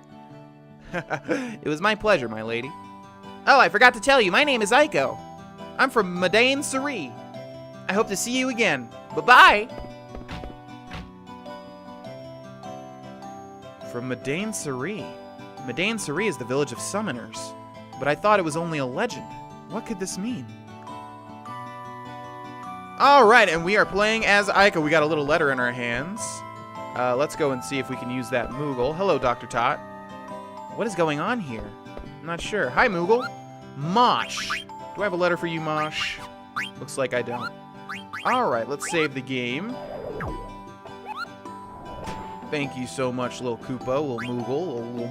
It was my pleasure, my lady. Oh, I forgot to tell you, my name is Aiko. I'm from Madain Suri. I hope to see you again. Bye-bye! From Madain Suri. Madain Suri is the village of summoners. But I thought it was only a legend. What could this mean? Alright, and we are playing as Aiko. We got a little letter in our hands. Let's go and see if we can use that Moogle. Hello, Dr. Tot. What is going on here? I'm not sure. Hi, Moogle. Mosh. Do I have a letter for you, Mosh? Looks like I don't. Alright, let's save the game. Thank you so much, little Koopa, little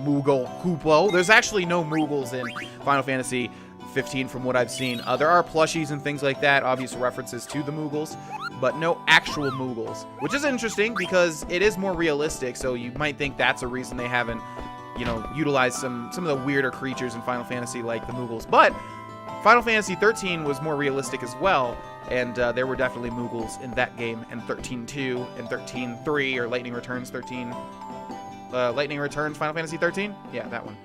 Moogle Koopo. There's actually no Moogles in Final Fantasy 15 from what I've seen. There are plushies and things like that, obvious references to the Moogles, but no actual Moogles, which is interesting because it is more realistic, so you might think that's a reason they haven't, utilized some of the weirder creatures in Final Fantasy like the Moogles. But Final Fantasy 13 was more realistic as well, and there were definitely Moogles in that game, and 13.2 and 13.3, or Lightning Returns 13. Lightning Returns Final Fantasy 13? Yeah, that one.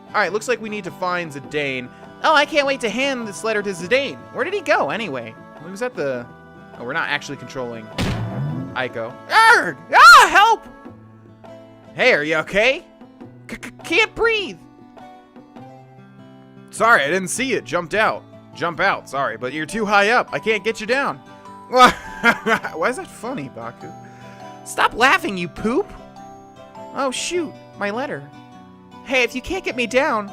Alright, looks like we need to find Zidane. Oh, I can't wait to hand this letter to Zidane. Where did he go, anyway? He was at the... Oh, we're not actually controlling Aiko. Arrgh! Ah, help! Hey, are you okay? Can't breathe! Sorry, I didn't see it. Jumped out. Jump out, sorry, but you're too high up. I can't get you down. Why is that funny, Baku? Stop laughing, you poop! Oh, shoot. My letter. Hey, if you can't get me down,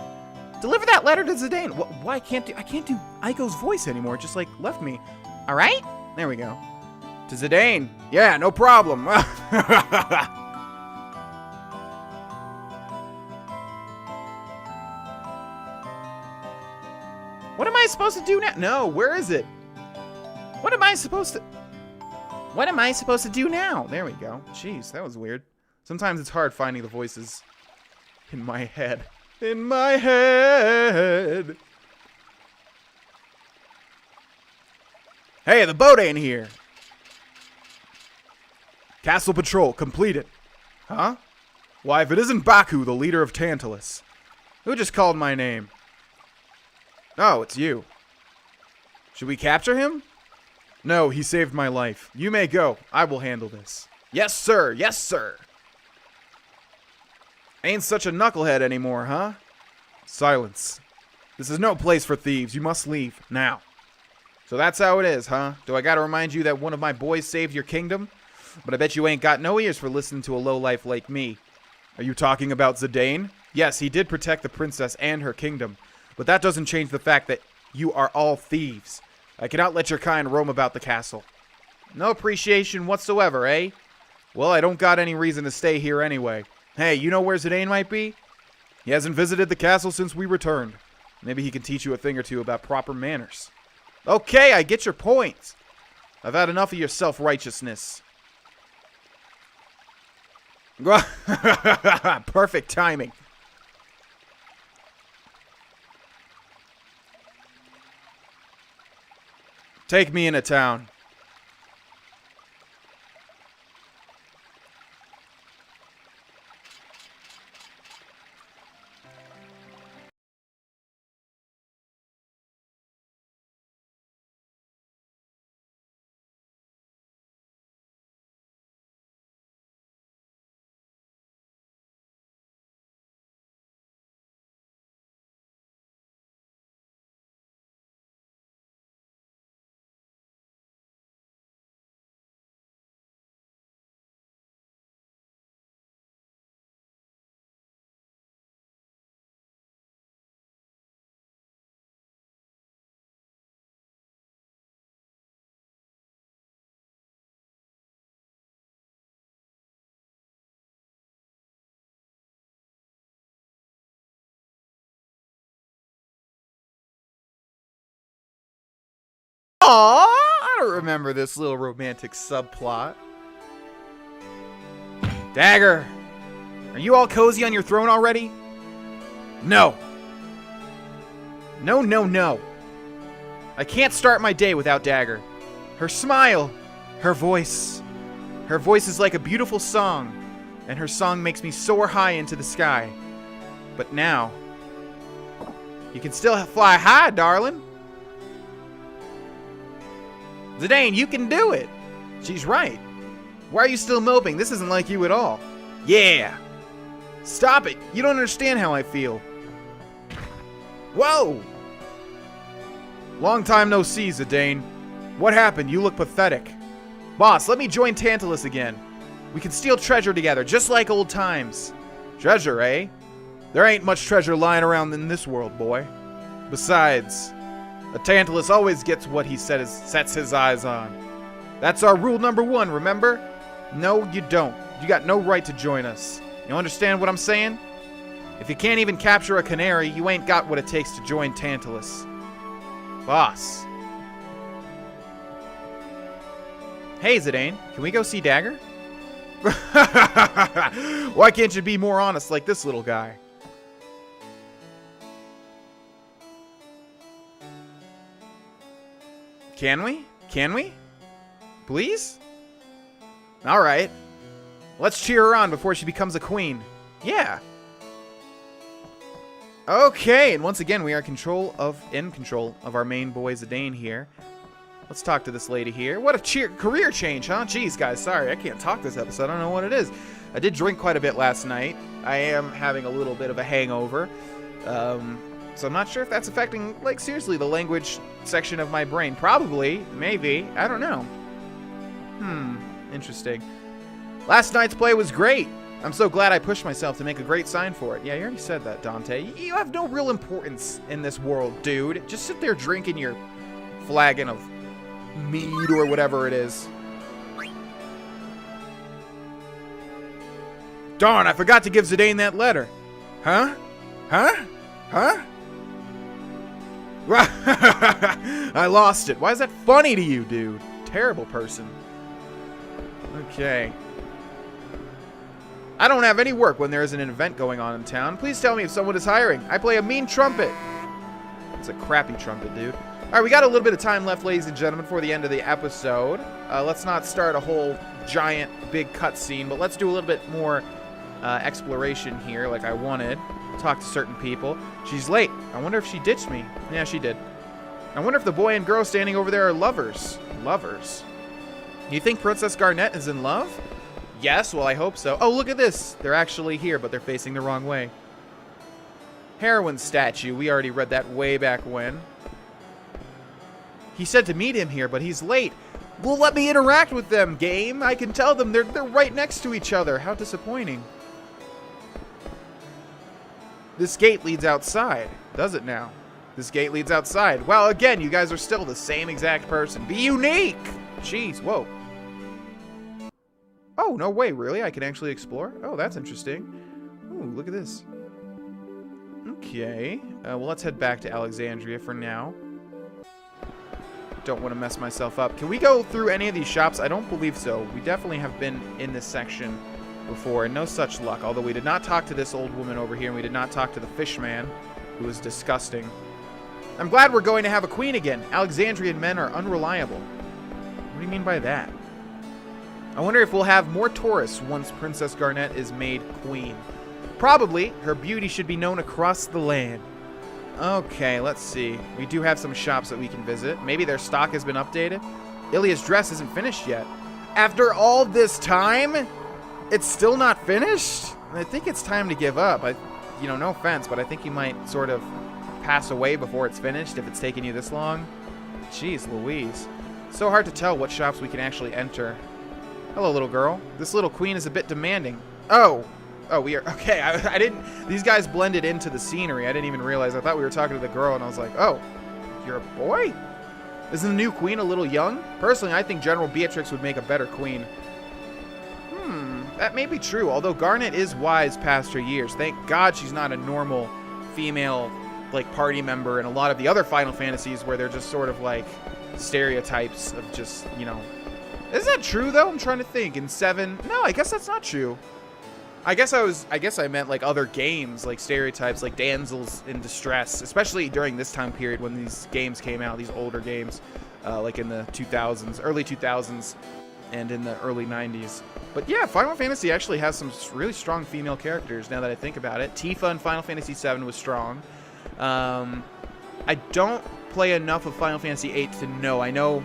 deliver that letter to Zidane. Why I can't do Aiko's voice anymore. It just like left me. All right, there we go. To Zidane. Yeah, no problem. What am I supposed to do now? No, where is it? What am I supposed to do now? There we go. Jeez, that was weird. Sometimes it's hard finding the voices in my head. In my head. Hey, the boat ain't here. Castle patrol completed. Huh? Why, if it isn't Baku, the leader of Tantalus. Who just called my name? Oh, it's you. Should we capture him? No, he saved my life. You may go. I will handle this. Yes, sir. Yes, sir. Ain't such a knucklehead anymore, huh? Silence. This is no place for thieves. You must leave, now. So that's how it is, huh? Do I gotta remind you that one of my boys saved your kingdom? But I bet you ain't got no ears for listening to a lowlife like me. Are you talking about Zidane? Yes, he did protect the princess and her kingdom. But that doesn't change the fact that you are all thieves. I cannot let your kind roam about the castle. No appreciation whatsoever, eh? Well, I don't got any reason to stay here anyway. Hey, you know where Zidane might be? He hasn't visited the castle since we returned. Maybe he can teach you a thing or two about proper manners. Okay, I get your point. I've had enough of your self-righteousness. Perfect timing. Take me into town. remember this little romantic subplot. Dagger! Are you all cozy on your throne already? No. No, no, no. I can't start my day without Dagger. Her smile, her voice. Her voice is like a beautiful song, and her song makes me soar high into the sky. But now, you can still fly high, darling. Zidane, you can do it. She's right. Why are you still moping? This isn't like you at all. Yeah. Stop it. You don't understand how I feel. Whoa. Long time no see, Zidane. What happened? You look pathetic. Boss, let me join Tantalus again. We can steal treasure together, just like old times. Treasure, eh? There ain't much treasure lying around in this world, boy. Besides, a Tantalus always gets what he sets his eyes on. That's our rule number 1, remember? No, you don't. You got no right to join us. You understand what I'm saying? If you can't even capture a canary, you ain't got what it takes to join Tantalus. Boss. Hey, Zidane, can we go see Dagger? Why can't you be more honest like this little guy? Can we? Can we? Please? Alright. Let's cheer her on before she becomes a queen. Yeah. Okay, and once again we are in control of our main boy Zidane here. Let's talk to this lady here. What a career change, huh? Jeez, guys, sorry, I can't talk this episode. I don't know what it is. I did drink quite a bit last night. I am having a little bit of a hangover. So I'm not sure if that's affecting, like, seriously, the language section of my brain. Probably. Maybe. I don't know. Interesting. Last night's play was great. I'm so glad I pushed myself to make a great sign for it. Yeah, you already said that, Dante. You have no real importance in this world, dude. Just sit there drinking your flagon of mead or whatever it is. Darn, I forgot to give Zidane that letter. Huh? Huh? Huh? I lost it. Why is that funny to you, dude? Terrible person. Okay. I don't have any work when there is an event going on in town. Please tell me if someone is hiring. I play a mean trumpet. It's a crappy trumpet, dude. Alright, we got a little bit of time left, ladies and gentlemen, for the end of the episode. Let's not start a whole giant, big cutscene, but let's do a little bit more exploration here, like I wanted. Talk to certain people. She's late. I wonder if she ditched me. Yeah, she did. I wonder if the boy and girl standing over there are lovers. Lovers? You think Princess Garnet is in love? Yes, well, I hope so. Oh, look at this. They're actually here, but they're facing the wrong way. Heroine statue. We already read that way back when. He said to meet him here, but he's late. Well, let me interact with them, game. I can tell them they're right next to each other. How disappointing. This gate leads outside. Does it now? This gate leads outside. Well, again, you guys are still the same exact person. Be unique! Jeez, whoa. Oh, no way, really? I can actually explore? Oh, that's interesting. Ooh, look at this. Okay. Well, let's head back to Alexandria for now. Don't want to mess myself up. Can we go through any of these shops? I don't believe so. We definitely have been in this section before, and no such luck. Although we did not talk to this old woman over here, and we did not talk to the fish man, who was disgusting. I'm glad we're going to have a queen again. Alexandrian men are unreliable. What do you mean by that? I wonder if we'll have more tourists once Princess Garnet is made queen. Probably. Her beauty should be known across the land. Okay, let's see. We do have some shops that we can visit. Maybe their stock has been updated. Ilya's dress isn't finished yet. After all this time, it's still not finished? I think it's time to give up. No offense, but I think you might sort of pass away before it's finished if it's taking you this long. Jeez Louise. So hard to tell what shops we can actually enter. Hello, little girl. This little queen is a bit demanding. Oh, we are. Okay, I didn't. These guys blended into the scenery. I didn't even realize. I thought we were talking to the girl, and I was like, oh, you're a boy? Isn't the new queen a little young? Personally, I think General Beatrix would make a better queen. That may be true, although Garnet is wise past her years. Thank God she's not a normal female, like, party member in a lot of the other Final Fantasies where they're just sort of like, stereotypes of just, you know. Is that true though? I'm trying to think. In 7, no, I guess that's not true. I guess I meant like other games, like stereotypes, like damsels in distress, especially during this time period when these games came out, these older games, like in the 2000s, early 2000s, and in the early 90s. But yeah, Final Fantasy actually has some really strong female characters now that I think about it. Tifa in Final Fantasy VII was strong. I don't play enough of Final Fantasy VIII to know. I know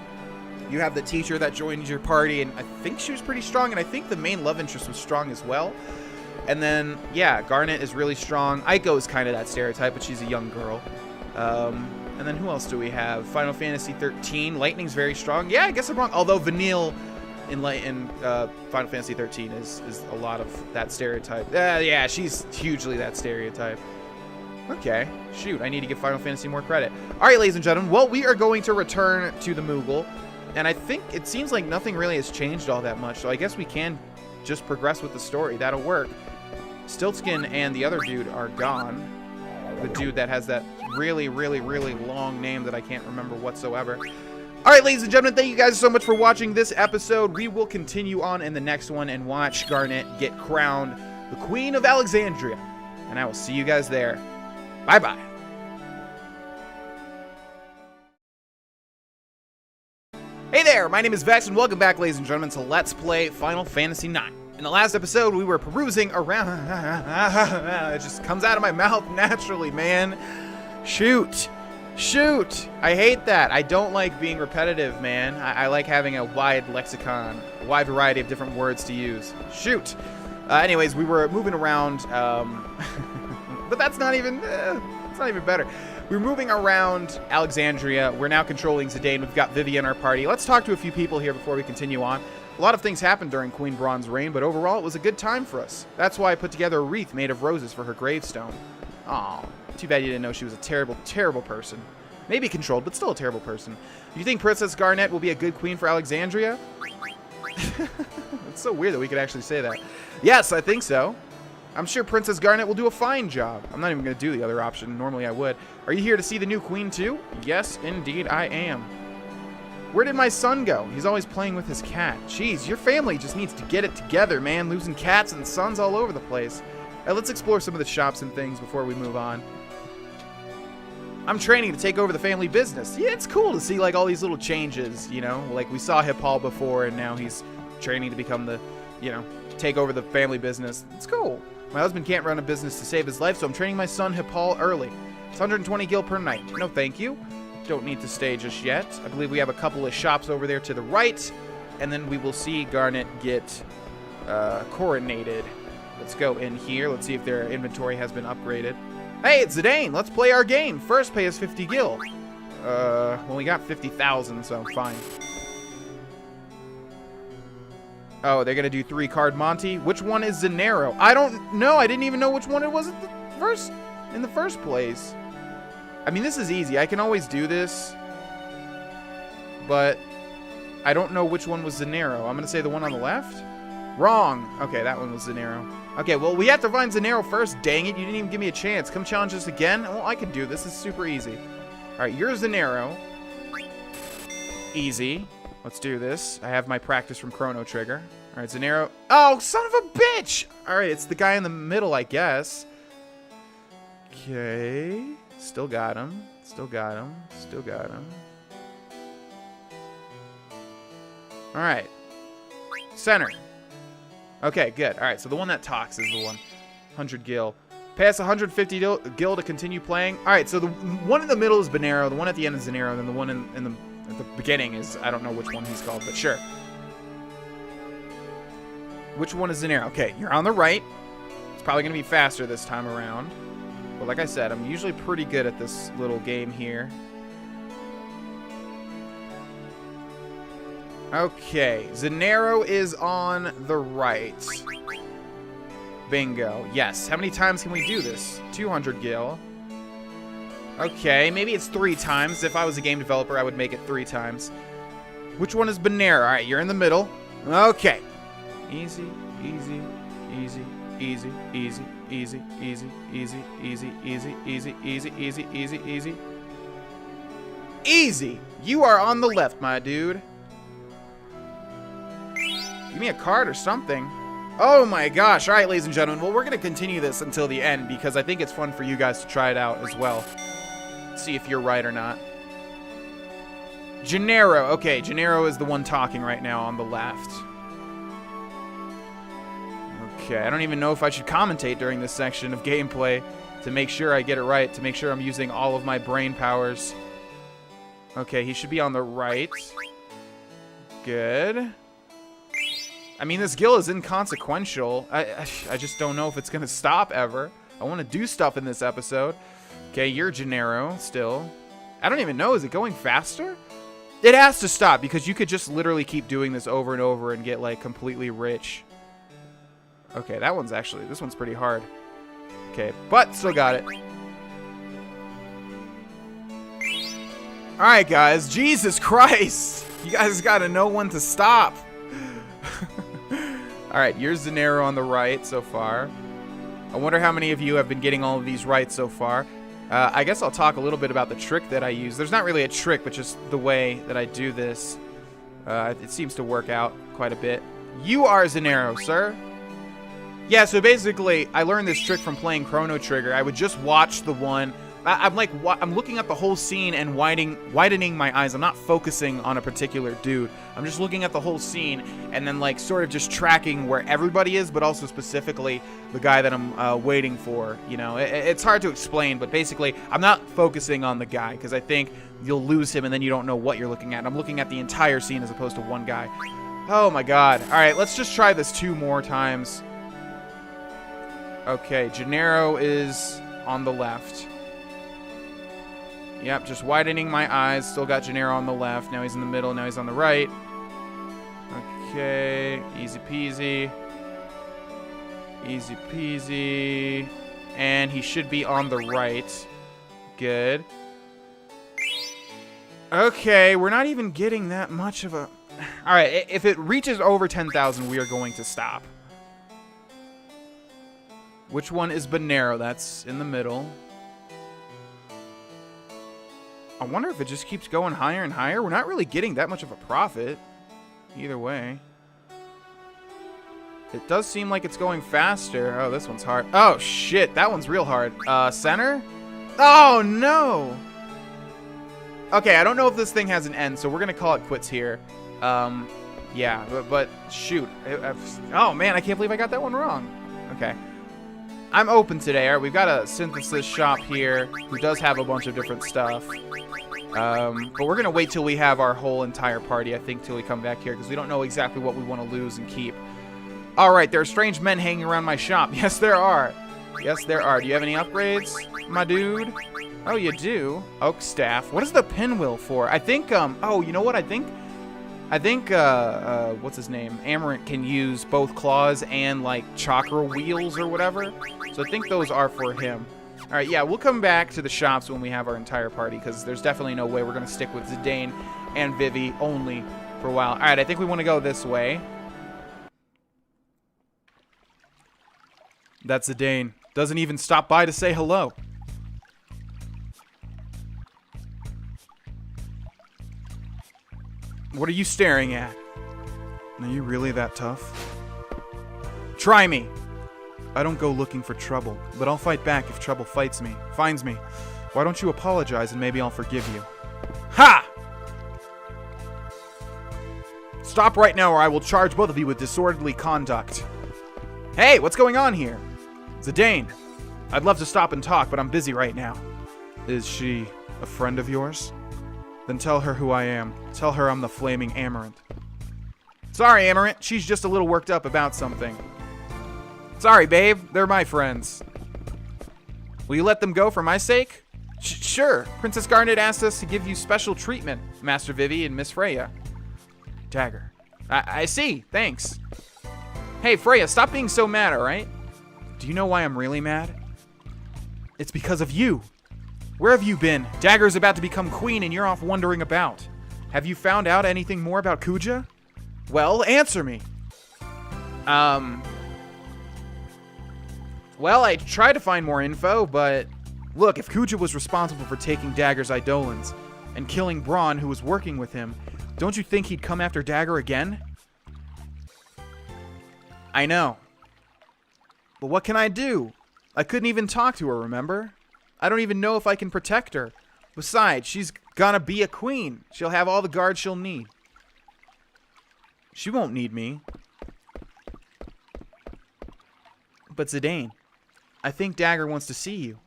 you have the teacher that joined your party, and I think she was pretty strong, and I think the main love interest was strong as well. And then, yeah, Garnet is really strong. Aiko is kind of that stereotype, but she's a young girl. And then who else do we have? Final Fantasy 13. Lightning's very strong. Yeah, I guess I'm wrong. Although Vanille in Final Fantasy 13 is a lot of that stereotype. Yeah, she's hugely that stereotype. Okay, shoot, I need to give Final Fantasy more credit. All right, ladies and gentlemen, well, we are going to return to the Moogle. And I think it seems like nothing really has changed all that much, so I guess we can just progress with the story. That'll work. Stiltskin and the other dude are gone. The dude that has that really, really, really long name that I can't remember whatsoever. All right, ladies and gentlemen, thank you guys so much for watching this episode. We will continue on in the next one and watch Garnet get crowned the Queen of Alexandria. And I will see you guys there. Bye-bye. Hey there, my name is Vex, and welcome back, ladies and gentlemen, to Let's Play Final Fantasy IX. In the last episode, we were perusing around... It just comes out of my mouth naturally, man. Shoot. I hate that. I don't like being repetitive, man. I like having a wide lexicon, a wide variety of different words to use. Shoot. Anyways, we were moving around, but that's not even... it's not even better. We're moving around Alexandria. We're now controlling Zidane. We've got Vivi in our party. Let's talk to a few people here before we continue on. A lot of things happened during Queen Braun's reign, but overall it was a good time for us. That's why I put together a wreath made of roses for her gravestone. Aw, too bad you didn't know she was a terrible, terrible person. Maybe controlled, but still a terrible person. Do you think Princess Garnet will be a good queen for Alexandria? It's so weird that we could actually say that. Yes, I think so. I'm sure Princess Garnet will do a fine job. I'm not even going to do the other option. Normally I would. Are you here to see the new queen too? Yes, indeed I am. Where did my son go? He's always playing with his cat. Jeez, your family just needs to get it together, man. Losing cats and sons all over the place. Let's explore some of the shops and things before we move on. I'm training to take over the family business. Yeah, it's cool to see like all these little changes, you know? Like we saw Hippal before, and now he's training to become the, you know, take over the family business. It's cool. My husband can't run a business to save his life, so I'm training my son Hippal early. It's 120 gil per night. No thank you. Don't need to stay just yet. I believe we have a couple of shops over there to the right, and then we will see Garnet get coronated. Let's go in here. Let's see if their inventory has been upgraded. Hey, it's Zidane. Let's play our game. First, pay us 50 gil. Well, we got 50,000, so I'm fine. Oh, they're going to do 3-card Monty. Which one is Zanero? I don't know. I didn't even know which one it was in the first place. I mean, this is easy. I can always do this. But I don't know which one was Zanero. I'm going to say the one on the left. Wrong. Okay, that one was Zanero. Okay, well, we have to find Zanero first. Dang it, you didn't even give me a chance. Come challenge us again? Well, I can do this. This is super easy. All right, you're Zanero. Easy. Let's do this. I have my practice from Chrono Trigger. All right, Zanero. Oh, son of a bitch! All right, it's the guy in the middle, I guess. Okay. Still got him. Still got him. Still got him. All right. Center. Okay, good. All right, so the one that talks is the one. 100 gil. Pass 150 gil to continue playing. All right, so the one in the middle is Banero, the one at the end is Zanero, and then the one at the beginning is, I don't know which one he's called, but sure. Which one is Zanero? Okay, you're on the right. It's probably going to be faster this time around. But like I said, I'm usually pretty good at this little game here. Okay, Zanero is on the right. Bingo. Yes. How many times can we do this? 200 gil. Okay, maybe it's 3 times. If I was a game developer, I would make it 3 times. Which one is Banero? All right, you're in the middle. Okay. Easy, easy, easy, easy, easy, easy, easy, easy, easy, easy, easy, easy, easy, easy, easy. Easy. You are on the left, my dude. Give me a card or something. Oh my gosh. All right, ladies and gentlemen. Well, we're going to continue this until the end because I think it's fun for you guys to try it out as well. See if you're right or not. Gennaro. Okay, Gennaro is the one talking right now on the left. Okay, I don't even know if I should commentate during this section of gameplay to make sure I get it right, to make sure I'm using all of my brain powers. Okay, he should be on the right. Good. I mean, this gill is inconsequential. I just don't know if it's going to stop ever. I want to do stuff in this episode. Okay, you're Gennaro still. I don't even know. Is it going faster? It has to stop because you could just literally keep doing this over and over and get, like, completely rich. Okay, this one's pretty hard. Okay, but still got it. Alright, guys. Jesus Christ. You guys gotta know when to stop. Alright, here's Gennaro on the right so far. I wonder how many of you have been getting all of these right so far. I guess I'll talk a little bit about the trick that I use. There's not really a trick, but just the way that I do this. It seems to work out quite a bit. You are Gennaro, sir. Yeah, so basically, I learned this trick from playing Chrono Trigger. I would just watch the one. I'm looking at the whole scene and widening my eyes. I'm not focusing on a particular dude. I'm just looking at the whole scene and then, like, sort of just tracking where everybody is, but also specifically the guy that I'm waiting for. You know, it's hard to explain, but basically, I'm not focusing on the guy because I think you'll lose him and then you don't know what you're looking at. I'm looking at the entire scene as opposed to one guy. Oh my god. All right, let's just try this 2 more times. Okay, Gennaro is on the left. Yep, just widening my eyes. Still got Gennaro on the left. Now he's in the middle. Now he's on the right. Okay, easy peasy. Easy peasy. And he should be on the right. Good. Okay, we're not even getting that much of a... Alright, if it reaches over 10,000, we are going to stop. Which one is Gennaro? That's in the middle. I wonder if it just keeps going higher and higher. We're not really getting that much of a profit. Either way. It does seem like it's going faster. Oh, this one's hard. Oh, shit. That one's real hard. Center? Oh, no. Okay, I don't know if this thing has an end, so we're going to call it quits here. Yeah, but shoot. Oh, man, I can't believe I got that one wrong. Okay. I'm open today. All right, we've got a synthesis shop here who does have a bunch of different stuff. But we're going to wait till we have our whole entire party, I think, till we come back here, because we don't know exactly what we want to lose and keep. All right, there are strange men hanging around my shop. Yes, there are. Yes, there are. Do you have any upgrades, my dude? Oh, you do? Oak staff. What is the pinwheel for? I think, oh, you know what? I think, what's his name? Amarant can use both claws and, like, chakra wheels or whatever. So I think those are for him. All right, yeah, we'll come back to the shops when we have our entire party, because there's definitely no way we're going to stick with Zidane and Vivi only for a while. All right, I think we want to go this way. That's Zidane. Doesn't even stop by to say hello. What are you staring at? Are you really that tough? Try me. I don't go looking for trouble, but I'll fight back if trouble finds me. Why don't you apologize and maybe I'll forgive you? Ha! Stop right now or I will charge both of you with disorderly conduct. Hey, what's going on here? Zidane, I'd love to stop and talk, but I'm busy right now. Is she a friend of yours? Then tell her who I am. Tell her I'm the Flaming Amarant. Sorry, Amarant. She's just a little worked up about something. Sorry, babe. They're my friends. Will you let them go for my sake? Sure. Princess Garnet asked us to give you special treatment, Master Vivi and Miss Freya. Dagger. I see. Thanks. Hey, Freya, stop being so mad, alright? Do you know why I'm really mad? It's because of you. Where have you been? Dagger's about to become queen and you're off wandering about. Have you found out anything more about Kuja? Well, answer me. Well, I tried to find more info, but look, if Kuja was responsible for taking Dagger's Eidolons, and killing Braun, who was working with him, don't you think he'd come after Dagger again? I know. But what can I do? I couldn't even talk to her, remember? I don't even know if I can protect her. Besides, she's gonna be a queen. She'll have all the guards she'll need. She won't need me. But Zidane, I think Dagger wants to see you.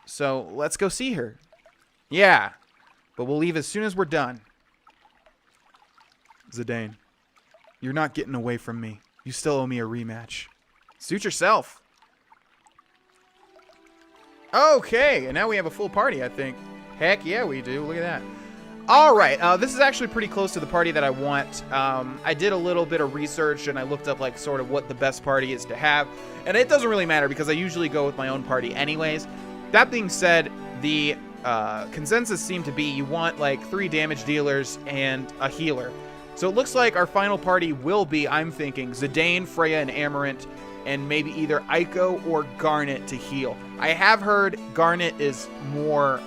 So let's go see her. Yeah, but we'll leave as soon as we're done. Zidane, you're not getting away from me. You still owe me a rematch. Suit yourself. Okay, and now we have a full party, I think. Heck yeah, we do. Look at that. All right, this is actually pretty close to the party that I want. I did a little bit of research, and I looked up, like, sort of what the best party is to have. And it doesn't really matter, because I usually go with my own party anyways. That being said, the consensus seemed to be you want, like, 3 damage dealers and a healer. So it looks like our final party will be, I'm thinking, Zidane, Freya, and Amarant, and maybe either Aiko or Garnet to heal. I have heard Garnet is more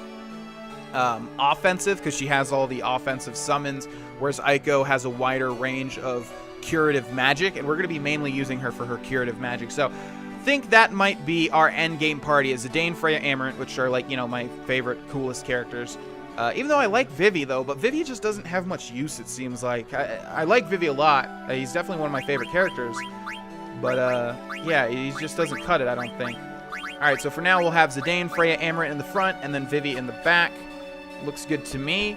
offensive because she has all the offensive summons, whereas Aiko has a wider range of curative magic, and we're going to be mainly using her for her curative magic. So I think that might be our end game party, is Zidane, Freya, Amarant, which are, like, you know, my favorite, coolest characters. Even though I like Vivi, though, but Vivi just doesn't have much use, it seems like. I like Vivi a lot. He's definitely one of my favorite characters. But, yeah, he just doesn't cut it, I don't think. Alright, so for now, we'll have Zidane, Freya, Amarant in the front, and then Vivi in the back. Looks good to me.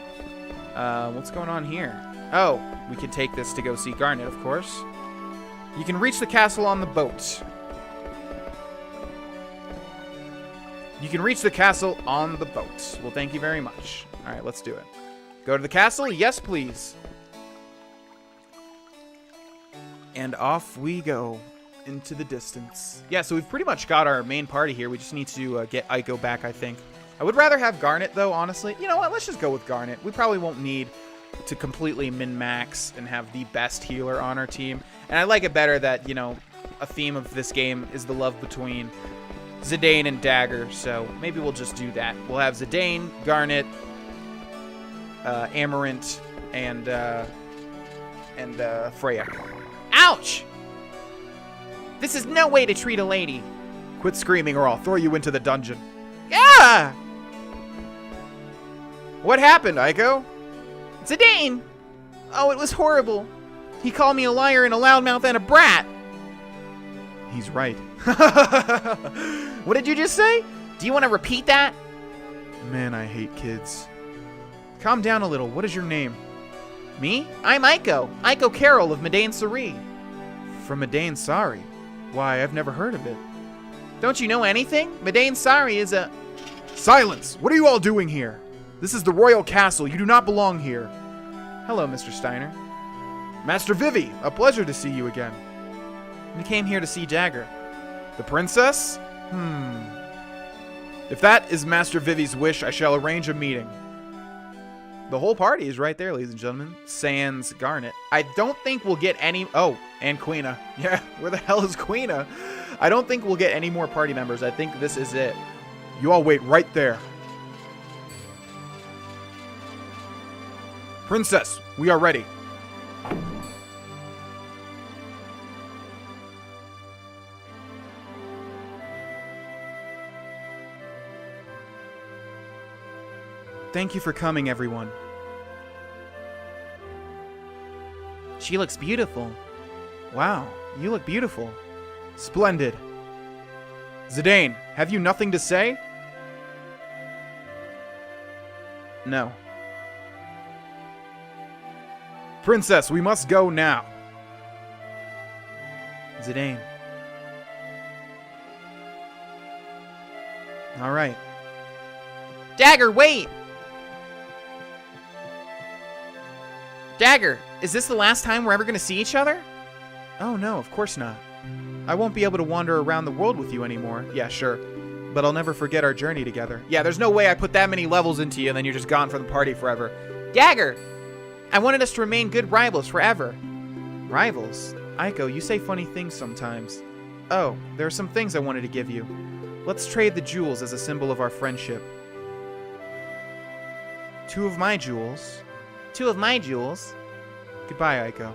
What's going on here? Oh, we can take this to go see Garnet, of course. You can reach the castle on the boat. You can reach the castle on the boat. Well, thank you very much. All right, let's do it. Go to the castle? Yes, please. And off we go into the distance. Yeah, so we've pretty much got our main party here. We just need to get Aiko back, I think. I would rather have Garnet, though, honestly. You know what? Let's just go with Garnet. We probably won't need to completely min-max and have the best healer on our team. And I like it better that, you know, a theme of this game is the love between Zidane and Dagger, so maybe we'll just do that. We'll have Zidane, Garnet, Amarant, and Freya. Ouch! This is no way to treat a lady. Quit screaming or I'll throw you into the dungeon. Yeah! What happened, Aiko? Zidane! Oh, it was horrible. He called me a liar and a loudmouth and a brat. He's right. What did you just say? Do you want to repeat that? Man, I hate kids. Calm down a little. What is your name? Me? I'm Aiko. Aiko Carroll of Madain Sari. From Madain Sari? Why, I've never heard of it. Don't you know anything? Madain Sari is a... Silence! What are you all doing here? This is the royal castle. You do not belong here. Hello, Mr. Steiner. Master Vivi, a pleasure to see you again. We came here to see Dagger. The princess? If that is Master Vivi's wish, I shall arrange a meeting. The whole party is right there, ladies and gentlemen. Sans Garnet. I don't think we'll get any... Oh, and Queena. Yeah, where the hell is Queena? I don't think we'll get any more party members. I think this is it. You all wait right there. Princess, we are ready. Thank you for coming, everyone. She looks beautiful. Wow, you look beautiful. Splendid. Zidane, have you nothing to say? No. Princess, we must go now. Zidane. All right. Dagger, wait! Dagger, is this the last time we're ever going to see each other? Oh, no, of course not. I won't be able to wander around the world with you anymore. Yeah, sure. But I'll never forget our journey together. Yeah, there's no way I put that many levels into you and then you're just gone from the party forever. Dagger! I wanted us to remain good rivals forever. Rivals? Aiko, you say funny things sometimes. Oh, there are some things I wanted to give you. Let's trade the jewels as a symbol of our friendship. 2 of my jewels. 2 of my jewels? Goodbye, Aiko.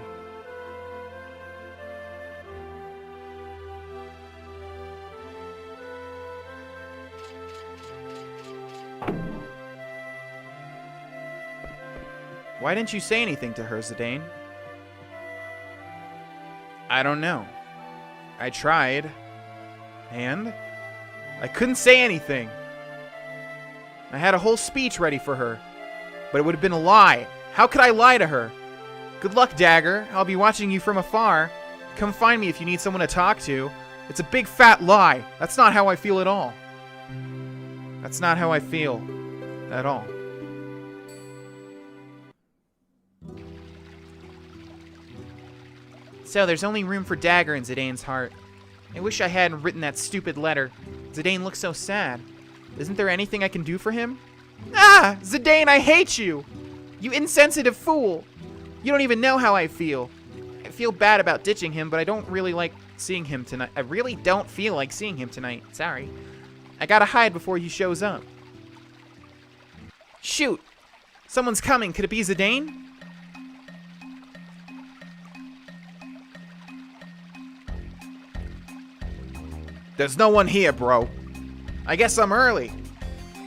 Why didn't you say anything to her, Zidane? I don't know. I tried. And? I couldn't say anything. I had a whole speech ready for her. But it would have been a lie. How could I lie to her? Good luck, Dagger. I'll be watching you from afar. Come find me if you need someone to talk to. It's a big fat lie. That's not how I feel at all. That's not how I feel at all. So there's only room for Dagger in Zidane's heart. I wish I hadn't written that stupid letter. Zidane looks so sad. Isn't there anything I can do for him? Ah! Zidane, I hate you! You insensitive fool! You don't even know how I feel. I feel bad about ditching him, but I don't really like seeing him tonight. I really don't feel like seeing him tonight. Sorry. I gotta hide before he shows up. Shoot! Someone's coming. Could it be Zidane? There's no one here, bro. I guess I'm early.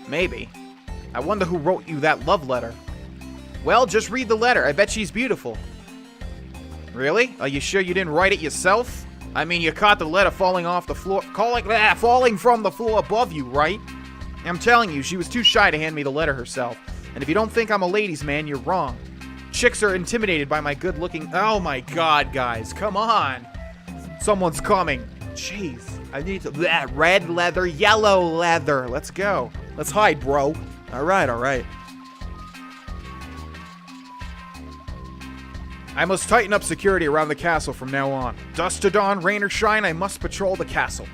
Maybe. I wonder who wrote you that love letter. Well, just read the letter. I bet she's beautiful. Really? Are you sure you didn't write it yourself? I mean, you caught the letter falling off the floor, falling from the floor above you, right? I'm telling you, she was too shy to hand me the letter herself. And if you don't think I'm a ladies' man, you're wrong. Chicks are intimidated by my good-looking... Oh my god, guys, come on. Someone's coming. Jeez, I need to... Red leather, yellow leather. Let's go. Let's hide, bro. All right. I must tighten up security around the castle from now on. Dusk to dawn, rain or shine, I must patrol the castle.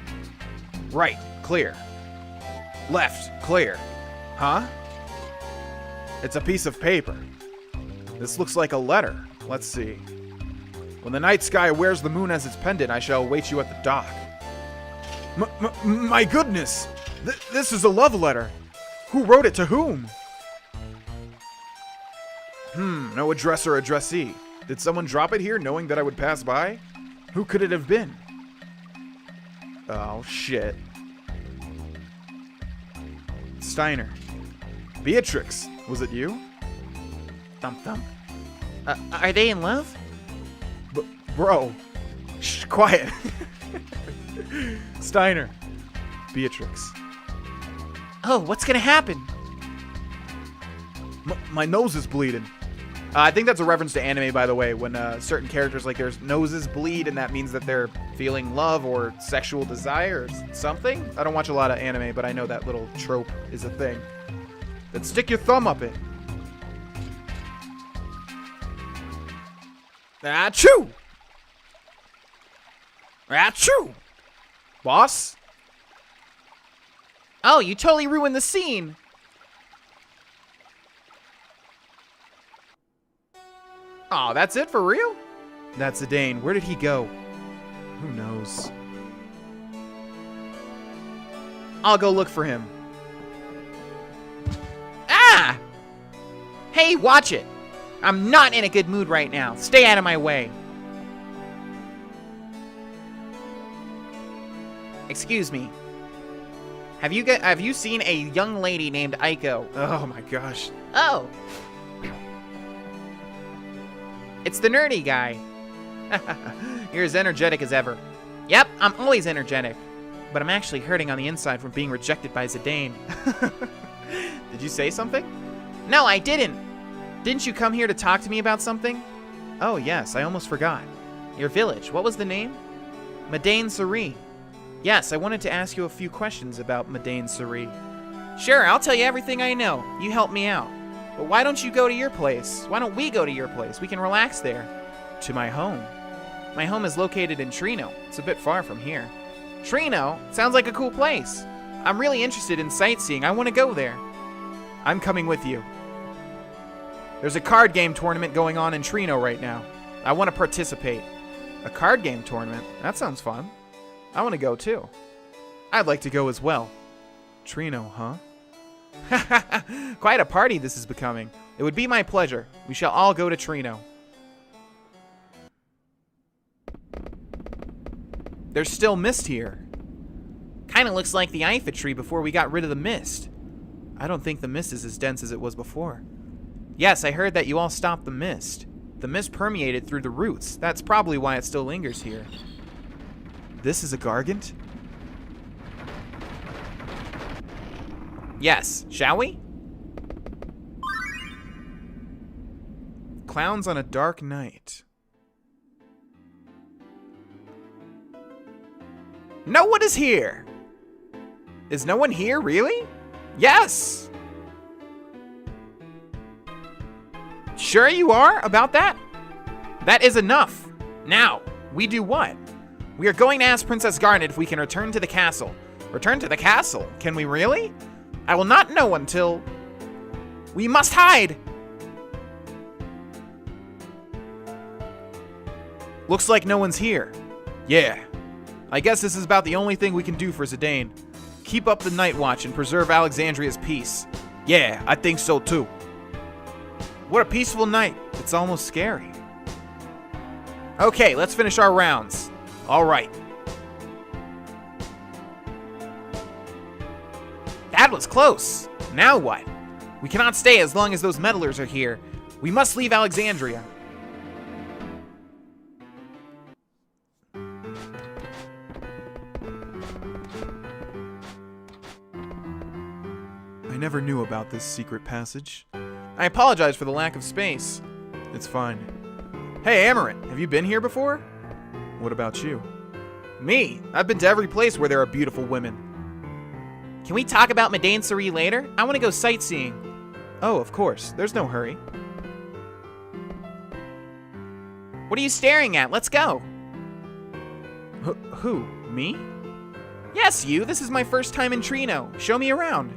Right, clear. Left, clear. Huh? It's a piece of paper. This looks like a letter. Let's see. When the night sky wears the moon as its pendant, I shall await you at the dock. My goodness! This is a love letter. Who wrote it to whom? No address or addressee. Did someone drop it here knowing that I would pass by? Who could it have been? Oh, shit. Steiner. Beatrix, was it you? Thump thump. Are they in love? Bro. Shh, quiet. Steiner. Beatrix. Oh, what's gonna happen? My nose is bleeding. I think that's a reference to anime, by the way, when certain characters, like, their noses bleed, and that means that they're feeling love or sexual desire or something. I don't watch a lot of anime, but I know that little trope is a thing. Then stick your thumb up it. Achoo! Achoo! Boss? Oh, you totally ruined the scene. Aw, that's it for real? That's Zidane. Where did he go? Who knows? I'll go look for him. Ah! Hey, watch it. I'm not in a good mood right now. Stay out of my way. Excuse me. Have you seen a young lady named Aiko? Oh my gosh. Oh. It's the nerdy guy. You're as energetic as ever. Yep, I'm always energetic. But I'm actually hurting on the inside from being rejected by Zidane. Did you say something? No, I didn't. Didn't you come here to talk to me about something? Oh yes, I almost forgot. Your village, what was the name? Madain Suri. Yes, I wanted to ask you a few questions about Madain Suri. Sure, I'll tell you everything I know. You help me out. But why don't you go to your place? Why don't we go to your place? We can relax there. To my home. My home is located in Trino. It's a bit far from here. Trino? Sounds like a cool place. I'm really interested in sightseeing. I want to go there. I'm coming with you. There's a card game tournament going on in Trino right now. I want to participate. A card game tournament? That sounds fun. I want to go too. I'd like to go as well. Trino, huh? Quite a party this is becoming. It would be my pleasure. We shall all go to Trino. There's still mist here. Kinda looks like the Eiffel tree before we got rid of the mist. I don't think the mist is as dense as it was before. Yes, I heard that you all stopped the mist. The mist permeated through the roots. That's probably why it still lingers here. This is a Gargant? Yes, shall we? Clowns on a dark night. No one is here! Is no one here, really? Yes! Sure you are about that? That is enough. Now, we do what? We are going to ask Princess Garnet if we can return to the castle. Return to the castle? Can we really? I will not know until... We must hide! Looks like no one's here. Yeah. I guess this is about the only thing we can do for Zidane. Keep up the night watch and preserve Alexandria's peace. Yeah, I think so too. What a peaceful night. It's almost scary. Okay, let's finish our rounds. All right. That was close. Now what? We cannot stay as long as those meddlers are here. We must leave Alexandria. I never knew about this secret passage. I apologize for the lack of space. It's fine. Hey, Amarant, have you been here before? What about you? Me? I've been to every place where there are beautiful women. Can we talk about Madain Suri later? I want to go sightseeing. Oh, of course. There's no hurry. What are you staring at? Let's go. Who? Me? Yes, you. This is my first time in Trino. Show me around.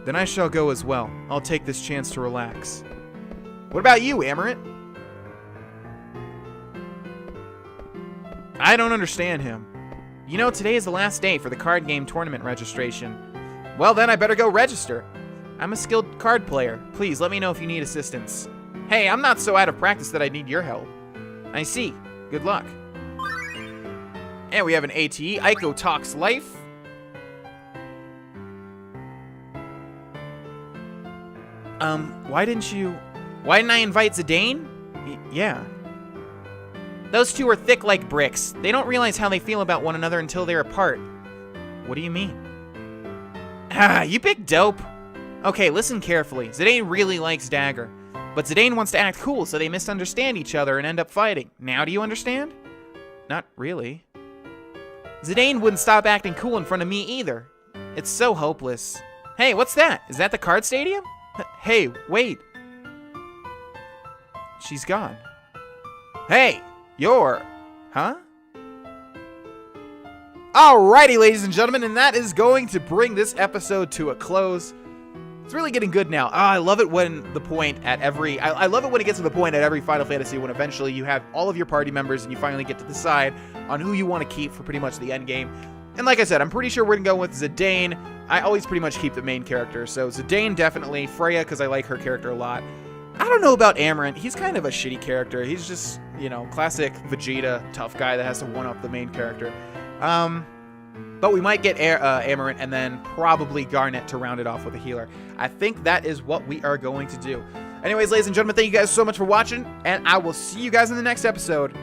Then I shall go as well. I'll take this chance to relax. What about you, Amarant? I don't understand him. You know, today is the last day for the card game tournament registration. Well, then I better go register. I'm a skilled card player. Please, let me know if you need assistance. Hey, I'm not so out of practice that I need your help. I see. Good luck. And we have an ATE, Aiko Talks Life. Why didn't I invite Zidane? Yeah. Those two are thick like bricks. They don't realize how they feel about one another until they're apart. What do you mean? Ah, you big dope. Okay, listen carefully. Zidane really likes Dagger, but Zidane wants to act cool, so they misunderstand each other and end up fighting. Now do you understand? Not really. Zidane wouldn't stop acting cool in front of me either. It's so hopeless. Hey, what's that? Is that the card stadium? Hey, wait. She's gone. Hey, you're... Huh? Alrighty, ladies and gentlemen, and that is going to bring this episode to a close. It's really getting good now. I love it when the point at every... I love it when it gets to the point at every Final Fantasy when eventually you have all of your party members and you finally get to decide on who you want to keep for pretty much the end game. And like I said, I'm pretty sure we're going to go with Zidane. I always pretty much keep the main character. So Zidane, definitely. Freya, because I like her character a lot. I don't know about Amarant. He's kind of a shitty character. He's just, you know, classic Vegeta tough guy that has to one-up the main character. But we might get Amarant and then probably Garnet to round it off with a healer. I think that is what we are going to do. Anyways, ladies and gentlemen, thank you guys so much for watching, and I will see you guys in the next episode.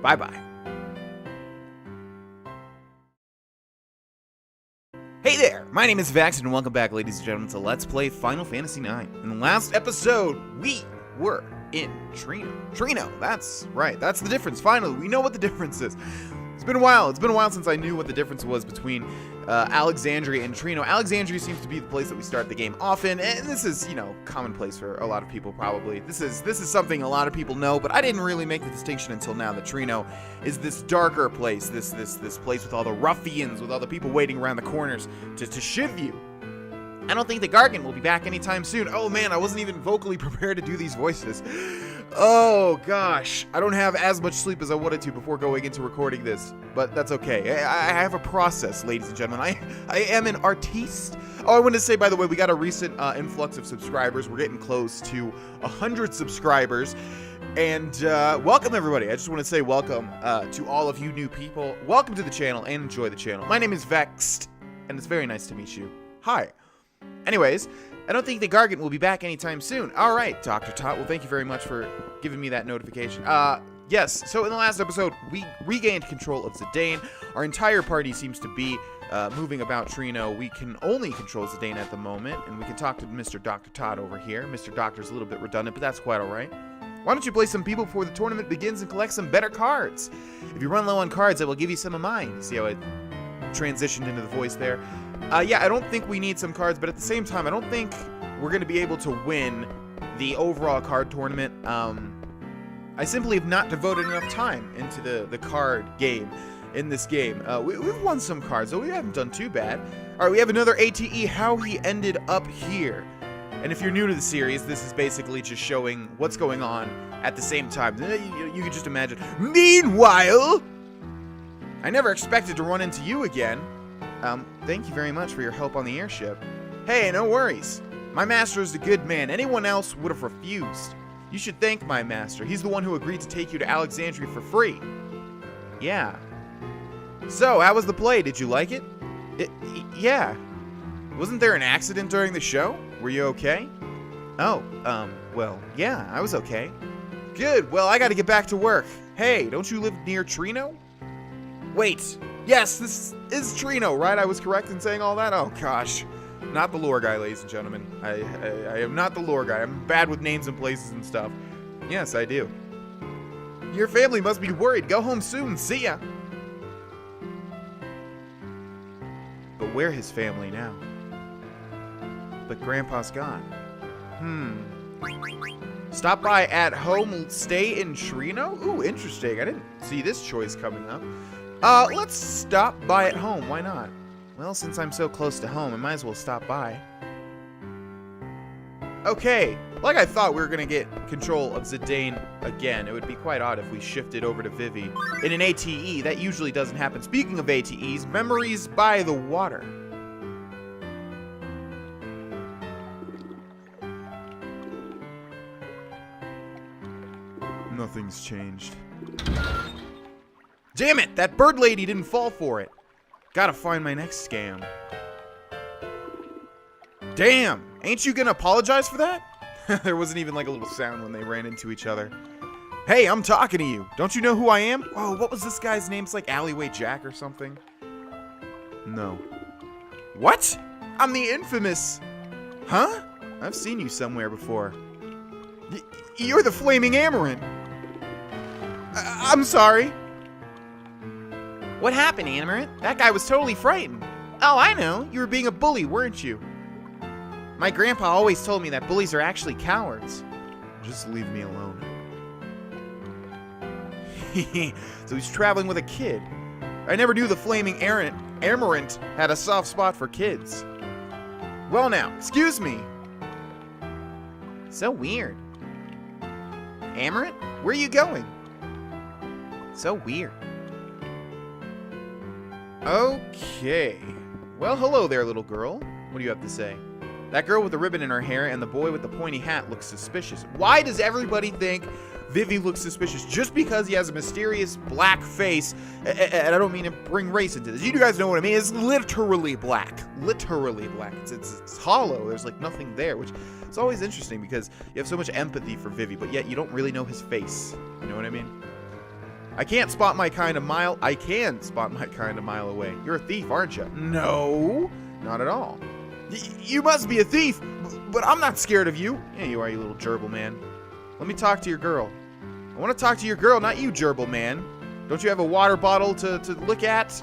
Bye-bye. Hey there, my name is Vax, and welcome back, ladies and gentlemen, to Let's Play Final Fantasy IX. In the last episode, we were in Trino. Trino, that's right, that's the difference. Finally, we know what the difference is. It's been a while. It's been a while since I knew what the difference was between Alexandria and Trino. Alexandria seems to be the place that we start the game often, and this is, you know, commonplace for a lot of people probably. This is something a lot of people know, but I didn't really make the distinction until now that Trino is this darker place, this place with all the ruffians, with all the people waiting around the corners to shiv you. I don't think the Gargant will be back anytime soon. Oh man, I wasn't even vocally prepared to do these voices. Oh gosh, I don't have as much sleep as I wanted to before going into recording this, but that's okay. I have a process, ladies and gentlemen. I am an artiste. Oh, I wanted to say, by the way, we got a recent influx of subscribers. We're getting close to 100 subscribers. And welcome, everybody. I just want to say welcome to all of you new people. Welcome to the channel and enjoy the channel. My name is Vexed, and it's very nice to meet you. Hi. Anyways, I don't think the Gargant will be back anytime soon. All right, Dr. Tot. Well, thank you very much for giving me that notification. Yes, so in the last episode, we regained control of Zidane. Our entire party seems to be moving about Trino. We can only control Zidane at the moment, and we can talk to Mr. Dr. Tot over here. Mr. Doctor's a little bit redundant, but that's quite all right. Why don't you play some people before the tournament begins and collect some better cards? If you run low on cards, I will give you some of mine. See how it transitioned into the voice there? Yeah, I don't think we need some cards, but at the same time, I don't think we're going to be able to win the overall card tournament. I simply have not devoted enough time into the card game in this game. We've won some cards, so we haven't done too bad. All right, we have another ATE, how he ended up here. And if you're new to the series, this is basically just showing what's going on at the same time. You can just imagine. Meanwhile, I never expected to run into you again. Thank you very much for your help on the airship. Hey, no worries. My master is a good man. Anyone else would have refused. You should thank my master. He's the one who agreed to take you to Alexandria for free. Yeah. So, how was the play? Did you like it? Yeah. Wasn't there an accident during the show? Were you okay? Oh, well, yeah, I was okay. Good, well, I gotta get back to work. Hey, don't you live near Trino? Wait, yes, this is Trino, right? I was correct in saying all that? Oh, gosh. Not the lore guy, ladies and gentlemen. I am not the lore guy. I'm bad with names and places and stuff. Yes, I do. Your family must be worried. Go home soon. See ya. But where his family now? But Grandpa's gone. Stop by at home, stay in Trino? Ooh, interesting. I didn't see this choice coming up. Let's stop by at home. Why not? Well, since I'm so close to home, I might as well stop by. Okay, like I thought we were gonna get control of Zidane again. It would be quite odd if we shifted over to Vivi. In an ATE, that usually doesn't happen. Speaking of ATEs, Memories by the Water. Nothing's changed. Damn it! That bird lady didn't fall for it. Gotta find my next scam. Damn! Ain't you gonna apologize for that? There wasn't even like a little sound when they ran into each other. Hey, I'm talking to you. Don't you know who I am? Oh, what was this guy's name? It's like Alleyway Jack or something. No. What? I'm the infamous... Huh? I've seen you somewhere before. You're the Flaming Amarant. I'm sorry. What happened, Amarant? That guy was totally frightened. Oh, I know. You were being a bully, weren't you? My grandpa always told me that bullies are actually cowards. Just leave me alone. So he's traveling with a kid. I never knew the Flaming Amarant had a soft spot for kids. Well now, excuse me. So weird. Amarant, where are you going? So weird. Okay. Well, hello there, little girl. What do you have to say? That girl with the ribbon in her hair and the boy with the pointy hat looks suspicious. Why does everybody think Vivi looks suspicious? Just because he has a mysterious black face, and I don't mean to bring race into this. You guys know what I mean. It's literally black. Literally black. It's hollow. There's like nothing there, which is always interesting because you have so much empathy for Vivi, but yet you don't really know his face. You know what I mean? I can't spot my kind a mile. I can spot my kind a mile away. You're a thief, aren't you? No, not at all. You must be a thief, but I'm not scared of you. Yeah, you are, you little gerbil man. Let me talk to your girl. I want to talk to your girl, not you, gerbil man. Don't you have a water bottle to look at?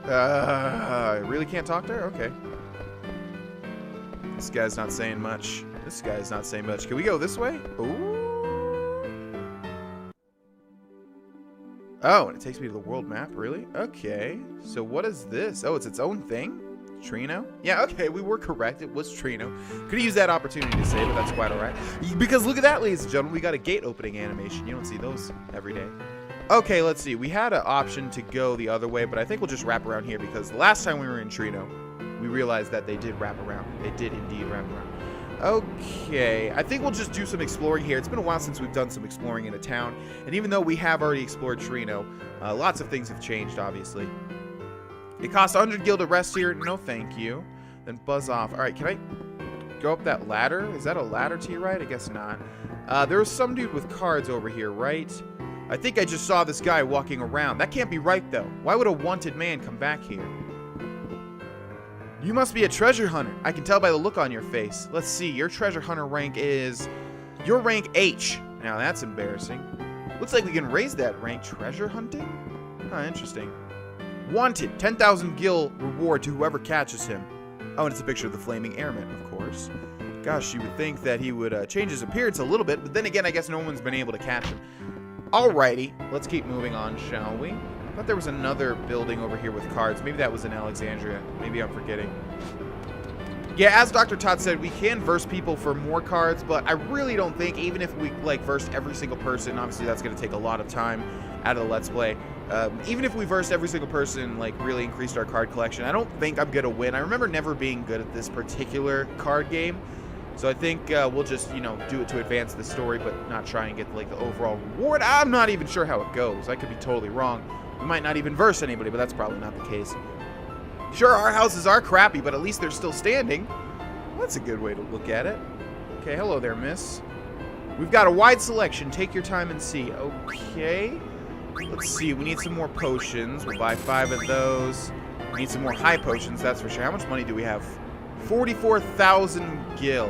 I really can't talk to her? Okay. This guy's not saying much. This guy's not saying much. Can we go this way? Ooh. Oh, and it takes me to the world map, really? Okay. So what is this? Oh, it's its own thing? Trino? Yeah, okay, we were correct. It was Trino. Could have used that opportunity to say, but that's quite all right. Because look at that, ladies and gentlemen. We got a gate opening animation. You don't see those every day. Okay, let's see. We had an option to go the other way, but I think we'll just wrap around here because the last time we were in Trino, we realized that they did wrap around. They did indeed wrap around. Okay, I think we'll just do some exploring here. It's been a while since we've done some exploring in a town, and even though we have already explored Trino, lots of things have changed, obviously. It costs 100 gil to rest here. No, thank you. Then buzz off. All right, can I go up that ladder? Is that a ladder to your right? I guess not. There was some dude with cards over here, right? I think I just saw this guy walking around. That can't be right, though. Why would a wanted man come back here? You must be a treasure hunter. I can tell by the look on your face. Let's see. Your treasure hunter rank is... Your rank H. Now, that's embarrassing. Looks like we can raise that rank. Treasure hunting? Huh, interesting. Wanted. 10,000 gil reward to whoever catches him. Oh, and it's a picture of the flaming airman, of course. Gosh, you would think that he would change his appearance a little bit, but then again, I guess no one's been able to catch him. Alrighty, let's keep moving on, shall we? I thought there was another building over here with cards. Maybe that was in Alexandria. Maybe I'm forgetting. Yeah, as Dr. Todd said, we can verse people for more cards, but I really don't think, even if we like versed every single person, obviously that's going to take a lot of time out of the Let's Play. Even if we versed every single person, like really increased our card collection, I don't think I'm going to win. I remember never being good at this particular card game. So I think we'll just, you know, do it to advance the story, but not try and get like the overall reward. I'm not even sure how it goes. I could be totally wrong. We might not even verse anybody, but that's probably not the case. Sure, our houses are crappy, but at least they're still standing. Well, that's a good way to look at it. Okay, hello there, miss. We've got a wide selection. Take your time and see. Okay. Let's see. We need some more potions. We'll buy 5 of those. We need some more high potions, that's for sure. How much money do we have? 44,000 gil.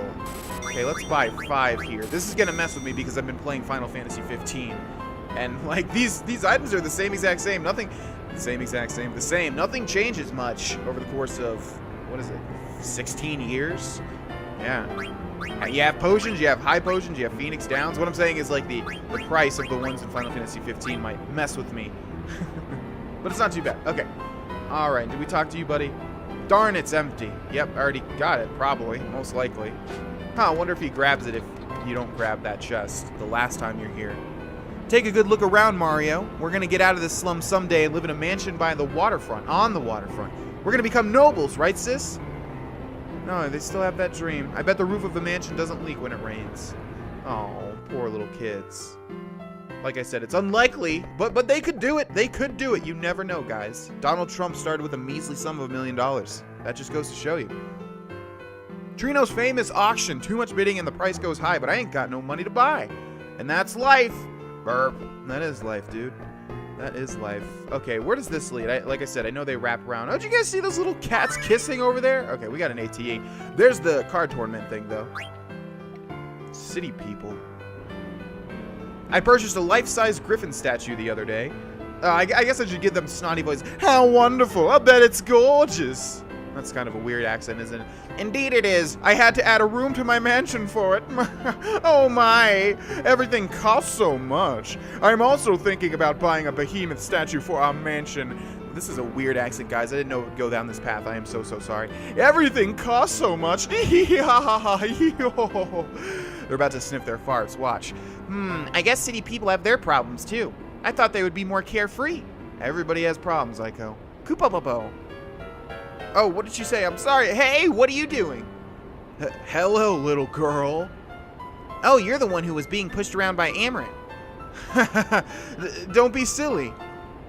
Okay, let's buy 5 here. This is going to mess with me because I've been playing Final Fantasy 15. And, like, these items are the same exact same. Nothing... The same exact same. The same. Nothing changes much over the course of... What is it? 16 years? Yeah. You have potions, you have high potions, you have Phoenix Downs. What I'm saying is, like, the price of the ones in Final Fantasy 15 might mess with me. But it's not too bad. Okay. Alright, did we talk to you, buddy? Darn, it's empty. Yep, I already got it, probably. Most likely. Huh, I wonder if he grabs it if you don't grab that chest the last time you're here. Take a good look around, Mario. We're gonna get out of this slum someday and live in a mansion by the waterfront, on the waterfront. We're gonna become nobles, right, sis? No, they still have that dream. I bet the roof of the mansion doesn't leak when it rains. Oh, poor little kids. Like I said, it's unlikely, but they could do it. They could do it. You never know, guys. Donald Trump started with a measly sum of $1 million. That just goes to show you. Trino's famous auction. Too much bidding and the price goes high, but I ain't got no money to buy. And that's life. Burp. That is life, dude. That is life. Okay, where does this lead? Like I said, I know they wrap around. Oh, did you guys see those little cats kissing over there? Okay, we got an ATE. There's the card tournament thing, though. City people. I purchased a life-size Griffin statue the other day. I guess I should give them snotty voice. How wonderful. I bet it's gorgeous. That's kind of a weird accent, isn't it? Indeed it is. I had to add a room to my mansion for it. Oh my. Everything costs so much. I'm also thinking about buying a behemoth statue for our mansion. This is a weird accent, guys. I didn't know it would go down this path. I am so sorry. Everything costs so much. They're about to sniff their farts. Watch. I guess city people have their problems, too. I thought they would be more carefree. Everybody has problems, Aiko. Koopa-popo. Oh, what did you say? I'm sorry. Hey, what are you doing? Hello, little girl. Oh, you're the one who was being pushed around by Amaranth. Don't be silly.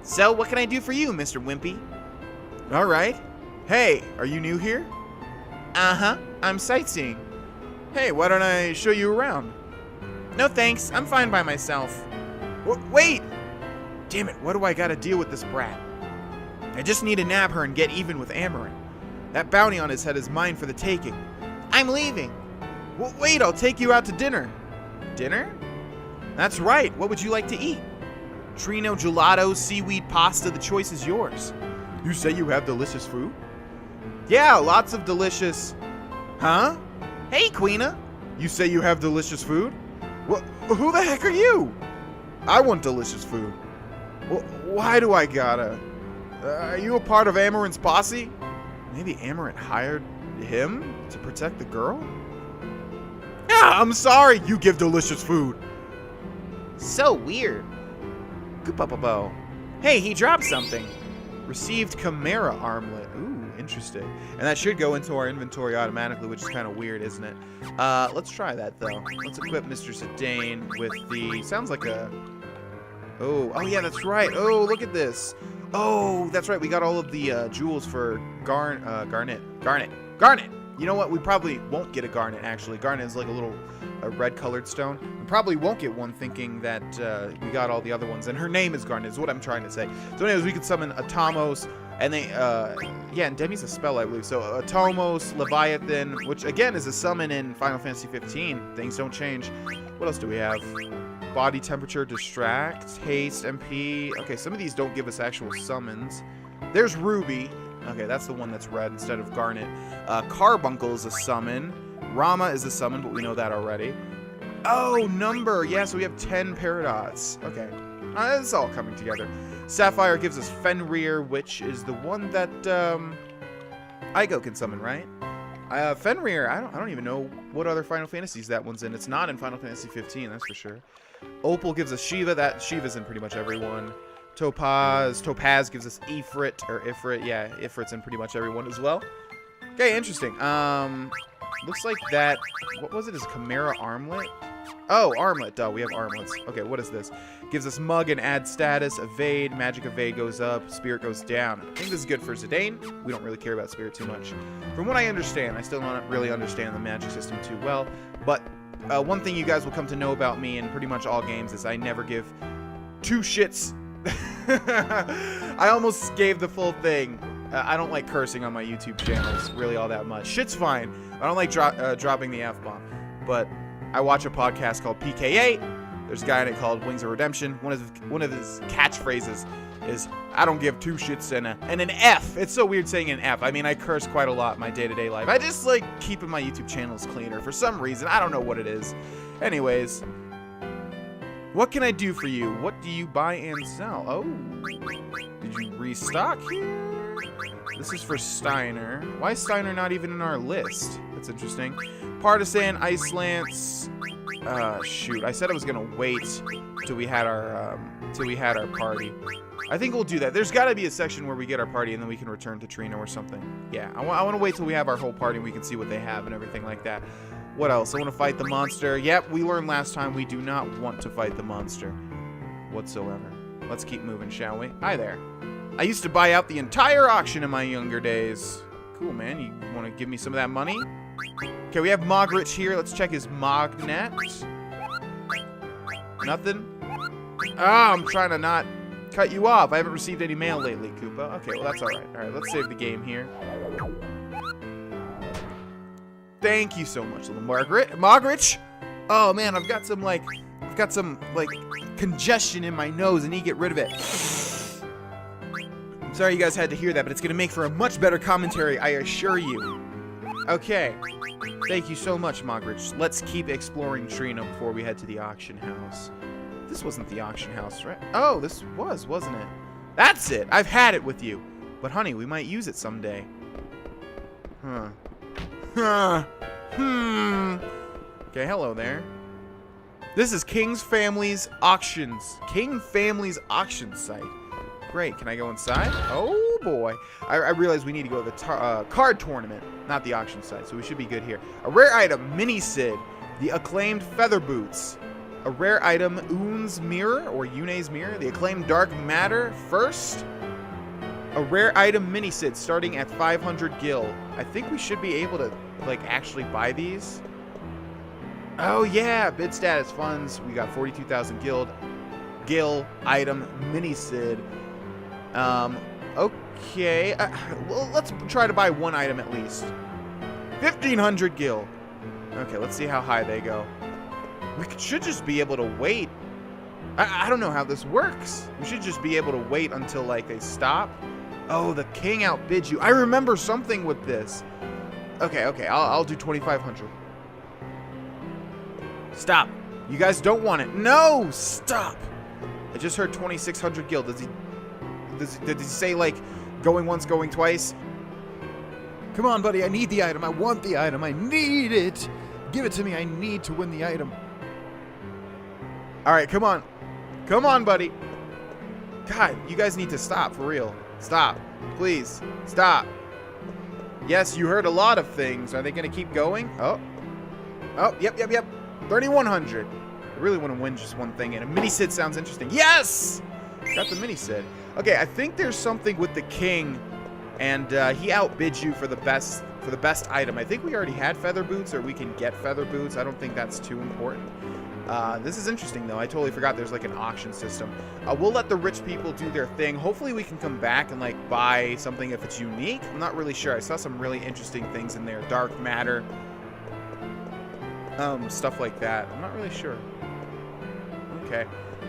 So, what can I do for you, Mr. Wimpy? All right. Hey, are you new here? Uh-huh. I'm sightseeing. Hey, why don't I show you around? No, thanks. I'm fine by myself. Wait! Damn it, what do I gotta deal with this brat? I just need to nab her and get even with Amaranth. That bounty on his head is mine for the taking. I'm leaving. Wait, I'll take you out to dinner. Dinner? That's right. What would you like to eat? Trino gelato, seaweed pasta, the choice is yours. You say you have delicious food? Yeah, lots of delicious... Huh? Hey, Queena. You say you have delicious food? Who the heck are you? I want delicious food. Why do I gotta... are you a part of Amaranth's posse? Maybe Amarant hired him to protect the girl? Ah, I'm sorry. You give delicious food. So weird. Goopapabo. Hey, he dropped something. Received Chimera armlet. Ooh, interesting. And that should go into our inventory automatically, which is kind of weird, isn't it? Let's try that, though. Let's equip Mr. Zidane with the... Sounds like a... Oh, yeah, that's right. Oh, look at this. Oh, that's right. We got all of the jewels for Garnet. You know what? We probably won't get a Garnet, actually. Garnet is like a red-colored stone. We probably won't get one thinking that we got all the other ones. And her name is Garnet, is what I'm trying to say. So anyways, we could summon Atomos, and they, yeah, and Demi's a spell, I believe. So Atomos, Leviathan, which, again, is a summon in Final Fantasy 15. Things don't change. What else do we have? Body temperature, distract, haste, MP. Okay, some of these don't give us actual summons. There's Ruby. Okay, that's the one that's red instead of Garnet. Carbuncle is a summon. Rama is a summon, but we know that already. Oh, number. Yeah, so we have 10 Paradots. Okay. It's all coming together. Sapphire gives us Fenrir, which is the one that Igo can summon, right? Fenrir, I don't even know what other Final Fantasies that one's in. It's not in Final Fantasy 15, that's for sure. Opal gives us Shiva. Shiva's in pretty much everyone. Topaz gives us Ifrit. Yeah, Ifrit's in pretty much everyone as well. Okay, interesting. Looks like that, what was it, is Chimera armlet? Oh, armlet, duh, we have armlets. Okay, what is this? Gives us Mug and add status, evade, magic evade goes up, spirit goes down. I think this is good for Zidane. We don't really care about spirit too much. From what I understand, I still don't really understand the magic system too well, but one thing you guys will come to know about me in pretty much all games is I never give two shits. I almost gave the full thing. I don't like cursing on my YouTube channels really all that much. Shit's fine. I don't like dropping the F-bomb. But I watch a podcast called PKA. There's a guy in it called Wings of Redemption. One of his catchphrases is, I don't give two shits and an F. It's so weird saying an F. I mean, I curse quite a lot in my day-to-day life. I just like keeping my YouTube channels cleaner for some reason. I don't know what it is. Anyways, what can I do for you? What do you buy and sell? Oh, did you restock here? This is for Steiner. Why is Steiner not even in our list? That's interesting. Partisan, Ice Lance. Shoot, I said I was gonna wait till we had our party. I think we'll do that. There's got to be a section where we get our party and then we can return to Trino or something. Yeah, I want to wait till we have our whole party and we can see what they have and everything like that. What else? I want to fight the monster. Yep, we learned last time we do not want to fight the monster whatsoever. Let's keep moving, shall we? Hi there. I used to buy out the entire auction in my younger days. Cool, man. You want to give me some of that money? Okay, we have Mogridge here. Let's check his Mognet. Nothing? Ah, I'm trying to not cut you off. I haven't received any mail lately, Koopa. Okay, well, that's all right. All right, let's save the game here. Thank you so much, little Mogridge. Oh, man, I've got some congestion in my nose. I need to get rid of it. I'm sorry you guys had to hear that, but it's going to make for a much better commentary, I assure you. Okay. Thank you so much, Mogridge. Let's keep exploring Trino before we head to the auction house. This wasn't the auction house, right? Oh, this was, wasn't it? That's it. I've had it with you. But, honey, we might use it someday. Huh. Okay, hello there. This is King's Family's Auctions. King Family's auction site. Great, can I go inside? Oh boy. I realize we need to go to the card tournament, not the auction site, so we should be good here. A rare item, Mini Sid. The acclaimed Feather Boots. A rare item, Une's Mirror, or Yune's Mirror. The acclaimed Dark Matter first. A rare item, Mini Sid, starting at 500 gil. I think we should be able to, like, actually buy these. Oh yeah, bid status funds. We got 42,000 gil item, Mini Sid. Okay. Well, let's try to buy one item at least. 1,500 gil. Okay, let's see how high they go. We should just be able to wait. I don't know how this works. We should just be able to wait until, like, they stop. Oh, the king outbids you. I remember something with this. Okay, I'll do 2,500. Stop. You guys don't want it. No, stop. I just heard 2,600 gil. Did he say, like, going once, going twice? Come on, buddy. I need the item. I want the item. I need it. Give it to me. I need to win the item. All right, come on. Come on, buddy. God, you guys need to stop, for real. Stop. Please. Stop. Yes, you heard a lot of things. Are they going to keep going? Oh. Oh, yep. 3,100. I really want to win just one thing, and a mini-sid sounds interesting. Yes! Got the mini-sid. Okay, I think there's something with the king, and he outbids you for the best item. I think we already had feather boots, or we can get feather boots. I don't think that's too important. This is interesting, though. I totally forgot there's like an auction system. We'll let the rich people do their thing. Hopefully we can come back and like buy something if it's unique. I'm not really sure. I saw some really interesting things in there. Dark matter. Stuff like that. I'm not really sure. Okay.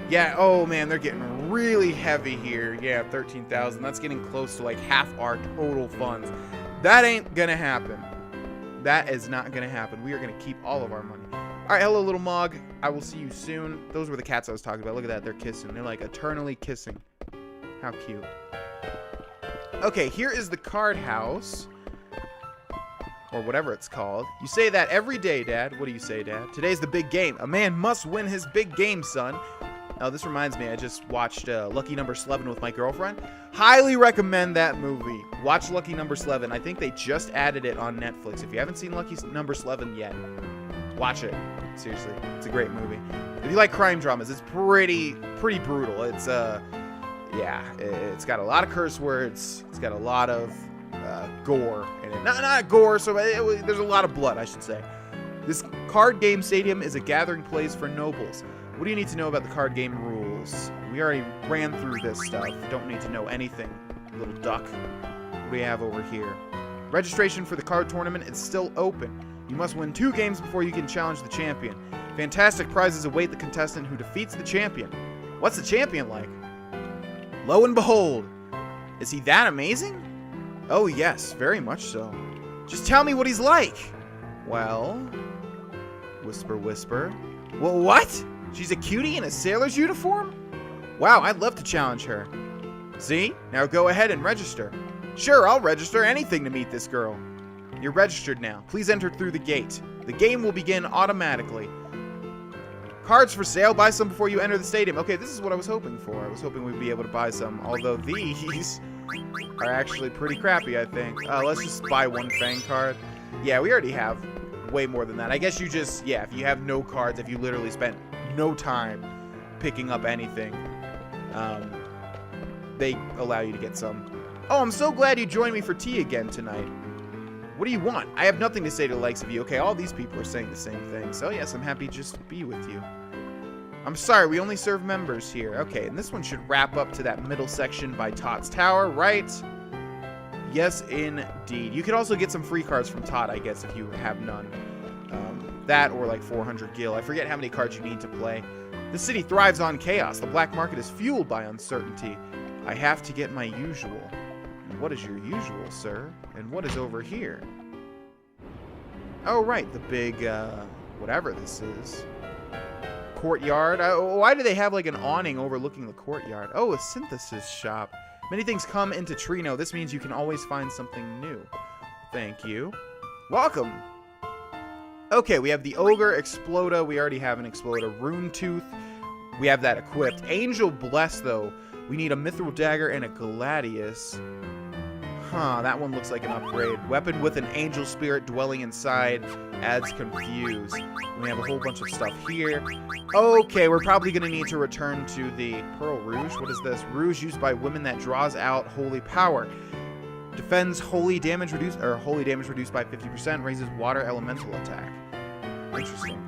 Yeah, oh man, they're getting really heavy here. Yeah, 13,000. That's getting close to like half our total funds. That ain't gonna happen. That is not gonna happen. We are gonna keep all of our money. All right, hello, little Mog. I will see you soon. Those were the cats I was talking about. Look at that. They're kissing. They're like eternally kissing. How cute. Okay, here is the card house. Or whatever it's called. You say that every day, Dad. What do you say, Dad? Today's the big game. A man must win his big game, son. Oh, this reminds me. I just watched Lucky Number 11 with my girlfriend. Highly recommend that movie. Watch Lucky Number 11. I think they just added it on Netflix. If you haven't seen Lucky Number 11 yet, watch it. Seriously, it's a great movie. If you like crime dramas, it's pretty brutal. It's yeah, it's got a lot of curse words. It's got a lot of gore in it. Not gore, so there's a lot of blood, I should say. This card game stadium is a gathering place for nobles. What do you need to know about the card game rules? We already ran through this stuff. Don't need to know anything, little duck. What do we have over here? Registration for the card tournament is still open. You must win 2 games before you can challenge the champion. Fantastic prizes await the contestant who defeats the champion. What's the champion like? Lo and behold. Is he that amazing? Oh yes, very much so. Just tell me what he's like. Well, whisper, whisper. Well, what? She's a cutie in a sailor's uniform? Wow, I'd love to challenge her. See? Now go ahead and register. Sure, I'll register anything to meet this girl. You're registered now. Please enter through the gate. The game will begin automatically. Cards for sale. Buy some before you enter the stadium. Okay, this is what I was hoping for. I was hoping we'd be able to buy some, although these are actually pretty crappy, I think. Let's just buy 1 Fang card. Yeah, we already have way more than that. I guess you just, yeah, if you have no cards, if you literally spent no time picking up anything, they allow you to get some. Oh, I'm so glad you joined me for tea again tonight. What do you want? I have nothing to say to the likes of you. Okay, all these people are saying the same thing. So yes, I'm happy just to be with you. I'm sorry, we only serve members here. Okay, and this one should wrap up to that middle section by Todd's Tower, right? Yes, indeed. You could also get some free cards from Todd, I guess, if you have none. That or like 400 gil. I forget how many cards you need to play. The city thrives on chaos. The black market is fueled by uncertainty. I have to get my usual. And what is your usual, sir? And what is over here? Oh, right, the big, whatever this is. Courtyard. Why do they have like an awning overlooking the courtyard? Oh, a synthesis shop. Many things come into Trino. This means you can always find something new. Thank you. Welcome. Okay, we have the Ogre, Exploda. We already have an Exploda. Rune Tooth. We have that equipped. Angel Bless, though. We need a Mithril Dagger and a Gladius. Huh, that one looks like an upgrade. Weapon with an Angel Spirit dwelling inside adds Confuse. We have a whole bunch of stuff here. Okay, we're probably going to need to return to the Pearl Rouge. What is this? Rouge used by women that draws out holy power. Defends holy damage reduced by 50%. Raises water elemental attack. Interesting.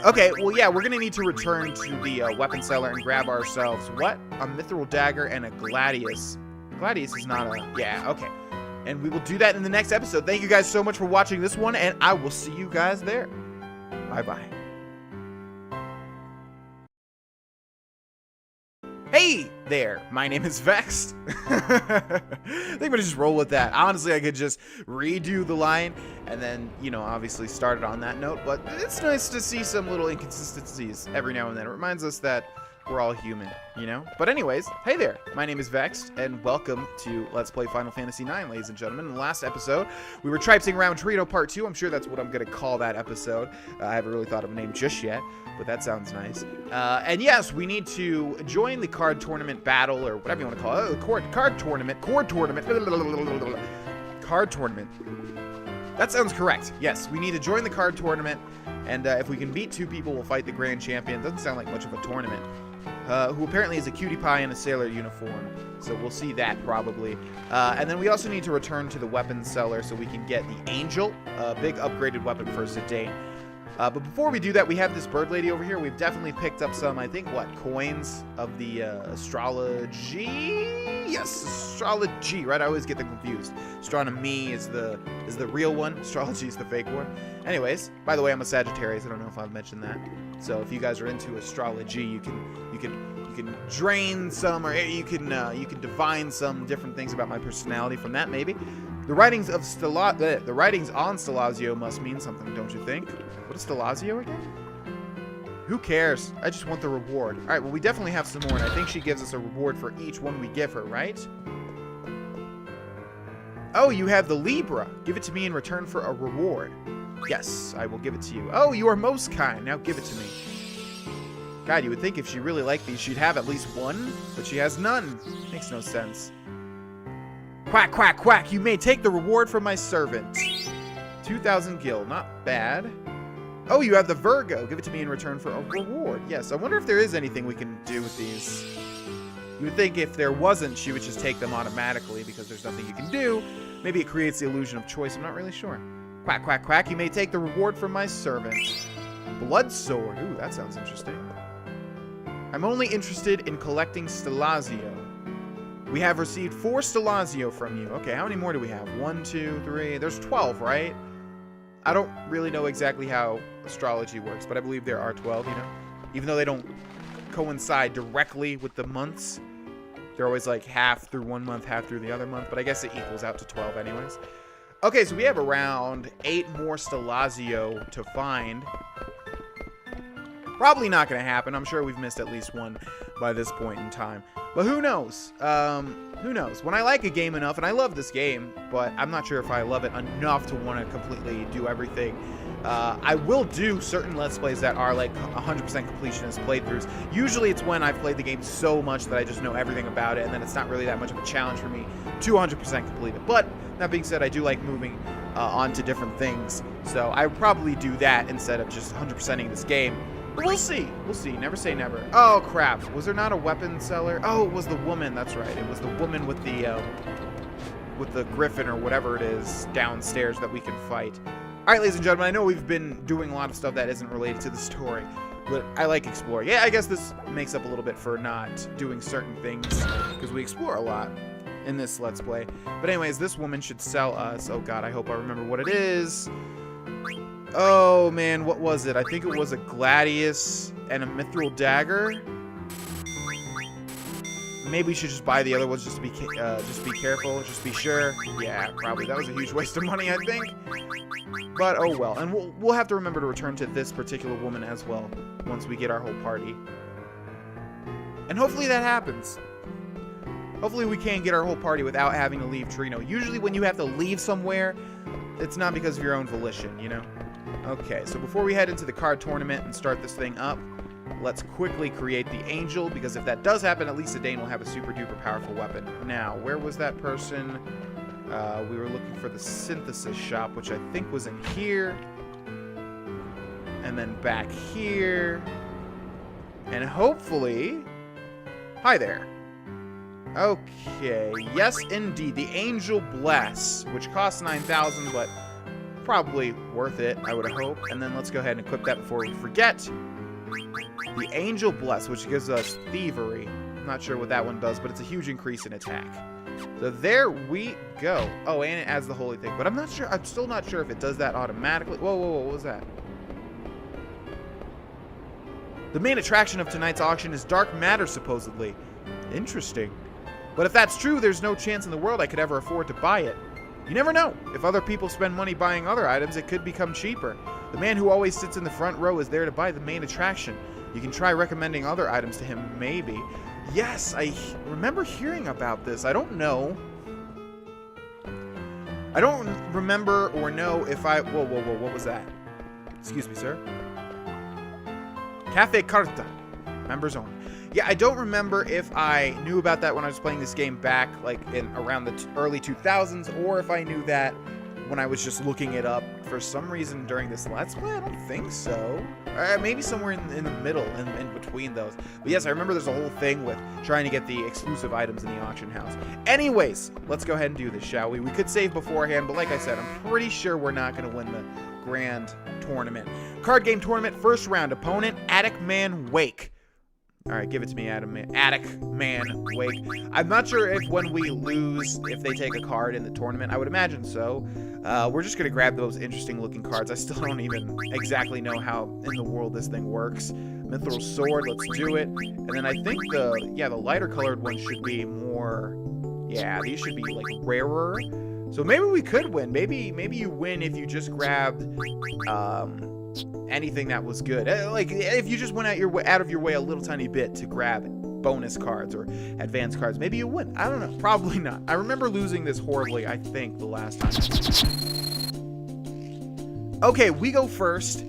Okay, well, yeah, we're going to need to return to the weapon seller and grab ourselves, what? A Mithril Dagger and a Gladius. Gladius is not a... Yeah, okay. And we will do that in the next episode. Thank you guys so much for watching this one, and I will see you guys there. Bye-bye. Hey there, my name is Vexed. I think I'm gonna just roll with that. Honestly, I could just redo the line and then, you know, obviously start it on that note, but it's nice to see some little inconsistencies every now and then. It reminds us that We're all human, you know? But anyways, hey there. My name is Vexed, and welcome to Let's Play Final Fantasy IX, ladies and gentlemen. In the last episode, we were traipsing around Torito Part 2. I'm sure that's what I'm going to call that episode. I haven't really thought of a name just yet, but that sounds nice. And yes, we need to join the card tournament battle, or whatever you want to call it. Card tournament. Card tournament. That sounds correct. Yes, we need to join the card tournament, and if we can beat 2 people, we'll fight the grand champion. Doesn't sound like much of a tournament. Who apparently is a cutie pie in a sailor uniform. So we'll see that probably. And then we also need to return to the weapons seller so we can get the Angel, a big upgraded weapon for Zidane. But before we do that, we have this bird lady over here. We've definitely picked up some, I think, coins of the astrology? Yes, astrology, right? I always get them confused. Astronomy is the real one. Astrology is the fake one. Anyways, by the way, I'm a Sagittarius. I don't know if I've mentioned that. So if you guys are into astrology, you can drain some, or you can divine some different things about my personality from that, maybe. The writings on Stellazio must mean something, don't you think? What is Stellazio again? Who cares? I just want the reward. All right, well, we definitely have some more, and I think she gives us a reward for each one we give her, right? Oh, you have the Libra. Give it to me in return for a reward. Yes, I will give it to you. Oh, you are most kind. Now give it to me. God, you would think if she really liked these, she'd have at least one, but she has none. Makes no sense. Quack, quack, quack. You may take the reward from my servant. 2,000 gil. Not bad. Oh, you have the Virgo. Give it to me in return for a reward. Yes, I wonder if there is anything we can do with these. You would think if there wasn't, she would just take them automatically because there's nothing you can do. Maybe it creates the illusion of choice. I'm not really sure. Quack, quack, quack. You may take the reward from my servant. Blood sword. Ooh, that sounds interesting. I'm only interested in collecting Stellazio. We have received 4 Stellazio from you. Okay, how many more do we have? 1, 2, 3. There's 12, right? I don't really know exactly how astrology works, but I believe there are 12, you know? Even though they don't coincide directly with the months. They're always like half through one month, half through the other month, but I guess it equals out to 12 anyways. Okay, so we have around 8 more Stellazio to find. Probably not going to happen. I'm sure we've missed at least one by this point in time. But who knows? Who knows? When I like a game enough, and I love this game, but I'm not sure if I love it enough to want to completely do everything. I will do certain Let's Plays that are like 100% completionist playthroughs. Usually it's when I've played the game so much that I just know everything about it, and then it's not really that much of a challenge for me to 100% complete it. But that being said, I do like moving on to different things. So I would probably do that instead of just 100%ing this game. But we'll see. We'll see. Never say never. Oh, crap. Was there not a weapon seller? Oh, it was the woman. That's right. It was the woman with the griffin or whatever it is downstairs that we can fight. All right, ladies and gentlemen, I know we've been doing a lot of stuff that isn't related to the story, but I like exploring. Yeah, I guess this makes up a little bit for not doing certain things because we explore a lot in this Let's Play. But anyways, this woman should sell us. Oh, God, I hope I remember what it is. Oh, man, what was it? I think it was a Gladius and a Mithril Dagger. Maybe we should just buy the other ones just to be careful, just be sure. Yeah, probably. That was a huge waste of money, I think. But, oh well. And we'll have to remember to return to this particular woman as well once we get our whole party. And hopefully that happens. Hopefully we can get our whole party without having to leave Torino. Usually when you have to leave somewhere, it's not because of your own volition, you know? Okay, so before we head into the card tournament and start this thing up, let's quickly create the Angel, because if that does happen, at least Zidane will have a super duper powerful weapon. Now, where was that person? We were looking for the synthesis shop, which I think was in here. And then back here. And hopefully... Hi there. Okay, yes indeed, the Angel Bless, which costs 9,000, but probably worth it, I would hope. And then let's go ahead and equip that before we forget. The Angel Bless, which gives us Thievery. I'm not sure what that one does, but it's a huge increase in attack. So there we go. Oh, and it adds the Holy thing, but I'm not sure. I'm still not sure if it does that automatically. Whoa, whoa, whoa, what was that? The main attraction of tonight's auction is dark matter, supposedly. Interesting. But if that's true, there's no chance in the world I could ever afford to buy it. You never know. If other people spend money buying other items, it could become cheaper. The man who always sits in the front row is there to buy the main attraction. You can try recommending other items to him, maybe. Yes, I remember hearing about this. I don't know. I don't remember or know if I... Whoa, what was that? Excuse me, sir. Cafe Carta. Members only. Yeah, I don't remember if I knew about that when I was playing this game back, like, in around the early 2000s, or if I knew that when I was just looking it up for some reason during this Let's Play. I don't think so. Maybe somewhere in the middle, in between those. But yes, I remember there's a whole thing with trying to get the exclusive items in the auction house. Anyways, let's go ahead and do this, shall we? We could save beforehand, but like I said, I'm pretty sure we're not going to win the grand tournament. Card game tournament, first round. Opponent, Attic Man Wake. All right, give it to me, Attic Man Wake. I'm not sure if when we lose, if they take a card in the tournament. I would imagine so. We're just going to grab those interesting looking cards. I still don't even exactly know how in the world this thing works. Mithril Sword, let's do it. And then I think the lighter colored one should be more, yeah, these should be like rarer. So maybe we could win. Maybe you win if you just grabbed anything that was good. Like if you just went out of your way a little tiny bit to grab bonus cards or advanced cards, maybe you win. I don't know. Probably not. I remember losing this horribly, I think, the last time. Okay, we go first.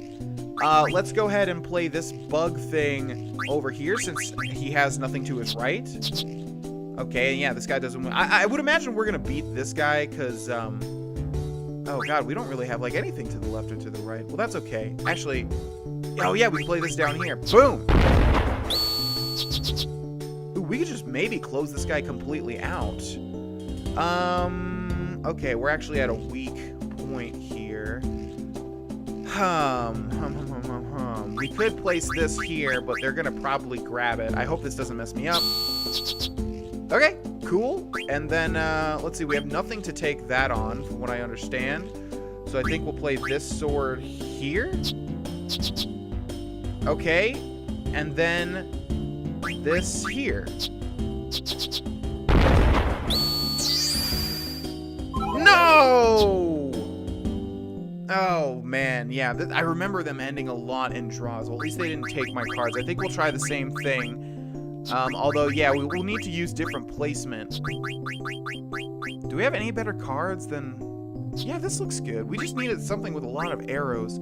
Let's go ahead and play this bug thing over here since he has nothing to his right. Okay, yeah, this guy doesn't win. I would imagine we're going to beat this guy because, oh god, we don't really have like anything to the left or to the right. Well, that's okay. Actually, oh yeah, we play this down here. Boom! Ooh, we could just maybe close this guy completely out. Okay, we're actually at a weak point here. We could place this here, but they're gonna probably grab it. I hope this doesn't mess me up. Okay, cool. And then, let's see, we have nothing to take that on, from what I understand. So I think we'll play this sword here. Okay, and then this here. No! Oh, man, yeah, I remember them ending a lot in draws. Well, at least they didn't take my cards. I think we'll try the same thing. Although, yeah, we will need to use different placement. Do we have any better cards than... Yeah, this looks good. We just needed something with a lot of arrows.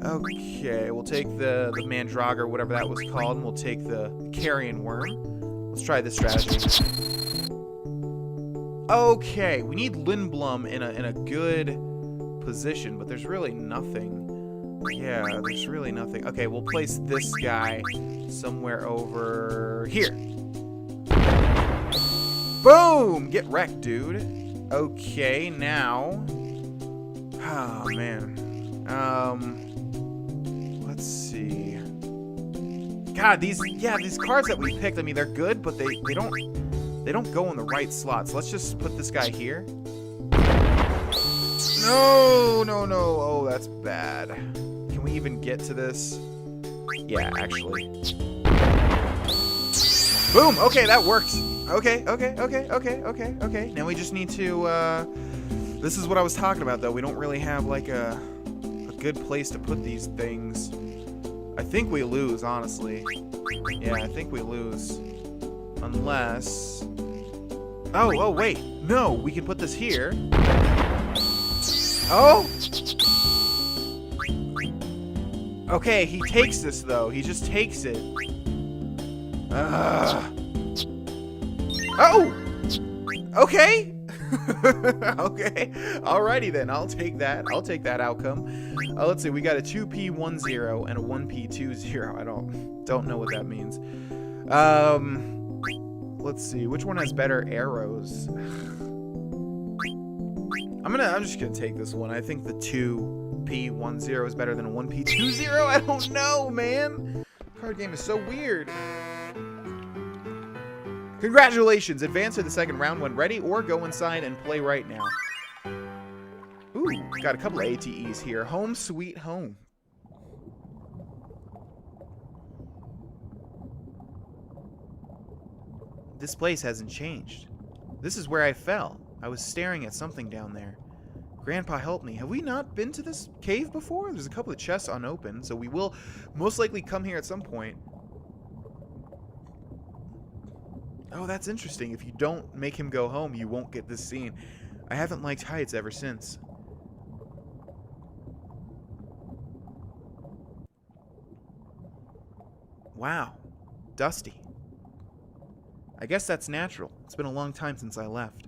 Okay, we'll take the Mandragora, whatever that was called, and we'll take the Carrion Worm. Let's try this strategy. Okay, we need Lindblum in a good position, but there's really nothing. Yeah, there's really nothing. Okay, we'll place this guy somewhere over here. Boom! Get wrecked, dude. Okay, now... Oh, man. Let's see. God, these cards that we picked, I mean, they're good, but they don't go in the right slots. Let's just put this guy here. No. Oh, that's bad. Can we even get to this? Yeah, actually. Boom! Okay, that worked. Okay. Now we just need to, this is what I was talking about, though. We don't really have, like, a good place to put these things. I think we lose, honestly. Yeah, I think we lose. Unless... Oh, wait. No, we can put this here. Oh! Okay, he takes this, though. He just takes it. Oh! Okay! Okay. Alrighty, then. I'll take that. I'll take that outcome. Let's see. We got a 2P10 and a 1P20. I don't know what that means. Let's see. Which one has better arrows? I'm just gonna take this one. I think the 2P10 is better than a 1P20. I don't know, man. Card game is so weird. Congratulations! Advance to the second round when ready, or go inside and play right now. Ooh, got a couple of ATEs here. Home sweet home. This place hasn't changed. This is where I fell. I was staring at something down there. Grandpa helped me. Have we not been to this cave before? There's a couple of chests unopened, so we will most likely come here at some point. Oh, that's interesting. If you don't make him go home, you won't get this scene. I haven't liked heights ever since. Wow. Dusty. I guess that's natural. It's been a long time since I left.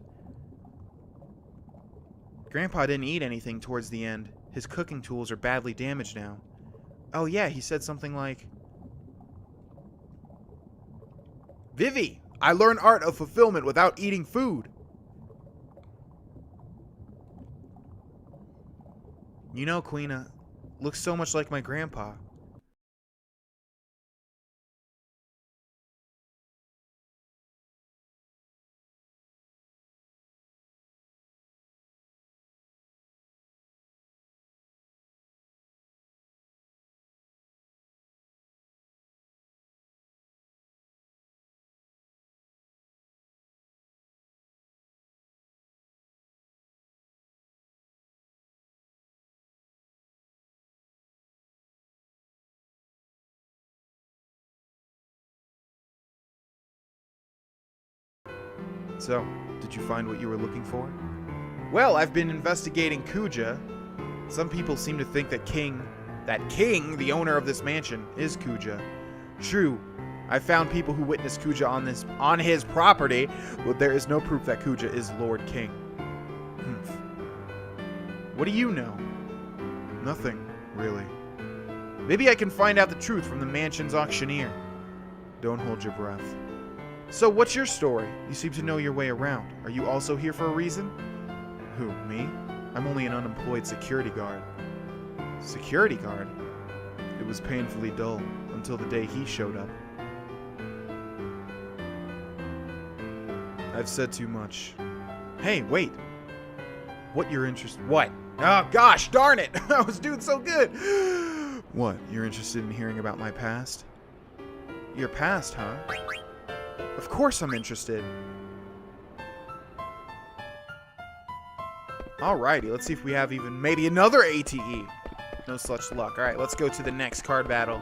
Grandpa didn't eat anything towards the end. His cooking tools are badly damaged now. Oh yeah, he said something like, Vivi, I learned art of fulfillment without eating food. You know, Quina looks so much like my grandpa. So, did you find what you were looking for? Well, I've been investigating Kuja. Some people seem to think that King, the owner of this mansion, is Kuja. True, I found people who witnessed Kuja on his property, but there is no proof that Kuja is Lord King. What do you know? Nothing, really. Maybe I can find out the truth from the mansion's auctioneer. Don't hold your breath. So, what's your story? You seem to know your way around. Are you also here for a reason? Who, me? I'm only an unemployed security guard. Security guard? It was painfully dull until the day he showed up. I've said too much. Hey, wait. What you're interested... What? Oh, gosh, darn it! I was doing so good! What, you're interested in hearing about my past? Your past, huh? Of course I'm interested. Alrighty, let's see if we have even maybe another ATE. No such luck. Alright, let's go to the next card battle.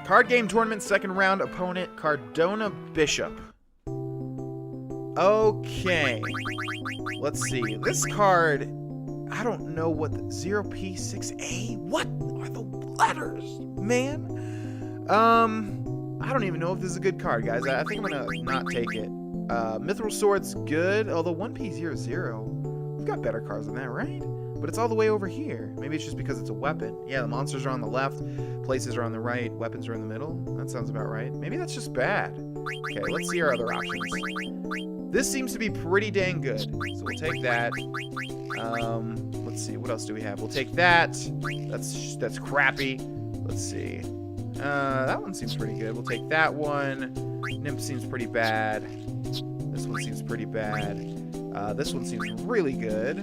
Card game tournament, second round, opponent Cardona Bishop. Okay. Let's see. This card, I don't know what the 0P6A. What are the letters, man? I don't even know if this is a good card, guys. I think I'm gonna not take it. Mithril Sword's good, although 1P00. We've got better cards than that, right? But it's all the way over here. Maybe it's just because it's a weapon. Yeah, the monsters are on the left, places are on the right, weapons are in the middle. That sounds about right. Maybe that's just bad. Okay, let's see our other options. This seems to be pretty dang good. So we'll take that. Let's see, what else do we have? We'll take that. That's crappy. Let's see. That one seems pretty good. We'll take that one. Nymph seems pretty bad. This one seems pretty bad. This one seems really good.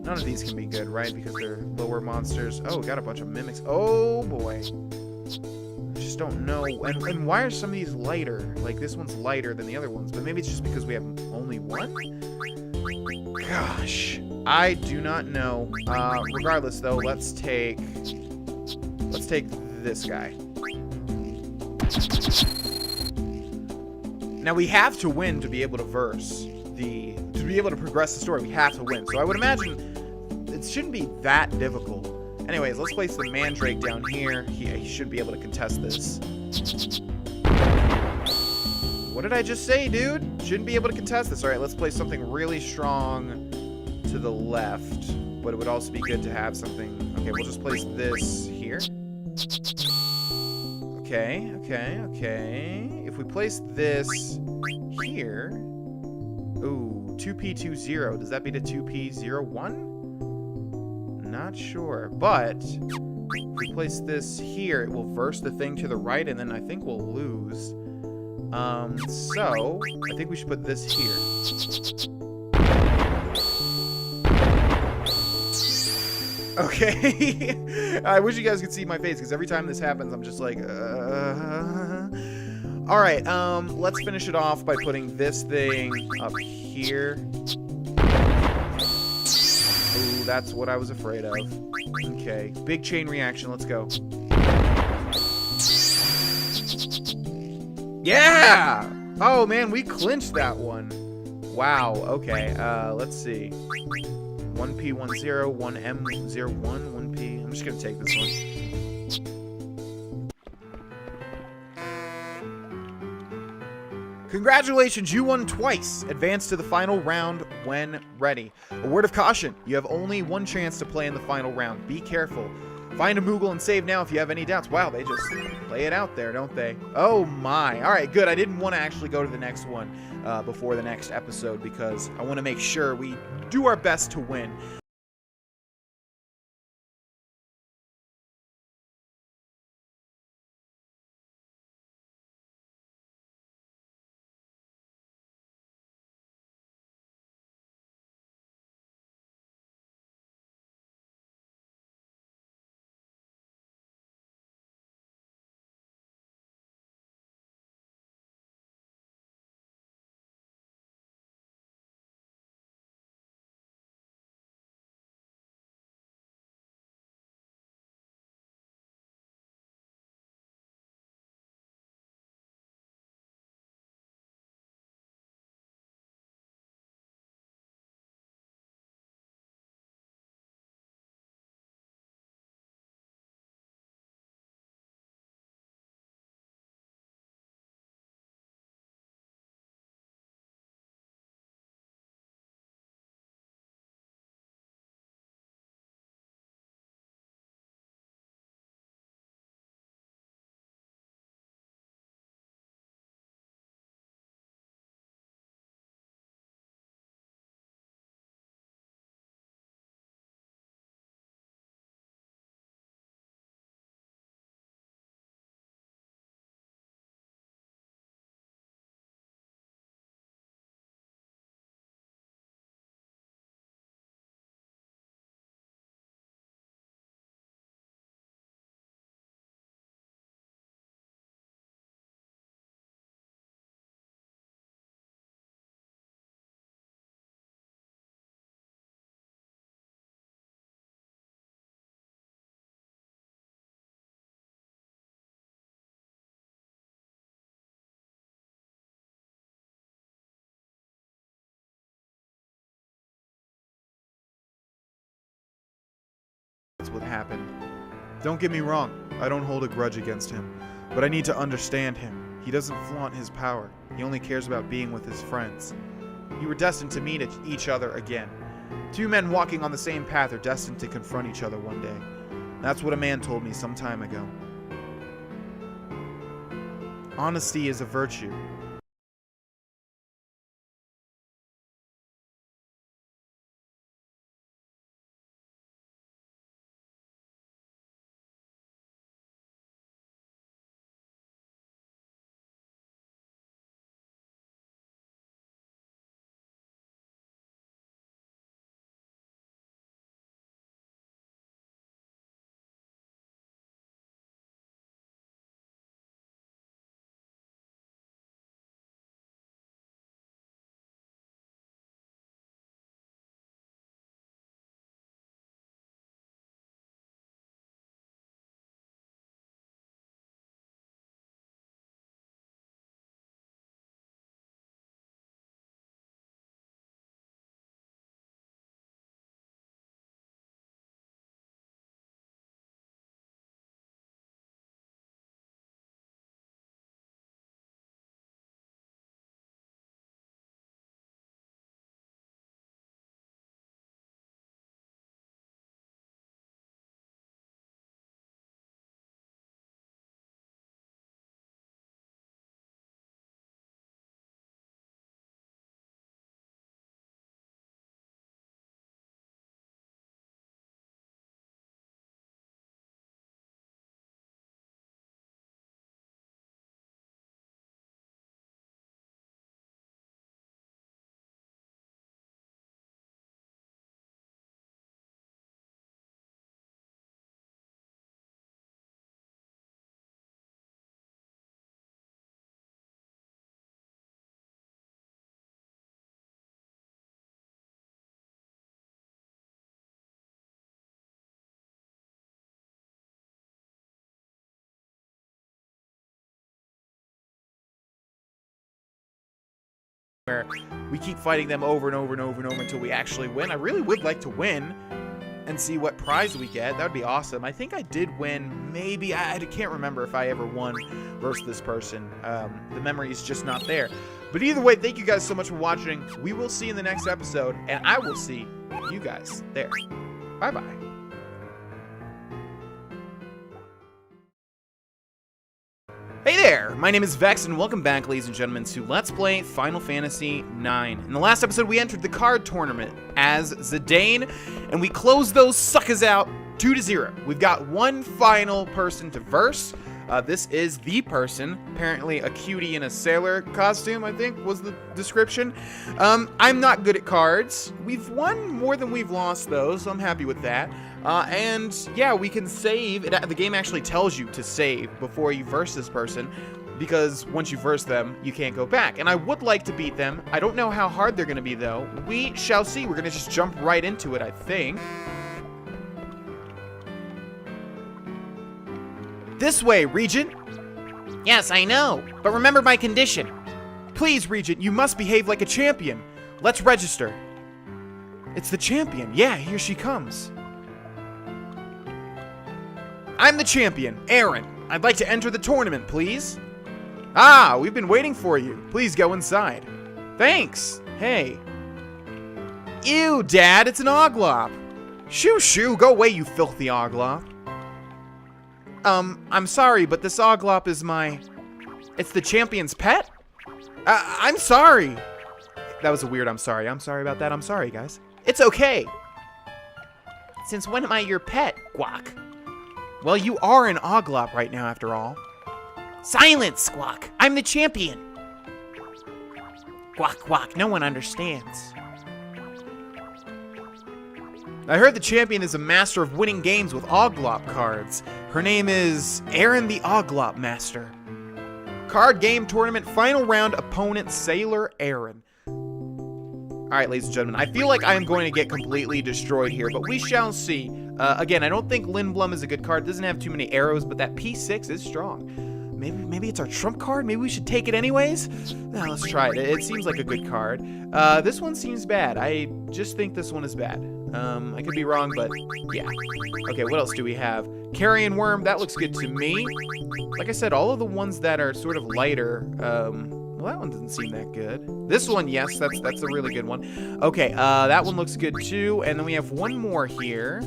None of these can be good, right? Because they're lower monsters. Oh, we got a bunch of mimics. Oh, boy. I just don't know. And why are some of these lighter? Like, this one's lighter than the other ones. But maybe it's just because we have only one? Gosh. I do not know. Regardless, though, let's take this guy. Now, we have to win to be able to to be able to progress the story. We have to win. So I would imagine it shouldn't be that difficult. Anyways, let's place the Mandrake down here. He should be able to contest this. What did I just say, dude? Shouldn't be able to contest this. All right, let's place something really strong to the left. But it would also be good to have something... Okay, we'll just place this here. Okay. If we place this here... Ooh, 2P20. Does that be the 2P01? Not sure. But if we place this here, it will verse the thing to the right, and then I think we'll lose. So I think we should put this here. Okay. I wish you guys could see my face, because every time this happens, I'm just like, All right, let's finish it off by putting this thing up here. Ooh, that's what I was afraid of. Okay, big chain reaction, let's go. Yeah! Oh, man, we clinched that one. Wow, okay. Let's see. 1P10, 1M01, 1P. I'm just going to take this one. Congratulations, you won twice. Advance to the final round when ready. A word of caution, you have only one chance to play in the final round. Be careful. Find a Moogle and save now if you have any doubts. Wow, they just lay it out there, don't they? Oh my. All right, good. I didn't want to actually go to the next one before the next episode because I want to make sure we do our best to win. That's what happened. Don't get me wrong, I don't hold a grudge against him, but I need to understand him. He doesn't flaunt his power. He only cares about being with his friends. You were destined to meet each other again. Two men walking on the same path are destined to confront each other one day. That's what a man told me some time ago. Honesty is a virtue. where we keep fighting them over and over and over and over until we actually win. I really would like to win and see what prize we get. That would be awesome. I think I did win. Maybe I can't remember if I ever won versus this person. The memory is just not there. But either way, thank you guys so much for watching. We will see you in the next episode, and I will see you guys there. Bye-bye. Hey there! My name is Vex, and welcome back, ladies and gentlemen, to Let's Play Final Fantasy IX. In the last episode, we entered the card tournament as Zidane, and we closed those suckers out 2-0. We've got one final person to verse. This is the person, apparently a cutie in a sailor costume, I think was the description. I'm not good at cards. We've won more than we've lost, though, so I'm happy with that. And yeah, we can save. The game actually tells you to save before you verse this person, because once you verse them, you can't go back. And I would like to beat them. I don't know how hard they're going to be, though. We shall see. We're going to just jump right into it, I think. This way, Regent. Yes, I know, but remember my condition. Please, Regent, you must behave like a champion. Let's register. It's the champion. Yeah, here she comes. I'm the champion, Aaron. I'd like to enter the tournament, please. Ah, we've been waiting for you. Please go inside. Thanks. Hey. Ew, Dad, it's an Oglop. Shoo, shoo, go away, you filthy Oglop. I'm sorry, but this Oglop is it's the champion's pet? I'm sorry. That was a weird I'm sorry. I'm sorry about that. I'm sorry, guys. It's okay. Since when am I your pet, Guac? Well, you are an Oglop right now, after all. Silence, Squawk. I'm the champion. Guac, Guac, no one understands. I heard the champion is a master of winning games with Oglop cards. Her name is Aaron the Oglop Master. Card game tournament final round opponent Sailor Aaron. Alright, ladies and gentlemen, I feel like I am going to get completely destroyed here, but we shall see. Again, I don't think Lindblum is a good card. It doesn't have too many arrows, but that P6 is strong. Maybe it's our trump card? Maybe we should take it anyways? Now, let's try it. It seems like a good card. This one seems bad. I just think this one is bad. I could be wrong, but yeah. Okay, what else do we have? Carrion Worm, that looks good to me. Like I said, all of the ones that are sort of lighter, well, that one doesn't seem that good. This one, yes, that's a really good one. Okay, that one looks good too. And then we have one more here.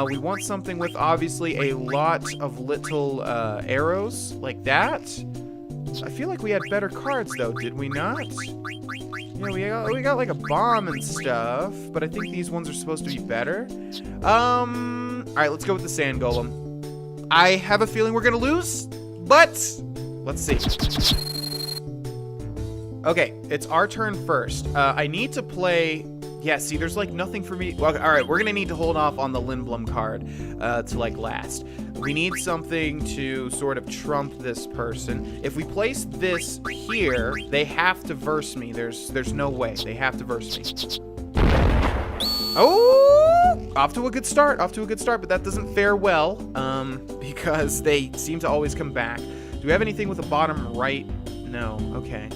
We want something with obviously a lot of little arrows like that. I feel like we had better cards though, did we not? Yeah, we got like a bomb and stuff, but I think these ones are supposed to be better. Alright, let's go with the Sand Golem. I have a feeling we're gonna lose, but let's see. Okay, it's our turn first. I need to play... Yeah, see, there's like nothing for me. Well, all right, we're gonna need to hold off on the Lindblum card to like last. We need something to sort of trump this person. If we place this here, they have to verse me. There's no way. They have to verse me. Oh, off to a good start. Off to a good start, but that doesn't fare well because they seem to always come back. Do we have anything with the bottom right? No. Okay.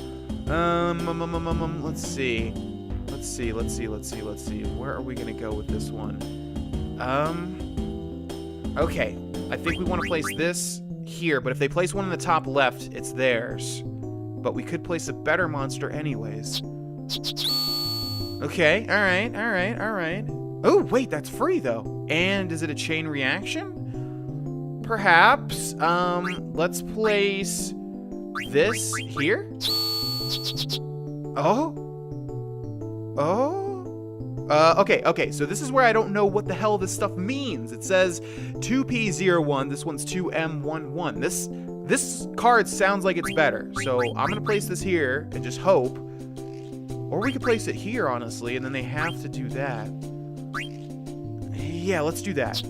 Let's see. Let's see. Where are we gonna go with this one? Okay. I think we want to place this here, but if they place one in the top left, it's theirs. But we could place a better monster anyways. Okay, alright. Oh, wait, that's free though. And is it a chain reaction? Perhaps. Let's place this here. Okay, so this is where I don't know what the hell this stuff means. It says 2P01, this one's 2M11. This card sounds like it's better, so I'm gonna place this here and just hope. Or we could place it here, honestly, and then they have to do that. Yeah, let's do that.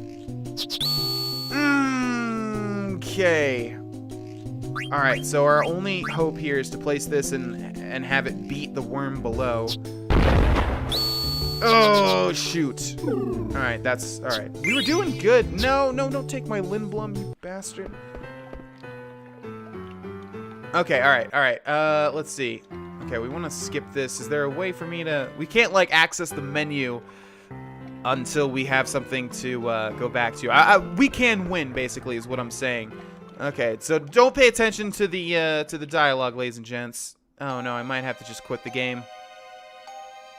Okay. Alright, so our only hope here is to place this and have it beat the worm below. Oh, shoot. Alright, that's... Alright. We were doing good. No, don't take my Lindblum, you bastard. Okay, alright. Let's see. Okay, we want to skip this. Is there a way for me to... We can't, like, access the menu until we have something to go back to. We can win, basically, is what I'm saying. Okay, so don't pay attention to the dialogue, ladies and gents. Oh, no, I might have to just quit the game.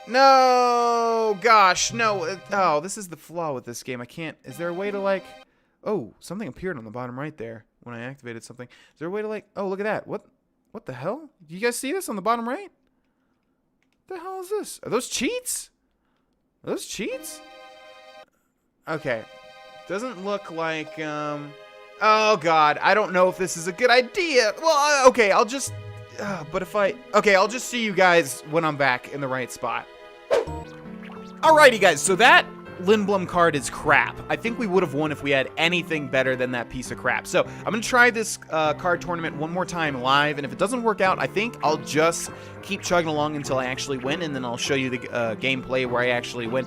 No! Gosh, no. Oh, this is the flaw with this game. I can't... Is there a way to, like... Oh, something appeared on the bottom right there when I activated something. Is there a way to, like... Oh, look at that. What the hell? Do you guys see this on the bottom right? What the hell is this? Are those cheats? Are those cheats? Okay. Doesn't look like, Oh, God. I don't know if this is a good idea. Well, okay, I'll just... but if I... Okay, I'll just see you guys when I'm back in the right spot. Alrighty, guys. So that Lindblum card is crap. I think we would have won if we had anything better than that piece of crap. So I'm going to try this card tournament one more time live, and if it doesn't work out, I think I'll just keep chugging along until I actually win, and then I'll show you the gameplay where I actually win.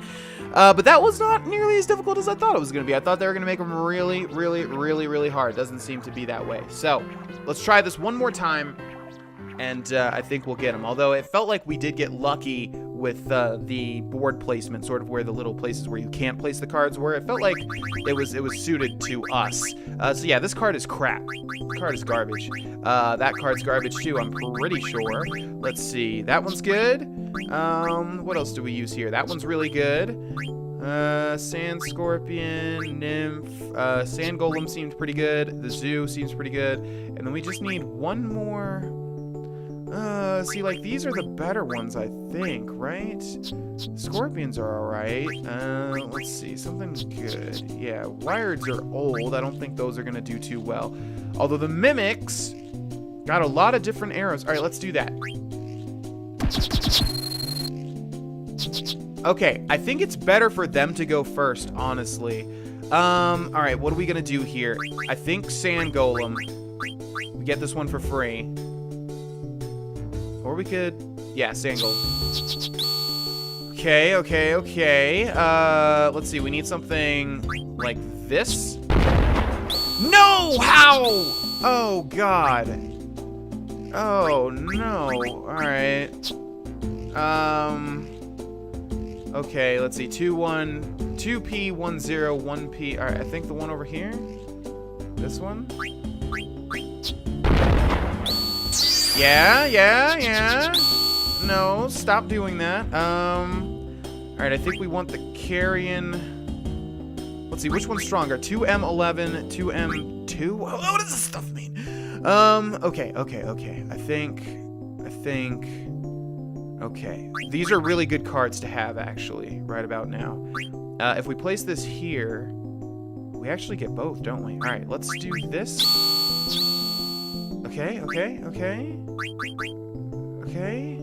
But that was not nearly as difficult as I thought it was going to be. I thought they were going to make them really, really, really, really hard. Doesn't seem to be that way. So let's try this one more time, and I think we'll get them. Although it felt like we did get lucky with the board placement, sort of where the little places where you can't place the cards were. It felt like it was suited to us. So yeah, this card is crap. This card is garbage. That card's garbage too, I'm pretty sure. Let's see. That one's good. What else do we use here? That one's really good. Sand Scorpion, Nymph, Sand Golem seemed pretty good. The Zoo seems pretty good. And then we just need one more. See, like, these are the better ones, I think, right? Scorpions are alright. Let's see, something good. Yeah, Wyrds are old. I don't think those are gonna do too well. Although the Mimics got a lot of different arrows. Alright, let's do that. Okay, I think it's better for them to go first, honestly. Alright, what are we gonna do here? I think Sand Golem. We get this one for free. Or we could... Yeah, Sand Golem. Okay. Let's see, we need something like this. No! How? Oh, God. Oh, no. Alright. Okay, let's see. 2P, 10, 1P. Alright, I think the one over here. This one. Yeah. No, stop doing that. Alright, I think we want the Carrion. Let's see, which one's stronger? 2M11, 2M2? What does this stuff mean? Okay. I think... Okay. These are really good cards to have, actually, right about now. If we place this here, we actually get both, don't we? Alright, let's do this. Okay. Yeah!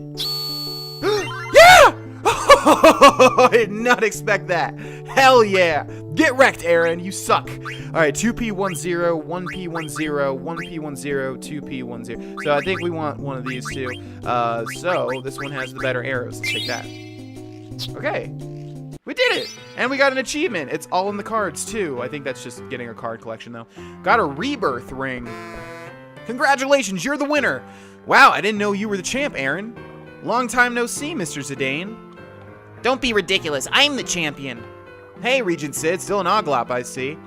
I did not expect that. Hell yeah. Get wrecked, Aaron. You suck. Alright, 2P10, 1P10, 1P10, 2P10. So I think we want one of these two. So this one has the better arrows. Let's take that. Okay. We did it! And we got an achievement. It's all in the cards, too. I think that's just getting a card collection, though. Got a rebirth ring. Congratulations, you're the winner. Wow, I didn't know you were the champ, Aaron. Long time no see, Mr. Zidane. Don't be ridiculous. I'm the champion. Hey, Regent Sid, still an Oglop, I see.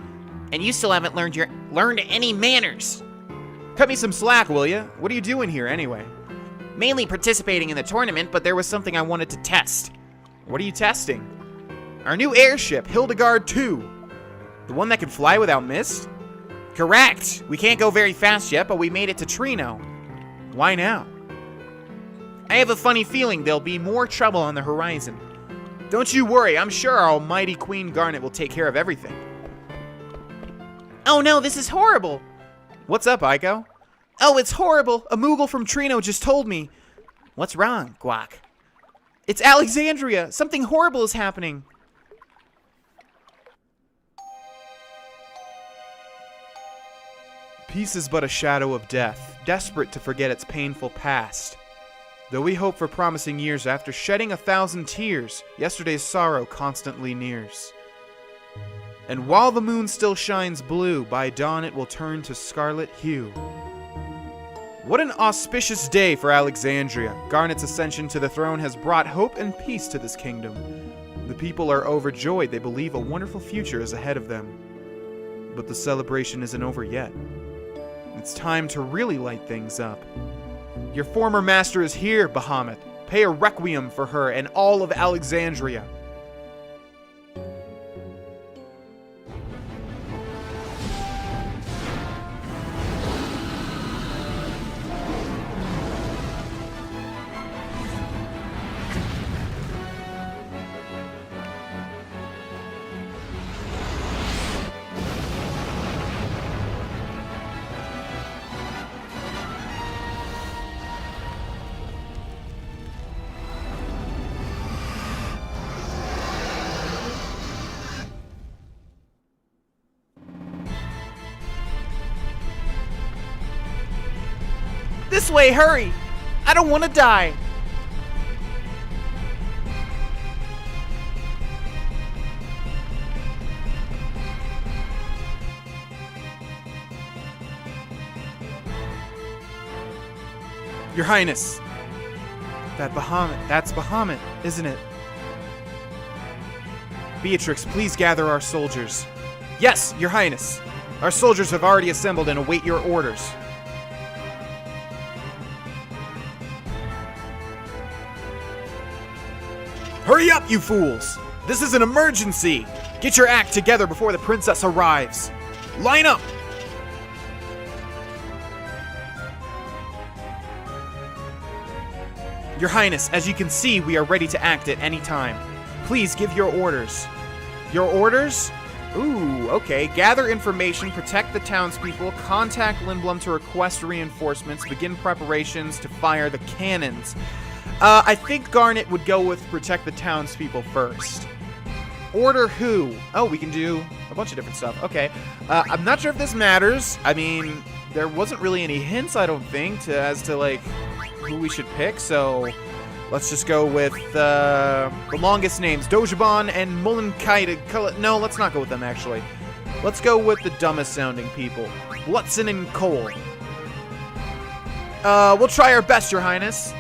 And you still haven't learned any manners. Cut me some slack, will ya? What are you doing here, anyway? Mainly participating in the tournament, but there was something I wanted to test. What are you testing? Our new airship, Hildegard 2. The one that can fly without mist? Correct. We can't go very fast yet, but we made it to Trino. Why now? I have a funny feeling there'll be more trouble on the horizon. Don't you worry, I'm sure our almighty Queen Garnet will take care of everything. Oh no, this is horrible. What's up, Aiko? Oh, it's horrible. A Moogle from Trino just told me. What's wrong, Guac? It's Alexandria. Something horrible is happening. Peace is but a shadow of death, desperate to forget its painful past. Though we hope for promising years after shedding 1,000 tears, yesterday's sorrow constantly nears. And while the moon still shines blue, by dawn it will turn to scarlet hue. What an auspicious day for Alexandria. Garnet's ascension to the throne has brought hope and peace to this kingdom. The people are overjoyed. They believe a wonderful future is ahead of them. But the celebration isn't over yet. It's time to really light things up. Your former master is here, Bahamut. Pay a requiem for her and all of Alexandria. This way, hurry! I don't want to die. Your Highness. That's Bahamut, isn't it? Beatrix, please gather our soldiers. Yes, Your Highness. Our soldiers have already assembled and await your orders. Hurry up, you fools! This is an emergency! Get your act together before the princess arrives. Line up! Your Highness, as you can see, we are ready to act at any time. Please give your orders. Your orders? Ooh, okay. Gather information, protect the townspeople, contact Lindblum to request reinforcements, begin preparations to fire the cannons. I think Garnet would go with protect the townspeople first. Order who? Oh, we can do a bunch of different stuff. Okay. I'm not sure if this matters. I mean, there wasn't really any hints, I don't think, as to, like, who we should pick, so let's just go with the longest names. Dojabon and Mulenkaida. No, let's not go with them, actually. Let's go with the dumbest sounding people. Blutzen and Cole. We'll try our best, Your Highness.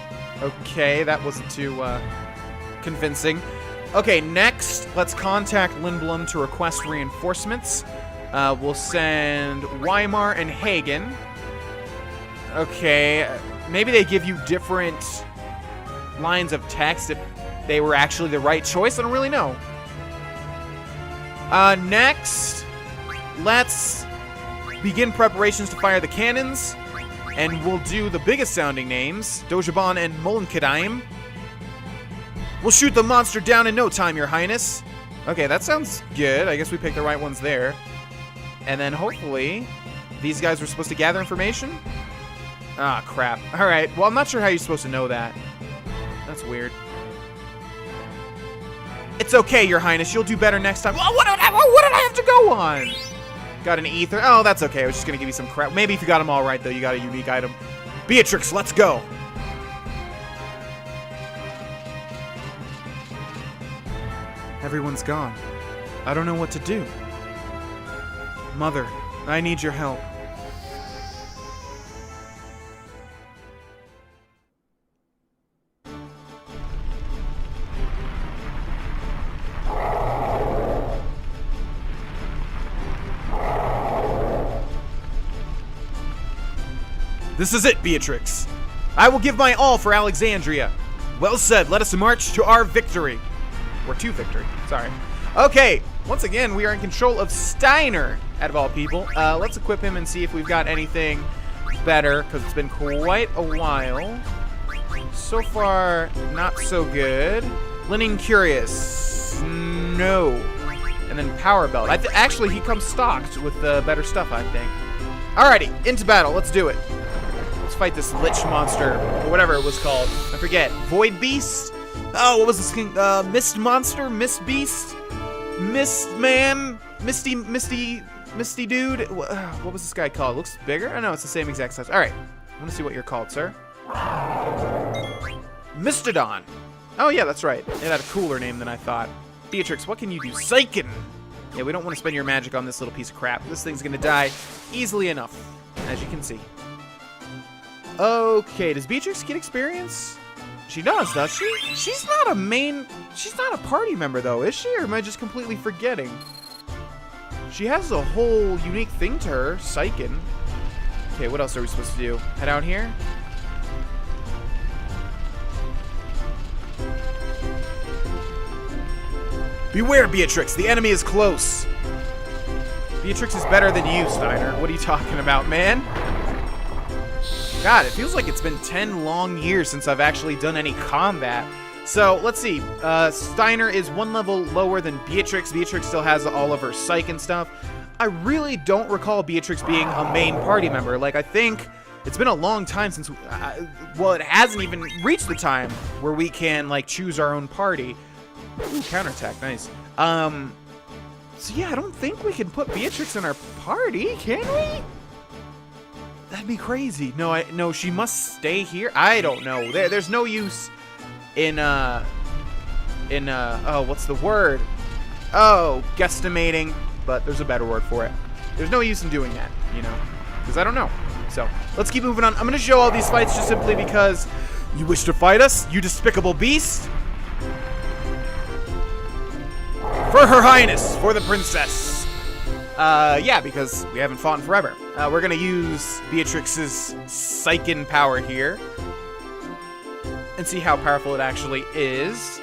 Okay, that wasn't too convincing. Okay, next, let's contact Lindblum to request reinforcements. We'll send Weimar and Hagen. Okay, maybe they give you different lines of text if they were actually the right choice. I don't really know. Next, let's begin preparations to fire the cannons. And we'll do the biggest sounding names, Dojabon and Mulenkadim. We'll shoot the monster down in no time, Your Highness. Okay, that sounds good. I guess we picked the right ones there. And then hopefully, these guys were supposed to gather information? Ah, crap. Alright, well, I'm not sure how you're supposed to know that. That's weird. It's okay, Your Highness. You'll do better next time. What did I have to go on? Got an ether. Oh, that's okay. I was just going to give you some crap. Maybe if you got them all right, though, you got a unique item. Beatrix, let's go. Everyone's gone. I don't know what to do. Mother, I need your help. This is it, Beatrix. I will give my all for Alexandria. Well said. Let us march to our victory. Or to victory. Sorry. Okay. Once again, we are in control of Steiner, out of all people. Let's equip him and see if we've got anything better, because it's been quite a while. So far, not so good. Linning Curious. No. And then Power Belt. Actually, he comes stocked with better stuff, I think. Alrighty. Into battle. Let's do it. Let's fight this Lich monster, or whatever it was called. I forget. Void Beast? Oh, what was this thing? Mist Monster? Mist Beast? Mist Man? Misty Dude? What was this guy called? Looks bigger? I know, it's the same exact size. Alright. I want to see what you're called, sir. Mistodon. Oh, yeah, that's right. It had a cooler name than I thought. Beatrix, what can you do? Psychen! Yeah, we don't want to spend your magic on this little piece of crap. This thing's gonna die easily enough, as you can see. Okay, does Beatrix get experience? She does she? She's not a party member though, is she? Or am I just completely forgetting? She has a whole unique thing to her, Psychen. Okay, what else are we supposed to do? Head out here? Beware, Beatrix, the enemy is close. Beatrix is better than you, Steiner. What are you talking about, man? God, it feels like it's been 10 long years since I've actually done any combat. So, let's see. Steiner is 1 level lower than Beatrix. Beatrix still has all of her psych and stuff. I really don't recall Beatrix being a main party member. Like, I think it's been a long time since... well, it hasn't even reached the time where we can, like, choose our own party. Ooh, counterattack. Nice. So, yeah, I don't think we can put Beatrix in our party, can we? That'd be crazy. No, she must stay here. I don't know. There's no use in oh, what's the word? Oh, guesstimating, but there's a better word for it. There's no use in doing that, you know, because I don't know. So, let's keep moving on. I'm going to show all these fights just simply because you wish to fight us, you despicable beast? For Her Highness, for the princess. Yeah, because we haven't fought in forever. We're gonna use Beatrix's Psychen power here and see how powerful it actually is.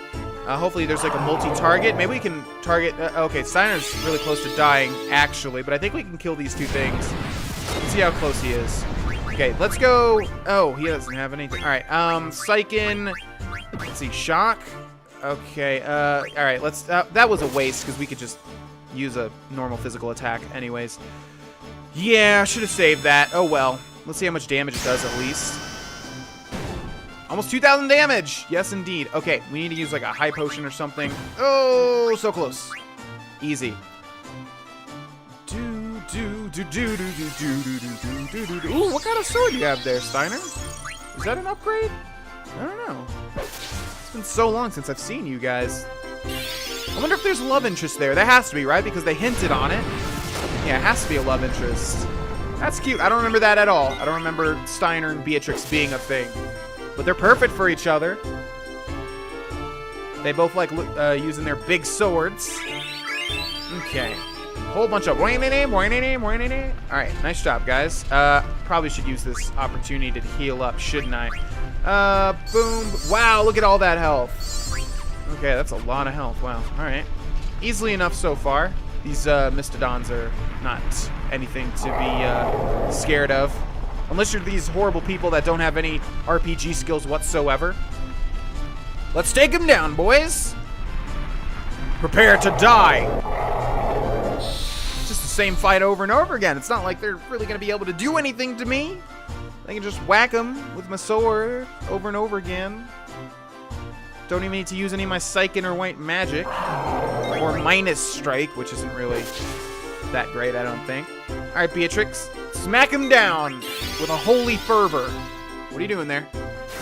Hopefully there's like a multi-target. Maybe we can target... okay, Steiner's really close to dying, actually, but I think we can kill these 2 things. Let's see how close he is. Okay, let's go... Oh, he doesn't have anything. Alright, Psychen... Let's see, Shock. Okay, alright, let's... that was a waste, because we could just use a normal physical attack anyways. Yeah, should have saved that. Oh well. Let's see how much damage it does at least. Almost 2,000 damage! Yes, indeed. Okay, we need to use like a high potion or something. Oh, so close. Easy. Ooh, what kind of sword do you have there, Steiner? Is that an upgrade? I don't know. It's been so long since I've seen you guys. I wonder if there's a love interest there. There has to be, right? Because they hinted on it. Yeah, it has to be a love interest. That's cute. I don't remember that at all. I don't remember Steiner and Beatrix being a thing. But they're perfect for each other. They both like using their big swords. Okay. Whole bunch of... Alright, nice job, guys. Probably should use this opportunity to heal up, shouldn't I? Boom. Wow, look at all that health. Okay, that's a lot of health. Wow. Alright. Easily enough so far. These Mastodons are not anything to be scared of. Unless you're these horrible people that don't have any RPG skills whatsoever. Let's take them down, boys. Prepare to die. It's just the same fight over and over again. It's not like they're really going to be able to do anything to me. I can just whack them with my sword over and over again. Don't even need to use any of my Psychen or white magic. Or minus strike, which isn't really that great, I don't think. Alright, Beatrix. Smack him down with a holy fervor. What are you doing there?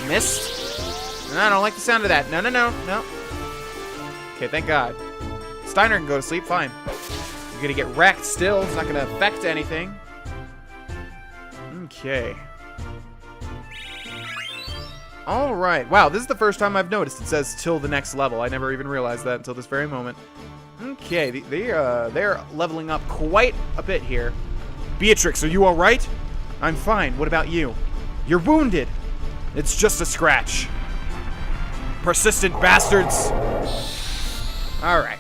Missed? I don't like the sound of that. No. Okay, thank God. Steiner can go to sleep, fine. You're gonna get wrecked still. It's not gonna affect anything. Okay. Alright. Wow, this is the first time I've noticed it says till the next level. I never even realized that until this very moment. Okay, they're leveling up quite a bit here. Beatrix, are you alright? I'm fine. What about you? You're wounded. It's just a scratch. Persistent bastards. Alright.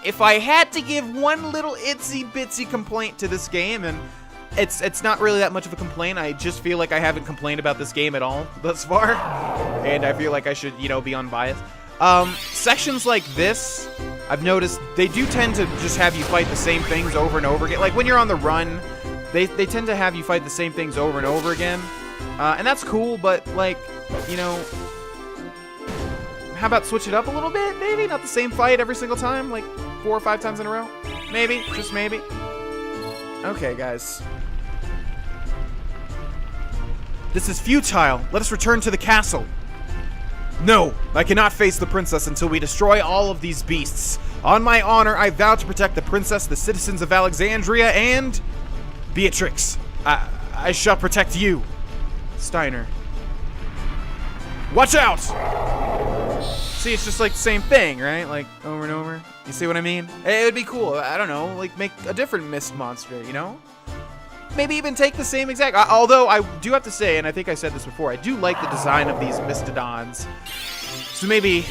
If I had to give one little itsy-bitsy complaint to this game, and it's not really that much of a complaint, I just feel like I haven't complained about this game at all thus far, and I feel like I should, you know, be unbiased. Sections like this, I've noticed, they do tend to just have you fight the same things over and over again. Like, when you're on the run, they tend to have you fight the same things over and over again. And that's cool, but, like, you know, how about switch it up a little bit, maybe? Not the same fight every single time, like 4 or 5 times in a row? Maybe, just maybe. Okay, guys. This is futile. Let us return to the castle. No, I cannot face the princess until we destroy all of these beasts. On my honor, I vow to protect the princess, the citizens of Alexandria, and Beatrix. I shall protect you. Steiner. Watch out! See, it's just like the same thing, right? Like, over and over. You see what I mean? It would be cool. I don't know. Like, make a different mist monster, you know? Maybe even take the same exact... although, I do have to say, and I think I said this before, I do like the design of these Mistodons. So maybe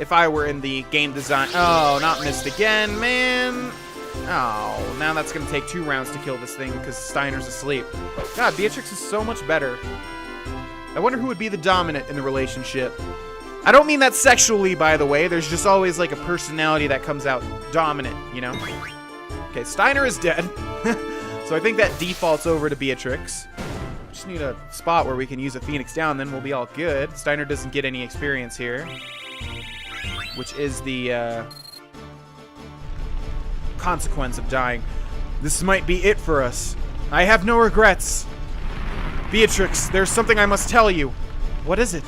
if I were in the game design... Oh, not Mist again, man. Oh, now that's going to take 2 rounds to kill this thing because Steiner's asleep. God, Beatrix is so much better. I wonder who would be the dominant in the relationship. I don't mean that sexually, by the way. There's just always like a personality that comes out dominant, you know? Okay, Steiner is dead. So I think that defaults over to Beatrix. Just need a spot where we can use a Phoenix Down, then we'll be all good. Steiner doesn't get any experience here, which is the consequence of dying. This might be it for us. I have no regrets. Beatrix, there's something I must tell you. What is it?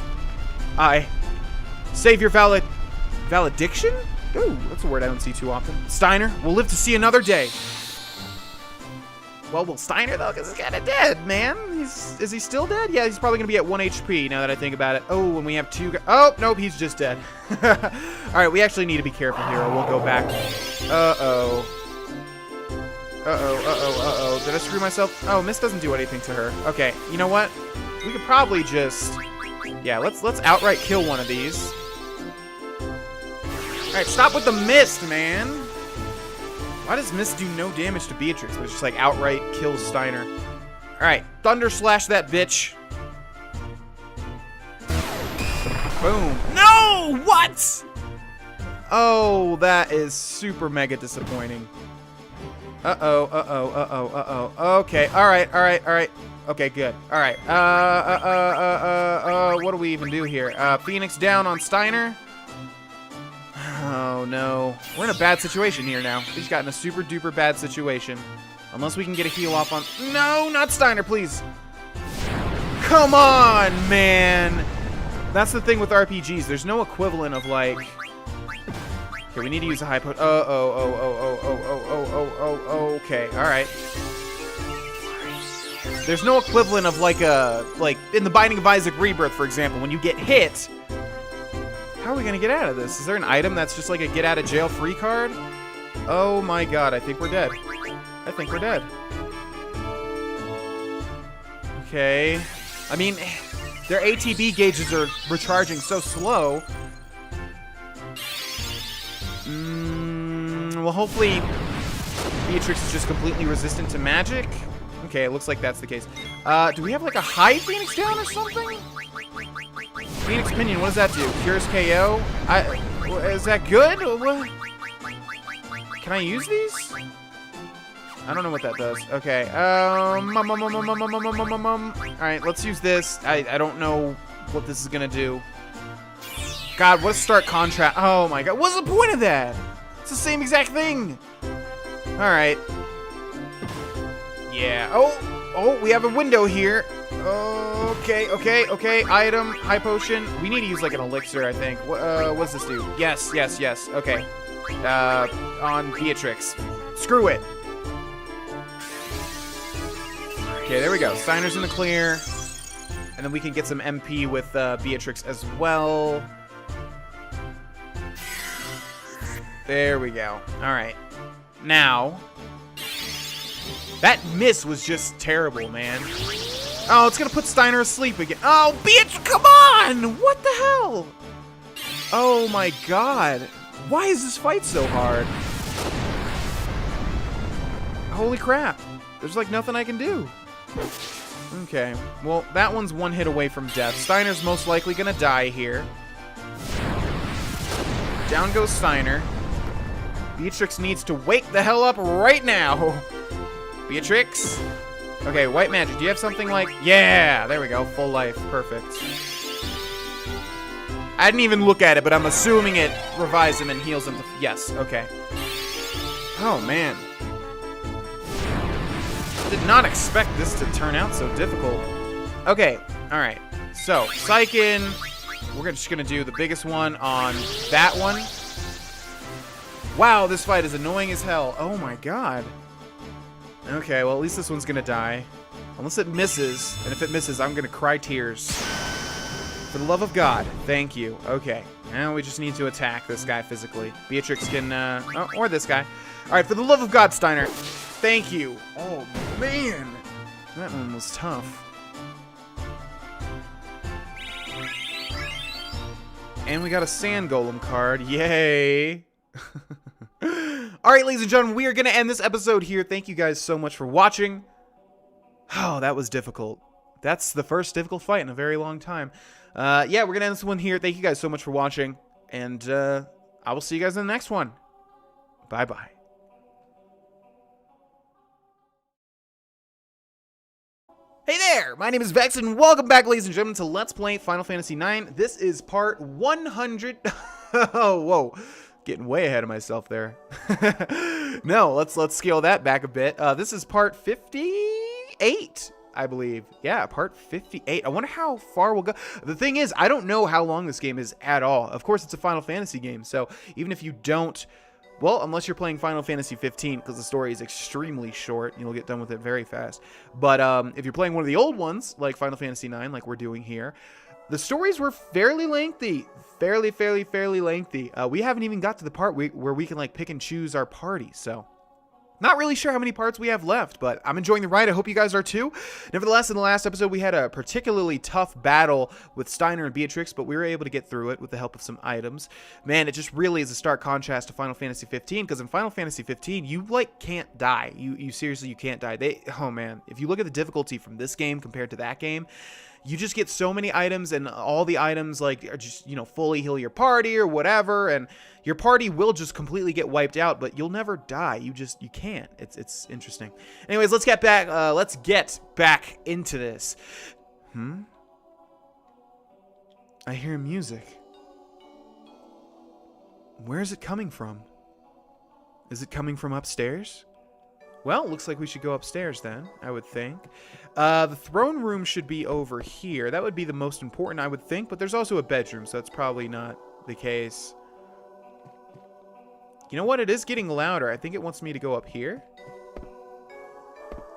Save your valediction? Ooh, that's a word I don't see too often. Steiner will live to see another day. Well, Steiner, though, because he's kind of dead, man. Is he still dead? Yeah, he's probably going to be at 1 HP now that I think about it. Oh, and we have 2 oh, nope, he's just dead. All right, we actually need to be careful here or we'll go back. Uh-oh. Uh-oh. Did I screw myself? Oh, Mist doesn't do anything to her. Okay, you know what? We could probably just... Yeah, let's outright kill one of these. Alright, stop with the Mist, man! Why does Mist do no damage to Beatrix, but it's just like outright kills Steiner? Alright, Thunder Slash that bitch. Boom. No! What? Oh, that is super mega disappointing. Uh-oh. Okay, alright. Okay, good. Alright, what do we even do here? Phoenix down on Steiner? Oh, no. We're in a bad situation here now. We've gotten a super duper bad situation. Unless we can get a heal off on... No, not Steiner, please. Come on, man. That's the thing with RPGs. There's no equivalent of, like... Okay, we need to use a high pot... Okay, alright. There's no equivalent of, like, in the Binding of Isaac Rebirth, for example, when you get hit... How are we gonna get out of this? Is there an item that's just like a get out of jail free card? Oh my god, I think we're dead. Okay. I mean, their ATB gauges are recharging so slow. Well, hopefully Beatrix is just completely resistant to magic. Okay, it looks like that's the case. Do we have like a high Phoenix Down or something? Phoenix Minion, what does that do? Cures KO? Is that good? What? Can I use these? I don't know what that does. Okay. Alright, let's use this. I don't know what this is gonna do. God, what a stark contrast. Oh my god. What's the point of that? It's the same exact thing. Alright. Yeah. Oh, we have a window here. Okay. Item, high potion. We need to use like an elixir, I think. What's this do? Yes. Okay. On Beatrix. Screw it. Okay, there we go. Steiner's in the clear. And then we can get some MP with Beatrix as well. There we go. Alright. Now... That miss was just terrible, man. Oh, it's gonna put Steiner asleep again. Oh, Beatrix, come on! What the hell? Oh my god. Why is this fight so hard? Holy crap. There's like nothing I can do. Okay. Well, that one's one hit away from death. Steiner's most likely gonna die here. Down goes Steiner. Beatrix needs to wake the hell up right now. Beatrix? Okay, white magic. Do you have something like... Yeah! There we go. Full life. Perfect. I didn't even look at it, but I'm assuming it revives him and heals him. Yes. Okay. Oh, man. Did not expect this to turn out so difficult. Okay. Alright. So, Psykin. We're just going to do the biggest one on that one. Wow, this fight is annoying as hell. Oh, my God. Okay, well, at least this one's gonna die. Unless it misses, and if it misses, I'm gonna cry tears. For the love of God, thank you. Okay, now we just need to attack this guy physically. Beatrix can, oh, or this guy. All right, for the love of God, Steiner, thank you. Oh, man. That one was tough. And we got a Sand Golem card. Yay. All right, ladies and gentlemen, we are going to end this episode here. Thank you guys so much for watching. Oh, that was difficult. That's the first difficult fight in a very long time. Yeah, we're going to end this one here. Thank you guys so much for watching. And I will see you guys in the next one. Bye-bye. Hey there! My name is Vex, and welcome back, ladies and gentlemen, to Let's Play Final Fantasy IX. This is part 100... Oh, whoa. Getting way ahead of myself there. No, let's scale that back a bit. This is part 58, I believe. Yeah, part 58. I wonder how far we'll go. The thing is, I don't know how long this game is at all. Of course, it's a Final Fantasy game, so even if you don't... Well, unless you're playing Final Fantasy 15, because the story is extremely short. You'll get done with it very fast. But if you're playing one of the old ones, like Final Fantasy 9, like we're doing here, the stories were fairly lengthy. Fairly lengthy. We haven't even got to the part where we can, like, pick and choose our party, so... Not really sure how many parts we have left, but I'm enjoying the ride. I hope you guys are too. Nevertheless, in the last episode, we had a particularly tough battle with Steiner and Beatrix, but we were able to get through it with the help of some items. Man, it just really is a stark contrast to Final Fantasy 15, because in Final Fantasy 15, you, like, can't die. You seriously, you can't die. Oh, man. If you look at the difficulty from this game compared to that game, you just get so many items, and all the items, like, are just, you know, fully heal your party or whatever, and your party will just completely get wiped out, but you'll never die. You can't. It's interesting. Anyways, let's get back into this. I hear music. Where is it coming from? Is it coming from upstairs? Well, looks like we should go upstairs then, I would think. The throne room should be over here. That would be the most important, I would think, but there's also a bedroom, so that's probably not the case. You know what? It is getting louder. I think it wants me to go up here.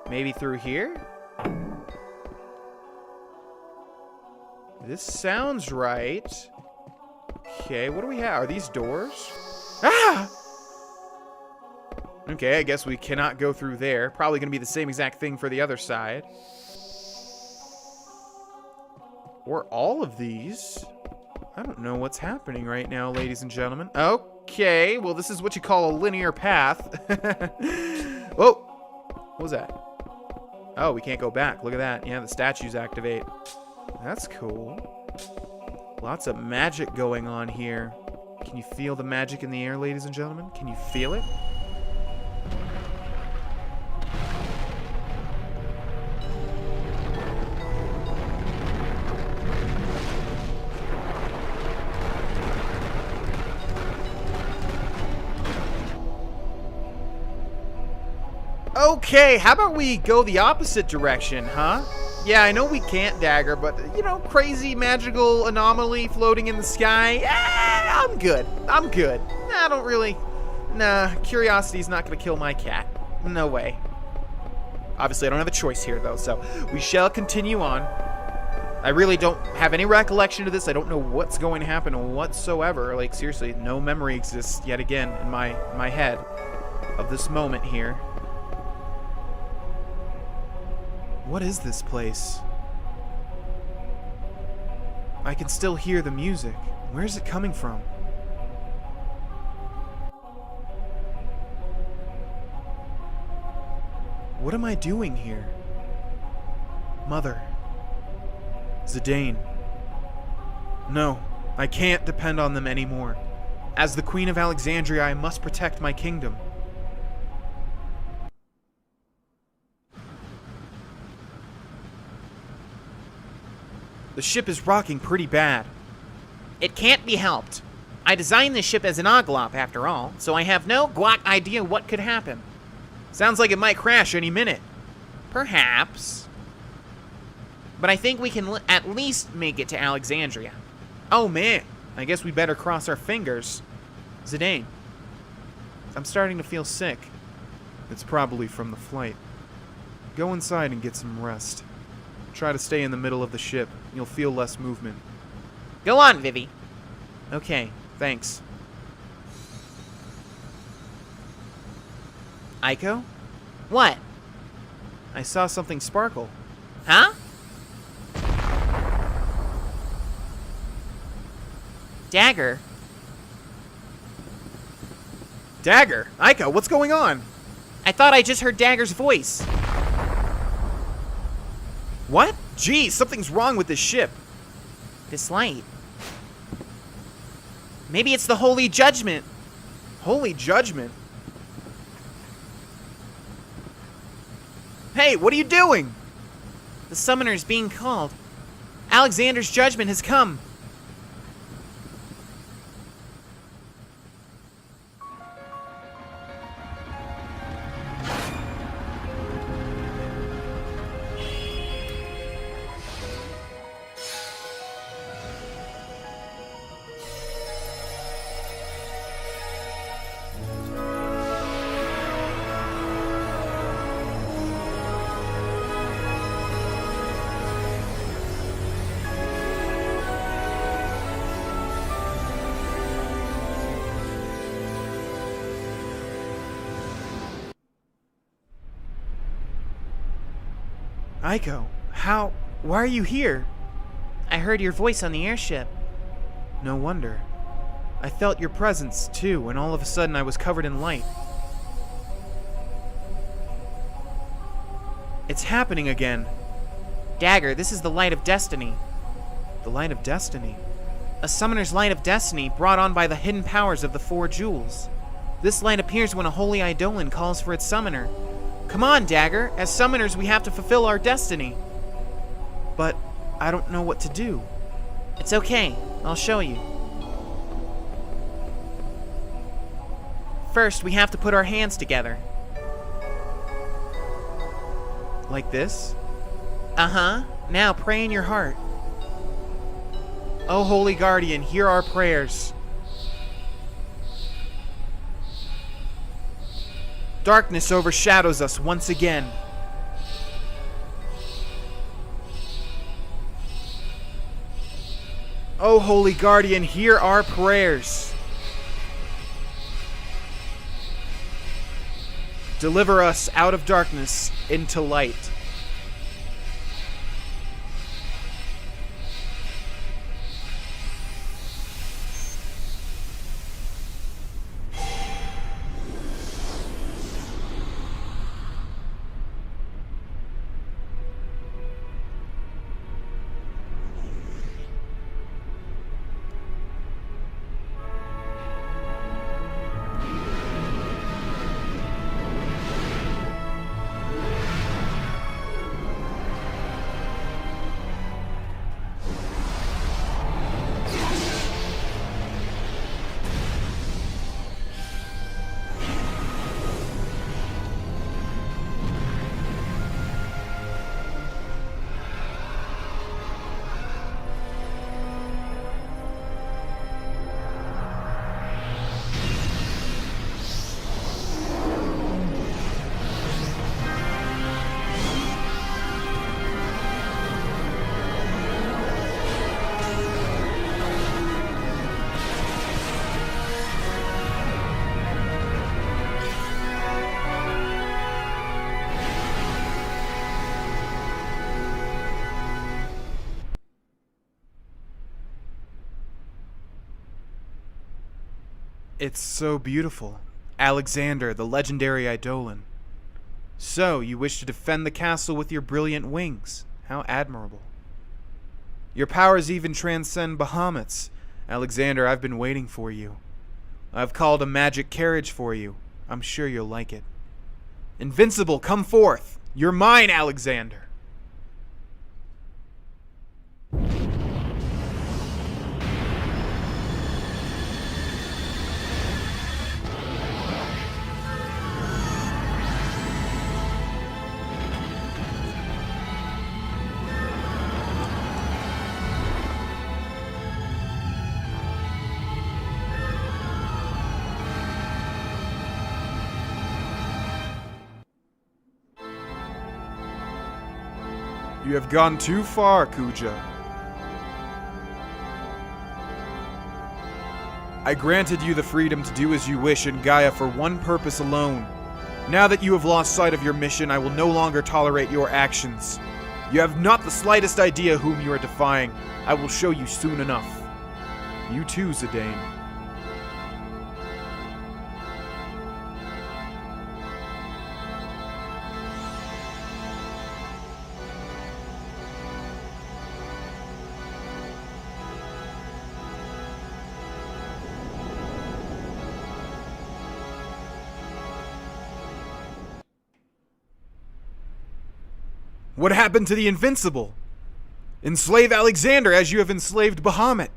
Maybe through here? This sounds right. Okay, what do we have? Are these doors? Ah! Okay, I guess we cannot go through there. Probably going to be the same exact thing for the other side. Or all of these. I don't know what's happening right now, ladies and gentlemen. Okay, well, this is what you call a linear path. Whoa! What was that? Oh, we can't go back. Look at that. Yeah, the statues activate. That's cool. Lots of magic going on here. Can you feel the magic in the air, ladies and gentlemen? Can you feel it? Okay, how about we go the opposite direction, huh? Yeah, I know we can't dagger, but, you know, crazy magical anomaly floating in the sky. I'm good. I don't really... Nah, curiosity's not gonna kill my cat. No way. Obviously, I don't have a choice here, though, so we shall continue on. I really don't have any recollection of this. I don't know what's going to happen whatsoever. Like, seriously, no memory exists yet again in my head of this moment here. What is this place? I can still hear the music. Where is it coming from? What am I doing here? Mother. Zidane. No, I can't depend on them anymore. As the Queen of Alexandria, I must protect my kingdom. The ship is rocking pretty bad. It can't be helped. I designed this ship as an Oglop, after all, so I have no guac idea what could happen. Sounds like it might crash any minute. Perhaps. But I think we can at least make it to Alexandria. Oh man, I guess we better cross our fingers. Zidane, I'm starting to feel sick. It's probably from the flight. Go inside and get some rest. Try to stay in the middle of the ship. You'll feel less movement. Go on, Vivi. Okay, thanks. Aiko? What? I saw something sparkle. Huh? Dagger? Dagger! Aiko, what's going on? I thought I just heard Dagger's voice. What? Geez, something's wrong with this ship. This light. Maybe it's the Holy Judgment. Holy Judgment? Hey, what are you doing? The summoner's being called. Alexander's judgment has come. Aiko, why are you here? I heard your voice on the airship. No wonder. I felt your presence, too, and all of a sudden I was covered in light. It's happening again. Dagger, this is the light of destiny. The light of destiny. A summoner's light of destiny brought on by the hidden powers of the Four Jewels. This light appears when a holy Eidolon calls for its summoner. Come on, Dagger. As summoners, we have to fulfill our destiny. But I don't know what to do. It's okay. I'll show you. First, we have to put our hands together. Like this? Uh-huh. Now pray in your heart. Oh, Holy Guardian, hear our prayers. Darkness overshadows us once again. Oh, Holy Guardian, hear our prayers. Deliver us out of darkness into light. It's so beautiful. Alexander, the legendary Eidolon. So, you wish to defend the castle with your brilliant wings. How admirable. Your powers even transcend Bahamut's. Alexander, I've been waiting for you. I've called a magic carriage for you. I'm sure you'll like it. Invincible, come forth! You're mine, Alexander! You have gone too far, Kuja. I granted you the freedom to do as you wish in Gaia for one purpose alone. Now that you have lost sight of your mission, I will no longer tolerate your actions. You have not the slightest idea whom you are defying. I will show you soon enough. You too, Zidane. What happened to the Invincible? Enslave Alexander as you have enslaved Bahamut.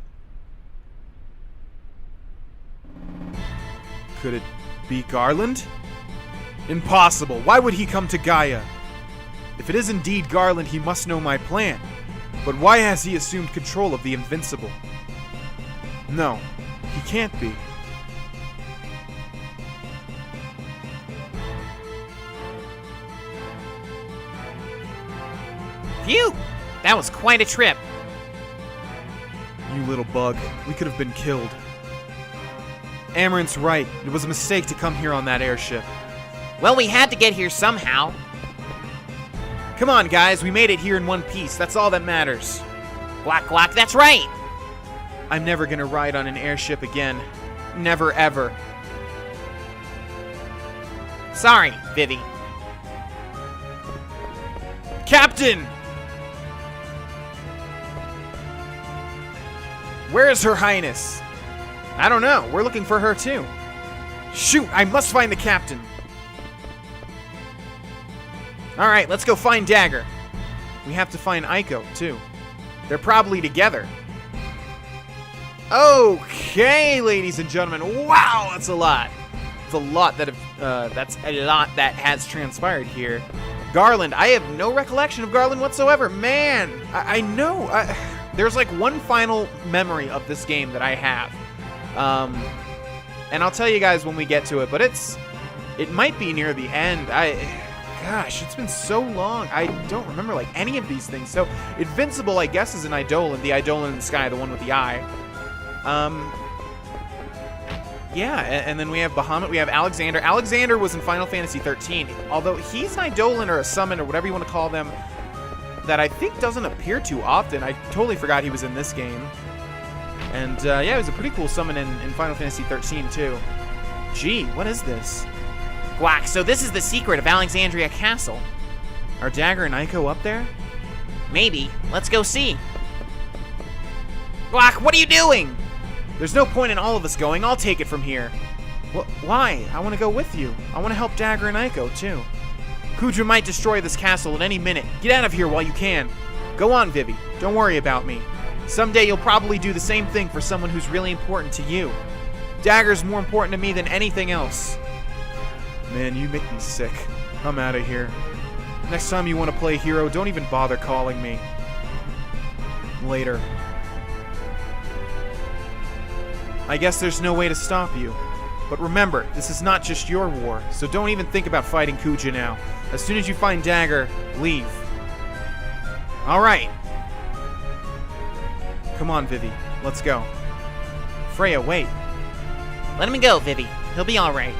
Could it be Garland? Impossible. Why would he come to Gaia? If it is indeed Garland, he must know my plan. But why has he assumed control of the Invincible? No, he can't be. Phew! That was quite a trip. You little bug. We could have been killed. Amarant's right. It was a mistake to come here on that airship. Well, we had to get here somehow. Come on, guys. We made it here in one piece. That's all that matters. Quack, quack, that's right. I'm never gonna ride on an airship again. Never, ever. Sorry, Vivi. Captain! Where is Her Highness? I don't know. We're looking for her too. Shoot, I must find the captain. Alright, let's go find Dagger. We have to find Aiko too. They're probably together. Okay, ladies and gentlemen. Wow, that's a lot. It's a lot that has transpired here. Garland, I have no recollection of Garland whatsoever. Man, I know. There's like one final memory of this game that I have. And I'll tell you guys when we get to it, but it might be near the end. Gosh, it's been so long. I don't remember like any of these things. So Invincible, I guess, is an Eidolon, the Eidolon in the sky, the one with the eye. Yeah, and then we have Bahamut, we have Alexander. Alexander was in Final Fantasy 13, although he's an Eidolon or a summon or whatever you want to call them that I think doesn't appear too often. I totally forgot he was in this game. And yeah, it was a pretty cool summon in Final Fantasy 13 too. Gee, what is this? Quack, so this is the secret of Alexandria Castle. Are Dagger and Aiko up there? Maybe. Let's go see. Quack, what are you doing? There's no point in all of us going. I'll take it from here. Why? I want to go with you. I want to help Dagger and Aiko too. Kuja might destroy this castle at any minute. Get out of here while you can. Go on, Vivi. Don't worry about me. Someday you'll probably do the same thing for someone who's really important to you. Dagger's more important to me than anything else. Man, you make me sick. I'm out of here. Next time you want to play hero, don't even bother calling me. Later. I guess there's no way to stop you. But remember, this is not just your war, so don't even think about fighting Kuja now. As soon as you find Dagger, leave. Alright. Come on, Vivi. Let's go. Freya, wait. Let him go, Vivi. He'll be alright.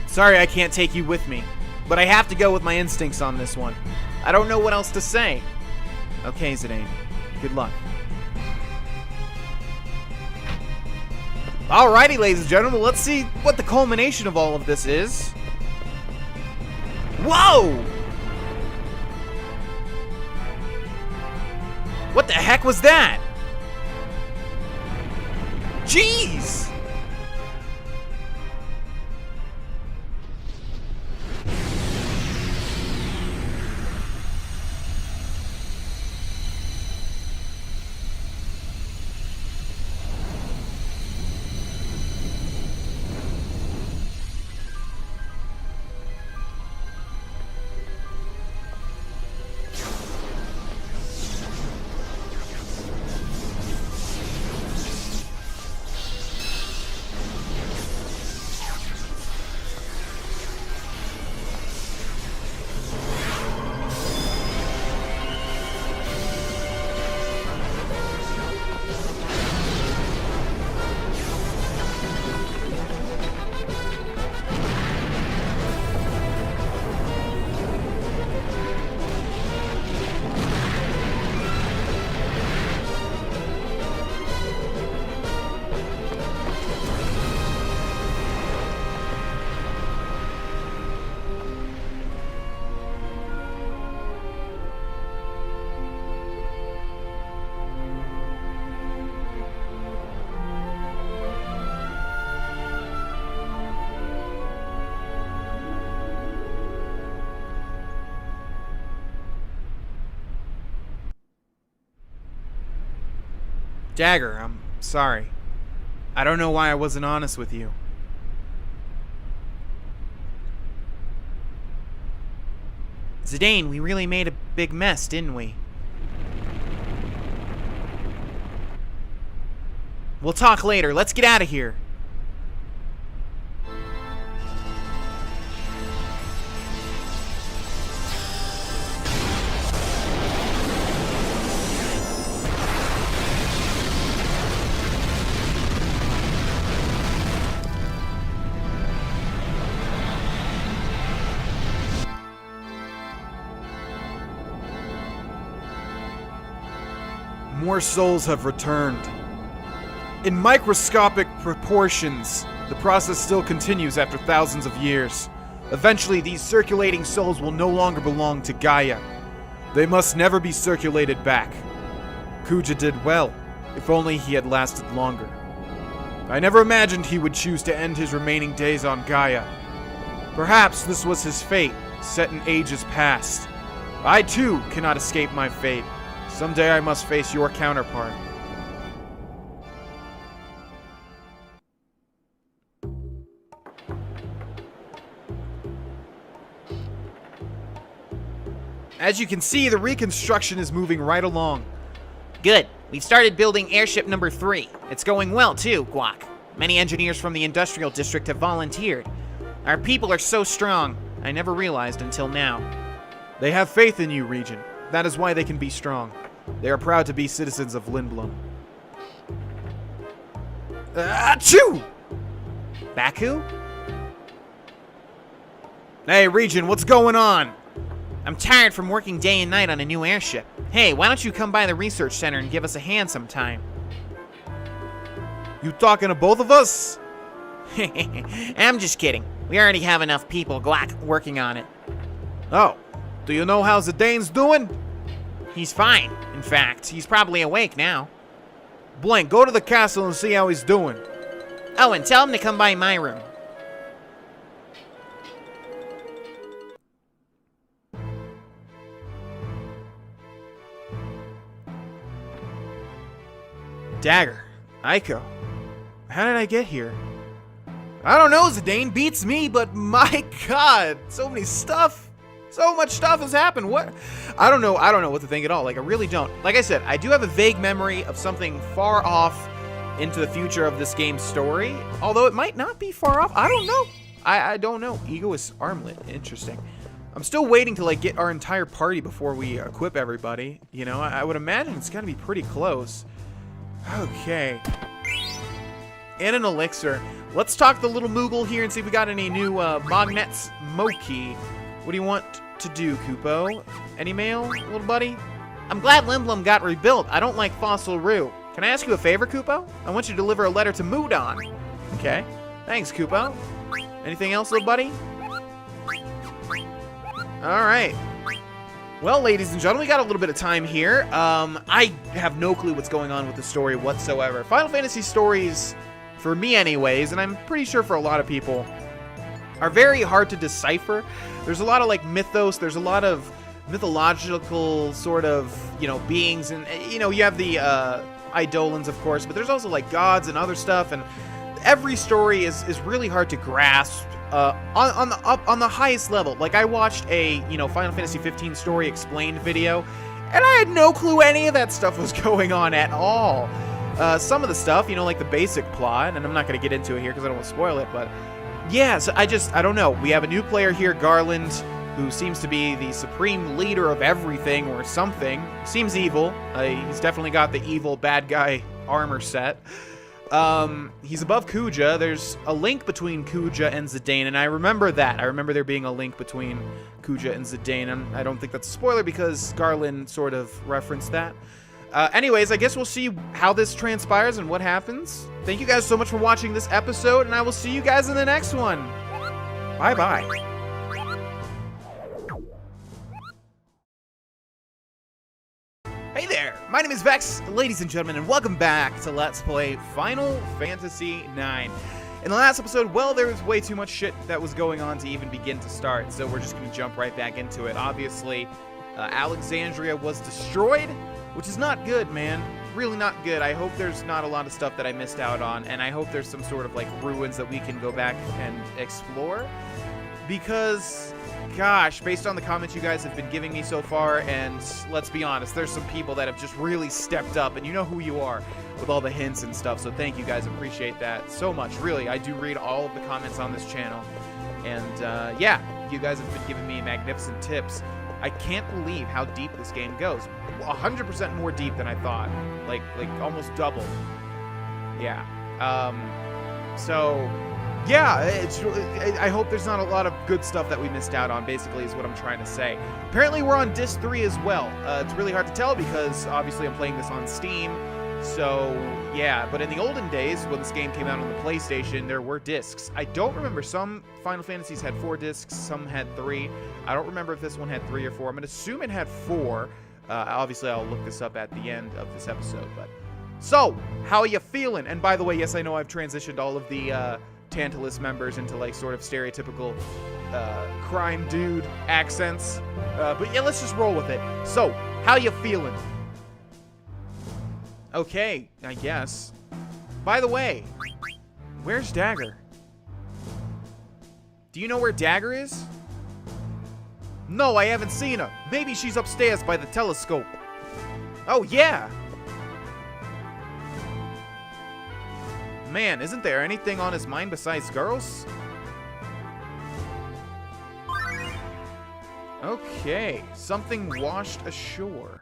Sorry I can't take you with me, but I have to go with my instincts on this one. I don't know what else to say. Okay, Zidane. Good luck. Alrighty, ladies and gentlemen, let's see what the culmination of all of this is. Whoa! What the heck was that? Jeez! Dagger, I'm sorry. I don't know why I wasn't honest with you. Zidane, we really made a big mess, didn't we? We'll talk later. Let's get out of here. More souls have returned. In microscopic proportions, the process still continues after thousands of years. Eventually, these circulating souls will no longer belong to Gaia. They must never be circulated back. Kuja did well, if only he had lasted longer. I never imagined he would choose to end his remaining days on Gaia. Perhaps this was his fate, set in ages past. I too cannot escape my fate. Someday I must face your counterpart. As you can see, the reconstruction is moving right along. Good. We've started building airship number 3. It's going well, too, Guac. Many engineers from the industrial district have volunteered. Our people are so strong. I never realized until now. They have faith in you, Regent. That is why they can be strong. They are proud to be citizens of Lindblum. Achoo! Baku? Hey, Regent, what's going on? I'm tired from working day and night on a new airship. Hey, why don't you come by the research center and give us a hand sometime? You talking to both of us? I'm just kidding. We already have enough people, Glack, working on it. Oh, do you know how Zidane's doing? He's fine. In fact, he's probably awake now. Blank, go to the castle and see how he's doing. Oh, and tell him to come by my room. Dagger, Aiko, how did I get here? I don't know, Zidane beats me, but my god, so many stuff. So much stuff has happened. What? I don't know what to think at all. Like, I really don't. Like I said, I do have a vague memory of something far off into the future of this game's story. Although it might not be far off. I don't know. I don't know. Egoist armlet. Interesting. I'm still waiting to, like, get our entire party before we equip everybody. You know, I would imagine it's gotta be pretty close. Okay. And an elixir. Let's talk to little Moogle here and see if we got any new Magnets Moki. What do you want to do, Kupo? Any mail, little buddy? I'm glad Lindblum got rebuilt. I don't like Fossil Roo. Can I ask you a favor, Kupo? I want you to deliver a letter to Mudon. Okay. Thanks, Kupo. Anything else, little buddy? Alright. Well, ladies and gentlemen, we got a little bit of time here. I have no clue what's going on with the story whatsoever. Final Fantasy stories, for me anyways, and I'm pretty sure for a lot of people, are very hard to decipher. There's a lot of, like, mythos. There's a lot of mythological sort of, you know, beings. And, you know, you have the Eidolons, of course, but there's also, like, gods and other stuff. And every story is really hard to grasp on the highest level. Like, I watched a, you know, Final Fantasy 15 story explained video, and I had no clue any of that stuff was going on at all. Some of the stuff, you know, like the basic plot, and I'm not going to get into it here because I don't want to spoil it, but yeah, so I don't know. We have a new player here, Garland, who seems to be the supreme leader of everything or something. Seems evil. He's definitely got the evil bad guy armor set. He's above Kuja. There's a link between Kuja and Zidane, and I remember that. I remember there being a link between Kuja and Zidane, and I don't think that's a spoiler because Garland sort of referenced that. Anyways, I guess we'll see how this transpires and what happens. Thank you guys so much for watching this episode, and I will see you guys in the next one. Bye-bye. Hey there, my name is Vex, ladies and gentlemen, and welcome back to Let's Play Final Fantasy IX. In the last episode, well, there was way too much shit that was going on to even begin to start, so we're just going to jump right back into it. Obviously, Alexandria was destroyed, which is not good, man. really not good. I hope there's not a lot of stuff that I missed out on, and I hope there's some sort of like ruins that we can go back and explore. Because, gosh, based on the comments you guys have been giving me so far, and let's be honest, there's some people that have just really stepped up, and you know who you are with all the hints and stuff, so thank you guys, appreciate that so much. Really, I do read all of the comments on this channel, and yeah, you guys have been giving me magnificent tips. I can't believe how deep this game goes. 100% more deep than I thought. Like almost double. Yeah. So, yeah, I hope there's not a lot of good stuff that we missed out on, basically, is what I'm trying to say. Apparently, we're on Disc 3 as well. It's really hard to tell because, obviously, I'm playing this on Steam. So, yeah, but in the olden days, when this game came out on the PlayStation, there were discs. I don't remember. Some Final Fantasies had 4 discs, some had 3. I don't remember if this one had 3 or 4. I'm going to assume it had 4. Obviously, I'll look this up at the end of this episode. But so, how are you feeling? And by the way, yes, I know I've transitioned all of the Tantalus members into, like, sort of stereotypical crime dude accents. But yeah, let's just roll with it. So, how you feeling? Okay, I guess. By the way, where's Dagger? Do you know where Dagger is? No, I haven't seen her. Maybe she's upstairs by the telescope. Oh, yeah. Man, isn't there anything on his mind besides girls? Okay, something washed ashore.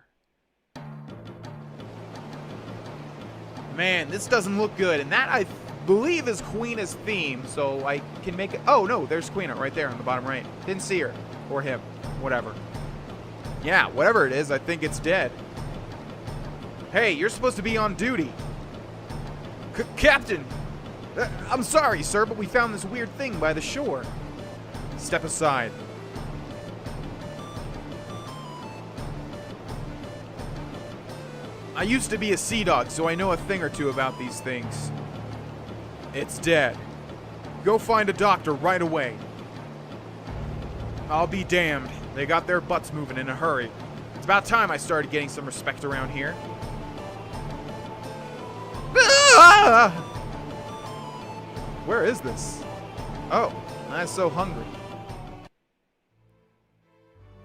Man, this doesn't look good, and that, I believe, is Queena's theme, so I can make it... Oh, no, there's Queena right there on the bottom right. Didn't see her. Or him. Whatever. Yeah, whatever it is, I think it's dead. Hey, you're supposed to be on duty. Captain! I'm sorry, sir, but we found this weird thing by the shore. Step aside. I used to be a sea dog, so I know a thing or two about these things. It's dead. Go find a doctor right away. I'll be damned. They got their butts moving in a hurry. It's about time I started getting some respect around here. Ah! Where is this? Oh, I'm so hungry.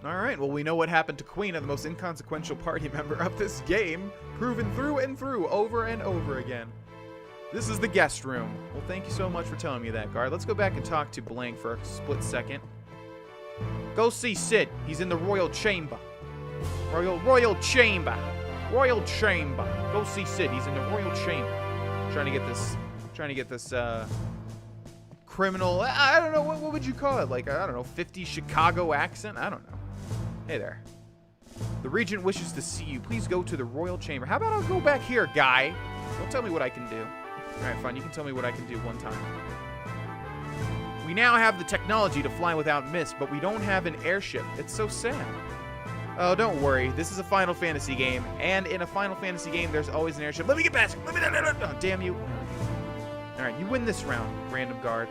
Alright, well, we know what happened to Queena, the most inconsequential party member of this game, proven through and through, over and over again. This is the guest room. Well, thank you so much for telling me that, guard. Let's go back and talk to Blank for a split second. Go see Sid. He's in the Royal Chamber. Royal Chamber. Royal Chamber. Go see Sid. He's in the Royal Chamber. Trying to get this criminal, I don't know, what would you call it? Like, I don't know, 50s Chicago accent? I don't know. Hey there. The Regent wishes to see you. Please go to the Royal Chamber. How about I'll go back here, guy? Don't tell me what I can do. Alright, fine. You can tell me what I can do one time. We now have the technology to fly without mist, but we don't have an airship. It's so sad. Oh, don't worry. This is a Final Fantasy game, and in a Final Fantasy game, there's always an airship. Let me get past. Oh, damn you. Alright, you win this round, random guard.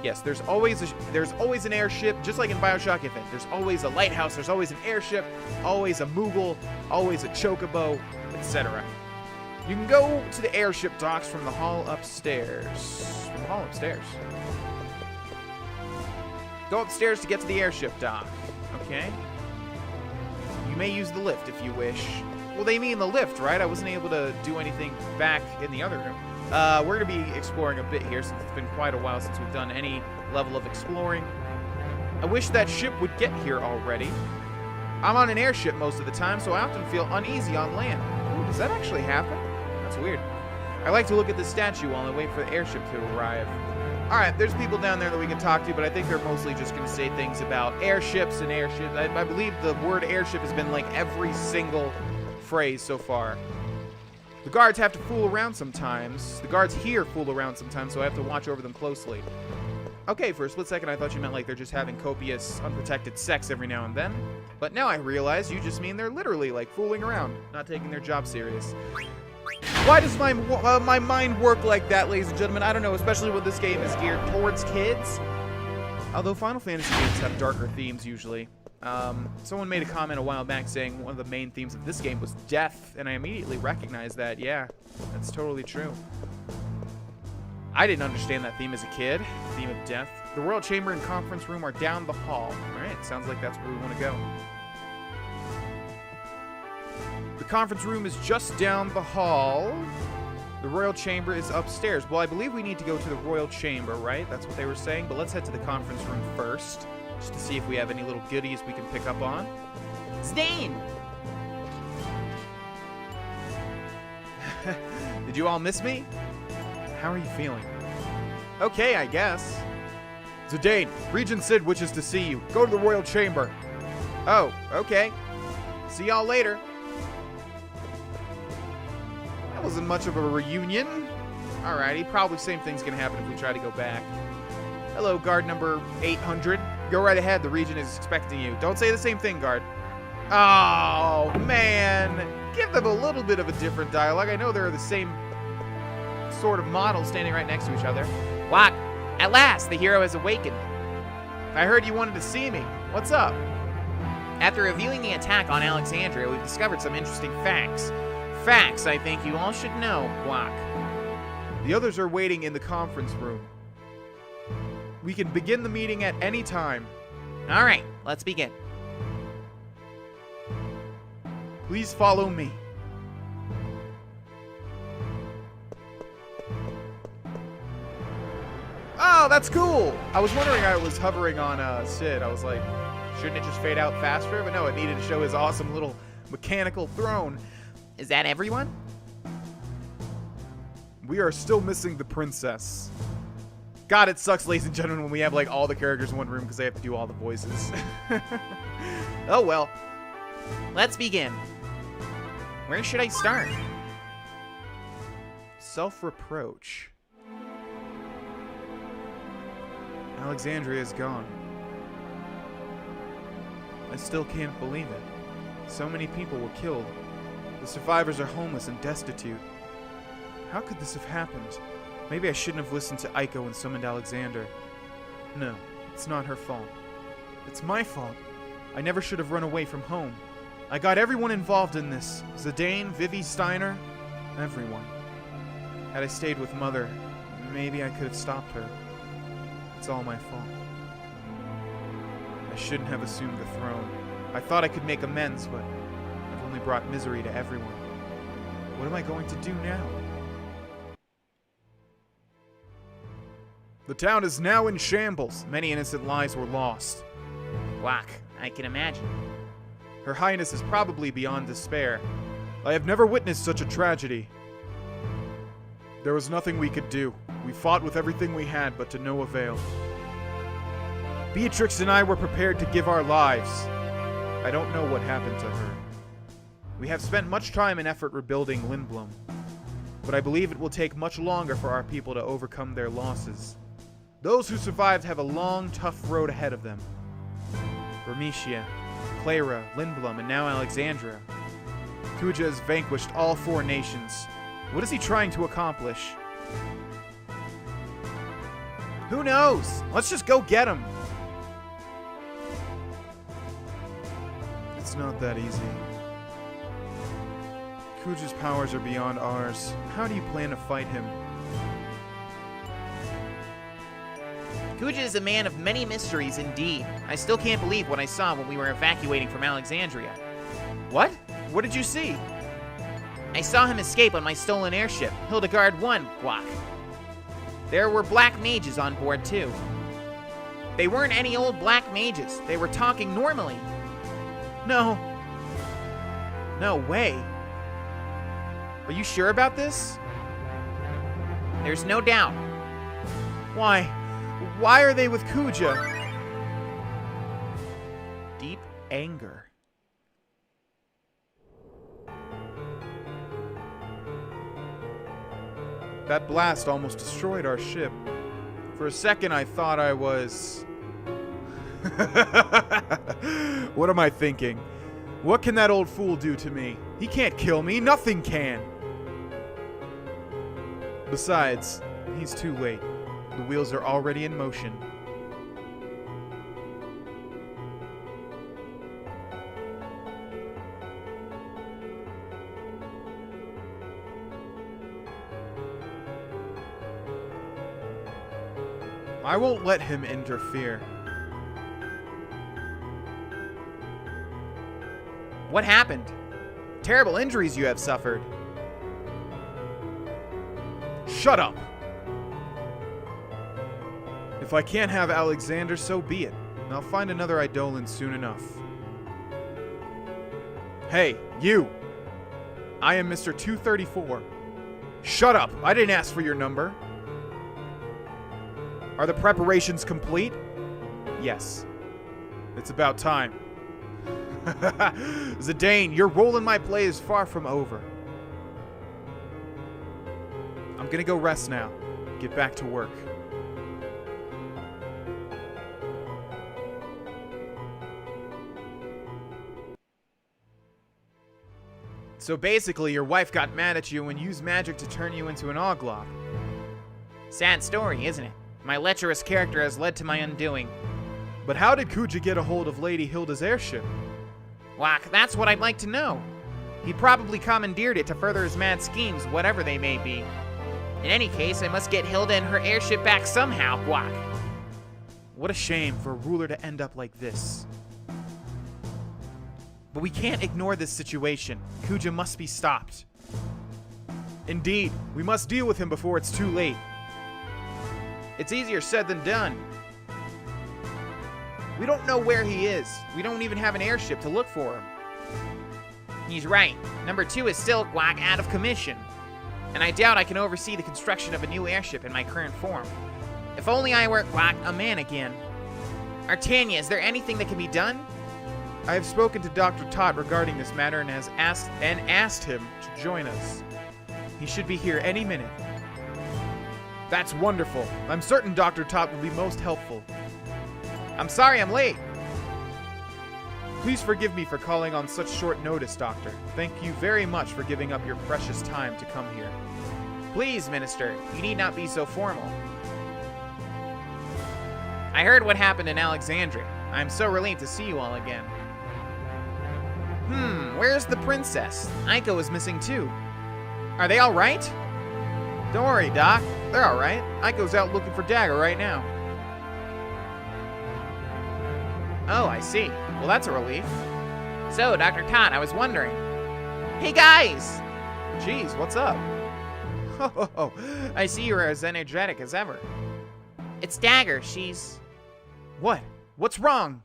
Yes, there's always an airship, just like in Bioshock Infinite. There's always a lighthouse, there's always an airship, always a Moogle, always a Chocobo, etc. You can go to the airship docks from the hall upstairs. From the hall upstairs. Go upstairs to get to the airship dock. Okay? You may use the lift if you wish. Well, they mean the lift, right? I wasn't able to do anything back in the other room. We're going to be exploring a bit here since it's been quite a while since we've done any level of exploring. I wish that ship would get here already. I'm on an airship most of the time, so I often feel uneasy on land. Ooh, does that actually happen? That's weird. I like to look at the statue while I wait for the airship to arrive. Alright, there's people down there that we can talk to, but I think they're mostly just going to say things about airships and airships. I believe the word airship has been like every single phrase so far. The guards have to fool around sometimes. The guards here fool around sometimes, so I have to watch over them closely. Okay, for a split second I thought you meant like they're just having copious, unprotected sex every now and then. But now I realize you just mean they're literally like fooling around, not taking their job serious. Why does my mind work like that, ladies and gentlemen? I don't know, especially when this game is geared towards kids. Although Final Fantasy games have darker themes usually. Someone made a comment a while back saying one of the main themes of this game was death, and I immediately recognized that. Yeah, that's totally true. I didn't understand that theme as a kid, theme of death. The Royal Chamber and Conference Room are down the hall. Alright, sounds like that's where we want to go. The conference room is just down the hall. The Royal Chamber is upstairs. Well, I believe we need to go to the Royal Chamber, right? That's what they were saying. But let's head to the conference room first, just to see if we have any little goodies we can pick up on. Zidane! Did you all miss me? How are you feeling? Okay, I guess. Zidane, Regent Sid wishes to see you. Go to the Royal Chamber. Oh, okay. See y'all later. That wasn't much of a reunion. Alrighty, probably same thing's gonna happen if we try to go back. Hello, guard number 800. Go right ahead, the Regent is expecting you. Don't say the same thing, guard. Oh, man. Give them a little bit of a different dialogue. I know they're the same sort of model standing right next to each other. Wak, at last, the hero has awakened. I heard you wanted to see me. What's up? After reviewing the attack on Alexandria, we've discovered some interesting facts. Facts I think you all should know, Wak. The others are waiting in the conference room. We can begin the meeting at any time. Alright, let's begin. Please follow me. Oh, that's cool! I was wondering how it was hovering on Sid. I was like, shouldn't it just fade out faster? But no, it needed to show his awesome little mechanical throne. Is that everyone? We are still missing the princess. God, it sucks, ladies and gentlemen, when we have like all the characters in one room because they have to do all the voices. Oh well. Let's begin. Where should I start? Self-reproach. Alexandria is gone. I still can't believe it. So many people were killed. The survivors are homeless and destitute. How could this have happened? Maybe I shouldn't have listened to Aiko and summoned Alexander. No, it's not her fault. It's my fault. I never should have run away from home. I got everyone involved in this. Zidane, Vivi, Steiner, everyone. Had I stayed with Mother, maybe I could have stopped her. It's all my fault. I shouldn't have assumed the throne. I thought I could make amends, but I've only brought misery to everyone. What am I going to do now? The town is now in shambles. Many innocent lives were lost. Wak, I can imagine. Her Highness is probably beyond despair. I have never witnessed such a tragedy. There was nothing we could do. We fought with everything we had, but to no avail. Beatrix and I were prepared to give our lives. I don't know what happened to her. We have spent much time and effort rebuilding Lindblum, but I believe it will take much longer for our people to overcome their losses. Those who survived have a long, tough road ahead of them. Vermitia, Clara, Lindblum, and now Alexandria. Kuja has vanquished all 4 nations. What is he trying to accomplish? Who knows? Let's just go get him. It's not that easy. Kuja's powers are beyond ours. How do you plan to fight him? Kuja is a man of many mysteries indeed. I still can't believe what I saw when we were evacuating from Alexandria. What? What did you see? I saw him escape on my stolen airship, Hildegard 1, Wak. There were black mages on board too. They weren't any old black mages. They were talking normally. No. No way. Are you sure about this? There's no doubt. Why? Why are they with Kuja? Deep anger. That blast almost destroyed our ship. For a second, I thought I was... What am I thinking? What can that old fool do to me? He can't kill me. Nothing can. Besides, he's too late. The wheels are already in motion. I won't let him interfere. What happened? Terrible injuries you have suffered. Shut up! If I can't have Alexander, so be it. I'll find another Eidolon soon enough. Hey, you! I am Mr. 234. Shut up! I didn't ask for your number. Are the preparations complete? Yes. It's about time. Zidane, your role in my play is far from over. I'm gonna go rest now. Get back to work. So basically, your wife got mad at you and used magic to turn you into an Oglop. Sad story, isn't it? My lecherous character has led to my undoing. But how did Kuja get a hold of Lady Hilda's airship? Whack, that's what I'd like to know. He probably commandeered it to further his mad schemes, whatever they may be. In any case, I must get Hilda and her airship back somehow, Whack. What a shame for a ruler to end up like this. But we can't ignore this situation. Kuja must be stopped. Indeed, we must deal with him before it's too late. It's easier said than done. We don't know where he is. We don't even have an airship to look for him. He's right. Number 2 is still, Quack, out of commission. And I doubt I can oversee the construction of a new airship in my current form. If only I were, Quack, a man again. Artania, is there anything that can be done? I have spoken to Dr. Tot regarding this matter and asked him to join us. He should be here any minute. That's wonderful. I'm certain Dr. Tot will be most helpful. I'm sorry I'm late. Please forgive me for calling on such short notice, Doctor. Thank you very much for giving up your precious time to come here. Please, Minister, you need not be so formal. I heard what happened in Alexandria. I'm so relieved to see you all again. Where's the princess? Aiko is missing too. Are they all right? Don't worry, Doc. They're all right. Aiko's out looking for Dagger right now. Oh, I see. Well, that's a relief. So, Dr. Tot, I was wondering. Hey, guys! Jeez, what's up? Oh, I see you're as energetic as ever. It's Dagger. She's... What? What's wrong?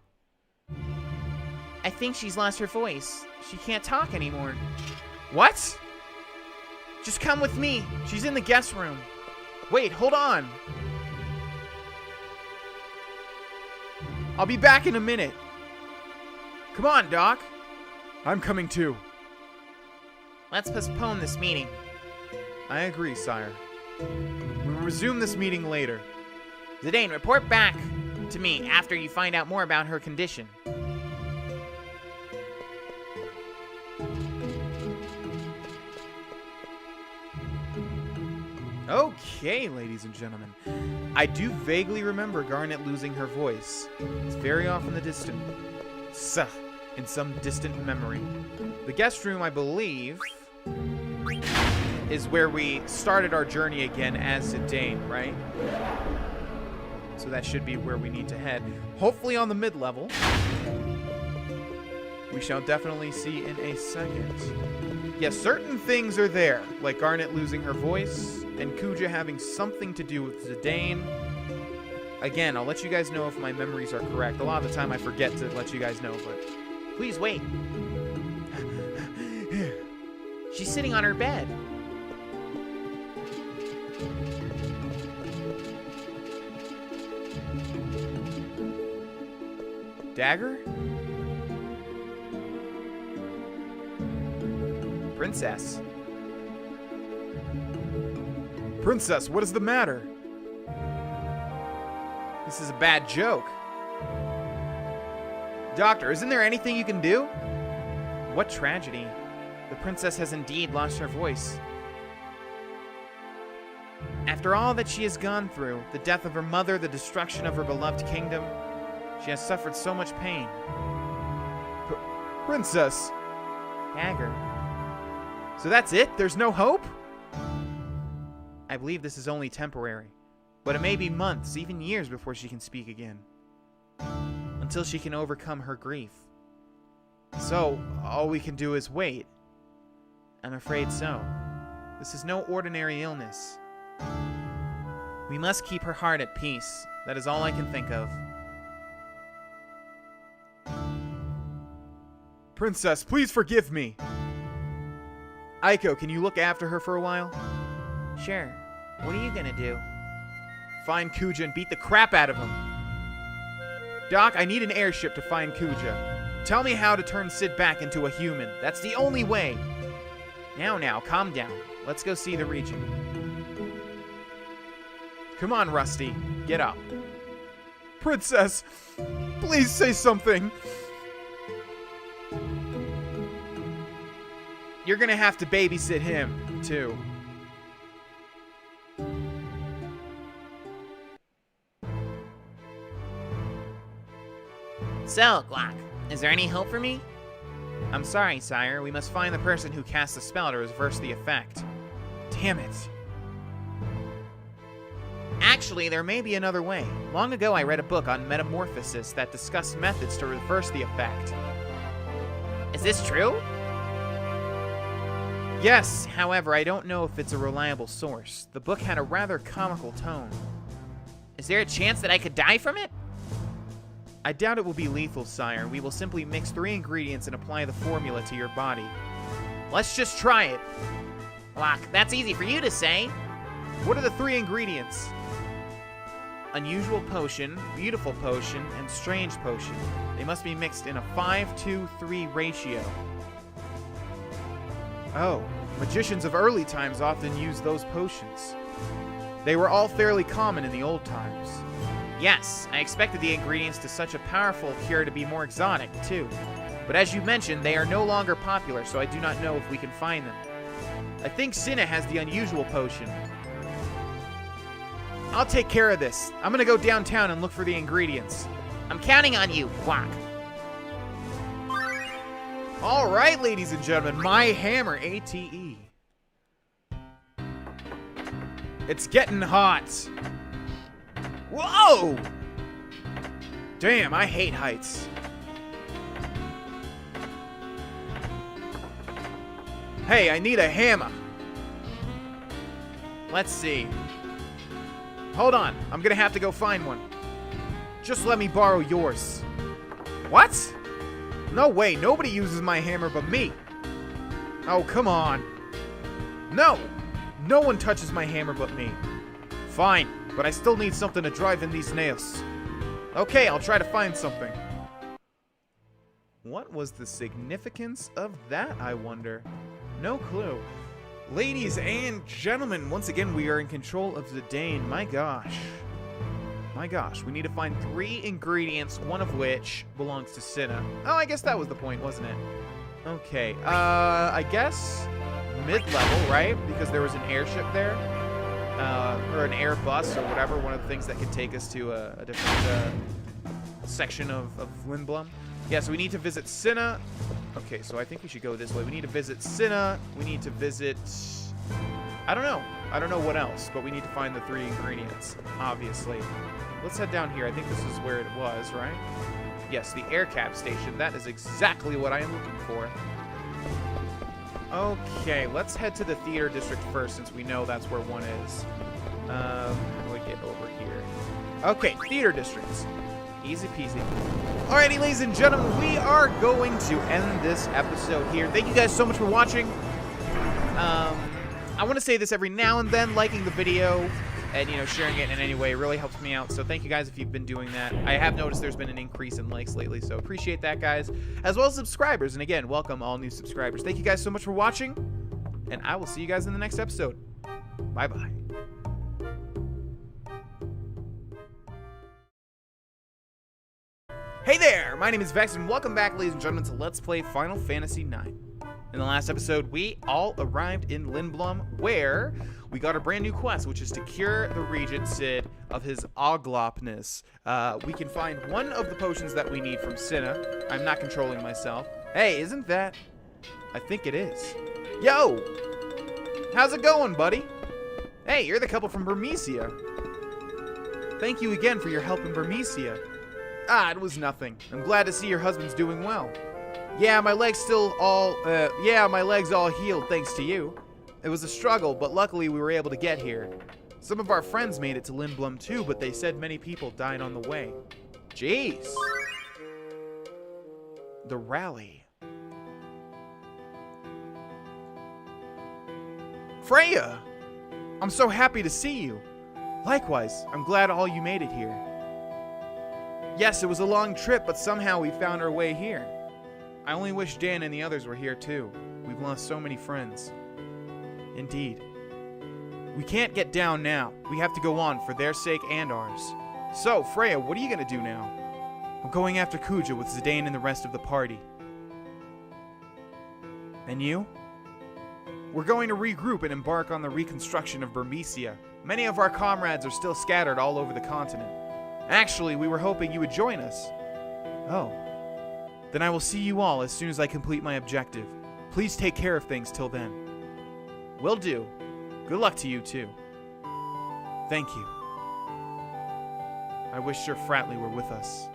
I think she's lost her voice. She can't talk anymore. What? Just come with me. She's in the guest room. Wait, hold on. I'll be back in a minute. Come on, Doc. I'm coming too. Let's postpone this meeting. I agree, sire. We will resume this meeting later. Zidane, report back to me after you find out more about her condition. Okay, ladies and gentlemen. I do vaguely remember Garnet losing her voice. It's very off in the distant. In some distant memory. The guest room, I believe, is where we started our journey again as Zidane, right? So that should be where we need to head. Hopefully on the mid-level. We shall definitely see in a second. Yes, certain things are there, like Garnet losing her voice, and Kuja having something to do with Zidane. Again, I'll let you guys know if my memories are correct. A lot of the time I forget to let you guys know, but please wait. She's sitting on her bed. Dagger? Princess. Princess, what is the matter? This is a bad joke. Doctor, isn't there anything you can do? What tragedy. The princess has indeed lost her voice. After all that she has gone through, the death of her mother, the destruction of her beloved kingdom, she has suffered so much pain. Princess! Dagger. So that's it? There's no hope? I believe this is only temporary. But it may be months, even years before she can speak again. Until she can overcome her grief. So, all we can do is wait. I'm afraid so. This is no ordinary illness. We must keep her heart at peace. That is all I can think of. Princess, please forgive me. Aiko, can you look after her for a while? Sure. What are you gonna do? Find Kuja and beat the crap out of him. Doc, I need an airship to find Kuja. Tell me how to turn Sid back into a human. That's the only way. Now, calm down. Let's go see the Regent. Come on, Rusty. Get up. Princess, please say something. You're gonna have to babysit him, too. So, Glock, is there any hope for me? I'm sorry, sire. We must find the person who cast the spell to reverse the effect. Damn it. Actually, there may be another way. Long ago, I read a book on metamorphosis that discussed methods to reverse the effect. Is this true? Yes, however, I don't know if it's a reliable source. The book had a rather comical tone. Is there a chance that I could die from it? I doubt it will be lethal, sire. We will simply mix 3 ingredients and apply the formula to your body. Let's just try it. Locke, that's easy for you to say. What are the 3 ingredients? Unusual potion, beautiful potion, and strange potion. They must be mixed in a 5-2-3 ratio. Oh, magicians of early times often used those potions. They were all fairly common in the old times. Yes, I expected the ingredients to such a powerful cure to be more exotic, too. But as you mentioned, they are no longer popular, so I do not know if we can find them. I think Cinna has the unusual potion. I'll take care of this. I'm gonna go downtown and look for the ingredients. I'm counting on you, Quack. All right, ladies and gentlemen, my hammer, ATE. It's getting hot. Whoa! Damn, I hate heights. Hey, I need a hammer. Let's see. Hold on, I'm gonna have to go find one. Just let me borrow yours. What? No way, nobody uses my hammer but me. Oh, come on. No! No one touches my hammer but me. Fine, but I still need something to drive in these nails. Okay, I'll try to find something. What was the significance of that, I wonder? No clue. Ladies and gentlemen, once again, we are in control of Zidane. My gosh. My gosh, we need to find 3 ingredients, one of which belongs to Cinna. Oh, I guess that was the point, wasn't it? Okay, I guess mid-level, right? Because there was an airship there. Or an air bus or whatever, one of the things that could take us to a different section of Lindblum. Yeah, so we need to visit Cinna. Okay, so I think we should go this way. We need to visit Cinna. We need to visit... I don't know. I don't know what else, but we need to find the 3 ingredients, obviously. Let's head down here. I think this is where it was, right? Yes, the air cap station. That is exactly what I am looking for. Okay, let's head to the theater district first, since we know that's where one is. How do I get over here? Okay, theater districts. Easy peasy. Alrighty, ladies and gentlemen, we are going to end this episode here. Thank you guys so much for watching. I want to say this every now and then, liking the video and, you know, sharing it in any way really helps me out. So thank you guys if you've been doing that. I have noticed there's been an increase in likes lately, so appreciate that, guys. As well as subscribers. And again, welcome all new subscribers. Thank you guys so much for watching, and I will see you guys in the next episode. Bye-bye. Hey there! My name is Vex, and welcome back, ladies and gentlemen, to Let's Play Final Fantasy IX. In the last episode, we all arrived in Lindblum, where we got a brand new quest, which is to cure the Regent Sid of his Oglopness. We can find one of the potions that we need from Cinna. I'm not controlling myself. Hey, isn't that... I think it is. Yo! How's it going, buddy? Hey, you're the couple from Burmecia. Thank you again for your help in Burmecia. Ah, it was nothing. I'm glad to see your husband's doing well. Yeah, my legs all healed thanks to you. It was a struggle, but luckily we were able to get here. Some of our friends made it to Lindblum too, but they said many people died on the way. Jeez. The rally. Freya! I'm so happy to see you. Likewise, I'm glad all you made it here. Yes, it was a long trip, but somehow we found our way here. I only wish Dan and the others were here too. We've lost so many friends. Indeed. We can't get down now. We have to go on for their sake and ours. So, Freya, what are you going to do now? I'm going after Kuja with Zidane and the rest of the party. And you? We're going to regroup and embark on the reconstruction of Burmecia. Many of our comrades are still scattered all over the continent. Actually, we were hoping you would join us. Oh. Then I will see you all as soon as I complete my objective. Please take care of things till then. Will do. Good luck to you, too. Thank you. I wish Sir Fratley were with us.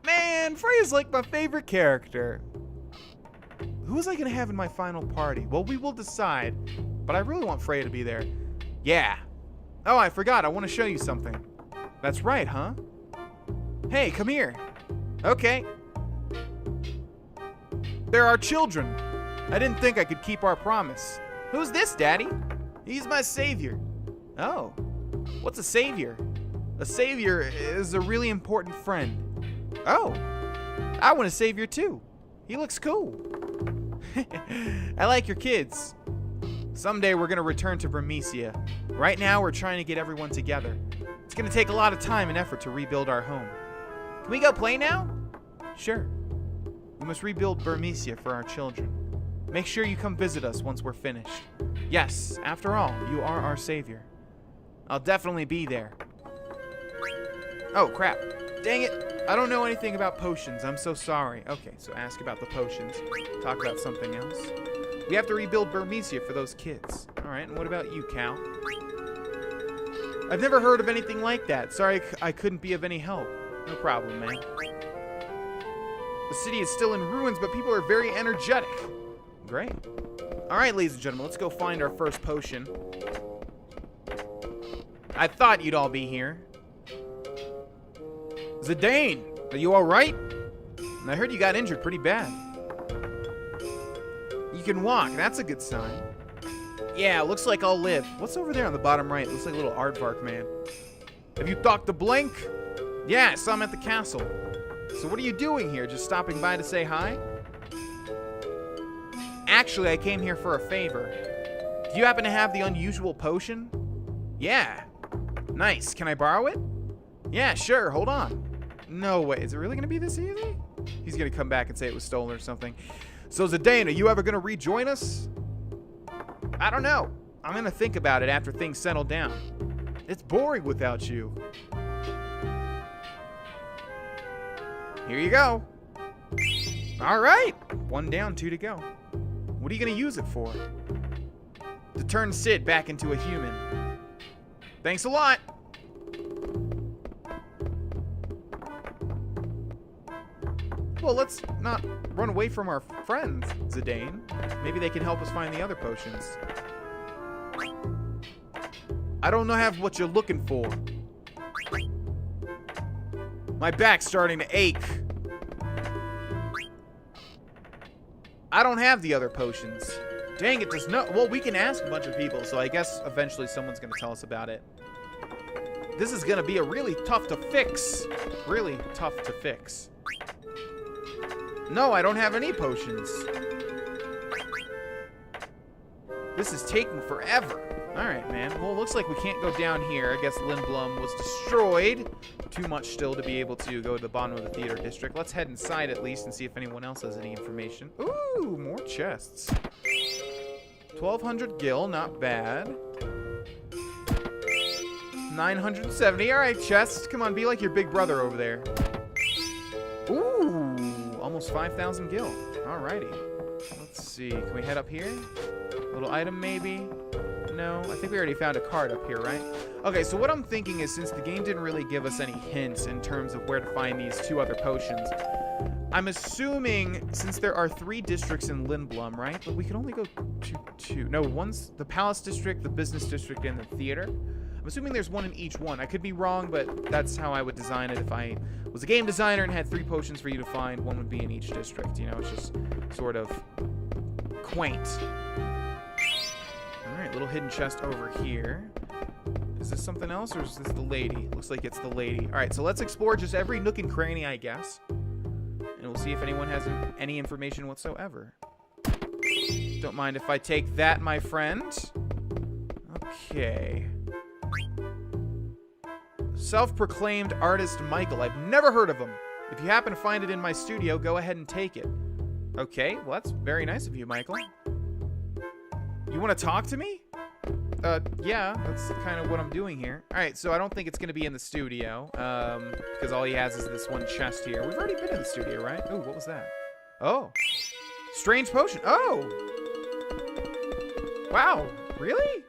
Man, Freya's like my favorite character. Who was I going to have in my final party? Well, we will decide, but I really want Freya to be there. Yeah. Oh, I forgot. I want to show you something. That's right, huh? Hey, come here. Okay. There are children. I didn't think I could keep our promise. Who's this, Daddy? He's my savior. Oh. What's a savior? A savior is a really important friend. Oh. I want a savior too. He looks cool. I like your kids. Someday we're going to return to Burmecia. Right now we're trying to get everyone together. It's going to take a lot of time and effort to rebuild our home. Can we go play now? Sure. We must rebuild Burmecia for our children. Make sure you come visit us once we're finished. Yes, after all, you are our savior. I'll definitely be there. Oh, crap. Dang it. I don't know anything about potions. I'm so sorry. Okay, so ask about the potions. Talk about something else. We have to rebuild Burmecia for those kids. All right, and what about you, Cal? I've never heard of anything like that. Sorry I couldn't be of any help. No problem, man. The city is still in ruins, but people are very energetic. Great. All right, ladies and gentlemen, let's go find our first potion. I thought you'd all be here. Zidane, are you all right? I heard you got injured pretty bad. You can walk. That's a good sign. Yeah, looks like I'll live. What's over there on the bottom right? Looks like a little aardvark man. Have you talked to Blink? Yeah, I saw him at the castle. So what are you doing here? Just stopping by to say hi? Actually, I came here for a favor. Do you happen to have the unusual potion? Yeah. Nice. Can I borrow it? Yeah, sure. Hold on. No way. Is it really going to be this easy? He's going to come back and say it was stolen or something. So, Zidane, are you ever going to rejoin us? I don't know. I'm going to think about it after things settle down. It's boring without you. Here you go. All right. 1 down, 2 to go. What are you going to use it for? To turn Sid back into a human. Thanks a lot. Well, let's not run away from our friends, Zidane. Maybe they can help us find the other potions. I don't have what you're looking for. My back's starting to ache. I don't have the other potions. Dang it, there's no... Well, we can ask a bunch of people, so I guess eventually someone's going to tell us about it. This is going to be a really tough to fix. Really tough to fix. No, I don't have any potions. This is taking forever. Alright, man. Well, it looks like we can't go down here. I guess Lindblum was destroyed. Too much still to be able to go to the bottom of the theater district. Let's head inside at least and see if anyone else has any information. Ooh, more chests. 1,200 gil, not bad. 970. Alright, chests. Come on, be like your big brother over there. Ooh, almost 5,000 gil. Alrighty. Let's see. Can we head up here? Little item, maybe? No? I think we already found a card up here, right? Okay, so what I'm thinking is, since the game didn't really give us any hints in terms of where to find these 2 other potions, I'm assuming, since there are 3 districts in Lindblum, right? But we can only go to 2. No, one's the Palace District, the Business District, and the Theater. I'm assuming there's 1 in each one. I could be wrong, but that's how I would design it if I was a game designer and had 3 potions for you to find. 1 would be in each district. You know, it's just sort of quaint. All right, little hidden chest over here. Is this something else, or is this the lady? Looks like it's the lady. All right, so let's explore just every nook and cranny, I guess. And we'll see if anyone has any information whatsoever. Don't mind if I take that, my friend. Okay. Self-proclaimed artist Michael. I've never heard of him. If you happen to find it in my studio, go ahead and take it. Okay, well, that's very nice of you, Michael. You want to talk to me? Yeah, that's kind of what I'm doing here. All right, so I don't think it's going to be in the studio, because all he has is this one chest here. We've already been in the studio, right? Oh, what was that? Oh, strange potion. Oh, wow, really?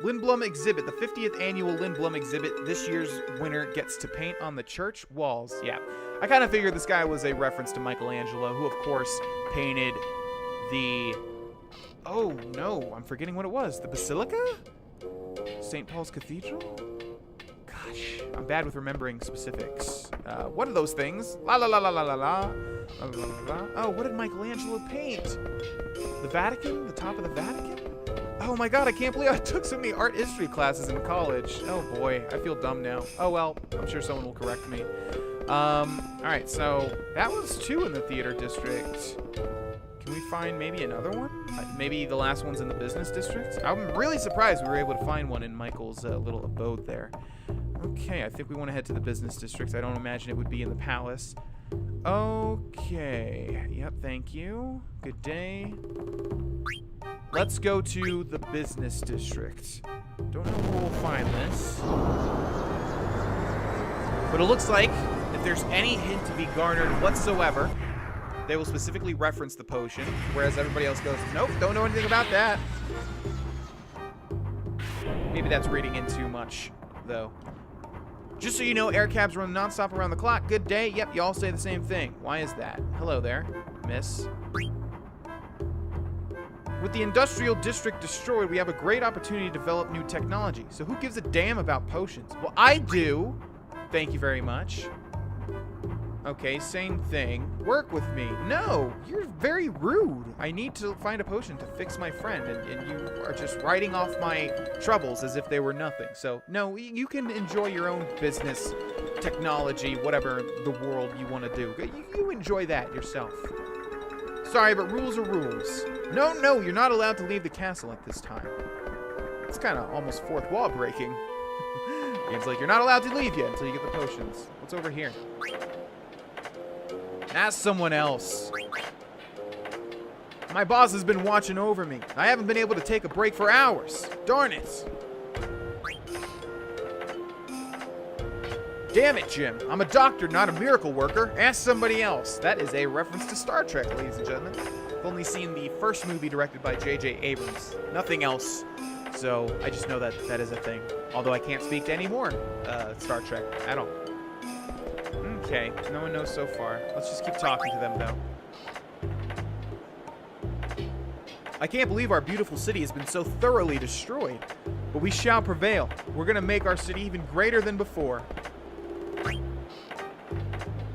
Lindblum exhibit, the 50th annual Lindblum exhibit. This year's winner gets to paint on the church walls. Yeah, I kind of figured this guy was a reference to Michelangelo, who, of course, painted the... Oh, no, I'm forgetting what it was. The Basilica? St. Paul's Cathedral? Gosh, I'm bad with remembering specifics. What are those things? La la la la la la la. La, la, la, la. Oh, what did Michelangelo paint? The Vatican? The top of the Vatican? Oh my god, I can't believe I took so many art history classes in college. Oh boy, I feel dumb now. Oh well, I'm sure someone will correct me. Alright, so that was 2 in the theater district. Can we find maybe another one? Maybe the last one's in the business district? I'm really surprised we were able to find one in Michael's little abode there. Okay, I think we want to head to the business district. I don't imagine it would be in the palace. Okay. Yep, thank you. Good day. Let's go to the business district. Don't know where we'll find this. But it looks like if there's any hint to be garnered whatsoever, they will specifically reference the potion, whereas everybody else goes, nope, don't know anything about that. Maybe that's reading in too much, though. Just so you know, air cabs run nonstop around the clock. Good day. Yep, you all say the same thing. Why is that? Hello there, miss. With the industrial district destroyed, we have a great opportunity to develop new technology. So who gives a damn about potions? Well, I do. Thank you very much. Okay, same thing. Work with me. No, you're very rude. I need to find a potion to fix my friend, and you are just writing off my troubles as if they were nothing. So, no, you can enjoy your own business, technology, whatever the world you want to do. You enjoy that yourself. Sorry, but rules are rules. No, you're not allowed to leave the castle at this time. It's kind of almost fourth wall breaking. It's like you're not allowed to leave yet until you get the potions. What's over here? Ask someone else. My boss has been watching over me. I haven't been able to take a break for hours. Darn it. Damn it, Jim. I'm a doctor, not a miracle worker. Ask somebody else. That is a reference to Star Trek, ladies and gentlemen. I've only seen the first movie directed by J.J. Abrams. Nothing else. So I just know that that is a thing. Although I can't speak to any more Star Trek at all. Okay, no one knows so far. Let's just keep talking to them, though. I can't believe our beautiful city has been so thoroughly destroyed. But we shall prevail. We're going to make our city even greater than before.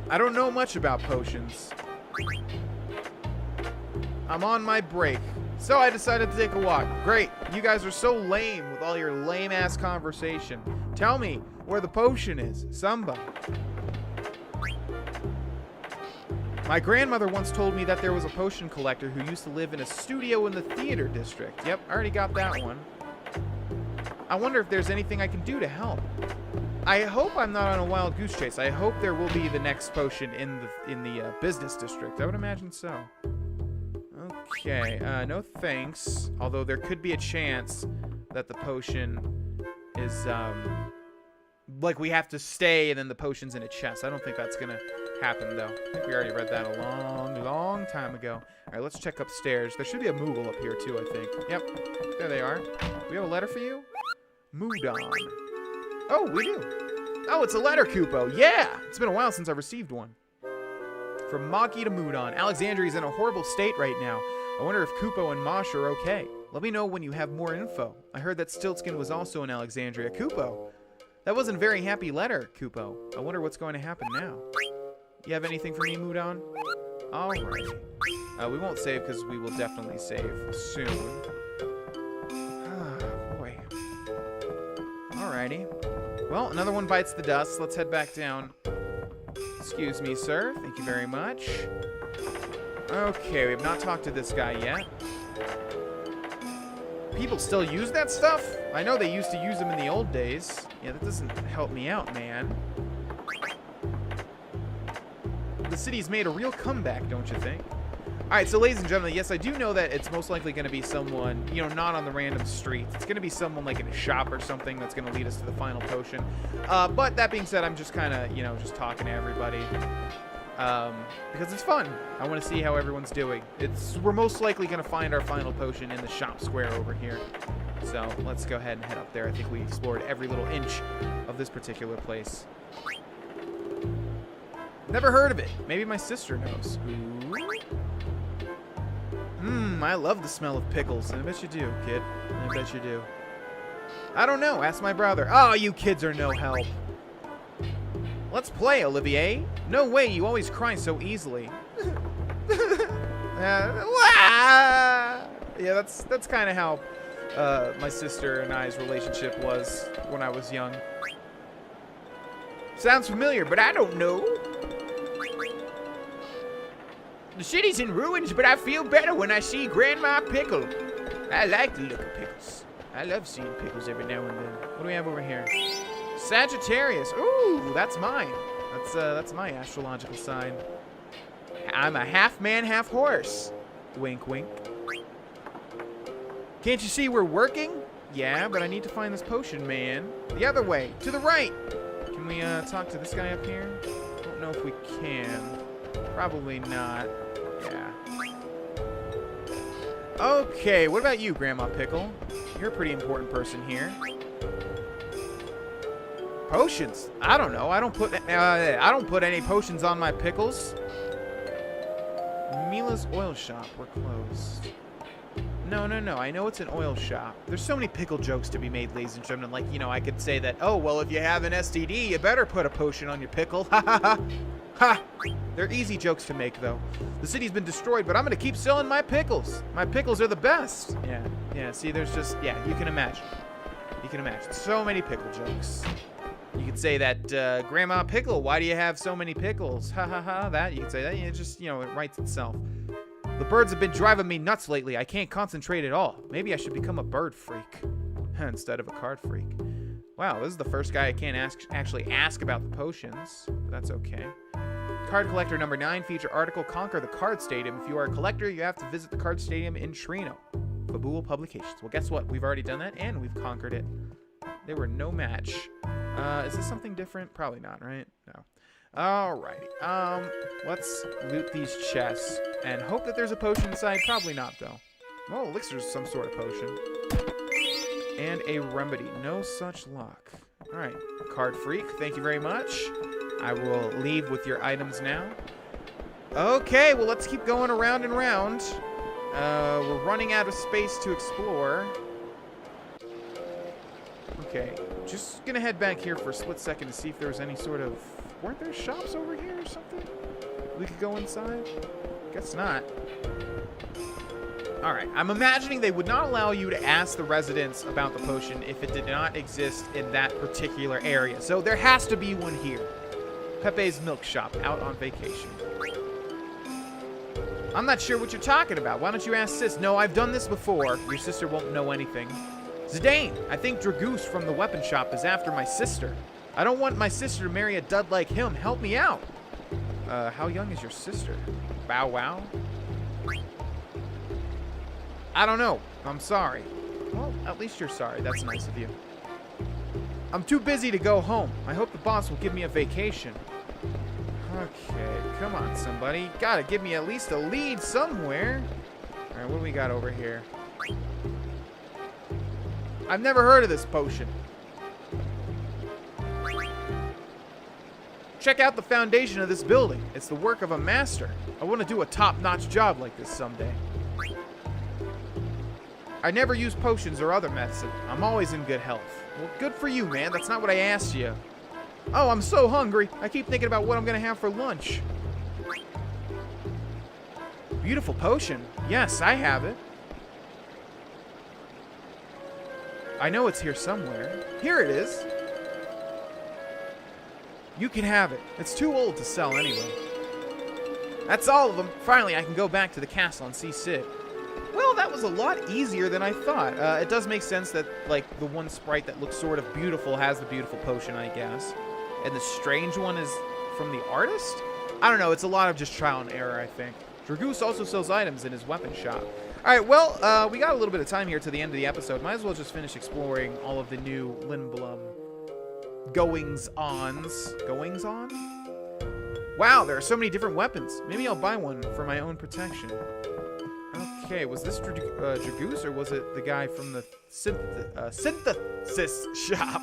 I don't know much about potions. I'm on my break. So I decided to take a walk. Great. You guys are so lame with all your lame-ass conversation. Tell me where the potion is. Somebody. My grandmother once told me that there was a potion collector who used to live in a studio in the theater district. Yep, I already got that one. I wonder if there's anything I can do to help. I hope I'm not on a wild goose chase. I hope there will be the next potion in the business district. I would imagine so. Okay, no thanks. Although there could be a chance that the potion is, like we have to stay and then the potion's in a chest. I don't think that's gonna happen, though. I think we already read that a long time ago. All right, let's check upstairs. There should be a Moogle up here too, I think. Yep, there they are. We have a letter for you? Moodon. Oh, we do. Oh, it's a letter, Kupo. Yeah! It's been a while since I received one. From Maki to Moodon. Alexandria's in a horrible state right now. I wonder if Kupo and Mosh are okay. Let me know when you have more info. I heard that Stiltskin was also in Alexandria. Kupo! That wasn't a very happy letter, Kupo. I wonder what's going to happen now. You have anything for me, Moodon? Alright. We won't save because we will definitely save soon. Ah, boy. Alrighty. Well, another one bites the dust. Let's head back down. Excuse me, sir. Thank you very much. Okay, we have not talked to this guy yet. People still use that stuff? I know they used to use them in the old days. Yeah, that doesn't help me out, man. The city's made a real comeback, don't you think? Alright, so ladies and gentlemen, yes, I do know that it's most likely going to be someone, you know, not on the random streets. It's going to be someone like in a shop or something that's going to lead us to the final potion. But that being said, I'm just kind of, you know, just talking to everybody. Because it's fun. I want to see how everyone's doing. We're most likely going to find our final potion in the shop square over here. So let's go ahead and head up there. I think we explored every little inch of this particular place. Never heard of it. Maybe my sister knows. I love the smell of pickles. I bet you do, kid. I bet you do. I don't know. Ask my brother. Oh, you kids are no help. Let's play, Olivier. No way, you always cry so easily. Yeah, that's kind of how my sister and I's relationship was when I was young. Sounds familiar, but I don't know. The city's in ruins, but I feel better when I see Grandma Pickle. I like the look of pickles. I love seeing pickles every now and then. What do we have over here? Sagittarius. Ooh, that's mine. That's my astrological sign. I'm a half man, half horse. Wink, wink. Can't you see we're working? Yeah, but I need to find this potion, man. The other way, to the right. Can we talk to this guy up here? Don't know if we can. Probably not. Yeah. Okay, what about you, Grandma Pickle? You're a pretty important person here. Potions? I don't know. I don't put any potions on my pickles. Mila's oil shop. We're closed. No. I know it's an oil shop. There's so many pickle jokes to be made, ladies and gentlemen. Like, you know, I could say that, oh, well, if you have an STD, you better put a potion on your pickle. Ha ha ha. Ha! They're easy jokes to make, though. The city's been destroyed, but I'm going to keep selling my pickles. My pickles are the best. Yeah, see, there's just, yeah, you can imagine. You can imagine. So many pickle jokes. You could say that, Grandma Pickle, why do you have so many pickles? Ha ha ha, that. You could say that. It just, you know, it writes itself. The birds have been driving me nuts lately. I can't concentrate at all. Maybe I should become a bird freak instead of a card freak. Wow, this is the first guy I can't actually ask about the potions. But that's okay. Card Collector number 9 feature article, Conquer the Card Stadium. If you are a collector, you have to visit the card stadium in Trino. Fabuloso Publications. Well, guess what? We've already done that, and we've conquered it. They were no match. Is this something different? Probably not, right? No. Alrighty. Let's loot these chests and hope that there's a potion inside. Probably not, though. Well, elixir's some sort of potion. And a remedy. No such luck. Alright. Card Freak, thank you very much. I will leave with your items now. Okay, well, let's keep going around and around. We're running out of space to explore. Okay, just gonna head back here for a split second to see if there's any sort of... Weren't there shops over here or something? We could go inside? Guess not. Alright, I'm imagining they would not allow you to ask the residents about the potion if it did not exist in that particular area. So there has to be one here. Pepe's Milk Shop, out on vacation. I'm not sure what you're talking about. Why don't you ask Sis? No, I've done this before. Your sister won't know anything. Zidane, I think Dragoose from the weapon shop is after my sister. I don't want my sister to marry a dud like him. Help me out. How young is your sister? Bow wow? I don't know. I'm sorry. Well, at least you're sorry. That's nice of you. I'm too busy to go home. I hope the boss will give me a vacation. Okay, come on, somebody. Gotta give me at least a lead somewhere. Alright, what do we got over here? I've never heard of this potion. Check out the foundation of this building. It's the work of a master. I want to do a top-notch job like this someday. I never use potions or other medicine. I'm always in good health. Well, good for you, man. That's not what I asked you. Oh, I'm so hungry. I keep thinking about what I'm going to have for lunch. Beautiful potion. Yes, I have it. I know it's here somewhere. Here it is. You can have it. It's too old to sell anyway. That's all of them. Finally, I can go back to the castle and see Cid. Well, that was a lot easier than I thought. It does make sense that, like, the one sprite that looks sort of beautiful has the beautiful potion, I guess. And the strange one is from the artist? I don't know. It's a lot of just trial and error, I think. Dragoose also sells items in his weapon shop. All right, well, we got a little bit of time here to the end of the episode. Might as well just finish exploring all of the new Lindblum goings-ons. Goings-on? Wow, there are so many different weapons. Maybe I'll buy one for my own protection. Okay, was this Dragoose, or was it the guy from the synthesis shop?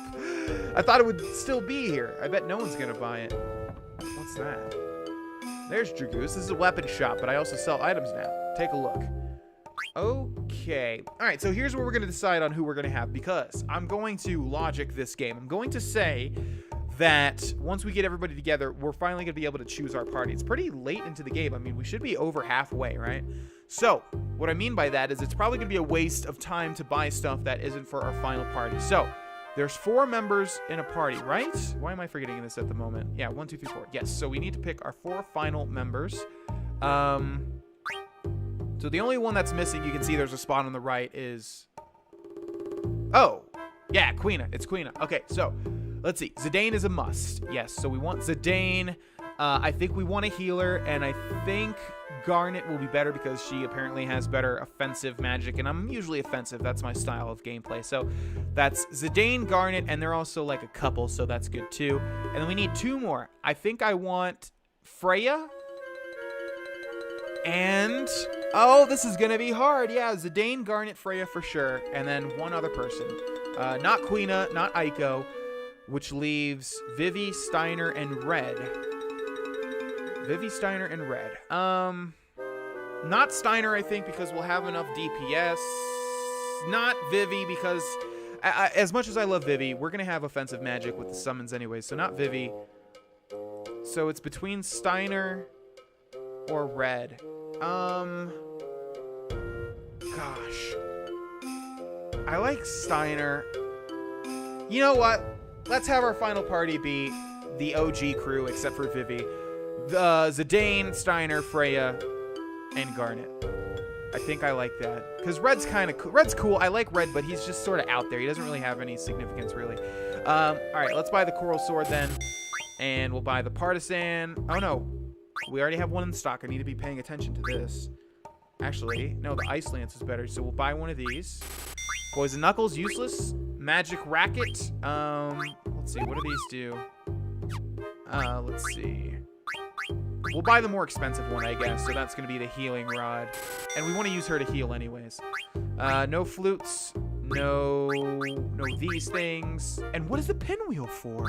I thought it would still be here. I bet no one's going to buy it. What's that? There's Dragoose. This is a weapon shop, but I also sell items now. Take a look. Okay. All right, so here's where we're going to decide on who we're going to have, because I'm going to logic this game. I'm going to say that once we get everybody together, we're finally going to be able to choose our party. It's pretty late into the game. I mean, we should be over halfway, right? So what I mean by that is it's probably going to be a waste of time to buy stuff that isn't for our final party. So there's 4 members in a party, right? Why am I forgetting this at the moment? Yeah, 1, 2, 3, 4. Yes, so we need to pick our 4 final members. So the only one that's missing, you can see there's a spot on the right, is... Oh, yeah, Quina. It's Quina. Okay, so let's see. Zidane is a must. Yes, so we want Zidane. I think we want a healer, and I think Garnet will be better because she apparently has better offensive magic, and I'm usually offensive. That's my style of gameplay. So that's Zidane, Garnet, and they're also like a couple, so that's good too. And then we need 2 more. I think I want Freya and... Oh, this is going to be hard. Yeah, Zidane, Garnet, Freya for sure, and then 1 other person. Not Quina, not Aiko, which leaves Vivi, Steiner, and Red. Vivi, Steiner, and Red. Not Steiner, I think, because we'll have enough DPS. Not Vivi, because as much as I love Vivi, we're going to have offensive magic with the summons anyway, so not Vivi. So it's between Steiner or Red. Gosh. I like Steiner. You know what? Let's have our final party be the OG crew, except for Vivi. Zidane, Steiner, Freya, and Garnet. I think I like that. Because Red's kind of cool. Red's cool. I like Red, but he's just sort of out there. He doesn't really have any significance, really. Alright, let's buy the Coral Sword then. And we'll buy the Partisan. Oh, no. We already have one in stock. I need to be paying attention to this. Actually, no, the Ice Lance is better. So we'll buy one of these. Poison Knuckles, useless. Magic Racket. Let's see. What do these do? Let's see. We'll buy the more expensive one, I guess. So that's going to be the Healing Rod. And we want to use her to heal anyways. No flutes. No these things. And what is the pinwheel for?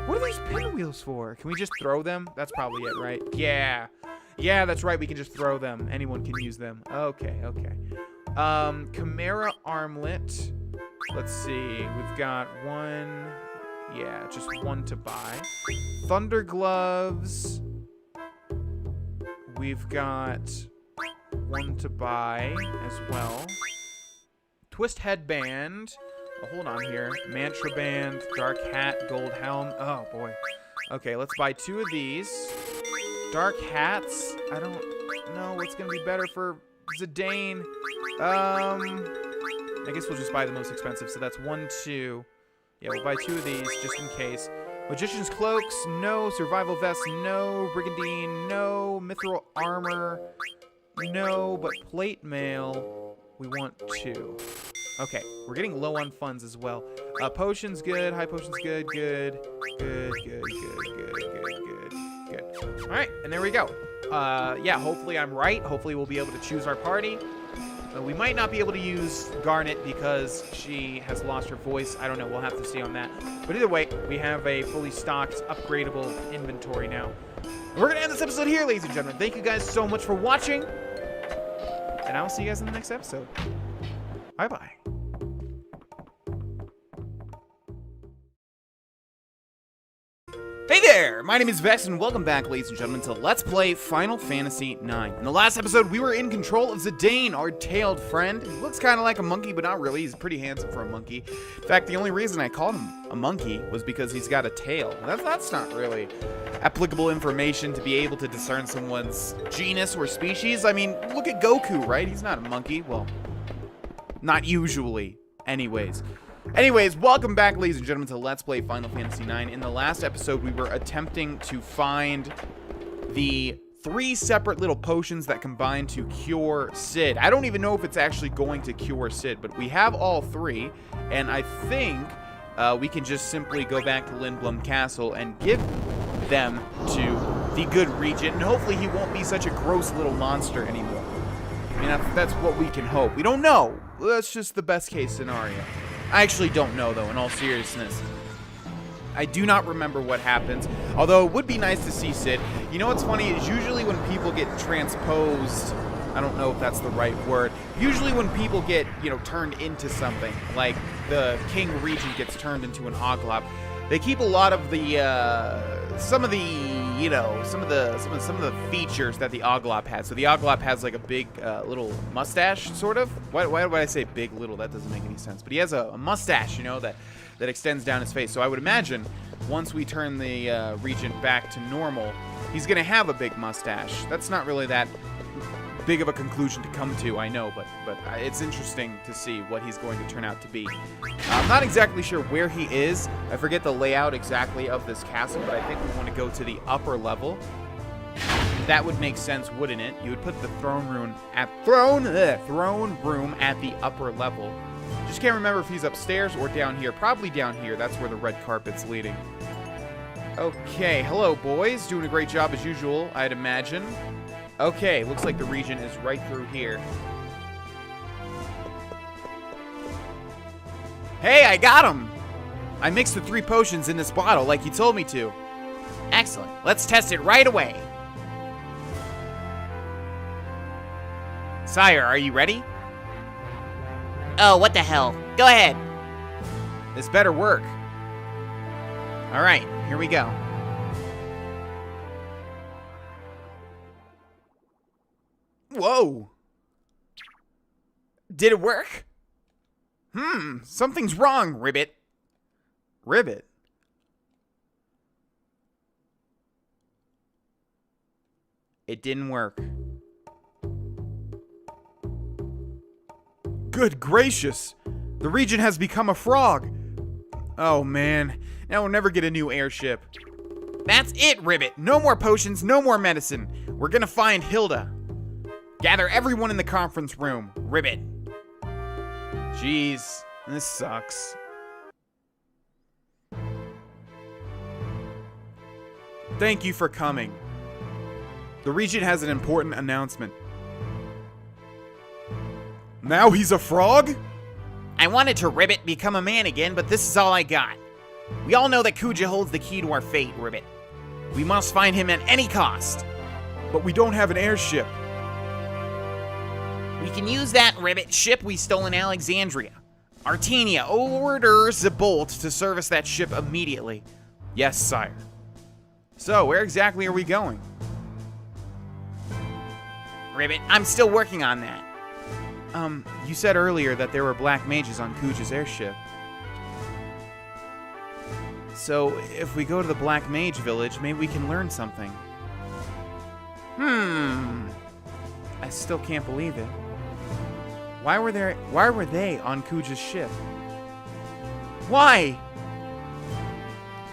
What are these pinwheels for? Can we just throw them? That's probably it, right? Yeah. Yeah, that's right. We can just throw them. Anyone can use them. Okay, okay. Chimera Armlet. Let's see. We've got 1. Yeah, just 1 to buy. Thunder Gloves. We've got 1 to buy as well. Twist Headband. Oh, hold on here. Mantra Band, Dark Hat, Gold Helm. Oh, boy. Okay, let's buy 2 of these. Dark Hats. I don't know what's going to be better for Zidane. I guess we'll just buy the most expensive. So that's 1, 2. Yeah, we'll buy 2 of these just in case. Magician's Cloaks. No. Survival Vest. No. Brigandine. No. Mithril Armor. No. But Plate Mail. We want 2. Okay, we're getting low on funds as well. Potions good, high potions good, good, good, good, good, good, good, good, right, and there we go. Yeah, hopefully I'm right. Hopefully we'll be able to choose our party. We might not be able to use Garnet because she has lost her voice. I don't know. We'll have to see on that. But either way, we have a fully stocked, upgradable inventory now. And we're going to end this episode here, ladies and gentlemen. Thank you guys so much for watching. And I'll see you guys in the next episode. Bye-bye. Hey there! My name is Vex, and welcome back, ladies and gentlemen, to Let's Play Final Fantasy IX. In the last episode, we were in control of Zidane, our tailed friend. He looks kind of like a monkey, but not really. He's pretty handsome for a monkey. In fact, the only reason I called him a monkey was because he's got a tail. That's not really applicable information to be able to discern someone's genus or species. I mean, look at Goku, right? He's not a monkey. Well, not usually. Anyways, welcome back, ladies and gentlemen, to Let's Play Final Fantasy IX. In the last episode, we were attempting to find the 3 separate little potions that combine to cure Cid. I don't even know if it's actually going to cure Cid, but we have all 3, and I think we can just simply go back to Lindblum Castle and give them to the good Regent, and hopefully he won't be such a gross little monster anymore. I mean, that's what we can hope. We don't know. That's just the best case scenario. I actually don't know, though, in all seriousness. I do not remember what happens, although it would be nice to see Cid. You know what's funny is usually when people get transposed, I don't know if that's the right word, usually when people get, turned into something, like the King Regent gets turned into an Oglop, they keep a lot of the, some of the features that the Oglop has. So the Oglop has like a big little mustache, sort of. Why would I say big little? That doesn't make any sense. But he has a mustache, that extends down his face. So I would imagine once we turn the Regent back to normal, he's gonna have a big mustache. That's not really that big of a conclusion to come to, I know, but it's interesting to see what he's going to turn out to be. I'm not exactly sure where he is. I forget the layout exactly of this castle, but I think we want to go to the upper level. That would make sense, wouldn't it? You would put the throne room at the upper level. Just can't remember if he's upstairs or down here. Probably down here. That's where the red carpet's leading. Okay, hello boys. Doing a great job as usual, I'd imagine. Okay, looks like the Regent is right through here. Hey, I got him! I mixed the 3 potions in this bottle like you told me to. Excellent. Let's test it right away. Sire, are you ready? Oh, what the hell? Go ahead. This better work. Alright, here we go. Whoa! Did it work? Something's wrong, Ribbit. Ribbit? It didn't work. Good gracious! The Regent has become a frog! Oh man, now we'll never get a new airship. That's it, Ribbit! No more potions, no more medicine. We're gonna find Hilda. Gather everyone in the conference room, Ribbit. Jeez, this sucks. Thank you for coming. The Regent has an important announcement. Now he's a frog? I wanted to, Ribbit, become a man again, but this is all I got. We all know that Kuja holds the key to our fate, Ribbit. We must find him at any cost. But we don't have an airship. We can use that, Ribbit, ship we stole in Alexandria. Artenia, order Zebolt to service that ship immediately. Yes, sire. So, where exactly are we going? Ribbit, I'm still working on that. You said earlier that there were black mages on Kuja's airship. So, if we go to the Black Mage Village, maybe we can learn something. I still can't believe it. Why were they on Kuja's ship? Why?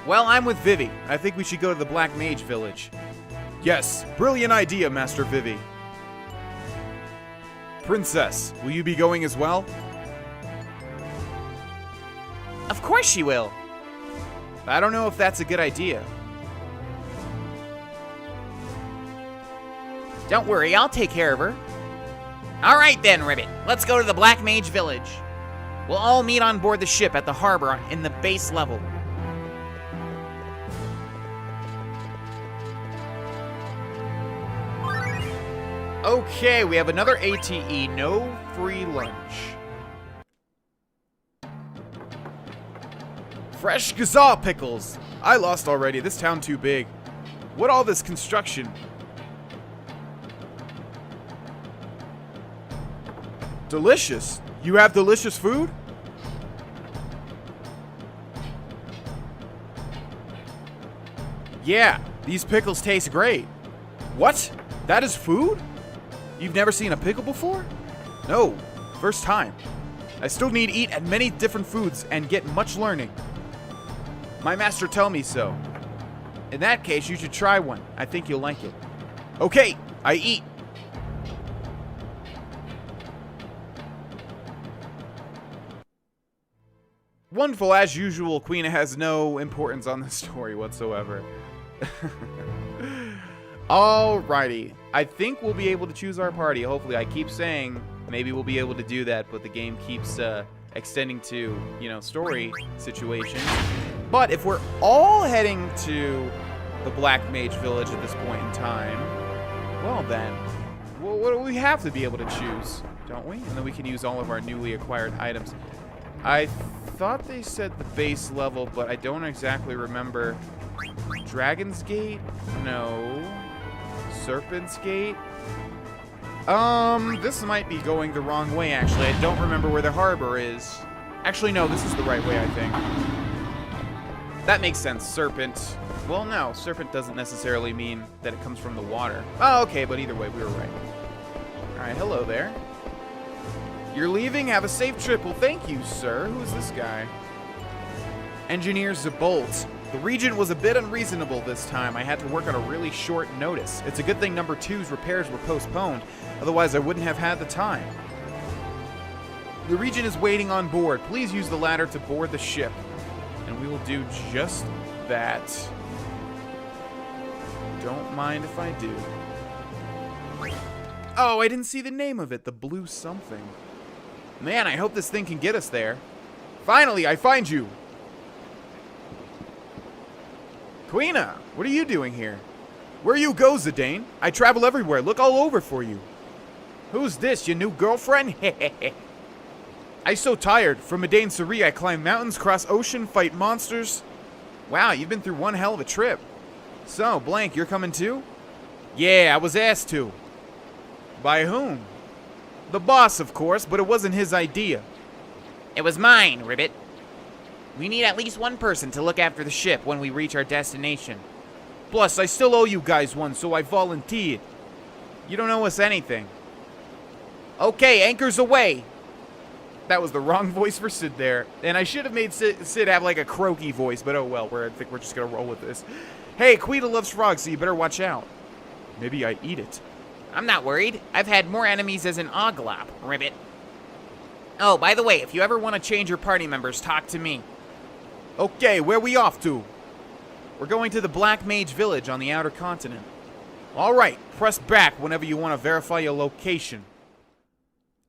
Well, I'm with Vivi. I think we should go to the Black Mage Village. Yes, brilliant idea, Master Vivi. Princess, will you be going as well? Of course she will. I don't know if that's a good idea. Don't worry, I'll take care of her. All right then, Ribbit. Let's go to the Black Mage Village. We'll all meet on board the ship at the harbor in the base level. Okay, we have another ATE, no free lunch. Fresh gazelle pickles. I lost already, this town too big. What all this construction? Delicious. You have delicious food? Yeah, these pickles taste great. What? That is food? You've never seen a pickle before? No, first time. I still need to eat at many different foods and get much learning. My master tell me so. In that case, you should try one. I think you'll like it. Okay, I eat. Wonderful, as usual, Queen has no importance on the story whatsoever. Alrighty. I think we'll be able to choose our party, hopefully. I keep saying maybe we'll be able to do that, but the game keeps extending to, story situations. But if we're all heading to the Black Mage Village at this point in time, well then, we have to be able to choose, don't we? And then we can use all of our newly acquired items. I thought they said the base level, but I don't exactly remember. Dragon's Gate? No. Serpent's Gate? This might be going the wrong way, actually. I don't remember where the harbor is. Actually, no, this is the right way, I think. That makes sense. Serpent. Well, no, serpent doesn't necessarily mean that it comes from the water. Oh, okay, but either way, we were right. Alright, hello there. You're leaving? Have a safe trip. Well, thank you, sir. Who is this guy? Engineer Zabolt. The Regent was a bit unreasonable this time. I had to work on a really short notice. It's a good thing number 2's repairs were postponed. Otherwise, I wouldn't have had the time. The Regent is waiting on board. Please use the ladder to board the ship. And we will do just that. Don't mind if I do. Oh, I didn't see the name of it. The blue something. Man, I hope this thing can get us there. Finally, I find you. Quina, what are you doing here? Where you go, Zidane? I travel everywhere. Look all over for you. Who's this, your new girlfriend? I so tired. From Madain Suri, I climb mountains, cross ocean, fight monsters. Wow, you've been through one hell of a trip. So, Blank, you're coming too? Yeah, I was asked to. By whom? The boss, of course, but it wasn't his idea. It was mine, Ribbit. We need at least one person to look after the ship when we reach our destination. Plus, I still owe you guys one, so I volunteered. You don't owe us anything. Okay, anchors away. That was the wrong voice for Sid there. And I should have made Sid have like a croaky voice, but oh well, I think we're just going to roll with this. Hey, Quita loves frogs, so you better watch out. Maybe I eat it. I'm not worried. I've had more enemies as an Oglop, Ribbit. Oh, by the way, if you ever want to change your party members, talk to me. Okay, where we off to? We're going to the Black Mage Village on the outer continent. Alright, press back whenever you want to verify your location.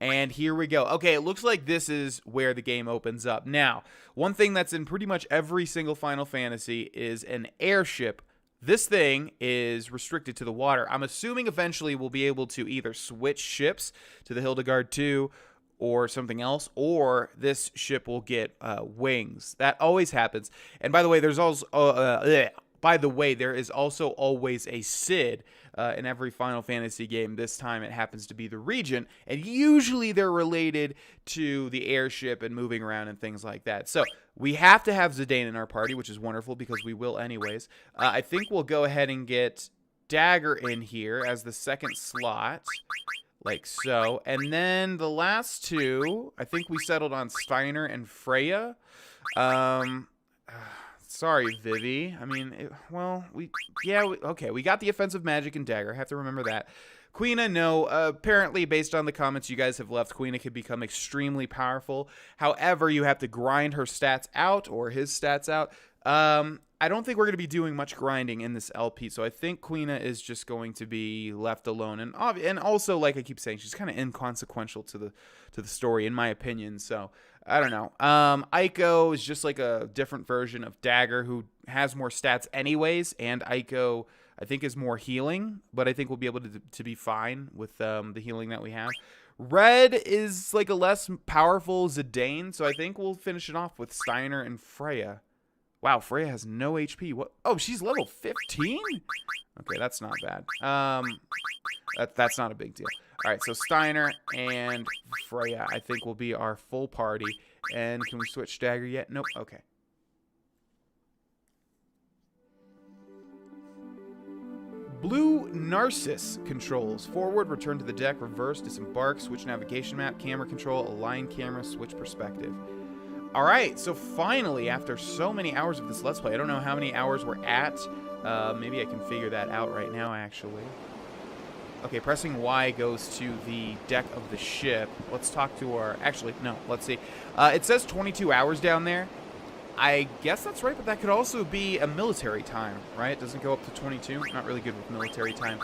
And here we go. Okay, it looks like this is where the game opens up. Now, one thing that's in pretty much every single Final Fantasy is an airship. This thing is restricted to the water. I'm assuming eventually we'll be able to either switch ships to the Hildegard 2 or something else, or this ship will get wings. That always happens. And by the way, there is also always a Cid in every Final Fantasy game. This time it happens to be the Regent, and usually they're related to the airship and moving around and things like that. So we have to have Zidane in our party, which is wonderful because we will anyways. I think we'll go ahead and get Dagger in here as the second slot. Like so. And then the last two, I think we settled on Steiner and Freya. Sorry, Vivi. I mean, okay. We got the offensive magic and Dagger. I have to remember that. Quina, no. Apparently, based on the comments you guys have left, Quina could become extremely powerful. However, you have to grind her stats out, or his stats out. I don't think we're going to be doing much grinding in this LP, so I think Quina is just going to be left alone. And also, like I keep saying, she's kind of inconsequential to the story, in my opinion. So I don't know. Aiko is just like a different version of Dagger, who has more stats anyways, and Aiko, I think, is more healing, but I think we'll be able to be fine with the healing that we have. Red is like a less powerful Zidane, so I think we'll finish it off with Steiner and Freya. Wow, Freya has no HP. What? Oh, she's level 15? Okay, that's not bad. That's not a big deal. All right, so Steiner and Freya, I think, will be our full party. And can we switch Dagger yet? Nope. Okay. Blue Narcissus controls. Forward, return to the deck, reverse, disembark, switch navigation map, camera control, align camera, switch perspective. Alright, so finally, after so many hours of this Let's Play, I don't know how many hours we're at. Maybe I can figure that out right now, actually. Okay, pressing Y goes to the deck of the ship. Let's talk to our... Actually, no, let's see. It says 22 hours down there. I guess that's right, but that could also be a military time, right? It doesn't go up to 22. Not really good with military time.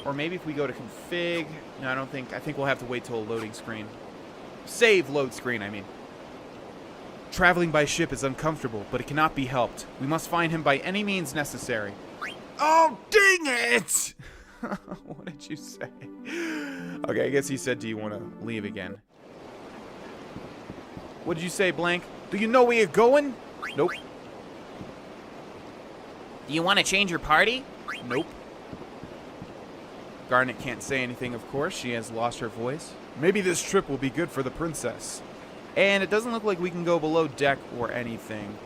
Or maybe if we go to config... No, I don't think... I think we'll have to wait till a loading screen. Save load screen, I mean. Traveling by ship is uncomfortable, but it cannot be helped. We must find him by any means necessary. Oh, dang it! What did you say? Okay, I guess he said, do you want to leave again? What did you say, Blank? Do you know where you're going? Nope. Do you want to change your party? Nope. Garnet can't say anything, of course. She has lost her voice. Maybe this trip will be good for the princess. And it doesn't look like we can go below deck or anything.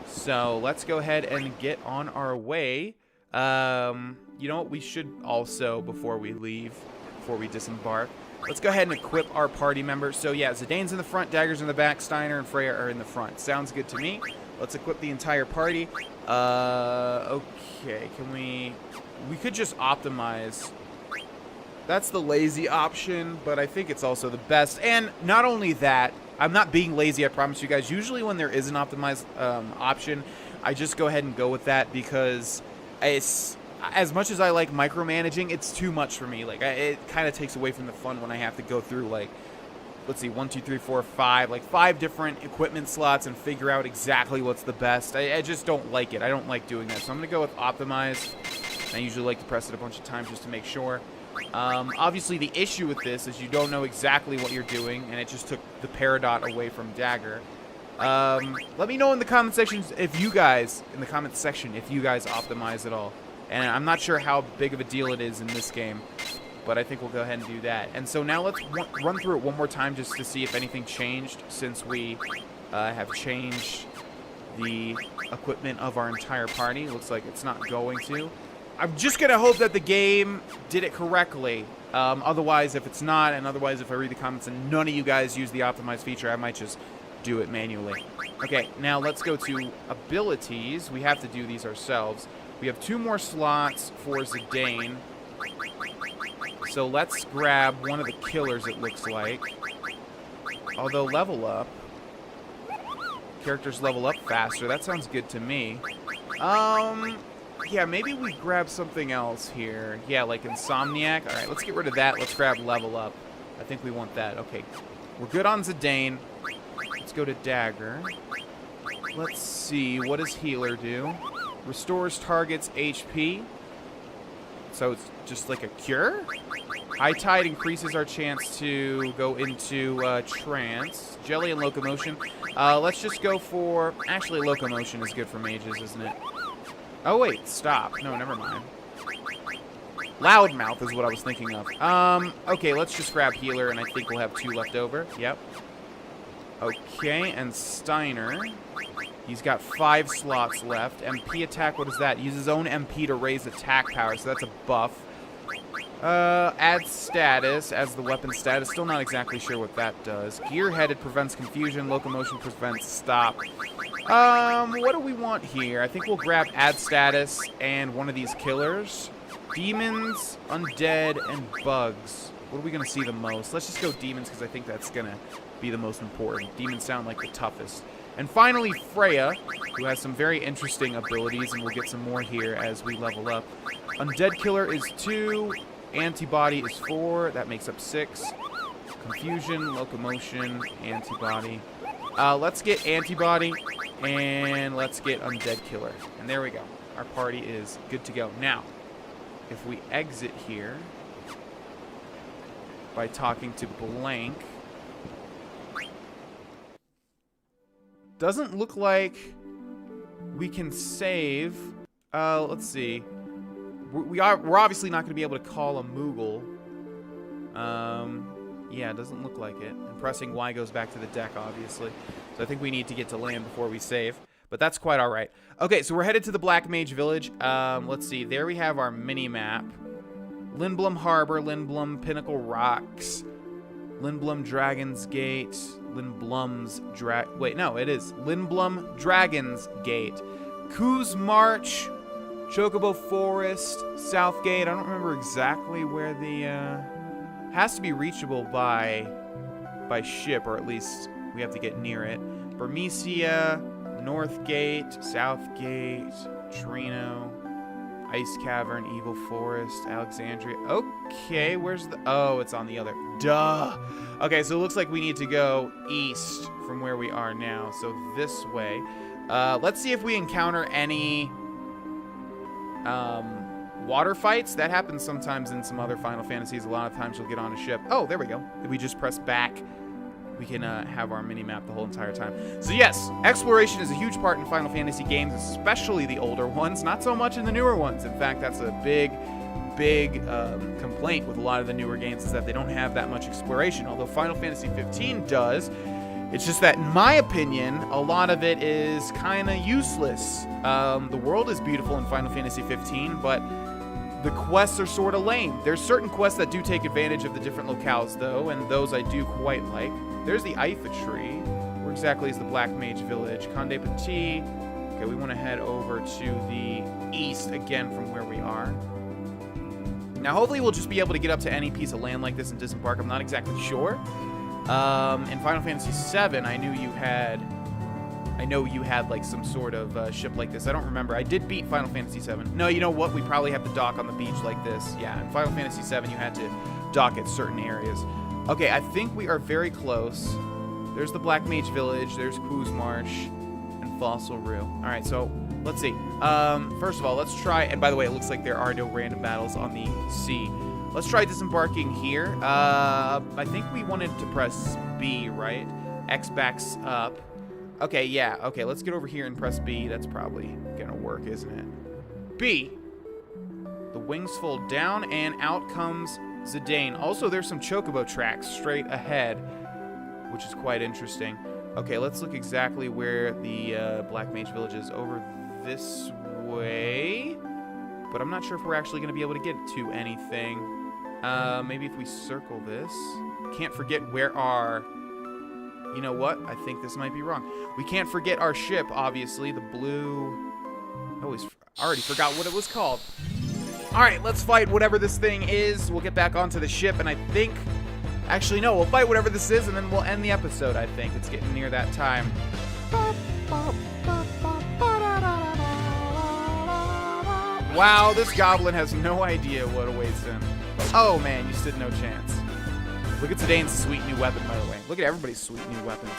So let's go ahead and get on our way. You know what? We should also, before we leave, before we disembark, let's go ahead and equip our party members. So yeah, Zidane's in the front, Dagger's in the back, Steiner and Freya are in the front. Sounds good to me. Let's equip the entire party. Okay, can we could just optimize. That's the lazy option, but I think it's also the best. And not only that, I'm not being lazy, I promise you guys. Usually when there is an optimized option, I just go ahead and go with that because it's, as much as I like micromanaging, it's too much for me. Like, it kind of takes away from the fun when I have to go through, like, let's see, 1, 2, 3, 4, 5, like 5 different equipment slots and figure out exactly what's the best. I just don't like it. I don't like doing that. So I'm going to go with optimize. I usually like to press it a bunch of times just to make sure. Obviously, the issue with this is you don't know exactly what you're doing, and it just took the Peridot away from Dagger. Let me know in the comment section if you guys optimize at all. And I'm not sure how big of a deal it is in this game, but I think we'll go ahead and do that. And so now let's run through it one more time just to see if anything changed since we have changed the equipment of our entire party. Looks like it's not going to. I'm just going to hope that the game did it correctly. Otherwise, if it's not, and otherwise if I read the comments and none of you guys use the optimized feature, I might just do it manually. Okay, now let's go to abilities. We have to do these ourselves. We have 2 more slots for Zidane. So let's grab one of the killers, it looks like. Although level up. Characters level up faster. That sounds good to me. Yeah, maybe we grab something else here. Yeah, like Insomniac. All right, let's get rid of that. Let's grab level up. I think we want that. Okay, we're good on Zidane. Let's go to Dagger. Let's see. What does Healer do? Restores target's HP. So it's just like a cure? High Tide increases our chance to go into trance. Jelly and Locomotion. Let's just go for... Actually, Locomotion is good for mages, isn't it? Oh, wait, stop. No, never mind. Loudmouth is what I was thinking of. Okay, let's just grab Healer, and I think we'll have 2 left over. Yep. Okay, and Steiner. He's got 5 slots left. MP attack, what is that? Uses his own MP to raise attack power, so that's a buff. Add status as the weapon status. Still not exactly sure what that does. Gear-headed prevents confusion. Locomotion prevents stop. What do we want here? I think we'll grab add status and one of these killers. Demons, undead, and bugs. What are we going to see the most? Let's just go demons because I think that's going to be the most important. Demons sound like the toughest. And finally, Freya, who has some very interesting abilities, and we'll get some more here as we level up. Undead Killer is 2. Antibody is 4. That makes up 6. Confusion, Locomotion, Antibody. Let's get Antibody, and let's get Undead Killer. And there we go. Our party is good to go. Now, if we exit here by talking to Blank, doesn't look like we can save. Let's see. We're obviously not going to be able to call a Moogle. Yeah, it doesn't look like it. And pressing Y goes back to the deck, obviously. So I think we need to get to land before we save. But that's quite all right. Okay, so we're headed to the Black Mage Village. Let's see. There we have our mini-map. Lindblum Harbor, Lindblum Pinnacle Rocks, Lindblum Dragon's Gate, Lindblum's Wait, no, it is Lindblum Dragon's Gate, Coos March, Chocobo Forest, Southgate. I don't remember exactly where the has to be reachable by ship, or at least we have to get near it. Bermesia, Northgate, Southgate, Trino, Ice Cavern, Evil Forest, Alexandria. Okay, where's the... Oh, it's on the other... Duh! Okay, so it looks like we need to go east from where we are now. So this way. Let's see if we encounter any water fights. That happens sometimes in some other Final Fantasies. A lot of times you'll get on a ship. Oh, there we go. If we just press back, we can have our mini-map the whole entire time. So yes, exploration is a huge part in Final Fantasy games, especially the older ones, not so much in the newer ones. In fact, that's a big complaint with a lot of the newer games, is that they don't have that much exploration, although Final Fantasy 15 does. It's just that, in my opinion, a lot of it is kind of useless. The world is beautiful in Final Fantasy 15, but the quests are sort of lame. There's certain quests that do take advantage of the different locales, though, and those I do quite like. There's the Ifa Tree. Where exactly is the Black Mage Village? Conde Petit. Okay, we want to head over to the east again from where we are. Now, hopefully we'll just be able to get up to any piece of land like this and disembark. I'm not exactly sure. In Final Fantasy VII, I know you had like some sort of ship like this. I don't remember. I did beat Final Fantasy VII. No, you know what? We probably have to dock on the beach like this. Yeah, in Final Fantasy VII, you had to dock at certain areas. Okay, I think we are very close. There's the Black Mage Village. There's Coos Marsh and Fossil Rue. All right, so let's see. First of all, let's try. And by the way, it looks like there are no random battles on the sea. Let's try disembarking here. I think we wanted to press B, right? X backs up. Okay, yeah. Okay, let's get over here and press B. That's probably gonna work, isn't it? B. The wings fold down, and out comes Zidane. Also, there's some Chocobo tracks straight ahead, which is quite interesting. Okay, let's look exactly where the Black Mage Village is. Over this way. But I'm not sure if we're actually going to be able to get to anything. Maybe if we circle this. Can't forget where our... You know what? I think this might be wrong. We can't forget our ship, obviously. The blue... I already forgot what it was called. Alright, let's fight whatever this thing is. We'll get back onto the ship, and I think... Actually, no, we'll fight whatever this is, and then we'll end the episode, I think. It's getting near that time. Wow, this goblin has no idea what awaits him. Oh, man, you stood no chance. Look at Zidane's sweet new weapon, by the way. Look at everybody's sweet new weapons.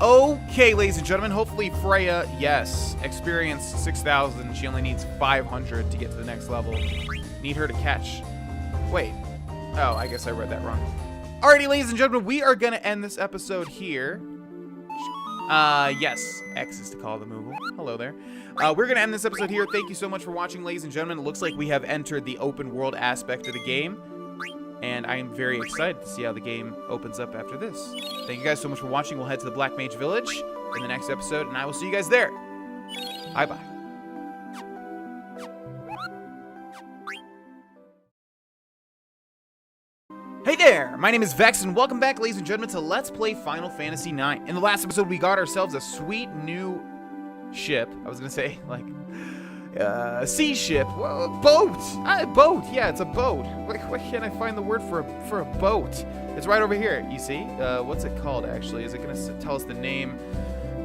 Okay, ladies and gentlemen, hopefully Freya, yes, experienced 6,000. She only needs 500 to get to the next level. Need her to catch. Wait. Oh, I guess I read that wrong. Alrighty, ladies and gentlemen, we are going to end this episode here. Yes, X is to call the Moogle. Hello there. We're going to end this episode here. Thank you so much for watching, ladies and gentlemen. It looks like we have entered the open world aspect of the game. And I am very excited to see how the game opens up after this. Thank you guys so much for watching. We'll head to the Black Mage Village in the next episode, and I will see you guys there. Bye-bye. Hey there! My name is Vex, and welcome back, ladies and gentlemen, to Let's Play Final Fantasy IX. In the last episode, we got ourselves a sweet new ship. I was gonna say, like, sea ship, well, boat, boat. Yeah, it's a boat. Why can't I find the word for a boat? It's right over here. You see? What's it called actually? Is it gonna tell us the name?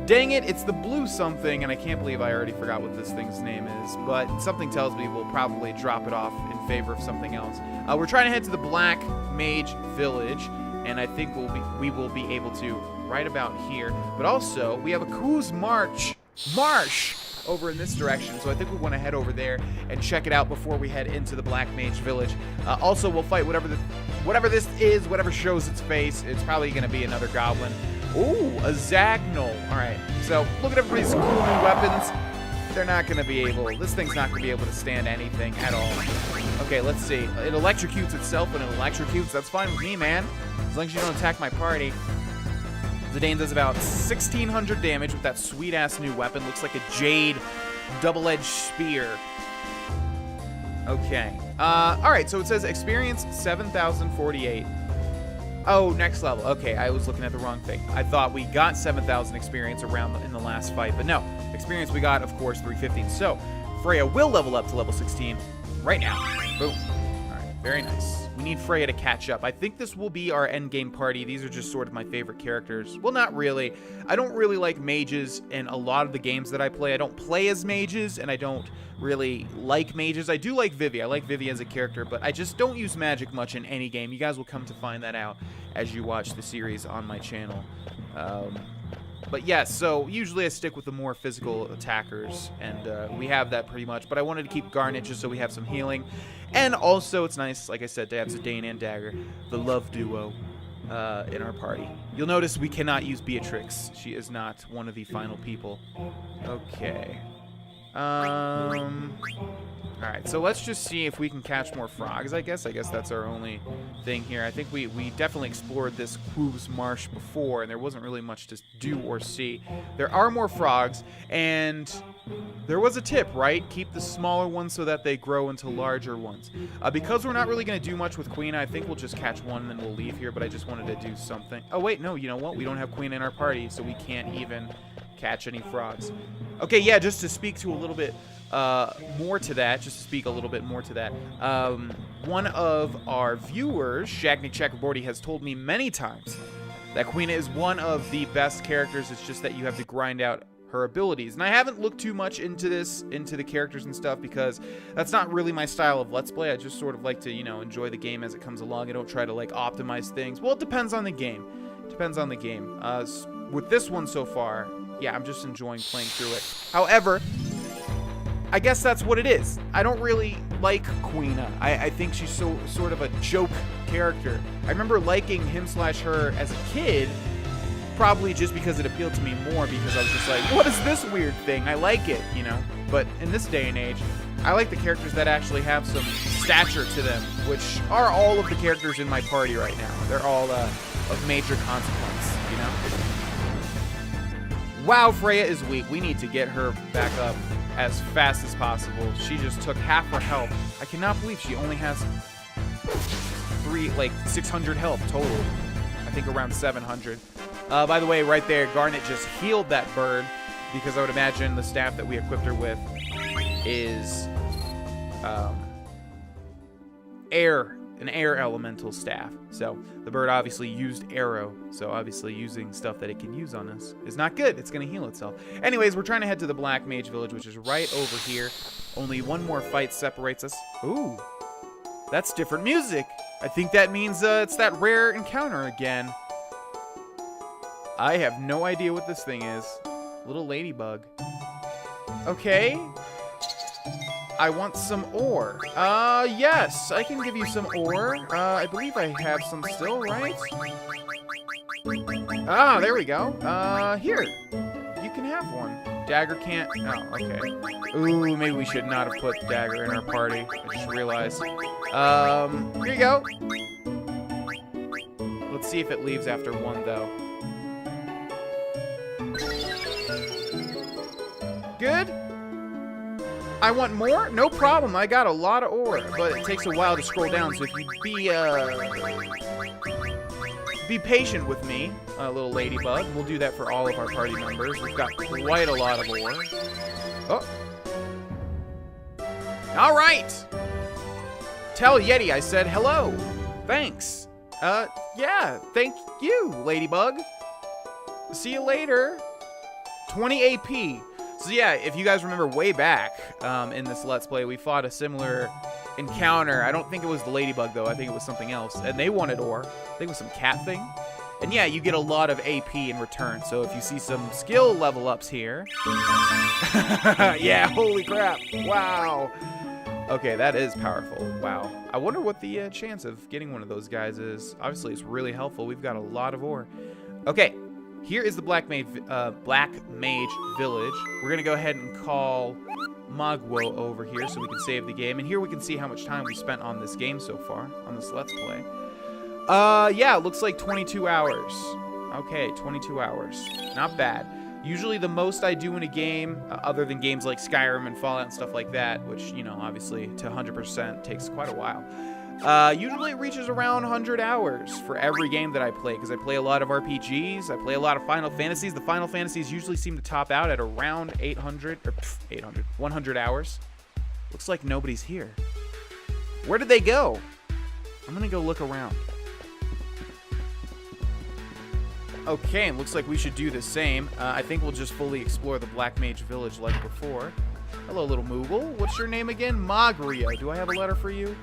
Dang it! It's the blue something, and I can't believe I already forgot what this thing's name is. But something tells me we'll probably drop it off in favor of something else. We're trying to head to the Black Mage Village, and I think we will be able to right about here. But also, we have a Coos Marsh over in this direction, so I think we want to head over there and check it out before we head into the Black Mage Village. Also, we'll fight whatever this is, whatever shows its face. It's probably going to be another goblin. Ooh, a Zagnol. All right, so look at everybody's cool new weapons. They're not going to be able, this thing's not going to be able to stand anything at all. Okay, let's see. It electrocutes itself when it electrocutes. That's fine with me, man. As long as you don't attack my party. Zidane does about 1,600 damage with that sweet-ass new weapon. Looks like a jade double-edged spear. Okay. All right, so it says experience 7,048. Oh, next level. Okay, I was looking at the wrong thing. I thought we got 7,000 experience around in the last fight, but no. Experience we got, of course, 315. So, Freya will level up to level 16 right now. Boom. All right, very nice. We need Freya to catch up. I think this will be our endgame party. These are just sort of my favorite characters. Well, not really. I don't really like mages in a lot of the games that I play. I don't play as mages, and I don't really like mages. I do like Vivi. I like Vivi as a character, but I just don't use magic much in any game. You guys will come to find that out as you watch the series on my channel. But yeah, so usually I stick with the more physical attackers, and we have that pretty much. But I wanted to keep Garnet just so we have some healing. And also, it's nice, like I said, to have Zidane and Dagger, the love duo, in our party. You'll notice we cannot use Beatrix. She is not one of the final people. Okay. Alright, so let's just see if we can catch more frogs, I guess. I guess that's our only thing here. I think we definitely explored this Coos Marsh before, and there wasn't really much to do or see. There are more frogs, and there was a tip, right? Keep the smaller ones so that they grow into larger ones. Because we're not really going to do much with Queen, I think we'll just catch one and then we'll leave here, but I just wanted to do something. Oh, wait, no, you know what? We don't have Queen in our party, so we can't even catch any frogs. Okay, yeah, just to speak to a little bit more to that, one of our viewers, Shagny Checkerboardy, has told me many times that Queen is one of the best characters. It's just that you have to grind out her abilities. And I haven't looked too much into the characters and stuff, because that's not really my style of Let's Play. I just sort of like to, you know, enjoy the game as it comes along. I don't try to, like, optimize things. Well, it depends on the game. With this one so far, yeah, I'm just enjoying playing through it. However, I guess that's what it is. I don't really like Queena. I think she's sort of a joke character. I remember liking him/her as a kid, probably just because it appealed to me more, because I was just like, what is this weird thing? I like it, you know? But in this day and age, I like the characters that actually have some stature to them, which are all of the characters in my party right now. They're all of major consequence, you know? Wow, Freya is weak. We need to get her back up as fast as possible. She just took half her health. I cannot believe she only has 600 health total. I think around 700. By the way, right there, Garnet just healed that bird, because I would imagine the staff that we equipped her with is an air elemental staff. So the bird obviously used arrow, so obviously using stuff that it can use on us is not good. It's going to heal itself. Anyways, we're trying to head to the Black Mage Village, which is right over here. Only one more fight separates us. Ooh, that's different music. I think that means it's that rare encounter again. I have no idea what this thing is. Little ladybug. Okay. I want some ore. Yes, I can give you some ore. I believe I have some still, right? Ah, there we go. Here. You can have one. Dagger can't. Oh, okay. Ooh, maybe we should not have put Dagger in our party. I just realized. Here you go. Let's see if it leaves after one, though. Good. I want more? No problem. I got a lot of ore, but it takes a while to scroll down, so if you be patient with me, little ladybug. We'll do that for all of our party members. We've got quite a lot of ore. Oh. All right. Tell Yeti I said hello. Thanks. Yeah, thank you, Ladybug. See you later. 20 AP. So yeah, if you guys remember way back in this Let's Play, we fought a similar encounter. I don't think it was the Ladybug, though. I think it was something else. And they wanted ore. I think it was some cat thing. And yeah, you get a lot of AP in return. So if you see some skill level ups here. Yeah, holy crap. Wow. Okay, that is powerful. Wow. I wonder what the chance of getting one of those guys is. Obviously, it's really helpful. We've got a lot of ore. Okay, here is the Black Mage Village. We're going to go ahead and call Magwo over here so we can save the game. And here we can see how much time we spent on this game so far, on this Let's Play. Yeah, it looks like 22 hours. Okay, 22 hours. Not bad. Usually the most I do in a game, other than games like Skyrim and Fallout and stuff like that, which, you know, obviously to 100% takes quite a while. Usually it reaches around 100 hours for every game that I play, because I play a lot of RPGs, I play a lot of Final Fantasies. The Final Fantasies usually seem to top out at around 100 hours. Looks like nobody's here. Where did they go? I'm gonna go look around. Okay, and looks like we should do the same. I think we'll just fully explore the Black Mage Village like before. Hello, little Moogle. What's your name again? Magria. Do I have a letter for you?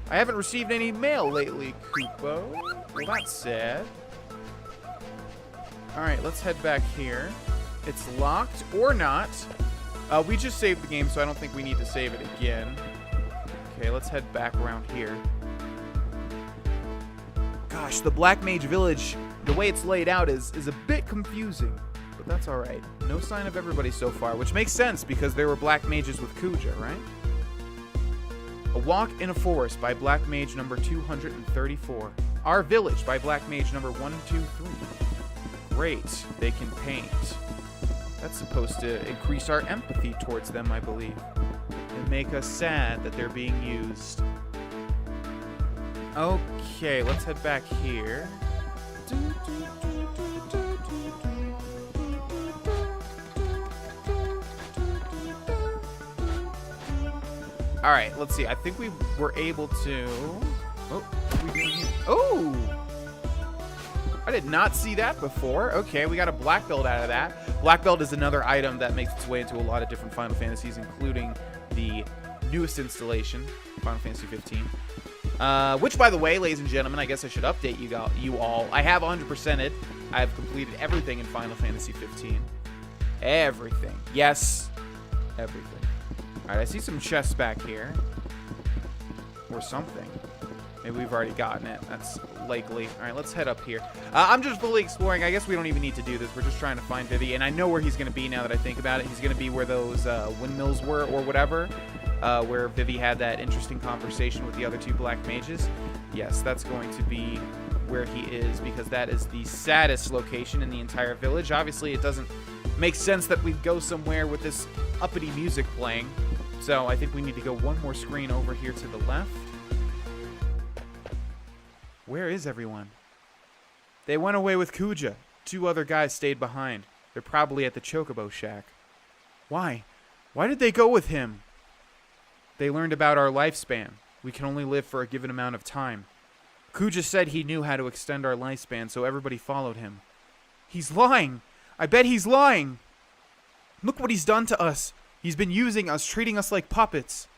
I haven't received any mail lately, Kupo. Well, that's sad. Alright, let's head back here. It's locked or not. We just saved the game, so I don't think we need to save it again. Okay, let's head back around here. Gosh, the Black Mage Village, the way it's laid out is a bit confusing, but that's all right. No sign of everybody so far, which makes sense because there were Black Mages with Kuja, right? A Walk in a Forest by Black Mage number 234. Our Village by Black Mage number 123. Great, they can paint. That's supposed to increase our empathy towards them, I believe, and make us sad that they're being used. Okay, let's head back here. All right, let's see. I think we were able to... Oh, what are we doing here? Oh! I did not see that before. Okay, we got a black belt out of that. Black belt is another item that makes its way into a lot of different Final Fantasies, including the newest installation, Final Fantasy 15. Which, by the way, ladies and gentlemen, I guess I should update you all. I have 100%ed. I have completed everything in Final Fantasy 15. Everything. Yes, everything. All right, I see some chests back here. Or something. Maybe we've already gotten it. That's likely. All right, let's head up here. I'm just fully exploring. I guess we don't even need to do this. We're just trying to find Vivi. And I know where he's going to be now that I think about it. He's going to be where those windmills were or whatever. Where Vivi had that interesting conversation with the other two Black Mages. Yes, that's going to be where he is because that is the saddest location in the entire village. Obviously, it doesn't make sense that we'd go somewhere with this uppity music playing. So I think we need to go one more screen over here to the left. Where is everyone? They went away with Kuja. 2 other guys stayed behind. They're probably at the Chocobo Shack. Why? Why did they go with him? They learned about our lifespan. We can only live for a given amount of time. Kuja said he knew how to extend our lifespan, so everybody followed him. He's lying. I bet he's lying. Look what he's done to us. He's been using us, treating us like puppets.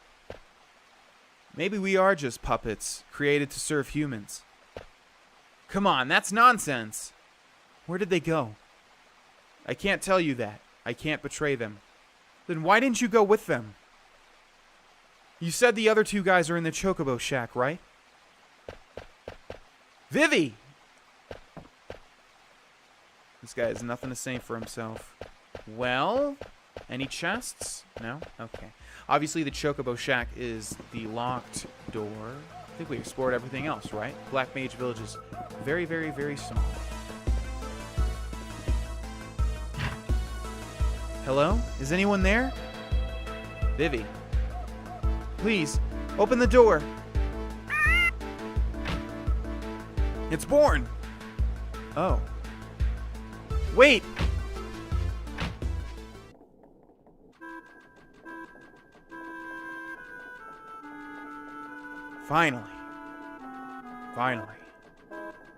Maybe we are just puppets, created to serve humans. Come on, that's nonsense. Where did they go? I can't tell you that. I can't betray them. Then why didn't you go with them? You said the other 2 guys are in the Chocobo Shack, right? Vivi! This guy has nothing to say for himself. Well, any chests? No? Okay. Obviously, the Chocobo Shack is the locked door. I think we explored everything else, right? Black Mage Village is very, very, very small. Hello? Is anyone there? Vivi. Please, open the door. It's Born. Oh. Wait. Finally. Finally.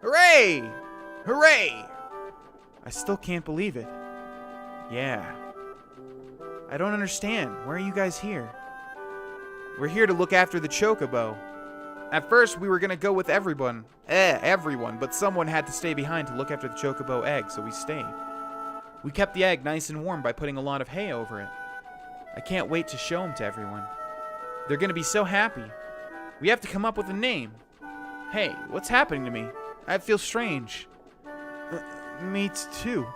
Hooray! Hooray! I still can't believe it. Yeah. I don't understand. Why are you guys here? We're here to look after the chocobo. At first, we were gonna go with everyone, but someone had to stay behind to look after the chocobo egg, so we stayed. We kept the egg nice and warm by putting a lot of hay over it. I can't wait to show them to everyone. They're gonna be so happy. We have to come up with a name. Hey, what's happening to me? I feel strange. Me too.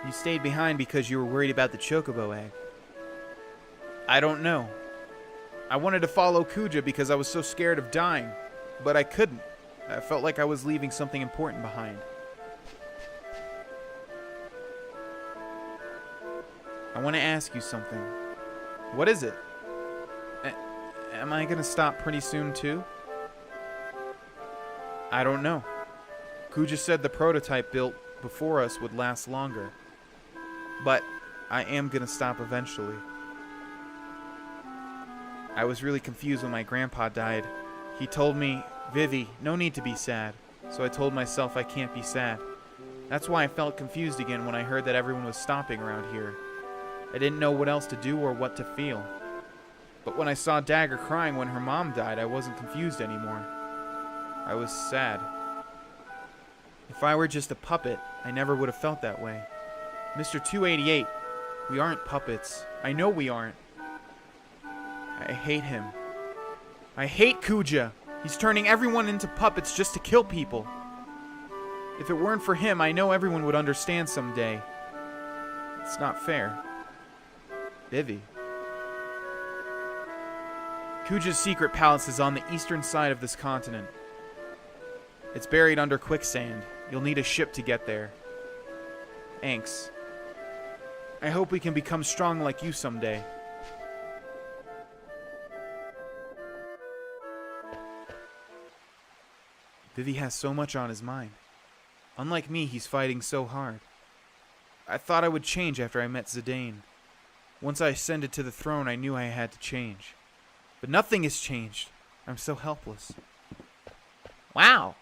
You stayed behind because you were worried about the chocobo egg. I don't know. I wanted to follow Kuja because I was so scared of dying, but I couldn't. I felt like I was leaving something important behind. I want to ask you something. What is it? Am I gonna stop pretty soon too? I don't know. Kuja said the prototype built before us would last longer. But I am gonna stop eventually. I was really confused when my grandpa died. He told me, Vivi, no need to be sad. So I told myself I can't be sad. That's why I felt confused again when I heard that everyone was stopping around here. I didn't know what else to do or what to feel. But when I saw Dagger crying when her mom died, I wasn't confused anymore. I was sad. If I were just a puppet, I never would have felt that way. Mr. 288, we aren't puppets. I know we aren't. I hate him. I hate Kuja. He's turning everyone into puppets just to kill people. If it weren't for him, I know everyone would understand someday. It's not fair. Vivi. Kuja's secret palace is on the eastern side of this continent. It's buried under quicksand. You'll need a ship to get there. Thanks. I hope we can become strong like you someday. Vivi has so much on his mind. Unlike me, he's fighting so hard. I thought I would change after I met Zidane. Once I ascended to the throne, I knew I had to change. But nothing has changed. I'm so helpless. Wow.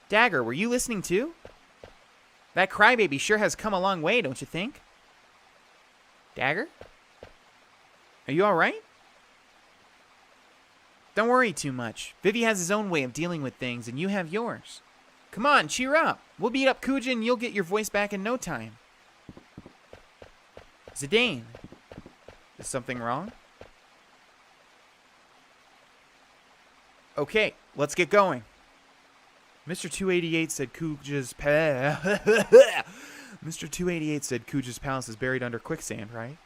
Dagger, were you listening too? That crybaby sure has come a long way, don't you think? Dagger? Are you alright? Don't worry too much. Vivi has his own way of dealing with things, and you have yours. Come on, cheer up. We'll beat up Kuja and you'll get your voice back in no time. Zidane. Is something wrong? Okay, let's get going. Mr. 288 said Kuja's Mr. 288 said Kuja's palace is buried under quicksand, right?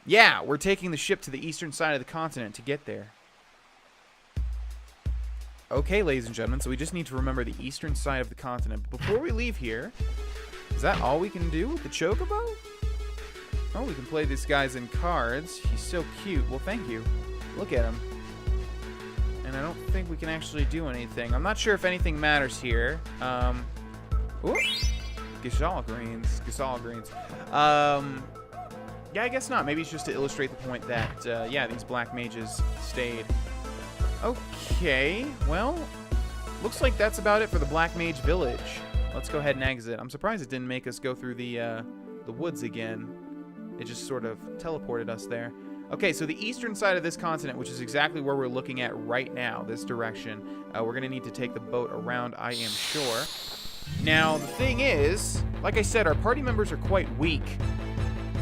Yeah, we're taking the ship to the eastern side of the continent to get there. Okay, ladies and gentlemen, so we just need to remember the eastern side of the continent. But before we leave here, is that all we can do with the chocobo? Oh, we can play these guys in cards. He's so cute. Well, thank you. Look at him. And I don't think we can actually do anything. I'm not sure if anything matters here. Ooh. Gishal greens. Gishal greens. Yeah, I guess not. Maybe it's just to illustrate the point that, yeah, these black mages stayed. Okay, well, looks like that's about it for the Black Mage Village. Let's go ahead and exit. I'm surprised it didn't make us go through the woods again. It just sort of teleported us there. Okay, so the eastern side of this continent, which is exactly where we're looking at right now, this direction, we're going to need to take the boat around, I am sure. Now, the thing is, like I said, our party members are quite weak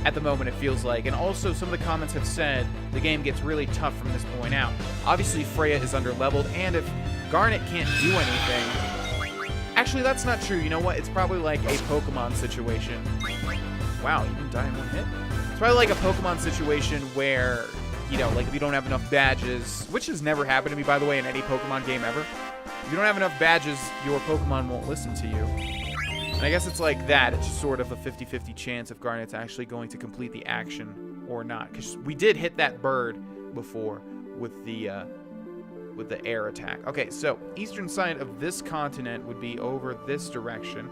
at the moment, it feels like. And also, some of the comments have said the game gets really tough from this point out. Obviously, Freya is under-leveled, and if Garnet can't do anything... Actually, that's not true. You know what? It's probably like a Pokemon situation. Wow, you can die in one hit? It's probably like a Pokemon situation where, you know, like if you don't have enough badges, which has never happened to me, by the way, in any Pokemon game ever. If you don't have enough badges, your Pokemon won't listen to you. And I guess it's like that. It's just sort of a 50-50 chance if Garnet's actually going to complete the action or not. Because we did hit that bird before with the with the air attack. Okay, so eastern side of this continent would be over this direction.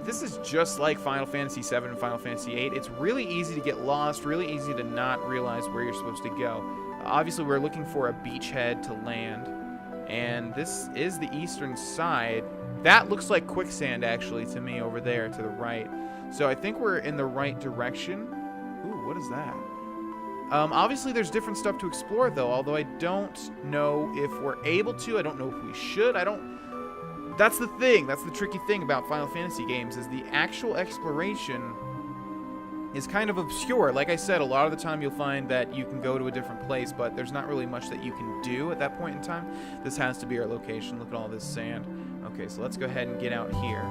This is just like Final Fantasy VII and Final Fantasy VIII. It's really easy to get lost, really easy to not realize where you're supposed to go. Obviously, we're looking for a beachhead to land, and this is the eastern side. That looks like quicksand, actually, to me over there to the right. So I think we're in the right direction. Ooh, what is that? Obviously, there's different stuff to explore, though, although I don't know if we're able to. I don't know if we should. That's the thing. That's the tricky thing about Final Fantasy games, is the actual exploration is kind of obscure. Like I said, a lot of the time you'll find that you can go to a different place, but there's not really much that you can do at that point in time. This has to be our location. Look at all this sand. Okay, so let's go ahead and get out here.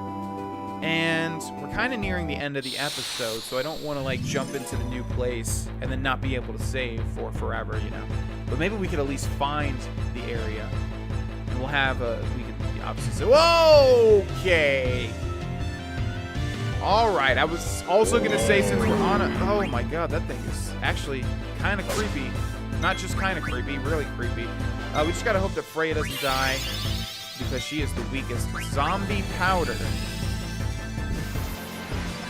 And we're kind of nearing the end of the episode, so I don't want to, like, jump into the new place and then not be able to save for forever, you know. But maybe we could at least find the area. And we'll have we could obviously say, whoa, okay. All right, I was also going to say, since we're on a, oh my god, that thing is actually kind of creepy. Not just kind of creepy, really creepy. We just got to hope that Freya doesn't die, because she is the weakest. Zombie powder.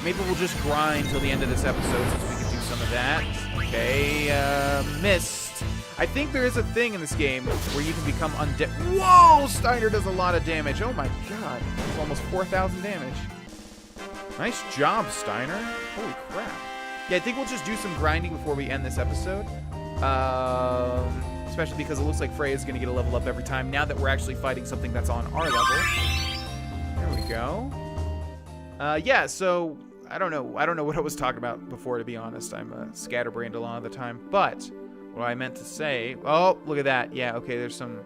Maybe we'll just grind till the end of this episode since we can do some of that. Okay, missed. I think there is a thing in this game where you can become undead. Whoa! Steiner does a lot of damage. Oh my god. That's almost 4,000 damage. Nice job, Steiner. Holy crap. Yeah, I think we'll just do some grinding before we end this episode. Especially because it looks like Freya's going to get a level up every time now that we're actually fighting something that's on our level. There we go. Yeah, so I don't know what I was talking about before, to be honest. I'm scatterbrained a lot of the time. But what I meant to say, oh, look at that. Yeah, okay, there's some,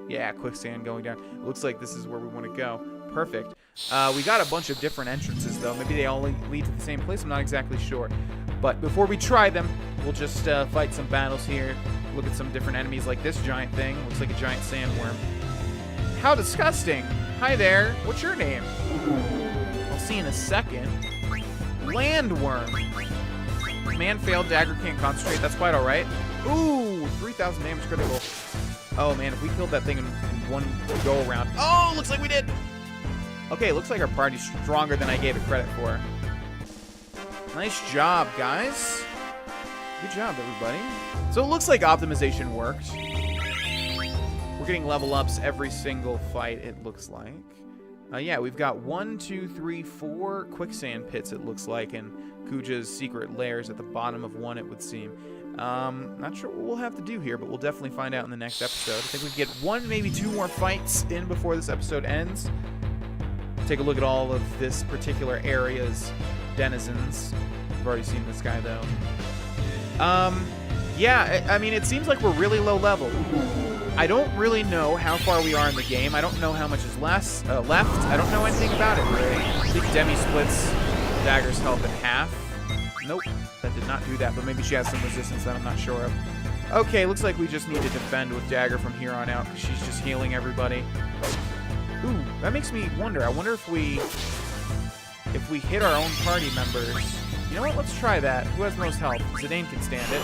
yeah, quicksand going down. It looks like this is where we want to go. Perfect. We got a bunch of different entrances, though. Maybe they all lead to the same place. I'm not exactly sure. But before we try them, we'll just fight some battles here. Look at some different enemies, like this giant thing. Looks like a giant sandworm. How disgusting. Hi there. What's your name? I'll see in a second. Landworm. Man failed. Dagger can't concentrate. That's quite all right. Ooh, 3,000 damage critical. Oh, man, if we killed that thing in one go around. Oh, looks like we did. Okay, looks like our party's stronger than I gave it credit for. Nice job, guys. Good job, everybody. So it looks like optimization worked. We're getting level ups every single fight, it looks like. Yeah, we've got 1, 2, 3, 4 quicksand pits, it looks like, and Kuja's secret lairs at the bottom of one, it would seem. Not sure what we'll have to do here, but we'll definitely find out in the next episode. I think we can get 1, maybe 2 more fights in before this episode ends. Take a look at all of this particular area's denizens. We've already seen this guy, though. Yeah, I mean, it seems like we're really low level. I don't really know how far we are in the game. I don't know how much is left. I don't know anything about it, really. I think Demi splits Dagger's health in half. Nope, that did not do that, but maybe she has some resistance that I'm not sure of. Okay, looks like we just need to defend with Dagger from here on out, because she's just healing everybody. Ooh, that makes me wonder. I wonder if we hit our own party members. You know what? Let's try that. Who has the most health? Zidane can stand it.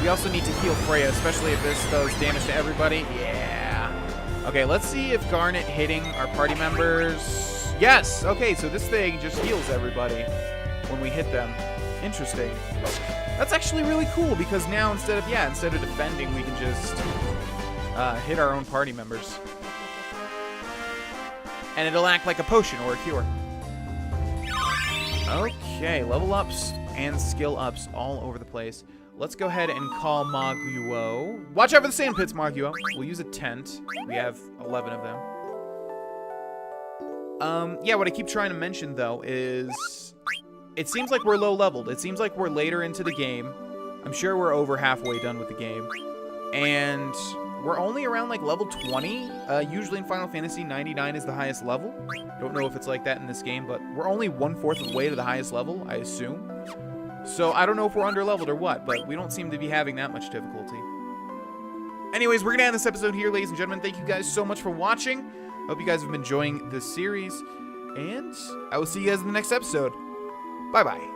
We also need to heal Freya, especially if this does damage to everybody. Yeah. Okay, let's see if Garnet hitting our party members. Yes. Okay, so this thing just heals everybody when we hit them. Interesting. That's actually really cool, because now instead of defending, we can just hit our own party members. And it'll act like a potion or a cure. Okay, level ups and skill ups all over the place. Let's go ahead and call Maguo. Watch out for the sand pits, Maguo. We'll use a tent. We have 11 of them. Yeah, what I keep trying to mention, though, is it seems like we're low leveled. It seems like we're later into the game. I'm sure we're over halfway done with the game. And we're only around, like, level 20. Usually in Final Fantasy, 99 is the highest level. Don't know if it's like that in this game, but we're only 1/4 of the way to the highest level, I assume. So I don't know if we're under-leveled or what, but we don't seem to be having that much difficulty. Anyways, we're going to end this episode here, ladies and gentlemen. Thank you guys so much for watching. Hope you guys have been enjoying this series. And I will see you guys in the next episode. Bye-bye.